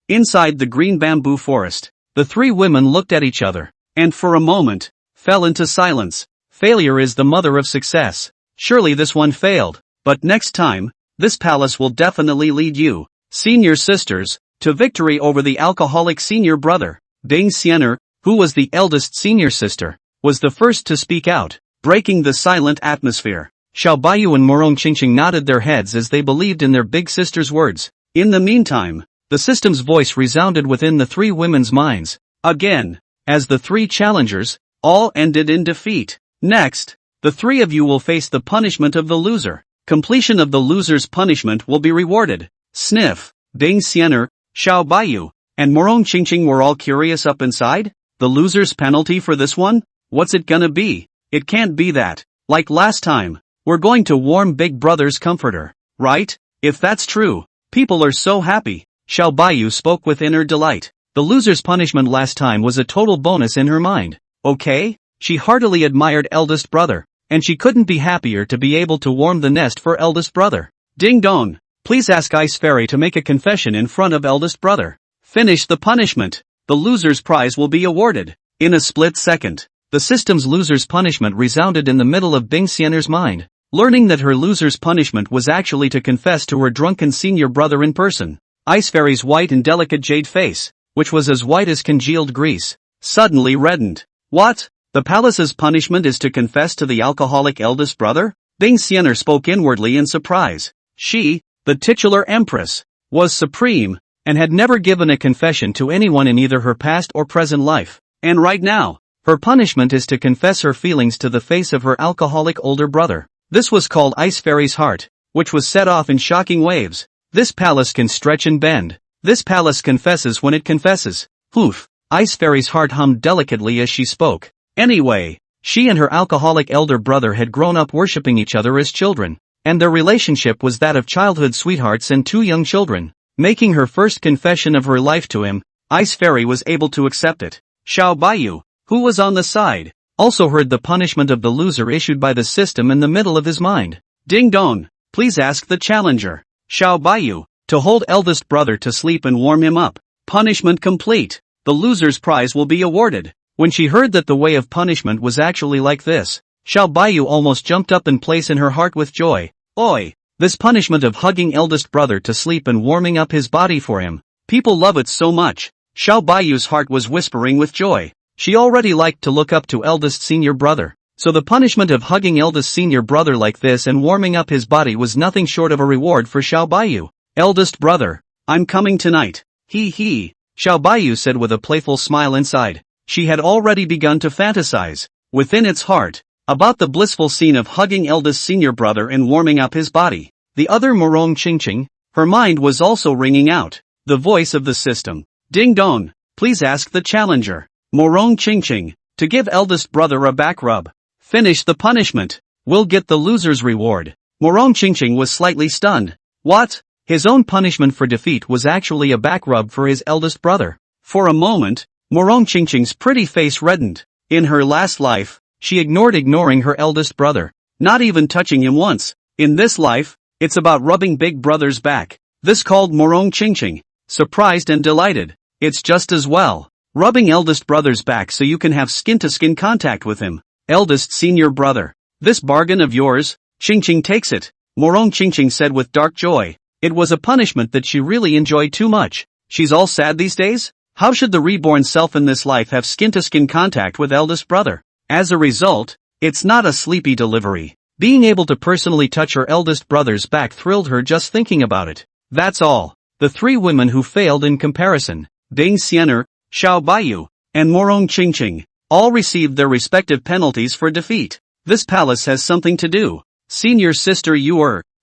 Inside the green bamboo forest, the three women looked at each other, and for a moment, fell into silence. Failure is the mother of success. Surely this one failed. But next time, this palace will definitely lead you, senior sisters, to victory over the alcoholic senior brother. Ding Xianer, who was the eldest senior sister, was the first to speak out, breaking the silent atmosphere. Xiao Baiyu and Morong Qingqing nodded their heads as they believed in their big sister's words. In the meantime, the system's voice resounded within the three women's minds. Again, as the three challengers, all ended in defeat. Next, the three of you will face the punishment of the loser. Completion of the loser's punishment will be rewarded. Sniff. Ding Xianer, Xiao Baiyu, and Morong Qingqing were all curious up inside. The loser's penalty for this one? What's it gonna be? It can't be that, like last time, we're going to warm Big Brother's comforter, right? If that's true, people are so happy. Xiao Baiyu spoke with inner delight. The loser's punishment last time was a total bonus in her mind. Okay? She heartily admired eldest brother, and she couldn't be happier to be able to warm the nest for eldest brother. Ding dong. Please ask Ice Fairy to make a confession in front of eldest brother. Finish the punishment. The loser's prize will be awarded. In a split second, the system's loser's punishment resounded in the middle of Bing Xianer's mind. Learning that her loser's punishment was actually to confess to her drunken senior brother in person. Ice Fairy's white and delicate jade face, which was as white as congealed grease, suddenly reddened. What? The palace's punishment is to confess to the alcoholic eldest brother? Bing Xianer spoke inwardly in surprise. She, the titular empress, was supreme, and had never given a confession to anyone in either her past or present life. And right now, her punishment is to confess her feelings to the face of her alcoholic older brother. This was called Ice Fairy's heart, which was set off in shocking waves. This palace can stretch and bend. This palace confesses when it confesses. Poof. Ice Fairy's heart hummed delicately as she spoke. Anyway, she and her alcoholic elder brother had grown up worshipping each other as children, and their relationship was that of childhood sweethearts and two young children. Making her first confession of her life to him, Ice Fairy was able to accept it. Xiao Baiyu, who was on the side, also heard the punishment of the loser issued by the system in the middle of his mind. Ding dong, please ask the challenger. Xiao Baiyu, to hold eldest brother to sleep and warm him up. Punishment complete. The loser's prize will be awarded. When she heard that the way of punishment was actually like this, Xiao Baiyu almost jumped up in place in her heart with joy. Oi! This punishment of hugging eldest brother to sleep and warming up his body for him. People love it so much. Xiao Baiyu's heart was whispering with joy. She already liked to look up to eldest senior brother. So the punishment of hugging eldest senior brother like this and warming up his body was nothing short of a reward for Xiao Baiyu. Eldest brother, I'm coming tonight. Hee hee, Xiao Baiyu said with a playful smile inside. She had already begun to fantasize, within its heart, about the blissful scene of hugging eldest senior brother and warming up his body. The other Morong Qingqing, her mind was also ringing out. The voice of the system. Ding dong, please ask the challenger. Morong Qingqing, to give eldest brother a back rub. Finish the punishment. We'll get the loser's reward. Morong Qingqing was slightly stunned. What? His own punishment for defeat was actually a back rub for his eldest brother. For a moment, Morong Qingqing's pretty face reddened. In her last life, she ignoring her eldest brother, not even touching him once. In this life, it's about rubbing big brother's back. This called Morong Qingqing, surprised and delighted. It's just as well. Rubbing eldest brother's back so you can have skin-to-skin contact with him. Eldest senior brother. This bargain of yours, Qingqing takes it. Morong Qingqing said with dark joy. It was a punishment that she really enjoyed too much. She's all sad these days? How should the reborn self in this life have skin-to-skin contact with eldest brother? As a result, it's not a sleepy delivery. Being able to personally touch her eldest brother's back thrilled her just thinking about it. That's all. The three women who failed in comparison, Bing Xianer, Xiao Baiyu, and Morong Qingqing, all received their respective penalties for defeat. This palace has something to do. Senior sister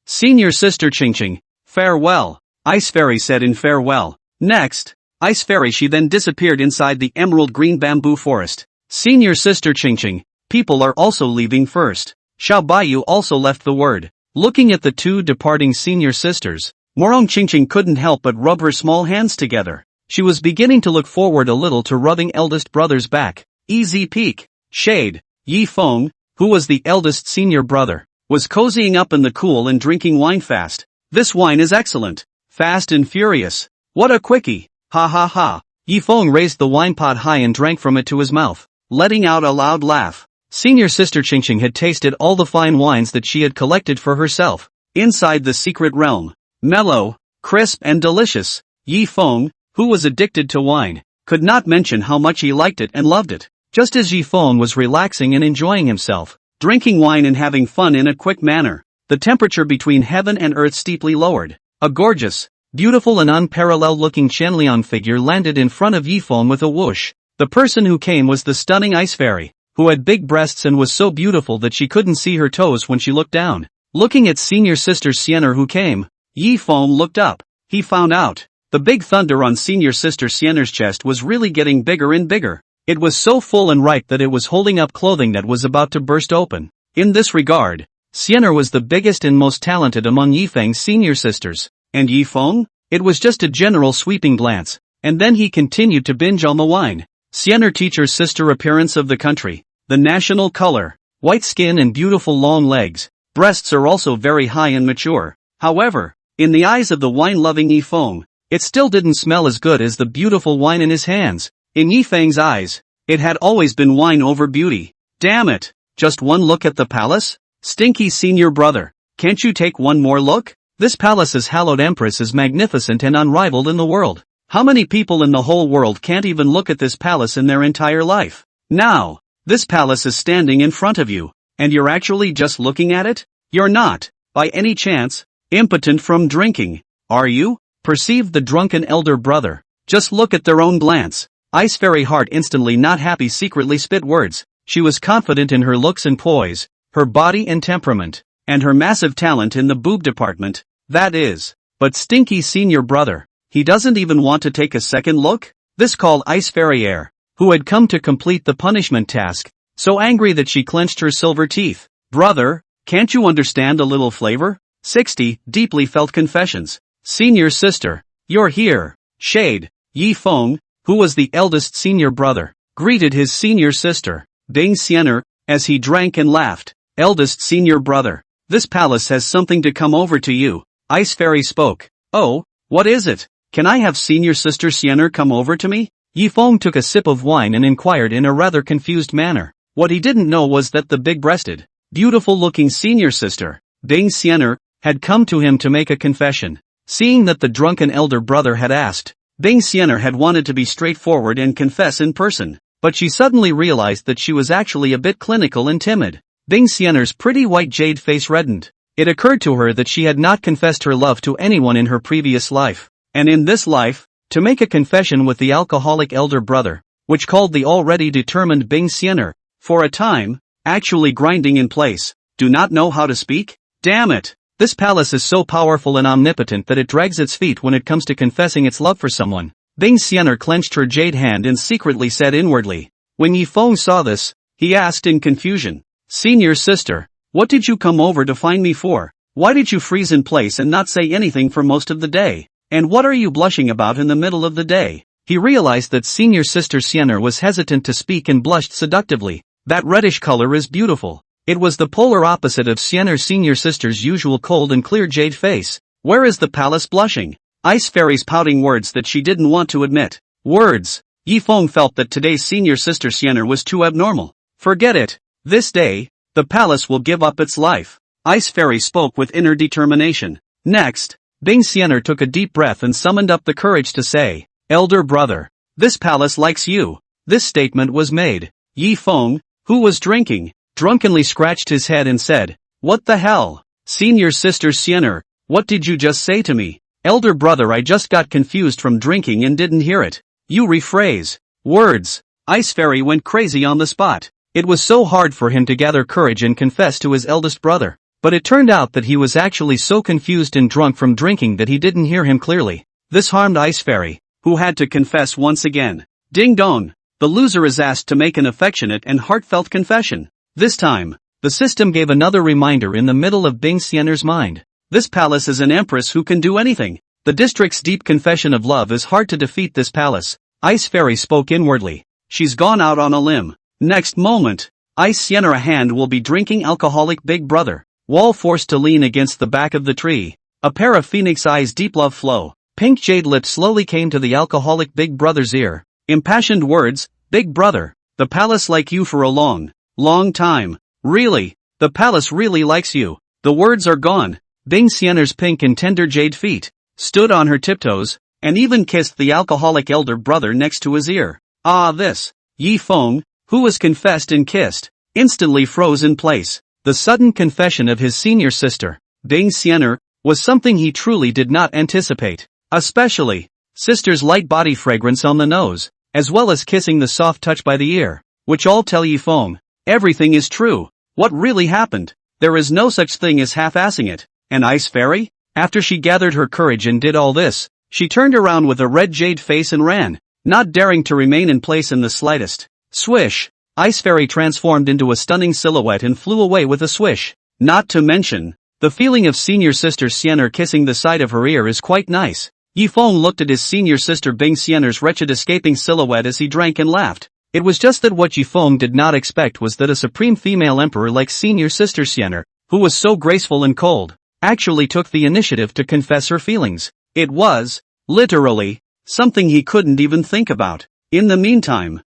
Senior sister Qingqing, farewell, Ice Fairy said in farewell. Next, Ice Fairy she then disappeared inside the emerald green bamboo forest. Senior sister Qingqing, people are also leaving first. Xiao Baiyu also left the word. Looking at the two departing senior sisters, Morong Qingqing couldn't help but rub her small hands together. She was beginning to look forward a little to rubbing eldest brother's back. Easy peek. Shade. Yi Feng, who was the eldest senior brother, was cozying up in the cool and drinking wine fast. This wine is excellent. Fast and furious. What a quickie. Ha ha ha. Yi Feng raised the wine pot high and drank from it to his mouth. letting out a loud laugh. Senior sister Qingqing had tasted all the fine wines that she had collected for herself. Inside the secret realm, mellow, crisp and delicious, Yi Feng, who was addicted to wine, could not mention how much he liked it and loved it. Just as Yi Feng was relaxing and enjoying himself, drinking wine and having fun in a quick manner, the temperature between heaven and earth steeply lowered. A gorgeous, beautiful and unparalleled-looking Qianliang figure landed in front of Yi Feng with a whoosh. The person who came was the stunning ice fairy, who had big breasts and was so beautiful that she couldn't see her toes when she looked down. Looking at senior sister Xian'er who came, Yi Feng looked up. He found out. The big thunder on senior sister Xian'er's chest was really getting bigger and bigger. It was so full and ripe that it was holding up clothing that was about to burst open. In this regard, Xian'er was the biggest and most talented among Yi Feng's senior sisters. And Yi Feng? It was just a general sweeping glance, and then he continued to binge on the wine. Xian'er teacher's sister appearance of the country, the national color, white skin and beautiful long legs, breasts are also very high and mature. However, in the eyes of the wine-loving Yi Feng, it still didn't smell as good as the beautiful wine in his hands. In Yi Feng's eyes, it had always been wine over beauty. Damn it! Just one look at the palace? Stinky senior brother, can't you take one more look? This palace's hallowed empress is magnificent and unrivaled in the world. How many people in the whole world can't even look at this palace in their entire life? Now, this palace is standing in front of you, and you're actually just looking at it? You're not, by any chance, impotent from drinking, are you? Perceived the drunken elder brother. Just look at their own glance. Ice Fairy Heart instantly not happy secretly spit words. She was confident in her looks and poise, her body and temperament, and her massive talent in the boob department, that is. But stinky senior brother, he doesn't even want to take a second look? This called Ice Fairy Air, who had come to complete the punishment task, so angry that she clenched her silver teeth. Brother, can't you understand a little flavor? 60, deeply felt confessions. Senior sister, you're here. Shade, Yi Feng, who was the eldest senior brother, greeted his senior sister, Bing Xian'er, as he drank and laughed. Eldest senior brother, this palace has something to come over to you. Ice Fairy spoke. Oh, what is it? Can I have senior sister Xian'er come over to me? Yi Feng took a sip of wine and inquired in a rather confused manner. What he didn't know was that the big-breasted, beautiful-looking senior sister, Bing Xian'er, had come to him to make a confession. Seeing that the drunken elder brother had asked, Bing Xian'er had wanted to be straightforward and confess in person, but she suddenly realized that she was actually a bit clinical and timid. Bing Xian'er's pretty white jade face reddened. It occurred to her that she had not confessed her love to anyone in her previous life, and in this life, to make a confession with the alcoholic elder brother, which called the already determined Bing Xian'er, for a time, actually grinding in place. Do not know how to speak? Damn it! This palace is so powerful and omnipotent that it drags its feet when it comes to confessing its love for someone. Bing Xian'er clenched her jade hand and secretly said inwardly. When Yi Feng saw this, he asked in confusion, Senior sister, what did you come over to find me for? Why did you freeze in place and not say anything for most of the day? And what are you blushing about in the middle of the day? He realized that senior sister Xian'er was hesitant to speak and blushed seductively. That reddish color is beautiful. It was the polar opposite of Xian'er's senior sister's usual cold and clear jade face. Where is the palace blushing? Ice Fairy's pouting words that she didn't want to admit. Words. Yi Feng felt that today's senior sister Xian'er was too abnormal. Forget it. This day, the palace will give up its life. Ice Fairy spoke with inner determination. Next, Bing Xian'er took a deep breath and summoned up the courage to say, Elder brother, this palace likes you. This statement was made. Yi Feng, who was drinking, drunkenly scratched his head and said, What the hell? Senior sister Xian'er, what did you just say to me? Elder brother, I just got confused from drinking and didn't hear it. You rephrase. Words. Ice Fairy went crazy on the spot. It was so hard for him to gather courage and confess to his eldest brother. But it turned out that he was actually so confused and drunk from drinking that he didn't hear him clearly. This harmed Ice Fairy, who had to confess once again. Ding dong. The loser is asked to make an affectionate and heartfelt confession. This time, the system gave another reminder in the middle of Bing Xian'er's mind. This palace is an empress who can do anything. The district's deep confession of love is hard to defeat this palace. Ice Fairy spoke inwardly. She's gone out on a limb. Next moment, Ice Xian'er a hand will be drinking alcoholic big brother. Wall forced to lean against the back of the tree. A pair of phoenix eyes deep love flow. Pink jade lips slowly came to the alcoholic big brother's ear. Impassioned words, Big brother. the palace like you for a long, long time. Really, the palace really likes you. The words are gone. Bing Xian'er's pink and tender jade feet stood on her tiptoes, and even kissed the alcoholic elder brother next to his ear. Ah, this. Yi Feng, who was confessed and kissed, instantly froze in place. The sudden confession of his senior sister, Bing Xian'er, was something he truly did not anticipate. Especially, sister's light body fragrance on the nose, as well as kissing the soft touch by the ear, which all tell Yi Feng, everything is true. What really happened? There is no such thing as half-assing it. An ice fairy? After she gathered her courage and did all this, she turned around with a red jade face and ran, not daring to remain in place in the slightest. Swish! Ice fairy transformed into a stunning silhouette and flew away with a swish. Not to mention, the feeling of senior sister Xian'er kissing the side of her ear is quite nice. Yi Feng looked at his senior sister Bing Xian'er's wretched escaping silhouette as he drank and laughed. It was just that what Yi Feng did not expect was that a supreme female emperor like senior sister Xian'er, who was so graceful and cold, actually took the initiative to confess her feelings. It was, literally, something he couldn't even think about. In the meantime,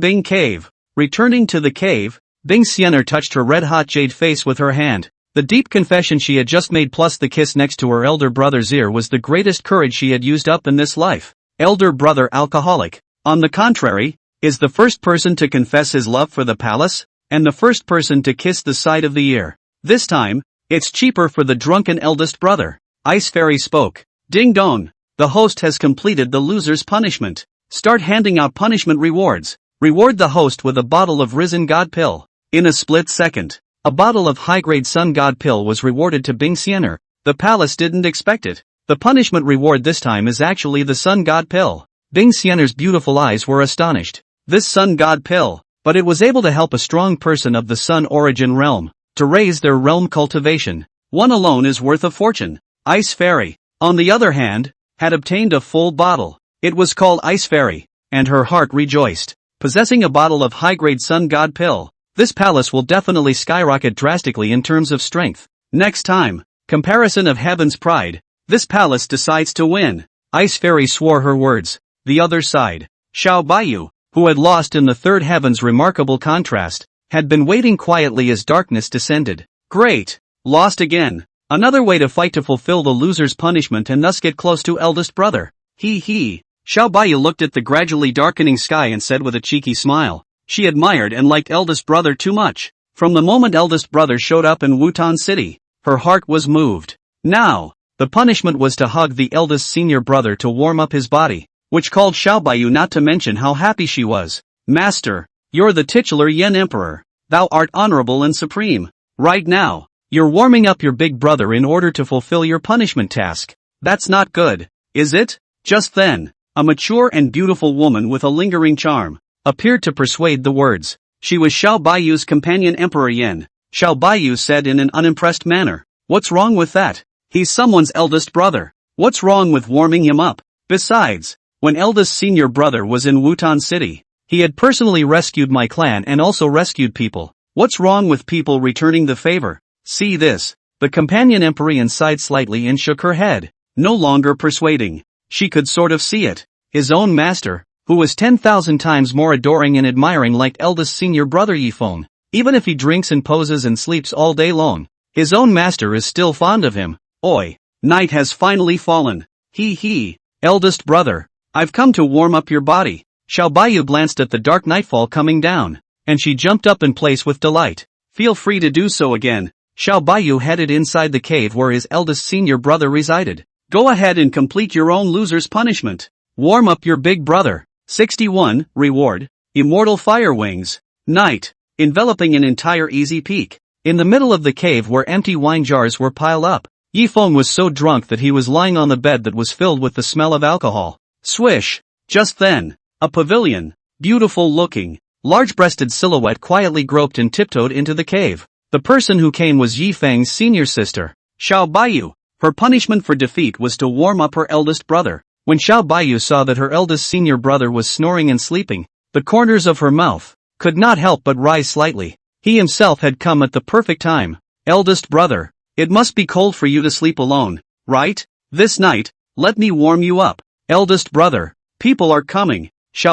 Bing Cave. Returning to the cave, Bing Xian'er touched her red-hot jade face with her hand. The deep confession she had just made plus the kiss next to her elder brother's ear was the greatest courage she had used up in this life. Elder brother alcoholic, on the contrary, is the first person to confess his love for the palace, and the first person to kiss the side of the ear. This time, it's cheaper for the drunken eldest brother. Ice Fairy spoke. Ding dong, the host has completed the loser's punishment. Start handing out punishment rewards. Reward the host with a bottle of Risen God Pill. In a split second, a bottle of high-grade Sun God Pill was rewarded to Bing Xian'er. The palace didn't expect it. The punishment reward this time is actually the Sun God Pill. Bing Xian'er's beautiful eyes were astonished. This Sun God Pill, but it was able to help a strong person of the Sun origin realm to raise their realm cultivation. One alone is worth a fortune. Ice Fairy, on the other hand, had obtained a full bottle. It was called Ice Fairy, and her heart rejoiced. Possessing a bottle of high-grade Sun God Pill, this palace will definitely skyrocket drastically in terms of strength. Next time, comparison of Heaven's Pride, this palace decides to win. Ice Fairy swore her words. The other side, Bayou, who had lost in the third heaven's remarkable contrast, had been waiting quietly as darkness descended. Great! Lost again. Another way to fight to fulfill the loser's punishment and thus get close to eldest brother. He. Bayou looked at the gradually darkening sky and said with a cheeky smile, she admired and liked eldest brother too much. From the moment eldest brother showed up in Wutan City, her heart was moved. Now, the punishment was to hug the eldest senior brother to warm up his body, which called Bayou not to mention how happy she was. Master, you're the titular Yen Emperor. Thou art honorable and supreme. Right now, you're warming up your big brother in order to fulfill your punishment task. That's not good, is it? Just then, a mature and beautiful woman with a lingering charm appeared to persuade the words. She was Bayou's companion Emperor Yen. Bayou said in an unimpressed manner. What's wrong with that? He's someone's eldest brother. What's wrong with warming him up? Besides, when eldest senior brother was in Wutan City, he had personally rescued my clan and also rescued people. What's wrong with people returning the favor? See this. The companion Emperor sighed slightly and shook her head. No longer persuading. She could sort of see it. His own master, who was 10,000 times more adoring and admiring like eldest senior brother Yi Feng. Even if he drinks and poses and sleeps all day long, his own master is still fond of him. Oi, night has finally fallen. He, eldest brother, I've come to warm up your body. Bayou glanced at the dark nightfall coming down, and she jumped up in place with delight. Feel free to do so again. Bayou headed inside the cave where his eldest senior brother resided. Go ahead and complete your own loser's punishment. Warm up your big brother. 61, Reward, Immortal Fire Wings. Night, enveloping an entire easy peak. In the middle of the cave where empty wine jars were piled up, Yi Feng was so drunk that he was lying on the bed that was filled with the smell of alcohol. Swish! Just then, a pavilion, beautiful looking, large-breasted silhouette quietly groped and tiptoed into the cave. The person who came was Yi Feng's senior sister, Bayou. Her punishment for defeat was to warm up her eldest brother. When Bayou saw that her eldest senior brother was snoring and sleeping, the corners of her mouth could not help but rise slightly. He himself had come at the perfect time. Eldest brother, it must be cold for you to sleep alone, right? This night, let me warm you up. Eldest brother, people are coming,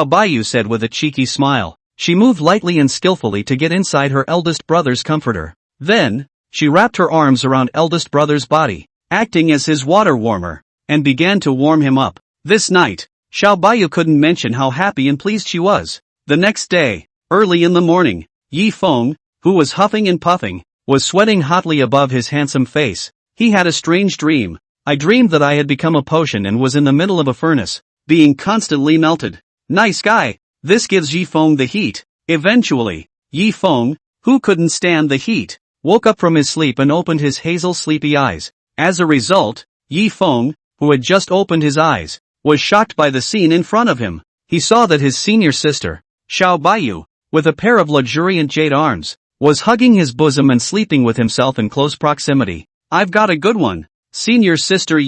Bayou said with a cheeky smile. She moved lightly and skillfully to get inside her eldest brother's comforter. Then, she wrapped her arms around eldest brother's body, acting as his water warmer, and began to warm him up. This night, Bayou couldn't mention how happy and pleased she was. The next day, early in the morning, Feng, who was huffing and puffing, was sweating hotly above his handsome face. He had a strange dream. I dreamed that I had become a potion and was in the middle of a furnace, being constantly melted. Nice guy. This gives Feng the heat. Eventually, Feng, who couldn't stand the heat, woke up from his sleep and opened his hazel sleepy eyes. As a result, Feng, who had just opened his eyes, was shocked by the scene in front of him. He saw that his senior sister, Bayou, with a pair of luxuriant jade arms, was hugging his bosom and sleeping with himself in close proximity. I've got a good one. Senior sister,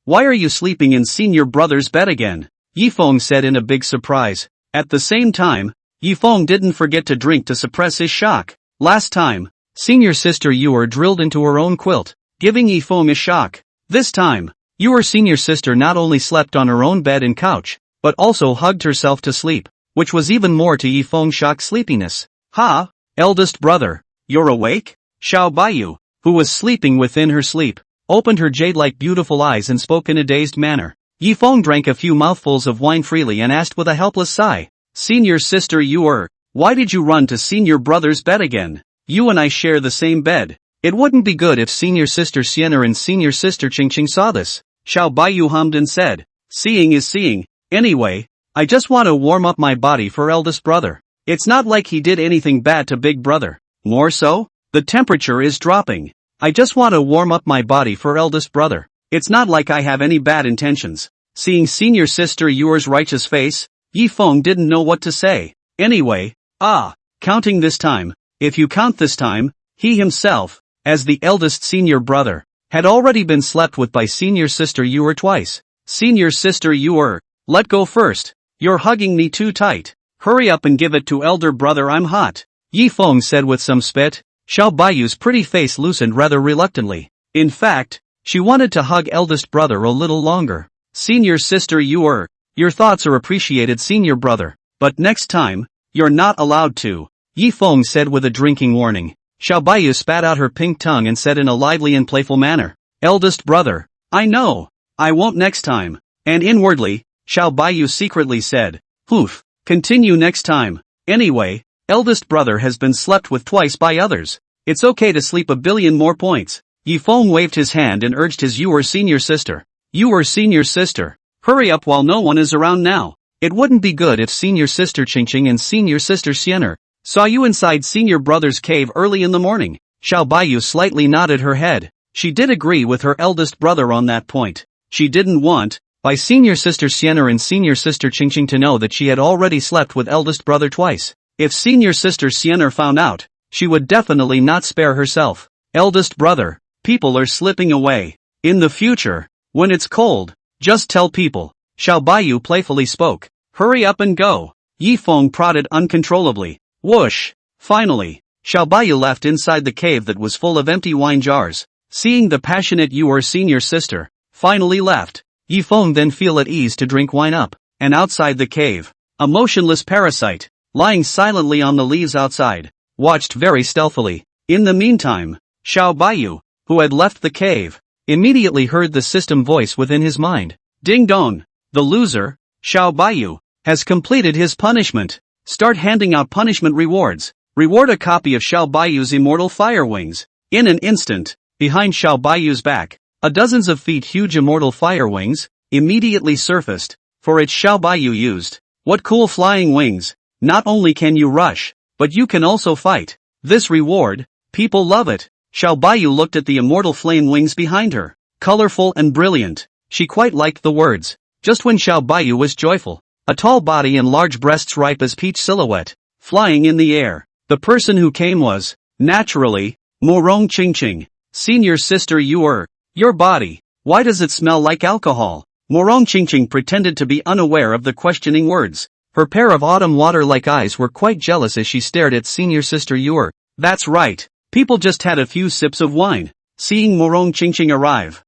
why are you sleeping in senior brother's bed again? Feng said in a big surprise. At the same time, Feng didn't forget to drink to suppress his shock. Last time, senior sister drilled into her own quilt, giving Feng a shock. This time, senior sister not only slept on her own bed and couch, but also hugged herself to sleep, which was even more to Feng's shocked sleepiness. Ha! Eldest brother, you're awake? Bayou, who was sleeping within her sleep, opened her jade-like beautiful eyes and spoke in a dazed manner. Feng drank a few mouthfuls of wine freely and asked with a helpless sigh, Senior sister, why did you run to senior brother's bed again? You and I share the same bed. It wouldn't be good if senior sister Sienna and senior sister Qingqing saw this. Bayou hummed and said, seeing is seeing. Anyway, I just want to warm up my body for eldest brother. It's not like he did anything bad to big brother. More so, the temperature is dropping. I just want to warm up my body for eldest brother. It's not like I have any bad intentions. Seeing senior sister righteous face, Feng didn't know what to say. Anyway, counting this time, if you count this time, he himself, as the eldest senior brother, had already been slept with by senior sister twice. Senior sister let go first. You're hugging me too tight. Hurry up and give it to elder brother, I'm hot. Feng said with some spit. Bayou's pretty face loosened rather reluctantly. In fact, she wanted to hug eldest brother a little longer. Senior sister, your thoughts are appreciated, senior brother, but next time, you're not allowed to. Feng said with a drinking warning. Bayou spat out her pink tongue and said in a lively and playful manner, eldest brother, I know, I won't next time. And inwardly, Bayou secretly said, poof, continue next time. Anyway, eldest brother has been slept with twice by others. It's okay to sleep a billion more points. Feng waved his hand and urged his senior sister. Senior sister, hurry up while no one is around now. It wouldn't be good if senior sister Qingqing and senior sister Sienna saw you inside senior brother's cave early in the morning. Bayou slightly nodded her head. She did agree with her eldest brother on that point. She didn't want, by senior sister Sienna and senior sister Qingqing to know that she had already slept with eldest brother twice. If senior sister Sienna found out, she would definitely not spare herself. Eldest brother, people are slipping away. In the future, when it's cold, just tell people. Bayou playfully spoke. Hurry up and go. Feng prodded uncontrollably. Whoosh! Finally, Bayou left inside the cave that was full of empty wine jars. Seeing the passionate senior sister finally left, Feng then feel at ease to drink wine up. And outside the cave, a motionless parasite, lying silently on the leaves outside, watched very stealthily. In the meantime, Bayou, who had left the cave, immediately heard the system voice within his mind. Ding dong! The loser, Bayou, has completed his punishment. Start handing out punishment rewards. Reward a copy of Bayou's immortal fire wings. In an instant, behind Bayou's back, a dozens of feet huge immortal fire wings immediately surfaced. For it Bayou used. What cool flying wings! Not only can you rush, but you can also fight. This reward, people love it. Bayou looked at the immortal flame wings behind her. Colorful and brilliant. She quite liked the words. Just when Bayou was joyful, a tall body and large breasts ripe as peach silhouette, flying in the air. The person who came was, naturally, Morong Qingqing. Senior sister, your body, why does it smell like alcohol? Morong Qingqing pretended to be unaware of the questioning words. Her pair of autumn water-like eyes were quite jealous as she stared at senior sister Yor. That's right. People just had a few sips of wine. Seeing Morong Qingqing arrive,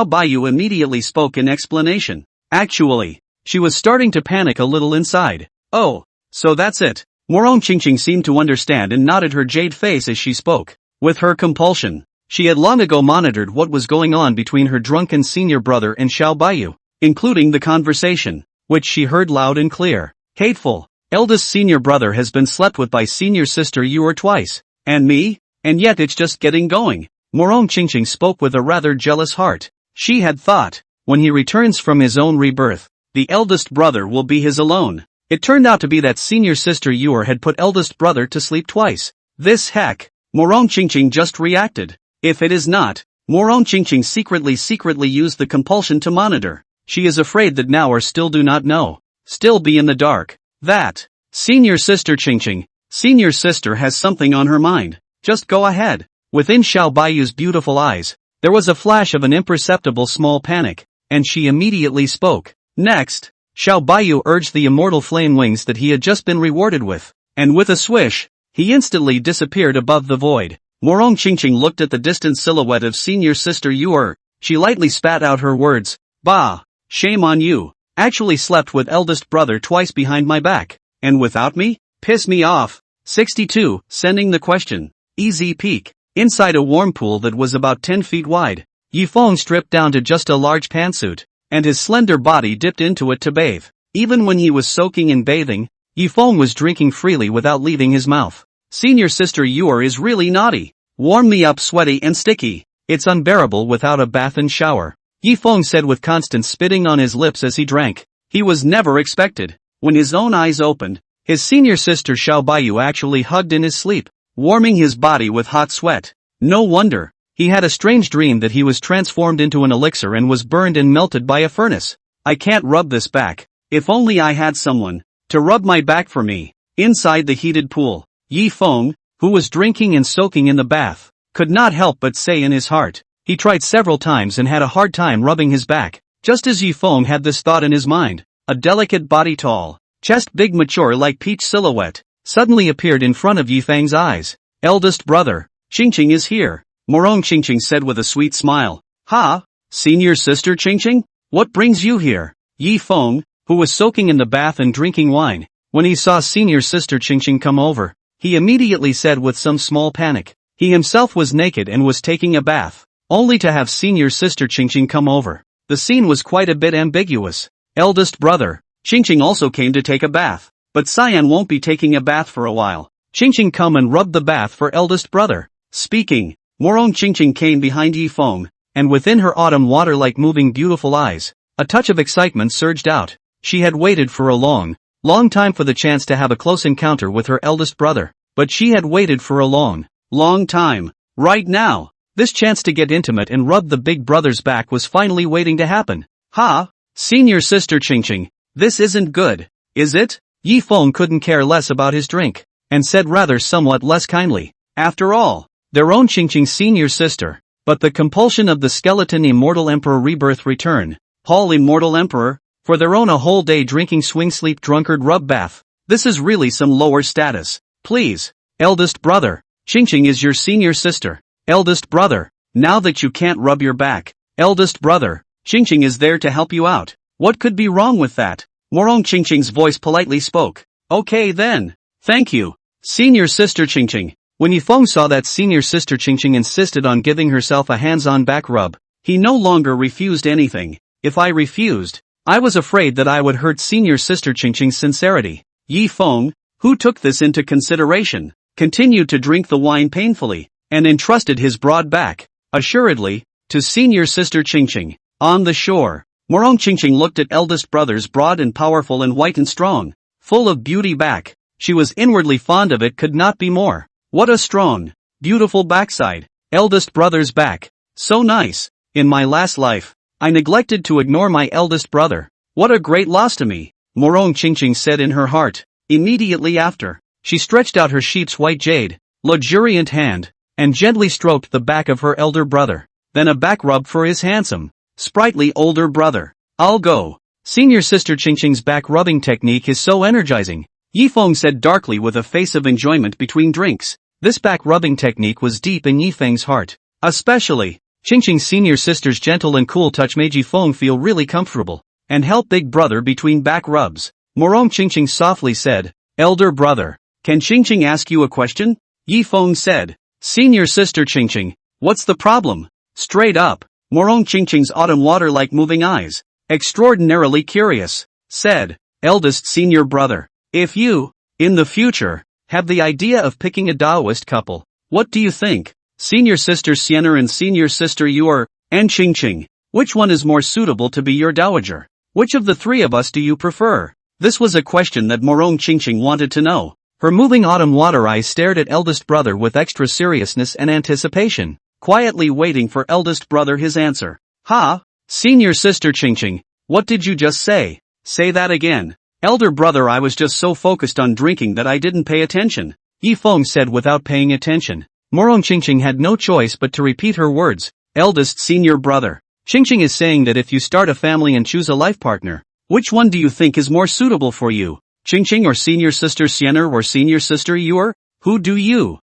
Bayou immediately spoke in explanation. Actually, she was starting to panic a little inside. Oh, so that's it. Morong Qingqing seemed to understand and nodded her jade face as she spoke. With her compulsion, she had long ago monitored what was going on between her drunken senior brother and Xiao Bayou, including the conversation, which she heard loud and clear. Hateful. Eldest senior brother has been slept with by senior sister you twice. And me? And yet it's just getting going. Morong Qingqing spoke with a rather jealous heart. She had thought, when he returns from his own rebirth, the eldest brother will be his alone. It turned out to be that senior sister Yuer had put eldest brother to sleep twice. This heck. Morong Qingqing just reacted. If it is not, Morong Qingqing secretly used the compulsion to monitor. She is afraid that now or still do not know. Still be in the dark. That. Senior sister Qingqing. Senior sister has something on her mind. Just go ahead. Within Xiao Bayou's beautiful eyes, there was a flash of an imperceptible small panic, and she immediately spoke. Next, Xiao Bayou urged the immortal flame wings that he had just been rewarded with, and with a swish, he instantly disappeared above the void. Morong Qingqing looked at the distant silhouette of senior sister Yuer. She lightly spat out her words. Bah! Shame on you. Actually slept with eldest brother twice behind my back. And without me? Piss me off. 62. Sending the question. Easy peek. Inside a warm pool that was about 10 feet wide, Yifeng stripped down to just a large pantsuit, and his slender body dipped into it to bathe. Even when he was soaking and bathing, Yifeng was drinking freely without leaving his mouth. Senior sister Yuer is really naughty. Warm me up sweaty and sticky. It's unbearable without a bath and shower. Yifeng said with constant spitting on his lips as he drank. He was never expected. When his own eyes opened, his senior sister Xiao Bayou actually hugged in his sleep, warming his body with hot sweat. No wonder. He had a strange dream that he was transformed into an elixir and was burned and melted by a furnace. I can't rub this back. If only I had someone to rub my back for me. Inside the heated pool, Yifeng, who was drinking and soaking in the bath, could not help but say in his heart. He tried several times and had a hard time rubbing his back. Just as Yifeng had this thought in his mind, a delicate body tall, chest big mature like peach silhouette, suddenly appeared in front of Yifeng's eyes. Eldest brother, Qingqing is here, Morong Qingqing said with a sweet smile. Ha? Senior sister Qingqing? What brings you here? Yifeng, who was soaking in the bath and drinking wine, when he saw senior sister Qingqing come over, he immediately said with some small panic. He himself was naked and was taking a bath, only to have senior sister Qingqing come over. The scene was quite a bit ambiguous. Eldest brother, Qingqing also came to take a bath, but Cyan won't be taking a bath for a while. Qingqing come and rub the bath for eldest brother. Speaking, Morong Qingqing came behind Yifeng, and within her autumn water-like moving beautiful eyes, a touch of excitement surged out. She had waited for a long time for the chance to have a close encounter with her eldest brother, but she had waited for a long time. Right now, this chance to get intimate and rub the big brother's back was finally waiting to happen. Ha! Senior sister Qingqing, this isn't good, is it? Yifeng couldn't care less about his drink, and said rather somewhat less kindly. After all, their own Qingqing's senior sister. But the compulsion of the skeleton immortal emperor rebirth return. Paul immortal emperor, for their own a whole day drinking swing sleep drunkard rub bath. This is really some lower status. Please, eldest brother, Qingqing is your senior sister. Eldest brother, now that you can't rub your back, eldest brother, Qingqing is there to help you out. What could be wrong with that? Morong Qingqing's voice politely spoke. Okay then. Thank you. Senior sister Qingqing. When Yifeng saw that senior sister Qingqing insisted on giving herself a hands-on back rub, he no longer refused anything. If I refused, I was afraid that I would hurt senior sister Qingqing's sincerity. Yifeng, who took this into consideration, continued to drink the wine painfully, and entrusted his broad back, assuredly, to senior sister Qingqing. On the shore, Morong Qingqing looked at eldest brother's broad and powerful and white and strong, full of beauty back. She was inwardly fond of it, could not be more. What a strong, beautiful backside. Eldest brother's back. So nice. In my last life, I neglected to ignore my eldest brother. What a great loss to me, Morong Qingqing said in her heart. Immediately after, she stretched out her sheep's white jade, luxuriant hand, and gently stroked the back of her elder brother. Then a back rub for his handsome, sprightly older brother. I'll go. Senior sister Qingqing's back rubbing technique is so energizing, Yifeng said darkly with a face of enjoyment between drinks. This back rubbing technique was deep in Yifeng's heart. Especially, Qingqing's senior sister's gentle and cool touch made Yifeng feel really comfortable, and help big brother between back rubs. Morong Qingqing softly said, Elder brother, can Qingqing ask you a question? Yi Feng said. Senior sister Qingqing, what's the problem? Straight up, Morong Qingqing's autumn water-like moving eyes, extraordinarily curious, said, eldest senior brother, if you, in the future, have the idea of picking a Taoist couple, what do you think? Senior sister Sienna and senior sister Yuer, and Qingqing, which one is more suitable to be your dowager? Which of the three of us do you prefer? This was a question that Morong Qingqing wanted to know. Her moving autumn water eyes stared at eldest brother with extra seriousness and anticipation, quietly waiting for eldest brother his answer. Ha! Senior sister Qingqing, what did you just say? Say that again. Elder brother, I was just so focused on drinking that I didn't pay attention, Yi Feng said without paying attention. Morong Qingqing had no choice but to repeat her words. Eldest senior brother. Qingqing is saying that if you start a family and choose a life partner, which one do you think is more suitable for you? Qingqing or senior sister Sienna or senior sister Yuer? Who do you,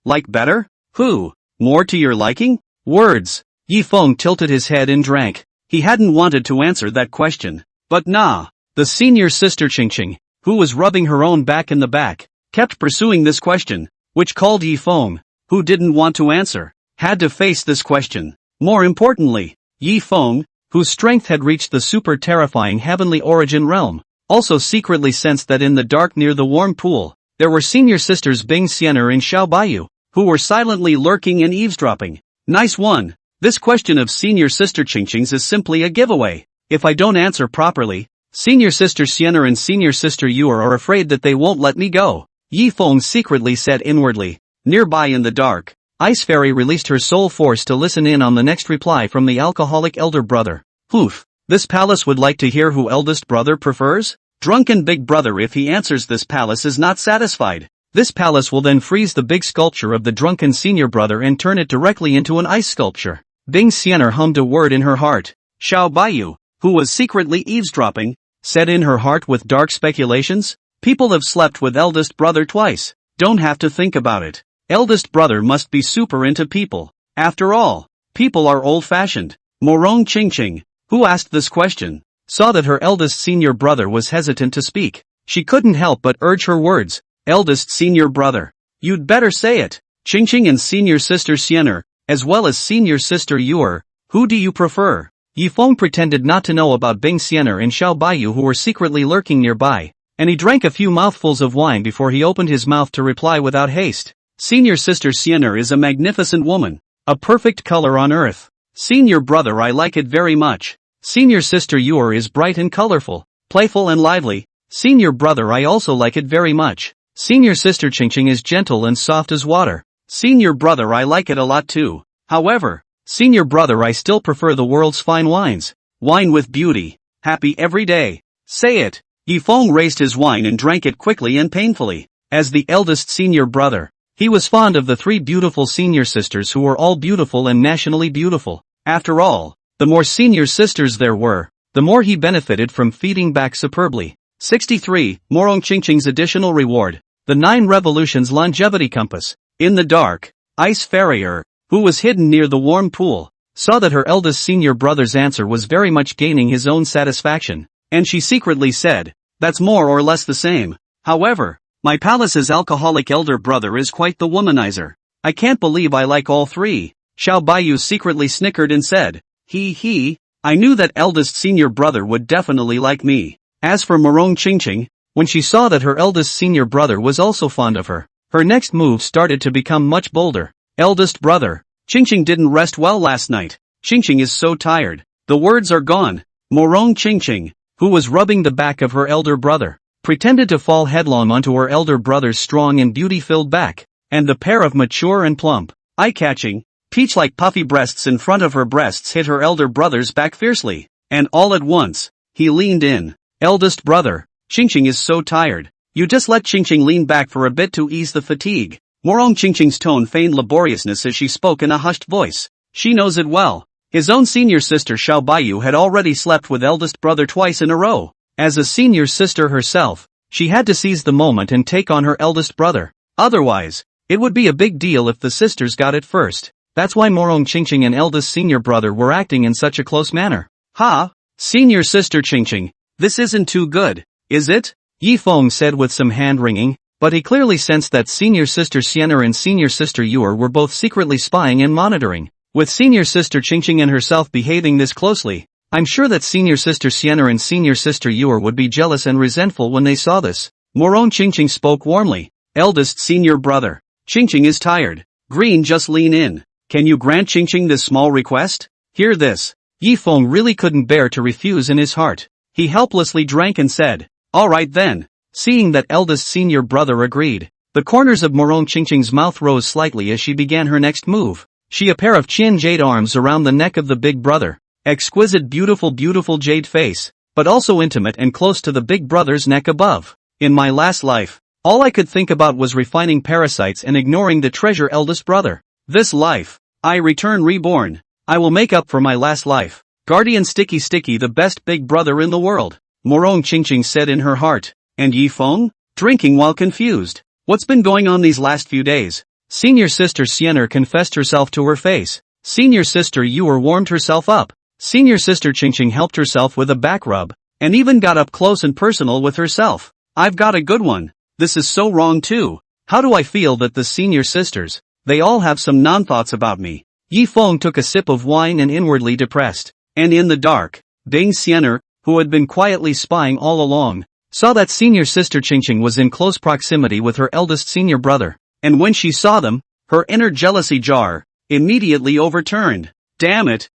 like better? Who? More to your liking? Words. Yi Feng tilted his head and drank. He hadn't wanted to answer that question. But nah. The senior sister Qingqing, who was rubbing her own back in the back, kept pursuing this question, which called Yi Feng, who didn't want to answer, had to face this question. More importantly, Yi Feng, whose strength had reached the super terrifying heavenly origin realm, also secretly sensed that in the dark near the warm pool, there were senior sisters Bing Sienna and Xiao Bayou, who were silently lurking and eavesdropping. Nice one. This question of senior sister Qingqing's is simply a giveaway. If I don't answer properly, senior sister Sienna and senior sister Yuer are afraid that they won't let me go, Yi Feng secretly said inwardly. Nearby in the dark, Ice Fairy released her soul force to listen in on the next reply from the alcoholic elder brother. Poof. This palace would like to hear who eldest brother prefers? Drunken big brother. If he answers this palace is not satisfied, this palace will then freeze the big sculpture of the drunken senior brother and turn it directly into an ice sculpture. Bing Sienna hummed a word in her heart. Xiao Bayou, who was secretly eavesdropping, said in her heart with dark speculations, people have slept with eldest brother twice. Don't have to think about it. Eldest brother must be super into people. After all, people are old-fashioned. Morong Qingqing, who asked this question, saw that her eldest senior brother was hesitant to speak. She couldn't help but urge her words. Eldest senior brother. You'd better say it. Qingqing and senior sister Sienna, as well as senior sister Yuer, who do you prefer? Yi Feng pretended not to know about Bing Sienna and Xiao Bayou, who were secretly lurking nearby, and he drank a few mouthfuls of wine before he opened his mouth to reply without haste. Senior sister Sienna is a magnificent woman, a perfect color on earth. Senior brother, I like it very much. Senior sister Yuer is bright and colorful, playful and lively. Senior brother, I also like it very much. Senior sister Qingqing is gentle and soft as water. Senior brother, I like it a lot too. However, senior brother, I still prefer the world's fine wines. Wine with beauty. Happy every day. Say it. Yi Feng raised his wine and drank it quickly and painfully. As the eldest senior brother, he was fond of the three beautiful senior sisters who were all beautiful and nationally beautiful. After all, the more senior sisters there were, the more he benefited from feeding back superbly. 63. Morong Qingqing's additional reward. The 9 Revolutions Longevity Compass. In the dark, Ice Farrier, who was hidden near the warm pool, saw that her eldest senior brother's answer was very much gaining his own satisfaction, and she secretly said, that's more or less the same. However, my palace's alcoholic elder brother is quite the womanizer. I can't believe I like all three. Xiao Bayou secretly snickered and said, I knew that eldest senior brother would definitely like me. As for Morong Qingqing, when she saw that her eldest senior brother was also fond of her, her next move started to become much bolder. Eldest brother, Qingqing didn't rest well last night. Qingqing is so tired. The words are gone. Morong Qingqing, who was rubbing the back of her elder brother, pretended to fall headlong onto her elder brother's strong and beauty-filled back, and the pair of mature and plump, eye-catching, peach-like puffy breasts in front of her breasts hit her elder brother's back fiercely, and all at once, he leaned in. Eldest brother, Qingqing is so tired. You just let Qingqing lean back for a bit to ease the fatigue. Morong Qingqing's tone feigned laboriousness as she spoke in a hushed voice. She knows it well. His own senior sister Xiao Bayou had already slept with eldest brother twice in a row. As a senior sister herself, she had to seize the moment and take on her eldest brother. Otherwise, it would be a big deal if the sisters got it first. That's why Morong Qingqing and eldest senior brother were acting in such a close manner. Ha! Senior sister Qingqing, this isn't too good, is it? Yi Feng said with some hand-wringing, but he clearly sensed that senior sister Sienna and senior sister Yuer were both secretly spying and monitoring. With senior sister Qingqing and herself behaving this closely, I'm sure that senior sister Sienna and senior sister Yuer would be jealous and resentful when they saw this. Morong Qingqing spoke warmly. Eldest senior brother. Qingqing is tired. Green, just lean in. Can you grant Qingqing this small request? Hear this. Yi Feng really couldn't bear to refuse in his heart. He helplessly drank and said, all right then. Seeing that eldest senior brother agreed, the corners of Morong Qingqing's mouth rose slightly as she began her next move. She a pair of chin jade arms around the neck of the big brother. Exquisite beautiful jade face, but also intimate and close to the big brother's neck above. In my last life, all I could think about was refining parasites and ignoring the treasure eldest brother. This life, I return reborn. I will make up for my last life. Guardian Sticky the best big brother in the world. Morong Qingqing said in her heart. And Yi Feng? Drinking while confused. What's been going on these last few days? Senior sister Sienna confessed herself to her face. Senior sister Yuer warmed herself up. Senior sister Qingqing helped herself with a back rub, and even got up close and personal with herself. I've got a good one. This is so wrong too. How do I feel that the senior sisters, they all have some non-thoughts about me? Yi Feng took a sip of wine and inwardly depressed. And in the dark, Ding Sienna, who had been quietly spying all along, saw that senior sister Qingqing was in close proximity with her eldest senior brother. And when she saw them, her inner jealousy jar immediately overturned. Damn it.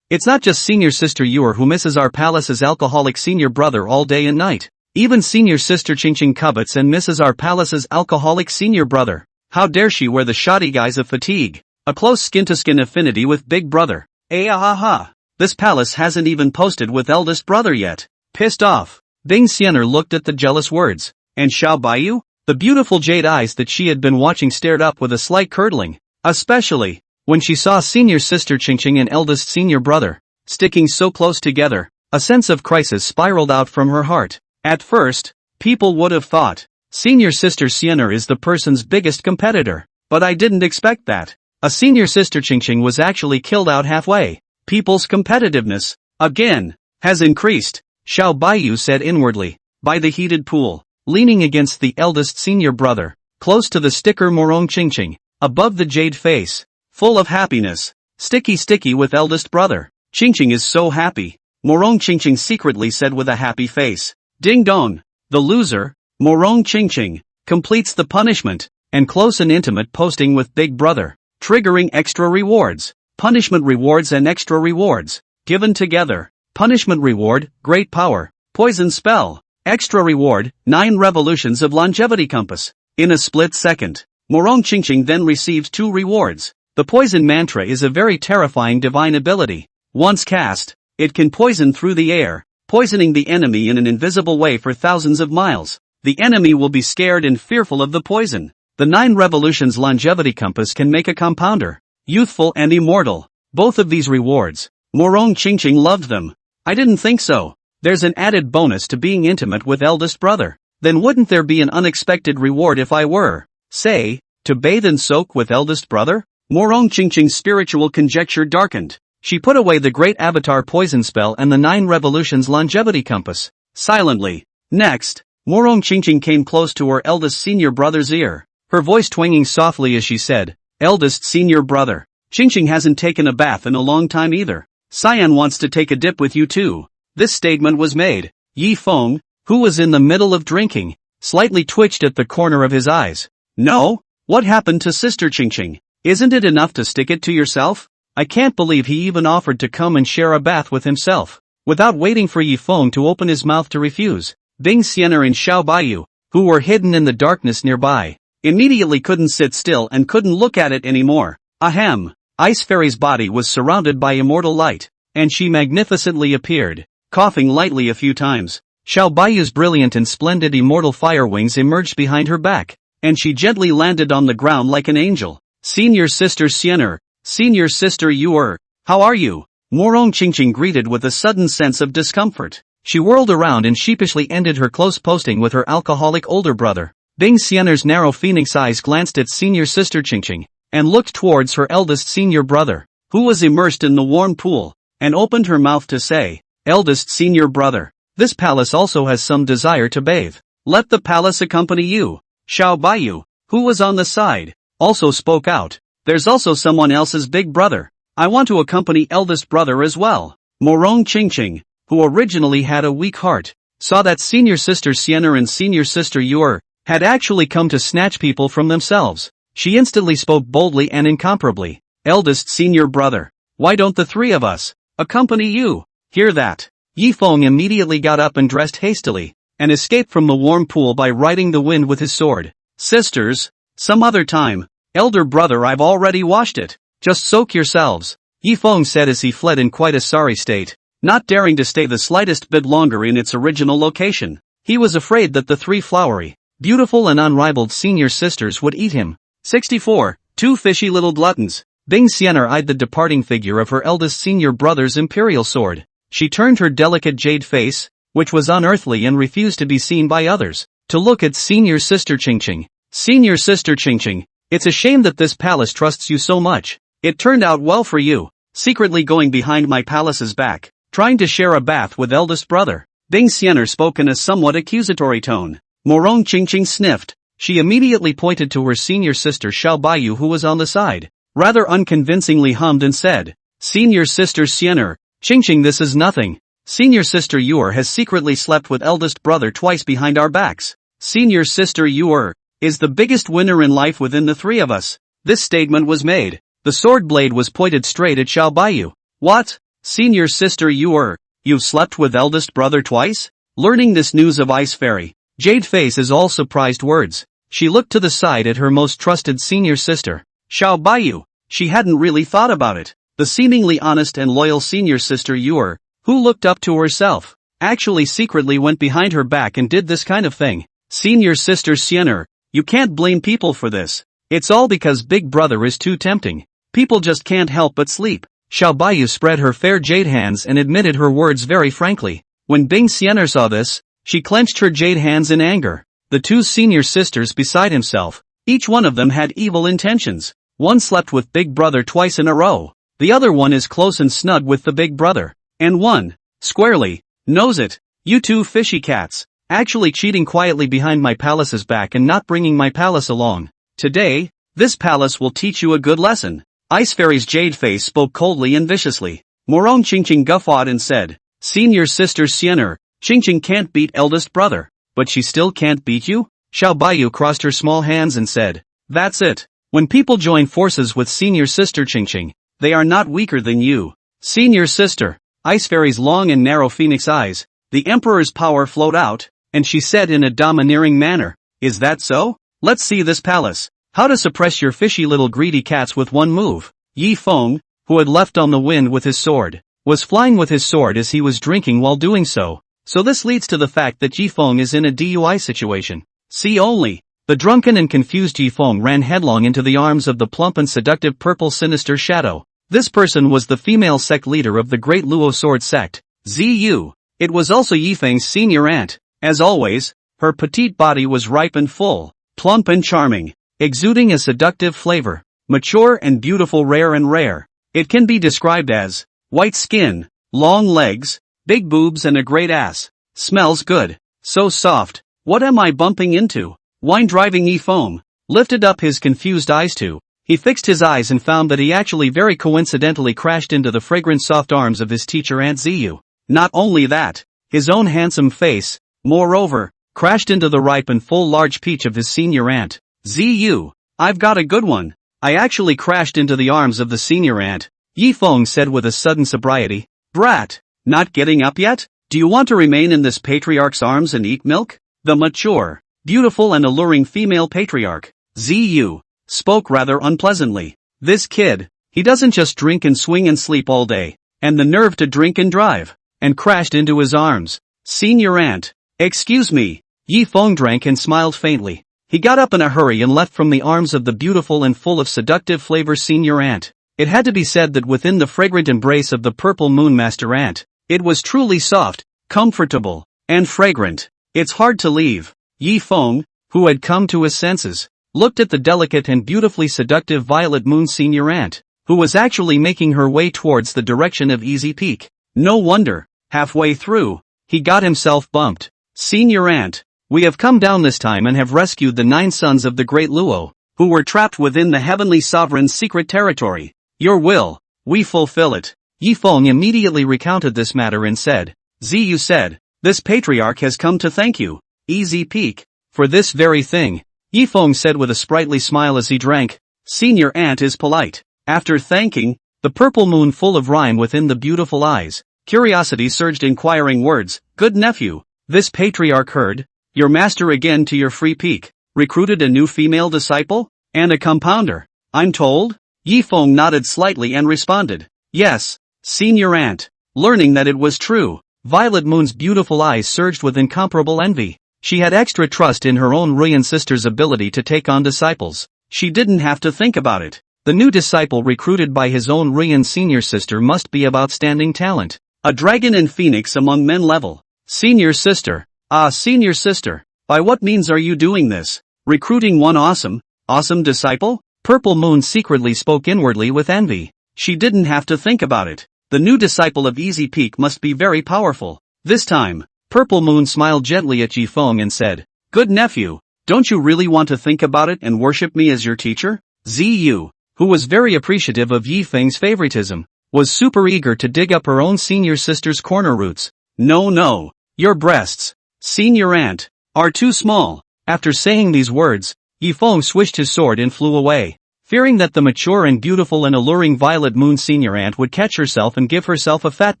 It's not just senior sister Yuer who misses our palace's alcoholic senior brother all day and night. Even senior sister Qingqing covets and misses our palace's alcoholic senior brother. How dare she wear the shoddy guise of fatigue? A close skin-to-skin affinity with big brother. This palace hasn't even posted with eldest brother yet. Pissed off, Ding Sienna looked at the jealous words. And Xiao Bayou? The beautiful jade eyes that she had been watching stared up with a slight curdling. Especially when she saw senior sister Qingqing and eldest senior brother sticking so close together. A sense of crisis spiraled out from her heart. At first, people would have thought senior sister Sienna is the person's biggest competitor. But I didn't expect that. A senior sister Qingqing was actually killed out halfway. People's competitiveness, again, has increased, Xiao Bayou said inwardly. By the heated pool, leaning against the eldest senior brother, close to the sticker Morong Qingqing, above the jade face, full of happiness, sticky with eldest brother. Qingqing is so happy, Morong Qingqing secretly said with a happy face. Ding dong, the loser, Morong Qingqing, completes the punishment, and close and intimate posting with big brother, triggering extra rewards, punishment rewards and extra rewards, given together. Punishment reward, great power, poison spell. Extra reward, 9 revolutions of longevity compass. In a split second, Morong Qingqing then receives 2 rewards. The poison mantra is a very terrifying divine ability. Once cast, it can poison through the air, poisoning the enemy in an invisible way for thousands of miles. The enemy will be scared and fearful of the poison. The 9 revolutions longevity compass can make a compounder youthful and immortal. Both of these rewards, Morong Qingqing loved them. I didn't think so. There's an added bonus to being intimate with eldest brother. Then wouldn't there be an unexpected reward if I were, say, to bathe and soak with eldest brother? Morong Qingqing's spiritual conjecture darkened. She put away the great avatar poison spell and the 9 revolutions longevity compass. Silently. Next, Morong Qingqing came close to her eldest senior brother's ear, her voice twanging softly as she said, eldest senior brother, Qingqing hasn't taken a bath in a long time either. Cyan wants to take a dip with you too. This statement was made. Yi Feng, who was in the middle of drinking, slightly twitched at the corner of his eyes. No? What happened to sister Qingqing? Isn't it enough to stick it to yourself? I can't believe he even offered to come and share a bath with himself. Without waiting for Yi Feng to open his mouth to refuse, Ding Sienna and Xiao Bayou, who were hidden in the darkness nearby, immediately couldn't sit still and couldn't look at it anymore. Ahem. Ice Fairy's body was surrounded by immortal light, and she magnificently appeared, coughing lightly a few times. Xiao Bayou's brilliant and splendid immortal fire wings emerged behind her back, and she gently landed on the ground like an angel. Senior sister Sienna, senior sister Yuer, how are you? Morong Qingqing greeted with a sudden sense of discomfort. She whirled around and sheepishly ended her close posting with her alcoholic older brother. Ding Sienna's narrow phoenix eyes glanced at senior sister Qingqing, and looked towards her eldest senior brother, who was immersed in the warm pool, and opened her mouth to say, eldest senior brother, this palace also has some desire to bathe. Let the palace accompany you. Xiao Bayou, who was on the side, also spoke out. There's also someone else's big brother. I want to accompany eldest brother as well. Morong Qingqing, who originally had a weak heart, saw that senior sister Sienna and senior sister Yuer had actually come to snatch people from themselves. She instantly spoke boldly and incomparably. Eldest senior brother, why don't the three of us accompany you? Hear that? Yi Feng immediately got up and dressed hastily, and escaped from the warm pool by riding the wind with his sword. Sisters, some other time. Elder brother, I've already washed it. Just soak yourselves, Yi Feng said as he fled in quite a sorry state, not daring to stay the slightest bit longer in its original location. He was afraid that the three flowery, beautiful and unrivaled senior sisters would eat him. 64. Two fishy little gluttons. Bing Sienna eyed the departing figure of her eldest senior brother's imperial sword. She turned her delicate jade face, which was unearthly and refused to be seen by others, to look at senior sister Qingqing. Senior sister Qingqing, it's a shame that this palace trusts you so much. It turned out well for you, secretly going behind my palace's back, trying to share a bath with eldest brother. Bing Sienna spoke in a somewhat accusatory tone. Morong Qingqing sniffed. She immediately pointed to her senior sister Xiao Bayou, who was on the side, rather unconvincingly hummed and said, Senior sister Sienna, Qingqing, this is nothing. Senior sister Yuer has secretly slept with eldest brother twice behind our backs. Senior sister Yuer is the biggest winner in life within the three of us. This statement was made. The sword blade was pointed straight at Xiao Bayou. What? Senior sister Yuer, you've slept with eldest brother twice? Learning this news of Ice Fairy, Jade Face is all surprised words. She looked to the side at her most trusted senior sister, Xiao Bayou. She hadn't really thought about it. The seemingly honest and loyal senior sister Yuer, who looked up to herself, actually secretly went behind her back and did this kind of thing. Senior sister Sienna, you can't blame people for this. It's all because big brother is too tempting. People just can't help but sleep. Xiao Bayou spread her fair jade hands and admitted her words very frankly. When Bing Sienna saw this, she clenched her jade hands in anger. The two senior sisters beside himself, each one of them had evil intentions. One slept with big brother twice in a row. The other one is close and snug with the big brother. And one, squarely, knows it. You two fishy cats, actually cheating quietly behind my palace's back and not bringing my palace along. Today, this palace will teach you a good lesson. Ice Fairy's jade face spoke coldly and viciously. Morong Qingqing guffawed and said, Senior sister Sienna, Qingqing can't beat eldest brother. But she still can't beat you? Xiao Bayou crossed her small hands and said, That's it. When people join forces with senior sister Qingqing, they are not weaker than you. Senior sister, Ice Fairy's long and narrow phoenix eyes, the emperor's power flowed out, and she said in a domineering manner, Is that so? Let's see this palace. How to suppress your fishy little greedy cats with one move. Yi Feng, who had left on the wind with his sword, was flying with his sword as he was drinking while doing so. So this leads to the fact that Yi Feng is in a DUI situation. See only. The drunken and confused Yi Feng ran headlong into the arms of the plump and seductive purple sinister shadow. This person was the female sect leader of the great Luo sword sect, Zu. It was also Yi Feng's senior aunt. As always, her petite body was ripe and full, plump and charming, exuding a seductive flavor, mature and beautiful, rare and rare. It can be described as white skin, long legs, big boobs and a great ass. Smells good. So soft. What am I bumping into? Wine-driving Yi Feng lifted up his confused eyes too. He fixed his eyes and found that he actually very coincidentally crashed into the fragrant soft arms of his teacher Aunt Zu. Not only that, his own handsome face, moreover, crashed into the ripe and full large peach of his senior aunt. Zu, I've got a good one. I actually crashed into the arms of the senior aunt, Yi Feng said with a sudden sobriety. Brat, not getting up yet? Do you want to remain in this patriarch's arms and eat milk? The mature, beautiful and alluring female patriarch, Zu, spoke rather unpleasantly. This kid, he doesn't just drink and swing and sleep all day, and the nerve to drink and drive, and crashed into his arms. Senior aunt, excuse me. Yi Feng drank and smiled faintly. He got up in a hurry and left from the arms of the beautiful and full of seductive flavor senior aunt. It had to be said that within the fragrant embrace of the purple moon master aunt, it was truly soft, comfortable, and fragrant. It's hard to leave. Yi Feng, who had come to his senses, looked at the delicate and beautifully seductive violet moon senior aunt, who was actually making her way towards the direction of Easy Peak. No wonder, halfway through, he got himself bumped. Senior aunt, We have come down this time and have rescued the 9 sons of the great Luo, who were trapped within the heavenly sovereign's secret territory. Your will, we fulfill it. Yi Feng immediately recounted this matter and said, Ziyu said, this patriarch has come to thank you, Easy Peak, for this very thing. Yi Feng said with a sprightly smile as he drank, Senior Aunt is polite. After thanking, the purple moon full of rhyme within the beautiful eyes, curiosity surged inquiring words, Good nephew, this patriarch heard, your master again to your free peak, recruited a new female disciple, and a compounder, I'm told? Yi Feng nodded slightly and responded, Yes, Senior Aunt. Learning that it was true, Violet Moon's beautiful eyes surged with incomparable envy. She had extra trust in her own Ruyan sister's ability to take on disciples. She didn't have to think about it. The new disciple recruited by his own Ruyan senior sister must be of outstanding talent. A dragon and phoenix among men level. Senior sister. Senior sister. By what means are you doing this? Recruiting one awesome disciple? Purple Moon secretly spoke inwardly with envy. She didn't have to think about it. The new disciple of Easy Peak must be very powerful. This time, Purple Moon smiled gently at Yi Feng and said, Good nephew, don't you really want to think about it and worship me as your teacher? Ziyu, who was very appreciative of Yi Feng's favoritism, was super eager to dig up her own senior sister's corner roots. No, your breasts, Senior Aunt, are too small. After saying these words, Yi Feng swished his sword and flew away, fearing that the mature and beautiful and alluring Violet Moon Senior Aunt would catch herself and give herself a fat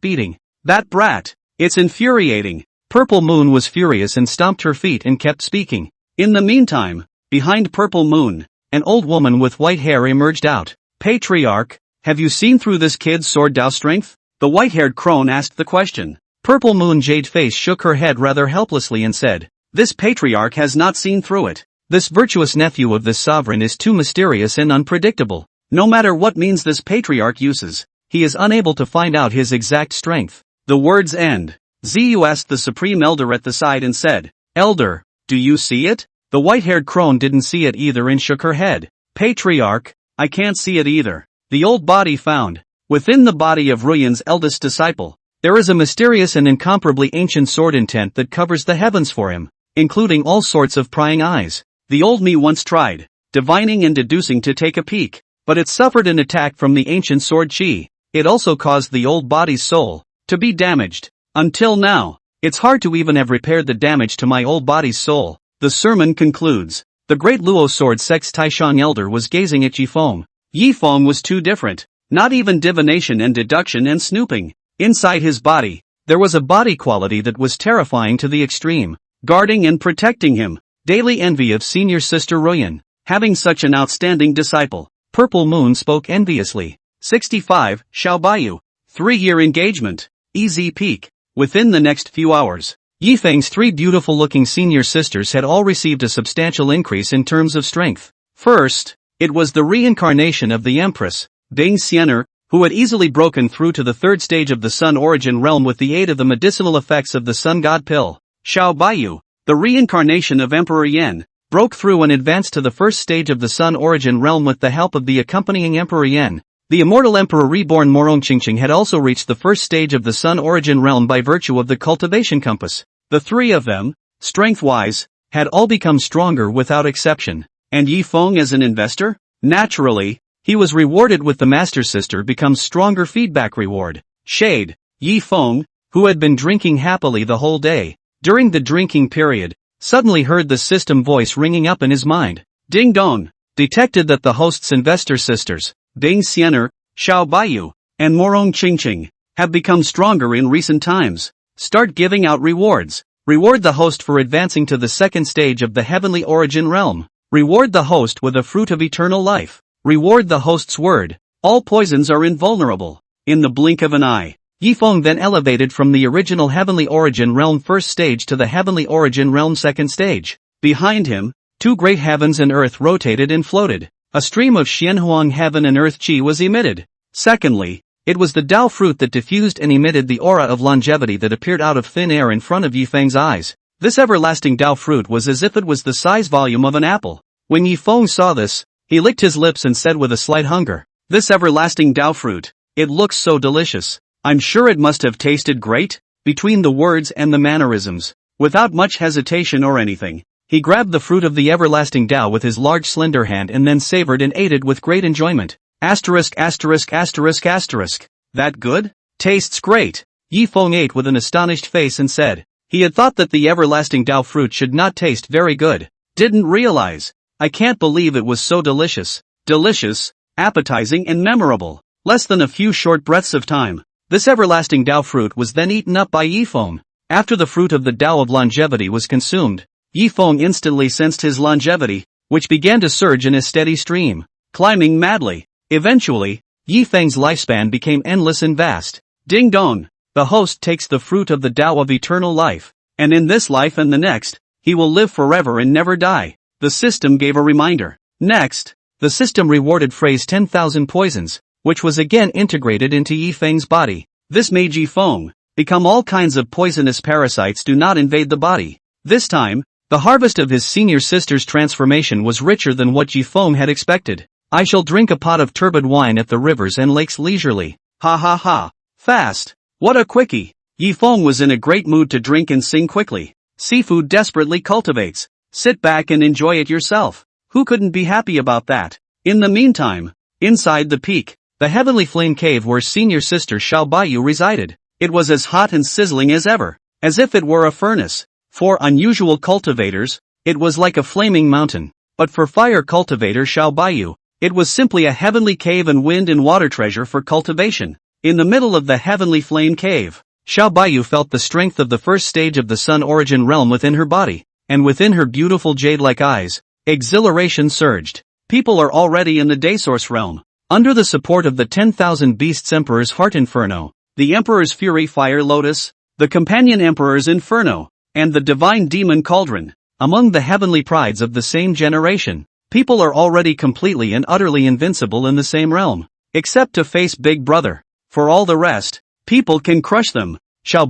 beating. That brat, it's infuriating. Purple Moon was furious and stomped her feet and kept speaking. In the meantime, behind Purple Moon, an old woman with white hair emerged out. Patriarch, have you seen through this kid's sword Dao strength? The white-haired crone asked the question. Purple Moon Jade Face shook her head rather helplessly and said, This patriarch has not seen through it. This virtuous nephew of this sovereign is too mysterious and unpredictable. No matter what means this patriarch uses, he is unable to find out his exact strength. The words end. Ziyu asked the supreme elder at the side and said, Elder, do you see it? The white-haired crone didn't see it either and shook her head. Patriarch, I can't see it either. The old body found. Within the body of Ruyan's eldest disciple, there is a mysterious and incomparably ancient sword intent that covers the heavens for him, including all sorts of prying eyes. The old me once tried, divining and deducing to take a peek, but it suffered an attack from the ancient sword chi. It also caused the old body's soul to be damaged. Until now, it's hard to even have repaired the damage to my old body's soul. The sermon concludes. The great Luo sword Sect's Taishang elder was gazing at Yi Feng. Yi Feng was too different. Not even divination and deduction and snooping. Inside his body, there was a body quality that was terrifying to the extreme, guarding and protecting him. Daily envy of senior sister Ruyan, having such an outstanding disciple. Purple Moon spoke enviously. 65, Xiao Bayou. 3-year engagement. Easy Peak. Within the next few hours, Yi Feng's 3 beautiful-looking senior sisters had all received a substantial increase in terms of strength. First, it was the reincarnation of the Empress, Bing Xianer, who had easily broken through to the 3rd stage of the Sun Origin realm with the aid of the medicinal effects of the Sun God Pill. Xiao Bayou, the reincarnation of Emperor Yan, broke through and advanced to the 1st stage of the Sun Origin realm with the help of the accompanying Emperor Yan. The immortal Emperor Reborn Morong Qingqing had also reached the 1st stage of the Sun Origin realm by virtue of the cultivation compass. The 3 of them, strength-wise, had all become stronger without exception. And Yi Feng as an investor? Naturally, he was rewarded with the Master Sister becomes stronger feedback reward. Shade. Yi Feng, who had been drinking happily the whole day, during the drinking period, suddenly heard the system voice ringing up in his mind. Ding dong. Detected that the host's investor sisters, Bing Xianer, Xiao Bayou, and Morong Qingqing, have become stronger in recent times. Start giving out rewards. Reward the host for advancing to the 2nd stage of the heavenly origin realm. Reward the host with a fruit of eternal life. Reward the host's word. All poisons are invulnerable. In the blink of an eye, Yi Feng then elevated from the original heavenly origin realm 1st stage to the heavenly origin realm 2nd stage. Behind him, 2 great heavens and earth rotated and floated. A stream of Xianhuang heaven and earth chi was emitted. Secondly, it was the Dao fruit that diffused and emitted the aura of longevity that appeared out of thin air in front of Yi Feng's eyes. This everlasting Dao fruit was as if it was the size volume of an apple. When Yi Feng saw this, he licked his lips and said with a slight hunger, This everlasting Dao fruit, it looks so delicious. I'm sure it must have tasted great? Between the words and the mannerisms, Without much hesitation or anything, he grabbed the fruit of the everlasting Tao with his large slender hand and then savored and ate it with great enjoyment. Asterisk asterisk asterisk asterisk. That good? Tastes great. Yi Feng ate with an astonished face and said. He had thought that the everlasting Tao fruit should not taste very good. Didn't realize. I can't believe it was so delicious. Delicious, appetizing and memorable. Less than a few short breaths of time. This everlasting Tao fruit was then eaten up by Yi Feng. After the fruit of the Tao of longevity was consumed, Yi Feng instantly sensed his longevity, which began to surge in a steady stream, climbing madly. Eventually, Yi Feng's lifespan became endless and vast. Ding dong! The host takes the fruit of the Tao of eternal life, and in this life and the next, he will live forever and never die. The system gave a reminder. Next, the system rewarded phrase 10,000 poisons, which was again integrated into Yi Feng's body. This made Yi Feng become all kinds of poisonous parasites do not invade the body. This time, the harvest of his senior sister's transformation was richer than what Yi Feng had expected. I shall drink a pot of turbid wine at the rivers and lakes leisurely. Ha ha ha. Fast. What a quickie. Yi Feng was in a great mood to drink and sing quickly. Seafood desperately cultivates. Sit back and enjoy it yourself. Who couldn't be happy about that? In the meantime, inside the peak, the heavenly flame cave where senior sister Bayou resided, it was as hot and sizzling as ever, as if it were a furnace. For unusual cultivators, it was like a flaming mountain, but for fire cultivator Bayou, it was simply a heavenly cave and wind and water treasure for cultivation. In the middle of the heavenly flame cave, Bayou felt the strength of the first stage of the sun origin realm within her body, and within her beautiful jade-like eyes, exhilaration surged. People are already in the Daysource realm, under the support of the 10,000 Beasts Emperor's Heart Inferno, the Emperor's Fury Fire Lotus, the Companion Emperor's Inferno, and the Divine Demon Cauldron. Among the heavenly prides of the same generation, people are already completely and utterly invincible in the same realm, except to face Big Brother. For all the rest, people can crush them.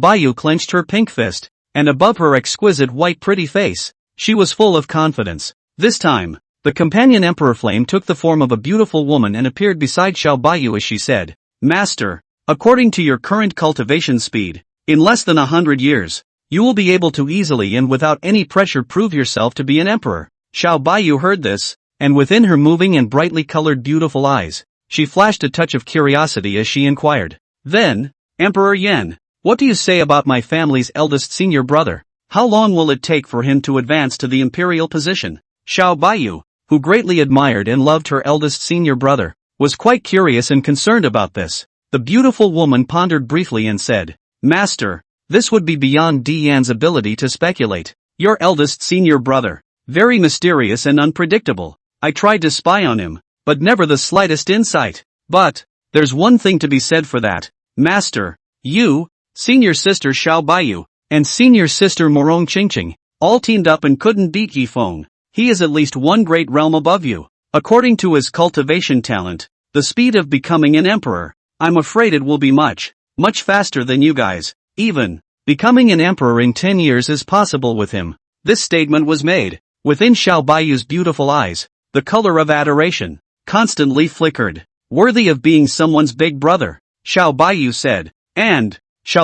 Bayou clenched her pink fist, and above her exquisite white pretty face, she was full of confidence. This time, the Companion Emperor Flame took the form of a beautiful woman and appeared beside Bayou as she said, Master, according to your current cultivation speed, in less than 100 years, you will be able to easily and without any pressure prove yourself to be an emperor. Bayou heard this, and within her moving and brightly colored beautiful eyes, she flashed a touch of curiosity as she inquired. Then, Emperor Yan, what do you say about my family's eldest senior brother? How long will it take for him to advance to the imperial position? Bayou, who greatly admired and loved her eldest senior brother, was quite curious and concerned about this. The beautiful woman pondered briefly and said, Master, this would be beyond Yan's ability to speculate. Your eldest senior brother, very mysterious and unpredictable. I tried to spy on him, but never the slightest insight. But, there's one thing to be said for that. Master, you, senior sister Bayou, and senior sister Morong Qingqing, all teamed up and couldn't beat Yi Feng. He is at least one great realm above you. According to his cultivation talent, the speed of becoming an emperor, I'm afraid it will be much faster than you guys. Even, becoming an emperor in 10 years is possible with him. This statement was made. Within Bayou's beautiful eyes, the color of adoration constantly flickered. Worthy of being someone's big brother, Bayou said. And,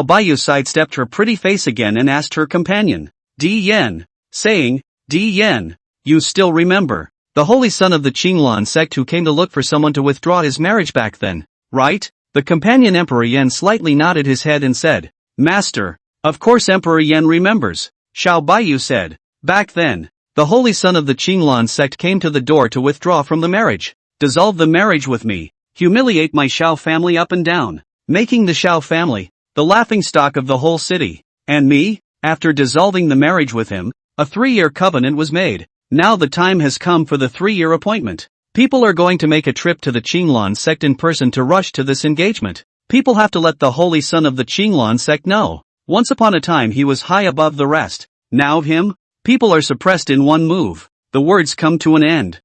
Bayou sidestepped her pretty face again and asked her companion, Yan, saying, Yan, you still remember, the holy son of the Qinglan sect who came to look for someone to withdraw his marriage back then, right? The companion Emperor Yan slightly nodded his head and said, Master, of course Emperor Yan remembers, Bayou said. Back then, the holy son of the Qinglan sect came to the door to withdraw from the marriage, dissolve the marriage with me, humiliate my Shao family up and down, making the Shao family the laughingstock of the whole city. And me, after dissolving the marriage with him, a 3-year covenant was made. Now the time has come for the 3-year appointment. People are going to make a trip to the Qinglan sect in person to rush to this engagement. People have to let the holy son of the Qinglan sect know. Once upon a time he was high above the rest. Now him? People are suppressed in one move. The words come to an end.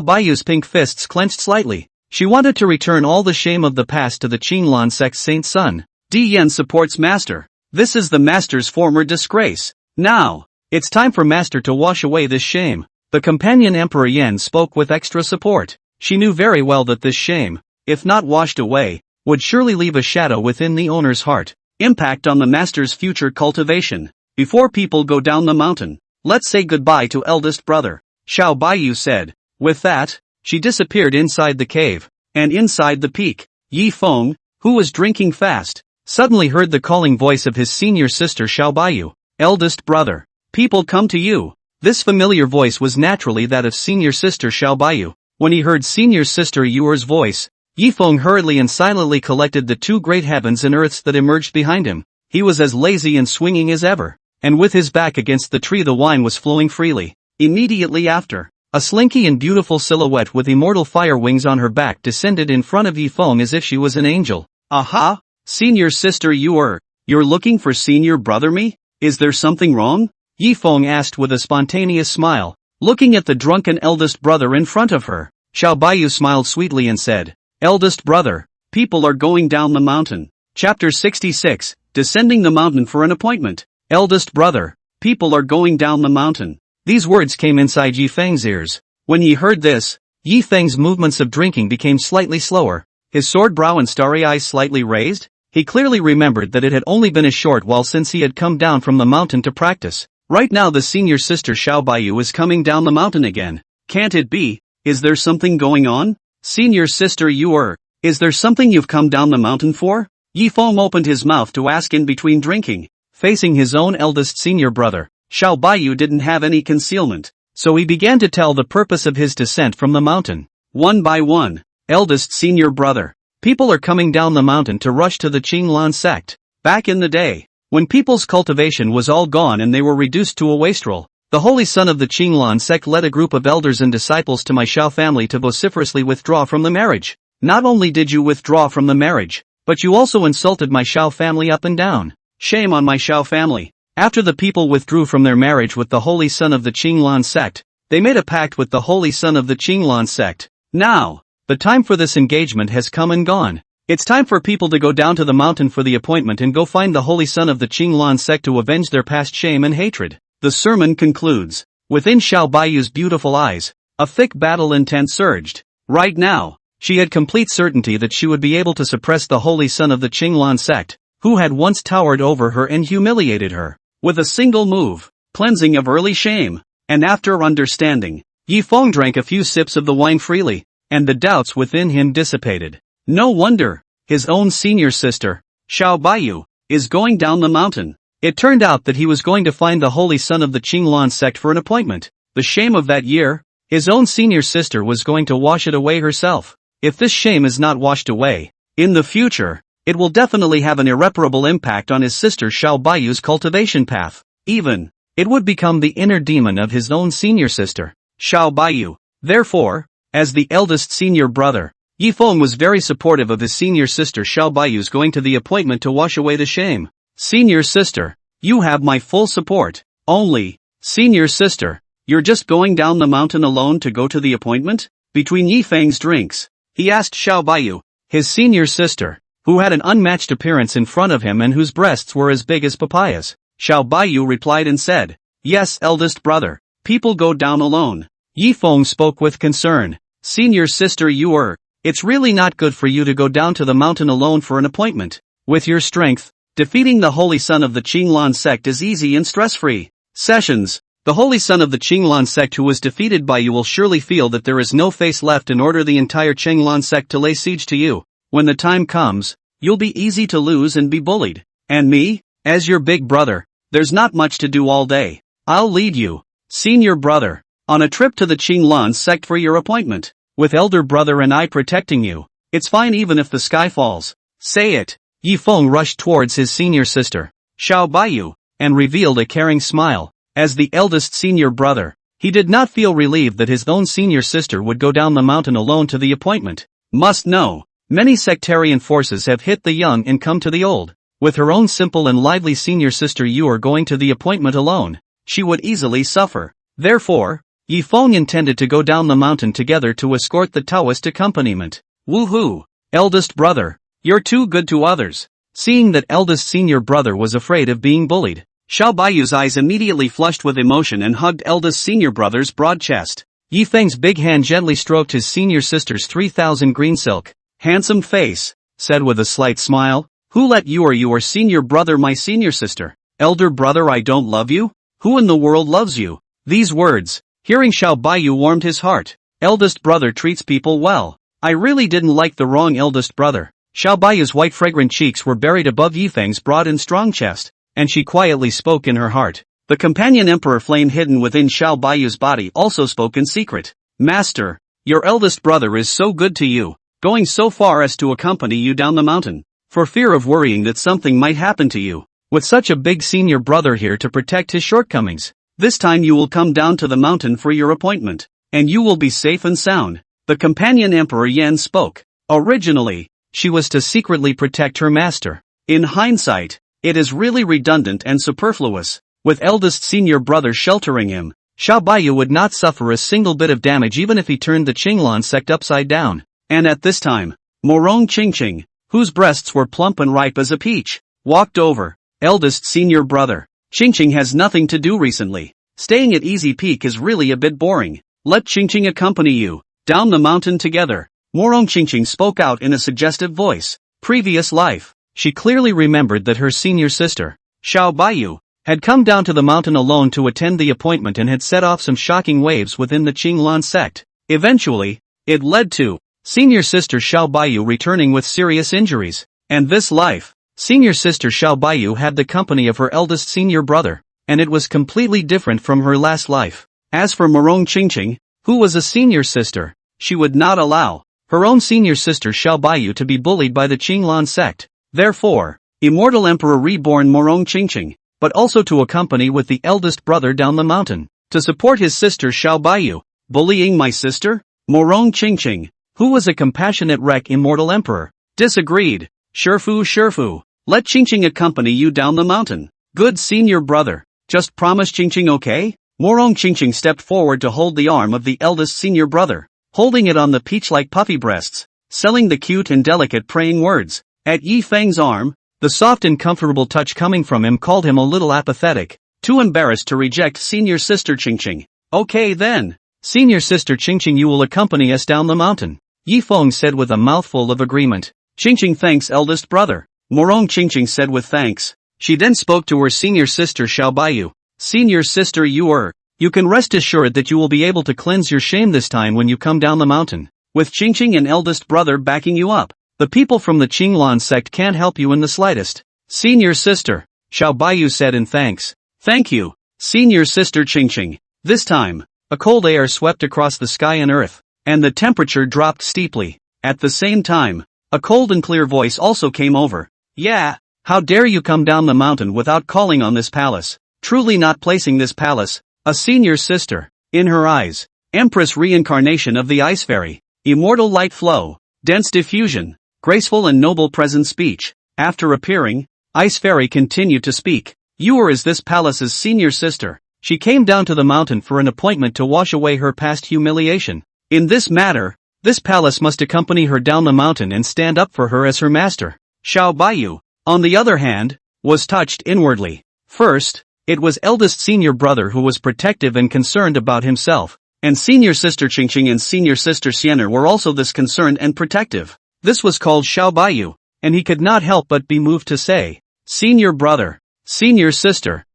Bayou's pink fists clenched slightly. She wanted to return all the shame of the past to the Qinglan sect's saint son. Yan supports Master. This is the Master's former disgrace. Now, it's time for Master to wash away this shame. The companion Emperor Yan spoke with extra support. She knew very well that this shame, if not washed away, would surely leave a shadow within the owner's heart, impact on the Master's future cultivation. Before people go down the mountain, let's say goodbye to eldest brother, Xiao Baiyu said. With that, she disappeared inside the cave, and inside the peak, Yi Feng, who was drinking fast, suddenly heard the calling voice of his senior sister Xiao Baiyu. Eldest brother, people come to you. This familiar voice was naturally that of senior sister Xiao Baiyu. When he heard senior sister Yuer's voice, Yi Feng hurriedly and silently collected the two great heavens and earths that emerged behind him. He was as lazy and swinging as ever, and with his back against the tree the wine was flowing freely. Immediately after, a slinky and beautiful silhouette with immortal fire wings on her back descended in front of Yi Feng as if she was an angel. Aha! Senior sister Yuer, you're looking for senior brother me? Is there something wrong? Yi Feng asked with a spontaneous smile, looking at the drunken eldest brother in front of her. Xiao Baiyu smiled sweetly and said, Eldest brother, people are going down the mountain. Chapter 66, Descending the Mountain for an Appointment. Eldest brother, people are going down the mountain. These words came inside Yi Feng's ears. When he heard this, Yi Feng's movements of drinking became slightly slower, his sword brow and starry eyes slightly raised. He clearly remembered that it had only been a short while since he had come down from the mountain to practice. Right now the senior sister Xiao Baiyu is coming down the mountain again. Can't it be? Is there something going on? Senior sister Yuer, is there something you've come down the mountain for? Yi Feng opened his mouth to ask in between drinking. Facing his own eldest senior brother, Xiao Baiyu didn't have any concealment, so he began to tell the purpose of his descent from the mountain. One by one, eldest senior brother, people are coming down the mountain to rush to the Qinglan sect. Back in the day, when people's cultivation was all gone and they were reduced to a wastrel, the holy son of the Qinglan sect led a group of elders and disciples to my Xiao family to vociferously withdraw from the marriage. Not only did you withdraw from the marriage, but you also insulted my Xiao family up and down. Shame on my Xiao family. After the people withdrew from their marriage with the holy son of the Qinglan sect, they made a pact with the holy son of the Qinglan sect. Now, the time for this engagement has come and gone. It's time for people to go down to the mountain for the appointment and go find the holy son of the Qinglan sect to avenge their past shame and hatred. The sermon concludes. Within Xiao Baiyu's beautiful eyes, a thick battle intent surged. Right now, she had complete certainty that she would be able to suppress the holy son of the Qinglan sect, who had once towered over her and humiliated her, with a single move, cleansing of early shame. And after understanding, Yi Feng drank a few sips of the wine freely, and the doubts within him dissipated. No wonder, his own senior sister, Xiao Baiyu, is going down the mountain. It turned out that he was going to find the holy son of the Qinglan sect for an appointment. The shame of that year, his own senior sister was going to wash it away herself. If this shame is not washed away, in the future, it will definitely have an irreparable impact on his sister Xiao Baiyu's cultivation path. Even, it would become the inner demon of his own senior sister, Xiao Baiyu. Therefore, as the eldest senior brother, Yi Feng was very supportive of his senior sister Xiao Baiyu's going to the appointment to wash away the shame. Senior sister, you have my full support. Only, senior sister, you're just going down the mountain alone to go to the appointment? Between Yi Feng's drinks, he asked Xiao Baiyu, his senior sister, who had an unmatched appearance in front of him and whose breasts were as big as papayas. Xiao Baiyu replied and said, Yes, eldest brother, people go down alone. Yi Feng spoke with concern. Senior sister Yuer, it's really not good for you to go down to the mountain alone for an appointment. With your strength, defeating the holy son of the Qinglan sect is easy and stress-free. Sessions, the holy son of the Qinglan sect who was defeated by you will surely feel that there is no face left and order the entire Qinglan sect to lay siege to you. When the time comes, you'll be easy to lose and be bullied. And me, as your big brother, there's not much to do all day. I'll lead you, senior brother, on a trip to the Qinglan sect for your appointment, with elder brother and I protecting you. It's fine even if the sky falls. Say it. Yi Feng rushed towards his senior sister, Xiao Baiyu, and revealed a caring smile. As the eldest senior brother, he did not feel relieved that his own senior sister would go down the mountain alone to the appointment. Must know, many sectarian forces have hit the young and come to the old. With her own simple and lively senior sister Yuer going to the appointment alone, she would easily suffer. Therefore, Yi Feng intended to go down the mountain together to escort the Taoist accompaniment. Woohoo! Eldest brother, you're too good to others. Seeing that eldest senior brother was afraid of being bullied, Xiao Baiyu's eyes immediately flushed with emotion and hugged eldest senior brother's broad chest. Yi Feng's big hand gently stroked his senior sister's 3,000 green silk, handsome face, said with a slight smile, Who let you or your senior brother my senior sister? Elder brother, I don't love you? Who in the world loves you? These words, hearing Xiao Bayou, warmed his heart. Eldest brother treats people well. I really didn't like the wrong eldest brother. Xiao Bayou's white fragrant cheeks were buried above Yifeng's broad and strong chest, and she quietly spoke in her heart. The companion emperor flame hidden within Xiao Bayou's body also spoke in secret. Master, your eldest brother is so good to you, going so far as to accompany you down the mountain, for fear of worrying that something might happen to you. With such a big senior brother here to protect his shortcomings, this time you will come down to the mountain for your appointment, and you will be safe and sound. The companion emperor Yan spoke. Originally, she was to secretly protect her master. In hindsight, it is really redundant and superfluous. With eldest senior brother sheltering him, Xiao Bayou would not suffer a single bit of damage even if he turned the Qinglan sect upside down. And at this time, Morong Qingqing, whose breasts were plump and ripe as a peach, walked over. Eldest senior brother, Qingqing has nothing to do recently. Staying at Easy Peak is really a bit boring. Let Qingqing accompany you down the mountain together. Morong Qingqing spoke out in a suggestive voice. Previous life, she clearly remembered that her senior sister, Xiao Bayou, had come down to the mountain alone to attend the appointment and had set off some shocking waves within the Qinglan sect. Eventually, it led to senior sister Xiao Bayou returning with serious injuries. And this life, senior sister Xiao Bayou had the company of her eldest senior brother, and it was completely different from her last life. As for Morong Qingqing, who was a senior sister, she would not allow her own senior sister Xiao Bayou to be bullied by the Qinglan sect. Therefore, Immortal Emperor reborn Morong Qingqing, but also to accompany with the eldest brother down the mountain, to support his sister Xiao Bayou. Bullying my sister? Morong Qingqing, who was a compassionate wreck Immortal Emperor, disagreed. Sherfu, let Qingqing accompany you down the mountain. Good senior brother, just promise Qingqing, okay? Morong Qingqing stepped forward to hold the arm of the eldest senior brother, holding it on the peach-like puffy breasts, selling the cute and delicate praying words. At Yi Feng's arm, the soft and comfortable touch coming from him called him a little apathetic, too embarrassed to reject senior sister Qingqing. Okay then, senior sister Qingqing, you will accompany us down the mountain, Yi Feng said with a mouthful of agreement. Qingqing thanks eldest brother, Morong Qingqing said with thanks. She then spoke to her senior sister Xiao Bayou. Senior sister, you can rest assured that you will be able to cleanse your shame this time when you come down the mountain, with Qingqing and eldest brother backing you up. The people from the Qinglan sect can't help you in the slightest. Senior sister, Xiao Bayou said in thanks. Thank you, senior sister Qingqing. This time, a cold air swept across the sky and earth, and the temperature dropped steeply. At the same time, a cold and clear voice also came over. Yeah, how dare you come down the mountain without calling on this palace? Truly not placing this palace, a senior sister. In her eyes, Empress reincarnation of the Ice Fairy, immortal light flow, dense diffusion, graceful and noble present speech. After appearing, Ice Fairy continued to speak. You is this palace's senior sister. She came down to the mountain for an appointment to wash away her past humiliation. In this matter, this palace must accompany her down the mountain and stand up for her as her master. Xiao Bayou, on the other hand, was touched inwardly. First, it was eldest senior brother who was protective and concerned about himself, and senior sister Qingqing and senior sister Xianer were also this concerned and protective. This was called Xiao Bayou, and he could not help but be moved to say, Senior brother, senior sister,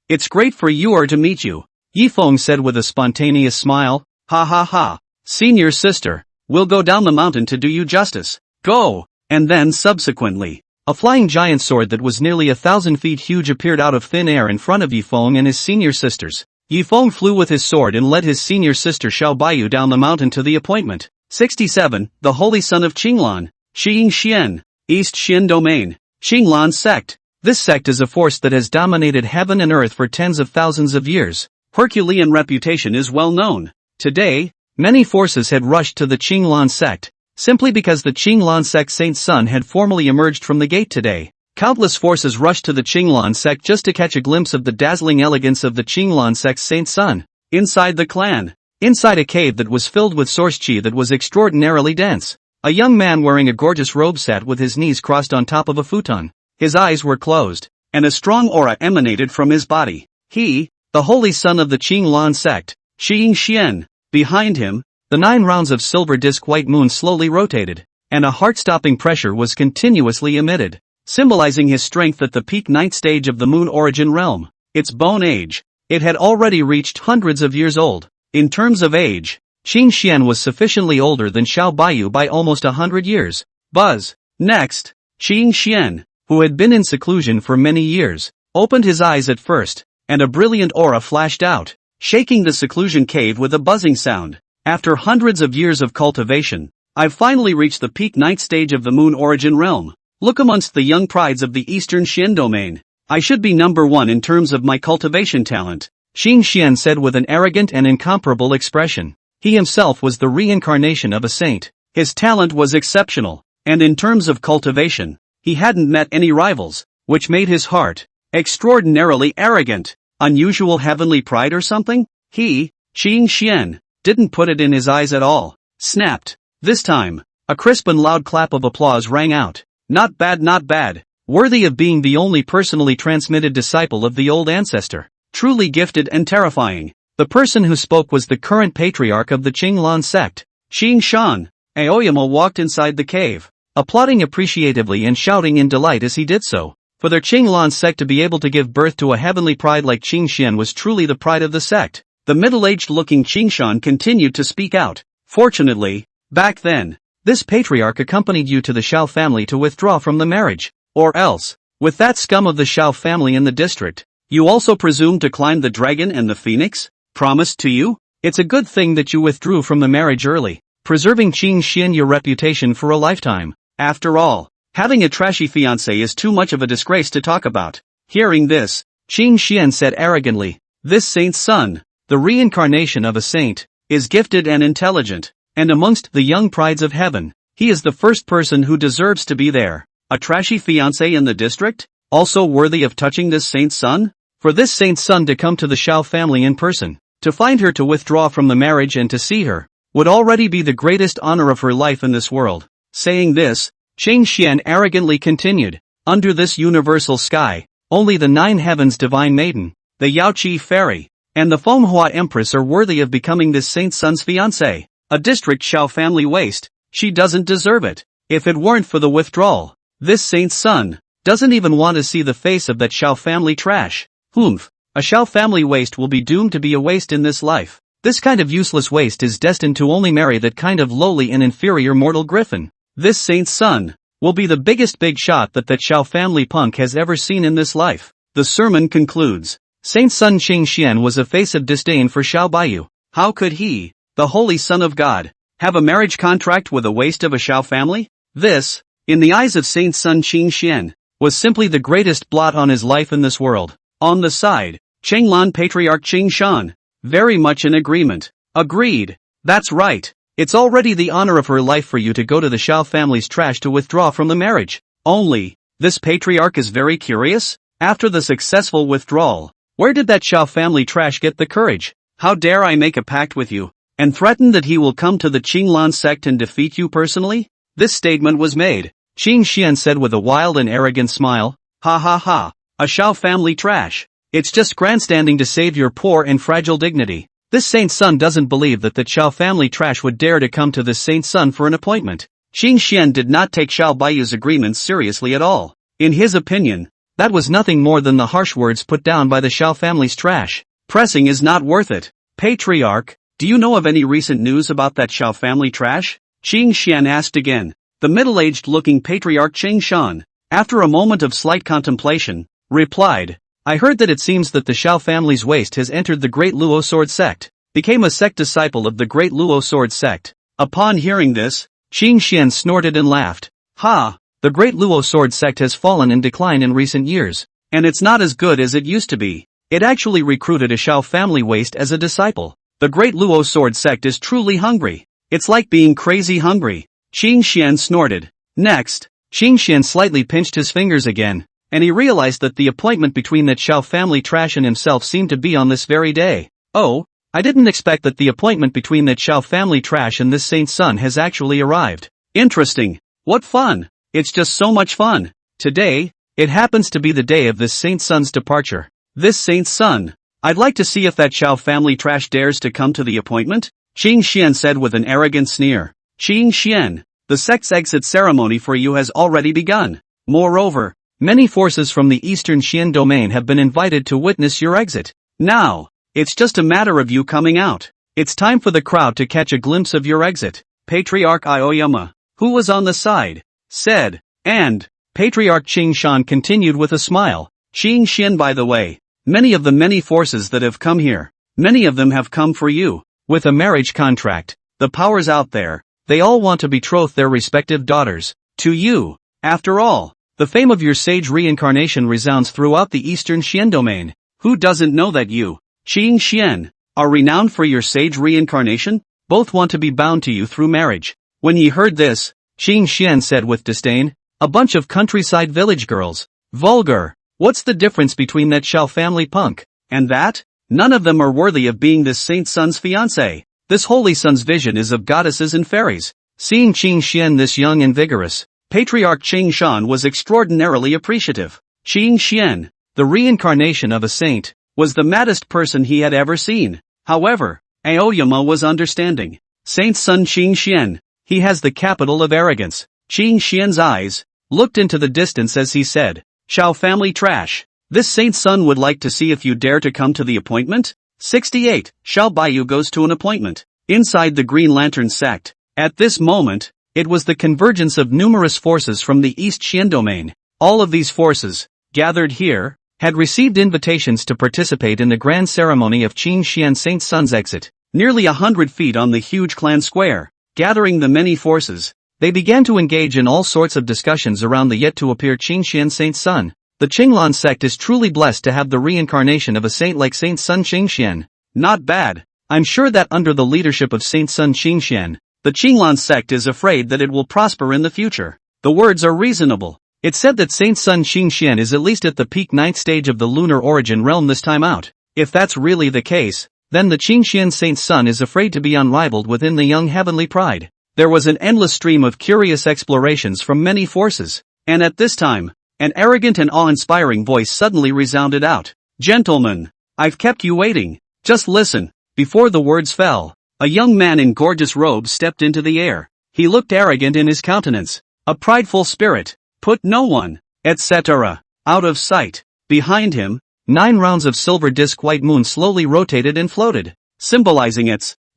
it's great for you to meet you, Yi Feng said with a spontaneous smile. Ha ha ha, senior sister, we'll go down the mountain to do you justice. Go! And then subsequently, a flying giant sword that was nearly 1,000 feet huge appeared out of thin air in front of Yi Feng and his senior sisters. Yi Feng flew with his sword and led his senior sister Xiao Bayou down the mountain to the appointment. 67. The Holy Son of Qinglan, Xiying Xian, East Xian Domain, Qinglan Sect. This sect is a force that has dominated heaven and earth for tens of thousands of years. Herculean reputation is well known. Today, many forces had rushed to the Qinglan Sect, simply because the Qinglan Sect Saint Sun had formally emerged from the gate today. Countless forces rushed to the Qinglan Sect just to catch a glimpse of the dazzling elegance of the Qinglan Sect's Saint Sun. Inside the clan, inside a cave that was filled with source chi that was extraordinarily dense, a young man wearing a gorgeous robe sat with his knees crossed on top of a futon. His eyes were closed, and a strong aura emanated from his body. He, the holy son of the Qinglan Sect, Xiying Xian. Behind him, the 9 rounds of silver disk white moon slowly rotated, and a heart-stopping pressure was continuously emitted. symbolizing his strength at the peak ninth stage of the Moon Origin realm, its Bone Age. It had already reached hundreds of years old. In terms of age, Qing Xian was sufficiently older than Xiao Bayou by almost 100 years. Buzz. Next, Qing Xian, who had been in seclusion for many years, opened his eyes at first, and a brilliant aura flashed out, shaking the seclusion cave with a buzzing sound. After hundreds of years of cultivation, I've finally reached the peak ninth stage of the Moon Origin realm. Look amongst the young prides of the Eastern Xian domain. I should be number one in terms of my cultivation talent, Qing Xian said with an arrogant and incomparable expression. He himself was the reincarnation of a saint. His talent was exceptional, and in terms of cultivation, he hadn't met any rivals, which made his heart extraordinarily arrogant. Unusual heavenly pride or something? He, Qing Xian, didn't put it in his eyes at all. Snapped. This time, a crisp and loud clap of applause rang out. Not bad, not bad. Worthy of being the only personally transmitted disciple of the old ancestor. Truly gifted and terrifying. The person who spoke was the current patriarch of the Qinglan sect, Qing Shan. Aoyama walked inside the cave, applauding appreciatively and shouting in delight as he did so. For their Qinglan sect to be able to give birth to a heavenly pride like Qing Xian was truly the pride of the sect. The middle-aged looking Qing Shan continued to speak out. Fortunately, back then, this patriarch accompanied you to the Xiao family to withdraw from the marriage. Or else, with that scum of the Xiao family in the district, you also presumed to climb the dragon and the phoenix? Promised to you? It's a good thing that you withdrew from the marriage early, preserving Qing Xian your reputation for a lifetime. After all, having a trashy fiancé is too much of a disgrace to talk about. Hearing this, Qing Xian said arrogantly, this saint's son, the reincarnation of a saint, is gifted and intelligent, and amongst the young prides of heaven, he is the first person who deserves to be there. A trashy fiancé in the district? Also worthy of touching this saint's son? For this saint's son to come to the Xiao family in person, to find her to withdraw from the marriage and to see her, would already be the greatest honor of her life in this world. Saying this, Qing Xian arrogantly continued, under this universal sky, only the 9 heavens divine maiden, the Yaoqi fairy, and the Fenghua empress are worthy of becoming this saint's son's fiancé. A district Xiao family waste. She doesn't deserve it. If it weren't for the withdrawal, this saint's son doesn't even want to see the face of that Xiao family trash. Humph. A Xiao family waste will be doomed to be a waste in this life. This kind of useless waste is destined to only marry that kind of lowly and inferior mortal griffin. This saint's son will be the biggest big shot that Xiao family punk has ever seen in this life. The sermon concludes. Saint's son Qing Xian was a face of disdain for Xiao Bayou. How could he, the holy son of God, have a marriage contract with a waste of a Xiao family? This, in the eyes of saint's son Qing Xian, was simply the greatest blot on his life in this world. On the side, Qinglan Patriarch Qing Shan, very much in agreement. Agreed. That's right. It's already the honor of her life for you to go to the Xiao family's trash to withdraw from the marriage. Only, this patriarch is very curious. After the successful withdrawal, where did that Xiao family trash get the courage? How dare I make a pact with you, and threaten that he will come to the Qinglan sect and defeat you personally? This statement was made, Qing Xian said with a wild and arrogant smile. Ha ha ha. A Xiao family trash. It's just grandstanding to save your poor and fragile dignity. This saint's son doesn't believe that the Xiao family trash would dare to come to this saint's son for an appointment. Qing Xian did not take Xiao Bayou's agreements seriously at all. In his opinion, that was nothing more than the harsh words put down by the Xiao family's trash. Pressing is not worth it. Patriarch, do you know of any recent news about that Xiao family trash? Qing Xian asked again. The middle-aged looking patriarch Qing Shan, after a moment of slight contemplation, replied, I heard that it seems that the Xiao family's waste has entered the Great Luo Sword Sect, became a sect disciple of the Great Luo Sword Sect. Upon hearing this, Qing Xian snorted and laughed. Ha! The Great Luo Sword Sect has fallen in decline in recent years, and it's not as good as it used to be. It actually recruited a Xiao family waste as a disciple. The Great Luo Sword Sect is truly hungry. It's like being crazy hungry. Qing Xian snorted. Next, Qing Xian slightly pinched his fingers again, and he realized that the appointment between that Xiao family trash and himself seemed to be on this very day. Oh, I didn't expect that the appointment between that Xiao family trash and this saint's son has actually arrived. Interesting. What fun. It's just so much fun. Today, it happens to be the day of this saint's son's departure. This saint's son. I'd like to see if that Xiao family trash dares to come to the appointment, Qing Xian said with an arrogant sneer. Qing Xian, the sect's exit ceremony for you has already begun. Moreover, many forces from the Eastern Xian domain have been invited to witness your exit. Now, it's just a matter of you coming out. It's time for the crowd to catch a glimpse of your exit. Patriarch Aoyama, who was on the side, said, and Patriarch Qingshan continued with a smile. Qingshan, by the way, many of the many forces that have come here, many of them have come for you. With a marriage contract, the powers out there, they all want to betroth their respective daughters to you. After all, the fame of your sage reincarnation resounds throughout the Eastern Xian domain. Who doesn't know that you, Qingshan, are renowned for your sage reincarnation? Both want to be bound to you through marriage. When he heard this, Qingshan said with disdain, a bunch of countryside village girls. Vulgar. What's the difference between that Shao family punk and that? None of them are worthy of being this saint son's fiancé. This holy son's vision is of goddesses and fairies. Seeing Qingshan this young and vigorous, Patriarch Qingshan was extraordinarily appreciative. Qingshan, the reincarnation of a saint, was the maddest person he had ever seen. However, Aoyama was understanding. Saint son Qingshan, he has the capital of arrogance. Qingshan's eyes looked into the distance as he said, Shao family trash. This saint son would like to see if you dare to come to the appointment? 68. Shao Bayou goes to an appointment. Inside the Green Lantern sect. At this moment, it was the convergence of numerous forces from the East Xian domain. All of these forces, gathered here, had received invitations to participate in the grand ceremony of Qing Xian Saint Sun's exit. Nearly 100 feet on the huge clan square, gathering the many forces, they began to engage in all sorts of discussions around the yet-to-appear Qing Xian Saint Sun. The Qinglan sect is truly blessed to have the reincarnation of a saint like Saint Sun Qingxian. Not bad. I'm sure that under the leadership of Saint Sun Qingxian, the Qinglan sect is afraid that it will prosper in the future. The words are reasonable. It's said that Saint Sun Qingxian is at least at the peak 9th stage of the lunar origin realm this time out. If that's really the case, then the Qingxian Saint Sun is afraid to be unrivaled within the young heavenly pride. There was an endless stream of curious explorations from many forces, and at this time, an arrogant and awe-inspiring voice suddenly resounded out. Gentlemen, I've kept you waiting. Just listen. Before the words fell, a young man in gorgeous robes stepped into the air. He looked arrogant in his countenance, a prideful spirit, put no one, etc., out of sight. Behind him, 9 rounds of silver disk white moon slowly rotated and floated, symbolizing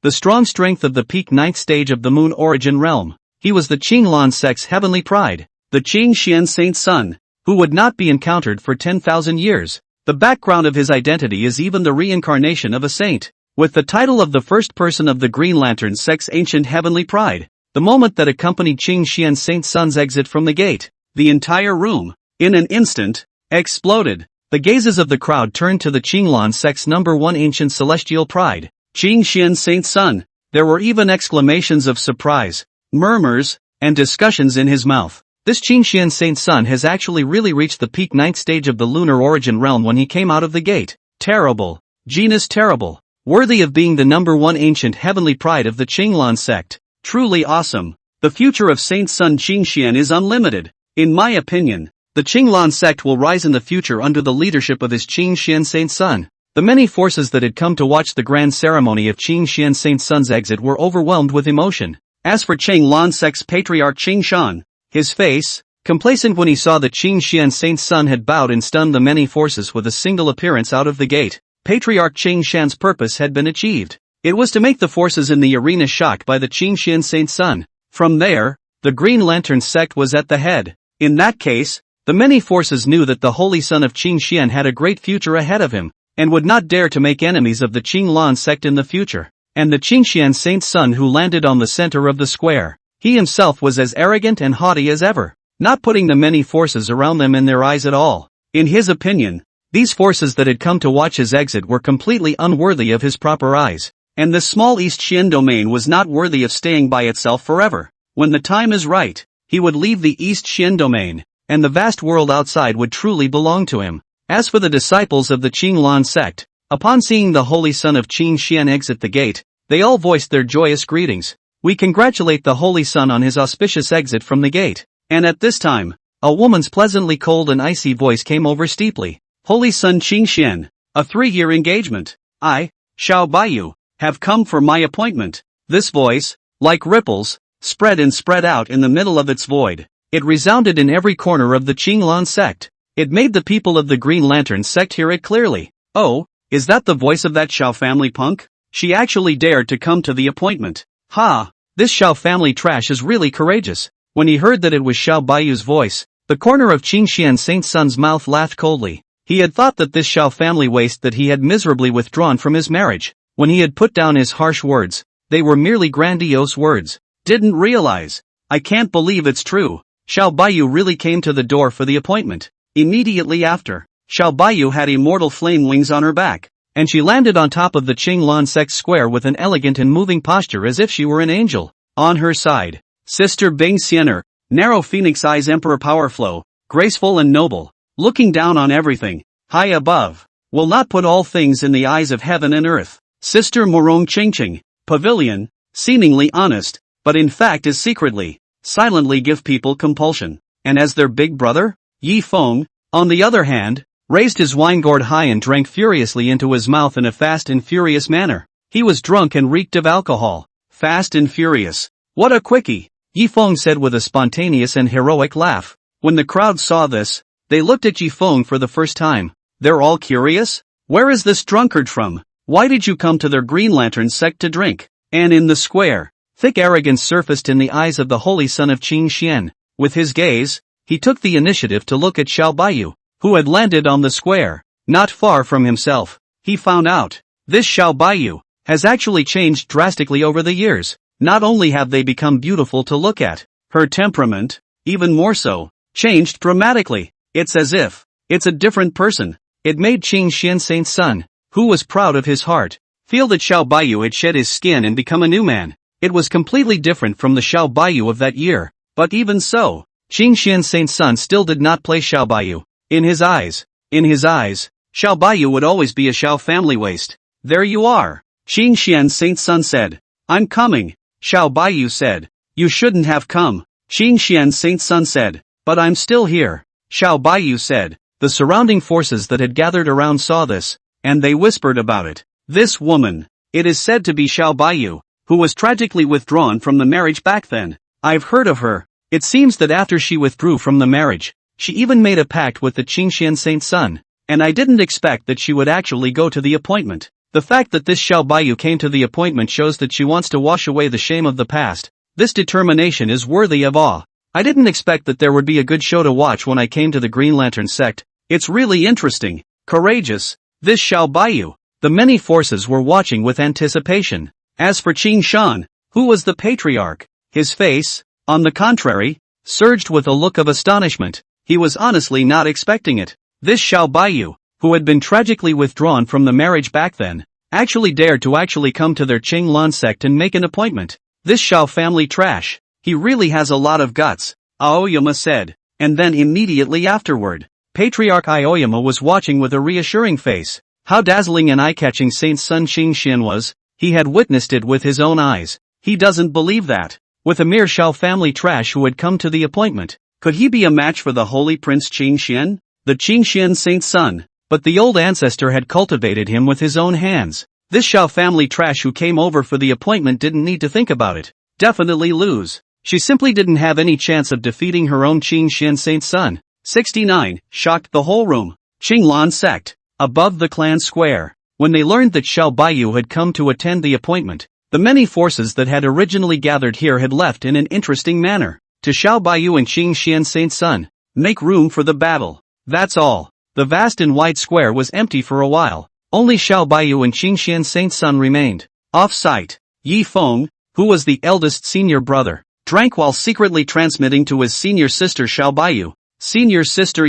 the strong strength of the peak 9th stage of the moon origin realm. He was the Qinglan sect's heavenly pride, the Qing Xian Saint Sun, who would not be encountered for 10,000 years. The background of his identity is even the reincarnation of a saint, with the title of the first person of the Green Lantern sect's ancient heavenly pride. The moment that accompanied Qing Xian Saint Sun's exit from the gate, the entire room, in an instant, exploded. The gazes of the crowd turned to the Qinglan sect's number 1 ancient celestial pride, Qing Xian Saint Sun. There were even exclamations of surprise, murmurs, and discussions in his mouth. This Qing Xian Saint Sun has actually really reached the peak 9th stage of the lunar origin realm when he came out of the gate. Terrible. Genus terrible. Worthy of being the number 1 ancient heavenly pride of the Qinglan sect. Truly awesome. The future of Saint Sun Qingxian is unlimited. In my opinion, the Qinglan sect will rise in the future under the leadership of his Qing Xian Saint Sun. The many forces that had come to watch the grand ceremony of Qing Xian Saint Sun's exit were overwhelmed with emotion. As for Qinglan sect's Patriarch Qingshan, his face, complacent when he saw that Qing Xian Saint Sun had bowed and stunned the many forces with a single appearance out of the gate. Patriarch Qingshan's purpose had been achieved. It was to make the forces in the arena shocked by the Qing Xian Saint Sun. From there, the Green Lantern sect was at the head. In that case, the many forces knew that the holy son of Qing Xian had a great future ahead of him, and would not dare to make enemies of the Qinglan sect in the future. And the Qing Xian Saint Sun who landed on the center of the square, he himself was as arrogant and haughty as ever, not putting the many forces around them in their eyes at all. In his opinion, these forces that had come to watch his exit were completely unworthy of his proper eyes, and the small East Xian domain was not worthy of staying by itself forever. When the time is right, he would leave the East Xian domain, and the vast world outside would truly belong to him. As for the disciples of the Qinglan sect, upon seeing the holy son of Qing Xian exit the gate, they all voiced their joyous greetings. We congratulate the holy son on his auspicious exit from the gate. And at this time, a woman's pleasantly cold and icy voice came over steeply. Holy son Qing Xian, a 3-year engagement. I, Shao Bayou, have come for my appointment. This voice, like ripples, spread and spread out in the middle of its void. It resounded in every corner of the Qinglan sect. It made the people of the Green Lantern sect hear it clearly. Oh, is that the voice of that Shao family punk? She actually dared to come to the appointment. Ha! This Shao family trash is really courageous. When he heard that it was Xiao Baiyu's voice, the corner of Qingxian Saint Sun's mouth laughed coldly. He had thought that this Shao family waste that he had miserably withdrawn from his marriage. When he had put down his harsh words, they were merely grandiose words. Didn't realize. I can't believe it's true. Xiao Baiyu really came to the door for the appointment. Immediately after, Xiao Baiyu had immortal flame wings on her back, and she landed on top of the Qinglan sect square with an elegant and moving posture as if she were an angel. On her side, Sister Bing Xianer, narrow phoenix eyes emperor power flow, graceful and noble, looking down on everything, high above, will not put all things in the eyes of heaven and earth. Sister Morong Qingqing, pavilion, seemingly honest, but in fact is secretly, silently give people compulsion. And as their big brother, Yi Feng, on the other hand, raised his wine gourd high and drank furiously into his mouth in a fast and furious manner. He was drunk and reeked of alcohol. Fast and furious. What a quickie! Yi Feng said with a spontaneous and heroic laugh. When the crowd saw this, they looked at Yi Feng for the first time. They're all curious? Where is this drunkard from? Why did you come to their Green Lantern sect to drink? And in the square, thick arrogance surfaced in the eyes of the holy son of Qing Xian. With his gaze, he took the initiative to look at Xiao Baiyu, who had landed on the square, not far from himself. He found out, this Xiao Baiyu has actually changed drastically over the years. Not only have they become beautiful to look at, her temperament, even more so, changed dramatically. It's as if, it's a different person. It made Qing Xian Saint's son, who was proud of his heart, feel that Xiao Baiyu had shed his skin and become a new man. It was completely different from the Xiao Baiyu of that year, but even so, Qing Xian Saint's son still did not play Xiao Baiyu. In his eyes, Xiao Baiyu would always be a Xiao family waste. There you are, Qing Xian Saint's son said. I'm coming. Xiao Baiyu said. You shouldn't have come, Qing Xian Saint's son said. But I'm still here, Xiao Baiyu said. The surrounding forces that had gathered around saw this, and they whispered about it. This woman, it is said to be Xiao Baiyu, who was tragically withdrawn from the marriage back then. I've heard of her. It seems that after she withdrew from the marriage, she even made a pact with the Qingxian Saint's son, and I didn't expect that she would actually go to the appointment. The fact that this Xiao Baiyu came to the appointment shows that she wants to wash away the shame of the past. This determination is worthy of awe. I didn't expect that there would be a good show to watch when I came to the Green Lantern sect. It's really interesting, courageous, this Xiao Baiyu. The many forces were watching with anticipation. As for Qing Shan, who was the Patriarch, his face, on the contrary, surged with a look of astonishment. He was honestly not expecting it. This Xiao Baiyu, who had been tragically withdrawn from the marriage back then, actually dared to actually come to their Qinglan sect and make an appointment. This Xiao family trash, he really has a lot of guts, Aoyama said. And then immediately afterward, Patriarch Aoyama was watching with a reassuring face. How dazzling and eye-catching Saint Sun Qing Xian was, he had witnessed it with his own eyes. He doesn't believe that. With a mere Xiao family trash who had come to the appointment, could he be a match for the holy Prince Qing Xian, the Qing Xian Saint's son? But the old ancestor had cultivated him with his own hands. This Xiao family trash who came over for the appointment didn't need to think about it. Definitely lose. She simply didn't have any chance of defeating her own Qing Xian Saint's son. 69. Shocked the whole room. Qinglan sect. Above the clan square. When they learned that Xiao Baiyu had come to attend the appointment, the many forces that had originally gathered here had left in an interesting manner. To Xiao Baiyu and Qing Xian Saint's son, make room for the battle. That's all. The vast and wide square was empty for a while. Only Xiao Baiyu and Qing Xian Saint's son remained. Off-site, Yi Feng, who was the eldest senior brother, drank while secretly transmitting to his senior sister Xiao Baiyu. Senior sister,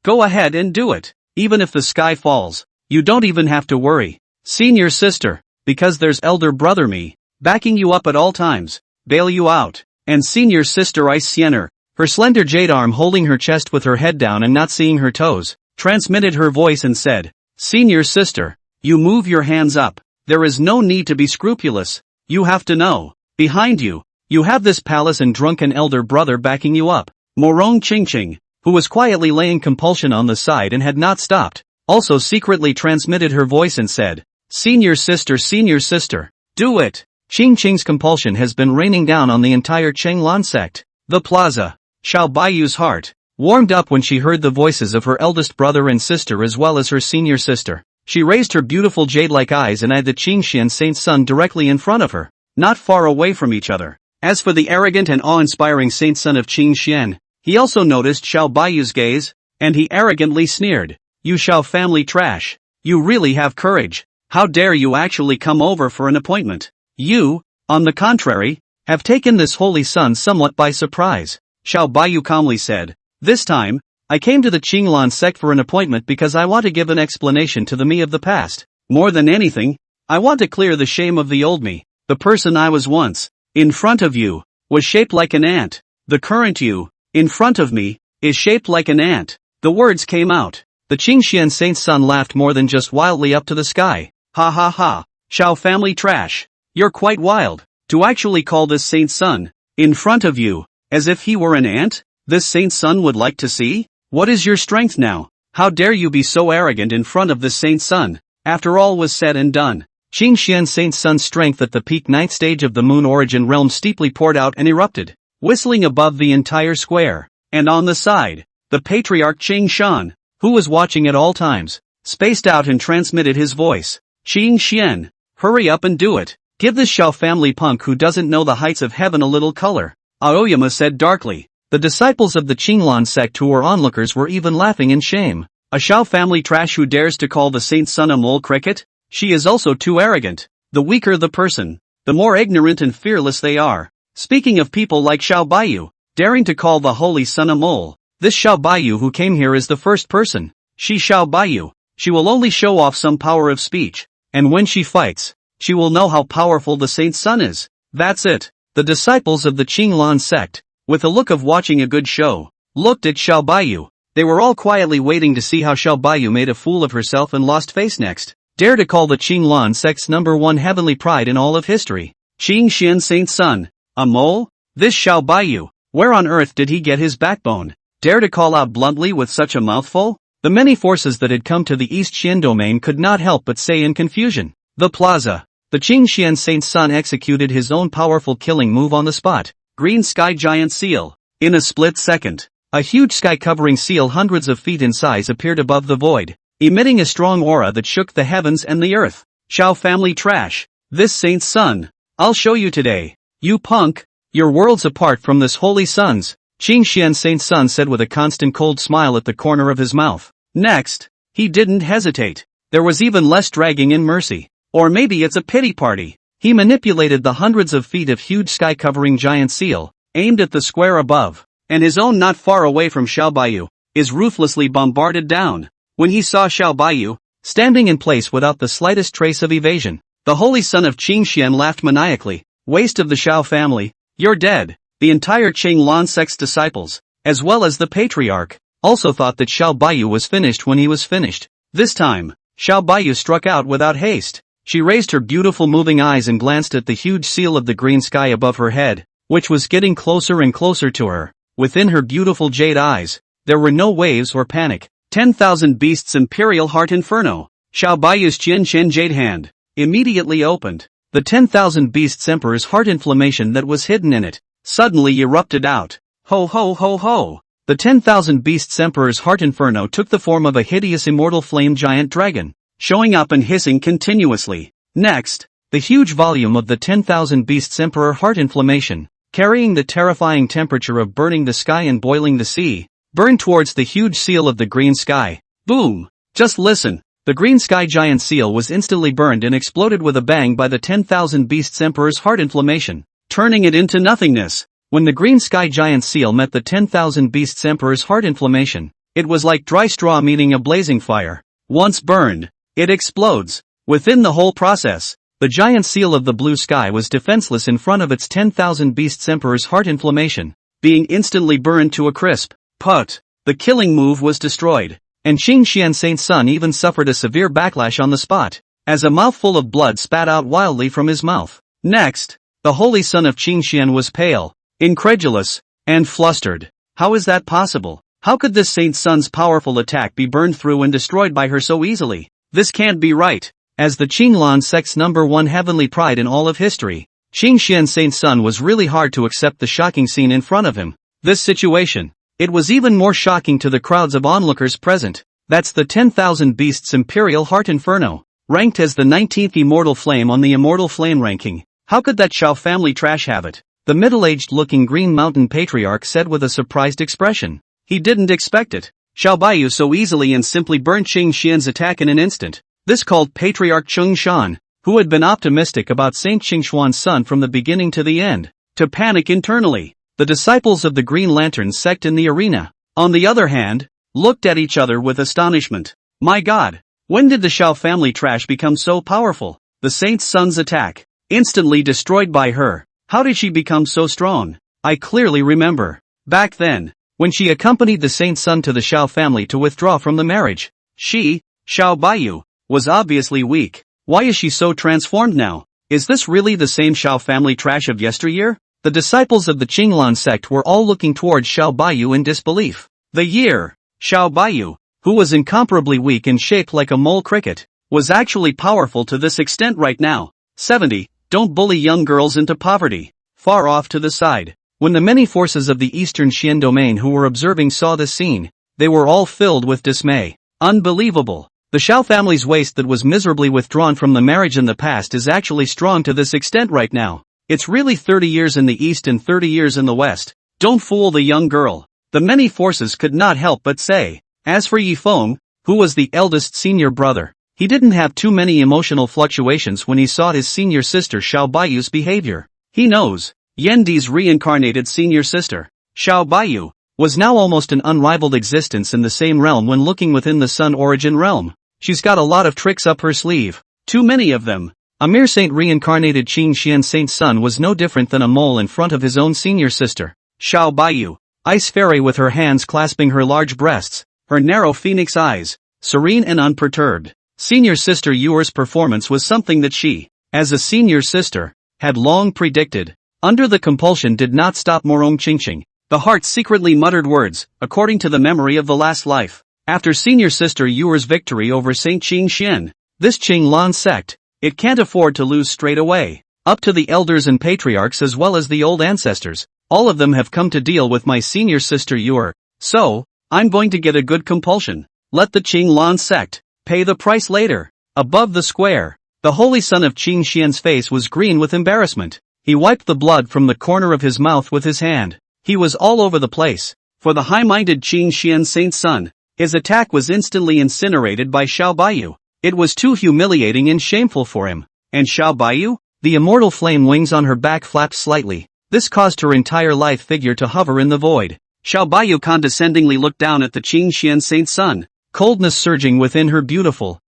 go ahead and do it. Even if the sky falls, you don't even have to worry. Senior sister, because there's elder brother me, backing you up at all times, bail you out. And senior sister Ice Siener, her slender jade arm holding her chest with her head down and not seeing her toes, transmitted her voice and said, Senior sister, you move your hands up. There is no need to be scrupulous. You have to know. Behind you, you have this palace and drunken elder brother backing you up. Morong Qingqing, who was quietly laying compulsion on the side and had not stopped, also secretly transmitted her voice and said, Senior sister, do it. Qingqing's compulsion has been raining down on the entire Qinglan sect. The plaza, Xiao Baiyu's heart warmed up when she heard the voices of her eldest brother and sister as well as her senior sister. She raised her beautiful jade-like eyes and eyed the Qingxian saint's son directly in front of her, not far away from each other. As for the arrogant and awe-inspiring saint son of Qingxian, he also noticed Xiao Baiyu's gaze, and he arrogantly sneered. You Xiao family trash. You really have courage. How dare you actually come over for an appointment? You, on the contrary, have taken this holy son somewhat by surprise. Xiao Baiyu calmly said. This time, I came to the Qinglan sect for an appointment because I want to give an explanation to the me of the past. More than anything, I want to clear the shame of the old me. The person I was once, in front of you, was shaped like an ant. The current you, in front of me, is shaped like an ant. The words came out. The Qingxian saint's son laughed more than just wildly up to the sky. Ha ha ha, Xiao family trash. You're quite wild. To actually call this saint's son, in front of you, as if he were an ant? This saint's son would like to see? What is your strength now? How dare you be so arrogant in front of this saint's son? After all was said and done, Qingxian saint's son's strength at the peak ninth stage of the moon origin realm steeply poured out and erupted, whistling above the entire square. And on the side, the Patriarch Qing Shan, who was watching at all times, spaced out and transmitted his voice. Qingxian, hurry up and do it. Give this Xiao family punk who doesn't know the heights of heaven a little color. Aoyama said darkly. The disciples of the Qinglan sect who were onlookers were even laughing in shame. A Xiao family trash who dares to call the saint's son a mole cricket? She is also too arrogant. The weaker the person, the more ignorant and fearless they are. Speaking of people like Xiao Baiyu, daring to call the holy son a mole, this Xiao Baiyu who came here is the first person. She Xiao Baiyu. She will only show off some power of speech, and when she fights, she will know how powerful the saint's son is. That's it. The disciples of the Qinglan sect, with a look of watching a good show, looked at Xiao Baiyu. They were all quietly waiting to see how Xiao Baiyu made a fool of herself and lost face next. Dare to call the Qinglan sect's #1 heavenly pride in all of history. Qingxian saint's son, a mole? This Xiao Baiyu, where on earth did he get his backbone? Dare to call out bluntly with such a mouthful? The many forces that had come to the East Qian domain could not help but say in confusion. The plaza. The Qingxian saint's son executed his own powerful killing move on the spot. Green sky giant seal. In a split second, a huge sky-covering seal hundreds of feet in size appeared above the void, emitting a strong aura that shook the heavens and the earth. Xiao family trash. This saint's son. I'll show you today. You punk. You're worlds apart from this holy son's. Qingxian saint's son said with a constant cold smile at the corner of his mouth. Next, he didn't hesitate. There was even less dragging in mercy. Or maybe it's a pity party. He manipulated the hundreds of feet of huge sky-covering giant seal, aimed at the square above, and his own not far away from Xiao Baiyu, is ruthlessly bombarded down. When he saw Xiao Baiyu, standing in place without the slightest trace of evasion, the holy son of Qingxian laughed maniacally. Waste of the Xiao family, you're dead. The entire Qinglan sect's disciples, as well as the Patriarch, also thought that Xiao Baiyu was finished when he was finished. This time, Xiao Baiyu struck out without haste. She raised her beautiful moving eyes and glanced at the huge seal of the green sky above her head, which was getting closer and closer to her. Within her beautiful jade eyes, there were no waves or panic. 10,000 Beasts Imperial Heart Inferno. Xiao Baiyu's Qian jade hand immediately opened. The 10,000 Beasts Emperor's heart inflammation that was hidden in it suddenly erupted out. Ho ho ho ho! The 10,000 Beasts Emperor's heart inferno took the form of a hideous immortal flame giant dragon, showing up and hissing continuously. Next, the huge volume of the 10,000 Beasts Emperor heart inflammation, carrying the terrifying temperature of burning the sky and boiling the sea, burned towards the huge seal of the green sky. Boom! Just listen. The green sky giant seal was instantly burned and exploded with a bang by the 10,000 Beasts Emperor's heart inflammation, turning it into nothingness. When the green sky giant seal met the 10,000 Beasts Emperor's heart inflammation, it was like dry straw meeting a blazing fire. Once burned, it explodes. Within the whole process, the giant seal of the blue sky was defenseless in front of its 10,000 Beasts Emperor's heart inflammation, being instantly burned to a crisp. Put. The killing move was destroyed, and Qingxian Saint's son even suffered a severe backlash on the spot, as a mouthful of blood spat out wildly from his mouth. Next, the holy son of Qingxian was pale, incredulous, and flustered. How is that possible? How could this saint's son's powerful attack be burned through and destroyed by her so easily? This can't be right. As the Qinglan sect's #1 heavenly pride in all of history, Qingxian Saint's son was really hard to accept the shocking scene in front of him. this situation. It was even more shocking to the crowds of onlookers present. That's the 10,000 Beasts Imperial Heart Inferno, ranked as the 19th Immortal Flame on the Immortal Flame ranking. How could that Shao family trash have it? The middle-aged looking Green Mountain Patriarch said with a surprised expression. He didn't expect it. Xiao Bayou so easily and simply burned Qing Xian's attack in an instant. This called Patriarch Cheng Shan, who had been optimistic about Saint Qingxuan's son from the beginning to the end, to panic internally. The disciples of the Green Lantern sect in the arena, on the other hand, looked at each other with astonishment. My God, when did the Shao family trash become so powerful? The Saint's son's attack, instantly destroyed by her. How did she become so strong? I clearly remember. Back then, when she accompanied the Saint's son to the Shao family to withdraw from the marriage, she, Xiao Bayou, was obviously weak. Why is she so transformed now? Is this really the same Shao family trash of yesteryear? The disciples of the Qinglan sect were all looking towards Xiao Bayou in disbelief. The year, Xiao Bayou, who was incomparably weak and shaped like a mole cricket, was actually powerful to this extent right now. 70. Don't bully young girls into poverty. Far off to the side, when the many forces of the Eastern Xian domain who were observing saw this scene, they were all filled with dismay. Unbelievable. The Xiao family's waste that was miserably withdrawn from the marriage in the past is actually strong to this extent right now. It's really 30 years in the East and 30 years in the West. Don't fool the young girl. The many forces could not help but say. As for Yi Feng, who was the eldest senior brother, he didn't have too many emotional fluctuations when he saw his senior sister Xiao Bayou's behavior. He knows, Yandi's reincarnated senior sister, Xiao Bayou, was now almost an unrivaled existence in the same realm when looking within the Sun origin realm. She's got a lot of tricks up her sleeve. Too many of them. A mere saint reincarnated Qing Xian Saint's son was no different than a mole in front of his own senior sister, Xiao Bayou, Ice Fairy with her hands clasping her large breasts, her narrow phoenix eyes, serene and unperturbed. Senior sister Yuer's performance was something that she, as a senior sister, had long predicted. Under the compulsion did not stop Morong Qingqing. The heart secretly muttered words, according to the memory of the last life. After senior sister Yuer's victory over Saint Qing Xian, this Qinglan sect, it can't afford to lose straight away. Up to the elders and patriarchs as well as the old ancestors, all of them have come to deal with my senior sister Yuer. So, I'm going to get a good compulsion. Let the Qinglan sect pay the price later. Above the square, the holy son of Qing Xian's face was green with embarrassment. He wiped the blood from the corner of his mouth with his hand. He was all over the place. For the high-minded Qing Xian Saint's son, his attack was instantly incinerated by Xiao Bayou. It was too humiliating and shameful for him. And Xiao Bayou? The immortal flame wings on her back flapped slightly. This caused her entire lithe figure to hover in the void. Xiao Bayou condescendingly looked down at the Qing Xian Saint's son, coldness surging within her beautiful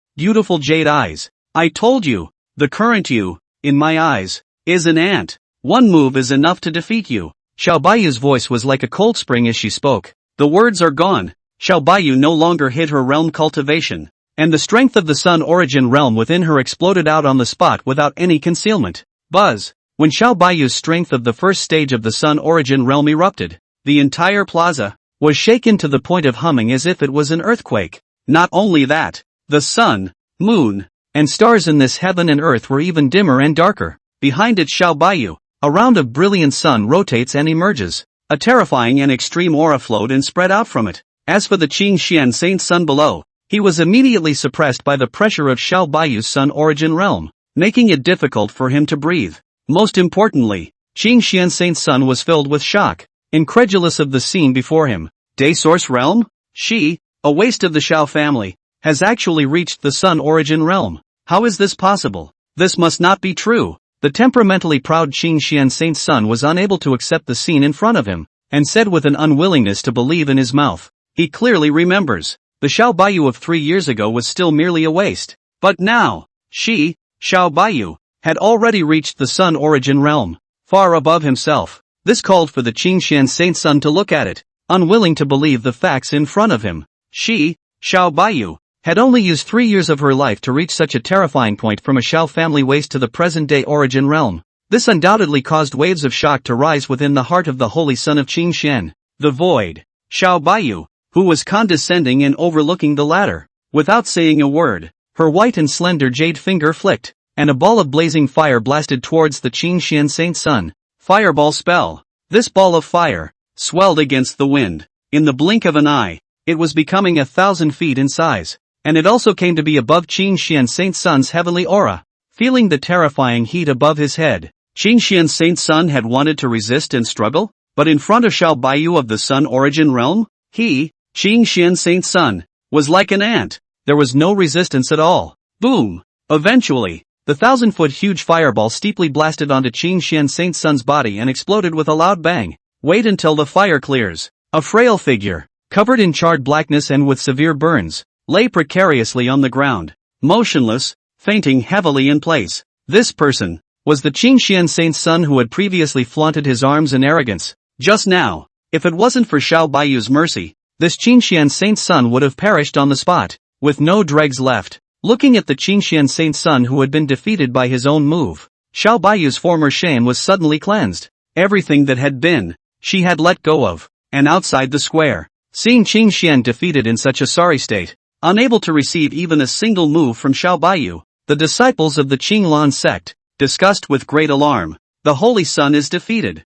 jade eyes. I told you, the current you, in my eyes, is an ant. One move is enough to defeat you. Xiao Bayou's voice was like a cold spring as she spoke. The words are gone. Xiao Bayou no longer hid her realm cultivation, and the strength of the Sun origin realm within her exploded out on the spot without any concealment. Buzz! When Xiao Bayou's strength of the first stage of the Sun origin realm erupted, the entire plaza was shaken to the point of humming as if it was an earthquake. Not only that, the sun, moon, and stars in this heaven and earth were even dimmer and darker. Behind it Xiao Bayou, a round of brilliant sun rotates and emerges. A terrifying and extreme aura flowed and spread out from it. As for the Qing Xian Saint sun below, he was immediately suppressed by the pressure of Xiao Bayou's sun origin realm, making it difficult for him to breathe. Most importantly, Qing Xian Saint's sun was filled with shock, incredulous of the scene before him. Day Source realm? She, a waste of the Xiao family, has actually reached the sun origin realm. How is this possible? This must not be true. The temperamentally proud Qing Xian Saint's son was unable to accept the scene in front of him, and said with an unwillingness to believe in his mouth. He clearly remembers. The Xiao Bayou of 3 years ago was still merely a waste. But now, she, Xiao Bayou, had already reached the sun origin realm, far above himself. This called for the Qing Xian Saint's son to look at it, unwilling to believe the facts in front of him. She, Xiao Bayou, had only used 3 years of her life to reach such a terrifying point from a Xiao family waste to the present-day origin realm. This undoubtedly caused waves of shock to rise within the heart of the holy son of Qing Xian, the void. Xiao Bayou, who was condescending and overlooking the latter, without saying a word, her white and slender jade finger flicked, and a ball of blazing fire blasted towards the Qing Xian Saint's son. Fireball spell. This ball of fire, swelled against the wind. In the blink of an eye, it was becoming 1,000 feet in size, and it also came to be above Qin Xian Saint Sun's heavenly aura. Feeling the terrifying heat above his head, Qin Xian Saint Sun had wanted to resist and struggle, but in front of Xiao Bayou of the Sun Origin Realm, he, Qin Xian Saint Sun, was like an ant. There was no resistance at all. Boom! Eventually, the 1,000-foot huge fireball steeply blasted onto Qin Xian Saint Sun's body and exploded with a loud bang. Wait until the fire clears. A frail figure, covered in charred blackness and with severe burns, lay precariously on the ground, motionless, fainting heavily in place. This person was the Qin Xian Saint Sun who had previously flaunted his arms and arrogance. Just now, if it wasn't for Xiao Bayou's mercy, this Qin Xian Saint Sun would have perished on the spot, with no dregs left. Looking at the Qin Xian Saint Sun who had been defeated by his own move, Xiao Bayou's former shame was suddenly cleansed. Everything that had been, she had let go of. And outside the square, seeing Qin Xian defeated in such a sorry state, unable to receive even a single move from Xiao Bayou, the disciples of the Qinglan sect, discussed with great alarm. The Holy Sun is defeated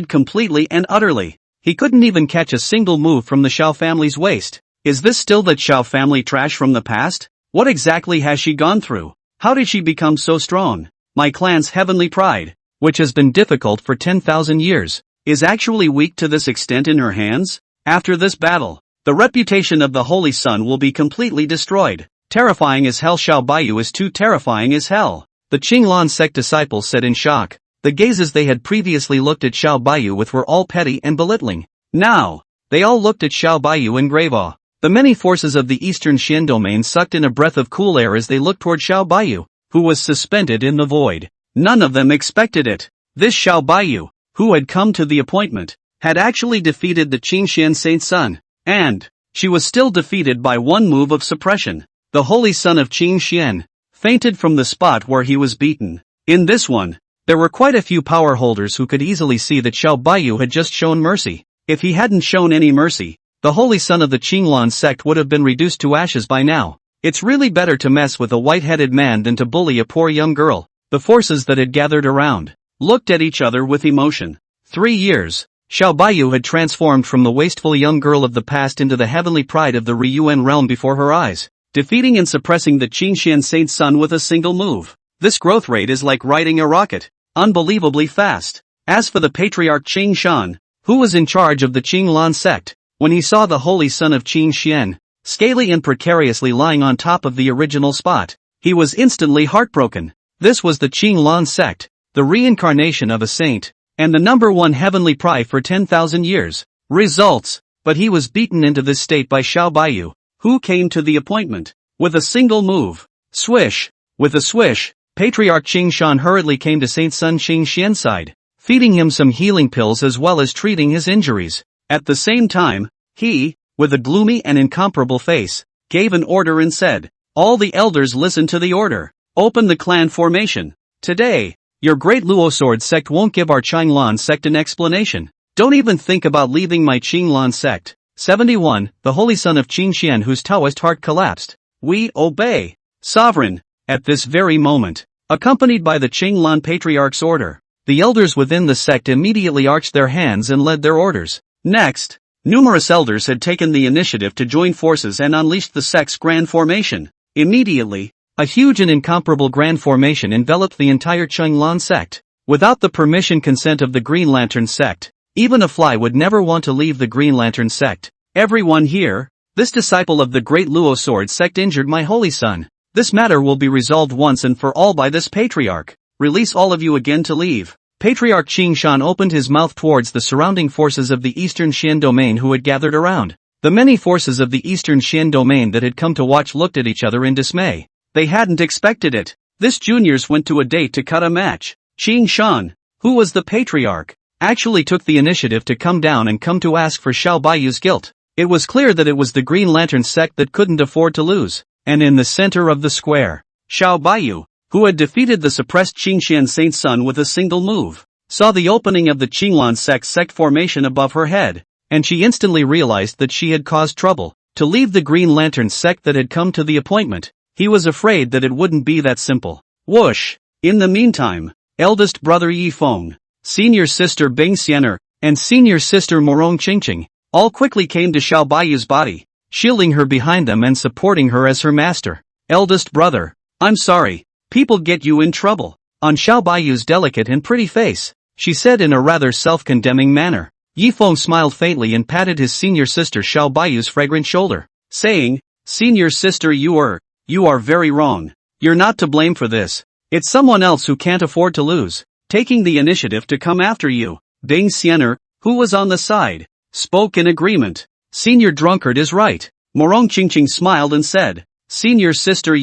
completely and utterly. He couldn't even catch a single move from the Xiao family's waist. Is this still that Xiao family trash from the past? What exactly has she gone through? How did she become so strong? My clan's heavenly pride, which has been difficult for 10,000 years, is actually weak to this extent in her hands? After this battle, the reputation of the Holy Sun will be completely destroyed. Terrifying as hell, Xiao Bayou is too terrifying as hell. The Qinglan sect disciples said in shock. The gazes they had previously looked at Xiao Bayou with were all petty and belittling. Now, they all looked at Xiao Bayou in grave awe. The many forces of the Eastern Xian domain sucked in a breath of cool air as they looked toward Xiao Bayou, who was suspended in the void. None of them expected it. This Xiao Bayou, who had come to the appointment, had actually defeated the Qin Xian Saint Sun, and she was still defeated by one move of suppression. The Holy Son of Qin Xian fainted from the spot where he was beaten. In this one, there were quite a few power holders who could easily see that Xiao Bayou had just shown mercy. If he hadn't shown any mercy, the Holy Son of the Qinglan sect would have been reduced to ashes by now. It's really better to mess with a white-headed man than to bully a poor young girl. The forces that had gathered around looked at each other with emotion. 3 years, Xiao Bayou had transformed from the wasteful young girl of the past into the heavenly pride of the Ryuan realm before her eyes, defeating and suppressing the Qin Xian Saint Sun with a single move. This growth rate is like riding a rocket, unbelievably fast. As for the Patriarch Qin Shan, who was in charge of the Qinglan sect, when he saw the Holy Son of Qin Xian, scaly and precariously lying on top of the original spot, he was instantly heartbroken. This was the Qinglan sect, the reincarnation of a saint, and the #1 heavenly pride for 10,000 years. Results, but he was beaten into this state by Xiao Bayou, who came to the appointment with a single move. Swish! With a swish, Patriarch Qin Shan hurriedly came to Saint Sun Qin Xian's side, feeding him some healing pills as well as treating his injuries. At the same time, he, with a gloomy and incomparable face, gave an order and said, "All the elders listen to the order. Open the clan formation. Today, your great Luo Sword sect won't give our Qinglan sect an explanation. Don't even think about leaving my Qinglan sect." 71. The Holy Son of Qin Xian, whose Taoist heart collapsed. We obey, Sovereign. At this very moment, accompanied by the Qinglan Patriarch's order, the elders within the sect immediately arched their hands and led their orders. Next, numerous elders had taken the initiative to join forces and unleashed the sect's grand formation. Immediately, a huge and incomparable grand formation enveloped the entire Qinglan sect. Without the permission consent of the Green Lantern sect, even a fly would never want to leave the Green Lantern sect. Everyone here, this disciple of the great Luo Sword sect injured my Holy Son. This matter will be resolved once and for all by this Patriarch. Release all of you again to leave. Patriarch Qin Shan opened his mouth towards the surrounding forces of the Eastern Xian domain who had gathered around. The many forces of the Eastern Xian domain that had come to watch looked at each other in dismay. They hadn't expected it. This juniors went to a date to cut a match. Qin Shan, who was the Patriarch, actually took the initiative to come down and come to ask for Xiao Bayou's guilt. It was clear that it was the Green Lantern sect that couldn't afford to lose. And in the center of the square, Xiao Bayou, who had defeated the suppressed Qin Xian Saint Sun with a single move, saw the opening of the Qinglan sect formation above her head, and she instantly realized that she had caused trouble. To leave the Green Lantern sect that had come to the appointment, he was afraid that it wouldn't be that simple. Whoosh! In the meantime, eldest brother Yi Feng, senior sister Bing Xianer, and senior sister Morong Qingqing, all quickly came to Xiao Baiyu's body, shielding her behind them and supporting her as her master. Eldest brother, I'm sorry, people get you in trouble. On Xiao Baiyu's delicate and pretty face, she said in a rather self-condemning manner. Yifeng smiled faintly and patted his senior sister Xiao Baiyu's fragrant shoulder, saying, Senior sister, you are very wrong. You're not to blame for this. It's someone else who can't afford to lose, taking the initiative to come after you. Bing Xianer, who was on the side, spoke in agreement. Senior drunkard is right. Morong Qingqing smiled and said, Senior sister,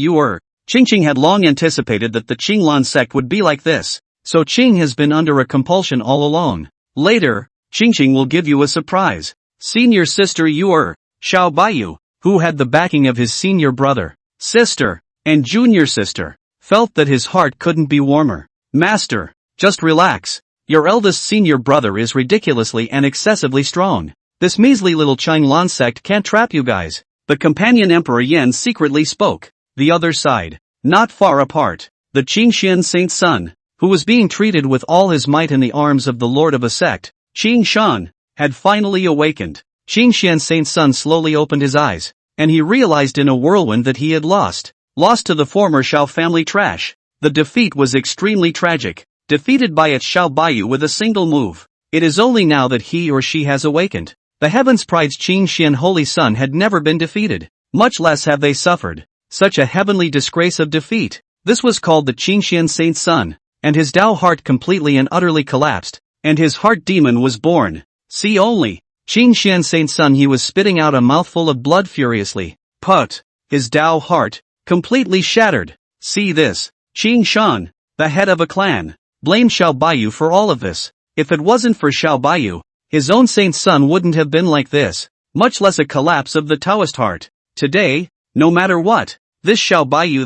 Qingqing had long anticipated that the Qinglan sect would be like this, so Qing has been under a compulsion all along. Later, Qingqing will give you a surprise. Senior sister, Xiao Baiyu, who had the backing of his senior brother, sister, and junior sister, felt that his heart couldn't be warmer. Master, just relax. Your eldest senior brother is ridiculously and excessively strong. This measly little Qinglan sect can't trap you guys. The companion Emperor Yan secretly spoke. The other side, not far apart, the Qingxian Saint's son, who was being treated with all his might in the arms of the lord of a sect, Qing Shan, had finally awakened. Qingxian Saint's son slowly opened his eyes, and he realized in a whirlwind that he had lost to the former Xiao family trash. The defeat was extremely tragic, defeated by its Xiao Baiyu with a single move. It is only now that he or she has awakened. The Heaven's Pride's Qingxian Holy Son had never been defeated, much less have they suffered such a heavenly disgrace of defeat. This was called the Qingxian Saint's son, and his Tao heart completely and utterly collapsed, and his heart demon was born. See only, Qingxian Saint's son, he was spitting out a mouthful of blood furiously. Put, his Tao heart, completely shattered. See this, Qing Shan, the head of a clan, blamed Xiao Baiyu for all of this. If it wasn't for Xiao Baiyu, his own saint's son wouldn't have been like this, much less a collapse of the Taoist heart. Today, no matter what, this Xiao Baiyu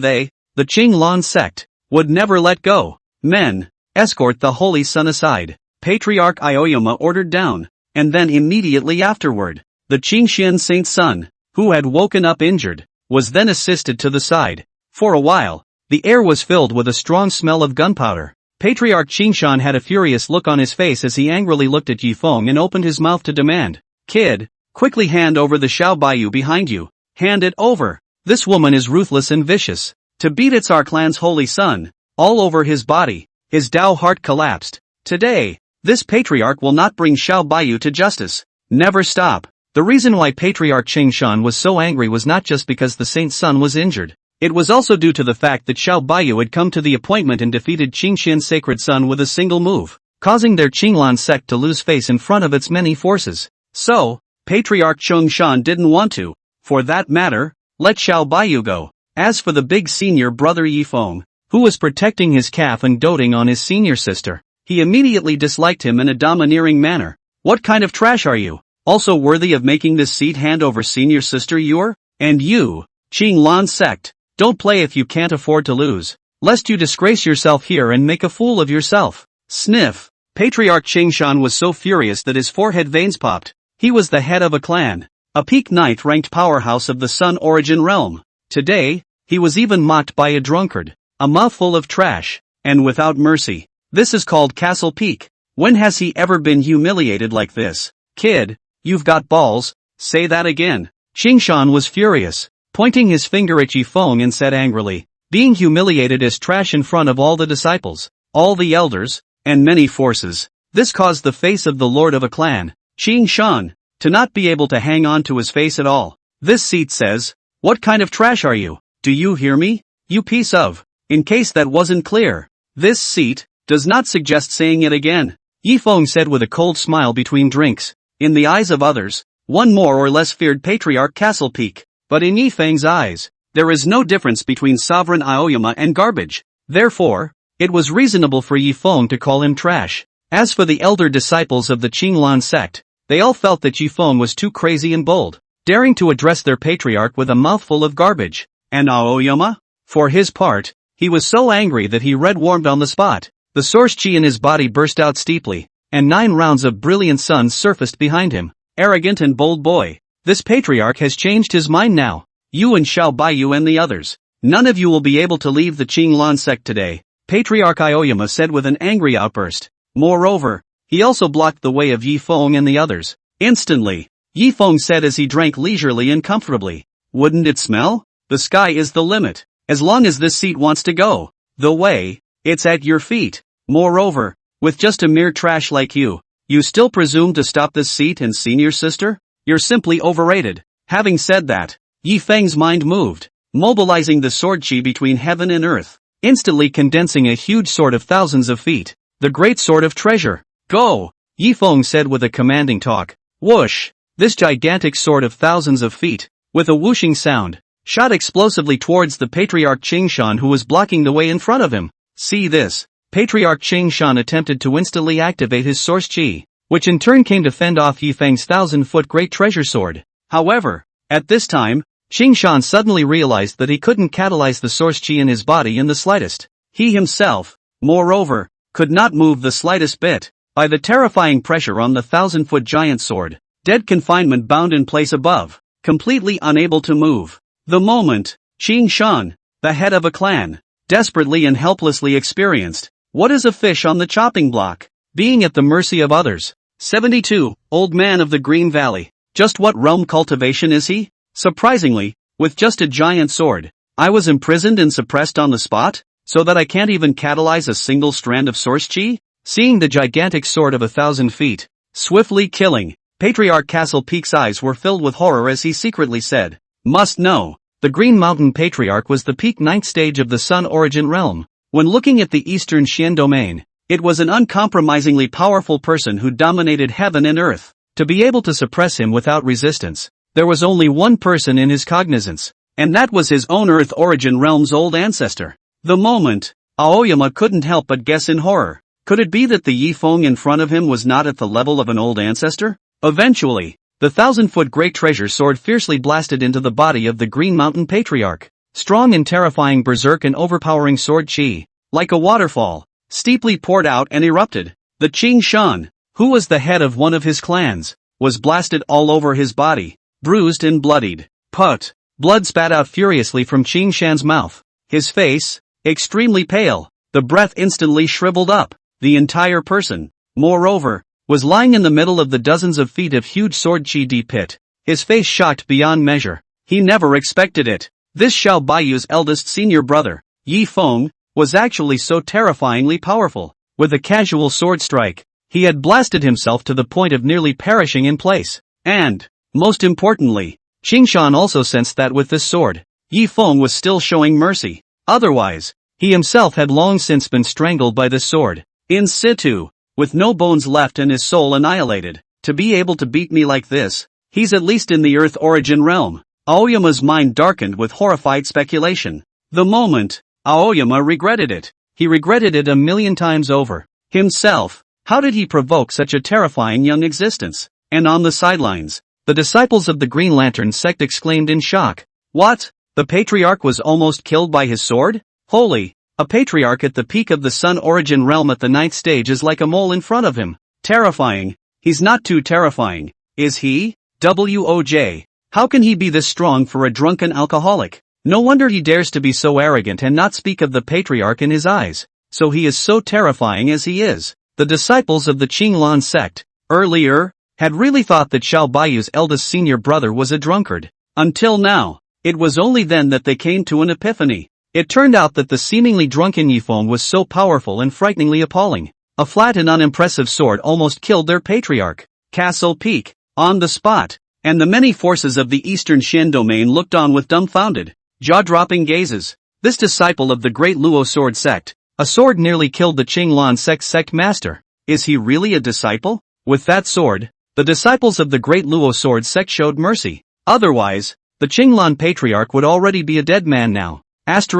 the Qinglan sect, would never let go. Men, escort the Holy Son aside. Patriarch Aoyama ordered down, and then immediately afterward, the Qingxian Saint's son, who had woken up injured, was then assisted to the side. For a while, the air was filled with a strong smell of gunpowder. Patriarch Qingshan had a furious look on his face as he angrily looked at Yifeng and opened his mouth to demand, Kid, quickly hand over the Xiao Baiyu behind you. Hand it over. This woman is ruthless and vicious. To beat it's our clan's holy son. All over his body, his Tao heart collapsed. Today, this patriarch will not bring Xiao Baiyu to justice. Never stop. The reason why Patriarch Qingshan was so angry was not just because the saint's son was injured. It was also due to the fact that Xiao Baiyu had come to the appointment and defeated Qingxian's sacred son with a single move, causing their Qinglan sect to lose face in front of its many forces. So, Patriarch Qingshan didn't want to, for that matter, let Xiao Baiyu go. As for the big senior brother Yifeng, who was protecting his calf and doting on his senior sister, he immediately disliked him in a domineering manner. What kind of trash are you? Also worthy of making this seat hand over senior sister you're? And you, Qinglan sect, don't play if you can't afford to lose, lest you disgrace yourself here and make a fool of yourself. Sniff. Patriarch Qingshan was so furious that his forehead veins popped. He was the head of a clan, a peak ninth-ranked powerhouse of the Sun Origin realm. Today, he was even mocked by a drunkard, a mouthful of trash, and without mercy. This is called Castle Peak. When has he ever been humiliated like this? Kid, you've got balls, say that again. Qingshan was furious, pointing his finger at Yifeng and said angrily, being humiliated as trash in front of all the disciples, all the elders, and many forces. This caused the face of the lord of a clan, Qingshan, to not be able to hang on to his face at all. This seat says, what kind of trash are you? Do you hear me? You piece of. In case that wasn't clear, this seat does not suggest saying it again. Yifeng said with a cold smile between drinks. In the eyes of others, one more or less feared Patriarch Castle Peak, but in Yifeng's eyes, there is no difference between Sovereign Aoyama and garbage. Therefore, it was reasonable for Yifeng to call him trash. As for the elder disciples of the Qinglan sect, they all felt that Yifeng was too crazy and bold, daring to address their patriarch with a mouthful of garbage. And Aoyama? For his part, he was so angry that he red-warmed on the spot. The source chi in his body burst out steeply, and 9 rounds of brilliant suns surfaced behind him. Arrogant and bold boy. This patriarch has changed his mind now. You and Xiao Baiyu and the others, none of you will be able to leave the Qinglan sect today, Patriarch Aoyama said with an angry outburst. Moreover, he also blocked the way of Yi Feng and the others. Instantly, Yi Feng said as he drank leisurely and comfortably, "Wouldn't it smell? The sky is the limit. As long as this seat wants to go the way, it's at your feet. Moreover, with just a mere trash like you still presume to stop this seat and senior sister? You're simply overrated." Having said that, Yi Feng's mind moved, mobilizing the sword chi between heaven and earth, instantly condensing a huge sword of thousands of feet. The great sword of treasure. "Go!" Yi Feng said with a commanding talk. Whoosh! This gigantic sword of thousands of feet, with a whooshing sound, shot explosively towards the Patriarch Qingshan who was blocking the way in front of him. See this? Patriarch Qingshan attempted to instantly activate his source chi, which in turn came to fend off Yi Feng's 1,000-foot great treasure sword. However, at this time, Qingshan suddenly realized that he couldn't catalyze the source chi in his body in the slightest. He himself, moreover, could not move the slightest bit. By the terrifying pressure on the 1,000-foot giant sword, dead confinement bound in place above, completely unable to move. The moment, Qingshan, the head of a clan, desperately and helplessly experienced, what is a fish on the chopping block? Being at the mercy of others. 72, Old Man of the Green Valley. Just what realm cultivation is he? Surprisingly, with just a giant sword, I was imprisoned and suppressed on the spot, so that I can't even catalyze a single strand of source chi? Seeing the gigantic sword of 1,000 feet, swiftly killing, Patriarch Castle Peak's eyes were filled with horror as he secretly said, "Must know, the Green Mountain Patriarch was the peak 9th stage of the Sun Origin realm. When looking at the Eastern Xian domain, it was an uncompromisingly powerful person who dominated heaven and earth. To be able to suppress him without resistance, there was only one person in his cognizance, and that was his own Earth Origin realm's old ancestor." The moment, Aoyama couldn't help but guess in horror. Could it be that the Yi Feng in front of him was not at the level of an old ancestor? Eventually, the 1,000-foot great treasure sword fiercely blasted into the body of the Green Mountain Patriarch. Strong and terrifying berserk and overpowering sword chi, like a waterfall, steeply poured out and erupted. The Qingshan, who was the head of one of his clans, was blasted all over his body, bruised and bloodied. Put! Blood spat out furiously from Qingshan's mouth. His face, extremely pale, the breath instantly shriveled up. The entire person, moreover, was lying in the middle of the dozens of feet of huge sword chi deep pit, his face shocked beyond measure. He never expected it. This Xiao Baiyu's eldest senior brother, Yi Feng, was actually so terrifyingly powerful. With a casual sword strike, he had blasted himself to the point of nearly perishing in place. And, most importantly, Qingshan also sensed that with this sword, Yi Feng was still showing mercy. Otherwise, he himself had long since been strangled by this sword, in situ, with no bones left and his soul annihilated. To be able to beat me like this, he's at least in the Earth Origin realm. Aoyama's mind darkened with horrified speculation. The moment, Aoyama regretted it. He regretted it 1,000,000 times over. Himself, how did he provoke such a terrifying young existence? And on the sidelines, the disciples of the Green Lantern sect exclaimed in shock. What? The Patriarch was almost killed by his sword? Holy! A Patriarch at the peak of the Sun Origin realm at the 9th stage is like a mole in front of him. Terrifying. He's not too terrifying, is he? Woj. How can he be this strong for a drunken alcoholic? No wonder he dares to be so arrogant and not speak of the Patriarch in his eyes. So he is so terrifying as he is. The disciples of the Qinglan sect, earlier, had really thought that Xiao Baiyu's eldest senior brother was a drunkard. Until now, it was only then that they came to an epiphany. It turned out that the seemingly drunken Yi Feng was so powerful and frighteningly appalling. A flat and unimpressive sword almost killed their Patriarch. Castle Peak, on the spot, and the many forces of the Eastern Xian domain looked on with dumbfounded, jaw-dropping gazes. This disciple of the Great Luo Sword Sect, a sword nearly killed the Qinglan sect master. Is he really a disciple? With that sword, the disciples of the Great Luo Sword Sect showed mercy. Otherwise, the Qinglan Patriarch would already be a dead man now. Wasn't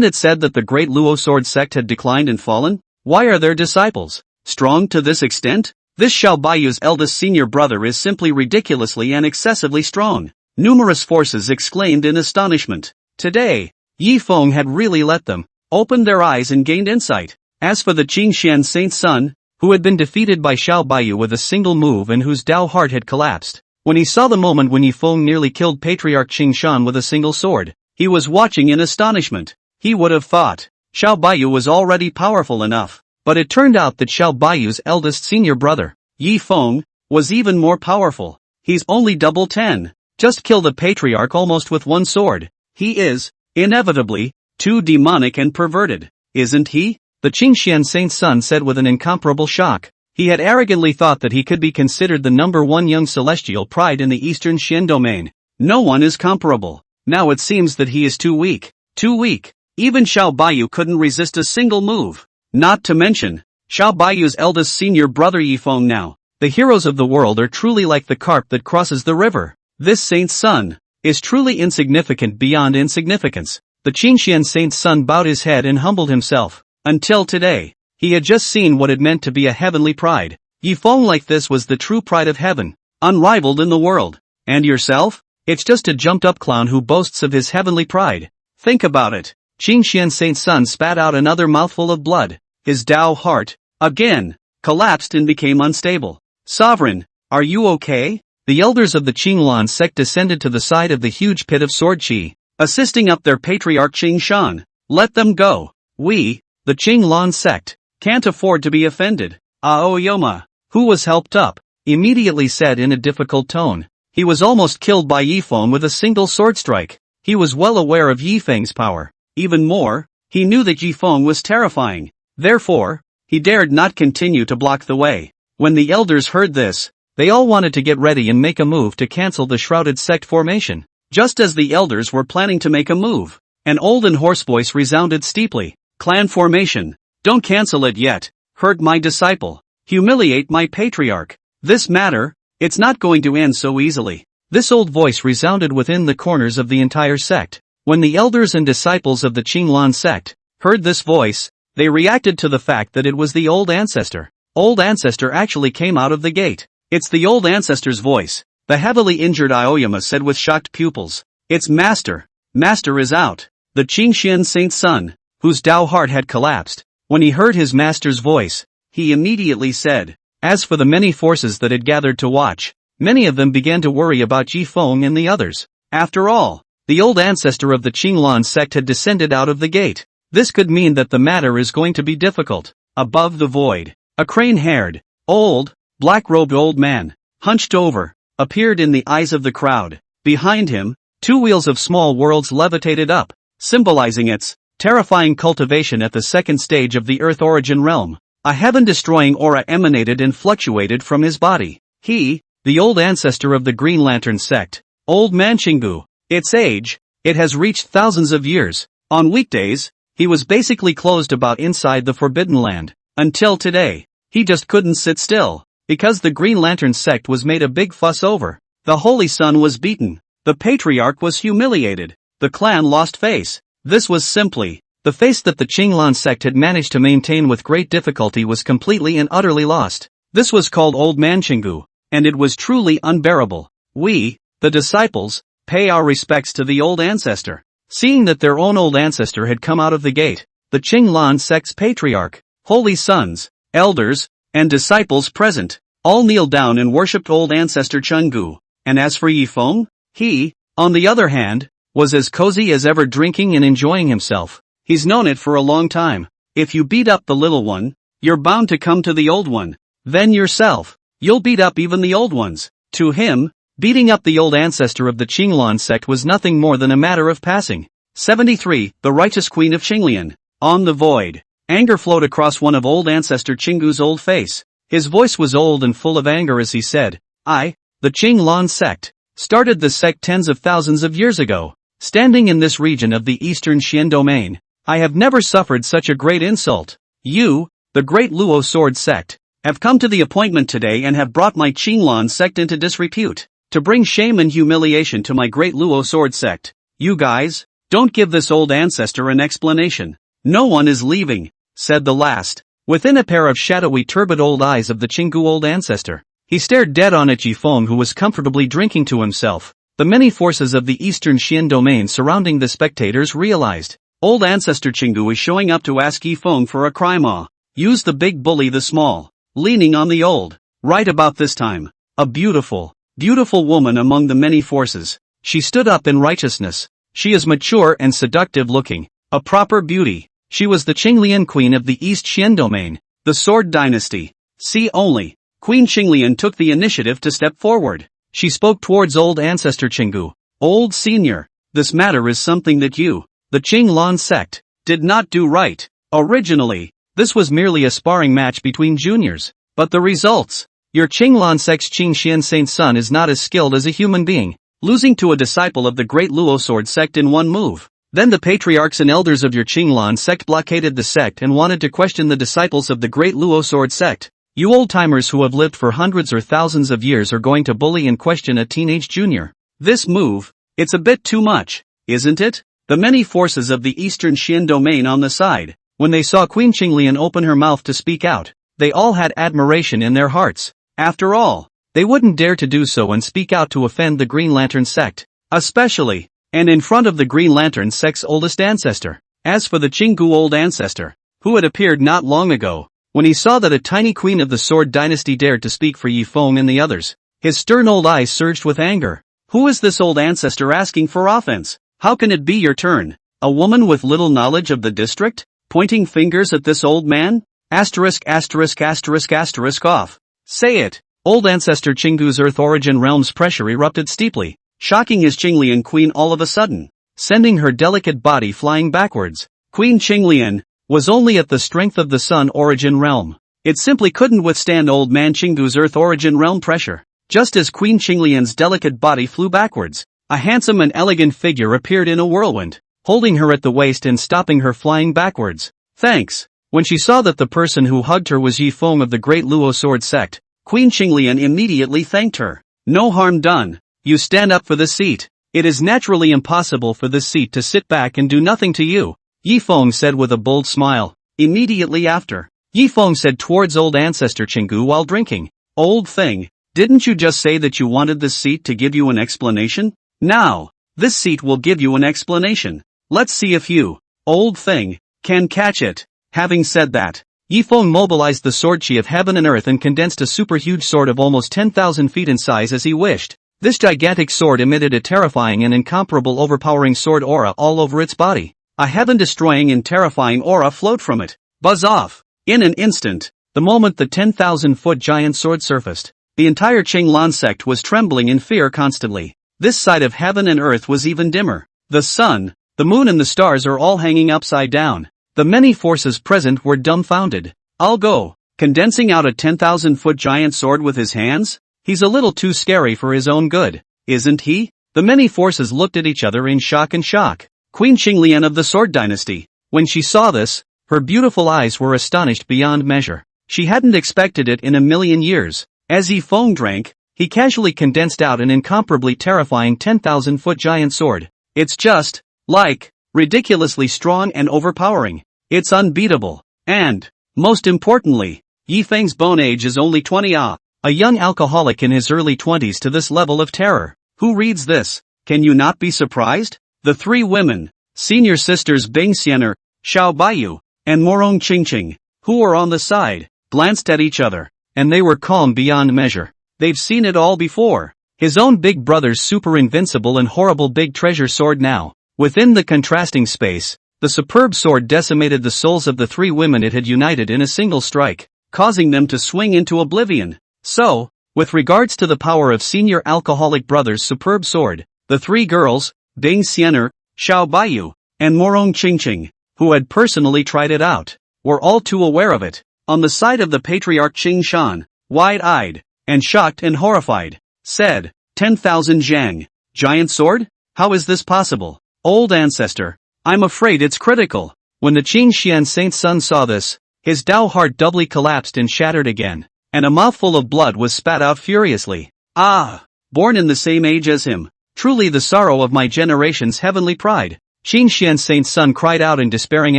it said that the Great Luo Sword Sect had declined and fallen? Why are their disciples strong to this extent? This Xiao Baiyu's eldest senior brother is simply ridiculously and excessively strong. Numerous forces exclaimed in astonishment. Today, Yi Feng had really let them open their eyes and gained insight. As for the Qingshan Saint's son, who had been defeated by Xiao Baiyu with a single move and whose Dao heart had collapsed, when he saw the moment when Yi Feng nearly killed Patriarch Qingshan with a single sword, he was watching in astonishment. He would have thought Xiao Baiyu was already powerful enough. But it turned out that Xiao Bayou's eldest senior brother, Yi Feng, was even more powerful. He's only double 10. Just kill the Patriarch almost with one sword. He is, inevitably, too demonic and perverted, isn't he? The Qingxian saint's son said with an incomparable shock. He had arrogantly thought that he could be considered the #1 young celestial pride in the Eastern Xian domain. No one is comparable. Now it seems that he is too weak. Too weak. Even Xiao Bayou couldn't resist a single move. Not to mention, Xiao Bayou's eldest senior brother Yi Feng now. The heroes of the world are truly like the carp that crosses the river. This saint's son is truly insignificant beyond insignificance. The Qingxian saint's son bowed his head and humbled himself. Until today, he had just seen what it meant to be a heavenly pride. Yi Feng like this was the true pride of heaven, unrivaled in the world. And yourself? It's just a jumped-up clown who boasts of his heavenly pride. Think about it. Qingxian saint's son spat out another mouthful of blood. His Tao heart, again, collapsed and became unstable. Sovereign, are you okay? The elders of the Qinglan sect descended to the side of the huge pit of sword qi, assisting up their patriarch Qing Shan. Let them go. We, the Qinglan sect, can't afford to be offended. Aoyama, who was helped up, immediately said in a difficult tone. He was almost killed by Yi Feng with a single sword strike. He was well aware of Yi Feng's power. Even more, he knew that Yi Feng was terrifying. Therefore, he dared not continue to block the way. When the elders heard this, they all wanted to get ready and make a move to cancel the shrouded sect formation. Just as the elders were planning to make a move, an old and hoarse voice resounded steeply. Clan formation. Don't cancel it yet. Hurt my disciple. Humiliate my patriarch. This matter, it's not going to end so easily. This old voice resounded within the corners of the entire sect. When the elders and disciples of the Qinglan sect heard this voice, they reacted to the fact that it was the old ancestor. Old ancestor actually came out of the gate. It's the old ancestor's voice, the heavily injured Aoyama said with shocked pupils. It's master. Master is out. The Qingxian saint's son, whose Tao heart had collapsed. When he heard his master's voice, he immediately said. As for the many forces that had gathered to watch, many of them began to worry about Yi Feng and the others. After all, the old ancestor of the Qinglan sect had descended out of the gate. This could mean that the matter is going to be difficult. Above the void, a crane-haired, old, black-robed old man, hunched over, appeared in the eyes of the crowd. Behind him, two wheels of small worlds levitated up, symbolizing its terrifying cultivation at the second stage of the Earth origin realm. A heaven-destroying aura emanated and fluctuated from his body. He, the old ancestor of the Green Lantern sect, Old Man Chingu. Its age, it has reached thousands of years. On weekdays, he was basically closed about inside the Forbidden Land. Until today, he just couldn't sit still, because the Green Lantern sect was made a big fuss over. The Holy Sun was beaten. The Patriarch was humiliated. The clan lost face. This was simply, the face that the Qinglan sect had managed to maintain with great difficulty was completely and utterly lost. This was called Old Man Chingu, and it was truly unbearable. We, the disciples, pay our respects to the old ancestor. Seeing that their own old ancestor had come out of the gate, the Qinglan sect's patriarch, holy sons, elders, and disciples present, all kneeled down and worshipped old ancestor Chenggu. And as for Yi Feng, he, on the other hand, was as cozy as ever, drinking and enjoying himself. He's known it for a long time. If you beat up the little one, you're bound to come to the old one. Then yourself, you'll beat up even the old ones. To him, beating up the old ancestor of the Qinglan sect was nothing more than a matter of passing. 73. The Righteous Queen of Qinglian. On the void. Anger flowed across one of old ancestor Qingu's old face. His voice was old and full of anger as he said, I, the Qinglan sect, started the sect tens of thousands of years ago. Standing in this region of the Eastern Xian domain, I have never suffered such a great insult. You, the great Luo sword sect, have come to the appointment today and have brought my Qinglan sect into disrepute, to bring shame and humiliation to my great Luo sword sect. You guys, don't give this old ancestor an explanation. No one is leaving, said the last. Within a pair of shadowy turbid old eyes of the Qinggu old ancestor, he stared dead on at Yi Feng, who was comfortably drinking to himself. The many forces of the Eastern Xian domain surrounding the spectators realized. Old ancestor Qinggu is showing up to ask Yi Feng for a crime. Use the big bully the small. Leaning on the old. Right about this time, a beautiful, beautiful woman among the many forces. She stood up in righteousness. She is mature and seductive looking. A proper beauty. She was the Qinglian queen of the East Xian domain. The Sword Dynasty. See only. Queen Qinglian took the initiative to step forward. She spoke towards old ancestor Qinggu. Old senior, this matter is something that you, the Qinglan sect, did not do right. Originally, this was merely a sparring match between juniors. But the results? Your Qinglan sect's Qingxian Saint Sun is not as skilled as a human being, losing to a disciple of the great Luo Sword sect in one move. Then the patriarchs and elders of your Qinglan sect blockaded the sect and wanted to question the disciples of the great Luo Sword sect. You old-timers who have lived for hundreds or thousands of years are going to bully and question a teenage junior. This move, it's a bit too much, isn't it? The many forces of the Eastern Xian domain on the side, when they saw Queen Qinglian open her mouth to speak out, they all had admiration in their hearts. After all, they wouldn't dare to do so and speak out to offend the Green Lantern sect, especially, and in front of the Green Lantern sect's oldest ancestor. As for the Qinggu old ancestor, who had appeared not long ago, when he saw that a tiny queen of the Sword Dynasty dared to speak for Yi Feng and the others, his stern old eyes surged with anger. Who is this old ancestor asking for offense? How can it be your turn? A woman with little knowledge of the district? Pointing fingers at this old man? Asterisk asterisk asterisk asterisk off. Say it. Old ancestor Qinggu's Earth origin realm's pressure erupted steeply, shocking his Qinglian queen all of a sudden, sending her delicate body flying backwards. Queen Qinglian was only at the strength of the Sun origin realm. It simply couldn't withstand old man Qinggu's Earth origin realm pressure. Just as Queen Qinglian's delicate body flew backwards, a handsome and elegant figure appeared in a whirlwind, holding her at the waist and stopping her flying backwards. Thanks. When she saw that the person who hugged her was Yi Feng of the Great Luo Sword sect, Queen Qinglian immediately thanked her. No harm done. You stand up for the seat. It is naturally impossible for this seat to sit back and do nothing to you, Yi Feng said with a bold smile. Immediately after, Yi Feng said towards old ancestor Qinggu while drinking, Old thing, didn't you just say that you wanted this seat to give you an explanation? Now, this seat will give you an explanation. Let's see if you, old thing, can catch it. Having said that, Yi Feng mobilized the sword chi of heaven and earth and condensed a super huge sword of almost 10,000 feet in size as he wished. This gigantic sword emitted a terrifying and incomparable overpowering sword aura all over its body. A heaven-destroying and terrifying aura flowed from it. Buzz off. In an instant, the moment the 10,000-foot giant sword surfaced, the entire Qinglan sect was trembling in fear constantly. This side of heaven and earth was even dimmer. The sun, the moon and the stars are all hanging upside down. The many forces present were dumbfounded. I'll go. Condensing out a 10,000-foot giant sword with his hands? He's a little too scary for his own good, isn't he? The many forces looked at each other in shock and shock. Queen Qinglian of the Sword Dynasty. When she saw this, her beautiful eyes were astonished beyond measure. She hadn't expected it in a million years. As Yi Feng drank, he casually condensed out an incomparably terrifying 10,000-foot giant sword. It's just, like, ridiculously strong and overpowering. It's unbeatable. And, most importantly, Yi Feng's bone age is only 20 ah. A young alcoholic in his early 20s to this level of terror. Who reads this? Can you not be surprised? The three women, senior sisters Bing Xianer, Xiao Bayou, and Morong Qingqing, who were on the side, glanced at each other, and they were calm beyond measure. They've seen it all before. His own big brother's super invincible and horrible big treasure sword now. Within the contrasting space, the superb sword decimated the souls of the three women it had united in a single strike, causing them to swing into oblivion. So, with regards to the power of senior alcoholic brother's superb sword, the three girls, Bing Xianer, Xiao Bayou, and Morong Qingqing, who had personally tried it out, were all too aware of it. On the side of the Patriarch Qing Shan, wide-eyed, and shocked and horrified, said, 10,000 zhang. Giant sword? How is this possible? Old ancestor, I'm afraid it's critical. When the Qingxian Saint Sun saw this, his Dao heart doubly collapsed and shattered again, and a mouthful of blood was spat out furiously. Ah! Born in the same age as him, truly the sorrow of my generation's heavenly pride. Qingxian Saint Sun cried out in despairing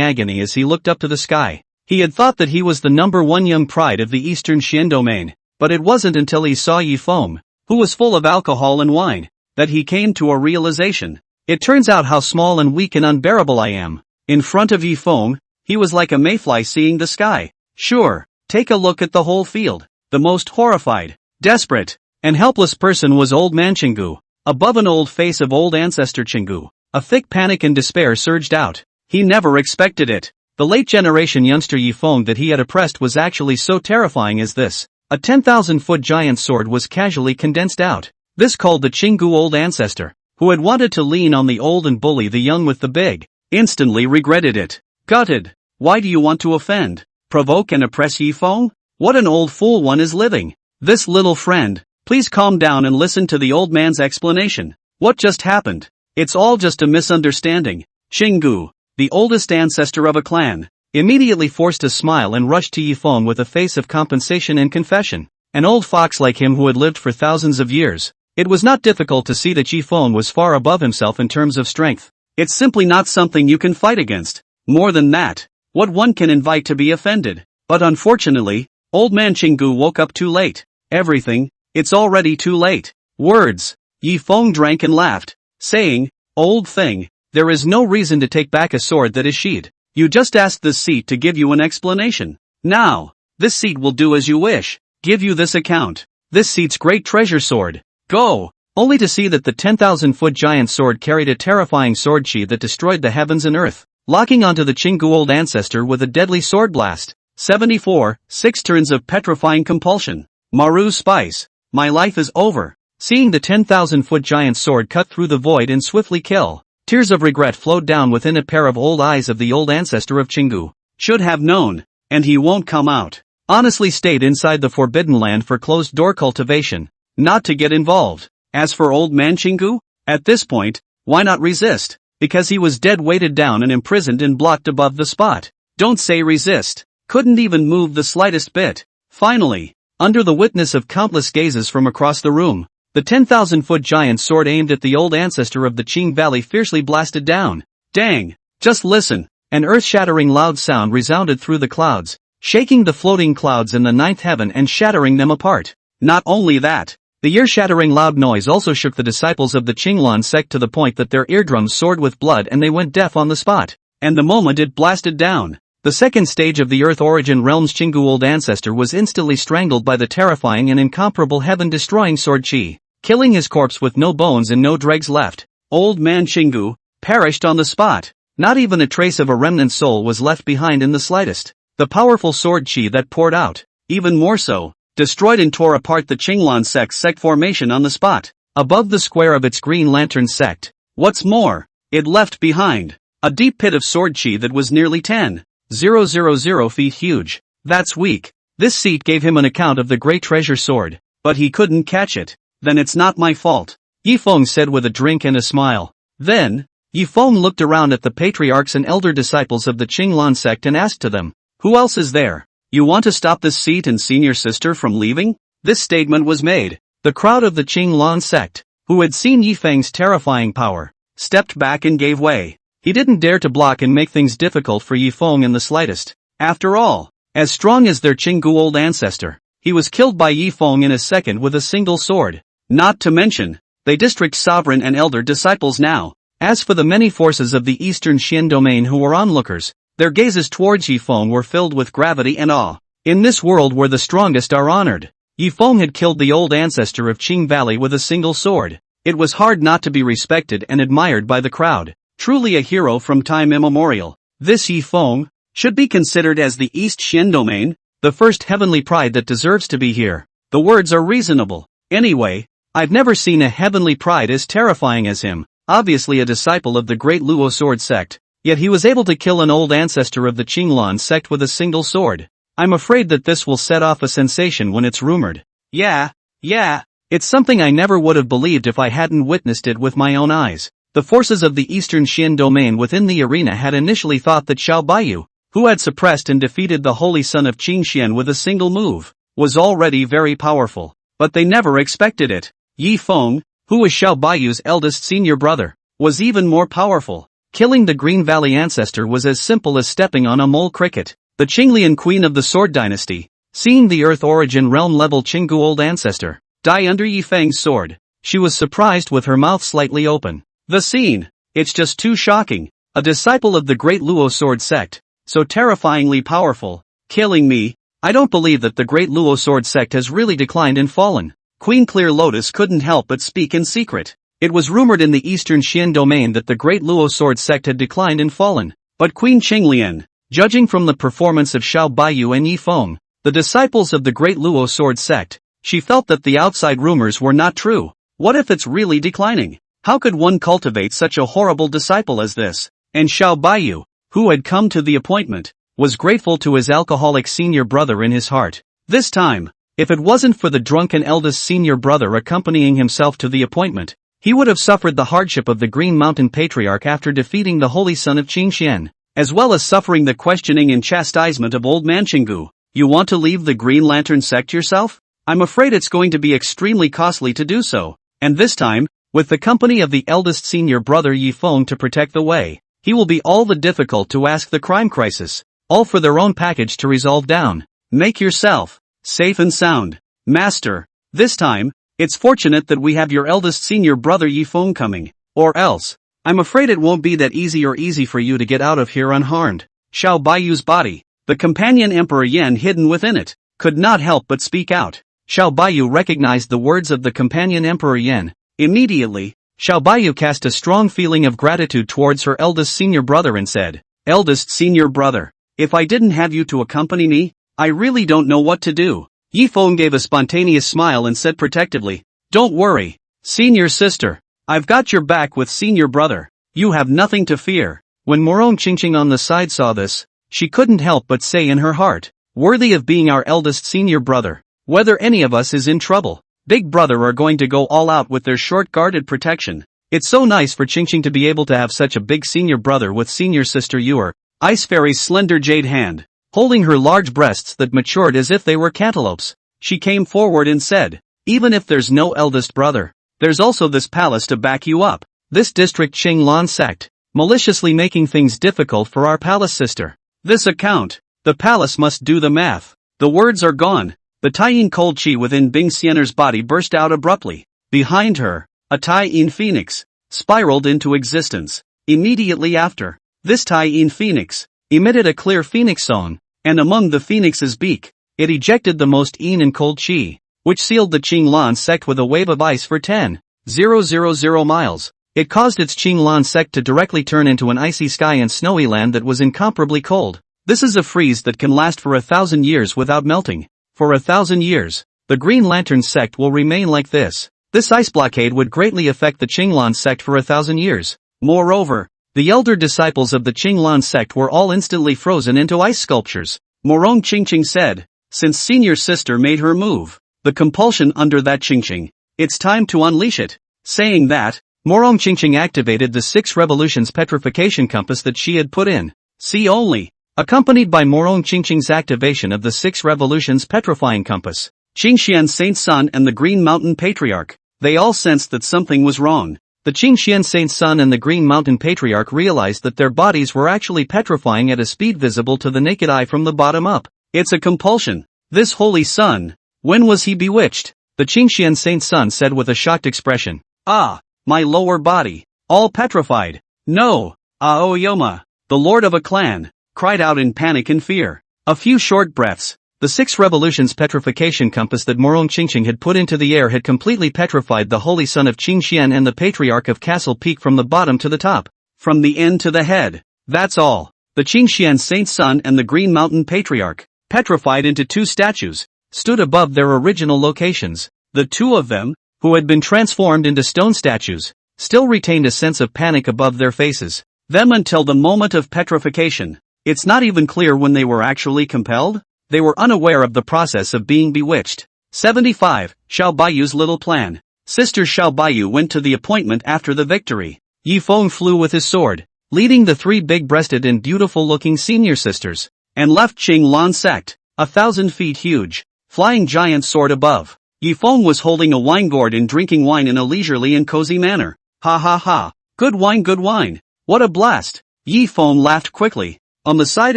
agony as he looked up to the sky. He had thought that he was the #1 young pride of the Eastern Xian domain, but it wasn't until he saw Yi Feng, who was full of alcohol and wine, that he came to a realization. It turns out how small and weak and unbearable I am. In front of Yi Feng, he was like a mayfly seeing the sky. Sure, take a look at the whole field. The most horrified, desperate, and helpless person was old man Qinggu. Above an old face of old ancestor Qinggu, a thick panic and despair surged out. He never expected it. The late generation youngster Yi Feng that he had oppressed was actually so terrifying as this. A 10,000-foot giant sword was casually condensed out. This called the Qinggu old ancestor, who had wanted to lean on the old and bully the young with the big, instantly regretted it. Gutted. Why do you want to offend, provoke and oppress Yi Feng? What an old fool one is living. This little friend, please calm down and listen to the old man's explanation. What just happened? It's all just a misunderstanding. Qinggu, the oldest ancestor of a clan, immediately forced a smile and rushed to Yi Feng with a face of compensation and confession. An old fox like him who had lived for thousands of years. It was not difficult to see that Yi Feng was far above himself in terms of strength. It's simply not something you can fight against. More than that, what one can invite to be offended. But unfortunately, old man Qinggu woke up too late. Everything, it's already too late. Words. Yi Feng drank and laughed, saying, old thing, there is no reason to take back a sword that is sheathed. You just asked this seat to give you an explanation. Now, this seat will do as you wish. Give you this account. This seat's great treasure sword. Go. Only to see that the 10,000-foot giant sword carried a terrifying sword chi that destroyed the heavens and earth, locking onto the Qinggu old ancestor with a deadly sword blast. 74, 6 turns of petrifying compulsion. Maru spice. My life is over. Seeing the 10,000-foot giant sword cut through the void and swiftly kill, tears of regret flowed down within a pair of old eyes of the old ancestor of Qinggu. Should have known. And he won't come out. Honestly stayed inside the forbidden land for closed-door cultivation, not to get involved. As for old man Qinggu, at this point, why not resist? Because he was dead, weighted down and imprisoned and blocked above the spot. Don't say resist. Couldn't even move the slightest bit. Finally, under the witness of countless gazes from across the room, the 10,000-foot giant sword aimed at the old ancestor of the Qing Valley fiercely blasted down. Dang! Just listen! An earth-shattering loud sound resounded through the clouds, shaking the floating clouds in the ninth heaven and shattering them apart. Not only that, the ear-shattering loud noise also shook the disciples of the Qinglan sect to the point that their eardrums soared with blood and they went deaf on the spot. And the moment it blasted down, the second stage of the Earth Origin Realm's Qinggu old ancestor was instantly strangled by the terrifying and incomparable heaven-destroying sword chi, killing his corpse with no bones and no dregs left. Old man Qinggu perished on the spot. Not even a trace of a remnant soul was left behind in the slightest. The powerful sword chi that poured out, even more so, destroyed and tore apart the Qinglan sect's sect formation on the spot, above the square of its Green Lantern sect. What's more, it left behind a deep pit of sword chi that was nearly 10,000 feet huge. That's weak. This seat gave him an account of the great treasure sword, but he couldn't catch it. Then it's not my fault, Yi Feng said with a drink and a smile. Then, Yi Feng looked around at the patriarchs and elder disciples of the Qinglan sect and asked to them, who else is there? You want to stop this seat and senior sister from leaving? This statement was made. The crowd of the Qinglan sect, who had seen Yi Feng's terrifying power, stepped back and gave way. He didn't dare to block and make things difficult for Yi Feng in the slightest. After all, as strong as their Qinggu old ancestor, he was killed by Yi Feng in a second with a single sword. Not to mention, they district sovereign and elder disciples now. As for the many forces of the eastern Xian domain who were onlookers, their gazes towards Yi Feng were filled with gravity and awe. In this world where the strongest are honored, Yi Feng had killed the old ancestor of Qing Valley with a single sword. It was hard not to be respected and admired by the crowd. Truly a hero from time immemorial. This Yi Feng should be considered as the East Xian domain, the first heavenly pride that deserves to be here. The words are reasonable. Anyway, I've never seen a heavenly pride as terrifying as him. Obviously a disciple of the great Luo sword sect, yet he was able to kill an old ancestor of the Qinglan sect with a single sword. I'm afraid that this will set off a sensation when it's rumored. Yeah, it's something I never would have believed if I hadn't witnessed it with my own eyes. The forces of the Eastern Xian domain within the arena had initially thought that Bayou, who had suppressed and defeated the holy son of Qing Xian with a single move, was already very powerful. But they never expected it. Yi Feng, who was Bayou's eldest senior brother, was even more powerful. Killing the Green Valley ancestor was as simple as stepping on a mole cricket. The Qinglian queen of the Sword Dynasty, seeing the Earth Origin realm-level Qinggu old ancestor die under Yi Feng's sword, she was surprised with her mouth slightly open. The scene, it's just too shocking. A disciple of the great Luo sword sect, so terrifyingly powerful, killing me. I don't believe that the great Luo sword sect has really declined and fallen. Queen Clear Lotus couldn't help but speak in secret. It was rumored in the Eastern Xian domain that the great Luo sword sect had declined and fallen, but Queen Qinglian, Judging from the performance of Xiao Bayou and Yi Feng, the disciples of the Great Luo Sword Sect, she felt that the outside rumors were not true. What if it's really declining? How could one cultivate such a horrible disciple as this? And Xiao Bayou, who had come to the appointment, was grateful to his alcoholic senior brother in his heart. This time, if it wasn't for the drunken eldest senior brother accompanying himself to the appointment, he would have suffered the hardship of the Green Mountain Patriarch after defeating the holy son of Qingxian, as well as suffering the questioning and chastisement of old man Xinggu. You want to leave the Green Lantern sect yourself? I'm afraid it's going to be extremely costly to do so, and this time, with the company of the eldest senior brother Yi Feng to protect the way, he will be all the difficult to ask the crime crisis, all for their own package to resolve down. Make yourself safe and sound, master. This time, it's fortunate that we have your eldest senior brother Yi Feng coming, or else, I'm afraid it won't be that easy for you to get out of here unharmed. Xiao Bayou's body, the companion Emperor Yan hidden within it, could not help but speak out. Xiao Bayou recognized the words of the companion Emperor Yan. Immediately, Xiao Bayou cast a strong feeling of gratitude towards her eldest senior brother and said, "Eldest senior brother, if I didn't have you to accompany me, I really don't know what to do." Yi Feng gave a spontaneous smile and said protectively, "Don't worry, senior sister. I've got your back with senior brother. You have nothing to fear." When Morong Qingqing on the side saw this, she couldn't help but say in her heart, "Worthy of being our eldest senior brother. Whether any of us is in trouble, Big Brother are going to go all out with their short-guarded protection. It's so nice for Qingqing to be able to have such a big senior brother with senior sister Yuer." Ice Fairy's slender jade hand, holding her large breasts that matured as if they were cantaloupes, she came forward and said, "Even if there's no eldest brother, there's also this palace to back you up. This district Qinglan sect, maliciously making things difficult for our palace sister. This account, the palace must do the math." The words are gone. The Taiyin cold chi within Bing Xianer's body burst out abruptly. Behind her, a Taiyin phoenix spiraled into existence. Immediately after, this Taiyin phoenix emitted a clear phoenix song, and among the phoenix's beak, it ejected the most yin and cold chi, which sealed the Qinglan sect with a wave of ice for 10,000 miles. It caused its Qinglan sect to directly turn into an icy sky and snowy land that was incomparably cold. This is a freeze that can last for 1,000 years without melting. For 1,000 years, the Green Lantern sect will remain like this. This ice blockade would greatly affect the Qinglan sect for 1,000 years. Moreover, the elder disciples of the Qinglan sect were all instantly frozen into ice sculptures. Morong Qingqing said, "Since senior sister made her move, the compulsion under that Qingqing, it's time to unleash it." Saying that, Morong Qingqing activated the 6 revolutions petrification compass that she had put in. See only. Accompanied by Morong Qingqing's activation of the 6 revolutions petrifying compass, Qingxian Saint Sun and the Green Mountain Patriarch, they all sensed that something was wrong. The Qingxian Saint Sun and the Green Mountain Patriarch realized that their bodies were actually petrifying at a speed visible to the naked eye from the bottom up. It's a compulsion. This holy sun, when was he bewitched? The Qingxian Saint Sun said with a shocked expression. "Ah, my lower body, all petrified. No, Aoyoma, the lord of a clan, cried out in panic and fear." A few short breaths. The 6 revolutions petrification compass that Morong Qingqing had put into the air had completely petrified the holy son of Qingxian and the Patriarch of Castle Peak from the bottom to the top, from the end to the head. That's all. The Qingxian Saint Sun and the Green Mountain Patriarch, petrified into 2 statues, stood above their original locations. The 2 of them, who had been transformed into stone statues, still retained a sense of panic above their faces. Them until the moment of petrification. It's not even clear when they were actually compelled. They were unaware of the process of being bewitched. 75. Xiao Bayou's little plan. Sister Xiao Bayou went to the appointment after the victory. Yi Feng flew with his sword, leading the 3 big-breasted and beautiful-looking senior sisters, and left Qinglan sect, 1,000 feet huge, flying giant sword above. Yi Feng was holding a wine gourd and drinking wine in a leisurely and cozy manner. Ha ha ha. Good wine, good wine. What a blast. Yi Feng laughed quickly. On the side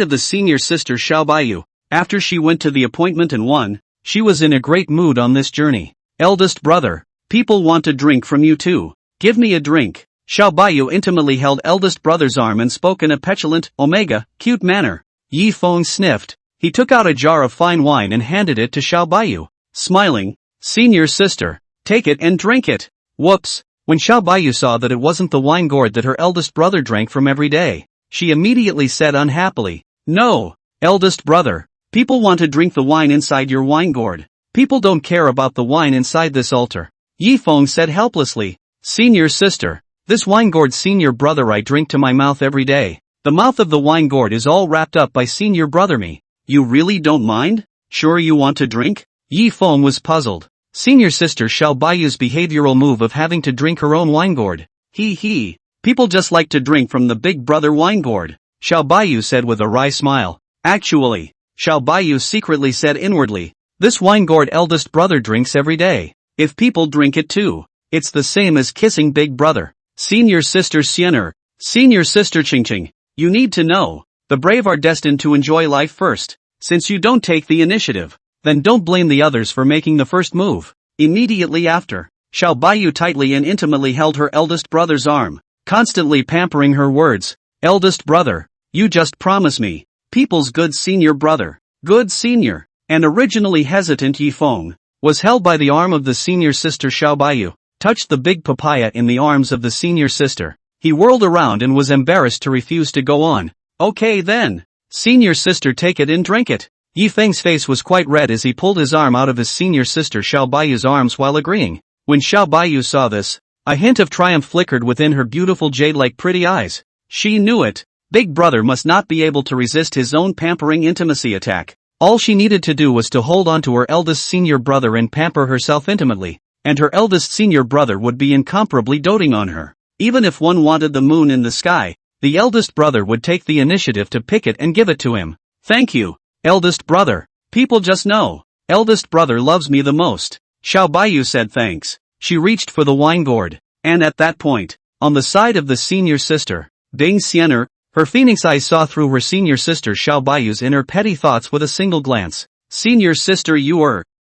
of the senior sister Xiao Bayou, after she went to the appointment and won, she was in a great mood on this journey. "Eldest brother, people want a drink from you too. Give me a drink." Xiao Bayou intimately held eldest brother's arm and spoke in a petulant, cute manner. Yi Feng sniffed. He took out a jar of fine wine and handed it to Xiao Bayou, smiling. "Senior sister, take it and drink it." Whoops. When Xiao Bayou saw that it wasn't the wine gourd that her eldest brother drank from every day, she immediately said unhappily, No, eldest brother. People want to drink the wine inside your wine gourd. People don't care about the wine inside this altar. Feng said helplessly. Senior sister. This wine gourd senior brother I drink to my mouth every day. The mouth of the wine gourd is all wrapped up by senior brother me. You really don't mind? Sure you want to drink? Feng was puzzled. Senior sister Xiao Bayou's behavioral move of having to drink her own wine gourd. He. People just like to drink from the big brother wine gourd. Xiao Bayou said with a wry smile. Actually, Xiao Bayou secretly said inwardly. This wine gourd eldest brother drinks every day. If people drink it too, it's the same as kissing big brother. Senior sister Xianer. Senior sister Qingqing. You need to know. The brave are destined to enjoy life first. Since you don't take the initiative, then don't blame the others for making the first move. Immediately after, Xiao Bayou tightly and intimately held her eldest brother's arm, constantly pampering her words. Eldest brother, you just promise me. People's good senior brother. Good senior. And originally hesitant Feng was held by the arm of the senior sister Xiao Bayou, touched the big papaya in the arms of the senior sister. He whirled around and was embarrassed to refuse to go on. Okay then. Senior sister take it and drink it. Feng's face was quite red as he pulled his arm out of his senior sister Xiao Bayou's arms while agreeing. When Xiao Bayou saw this, a hint of triumph flickered within her beautiful jade-like pretty eyes. She knew it. Big brother must not be able to resist his own pampering intimacy attack. All she needed to do was to hold on to her eldest senior brother and pamper herself intimately, and her eldest senior brother would be incomparably doting on her. Even if one wanted the moon in the sky, the eldest brother would take the initiative to pick it and give it to him. Thank you, eldest brother. People just know. Eldest brother loves me the most. Xiao Bayou said thanks. She reached for the wine gourd. And at that point, on the side of the senior sister, Bing Xianer, her phoenix eyes saw through her senior sister Xiao Bayou's inner petty thoughts with a single glance. Senior sister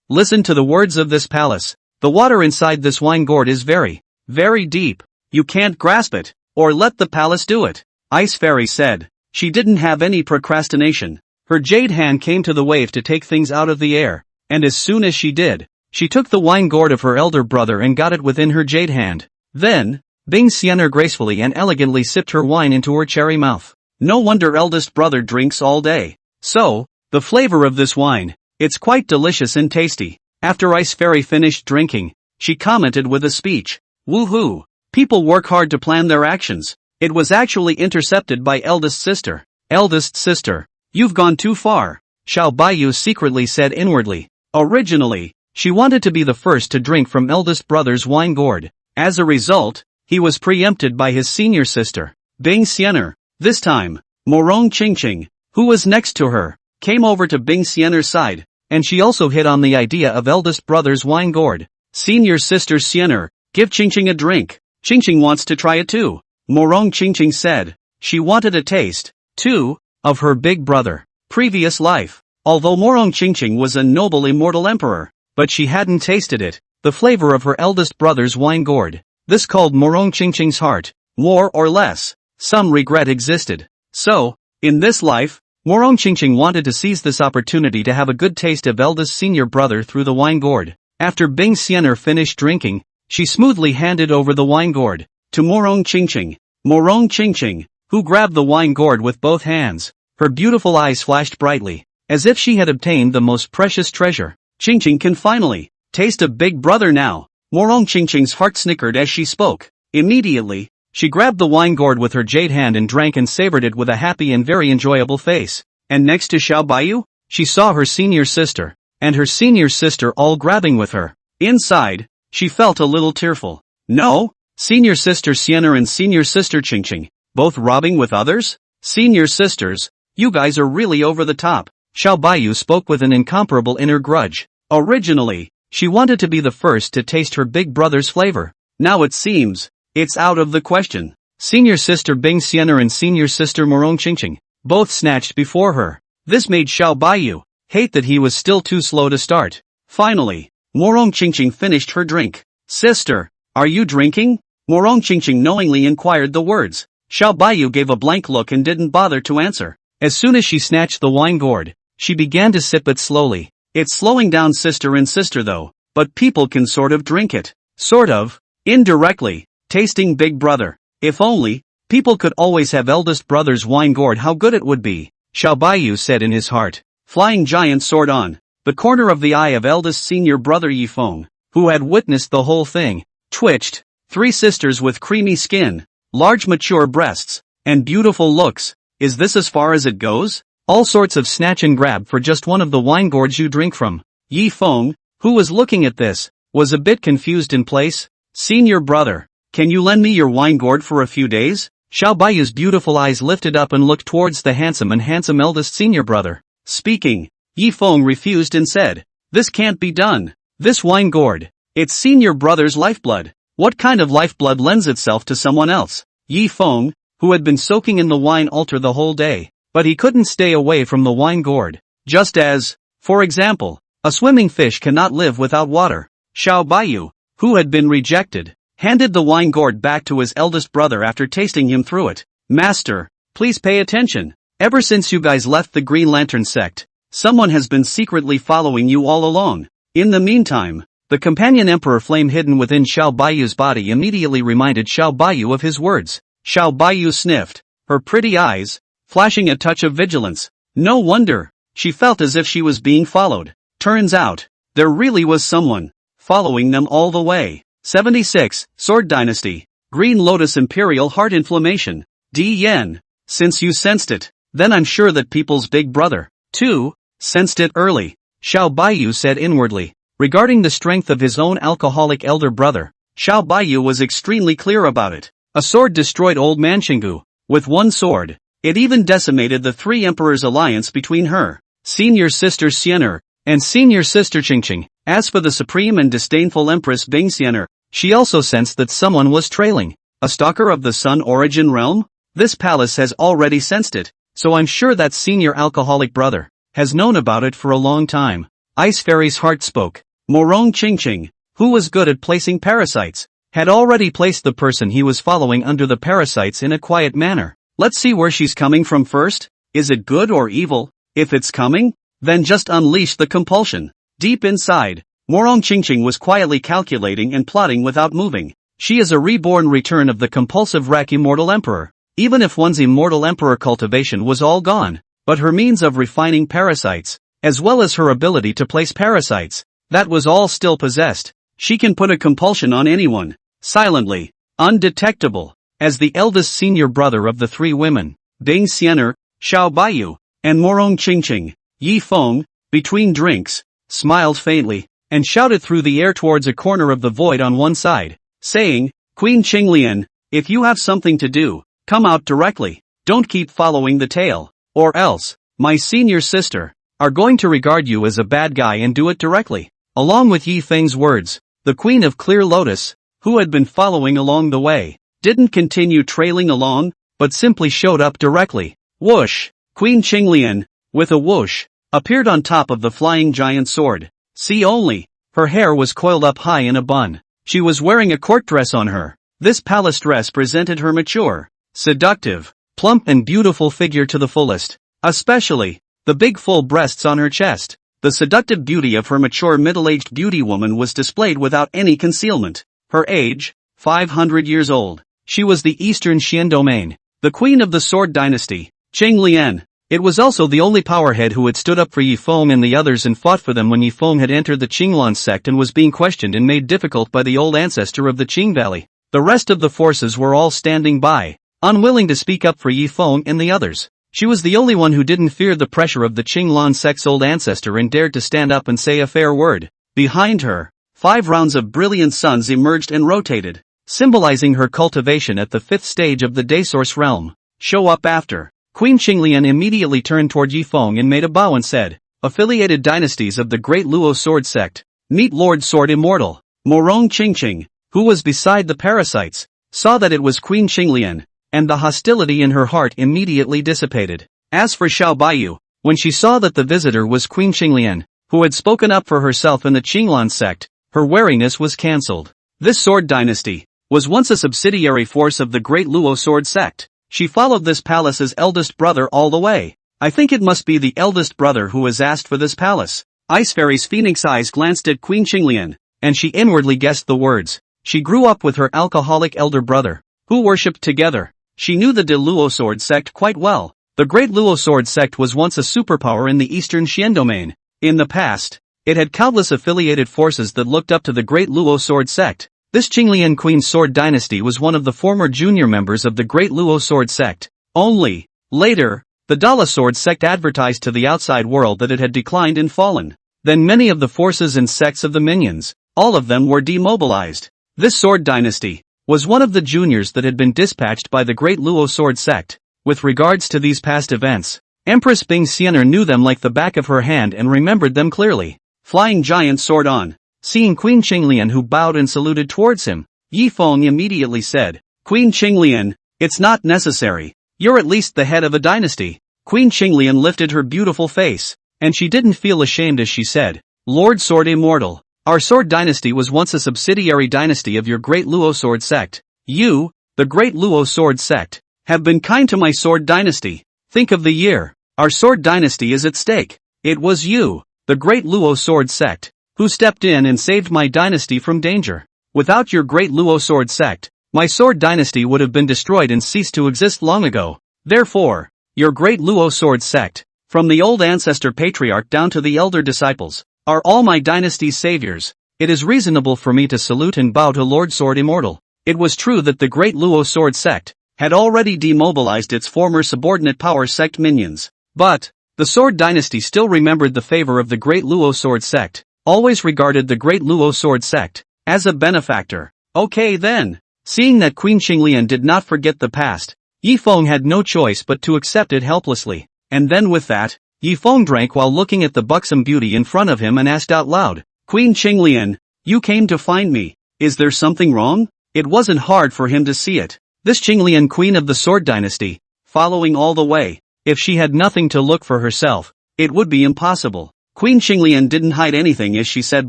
listen to the words of this palace. The water inside this wine gourd is very, very deep. You can't grasp it, or let the palace do it. Ice Fairy said. She didn't have any procrastination. Her jade hand came to the wave to take things out of the air, and as soon as she did, she took the wine gourd of her elder brother and got it within her jade hand. Then, Bing Xianer gracefully and elegantly sipped her wine into her cherry mouth. No wonder eldest brother drinks all day. So, the flavor of this wine, it's quite delicious and tasty. After Ice Fairy finished drinking, she commented with a speech. Woohoo! People work hard to plan their actions. It was actually intercepted by eldest sister. Eldest sister, you've gone too far, Xiao Bayou secretly said inwardly. Originally, she wanted to be the first to drink from eldest brother's wine gourd. As a result, he was preempted by his senior sister, Bing Xianer. This time, Morong Qingqing, who was next to her, came over to Bing Xianer's side, and she also hit on the idea of eldest brother's wine gourd. Senior sister Xianer, give Qingqing a drink. Qingqing wants to try it too. Morong Qingqing said. She wanted a taste, too, of her big brother. Previous life. Although Morong Qingqing was a noble immortal emperor, but she hadn't tasted it, the flavor of her eldest brother's wine gourd. This called Morong Qingqing's heart. More or less, some regret existed. So, in this life, Morong Qingqing wanted to seize this opportunity to have a good taste of eldest senior brother through the wine gourd. After Bing Xianer finished drinking, she smoothly handed over the wine gourd to Morong Qingqing. Morong Qingqing, who grabbed the wine gourd with both hands. Her beautiful eyes flashed brightly, as if she had obtained the most precious treasure. Qingqing can finally taste a big brother now. Morong Qingqing's heart snickered as she spoke. Immediately, she grabbed the wine gourd with her jade hand and drank and savored it with a happy and very enjoyable face. And next to Xiao Bayou, she saw her senior sister, and her senior sister all grabbing with her. Inside, she felt a little tearful. No? Senior sister Xianer and senior sister Qingqing, both robbing with others? Senior sisters, you guys are really over the top. Xiao Bayou spoke with an incomparable inner grudge. Originally, she wanted to be the first to taste her big brother's flavor. Now it seems, it's out of the question. Senior sister Bing Xianer and senior sister Morong Qingqing, both snatched before her. This made Xiao Bayou hate that he was still too slow to start. Finally, Morong Qingqing finished her drink. Sister, are you drinking? Morong Qingqing knowingly inquired the words. Xiao Bayou gave a blank look and didn't bother to answer. As soon as she snatched the wine gourd, she began to sip it slowly. It's slowing down sister and sister though, but people can sort of drink it. Sort of. Indirectly. Tasting big brother. If only, people could always have eldest brother's wine gourd, how good it would be. Xiao Baiyu said in his heart. Flying giant sword on. The corner of the eye of eldest senior brother Yi Feng, who had witnessed the whole thing, twitched. Three sisters with creamy skin, large mature breasts, and beautiful looks. Is this as far as it goes? All sorts of snatch and grab for just one of the wine gourds you drink from. Yi Feng, who was looking at this, was a bit confused in place. Senior brother, can you lend me your wine gourd for a few days? Xiao Baiyu's beautiful eyes lifted up and looked towards the handsome eldest senior brother. Speaking, Yi Feng refused and said, this can't be done. This wine gourd, it's senior brother's lifeblood. What kind of lifeblood lends itself to someone else? Yi Feng, who had been soaking in the wine altar the whole day, but he couldn't stay away from the wine gourd. Just as, for example, a swimming fish cannot live without water. Xiao Baiyu, who had been rejected, handed the wine gourd back to his eldest brother after tasting him through it. Master, please pay attention. Ever since you guys left the Green Lantern sect, someone has been secretly following you all along. In the meantime, the companion emperor flame hidden within Xiao Baiyu's body immediately reminded Xiao Baiyu of his words. Xiao Baiyu sniffed, her pretty eyes flashing a touch of vigilance. No wonder, she felt as if she was being followed. Turns out, there really was someone following them all the way. 76, Sword Dynasty, Green Lotus Imperial Heart Inflammation. D Yen. Since you sensed it, then I'm sure that people's big brother, too, sensed it early. Xiao Baiyu said inwardly. Regarding the strength of his own alcoholic elder brother, Xiao Baiyu was extremely clear about it. A sword destroyed old man Xingu. With one sword, it even decimated the three emperors' alliance between her, senior sister Xian'er, and senior sister Qingqing. As for the supreme and disdainful empress Bing Xian'er, she also sensed that someone was trailing. A stalker of the Sun Origin realm? This palace has already sensed it, so I'm sure that senior alcoholic brother has known about it for a long time. Ice Fairy's heart spoke. Morong Qingqing, who was good at placing parasites, had already placed the person he was following under the parasites in a quiet manner. Let's see where she's coming from first. Is it good or evil? If it's coming, then just unleash the compulsion. Deep inside, Morong Qingqing was quietly calculating and plotting without moving. She is a reborn return of the compulsive Rack Immortal Emperor. Even if one's Immortal Emperor cultivation was all gone, but her means of refining parasites, as well as her ability to place parasites, that was all still possessed. She can put a compulsion on anyone, silently, undetectable. As the eldest senior brother of the three women, Bing Xian'er, Xiao Baiyu, and Morong Qingqing, Yi Feng, between drinks, smiled faintly, and shouted through the air towards a corner of the void on one side, saying, Queen Qinglian, if you have something to do, come out directly. Don't keep following the tail, or else, my senior sister, are going to regard you as a bad guy and do it directly. Along with Yi Feng's words, the Queen of Clear Lotus, who had been following along the way, didn't continue trailing along, but simply showed up directly. Whoosh! Queen Qinglian, with a whoosh, appeared on top of the flying giant sword. See only, her hair was coiled up high in a bun. She was wearing a court dress on her. This palace dress presented her mature, seductive, plump and beautiful figure to the fullest, especially the big full breasts on her chest. The seductive beauty of her mature middle-aged beauty woman was displayed without any concealment. Her age, 500 years old. She was the Eastern Xian domain, the queen of the Sword Dynasty, Qinglian. It was also the only powerhead who had stood up for Yi Feng and the others and fought for them when Yi Feng had entered the Qinglan sect and was being questioned and made difficult by the old ancestor of the Qing Valley. The rest of the forces were all standing by, unwilling to speak up for Yi Feng and the others. She was the only one who didn't fear the pressure of the Qinglan sect's old ancestor and dared to stand up and say a fair word. Behind her, 5 rounds of brilliant suns emerged and rotated, symbolizing her cultivation at the 5th stage of the Daysource realm. Show up after. Queen Qinglian immediately turned toward Yi Feng and made a bow and said, affiliated dynasties of the Great Luo Sword Sect, meet Lord Sword Immortal. Morong Qingqing, who was beside the parasites, saw that it was Queen Qinglian, and the hostility in her heart immediately dissipated. As for Xiao Baiyu, when she saw that the visitor was Queen Qinglian, who had spoken up for herself in the Qinglan sect, her wariness was cancelled. This sword dynasty was once a subsidiary force of the Great Luo Sword Sect. She followed this palace's eldest brother all the way. I think it must be the eldest brother who has asked for this palace. Ice Fairy's phoenix eyes glanced at Queen Qinglian, and she inwardly guessed the words. She grew up with her alcoholic elder brother, who worshipped together. She knew the De Luo Sword sect quite well. The Great Luo Sword Sect was once a superpower in the Eastern Xian domain. In the past, it had countless affiliated forces that looked up to the Great Luo Sword Sect. This Qinglian Queen Sword Dynasty was one of the former junior members of the Great Luo Sword Sect. Only, later, the Dala Sword Sect advertised to the outside world that it had declined and fallen. Then many of the forces and sects of the minions, all of them were demobilized. This Sword Dynasty was one of the juniors that had been dispatched by the Great Luo Sword Sect. With regards to these past events, Empress Bing Xianer knew them like the back of her hand and remembered them clearly. Flying giant sword on. Seeing Queen Qinglian who bowed and saluted towards him, Yi Feng immediately said, Queen Qinglian, it's not necessary. You're at least the head of a dynasty. Queen Qinglian lifted her beautiful face, and she didn't feel ashamed as she said, Lord Sword Immortal, our Sword Dynasty was once a subsidiary dynasty of your Great Luo Sword Sect. You, the Great Luo Sword Sect, have been kind to my Sword Dynasty. Think of the year. Our Sword Dynasty is at stake. It was you, the Great Luo Sword Sect, who stepped in and saved my dynasty from danger. Without your Great Luo Sword Sect, my Sword Dynasty would have been destroyed and ceased to exist long ago. Therefore, your Great Luo Sword Sect, from the old ancestor Patriarch down to the elder disciples, are all my dynasty's saviors. It is reasonable for me to salute and bow to Lord Sword Immortal. It was true that the Great Luo Sword Sect had already demobilized its former subordinate power sect minions. But, the Sword Dynasty still remembered the favor of the Great Luo Sword Sect, always regarded the Great Luo Sword Sect as a benefactor. Okay then. Seeing that Queen Qinglian did not forget the past, Yi Feng had no choice but to accept it helplessly. And then with that, Yi Feng drank while looking at the buxom beauty in front of him and asked out loud, Queen Qinglian, you came to find me. Is there something wrong? It wasn't hard for him to see it. This Qinglian Queen of the Sword Dynasty, following all the way. If she had nothing to look for herself, it would be impossible. Queen Qinglian didn't hide anything as she said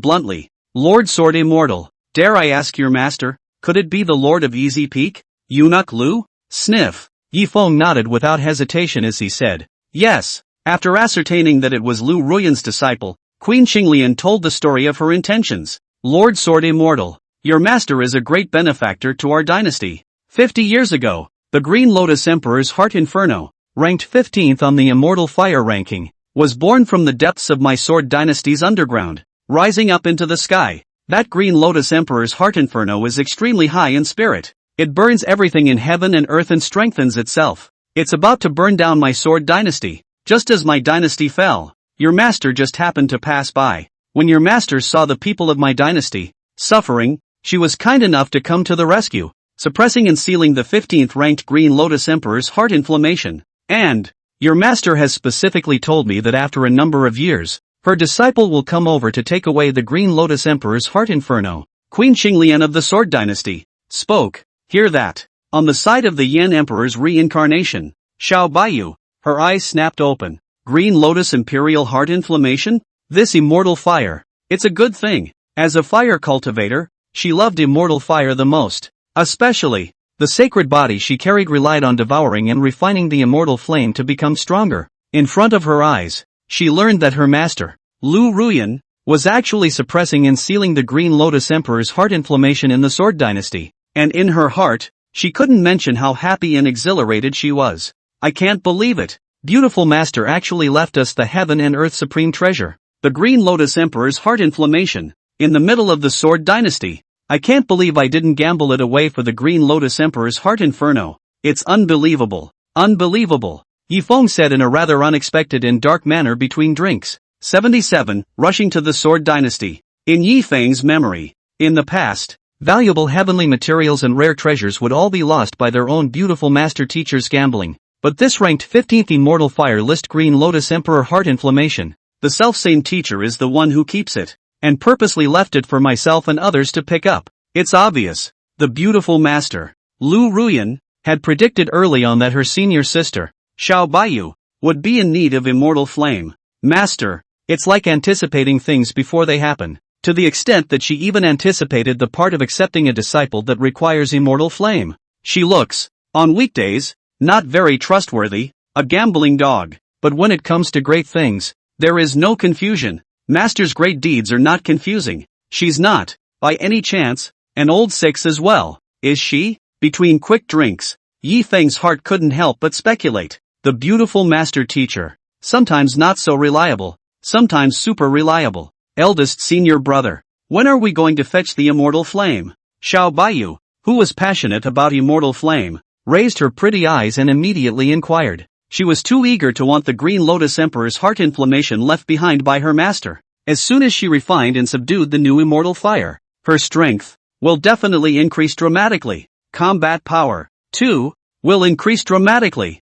bluntly, Lord Sword Immortal, dare I ask your master, could it be the Lord of Easy Peak? Eunuch Lu? Sniff. Yi Feng nodded without hesitation as he said, yes. After ascertaining that it was Lu Ruyan's disciple, Queen Qinglian told the story of her intentions. Lord Sword Immortal, your master is a great benefactor to our dynasty. 50 years ago, the Green Lotus Emperor's Heart Inferno, ranked 15th on the Immortal Fire ranking, was born from the depths of my Sword Dynasty's underground, rising up into the sky. That Green Lotus Emperor's Heart Inferno is extremely high in spirit. It burns everything in heaven and earth and strengthens itself. It's about to burn down my Sword Dynasty. Just as my dynasty fell, your master just happened to pass by. When your master saw the people of my dynasty suffering, she was kind enough to come to the rescue, suppressing and sealing the 15th ranked Green Lotus Emperor's heart inflammation. And, your master has specifically told me that after a number of years, her disciple will come over to take away the Green Lotus Emperor's heart inferno. Queen Qinglian of the Sword Dynasty spoke. Hear that. On the side of the Yan Emperor's reincarnation, Xiao Bayou, her eyes snapped open. Green Lotus Imperial heart inflammation? This immortal fire. It's a good thing. As a fire cultivator, she loved immortal fire the most. Especially, the sacred body she carried relied on devouring and refining the immortal flame to become stronger. In front of her eyes, she learned that her master, Lu Ruyan, was actually suppressing and sealing the Green Lotus Emperor's heart inflammation in the Sword Dynasty. And in her heart, she couldn't mention how happy and exhilarated she was. I can't believe it. Beautiful master actually left us the heaven and earth supreme treasure. The Green Lotus Emperor's heart inflammation, in the middle of the Sword Dynasty. I can't believe I didn't gamble it away for the Green Lotus Emperor's heart inferno. It's unbelievable. Unbelievable. Yi Feng said in a rather unexpected and dark manner between drinks. 77. Rushing to the Sword Dynasty. In Yi Feng's memory, in the past, valuable heavenly materials and rare treasures would all be lost by their own beautiful master teachers gambling. But this ranked 15th Immortal Fire List Green Lotus Emperor heart inflammation, the selfsame teacher is the one who keeps it, and purposely left it for myself and others to pick up. It's obvious. The beautiful master, Lu Ruyan, had predicted early on that her senior sister, Xiao Bayou, would be in need of immortal flame. Master, it's like anticipating things before they happen, to the extent that she even anticipated the part of accepting a disciple that requires immortal flame. She looks, on weekdays, not very trustworthy, a gambling dog, but when it comes to great things, there is no confusion. Master's great deeds are not confusing. She's not, by any chance, an old six as well, is she? Between quick drinks, Yi Feng's heart couldn't help but speculate. the beautiful master teacher. Sometimes not so reliable, sometimes super reliable. Eldest senior brother. When are we going to fetch the immortal flame? Bayou, who was passionate about immortal flame, raised her pretty eyes and immediately inquired. She was too eager to want the Green Lotus Emperor's heart inflammation left behind by her master. As soon as she refined and subdued the new immortal fire, her strength will definitely increase dramatically. Combat power, too, will increase dramatically.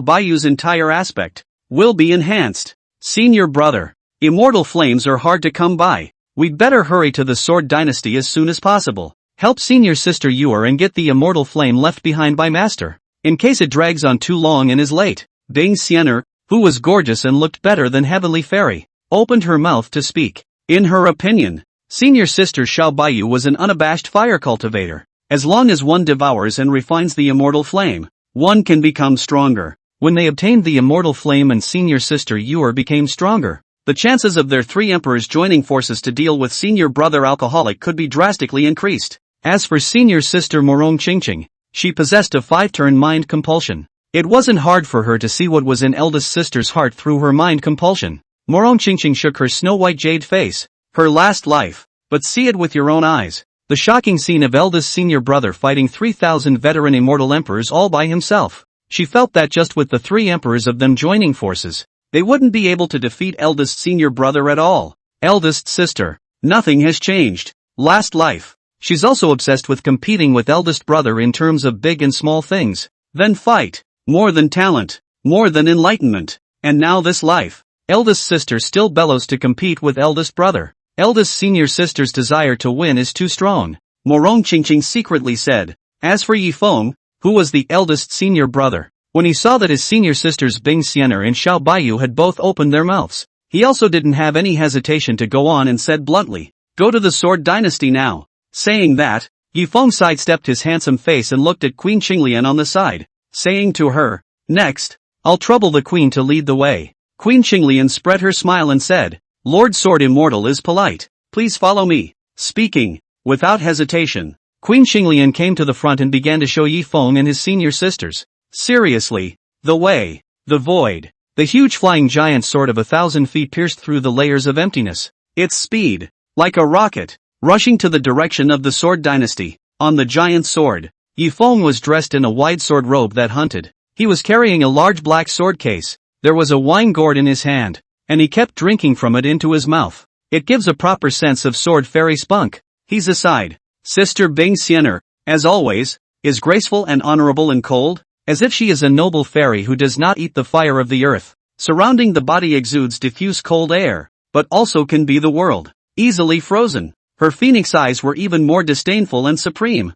Bayou's entire aspect will be enhanced. Senior brother, immortal flames are hard to come by. We'd better hurry to the Sword Dynasty as soon as possible. Help senior sister Yuer and get the immortal flame left behind by master, in case it drags on too long and is late. Bing Xianer, who was gorgeous and looked better than Heavenly Fairy, opened her mouth to speak. In her opinion, senior sister Bayou was an unabashed fire cultivator. As long as one devours and refines the immortal flame, one can become stronger. When they obtained the immortal flame and senior sister Yuer became stronger, the chances of their three emperors joining forces to deal with senior brother alcoholic could be drastically increased. As for senior sister Morong Qingqing, she possessed a 5-turn mind compulsion. It wasn't hard for her to see what was in eldest sister's heart through her mind compulsion. Morong Qingqing shook her snow-white jade face. Her last life. But see it with your own eyes. The shocking scene of eldest senior brother fighting 3,000 veteran immortal emperors all by himself. She felt that just with the 3 emperors of them joining forces, they wouldn't be able to defeat eldest senior brother at all. Eldest sister. Nothing has changed. Last life. She's also obsessed with competing with eldest brother in terms of big and small things. Then fight. More than talent. More than enlightenment. And now this life. Eldest sister still bellows to compete with eldest brother. Eldest senior sister's desire to win is too strong. Morong Qingqing secretly said. As for Yi Feng, who was the eldest senior brother, when he saw that his senior sisters Bing Xianer and Bayou had both opened their mouths, he also didn't have any hesitation to go on and said bluntly, "Go to the Sword Dynasty now." Saying that, Yi Feng sidestepped his handsome face and looked at Queen Qinglian on the side, saying to her, "Next, I'll trouble the queen to lead the way." Queen Qinglian spread her smile and said, "Lord Sword Immortal is polite. Please follow me." Speaking, without hesitation, Queen Qinglian came to the front and began to show Yi Feng and his senior sisters. Seriously, the way, the void, the huge flying giant sword of 1,000 feet pierced through the layers of emptiness. Its speed, like a rocket, rushing to the direction of the Sword Dynasty. On the giant sword, Yi Feng was dressed in a wide sword robe that hunted. He was carrying a large black sword case. There was a wine gourd in his hand, and he kept drinking from it into his mouth. It gives a proper sense of sword fairy spunk. He's aside. Sister Bing Xianer, as always, is graceful and honorable and cold, as if she is a noble fairy who does not eat the fire of the earth. Surrounding the body exudes diffuse cold air, but also can be the world, easily frozen. Her phoenix eyes were even more disdainful and supreme.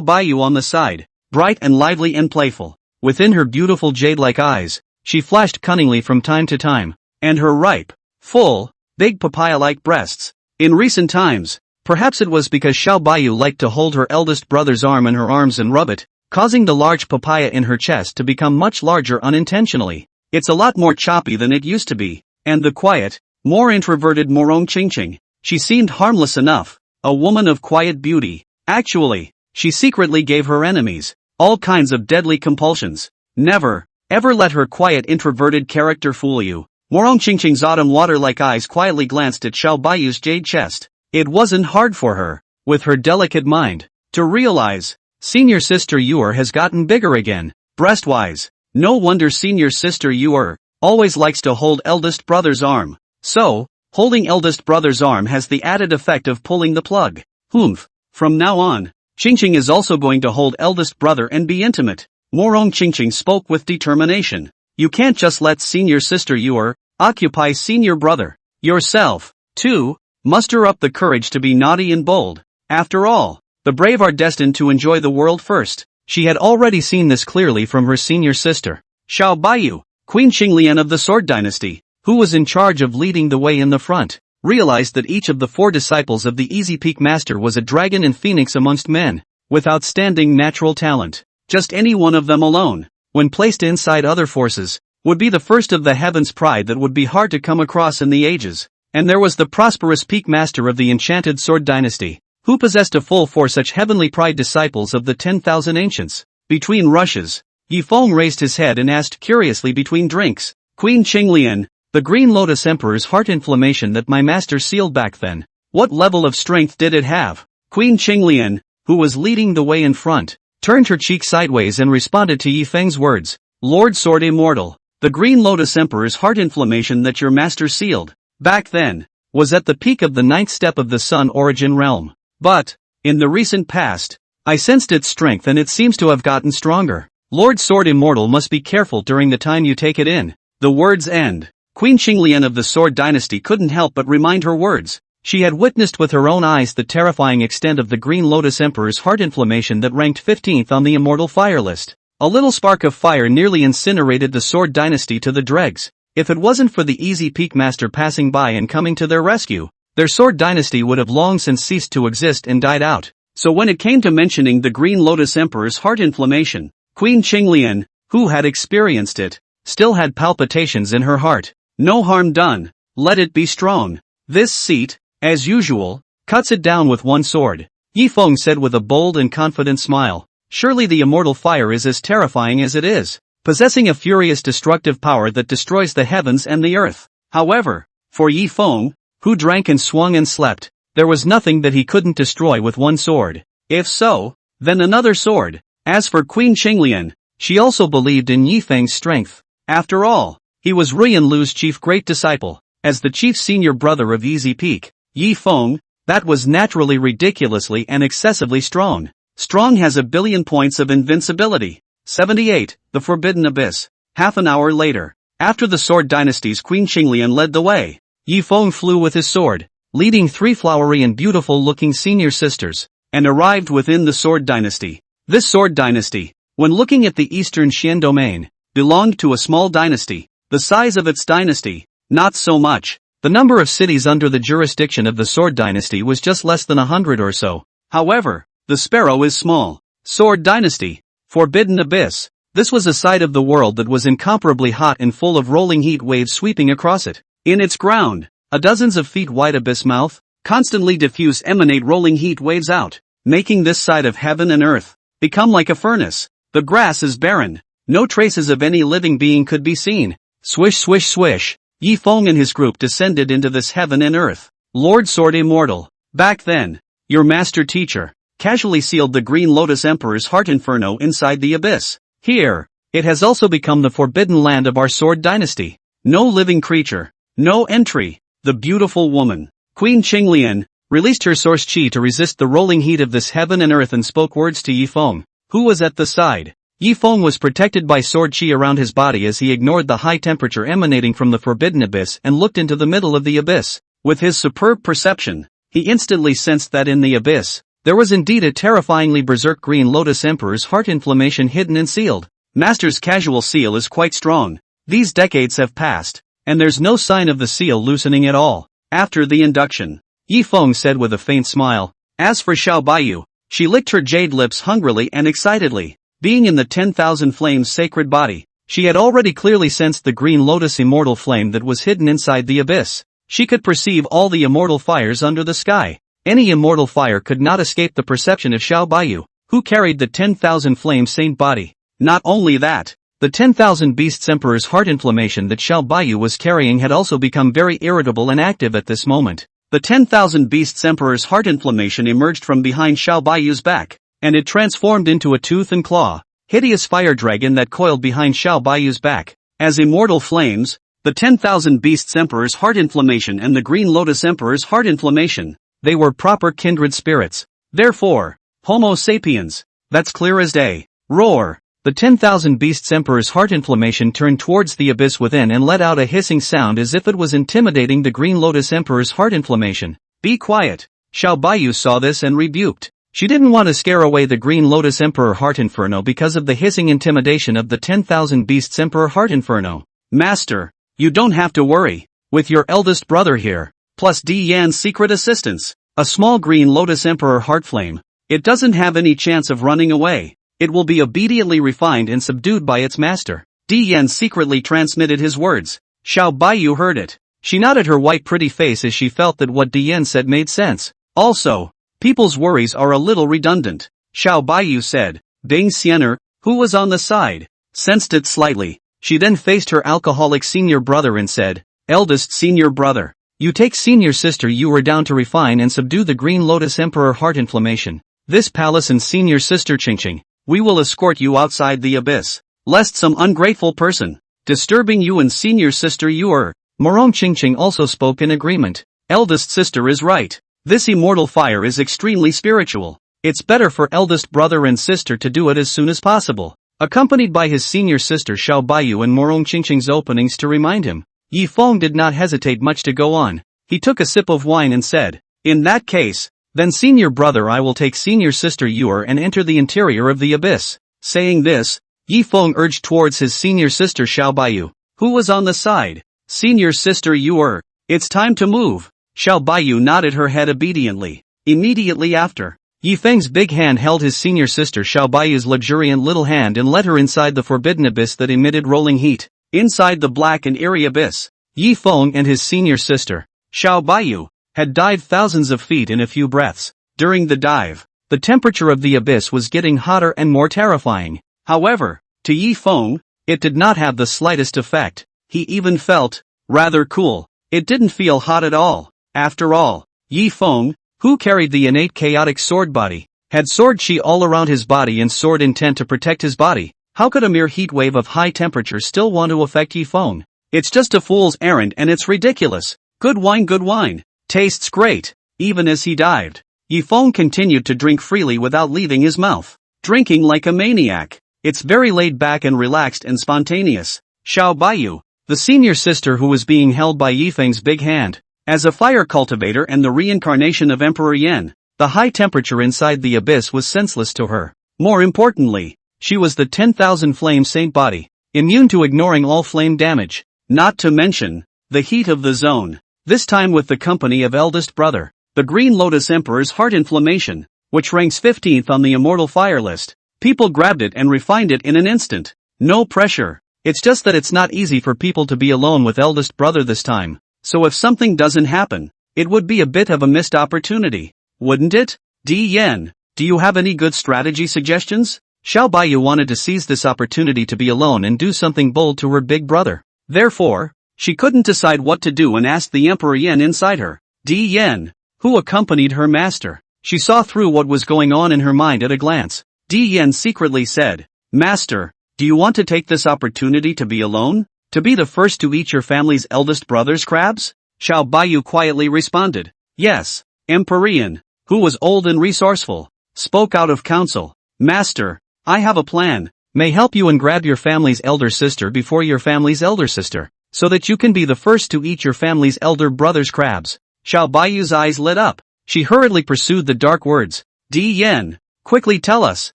Bayou on the side, bright and lively and playful. Within her beautiful jade-like eyes, she flashed cunningly from time to time, and her ripe, full, big papaya-like breasts. In recent times, perhaps it was because Bayou liked to hold her eldest brother's arm in her arms and rub it, causing the large papaya in her chest to become much larger unintentionally. It's a lot more choppy than it used to be, and the quiet, more introverted Morong Qingqing, she seemed harmless enough, a woman of quiet beauty. Actually, she secretly gave her enemies all kinds of deadly compulsions. Never, ever let her quiet introverted character fool you. Morong Qingqing's autumn water-like eyes quietly glanced at Bayou's jade chest. It wasn't hard for her, with her delicate mind, to realize, senior sister Yuer has gotten bigger again, breast-wise. No wonder senior sister Yuer always likes to hold eldest brother's arm. So, holding eldest brother's arm has the added effect of pulling the plug. Humph. From now on, Qingqing is also going to hold eldest brother and be intimate. Morong Qingqing spoke with determination. You can't just let senior sister Yuer occupy senior brother. Yourself, too, muster up the courage to be naughty and bold. After all, the brave are destined to enjoy the world first. She had already seen this clearly from her senior sister, Bayou, Queen Qinglian of the Sword Dynasty, who was in charge of leading the way in the front, realized that each of the 4 disciples of the Easy Peak Master was a dragon and phoenix amongst men, with outstanding natural talent. Just any one of them alone, when placed inside other forces, would be the first of the heaven's pride that would be hard to come across in the ages. And there was the prosperous Peak Master of the Enchanted Sword Dynasty, who possessed a full 4 such heavenly pride disciples of the 10,000 ancients. Between rushes, Yi Feng raised his head and asked curiously between drinks. Queen Qinglian, the Green Lotus Emperor's heart inflammation that my master sealed back then. What level of strength did it have? Queen Qinglian, who was leading the way in front, turned her cheek sideways and responded to Yi Feng's words. Lord Sword Immortal, the Green Lotus Emperor's heart inflammation that your master sealed, back then, was at the peak of the 9th step of the Sun origin realm. But, in the recent past, I sensed its strength and it seems to have gotten stronger. Lord Sword Immortal must be careful during the time you take it in. The words end. Queen Qinglian of the Sword Dynasty couldn't help but remind her words. She had witnessed with her own eyes the terrifying extent of the Green Lotus Emperor's heart inflammation that ranked 15th on the immortal fire list. A little spark of fire nearly incinerated the Sword Dynasty to the dregs. If it wasn't for the easy Peak Master passing by and coming to their rescue, their Sword Dynasty would have long since ceased to exist and died out. So when it came to mentioning the Green Lotus Emperor's heart inflammation, Queen Qinglian, who had experienced it, still had palpitations in her heart. No harm done. Let it be strong. This seat, as usual, cuts it down with one sword. Yi Feng said with a bold and confident smile. Surely the immortal fire is as terrifying as it is, possessing a furious destructive power that destroys the heavens and the earth. However, for Yi Feng, who drank and swung and slept, there was nothing that he couldn't destroy with one sword. If so, then another sword. As for Queen Qinglian, she also believed in Yi Feng's strength. After all, he was Ruyan Lu's chief great disciple. As the chief senior brother of Easy Peak, Yi Feng, that was naturally ridiculously and excessively strong. Strong has a billion points of invincibility. 78. The Forbidden Abyss. Half an hour later, after the Sword Dynasty's Queen Qinglian led the way, Yi Feng flew with his sword, leading 3 flowery and beautiful-looking senior sisters, and arrived within the Sword Dynasty. This Sword Dynasty, when looking at the eastern Xian domain, belonged to a small dynasty. The size of its dynasty, not so much. The number of cities under the jurisdiction of the Sword Dynasty was just less than 100 or so. However, the sparrow is small. Sword Dynasty. Forbidden Abyss. This was a side of the world that was incomparably hot and full of rolling heat waves sweeping across it. In its ground, a dozens of feet wide abyss mouth, constantly diffuse emanate rolling heat waves out, making this side of heaven and earth become like a furnace. The grass is barren. No traces of any living being could be seen. Swish swish swish. Yi Feng and his group descended into this heaven and earth. Lord Sword Immortal, back then, your master teacher, casually sealed the Green Lotus Emperor's heart inferno inside the abyss. Here, it has also become the forbidden land of our Sword Dynasty. No living creature, no entry. The beautiful woman, Queen Qinglian, released her source chi to resist the rolling heat of this heaven and earth and spoke words to Yi Feng, who was at the side. Yi Feng was protected by sword chi around his body as he ignored the high temperature emanating from the forbidden abyss and looked into the middle of the abyss. With his superb perception, he instantly sensed that in the abyss, there was indeed a terrifyingly berserk Green Lotus Emperor's heart inflammation hidden and sealed. Master's casual seal is quite strong. These decades have passed, and there's no sign of the seal loosening at all. After the induction, Yi Feng said with a faint smile. As for Xiao Bayou, she licked her jade lips hungrily and excitedly. Being in the 10,000 Flames sacred body, she had already clearly sensed the Green Lotus immortal flame that was hidden inside the abyss. She could perceive all the immortal fires under the sky. Any immortal fire could not escape the perception of Xiao Bayou, who carried the 10,000 Flame saint body. Not only that, the 10,000 Beasts Emperor's heart inflammation that Xiao Bayou was carrying had also become very irritable and active at this moment. The 10,000 Beasts Emperor's heart inflammation emerged from behind Xiao Bayou's back, and it transformed into a tooth and claw, hideous fire dragon that coiled behind Xiao Bayou's back. As immortal flames, the 10,000 Beasts Emperor's heart inflammation and the Green Lotus Emperor's heart inflammation, they were proper kindred spirits. Therefore, Homo sapiens, that's clear as day. Roar! The 10,000 Beasts Emperor's heart inflammation turned towards the abyss within and let out a hissing sound as if it was intimidating the Green Lotus Emperor's heart inflammation. Be quiet! Xiao Bayou saw this and rebuked. She didn't want to scare away the Green Lotus Emperor Heart Inferno because of the hissing intimidation of the 10,000 Beasts Emperor Heart Inferno. Master, you don't have to worry. With your eldest brother here, plus Di Yan's secret assistance, a small Green Lotus Emperor Heart Flame, it doesn't have any chance of running away. It will be obediently refined and subdued by its master. Di Yan secretly transmitted his words. Xiao Bayou heard it. She nodded her white pretty face as she felt that what Di Yan said made sense. Also, people's worries are a little redundant. Xiao Bayou said. Ding Xiener, who was on the side, sensed it slightly. She then faced her alcoholic senior brother and said, "Eldest senior brother, you take senior sister you are down to refine and subdue the Green Lotus Emperor heart inflammation. This palace and senior sister Ching, we will escort you outside the abyss, lest some ungrateful person, disturbing you and senior sister you are." Morong Ching also spoke in agreement. Eldest sister is right. This immortal fire is extremely spiritual. It's better for eldest brother and sister to do it as soon as possible. Accompanied by his senior sister Xiao Bayou and Morong Ching's openings to remind him, Yi Feng did not hesitate much to go on. He took a sip of wine and said, "In that case, then senior brother I will take senior sister Yuer and enter the interior of the abyss." Saying this, Yi Feng urged towards his senior sister Xiao Bayou, who was on the side. "Senior sister Yuer, it's time to move." Xiao Bayou nodded her head obediently. Immediately after, Yi Feng's big hand held his senior sister Xiao Bayou's luxuriant little hand and led her inside the forbidden abyss that emitted rolling heat. Inside the black and eerie abyss, Yi Feng and his senior sister, Xiao Bayou, had dived thousands of feet in a few breaths. During the dive, the temperature of the abyss was getting hotter and more terrifying. However, to Yi Feng, it did not have the slightest effect. He even felt rather cool. It didn't feel hot at all. After all, Yi Feng, who carried the innate chaotic sword body, had sword chi all around his body and sword intent to protect his body. How could a mere heat wave of high temperature still want to affect Yi Feng? It's just a fool's errand and it's ridiculous. Good wine. Tastes great. Even as he dived, Yi Feng continued to drink freely without leaving his mouth. Drinking like a maniac. It's very laid back and relaxed and spontaneous. Xiao Bayou, the senior sister who was being held by Yi Feng's big hand, as a fire cultivator and the reincarnation of Emperor Yan, the high temperature inside the abyss was senseless to her. More importantly, she was the 10,000 flame saint body, immune to ignoring all flame damage, not to mention the heat of the zone. This time with the company of eldest brother, the Green Lotus Emperor's heart inflammation, which ranks 15th on the immortal fire list. People grabbed it and refined it in an instant. No pressure. It's just that it's not easy for people to be alone with eldest brother this time. So if something doesn't happen, it would be a bit of a missed opportunity, wouldn't it? Di Yan, do you have any good strategy suggestions? Xiao Bayou wanted to seize this opportunity to be alone and do something bold to her big brother. Therefore, she couldn't decide what to do and asked the Emperor Yan inside her. Di Yan, who accompanied her master. She saw through what was going on in her mind at a glance. Di Yan secretly said, "Master, do you want to take this opportunity to be alone? To be the first to eat your family's eldest brother's crabs?" Xiao Bayou quietly responded, "Yes." Emperor Yan, who was old and resourceful, spoke out of counsel. "Master, I have a plan. May help you and grab your family's elder sister before your family's elder sister, so that you can be the first to eat your family's elder brother's crabs." Xiao Bayou's eyes lit up. She hurriedly pursued the dark words. "Di Yan, quickly tell us."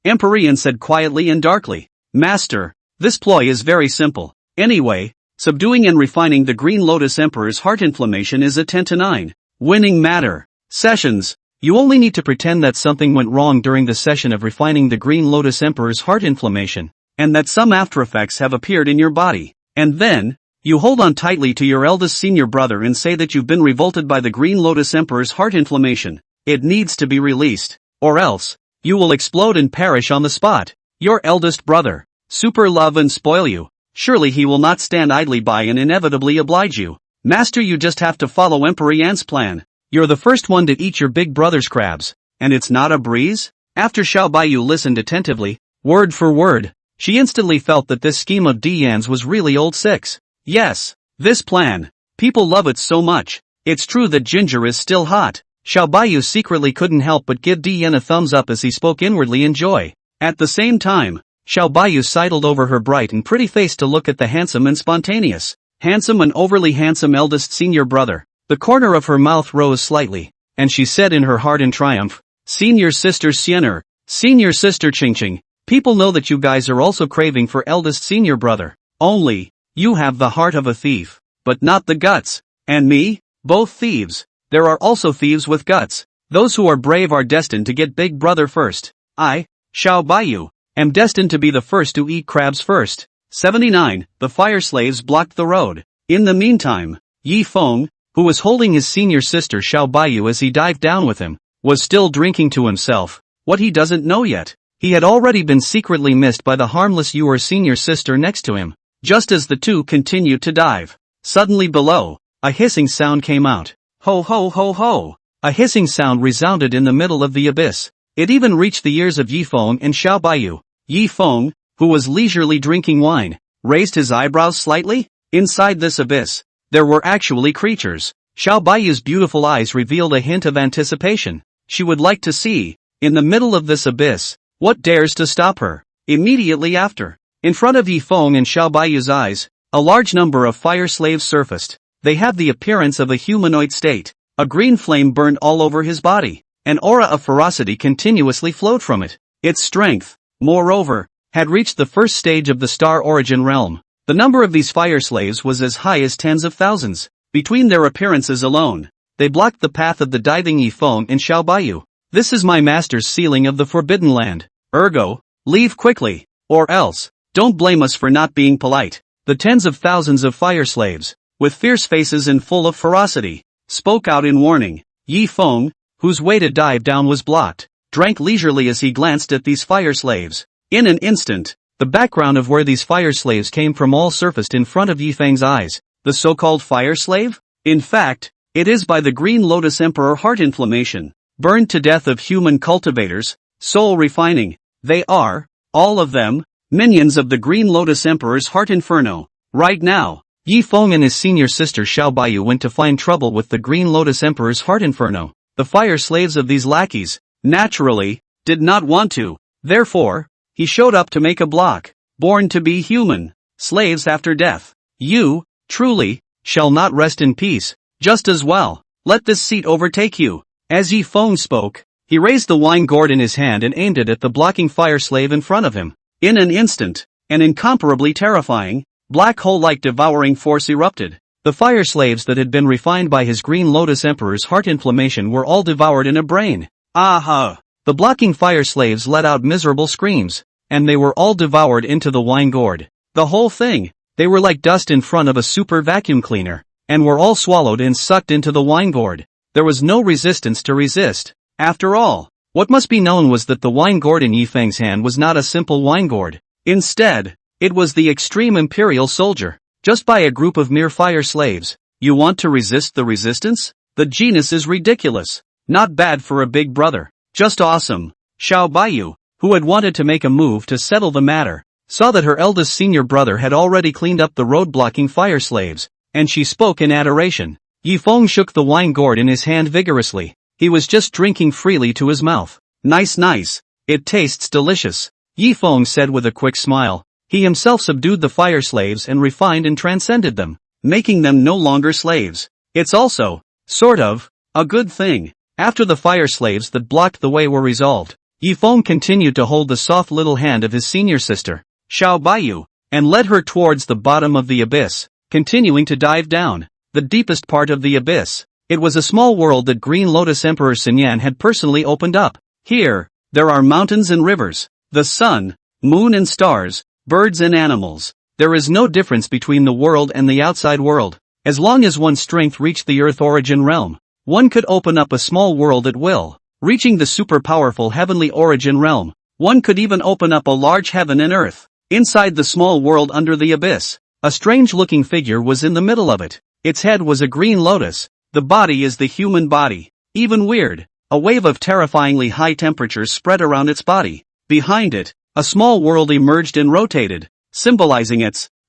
Emperor Yan said quietly and darkly, "Master, this ploy is very simple. Anyway, subduing and refining the Green Lotus Emperor's heart inflammation is a 10-9 winning matter. Sessions. You only need to pretend that something went wrong during the session of refining the Green Lotus Emperor's heart inflammation, and that some after effects have appeared in your body. And then, you hold on tightly to your eldest senior brother and say that you've been revolted by the Green Lotus Emperor's heart inflammation. It needs to be released, or else, you will explode and perish on the spot. Your eldest brother, super love and spoil you. Surely he will not stand idly by and inevitably oblige you. Master, you just have to follow Emperor Yan's plan. You're the first one to eat your big brother's crabs, and it's not a breeze?" After Xiao Bayou listened attentively, word for word, she instantly felt that this scheme of Di Yan's was really old six. Yes, this plan. People love it so much. It's true that ginger is still hot. Xiao Bayou secretly couldn't help but give Di Yan a thumbs up as he spoke inwardly in joy. At the same time, Xiao Bayou sidled over her bright and pretty face to look at the handsome and spontaneous, handsome and overly handsome eldest senior brother. The corner of her mouth rose slightly, and she said in her heart in triumph, "Senior sister Xiener, senior sister Ching, people know that you guys are also craving for eldest senior brother. Only, you have the heart of a thief, but not the guts. And me? Both thieves. There are also thieves with guts. Those who are brave are destined to get big brother first. I, Xiao Bayou, am destined to be the first to eat crabs first." 79. The fire slaves blocked the road. In the meantime, Yi Feng, who was holding his senior sister Xiao Bayou as he dived down with him, was still drinking to himself. What he doesn't know yet He had already been secretly missed by the harmless Yuer senior sister next to him. Just as the two continued to dive, suddenly below, a hissing sound came out. Ho ho ho ho! A hissing sound resounded in the middle of the abyss. It even reached the ears of Yi Feng and Xiao Bayou. Yi Feng, who was leisurely drinking wine, raised his eyebrows slightly. Inside this abyss, there were actually creatures. Xiao Bayou's beautiful eyes revealed a hint of anticipation. She would like to see, in the middle of this abyss, what dares to stop her. Immediately after, in front of Yi Feng and Xiao Bayou's eyes, a large number of fire slaves surfaced. They had the appearance of a humanoid state. A green flame burned all over his body. An aura of ferocity continuously flowed from it. Its strength, moreover, had reached the first stage of the star origin realm. The number of these fire slaves was as high as tens of thousands. Between their appearances alone, they blocked the path of the diving Yi Feng and Xiao Bayou. This is my master's sealing of the Forbidden Land. Ergo, leave quickly, or else, don't blame us for not being polite. The tens of thousands of fire slaves, with fierce faces and full of ferocity, spoke out in warning. Yi Feng, whose way to dive down was blocked, drank leisurely as he glanced at these fire slaves. In an instant, the background of where these fire slaves came from all surfaced in front of Yi Feng's eyes. The so-called fire slave? In fact, it is by the Green Lotus Emperor heart inflammation, burned to death of human cultivators, soul refining. They are, all of them, minions of the Green Lotus Emperor's heart inferno. Right now, Yi Feng and his senior sister Xiao Bayou went to find trouble with the Green Lotus Emperor's heart inferno. The fire slaves of these lackeys, naturally, did not want to. Therefore, he showed up to make a block. Born to be human, slaves after death. You, truly, shall not rest in peace. Just as well, let this seat overtake you. As Yi Feng spoke, he raised the wine gourd in his hand and aimed it at the blocking fire slave in front of him. In an instant, an incomparably terrifying, black hole-like devouring force erupted. The fire slaves that had been refined by his Green Lotus Emperor's heart inflammation were all devoured in a brain. Aha! The blocking fire slaves let out miserable screams, and they were all devoured into the wine gourd. The whole thing, they were like dust in front of a super vacuum cleaner, and were all swallowed and sucked into the wine gourd. There was no resistance to resist. After all, what must be known was that the wine gourd in Yi Feng's hand was not a simple wine gourd. Instead, it was the extreme imperial soldier, just by a group of mere fire slaves. You want to resist the resistance? The genus is ridiculous. Not bad for a big brother. Just awesome. Xiao Bayou, who had wanted to make a move to settle the matter, saw that her eldest senior brother had already cleaned up the road-blocking fire slaves, and she spoke in adoration. Yi Feng shook the wine gourd in his hand vigorously. He was just drinking freely to his mouth. Nice nice. It tastes delicious. Yi Feng said with a quick smile. He himself subdued the fire slaves and refined and transcended them, making them no longer slaves. It's also, sort of, a good thing. After the fire slaves that blocked the way were resolved, Yi Feng continued to hold the soft little hand of his senior sister, Xiao Bayou, and led her towards the bottom of the abyss, continuing to dive down. The deepest part of the abyss. It was a small world that Green Lotus Emperor Sinyan had personally opened up. Here, there are mountains and rivers, the sun, moon and stars, birds and animals. There is no difference between the world and the outside world. As long as one's strength reached the Earth origin realm, one could open up a small world at will. Reaching the super powerful heavenly origin realm, one could even open up a large heaven and earth. Inside the small world under the abyss, a strange-looking figure was in the middle of it. Its head was a green lotus. The body is the human body. Even weird, a wave of terrifyingly high temperatures spread around its body. Behind it, a small world emerged and rotated, symbolizing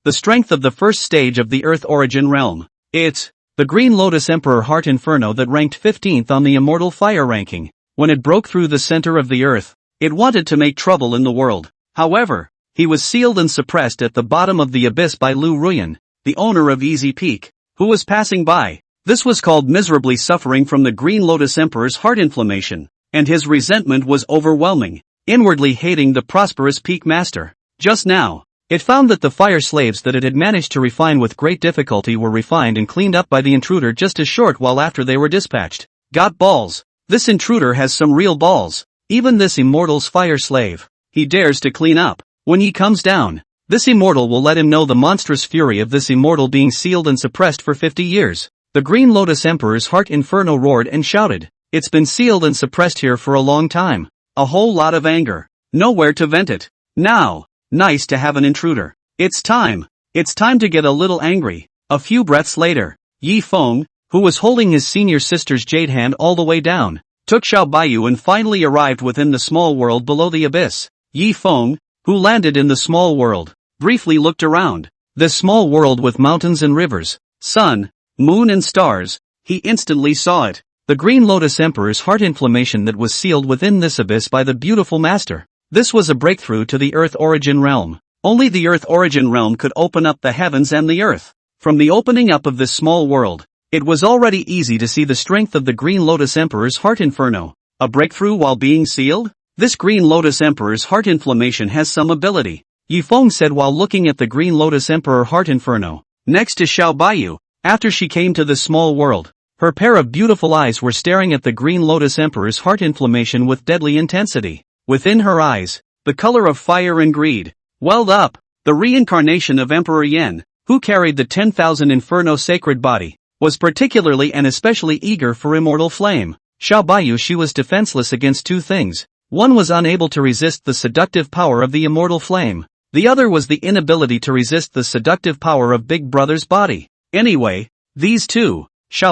the strength of the first stage of the Earth origin realm. It's the Green Lotus Emperor Heart Inferno that ranked 15th on the Immortal Fire ranking. When it broke through the center of the Earth, it wanted to make trouble in the world. However, he was sealed and suppressed at the bottom of the abyss by Lu Ruyan, the owner of Easy Peak, who was passing by. This was called miserably suffering from the Green Lotus Emperor's heart inflammation, and his resentment was overwhelming, inwardly hating the prosperous Peak Master. Just now, it found that the fire slaves that it had managed to refine with great difficulty were refined and cleaned up by the intruder just a short while after they were dispatched. Got balls. This intruder has some real balls. Even this immortal's fire slave, he dares to clean up. When he comes down, this immortal will let him know the monstrous fury of this immortal being sealed and suppressed for 50 years. The Green Lotus Emperor's heart inferno roared and shouted. It's been sealed and suppressed here for a long time. A whole lot of anger. nowhere to vent it. Now, nice to have an intruder. It's time. It's time to get a little angry. A few breaths later, Feng, who was holding his senior sister's jade hand all the way down, took Bayou and finally arrived within the small world below the abyss. Feng, who landed in the small world, briefly looked around. This small world with mountains and rivers, sun, moon and stars, he instantly saw it. The Green Lotus Emperor's heart inflammation that was sealed within this abyss by the beautiful master. This was a breakthrough to the Earth Origin Realm. Only the Earth Origin Realm could open up the heavens and the earth. From the opening up of this small world, it was already easy to see the strength of the Green Lotus Emperor's heart inferno. A breakthrough while being sealed? This Green Lotus Emperor's heart inflammation has some ability, Feng said while looking at the Green Lotus Emperor heart inferno. Next to Bayou, after she came to this small world, her pair of beautiful eyes were staring at the Green Lotus Emperor's heart inflammation with deadly intensity. Within her eyes, the color of fire and greed welled up. The reincarnation of Emperor Yen, who carried the 10,000 Inferno sacred body, was particularly and especially eager for immortal flame. Bayou, she was defenseless against two things. One was unable to resist the seductive power of the immortal flame. The other was the inability to resist the seductive power of Big Brother's body. Anyway, these two,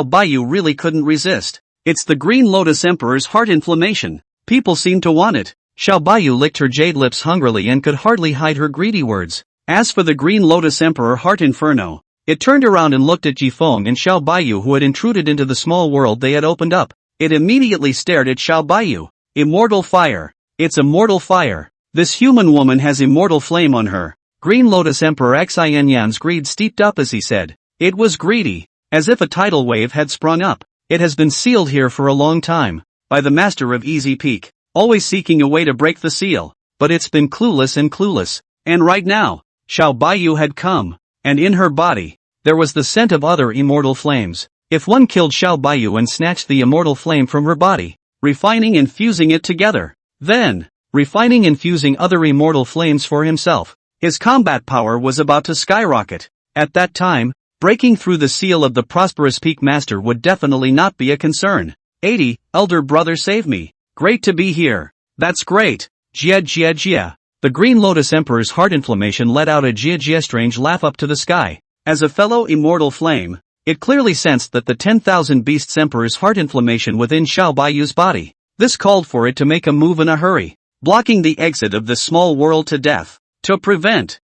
Bayou really couldn't resist. It's the Green Lotus Emperor's heart inflammation. People seem to want it. Bayou licked her jade lips hungrily and could hardly hide her greedy words. As for the Green Lotus Emperor heart inferno, it turned around and looked at Feng and Bayou, who had intruded into the small world they had opened up. It immediately stared at Bayou. Immortal fire. It's immortal fire. This human woman has immortal flame on her. Green Lotus Emperor Xianyan's greed steeped up as he said. It was greedy, as if a tidal wave had sprung up. It has been sealed here for a long time, by the master of Easy Peak, always seeking a way to break the seal, but it's been clueless, and right now, Bayou had come, and in her body, there was the scent of other immortal flames. If one killed Bayou and snatched the immortal flame from her body, refining and fusing it together, then, refining and fusing other immortal flames for himself, his combat power was about to skyrocket. At that time, breaking through the seal of the prosperous peak master would definitely not be a concern. 80, elder brother save me. Great to be here. That's great. Jia. The Green Lotus Emperor's heart inflammation let out a Jia strange laugh up to the sky. As a fellow immortal flame, it clearly sensed that the 10,000 Beasts Emperor's heart inflammation within Bayou's body. This called for it to make a move in a hurry, blocking the exit of this small world to death. To prevent,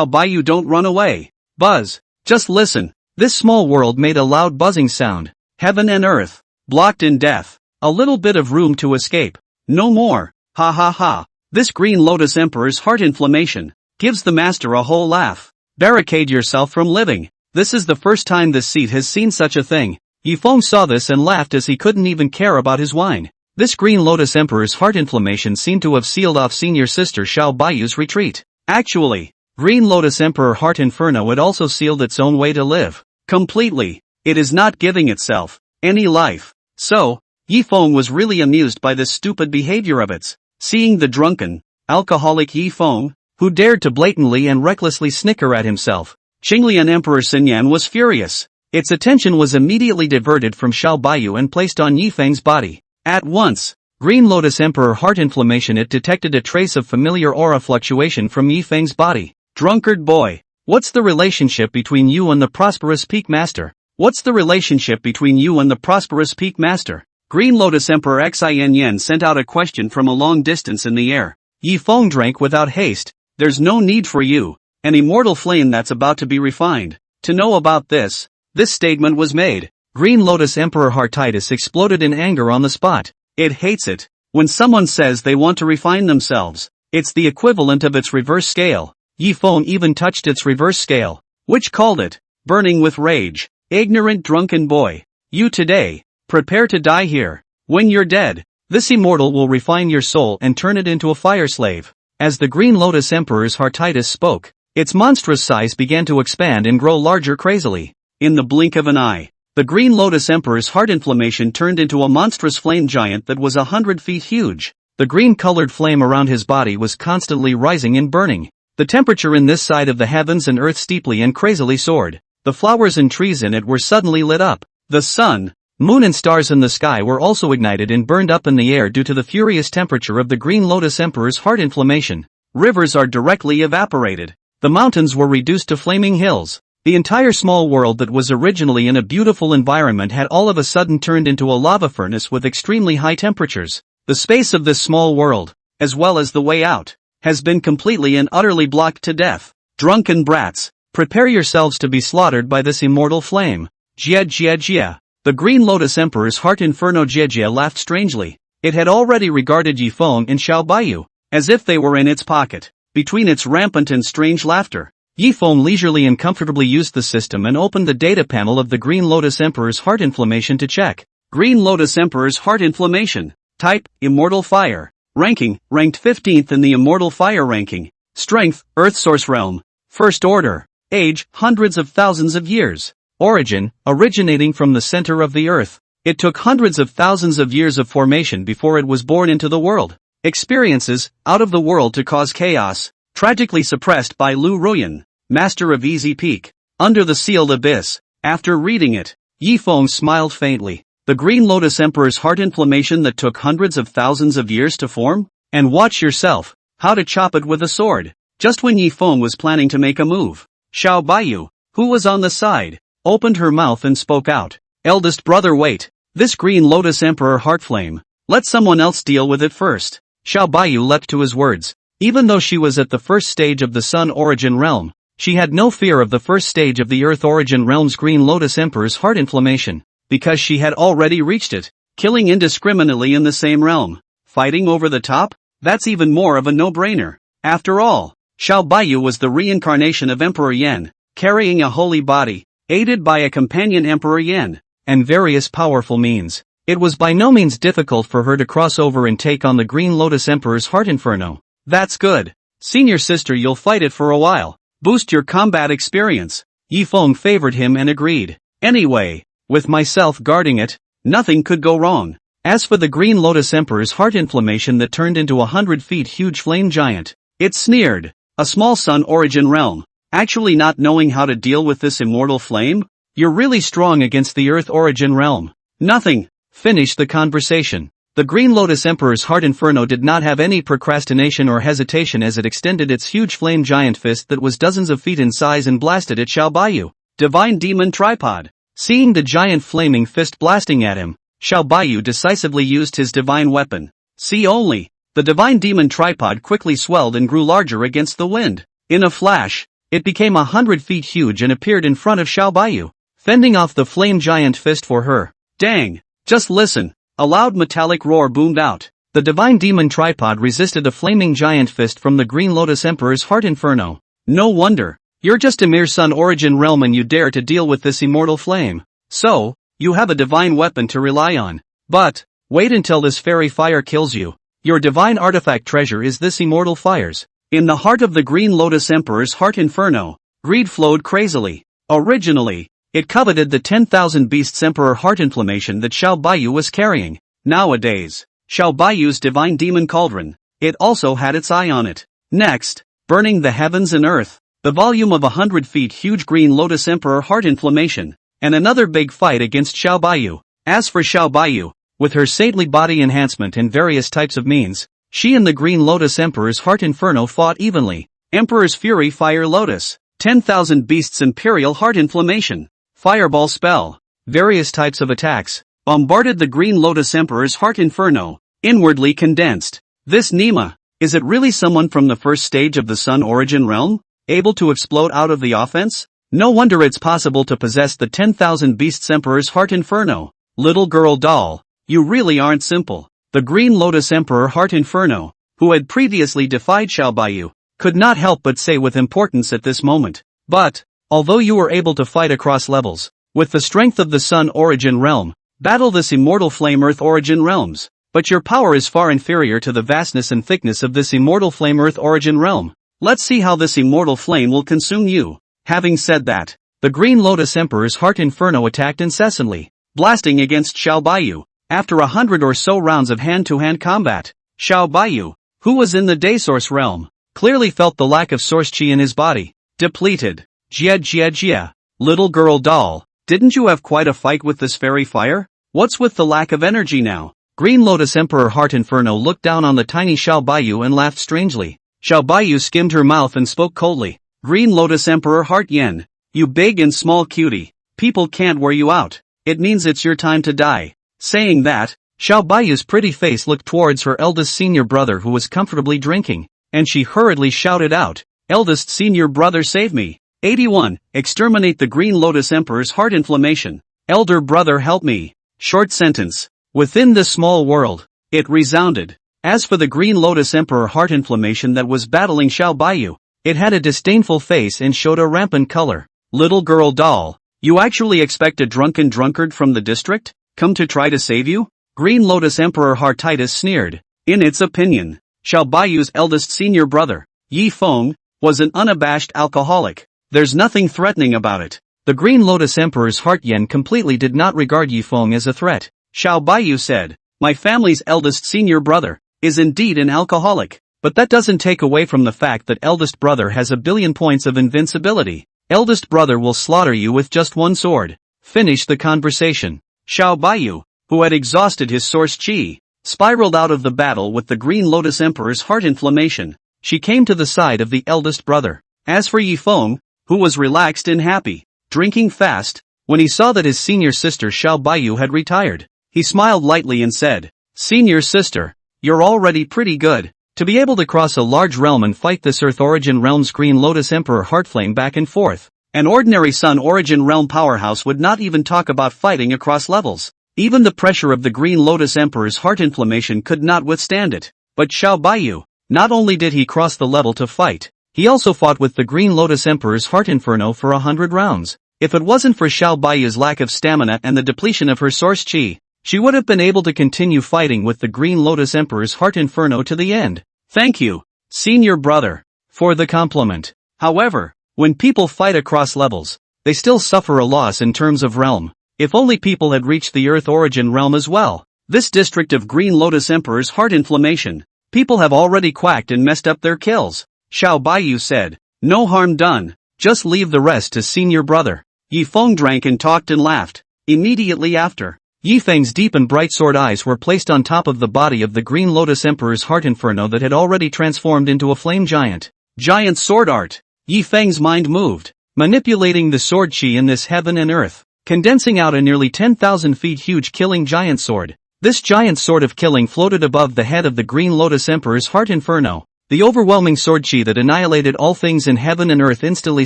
Bayou, don't run away. Buzz. Just listen. This small world made a loud buzzing sound. Heaven and earth, blocked in death. A little bit of room to escape. No more. Ha ha ha. This Green Lotus Emperor's heart inflammation gives the master a whole laugh. Barricade yourself from living. This is the first time this seat has seen such a thing. Feng saw this and laughed as he couldn't even care about his wine. This Green Lotus Emperor's heart inflammation seemed to have sealed off senior sister Bayou's retreat. Actually, Green Lotus Emperor heart inferno had also sealed its own way to live. Completely. It is not giving itself any life. So, Feng was really amused by this stupid behavior of its. Seeing the drunken, alcoholic Feng, who dared to blatantly and recklessly snicker at himself, Qinglian Emperor Xinyan was furious. Its attention was immediately diverted from Bayou and placed on Feng's body. At once, Green Lotus Emperor heart inflammation, it detected a trace of familiar aura fluctuation from Feng's body. Drunkard boy, what's the relationship between you and the prosperous peak master? What's the relationship between you and the prosperous peak master? Green Lotus Emperor Xianyan sent out a question from a long distance in the air. Feng drank without haste. There's no need for you, an immortal flame that's about to be refined, to know about this. This statement was made. Green Lotus Emperor Heartitis exploded in anger on the spot. It hates it when someone says they want to refine themselves. It's the equivalent of its reverse scale. Feng even touched its reverse scale, which called it burning with rage. Ignorant drunken boy. You today, prepare to die here. When you're dead, this immortal will refine your soul and turn it into a fire slave. As the Green Lotus Emperor's Heartitis spoke, its monstrous size began to expand and grow larger crazily. In the blink of an eye, the Green Lotus Emperor's heart inflammation turned into a monstrous flame giant that was 100 feet huge. The green-colored flame around his body was constantly rising and burning. The temperature in this side of the heavens and earth steeply and crazily soared. The flowers and trees in it were suddenly lit up. The sun, Moon and stars in the sky were also ignited and burned up in the air due to the furious temperature of the Green Lotus Emperor's heart inflammation. Rivers are directly evaporated. The mountains were reduced to flaming hills. The entire small world that was originally in a beautiful environment had all of a sudden turned into a lava furnace with extremely high temperatures. The space of this small world, as well as the way out, has been completely and utterly blocked to death. Drunken brats, prepare yourselves to be slaughtered by this immortal flame. Jia Jia Jia. The Green Lotus Emperor's heart inferno Jia Jia laughed strangely. It had already regarded Yi Feng and Xiao Bayou as if they were in its pocket. Between its rampant and strange laughter, Yi Feng leisurely and comfortably used the system and opened the data panel of the Green Lotus Emperor's heart inflammation to check. Green Lotus Emperor's heart inflammation. Type, Immortal Fire. Ranking, ranked 15th in the Immortal Fire ranking. Strength, Earth Source Realm. First Order. Age, hundreds of thousands of years. Origin, originating from the center of the Earth. It took hundreds of thousands of years of formation before it was born into the world. Experiences, out of the world to cause chaos. Tragically suppressed by Lu Ruyan, Master of Easy Peak. Under the Sealed Abyss. After reading it, Yi Feng smiled faintly. The Green Lotus Emperor's heart inflammation that took hundreds of thousands of years to form? And watch yourself, how to chop it with a sword. Just when Yi Feng was planning to make a move, Xiao Bayou, who was on the side, opened her mouth and spoke out. Eldest brother, wait. This Green Lotus Emperor heart flame. Let someone else deal with it first. Xiao Bayou leapt to his words. Even though she was at the first stage of the Sun Origin Realm, she had no fear of the first stage of the Earth Origin Realm's Green Lotus Emperor's heart inflammation, because she had already reached it, killing indiscriminately in the same realm. Fighting over the top? That's even more of a no-brainer. After all, Xiao Bayou was the reincarnation of Emperor Yan, carrying a holy body, aided by a companion Emperor Yan, and various powerful means. It was by no means difficult for her to cross over and take on the Green Lotus Emperor's heart inferno. That's good. Senior sister, you'll fight it for a while. Boost your combat experience. Yi Feng favored him and agreed. Anyway, with myself guarding it, nothing could go wrong. As for the Green Lotus Emperor's heart inflammation that turned into 100 feet huge flame giant, it sneered. A small Sun Origin realm. Actually not knowing how to deal with this immortal flame? You're really strong against the Earth Origin realm. Nothing. Finish the conversation. The Green Lotus Emperor's heart inferno did not have any procrastination or hesitation as it extended its huge flame giant fist that was dozens of feet in size and blasted at Xiao Bayou. Divine Demon Tripod. Seeing the giant flaming fist blasting at him, Xiao Bayou decisively used his divine weapon. See only. The Divine Demon Tripod quickly swelled and grew larger against the wind. In a flash, it became 100 feet huge and appeared in front of Xiao Bayou, fending off the flame giant fist for her. Dang! Just listen. A loud metallic roar boomed out. The Divine Demon Tripod resisted a flaming giant fist from the Green Lotus Emperor's heart inferno. No wonder. You're just a mere Sun Origin realm and you dare to deal with this immortal flame. So, you have a divine weapon to rely on. But, wait until this fairy fire kills you. Your divine artifact treasure is this immortal fire's. In the heart of the Green Lotus Emperor's heart inferno, greed flowed crazily. Originally, it coveted the 10,000 Beasts Emperor heart inflammation that Xiao Bayou was carrying. Nowadays, Xiao Bayou's divine demon cauldron, it also had its eye on it. Next, burning the heavens and earth, the volume of 100 feet huge Green Lotus Emperor heart inflammation, and another big fight against Xiao Bayou. As for Xiao Bayou, with her saintly body enhancement and various types of means, she and the Green Lotus Emperor's heart inferno fought evenly. Emperor's Fury Fire Lotus, 10,000 Beasts Imperial heart inflammation. Fireball spell. Various types of attacks bombarded the Green Lotus Emperor's heart inferno, inwardly condensed. This Nima, is it really someone from the first stage of the Sun Origin realm, able to explode out of the offense? No wonder it's possible to possess the 10,000 Beasts Emperor's heart inferno. Little girl doll, you really aren't simple. The Green Lotus Emperor heart inferno, who had previously defied Xiao Bayou, could not help but say with importance at this moment. But, although you were able to fight across levels, with the strength of the Sun Origin realm, battle this immortal flame Earth Origin realms, but your power is far inferior to the vastness and thickness of this immortal flame Earth Origin realm. Let's see how this immortal flame will consume you. Having said that, the Green Lotus Emperor's heart inferno attacked incessantly, blasting against Xiao Bayou. After 100 or so rounds of hand-to-hand combat, Xiao Bayou, who was in the Daysource realm, clearly felt the lack of source chi in his body. Depleted. Jia Jia Jia. Little girl doll, didn't you have quite a fight with this fairy fire? What's with the lack of energy now? Green Lotus Emperor Heart Inferno looked down on the tiny Xiao Bayou and laughed strangely. Xiao Bayou skimmed her mouth and spoke coldly. Green Lotus Emperor Heart Yen. You big and small cutie. People can't wear you out. It means it's your time to die. Saying that, Xiao Bayou's pretty face looked towards her eldest senior brother who was comfortably drinking, and she hurriedly shouted out, Eldest senior brother save me. 81. Exterminate the Green Lotus Emperor's heart inflammation. Elder brother help me. Short sentence. Within this small world, it resounded. As for the Green Lotus Emperor heart inflammation that was battling Xiao Bayou, it had a disdainful face and showed a rampant color. Little girl doll, you actually expect a drunken drunkard from the district? Come to try to save you? Green Lotus Emperor Heartitis sneered. In its opinion, Xiao Bayou's eldest senior brother, Yi Feng, was an unabashed alcoholic. There's nothing threatening about it. The Green Lotus Emperor's Heart Yen completely did not regard Yi Feng as a threat. Xiao Bayou said, my family's eldest senior brother is indeed an alcoholic, but that doesn't take away from the fact that eldest brother has a billion points of invincibility. Eldest brother will slaughter you with just one sword. Finish the conversation. Xiao Bayou, who had exhausted his source chi, spiraled out of the battle with the Green Lotus Emperor's heart inflammation. She came to the side of the eldest brother. As for Yi Feng, who was relaxed and happy, drinking fast, when he saw that his senior sister Xiao Bayou had retired, he smiled lightly and said, Senior sister, you're already pretty good. To be able to cross a large realm and fight this Earth Origin Realm's Green Lotus Emperor Heartflame back and forth, an ordinary Sun Origin Realm powerhouse would not even talk about fighting across levels. Even the pressure of the Green Lotus Emperor's heart inflammation could not withstand it. But Xiao Bayou, not only did he cross the level to fight, he also fought with the Green Lotus Emperor's Heart Inferno for 100 rounds. If it wasn't for Xiao Bayou's lack of stamina and the depletion of her source chi, she would have been able to continue fighting with the Green Lotus Emperor's Heart Inferno to the end. Thank you, senior brother, for the compliment. However, when people fight across levels, they still suffer a loss in terms of realm. If only people had reached the Earth Origin Realm as well. This district of Green Lotus Emperor's heart inflammation, people have already quacked and messed up their kills. Xiao Bayou said, no harm done, just leave the rest to senior brother. Yi Feng drank and talked and laughed. Immediately after, Yi Feng's deep and bright sword eyes were placed on top of the body of the Green Lotus Emperor's heart inferno that had already transformed into a flame giant. Giant sword art. Yi Feng's mind moved, manipulating the sword chi in this heaven and earth, condensing out a nearly 10,000 feet huge killing giant sword. This giant sword of killing floated above the head of the Green Lotus Emperor's heart inferno. The overwhelming sword chi that annihilated all things in heaven and earth instantly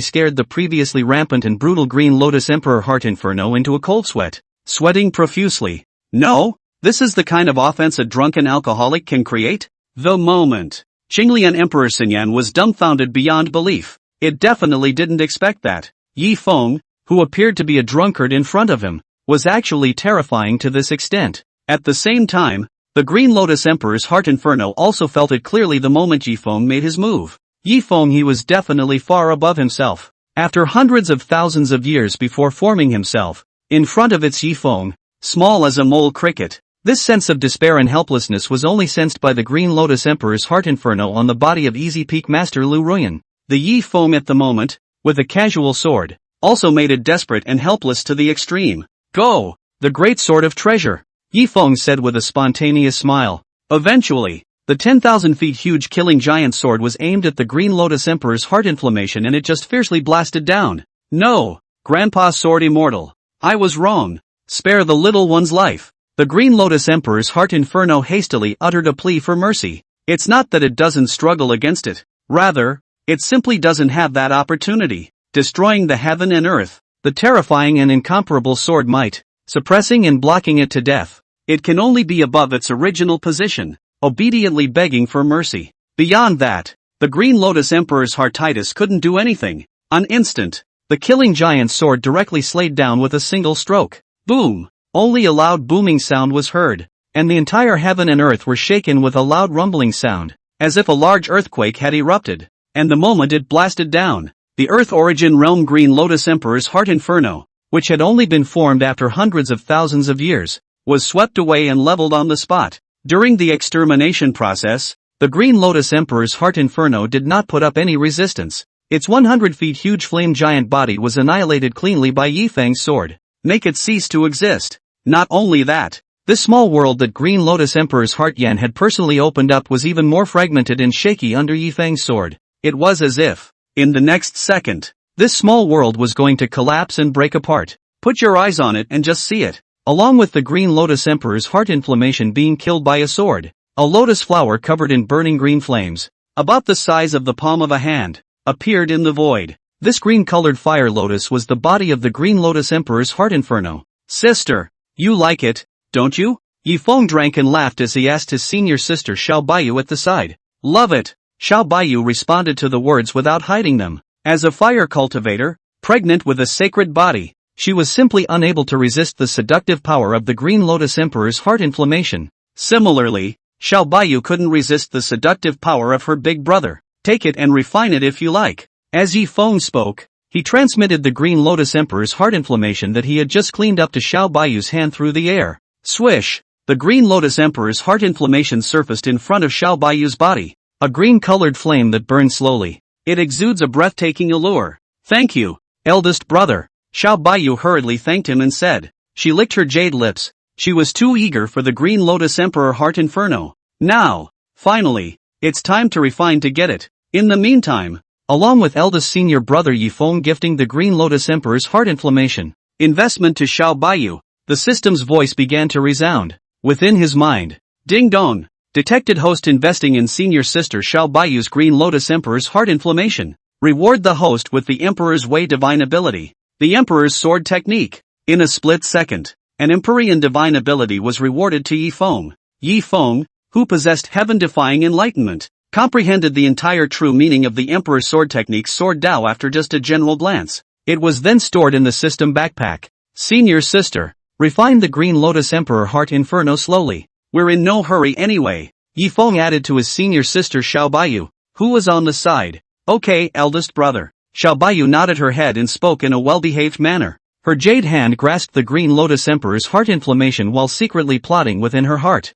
scared the previously rampant and brutal Green Lotus Emperor heart inferno into a cold sweat, sweating profusely. No, this is the kind of offense a drunken alcoholic can create? The moment Qinglian Emperor Xinyan was dumbfounded beyond belief. It definitely didn't expect that. Yi Feng, who appeared to be a drunkard in front of him, was actually terrifying to this extent. At the same time, the Green Lotus Emperor's heart inferno also felt it clearly the moment Yi Feng made his move. Yi Feng, he was definitely far above himself. After hundreds of thousands of years before forming himself, in front of its Yi Feng, small as a mole cricket, this sense of despair and helplessness was only sensed by the Green Lotus Emperor's heart inferno on the body of Easy Peak Master Lu Ruyan. The Yi Feng at the moment, with a casual sword, also made it desperate and helpless to the extreme. Go! The great sword of treasure, Yi Feng said with a spontaneous smile. Eventually, the 10,000 feet huge killing giant sword was aimed at the Green Lotus Emperor's heart inflammation and it just fiercely blasted down. No! Grandpa's sword immortal. I was wrong. Spare the little one's life. The Green Lotus Emperor's heart inferno hastily uttered a plea for mercy. It's not that it doesn't struggle against it. Rather, it simply doesn't have that opportunity. Destroying the heaven and earth, the terrifying and incomparable sword might, suppressing and blocking it to death. It can only be above its original position, obediently begging for mercy. Beyond that, the Green Lotus Emperor's heartitis couldn't do anything. On instant, the killing giant sword directly slayed down with a single stroke. Boom! Only a loud booming sound was heard, and the entire heaven and earth were shaken with a loud rumbling sound, as if a large earthquake had erupted. And the moment it blasted down, the Earth Origin Realm Green Lotus Emperor's heart inferno, which had only been formed after hundreds of thousands of years, was swept away and leveled on the spot. During the extermination process, the Green Lotus Emperor's heart inferno did not put up any resistance. Its 100 feet huge flame giant body was annihilated cleanly by Yi Feng's sword. Make it cease to exist. Not only that, this small world that Green Lotus Emperor's Heart Yan had personally opened up was even more fragmented and shaky under Yi Feng's sword. It was as if, in the next second, this small world was going to collapse and break apart. Put your eyes on it and just see it. Along with the Green Lotus Emperor's heart inflammation being killed by a sword, a lotus flower covered in burning green flames, about the size of the palm of a hand, appeared in the void. This green-colored fire lotus was the body of the Green Lotus Emperor's heart inferno. Sister, you like it, don't you? Yi Feng drank and laughed as he asked his senior sister Xiao Bayou at the side. Love it. Xiao Bayou responded to the words without hiding them. As a fire cultivator, pregnant with a sacred body, she was simply unable to resist the seductive power of the Green Lotus Emperor's heart inflammation. Similarly, Xiao Bayou couldn't resist the seductive power of her big brother. Take it and refine it if you like. As Yi Feng spoke, he transmitted the Green Lotus Emperor's heart inflammation that he had just cleaned up to Xiao Bayou's hand through the air. Swish! The Green Lotus Emperor's heart inflammation surfaced in front of Xiao Bayou's body. A green-colored flame that burned slowly. It exudes a breathtaking allure. Thank you, eldest brother. Xiao Bayou hurriedly thanked him and said. She licked her jade lips. She was too eager for the Green Lotus Emperor heart inferno. Now, finally, it's time to refine to get it. In the meantime, along with eldest senior brother Yi Feng gifting the Green Lotus Emperor's heart inflammation investment to Xiao Bayou, the system's voice began to resound. Within his mind, ding dong, detected host investing in senior sister Xiao Bayou's Green Lotus Emperor's heart inflammation. Reward the host with the Emperor's Way divine ability. The Emperor's sword technique. In a split second, an Empyrean divine ability was rewarded to Yi Feng. Yi Feng, who possessed heaven-defying enlightenment, comprehended the entire true meaning of the Emperor's sword technique's sword Dao after just a general glance. It was then stored in the system backpack. Senior sister, refine the Green Lotus Emperor heart inferno slowly. We're in no hurry anyway. Yi Feng added to his senior sister Xiao Bayou, who was on the side. Okay, eldest brother. Xiao Bayou nodded her head and spoke in a well-behaved manner. Her jade hand grasped the Green Lotus Emperor's heart inflammation while secretly plotting within her heart.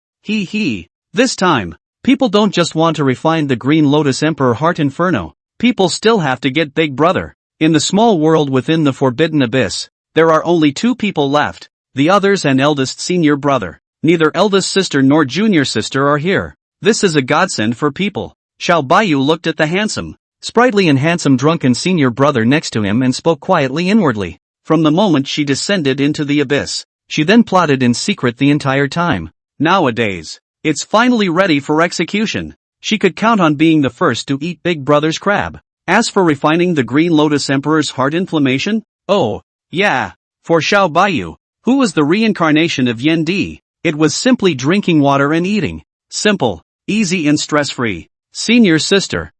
This time, people don't just want to refine the Green Lotus Emperor heart inferno. People still have to get big brother. In the small world within the Forbidden Abyss, there are only two people left, the others and eldest senior brother. Neither eldest sister nor junior sister are here. This is a godsend for people. Xiao Bayou looked at the handsome, sprightly and handsome drunken senior brother next to him and spoke quietly inwardly. From the moment she descended into the abyss, she then plotted in secret the entire time. Nowadays, it's finally ready for execution. She could count on being the first to eat big brother's crab. As for refining the Green Lotus Emperor's heart inflammation, oh, yeah, for Xiao Bayou, who was the reincarnation of Yen Di, it was simply drinking water and eating. Simple, easy and stress-free. Senior sister,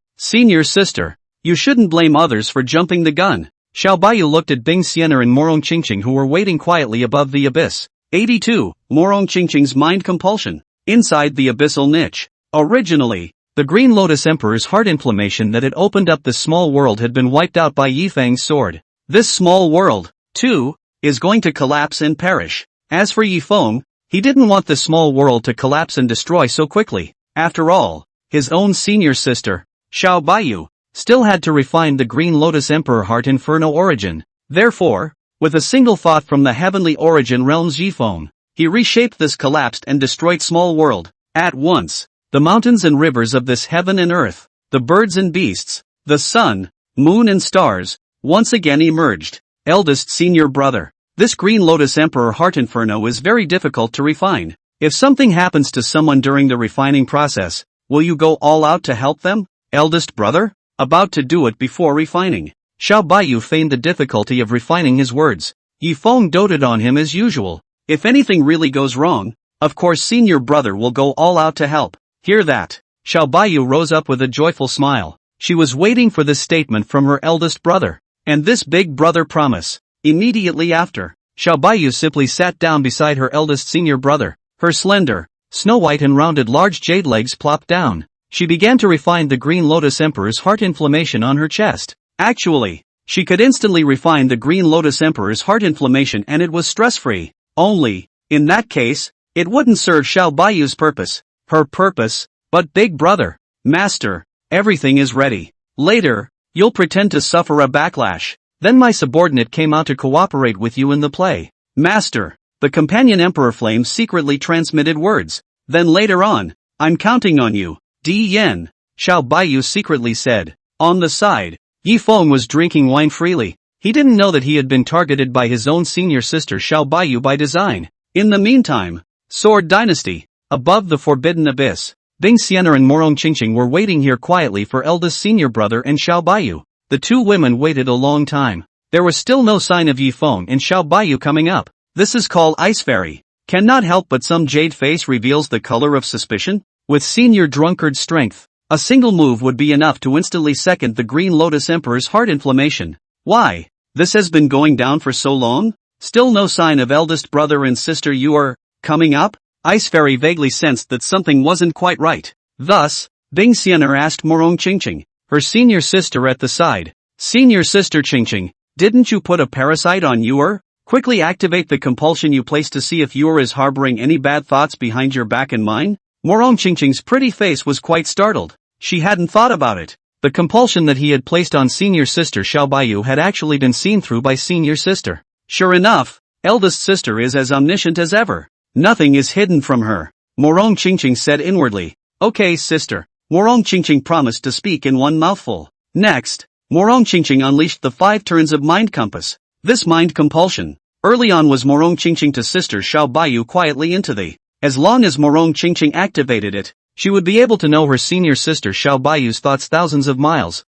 you shouldn't blame others for jumping the gun. Xiao Bayou looked at Bing Sienna and Morong Qingqing who were waiting quietly above the abyss. 82. Morong Qingqing's mind compulsion. Inside the abyssal niche. Originally, the Green Lotus Emperor's heart inflammation that had opened up this small world had been wiped out by Yi Feng's sword. This small world, too, is going to collapse and perish. As for Yi Feng, he didn't want the small world to collapse and destroy so quickly. After all, his own senior sister, Xiao Bayou, still had to refine the Green Lotus Emperor heart inferno origin. Therefore, with a single thought from the heavenly origin realms Yi Feng, he reshaped this collapsed and destroyed small world. At once, the mountains and rivers of this heaven and earth, the birds and beasts, the sun, moon and stars, once again emerged. Eldest senior brother, this Green Lotus Emperor heart inferno is very difficult to refine. If something happens to someone during the refining process, will you go all out to help them? Eldest brother? About to do it before refining. Xiao Bayou feigned the difficulty of refining his words. Yi Feng doted on him as usual. If anything really goes wrong, of course senior brother will go all out to help. Hear that? Xiao Bayou rose up with a joyful smile. She was waiting for this statement from her eldest brother. And this big brother promise. Immediately after, Xiao Bayou simply sat down beside her eldest senior brother. Her slender, snow-white and rounded large jade legs plopped down. She began to refine the Green Lotus Emperor's heart inflammation on her chest. Actually, she could instantly refine the Green Lotus Emperor's heart inflammation and it was stress-free. Only, in that case, it wouldn't serve Xiao Bayou's purpose. Her purpose, but big brother, master, everything is ready. Later, you'll pretend to suffer a backlash. Then my subordinate came out to cooperate with you in the play. Master, The companion Emperor Flame secretly transmitted words. Then later on, I'm counting on you, Di Yen, Xiao Bayou secretly said. On the side, Yi Feng was drinking wine freely. He didn't know that he had been targeted by his own senior sister Xiao Bayou by design. In the meantime, Sword Dynasty, above the Forbidden Abyss, Bing Xian'er and Morong Qingqing were waiting here quietly for eldest senior brother and Xiao Bayou. The two women waited a long time. There was still no sign of Yi Feng and Xiao Bayou coming up. This is called Ice Fairy. Cannot help but some jade face reveals the color of suspicion. With senior drunkard strength, a single move would be enough to instantly second the Green Lotus Emperor's heart inflammation. Why? This has been going down for so long? Still no sign of eldest brother and sister you are coming up? Ice Fairy vaguely sensed that something wasn't quite right. Thus, Bing Xian'er asked Morong Qingqing, her senior sister at the side. Senior sister Qingqing, didn't you put a parasite on Yuer? Quickly activate the compulsion you placed to see if Yuer is harboring any bad thoughts behind your back and mine? Morong Qingqing's pretty face was quite startled. She hadn't thought about it. The compulsion that he had placed on senior sister Xiao Bayou had actually been seen through by senior sister. Sure enough, eldest sister is as omniscient as ever. Nothing is hidden from her. Morong Qingqing said inwardly. Okay sister. Morong Qingqing promised to speak in one mouthful. Next, Morong Qingqing unleashed the 5 turns of mind compass. This mind compulsion, early on was Morong Qingqing to sister Xiao Bayou quietly into the. As long as Morong Qingqing activated it, she would be able to know her senior sister Xiao Bayou's thoughts thousands of miles,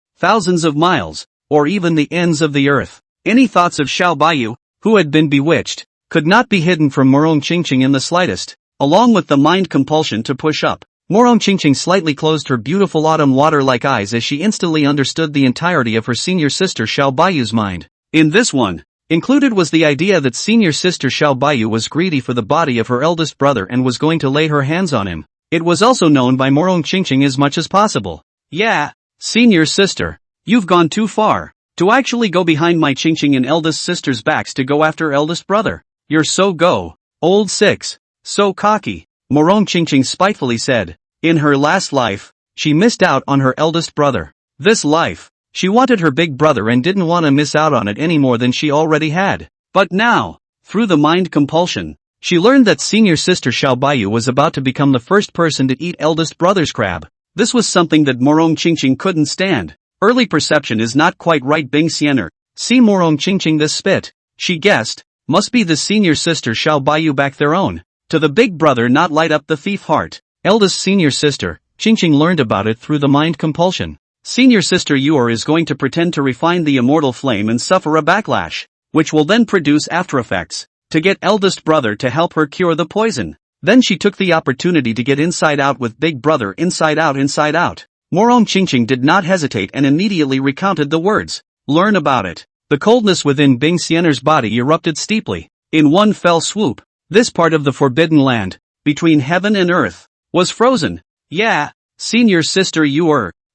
or even the ends of the earth. Any thoughts of Xiao Bayou, who had been bewitched, could not be hidden from Morong Qingqing in the slightest. Along with the mind compulsion to push up, Morong Qingqing slightly closed her beautiful autumn water-like eyes as she instantly understood the entirety of her senior sister Xiao Bayou's mind. In this one, included was the idea that senior sister Xiao Bayou was greedy for the body of her eldest brother and was going to lay her hands on him. It was also known by Morong Qingqing as much as possible. Yeah, senior sister, you've gone too far. To actually go behind my Qingqing and eldest sister's backs to go after eldest brother. You're so old 6. So cocky, Morong Qingqing spitefully said. In her last life, she missed out on her eldest brother. This life, she wanted her big brother and didn't want to miss out on it any more than she already had. But now, through the mind compulsion, she learned that senior sister Xiao Bayou was about to become the first person to eat eldest brother's crab. This was something that Morong Qingqing couldn't stand. Early perception is not quite right. Bing Xian'er, see Morong Qingqing this spit. She guessed, must be the senior sister Xiao Bayou back their own. To the big brother not light up the thief heart. Eldest senior sister, Qingqing learned about it through the mind compulsion. Senior sister Yuer is going to pretend to refine the immortal flame and suffer a backlash, which will then produce after effects, to get eldest brother to help her cure the poison. Then she took the opportunity to get inside out with big brother inside out. Morong Qingqing did not hesitate and immediately recounted the words. Learn about it. The coldness within Bing Xian'er's body erupted steeply. In one fell swoop, this part of the forbidden land, between heaven and earth, was frozen. Yeah, senior sister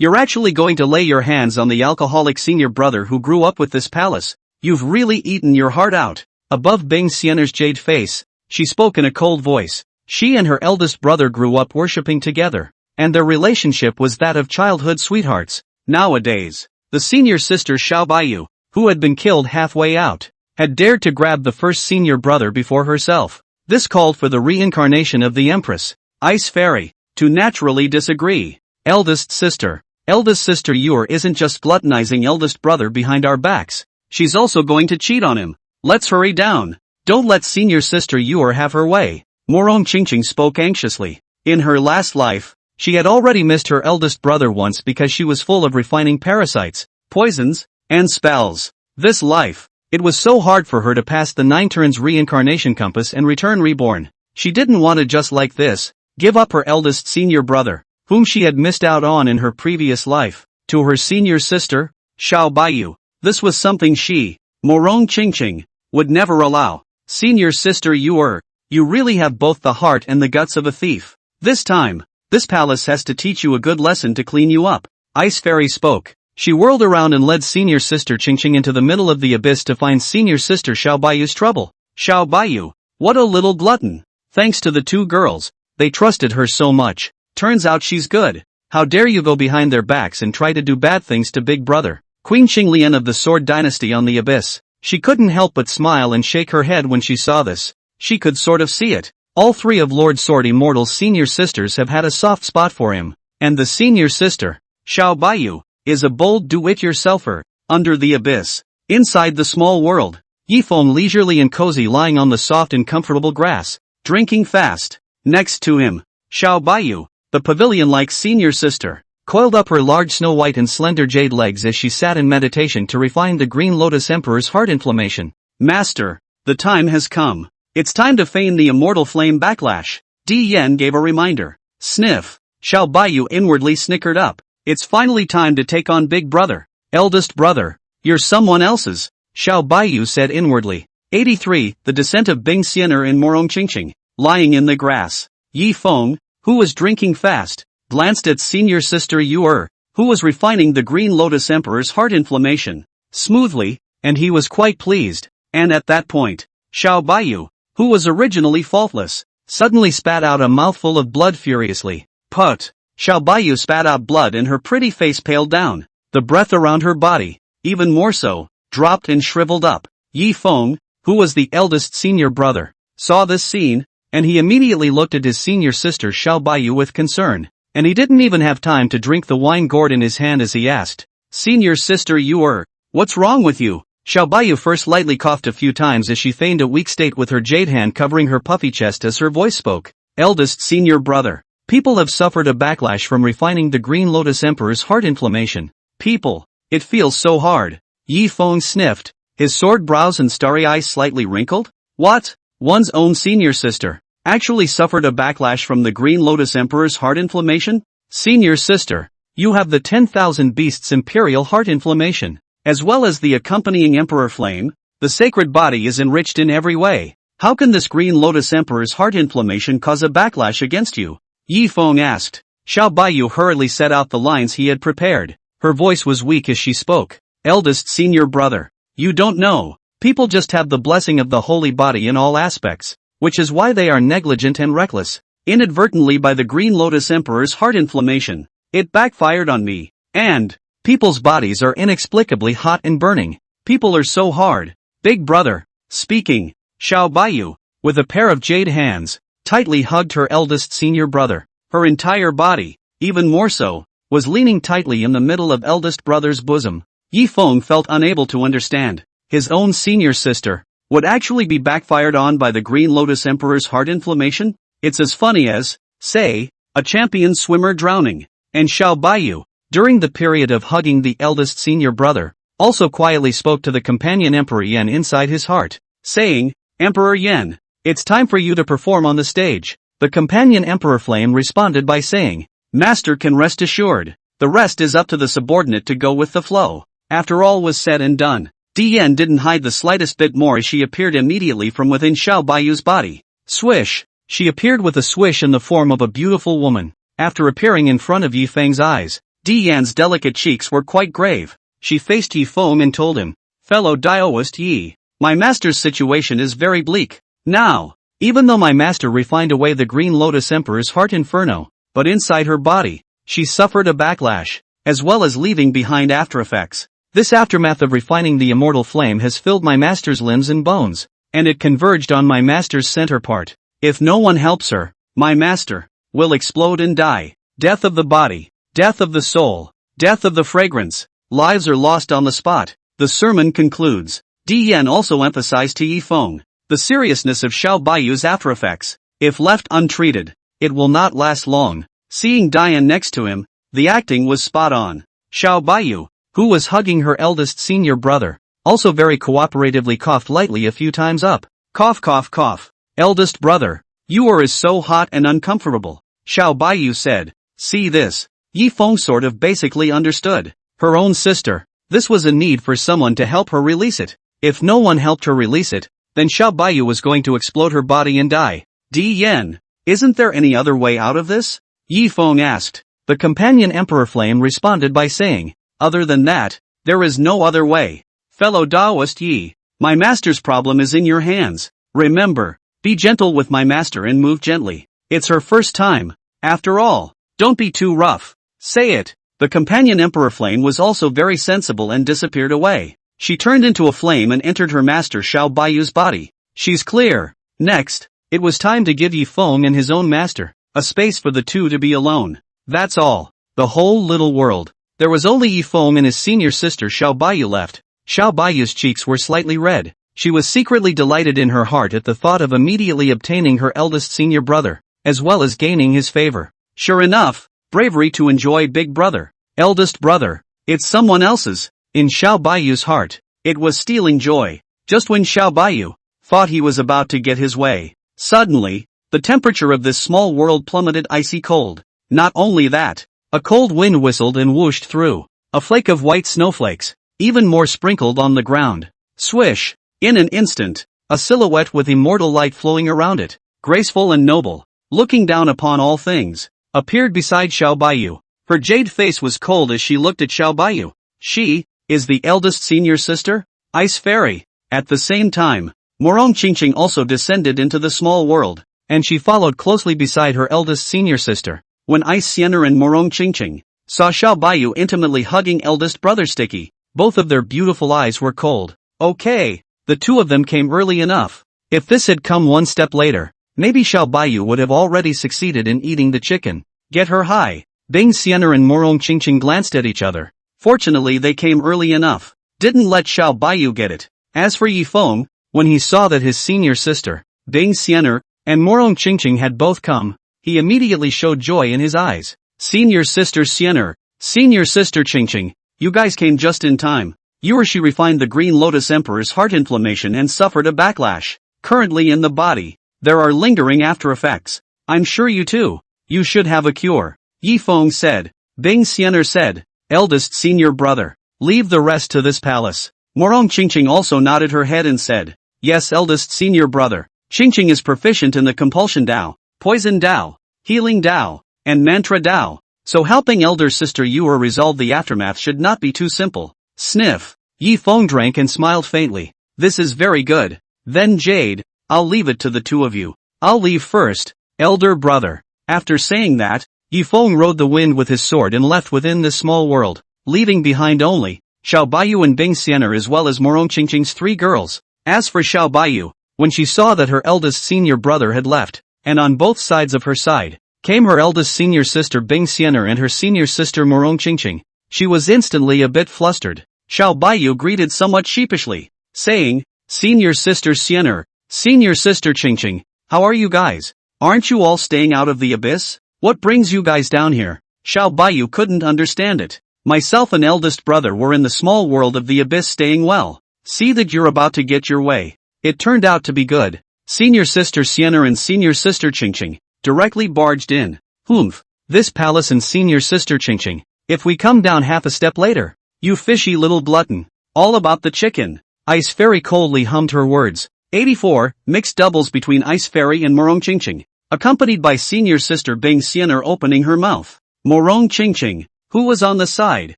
you're actually going to lay your hands on the alcoholic senior brother who grew up with this palace. You've really eaten your heart out. Above Bing Xian'er's jade face, she spoke in a cold voice. She and her eldest brother grew up worshipping together, and their relationship was that of childhood sweethearts. Nowadays, the senior sister Xiao Bayou, who had been killed halfway out, had dared to grab the first senior brother before herself. This called for the reincarnation of the Empress, Ice Fairy, to naturally disagree. Eldest sister Yuer isn't just gluttonizing eldest brother behind our backs. She's also going to cheat on him. Let's hurry down. Don't let senior sister Yuer have her way. Morong Qingqing spoke anxiously. In her last life, she had already missed her eldest brother once because she was full of refining parasites, poisons, and spells. This life, it was so hard for her to pass the 9 turns reincarnation compass and return reborn. She didn't want to just like this, give up her eldest senior brother, whom she had missed out on in her previous life, to her senior sister, Xiao Bayou. This was something she, Morong Qingqing, would never allow. Senior sister you really have both the heart and the guts of a thief. This time, this palace has to teach you a good lesson to clean you up. Ice Fairy spoke. She whirled around and led senior sister Qingqing into the middle of the abyss to find senior sister Xiao Bayou's trouble. Xiao Bayou, what a little glutton. Thanks to the 2 girls, they trusted her so much. Turns out she's good. How dare you go behind their backs and try to do bad things to big brother. Queen Xinglian of the Sword Dynasty on the abyss. She couldn't help but smile and shake her head when she saw this. She could sort of see it. All three of Lord Sword Immortal's senior sisters have had a soft spot for him. And the senior sister, Xiao Bayou, is a bold do-it-yourselfer. Under the abyss. Inside the small world. Yifeng leisurely and cozy lying on the soft and comfortable grass, drinking fast. Next to him, Xiao Bayou, the pavilion-like senior sister, coiled up her large snow-white and slender jade legs as she sat in meditation to refine the Green Lotus Emperor's heart inflammation. Master, the time has come. It's time to feign the immortal flame backlash. Di Yan gave a reminder. Sniff. Xiao Bayou inwardly snickered up. It's finally time to take on Big Brother. Eldest brother. You're someone else's. Xiao Bayou said inwardly. 83. The descent of Bing Xianer in Morongqingqing, lying in the grass. Yi Feng, who was drinking fast, glanced at senior sister Yu who was refining the Green Lotus Emperor's heart inflammation, smoothly, and he was quite pleased. And at that point, Xiao Bayou, who was originally faultless, suddenly spat out a mouthful of blood furiously. Put. Xiao Bayou spat out blood and her pretty face paled down. The breath around her body, even more so, dropped and shriveled up. Yi Feng, who was the eldest senior brother, saw this scene, and he immediately looked at his senior sister Xiao Bayou with concern, and he didn't even have time to drink the wine gourd in his hand as he asked, Senior sister Yu what's wrong with you? Xiao Bayou first lightly coughed a few times as she feigned a weak state with her jade hand covering her puffy chest as her voice spoke. Eldest senior brother. People have suffered a backlash from refining the Green Lotus Emperor's heart inflammation. People. It feels so hard. Yi Feng sniffed, his sword brows and starry eyes slightly wrinkled. What? One's own senior sister actually suffered a backlash from the Green Lotus Emperor's heart inflammation? Senior sister, you have the 10,000 beasts imperial heart inflammation, as well as the accompanying emperor flame. The sacred body is enriched in every way. How can this Green Lotus Emperor's heart inflammation cause a backlash against you? Yi Feng asked. Xiao Bayou hurriedly set out the lines he had prepared. Her voice was weak as she spoke. Eldest senior brother, you don't know. People just have the blessing of the holy body in all aspects, which is why they are negligent and reckless. Inadvertently by the Green Lotus Emperor's heart inflammation, it backfired on me. And people's bodies are inexplicably hot and burning. People are so hard. Big brother, speaking, Xiao Bayou, with a pair of jade hands, tightly hugged her eldest senior brother. Her entire body, even more so, was leaning tightly in the middle of eldest brother's bosom. Yi Feng felt unable to understand. His own senior sister would actually be backfired on by the Green Lotus Emperor's heart inflammation? It's as funny as, say, a champion swimmer drowning. And Xiao Bayou, during the period of hugging the eldest senior brother, also quietly spoke to the companion Emperor Yan inside his heart, saying, Emperor Yan, it's time for you to perform on the stage. The companion Emperor Flame responded by saying, Master can rest assured. The rest is up to the subordinate to go with the flow. After all was said and done, Di Yan didn't hide the slightest bit more as she appeared immediately from within Xiao Bayou's body. Swish! She appeared with a swish in the form of a beautiful woman. After appearing in front of Yi Feng's eyes, Di Yan's delicate cheeks were quite grave. She faced Yi Feng and told him, Fellow Daoist Yi, my master's situation is very bleak. Now, even though my master refined away the Green Lotus Emperor's heart inferno, but inside her body, she suffered a backlash, as well as leaving behind aftereffects. This aftermath of refining the immortal flame has filled my master's limbs and bones, and it converged on my master's center part. If no one helps her, my master will explode and die. Death of the body, death of the soul, death of the fragrance. Lives are lost on the spot. The sermon concludes. Di Yan also emphasized to Yi Feng the seriousness of Xiao Bayou's aftereffects. If left untreated, it will not last long. Seeing Dian next to him, the acting was spot on. Xiao Bayou, who was hugging her eldest senior brother, also very cooperatively coughed lightly a few times up. Cough cough cough. Eldest brother, you is so hot and uncomfortable. Xiao Bayou said. See this. Yi Feng sort of basically understood. Her own sister. This was a need for someone to help her release it. If no one helped her release it, then Xiao Bayou was going to explode her body and die. Di Yan, isn't there any other way out of this? Yi Feng asked. The companion Emperor Flame responded by saying, Other than that, there is no other way. Fellow Daoist Yi, my master's problem is in your hands. Remember, be gentle with my master and move gently. It's her first time. After all, don't be too rough. Say it. The companion Emperor Flame was also very sensible and disappeared away. She turned into a flame and entered her master Xiao Bayou's body. She's clear. Next, it was time to give Yi Feng and his own master a space for the two to be alone. That's all. The whole little world. There was only Yi Feng and his senior sister Xiao Bayou left. Xiao Baiyu's cheeks were slightly red. She was secretly delighted in her heart at the thought of immediately obtaining her eldest senior brother, as well as gaining his favor. Sure enough, bravery to enjoy big brother, eldest brother, it's someone else's. In Xiao Baiyu's heart, it was stealing joy. Just when Xiao Bayou thought he was about to get his way, suddenly, the temperature of this small world plummeted icy cold. Not only that, a cold wind whistled and whooshed through. A flake of white snowflakes, even more sprinkled on the ground. Swish! In an instant, a silhouette with immortal light flowing around it, graceful and noble, looking down upon all things, appeared beside Xiao Bayou. Her jade face was cold as she looked at Xiao Bayou. She is the eldest senior sister? Ice Fairy. At the same time, Morong Qingqing also descended into the small world, and she followed closely beside her eldest senior sister. When Ice Sienna and Morong Qingqing saw Xiao Bayou intimately hugging eldest brother Sticky, both of their beautiful eyes were cold. Okay, the two of them came early enough. If this had come one step later, maybe Xiao Bayou would have already succeeded in eating the chicken. Get her high. Bing Sienna and Morong Qingqing glanced at each other. Fortunately they came early enough. Didn't let Xiao Bayou get it. As for Yi Feng, when he saw that his senior sister, Bing Sienna, and Morong Qingqing had both come, he immediately showed joy in his eyes. Senior sister Sienna, senior sister Qingqing, you guys came just in time. You or she refined the Green Lotus Emperor's heart inflammation and suffered a backlash. Currently in the body, there are lingering after effects. I'm sure you too. You should have a cure. Yi Feng said. Bing Sienna said, eldest senior brother, leave the rest to this palace. Morong Qingqing also nodded her head and said, yes, eldest senior brother. Qingqing is proficient in the compulsion Dao, poison Dao, healing Dao, and mantra Dao, so helping elder sister Yuer resolve the aftermath should not be too simple. Sniff. Yi Feng drank and smiled faintly. This is very good. Then Jade, I'll leave it to the two of you. I'll leave first, elder brother. After saying that, Yi Feng rode the wind with his sword and left within this small world, leaving behind only Xiao Bayou and Bing Sienna as well as Morong Qingqing's three girls. As for Xiao Bayou, when she saw that her eldest senior brother had left, and on both sides of her side, came her eldest senior sister Bing Sienna and her senior sister Morong Qingqing, she was instantly a bit flustered. Xiao Bayou greeted somewhat sheepishly, saying, senior sister Sienna, senior sister Qingqing, how are you guys? Aren't you all staying out of the abyss? What brings you guys down here? Xiao Bayou couldn't understand it. Myself and eldest brother were in the small world of the abyss staying well. See that you're about to get your way. It turned out to be good. Senior sister Sienna and senior sister Qingqing directly barged in. Humph, this palace and senior sister Qingqing. If we come down half a step later, you fishy little glutton. All about the chicken. Ice Fairy coldly hummed her words. 84, mixed doubles between Ice Fairy and Morong Qingqing, accompanied by senior sister Bing Sienna opening her mouth. Morong Qingqing, who was on the side,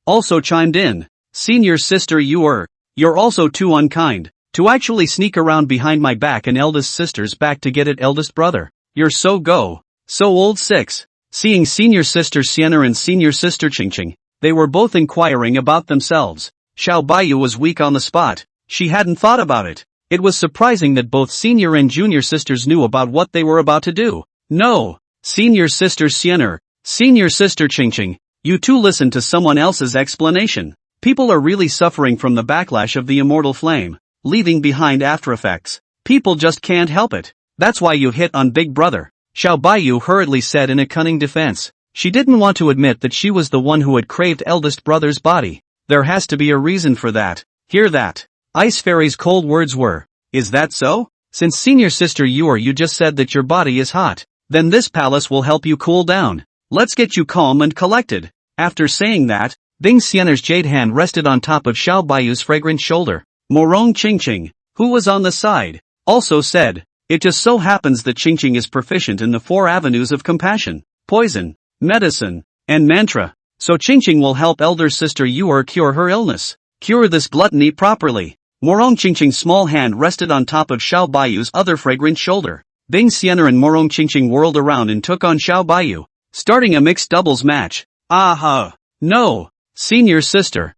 also chimed in. Senior sister you're also too unkind, to actually sneak around behind my back and eldest sister's back to get at eldest brother. You're so old. 6. Seeing senior sister Sienna and senior sister Qingqing, they were both inquiring about themselves. Xiao Bayou was weak on the spot. She hadn't thought about it. It was surprising that both senior and junior sisters knew about what they were about to do. No, senior sister Sienna, senior sister Qingqing, you two listen to someone else's explanation. People are really suffering from the backlash of the immortal flame, leaving behind after effects. People just can't help it. That's why you hit on Big Brother. Xiao Bayou hurriedly said in a cunning defense. She didn't want to admit that she was the one who had craved eldest brother's body. There has to be a reason for that. Hear that? Ice Fairy's cold words were, is that so? Since senior sister you just said that your body is hot, then this palace will help you cool down. Let's get you calm and collected. After saying that, Bing Sienna's jade hand rested on top of Xiao Bayou's fragrant shoulder. Morong Qingqing, who was on the side, also said, it just so happens that Qingqing is proficient in the 4 avenues of compassion, poison, medicine, and mantra, so Qingqing will help elder sister Yuer cure her illness. Cure this gluttony properly. Morong Qingqing's small hand rested on top of Xiao Bayou's other fragrant shoulder. Bing Sienna and Morong Qingqing whirled around and took on Xiao Bayou, starting a mixed doubles match. Aha! No! Senior sister,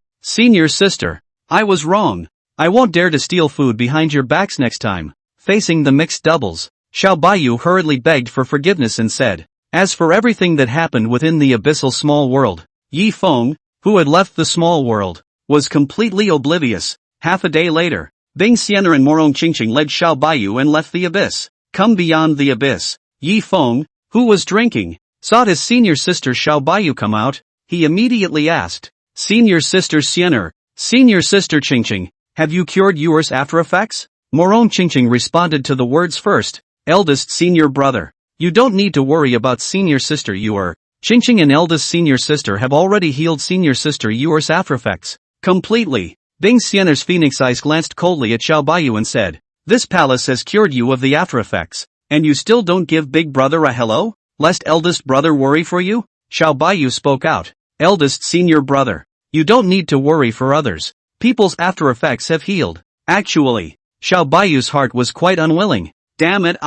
I was wrong. I won't dare to steal food behind your backs next time. Facing the mixed doubles, Xiao Baiyu hurriedly begged for forgiveness and said, as for everything that happened within the abyssal small world, Yi Feng, who had left the small world, was completely oblivious. Half a day later, Bing Xian'er and Morong Qingqing led Xiao Baiyu and left the abyss. Come beyond the abyss. Yi Feng, who was drinking, saw his senior sister Xiao Baiyu come out. He immediately asked, Senior sister Xian'er, Senior sister Qingqing, have you cured yours after effects? Morong Qingqing responded to the words first, eldest senior brother. You don't need to worry about senior sister Yuer. Qingqing and eldest senior sister have already healed senior sister Yuer's after effects. Completely. Bing Xian'er's phoenix eyes glanced coldly at Xiao Baiyu and said, this palace has cured you of the after effects, and you still don't give big brother a hello? Lest eldest brother worry for you? Xiao Baiyu spoke out, eldest senior brother. You don't need to worry for others. People's after effects have healed. Actually, Xiao Baiyu's heart was quite unwilling. Damn it,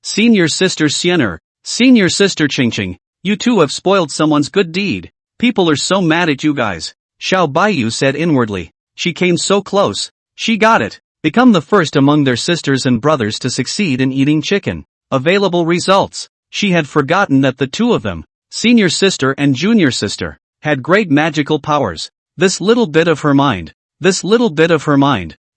Senior sister Xian'er, senior sister Qingqing, you two have spoiled someone's good deed. People are so mad at you guys. Xiao Baiyu said inwardly. She came so close. She got it. Become the first among their sisters and brothers to succeed in eating chicken. Available results. She had forgotten that the two of them, senior sister and junior sister, had great magical powers. This little bit of her mind,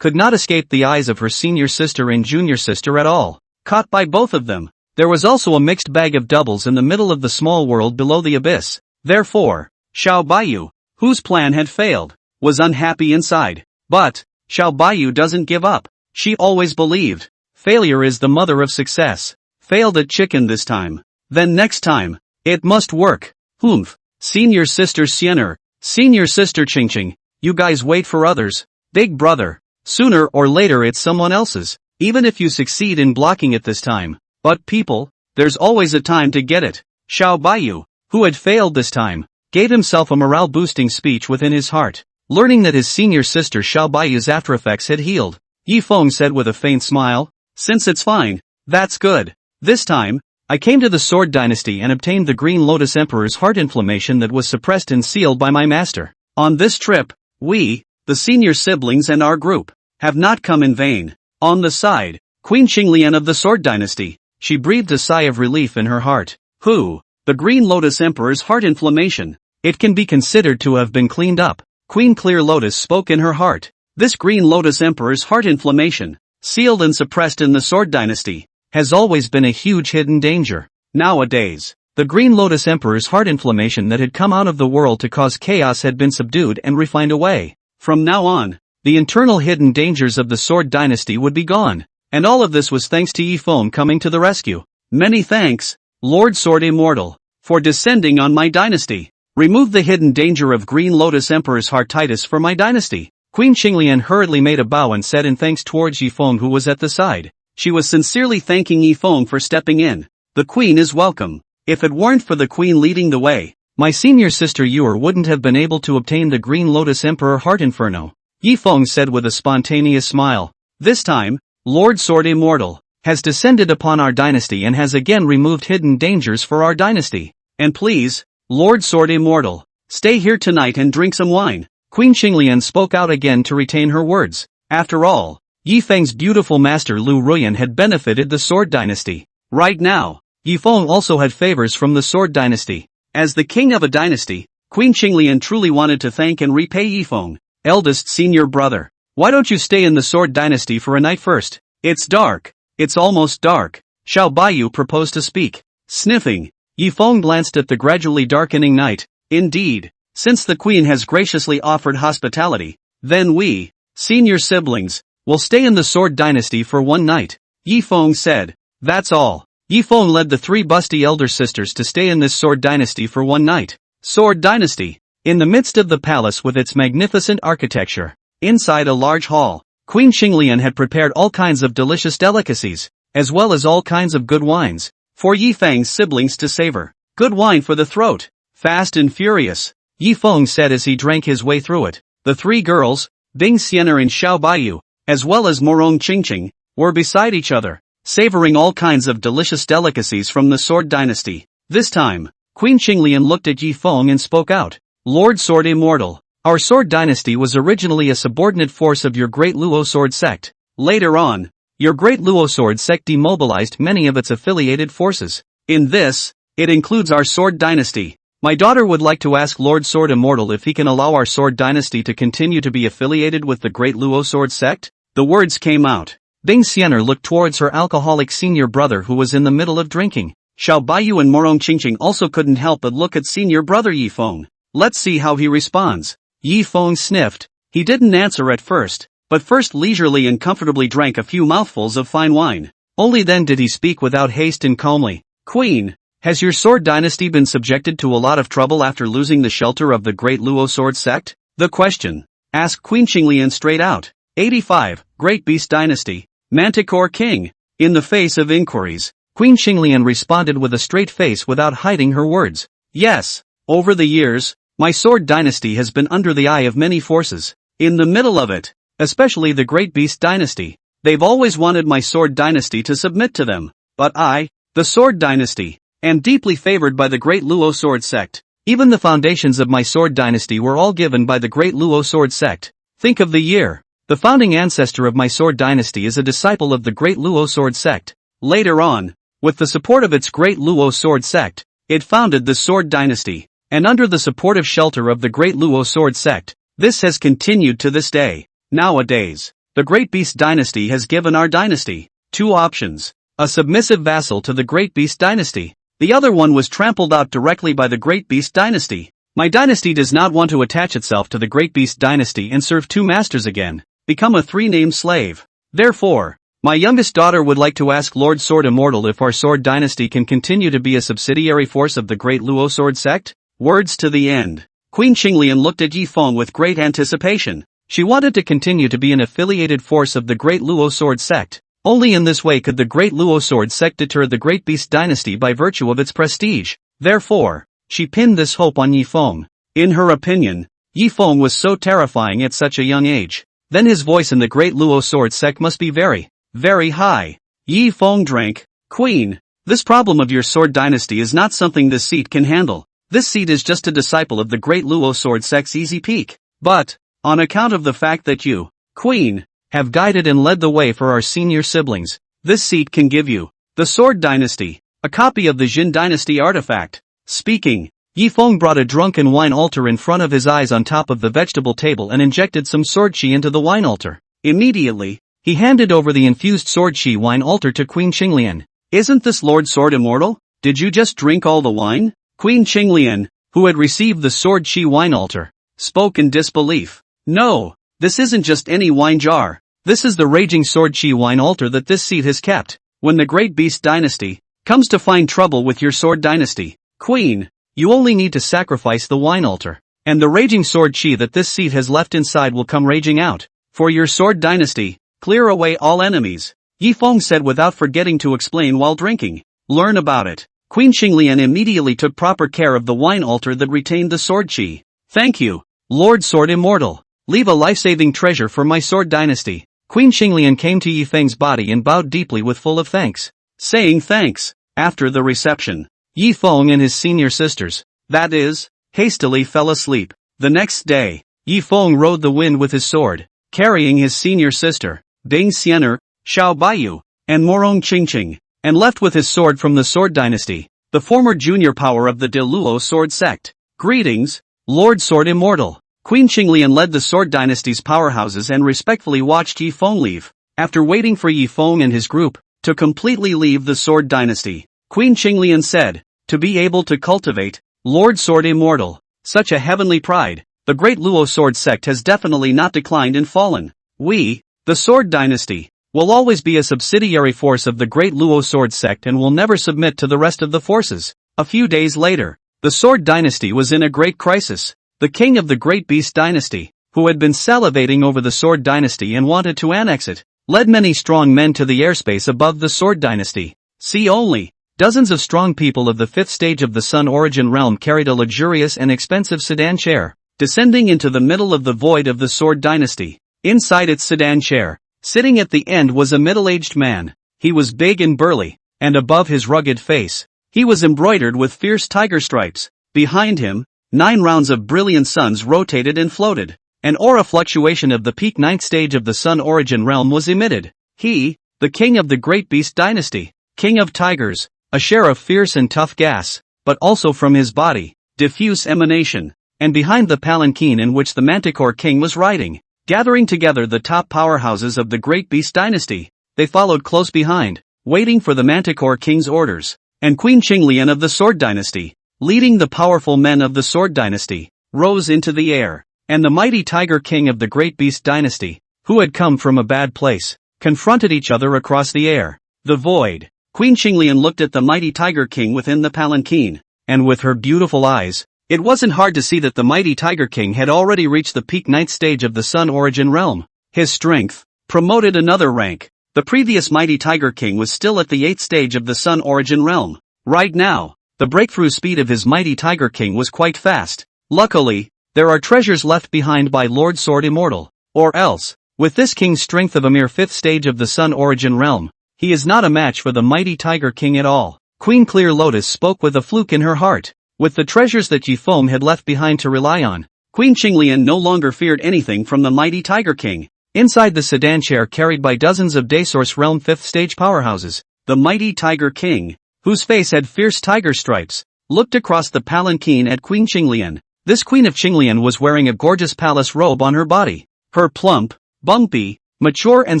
could not escape the eyes of her senior sister and junior sister at all. Caught by both of them. There was also a mixed bag of doubles in the middle of the small world below the abyss. Therefore, Xiao Baiyu, whose plan had failed, was unhappy inside. But, Xiao Baiyu doesn't give up. She always believed, failure is the mother of success. Failed at chicken this time. Then next time, it must work. Humph. Senior sister Xian'er, senior sister Qingqing, you guys wait for others. Big brother, sooner or later it's someone else's. Even if you succeed in blocking it this time. But people, there's always a time to get it. Xiao Baiyu, who had failed this time, gave himself a morale-boosting speech within his heart. Learning that his senior sister Xiao Baiyu's after effects had healed, Yi Feng said with a faint smile, since it's fine, that's good. This time, I came to the Sword Dynasty and obtained the Green Lotus Emperor's heart inflammation that was suppressed and sealed by my master. On this trip, we, the senior siblings and our group, have not come in vain. On the side, Queen Qinglian of the Sword Dynasty, she breathed a sigh of relief in her heart. The Green Lotus Emperor's heart inflammation. It can be considered to have been cleaned up. Queen Clear Lotus spoke in her heart. This Green Lotus Emperor's heart inflammation, sealed and suppressed in the Sword Dynasty, has always been a huge hidden danger. Nowadays, the Green Lotus Emperor's heart inflammation that had come out of the world to cause chaos had been subdued and refined away. From now on, the internal hidden dangers of the Sword Dynasty would be gone. And all of this was thanks to Yi Feng coming to the rescue. Many thanks, Lord Sword Immortal, for descending on my dynasty. Remove the hidden danger of Green Lotus Emperor's heartitis for my dynasty. Queen Qinglian hurriedly made a bow and said in thanks towards Yi Feng who was at the side. She was sincerely thanking Yi Feng for stepping in. The queen is welcome. If it weren't for the queen leading the way, my senior sister Yuer wouldn't have been able to obtain the Green Lotus Emperor Heart Inferno. Yi Feng said with a spontaneous smile. This time, Lord Sword Immortal has descended upon our dynasty and has again removed hidden dangers for our dynasty. And please, Lord Sword Immortal, stay here tonight and drink some wine. Queen Qinglian spoke out again to retain her words. After all, Yi Feng's beautiful master Lu Ruyan had benefited the Sword Dynasty. Right now, Yi Feng also had favors from the Sword Dynasty. As the king of a dynasty, Queen Qinglian truly wanted to thank and repay Yi Feng. Eldest senior brother, why don't you stay in the Sword Dynasty for a night first? It's dark. It's almost dark. Xiao Baiyu proposed to speak. Sniffing, Yi Feng glanced at the gradually darkening night. Indeed, since the queen has graciously offered hospitality, then we, senior siblings, will stay in the Sword Dynasty for one night. Yi Feng said. That's all. Yi Feng led the three busty elder sisters to stay in this Sword Dynasty for one night. Sword Dynasty. In the midst of the palace with its magnificent architecture, inside a large hall, Queen Qinglian had prepared all kinds of delicious delicacies, as well as all kinds of good wines, for Yi Feng's siblings to savor. Good wine for the throat. Fast and furious, Yi Feng said as he drank his way through it. The three girls, Bing Xian'er and Xiao Baiyu, as well as Morong Qingqing, were beside each other, savoring all kinds of delicious delicacies from the Sword Dynasty. This time, Queen Qinglian looked at Yi Feng and spoke out. Lord Sword Immortal, our Sword Dynasty was originally a subordinate force of your great Luo Sword Sect. Later on, your great Luo sword sect demobilized many of its affiliated forces. In this, it includes our sword dynasty. My daughter would like to ask Lord Sword Immortal if he can allow our sword dynasty to continue to be affiliated with the great Luo sword sect. The words came out. Bing Xianer looked towards her alcoholic senior brother who was in the middle of drinking. Xiao Bayou and Morong Qingqing also couldn't help but look at senior brother Yi Feng. Let's see how he responds. Yi Feng sniffed. He didn't answer at first, but first leisurely and comfortably drank a few mouthfuls of fine wine. Only then did he speak without haste and calmly. Queen, has your sword dynasty been subjected to a lot of trouble after losing the shelter of the great Luo sword sect? The question, asked Queen Qinglian straight out. 85, Great Beast Dynasty, Manticore King. In the face of inquiries, Queen Qinglian responded with a straight face without hiding her words. Yes, over the years, my sword dynasty has been under the eye of many forces. In the middle of it, especially the Great Beast Dynasty, they've always wanted my sword dynasty to submit to them. But I, the sword dynasty, am deeply favored by the great Luo sword sect. Even the foundations of my sword dynasty were all given by the great Luo sword sect. Think of the year. The founding ancestor of my sword dynasty is a disciple of the great Luo sword sect. Later on, with the support of its great Luo sword sect, it founded the sword dynasty, and under the supportive shelter of the great Luo sword sect, this has continued to this day. Nowadays, the Great Beast Dynasty has given our dynasty two options: a submissive vassal to the Great Beast Dynasty. The other one was trampled out directly by the Great Beast Dynasty. My dynasty does not want to attach itself to the Great Beast Dynasty and serve two masters again, become a three-named slave. Therefore, my youngest daughter would like to ask Lord Sword Immortal if our sword dynasty can continue to be a subsidiary force of the great Luo sword sect. Words to the end. Queen Qinglian looked at Yi Feng with great anticipation. She wanted to continue to be an affiliated force of the great Luo sword sect. Only in this way could the great Luo sword sect deter the Great Beast Dynasty by virtue of its prestige. Therefore, she pinned this hope on Yi Feng. In her opinion, Yi Feng was so terrifying at such a young age. Then his voice in the great Luo sword sect must be very, very high. Yi Feng drank. Queen, this problem of your sword dynasty is not something this seat can handle. This seat is just a disciple of the great Luo sword sect's easy peak. But, on account of the fact that you, Queen, have guided and led the way for our senior siblings, this seat can give you, the sword dynasty, a copy of the Jin dynasty artifact. Speaking, Yi Feng brought a drunken wine altar in front of his eyes on top of the vegetable table and injected some sword chi into the wine altar. Immediately, he handed over the infused sword chi wine altar to Queen Qinglian. Isn't this Lord Sword Immortal? Did you just drink all the wine? Queen Qinglian, who had received the sword chi wine altar, spoke in disbelief. No, this isn't just any wine jar. This is the raging sword chi wine altar that this seat has kept. When the Great Beast Dynasty comes to find trouble with your sword dynasty, Queen, you only need to sacrifice the wine altar, and the raging sword chi that this seat has left inside will come raging out. For your sword dynasty, clear away all enemies, Yi Feng said without forgetting to explain while drinking. Learn about it. Queen Qinglian immediately took proper care of the wine altar that retained the sword chi. Thank you, Lord Sword Immortal. Leave a life-saving treasure for my sword dynasty. Queen Qinglian came to Yi Feng's body and bowed deeply with full of thanks. Saying thanks, after the reception, Yi Feng and his senior sisters, that is, hastily fell asleep. The next day, Yi Feng rode the wind with his sword, carrying his senior sister, Bing Xianer, Xiao Bayou, and Morong Qingqing, and left with his sword from the sword dynasty, the former junior power of the De Luo sword sect. Greetings, Lord Sword Immortal. Queen Qinglian led the sword dynasty's powerhouses and respectfully watched Yi Feng leave. After waiting for Yi Feng and his group to completely leave the sword dynasty, Queen Qinglian said, to be able to cultivate, Lord Sword Immortal, such a heavenly pride, the great Luo sword sect has definitely not declined and fallen. We, the sword dynasty, will always be a subsidiary force of the great Luo sword sect and will never submit to the rest of the forces. A few days later, the sword dynasty was in a great crisis. The king of the Great Beast Dynasty, who had been salivating over the Sword Dynasty and wanted to annex it, led many strong men to the airspace above the Sword Dynasty. See only, dozens of strong people of the fifth stage of the Sun Origin realm carried a luxurious and expensive sedan chair, descending into the middle of the void of the Sword Dynasty. Inside its sedan chair, sitting at the end was a middle-aged man. He was big and burly, and above his rugged face, he was embroidered with fierce tiger stripes. Behind him, 9 rounds of brilliant suns rotated and floated. An aura fluctuation of the peak 9th stage of the Sun Origin realm was emitted. He, the king of the great beast dynasty, king of tigers, a share of fierce and tough gas, but also from his body, diffuse emanation, and behind the palanquin in which the Manticore king was riding, gathering together the top powerhouses of the great beast dynasty, they followed close behind, waiting for the Manticore king's orders, and Queen Qinglian of the Sword dynasty, leading the powerful men of the Sword dynasty, rose into the air, and the mighty Tiger King of the Great Beast dynasty, who had come from a bad place, confronted each other across the air. The void. Queen Qinglian looked at the mighty Tiger King within the palanquin, and with her beautiful eyes, it wasn't hard to see that the mighty Tiger King had already reached the peak 9th stage of the Sun Origin realm. His strength promoted another rank. The previous mighty Tiger King was still at the 8th stage of the Sun Origin realm. Right now, the breakthrough speed of his mighty Tiger King was quite fast. Luckily, there are treasures left behind by Lord Sword Immortal. Or else, with this king's strength of a mere 5th stage of the Sun Origin realm, he is not a match for the mighty Tiger King at all. Queen Clear Lotus spoke with a fluke in her heart. With the treasures that Yi Foam had left behind to rely on, Queen Qinglian no longer feared anything from the mighty Tiger King. Inside the sedan chair carried by dozens of Daysource Realm 5th stage powerhouses, the mighty Tiger King, whose face had fierce tiger stripes, looked across the palanquin at Queen Qinglian. This Queen of Qinglian was wearing a gorgeous palace robe on her body. Her plump, bumpy, mature and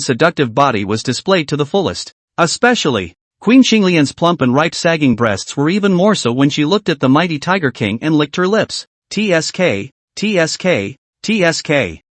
seductive body was displayed to the fullest. Especially, Queen Qinglian's plump and ripe sagging breasts were even more so when she looked at the mighty Tiger King and licked her lips. TSK, TSK, TSK.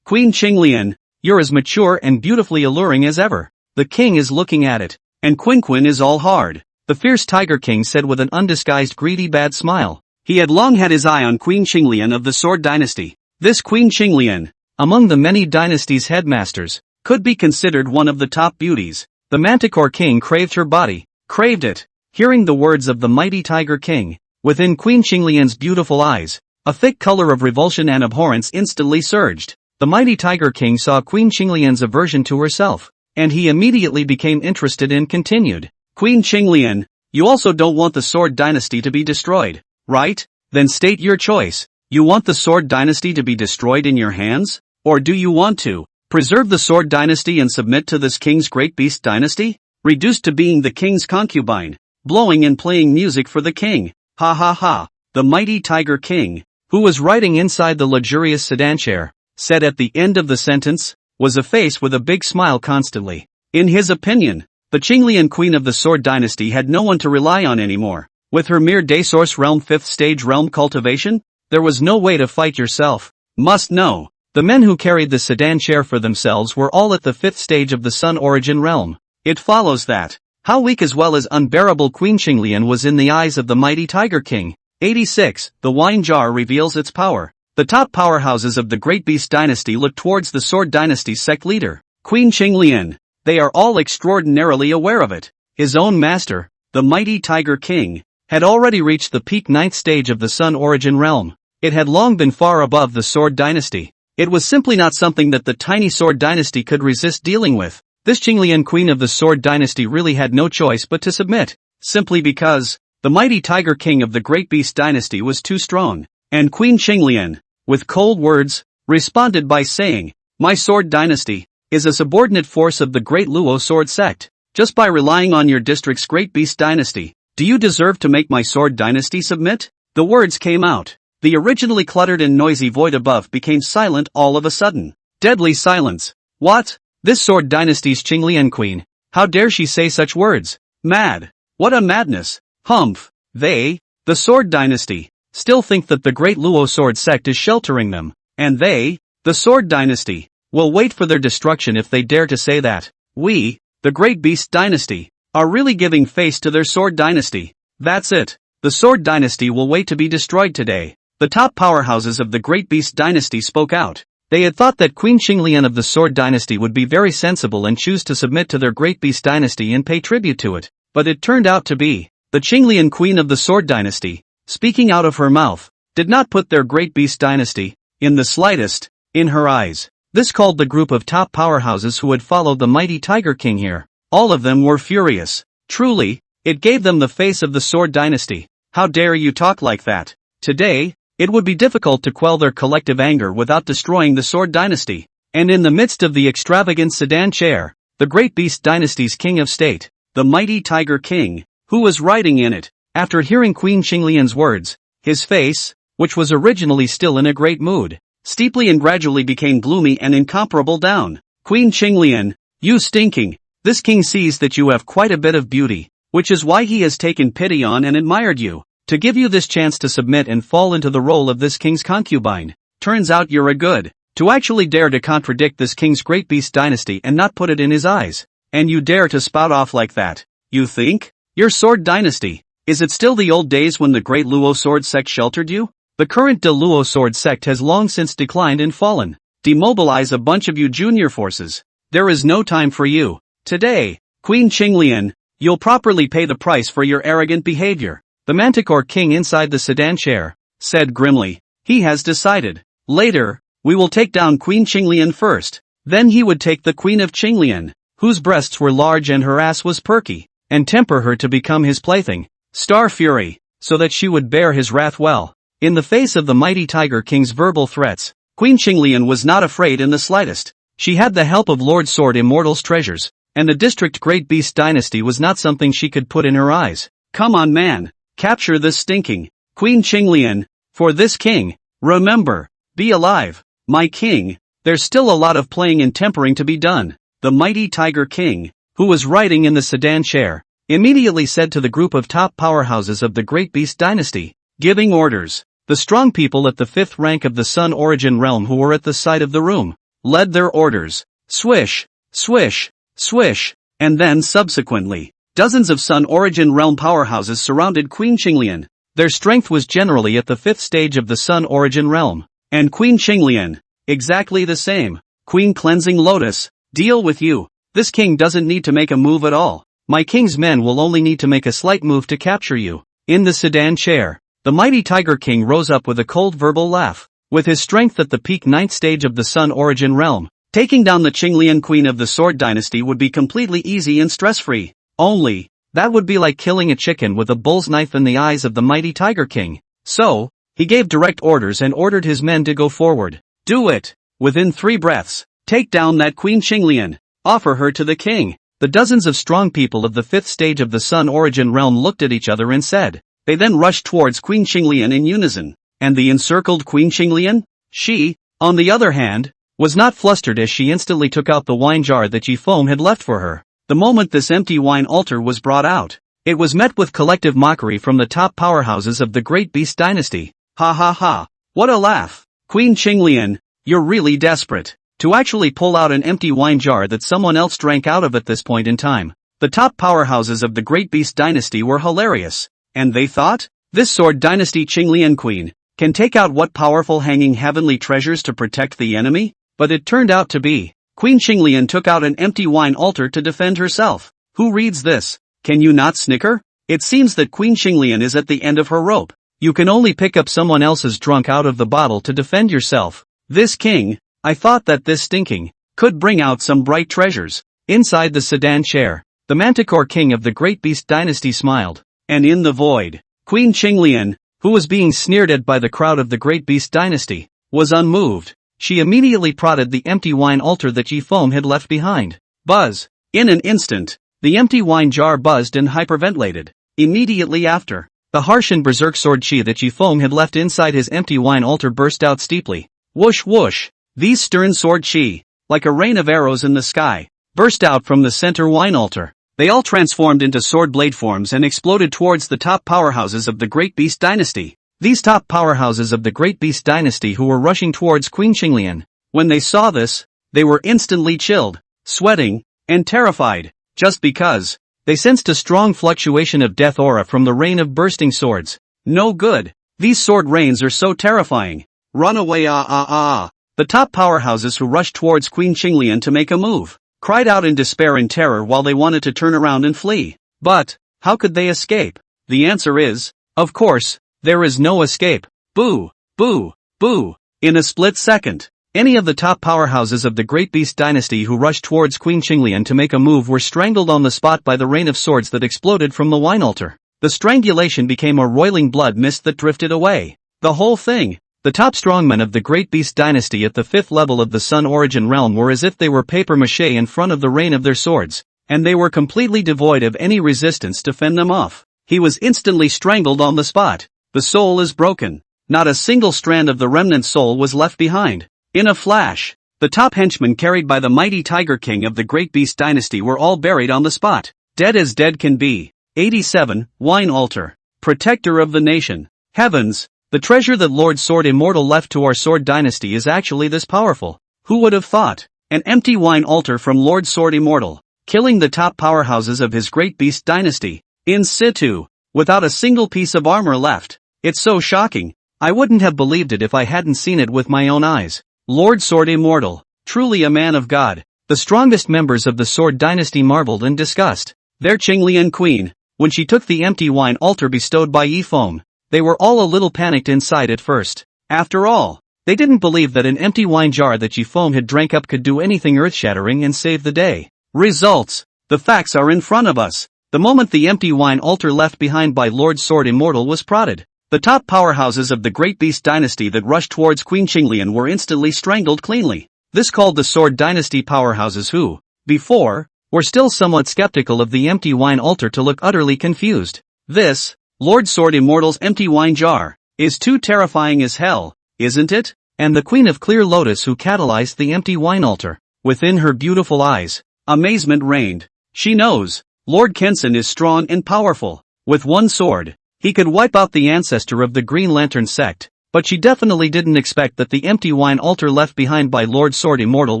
Queen Qinglian, you're as mature and beautifully alluring as ever. The king is looking at it, and Quinquin is all hard. The fierce Tiger King said with an undisguised greedy bad smile. He had long had his eye on Queen Qinglian of the Sword dynasty. This Queen Qinglian, among the many dynasties' headmasters, could be considered one of the top beauties. The Manticore King craved her body, craved it. Hearing the words of the mighty Tiger King, within Queen Qinglian's beautiful eyes, a thick color of revulsion and abhorrence instantly surged. The mighty Tiger King saw Queen Qinglian's aversion to herself, and he immediately became interested and continued. Queen Qinglian, you also don't want the Sword dynasty to be destroyed, right? Then state your choice. You want the Sword dynasty to be destroyed in your hands? Or do you want to preserve the Sword dynasty and submit to this king's great beast dynasty? Reduced to being the king's concubine, blowing and playing music for the king. Ha ha ha. The mighty Tiger King, who was riding inside the luxurious sedan chair, said at the end of the sentence, was a face with a big smile constantly. In his opinion, the Qinglian Queen of the Sword dynasty had no one to rely on anymore. With her mere Daysource Realm 5th stage realm cultivation, there was no way to fight yourself. Must know, the men who carried the sedan chair for themselves were all at the 5th stage of the Sun Origin realm. It follows that, how weak as well as unbearable Queen Qinglian was in the eyes of the mighty Tiger King. 86. The wine jar reveals its power. The top powerhouses of the Great Beast dynasty looked towards the Sword dynasty's sect leader, Queen Qinglian. They are all extraordinarily aware of it. His own master, the mighty Tiger King, had already reached the peak 9th stage of the Sun Origin realm. It had long been far above the Sword dynasty. It was simply not something that the tiny Sword dynasty could resist dealing with. This Qinglian Queen of the Sword dynasty really had no choice but to submit, simply because the mighty Tiger King of the Great Beast dynasty was too strong. And Queen Qinglian, with cold words, responded by saying, "My Sword dynasty is a subordinate force of the Great Luo Sword sect. Just by relying on your district's Great Beast dynasty, do you deserve to make my Sword dynasty submit?" The words came out. The originally cluttered and noisy void above became silent all of a sudden. Deadly silence. What? This Sword dynasty's Qinglian Queen, how dare she say such words? Mad. What a madness. Humph. They, the Sword dynasty, still think that the Great Luo Sword sect is sheltering them, and they, the Sword dynasty, will wait for their destruction if they dare to say that. We, the Great Beast dynasty, are really giving face to their Sword dynasty. That's it. The Sword dynasty will wait to be destroyed today. The top powerhouses of the Great Beast dynasty spoke out. They had thought that Queen Qinglian of the Sword dynasty would be very sensible and choose to submit to their Great Beast dynasty and pay tribute to it, but it turned out to be the Qinglian Queen of the Sword dynasty, speaking out of her mouth, did not put their Great Beast dynasty, in the slightest, in her eyes. This called the group of top powerhouses who had followed the mighty Tiger King here. All of them were furious. Truly, it gave them the face of the Sword dynasty. How dare you talk like that? Today, it would be difficult to quell their collective anger without destroying the Sword dynasty. And in the midst of the extravagant sedan chair, the Great Beast Dynasty's king of state, the mighty Tiger King, who was riding in it. After hearing Queen Qinglian's words, his face, which was originally still in a great mood, steeply and gradually became gloomy and incomparable down. Queen Qinglian, you stinking! This king sees that you have quite a bit of beauty, which is why he has taken pity on and admired you, to give you this chance to submit and fall into the role of this king's concubine. Turns out you're a good, to actually dare to contradict this king's Great Beast Dynasty and not put it in his eyes. And you dare to spout off like that, you think? Your sword dynasty, is it still the old days when the great Luo sword sect sheltered you? The current De Luo sword sect has long since declined and fallen. Demobilize a bunch of you junior forces. There is no time for you. Today, Queen Qinglian, you'll properly pay the price for your arrogant behavior. The Manticore King inside the sedan chair said grimly. He has decided. Later, we will take down Queen Qinglian first. Then he would take the Queen of Qinglian, whose breasts were large and her ass was perky, and temper her to become his plaything, Star Fury, so that she would bear his wrath well. In the face of the mighty Tiger King's verbal threats, Queen Qinglian was not afraid in the slightest. She had the help of Lord Sword Immortal's treasures, and the district Great Beast Dynasty was not something she could put in her eyes. Come on man, capture this stinking Queen Qinglian, for this king. Remember, be alive, my king. There's still a lot of playing and tempering to be done. The mighty Tiger King, who was riding in the sedan chair, immediately said to the group of top powerhouses of the Great Beast Dynasty, giving orders. The strong people at the 5th rank of the Sun Origin realm who were at the side of the room led their orders. Swish, swish, swish, and then subsequently, dozens of Sun Origin realm powerhouses surrounded Queen Qinglian. Their strength was generally at the 5th stage of the Sun Origin realm. And Queen Qinglian, exactly the same. Queen Cleansing Lotus, deal with you. This king doesn't need to make a move at all. My king's men will only need to make a slight move to capture you. In the sedan chair, the mighty Tiger King rose up with a cold verbal laugh. With his strength at the peak 9th stage of the Sun Origin realm, taking down the Qinglian Queen of the Sword Dynasty would be completely easy and stress-free. Only, that would be like killing a chicken with a bull's knife in the eyes of the mighty Tiger King. So, he gave direct orders and ordered his men to go forward. Do it! Within 3 breaths, take down that Queen Qinglian. Offer her to the king. The dozens of strong people of the 5th stage of the Sun Origin realm looked at each other and said. They then rushed towards Queen Qinglian in unison. And the encircled Queen Qinglian? She, on the other hand, was not flustered as she instantly took out the wine jar that Foam had left for her. The moment this empty wine altar was brought out, it was met with collective mockery from the top powerhouses of the Great Beast Dynasty. Ha ha ha, what a laugh. Queen Qinglian, you're really desperate to actually pull out an empty wine jar that someone else drank out of at this point in time. The top powerhouses of the Great Beast Dynasty were hilarious, and they thought, this Sword Dynasty Qinglian Queen can take out what powerful hanging heavenly treasures to protect the enemy? But it turned out to be, Queen Qinglian took out an empty wine altar to defend herself. Who reads this? Can you not snicker? It seems that Queen Qinglian is at the end of her rope. You can only pick up someone else's drunk out of the bottle to defend yourself. This king, I thought that this stinking, could bring out some bright treasures. Inside the sedan chair, the Manticore King of the Great Beast Dynasty smiled. And in the void, Queen Qinglian, who was being sneered at by the crowd of the Great Beast Dynasty, was unmoved. She immediately prodded the empty wine altar that Foam had left behind. Buzz! In an instant, the empty wine jar buzzed and hyperventilated. Immediately after, the harsh and berserk sword Shia that Foam had left inside his empty wine altar burst out steeply. Whoosh whoosh! These stern sword Shia, like a rain of arrows in the sky, burst out from the center wine altar. They all transformed into sword blade forms and exploded towards the top powerhouses of the Great Beast Dynasty. These top powerhouses of the Great Beast Dynasty who were rushing towards Queen Qinglian. When they saw this, they were instantly chilled, sweating, and terrified, just because they sensed a strong fluctuation of death aura from the rain of bursting swords. No good. These sword rains are so terrifying. Run away The top powerhouses who rushed towards Queen Qinglian to make a move, cried out in despair and terror while they wanted to turn around and flee. But, how could they escape? The answer is, of course, there is no escape. Boo, boo, boo. In a split second, any of the top powerhouses of the Great Beast Dynasty who rushed towards Queen Qinglian to make a move were strangled on the spot by the rain of swords that exploded from the wine altar. The strangulation became a roiling blood mist that drifted away. The whole thing, The top strongmen of the Great Beast Dynasty at the 5th level of the Sun Origin Realm were as if they were papier-mâché in front of the rain of their swords, and they were completely devoid of any resistance to fend them off. He was instantly strangled on the spot. The soul is broken. Not a single strand of the remnant soul was left behind. In a flash, the top henchmen carried by the mighty Tiger King of the Great Beast Dynasty were all buried on the spot. Dead as dead can be. 87. Wine Altar. Protector of the nation. Heavens, the treasure that Lord Sword Immortal left to our Sword Dynasty is actually this powerful. Who would have thought? An empty wine altar from Lord Sword Immortal, killing the top powerhouses of his Great Beast Dynasty. In situ, without a single piece of armor left. It's so shocking. I wouldn't have believed it if I hadn't seen it with my own eyes. Lord Sword Immortal, truly a man of God. The strongest members of the Sword Dynasty marveled and discussed. Their Qinglian queen, when she took the empty wine altar bestowed by Yifeng, they were all a little panicked inside at first. After all, they didn't believe that an empty wine jar that Yifeng had drank up could do anything earth-shattering and save the day. Results. The facts are in front of us. The moment the empty wine altar left behind by Lord Sword Immortal was prodded, the top powerhouses of the Great Beast Dynasty that rushed towards Queen Qinglian were instantly strangled cleanly. This called the Sword Dynasty powerhouses who, before, were still somewhat skeptical of the empty wine altar to look utterly confused. This, Lord Sword Immortal's empty wine jar, is too terrifying as hell, isn't it? And the Queen of Clear Lotus who catalyzed the empty wine altar, within her beautiful eyes, amazement reigned. She knows, Lord Kenson is strong and powerful. With one sword, he could wipe out the ancestor of the Green Lantern sect, but she definitely didn't expect that the empty wine altar left behind by Lord Sword Immortal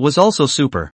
was also super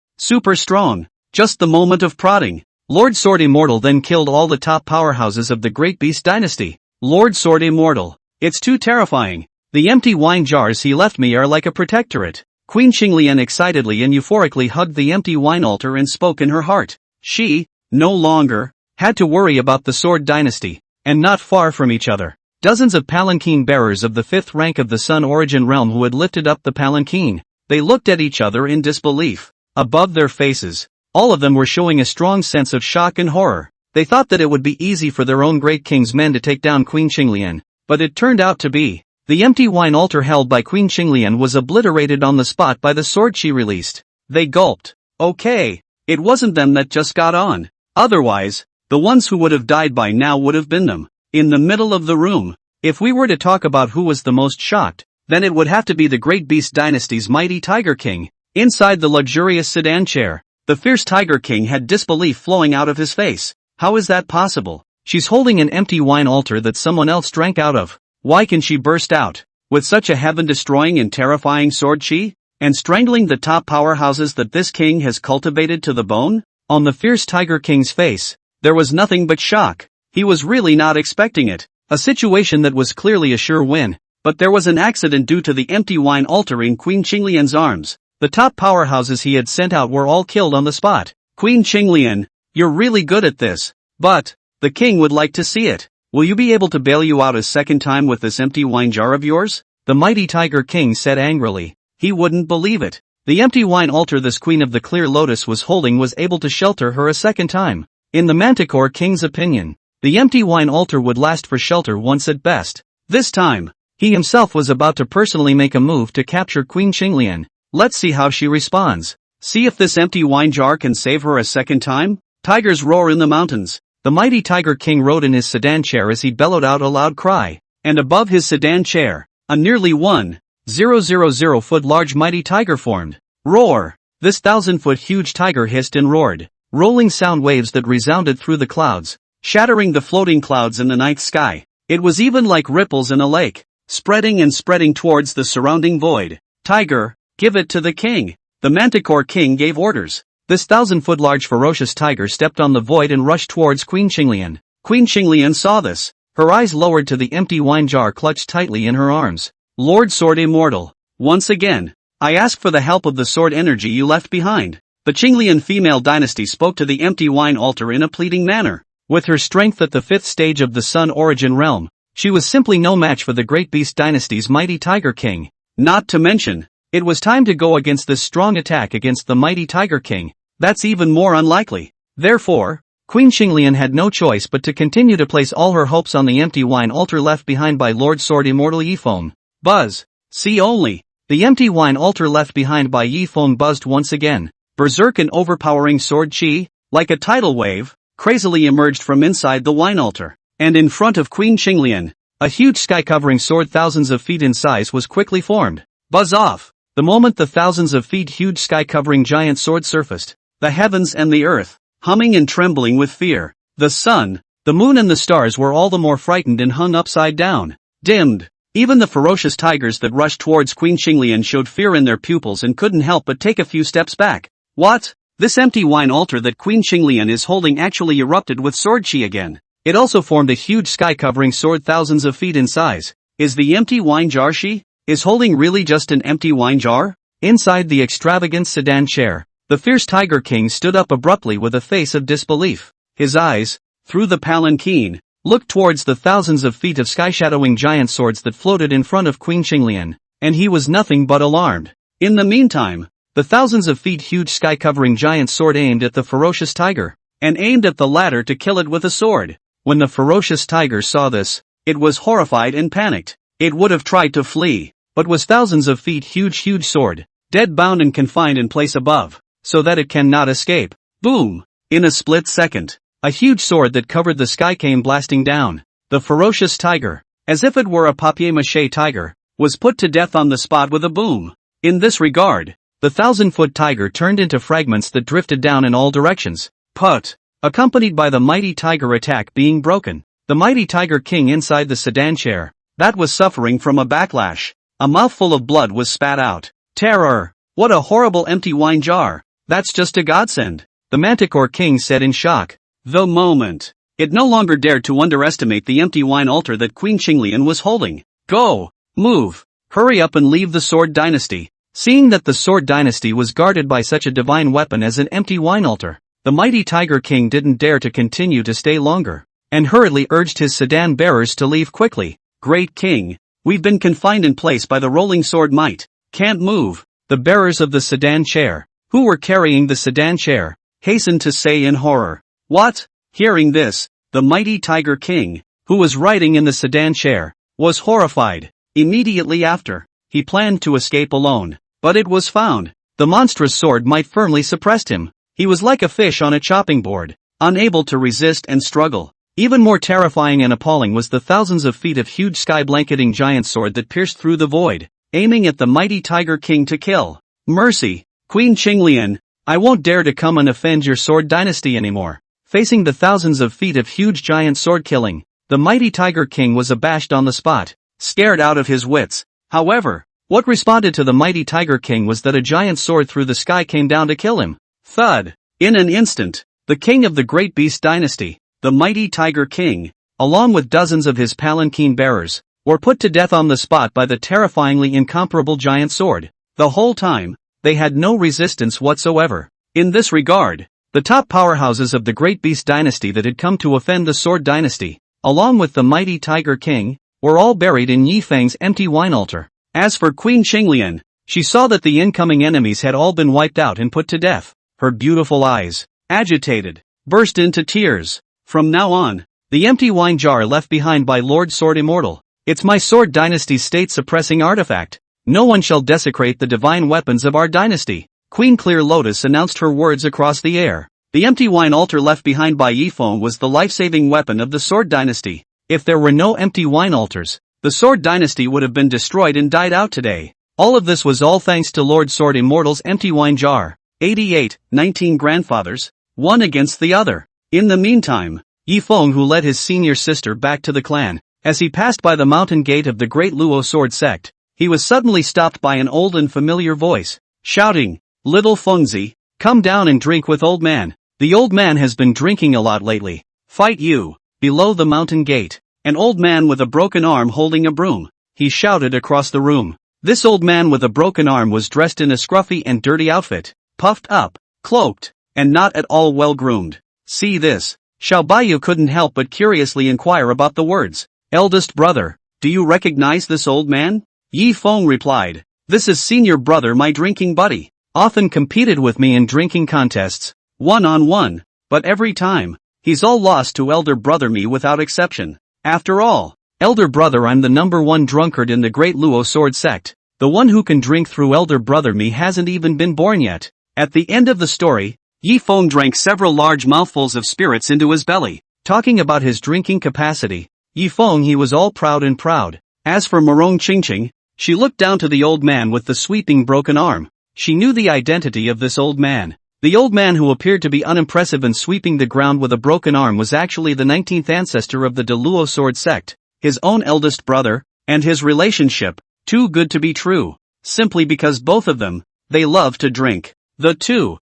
strong. Just the moment of prodding, Lord Sword Immortal then killed all the top powerhouses of the Great Beast Dynasty. Lord Sword Immortal, it's too terrifying. The empty wine jars he left me are like a protectorate. Queen Qinglian excitedly and euphorically hugged the empty wine altar and spoke in her heart. She, no longer, had to worry about the Sword Dynasty, and not far from each other. Dozens of palanquin bearers of the 5th rank of the Sun Origin Realm who had lifted up the palanquin. They looked at each other in disbelief. Above their faces, all of them were showing a strong sense of shock and horror. They thought that it would be easy for their own great king's men to take down Queen Qinglian, but it turned out to be. The empty wine altar held by Queen Qinglian was obliterated on the spot by the sword she released. They gulped. Okay, it wasn't them that just got on. Otherwise, the ones who would have died by now would have been them. In the middle of the room. If we were to talk about who was the most shocked, then it would have to be the Great Beast Dynasty's mighty Tiger King. Inside the luxurious sedan chair, the fierce Tiger King had disbelief flowing out of his face. How is that possible? She's holding an empty wine altar that someone else drank out of. Why can she burst out with such a heaven-destroying and terrifying sword chi? And strangling the top powerhouses that this king has cultivated to the bone? On the fierce Tiger King's face, there was nothing but shock. He was really not expecting it. A situation that was clearly a sure win. But there was an accident due to the empty wine altar in Queen Qinglian's arms. The top powerhouses he had sent out were all killed on the spot. Queen Qinglian, you're really good at this. But, the king would like to see it. Will you be able to bail you out a second time with this empty wine jar of yours? The mighty Tiger King said angrily. He wouldn't believe it. The empty wine altar this Queen of the Clear Lotus was holding was able to shelter her a second time. In the Manticore King's opinion, the empty wine altar would last for shelter once at best. This time, he himself was about to personally make a move to capture Queen Qinglian. Let's see how she responds. See if this empty wine jar can save her a second time? Tigers roar in the mountains. The mighty Tiger King rode in his sedan chair as he bellowed out a loud cry. And above his sedan chair, a nearly 1,000-foot large mighty tiger formed. Roar! This 1,000-foot huge tiger hissed and roared, rolling sound waves that resounded through the clouds, shattering the floating clouds in the night sky. It was even like ripples in a lake, spreading and spreading towards the surrounding void. Tiger, give it to the king. The Manticore King gave orders. This 1,000-foot large ferocious tiger stepped on the void and rushed towards Queen Qinglian. Queen Qinglian saw this. Her eyes lowered to the empty wine jar clutched tightly in her arms. Lord Sword Immortal, once again, I ask for the help of the sword energy you left behind. The Qinglian female dynasty spoke to the empty wine altar in a pleading manner. With her strength at the 5th stage of the Sun Origin Realm, she was simply no match for the Great Beast Dynasty's mighty Tiger King. Not to mention, it was time to go against this strong attack against the mighty Tiger King. That's even more unlikely. Therefore, Queen Qinglian had no choice but to continue to place all her hopes on the empty wine altar left behind by Lord Sword Immortal Yifeng. Buzz! See only. The empty wine altar left behind by Yi Feng buzzed once again. Berserk and overpowering sword chi, like a tidal wave, crazily emerged from inside the wine altar. And in front of Queen Qinglian, a huge sky-covering sword thousands of feet in size was quickly formed. Buzz off! The moment the thousands of feet huge sky-covering giant sword surfaced, the heavens and the earth, humming and trembling with fear. The sun, the moon and the stars were all the more frightened and hung upside down. Dimmed. Even the ferocious tigers that rushed towards Queen Qinglian showed fear in their pupils and couldn't help but take a few steps back. What? This empty wine altar that Queen Qinglian is holding actually erupted with sword chi again. It also formed a huge sky-covering sword thousands of feet in size. Is the empty wine jar she is holding really just an empty wine jar? Inside the extravagant sedan chair, the fierce Tiger King stood up abruptly with a face of disbelief. His eyes, through the palanquin, looked towards the thousands of feet of sky-shadowing giant swords that floated in front of Queen Qinglian, and he was nothing but alarmed. In the meantime, the thousands of feet huge sky-covering giant sword aimed at the ferocious tiger, and aimed at the latter to kill it with a sword. When the ferocious tiger saw this, it was horrified and panicked. It would have tried to flee, but was thousands of feet huge sword, dead bound and confined in place above, so that it cannot escape. Boom! In a split second, a huge sword that covered the sky came blasting down. The ferocious tiger, as if it were a papier-mâché tiger, was put to death on the spot with a boom. In this regard, the 1,000-foot tiger turned into fragments that drifted down in all directions. Put! Accompanied by the mighty tiger attack being broken. The mighty Tiger King inside the sedan chair, that was suffering from a backlash. A mouthful of blood was spat out. Terror! What a horrible empty wine jar! That's just a godsend, the Manticore King said in shock. The moment. It no longer dared to underestimate the empty wine altar that Queen Qinglian was holding. Go! Move! Hurry up and leave the Sword Dynasty. Seeing that the Sword Dynasty was guarded by such a divine weapon as an empty wine altar, the mighty Tiger King didn't dare to continue to stay longer, and hurriedly urged his sedan bearers to leave quickly. Great King, we've been confined in place by the rolling sword might. Can't move. The bearers of the sedan chair, who were carrying the sedan chair, hastened to say in horror. What? Hearing this, the mighty Tiger King, who was riding in the sedan chair, was horrified. Immediately after, he planned to escape alone, but it was found. The monstrous sword might firmly suppressed him. He was like a fish on a chopping board, unable to resist and struggle. Even more terrifying and appalling was the thousands of feet of huge sky-blanketing giant sword that pierced through the void, aiming at the mighty Tiger King to kill. Mercy, Queen Qinglian, I won't dare to come and offend your sword dynasty anymore. Facing the thousands of feet of huge giant sword killing, the mighty Tiger King was abashed on the spot, scared out of his wits. However, what responded to the mighty Tiger King was that a giant sword through the sky came down to kill him. Thud! In an instant, the king of the great beast dynasty, the mighty Tiger King, along with dozens of his palanquin bearers, were put to death on the spot by the terrifyingly incomparable giant sword. The whole time, they had no resistance whatsoever. In this regard, the top powerhouses of the great beast dynasty that had come to offend the sword dynasty, along with the mighty Tiger King, were all buried in Yi Feng's empty wine altar. As for Queen Qinglian, she saw that the incoming enemies had all been wiped out and put to death. Her beautiful eyes, agitated, burst into tears. From now on, the empty wine jar left behind by Lord Sword Immortal, it's my sword dynasty's state-suppressing artifact. No one shall desecrate the divine weapons of our dynasty. Queen Clear Lotus announced her words across the air. The empty wine altar left behind by Yi Feng was the life-saving weapon of the sword dynasty. If there were no empty wine altars, the sword dynasty would have been destroyed and died out today. All of this was all thanks to Lord Sword Immortal's empty wine jar. 19 grandfathers, one against the other. In the meantime, Yi Feng, who led his senior sister back to the clan, as he passed by the mountain gate of the great Luo sword sect, he was suddenly stopped by an old and familiar voice, shouting, Little Fengzi, come down and drink with old man. The old man has been drinking a lot lately. Fight you. Below the mountain gate, an old man with a broken arm holding a broom, he shouted across the room. This old man with a broken arm was dressed in a scruffy and dirty outfit, puffed up, cloaked, and not at all well groomed. See this. Bayou couldn't help but curiously inquire about the words. Eldest brother, do you recognize this old man? Yi Feng replied. This is senior brother, my drinking buddy. Often competed with me in drinking contests, one-on-one, but every time, he's all lost to elder brother me without exception. After all, elder brother, I'm the #1 drunkard in the great Luo sword sect. The one who can drink through elder brother me hasn't even been born yet. At the end of the story, Yi Feng drank several large mouthfuls of spirits into his belly. Talking about his drinking capacity, Yi Feng he was all proud and proud. As for Morong Qingqing, she looked down to the old man with the sweeping broken arm. She knew the identity of this old man. The old man who appeared to be unimpressive and sweeping the ground with a broken arm was actually the 19th ancestor of the Duel Sword Sect, his own eldest brother, and his relationship, too good to be true, simply because both of them, they love to drink. The two,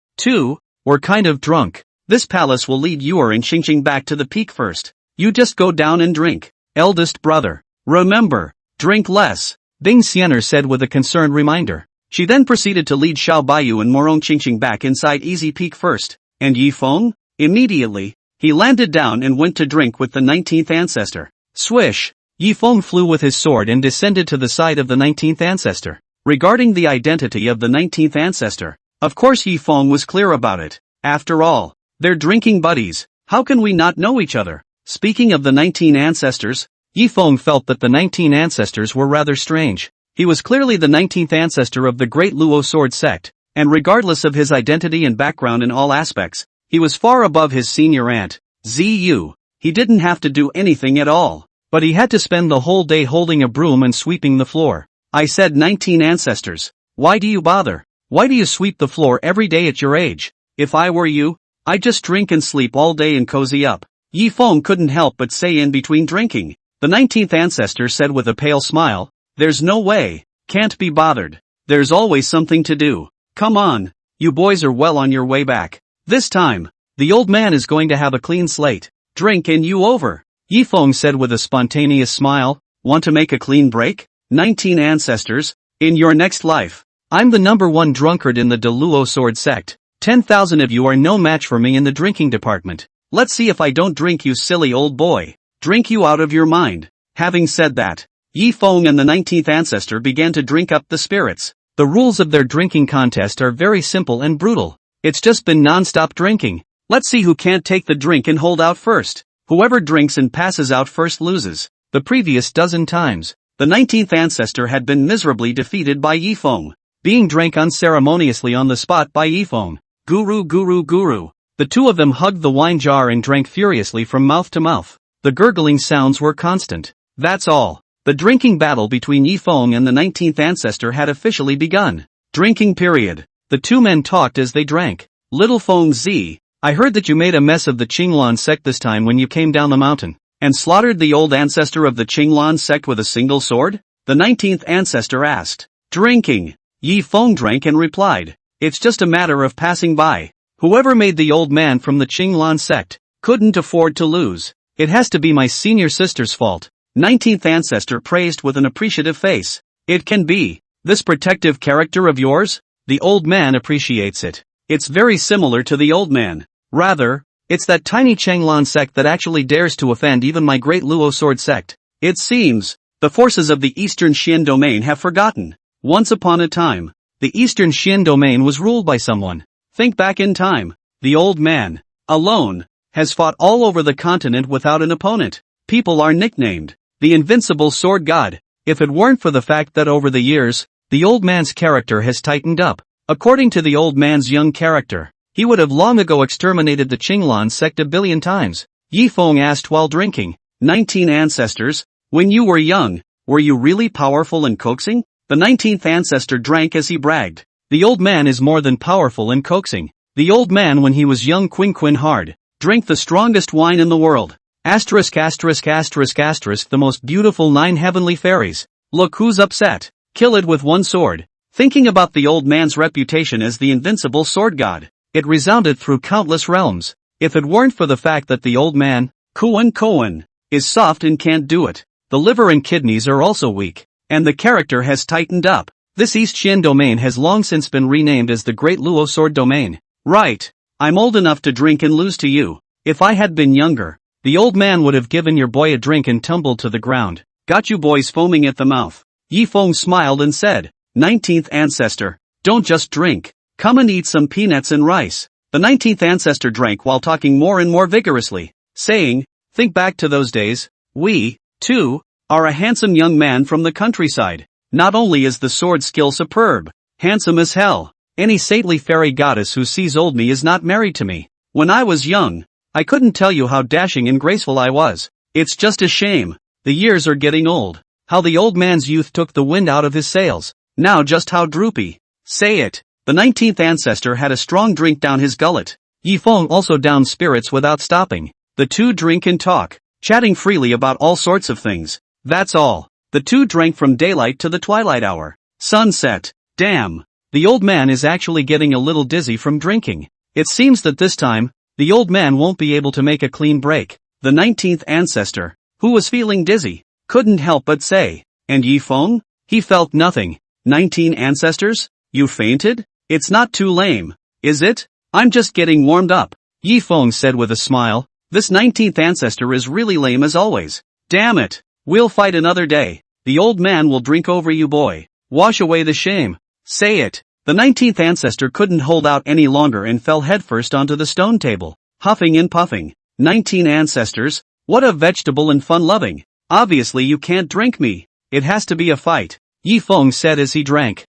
were kind of drunk. This palace will lead Yuer and Qingqing back to the peak first. You just go down and drink. Eldest brother. Remember, drink less, Bing Xianer said with a concerned reminder. She then proceeded to lead Xiao Bayou and Morong Qingqing back inside Easy Peak first. And Yi Feng? Immediately, he landed down and went to drink with the 19th ancestor. Swish! Yi Feng flew with his sword and descended to the side of the 19th ancestor. Regarding the identity of the 19th ancestor, of course Yi Feng was clear about it. After all, they're drinking buddies. How can we not know each other? Speaking of the 19 ancestors, Yi Feng felt that the 19 ancestors were rather strange. He was clearly the 19th ancestor of the Great Luo Sword Sect, and regardless of his identity and background in all aspects, he was far above his senior aunt, Ziyu. He didn't have to do anything at all, but he had to spend the whole day holding a broom and sweeping the floor. I said 19 ancestors. Why do you bother? Why do you sweep the floor every day at your age? If I were you, I'd just drink and sleep all day and cozy up. Yi Feng couldn't help but say in between drinking. The 19th ancestor said with a pale smile, "There's no way, can't be bothered. There's always something to do. Come on, you boys are well on your way back. This time, the old man is going to have a clean slate. Drink and you over." Yi Feng said with a spontaneous smile, "Want to make a clean break? 19 ancestors, in your next life. I'm the #1 drunkard in the Duel Sword Sect. 10,000 of you are no match for me in the drinking department. Let's see if I don't drink you silly old boy. Drink you out of your mind." Having said that, Yi Feng and the 19th ancestor began to drink up the spirits. The rules of their drinking contest are very simple and brutal. It's just been non-stop drinking. Let's see who can't take the drink and hold out first. Whoever drinks and passes out first loses. The previous dozen times, the 19th ancestor had been miserably defeated by Yi Feng, being drank unceremoniously on the spot by Yi Feng. Guru. The two of them hugged the wine jar and drank furiously from mouth to mouth. The gurgling sounds were constant. That's all. The drinking battle between Yi Feng and the 19th ancestor had officially begun. Drinking period. The two men talked as they drank. Little Feng Z, I heard that you made a mess of the Qinglan sect this time when you came down the mountain, and slaughtered the old ancestor of the Qinglan sect with a single sword? The 19th ancestor asked. Drinking. Yi Feng drank and replied, "It's just a matter of passing by. Whoever made the old man from the Qinglan sect couldn't afford to lose. It has to be my senior sister's fault." 19th ancestor praised with an appreciative face. "It can be. This protective character of yours? The old man appreciates it. It's very similar to the old man. Rather, it's that tiny Qinglan sect that actually dares to offend even my great Luo Sword Sect. It seems, the forces of the Eastern Xian domain have forgotten. Once upon a time, the Eastern Xian domain was ruled by someone. Think back in time. The old man, alone, has fought all over the continent without an opponent. People are nicknamed the Invincible Sword God. If it weren't for the fact that over the years, the old man's character has tightened up. According to the old man's young character, he would have long ago exterminated the Qinglan sect a billion times." Yi Feng asked while drinking. 19 ancestors, when you were young, were you really powerful and coaxing? The 19th ancestor drank as he bragged. The old man is more than powerful and coaxing. The old man when he was young quin hard, drank the strongest wine in the world. Asterisk. The most beautiful 9 heavenly fairies. Look who's upset. Kill it with one sword. Thinking about the old man's reputation as the invincible sword god, it resounded through countless realms. If it weren't for the fact that the old man, Koan, is soft and can't do it. The liver and kidneys are also weak, and the character has tightened up. This East Xian domain has long since been renamed as the Great Luo Sword Domain. Right. I'm old enough to drink and lose to you. If I had been younger, the old man would have given your boy a drink and tumbled to the ground. Got you boys foaming at the mouth. Yi Feng smiled and said, 19th ancestor, don't just drink. Come and eat some peanuts and rice. The 19th ancestor drank while talking more and more vigorously, saying, think back to those days. We, too, are a handsome young man from the countryside. Not only is the sword skill superb, handsome as hell, any saintly fairy goddess who sees old me is not married to me. When I was young, I couldn't tell you how dashing and graceful I was. It's just a shame. The years are getting old. How the old man's youth took the wind out of his sails. Now just how droopy. Say it. The 19th ancestor had a strong drink down his gullet. Feng also downed spirits without stopping. The two drink and talk, chatting freely about all sorts of things. That's all. The two drank from daylight to the twilight hour. Sunset. Damn. The old man is actually getting a little dizzy from drinking. It seems that this time, the old man won't be able to make a clean break. The 19th ancestor, who was feeling dizzy, couldn't help but say, "And Feng?" He felt nothing. 19 ancestors? You fainted? It's not too lame, is it? I'm just getting warmed up. Feng said with a smile. This 19th ancestor is really lame as always. Damn it. We'll fight another day. The old man will drink over you, boy. Wash away the shame. Say it. The 19th ancestor couldn't hold out any longer and fell headfirst onto the stone table, huffing and puffing. 19 ancestors? What a vegetable and fun-loving. Obviously you can't drink me. It has to be a fight. Feng said as he drank.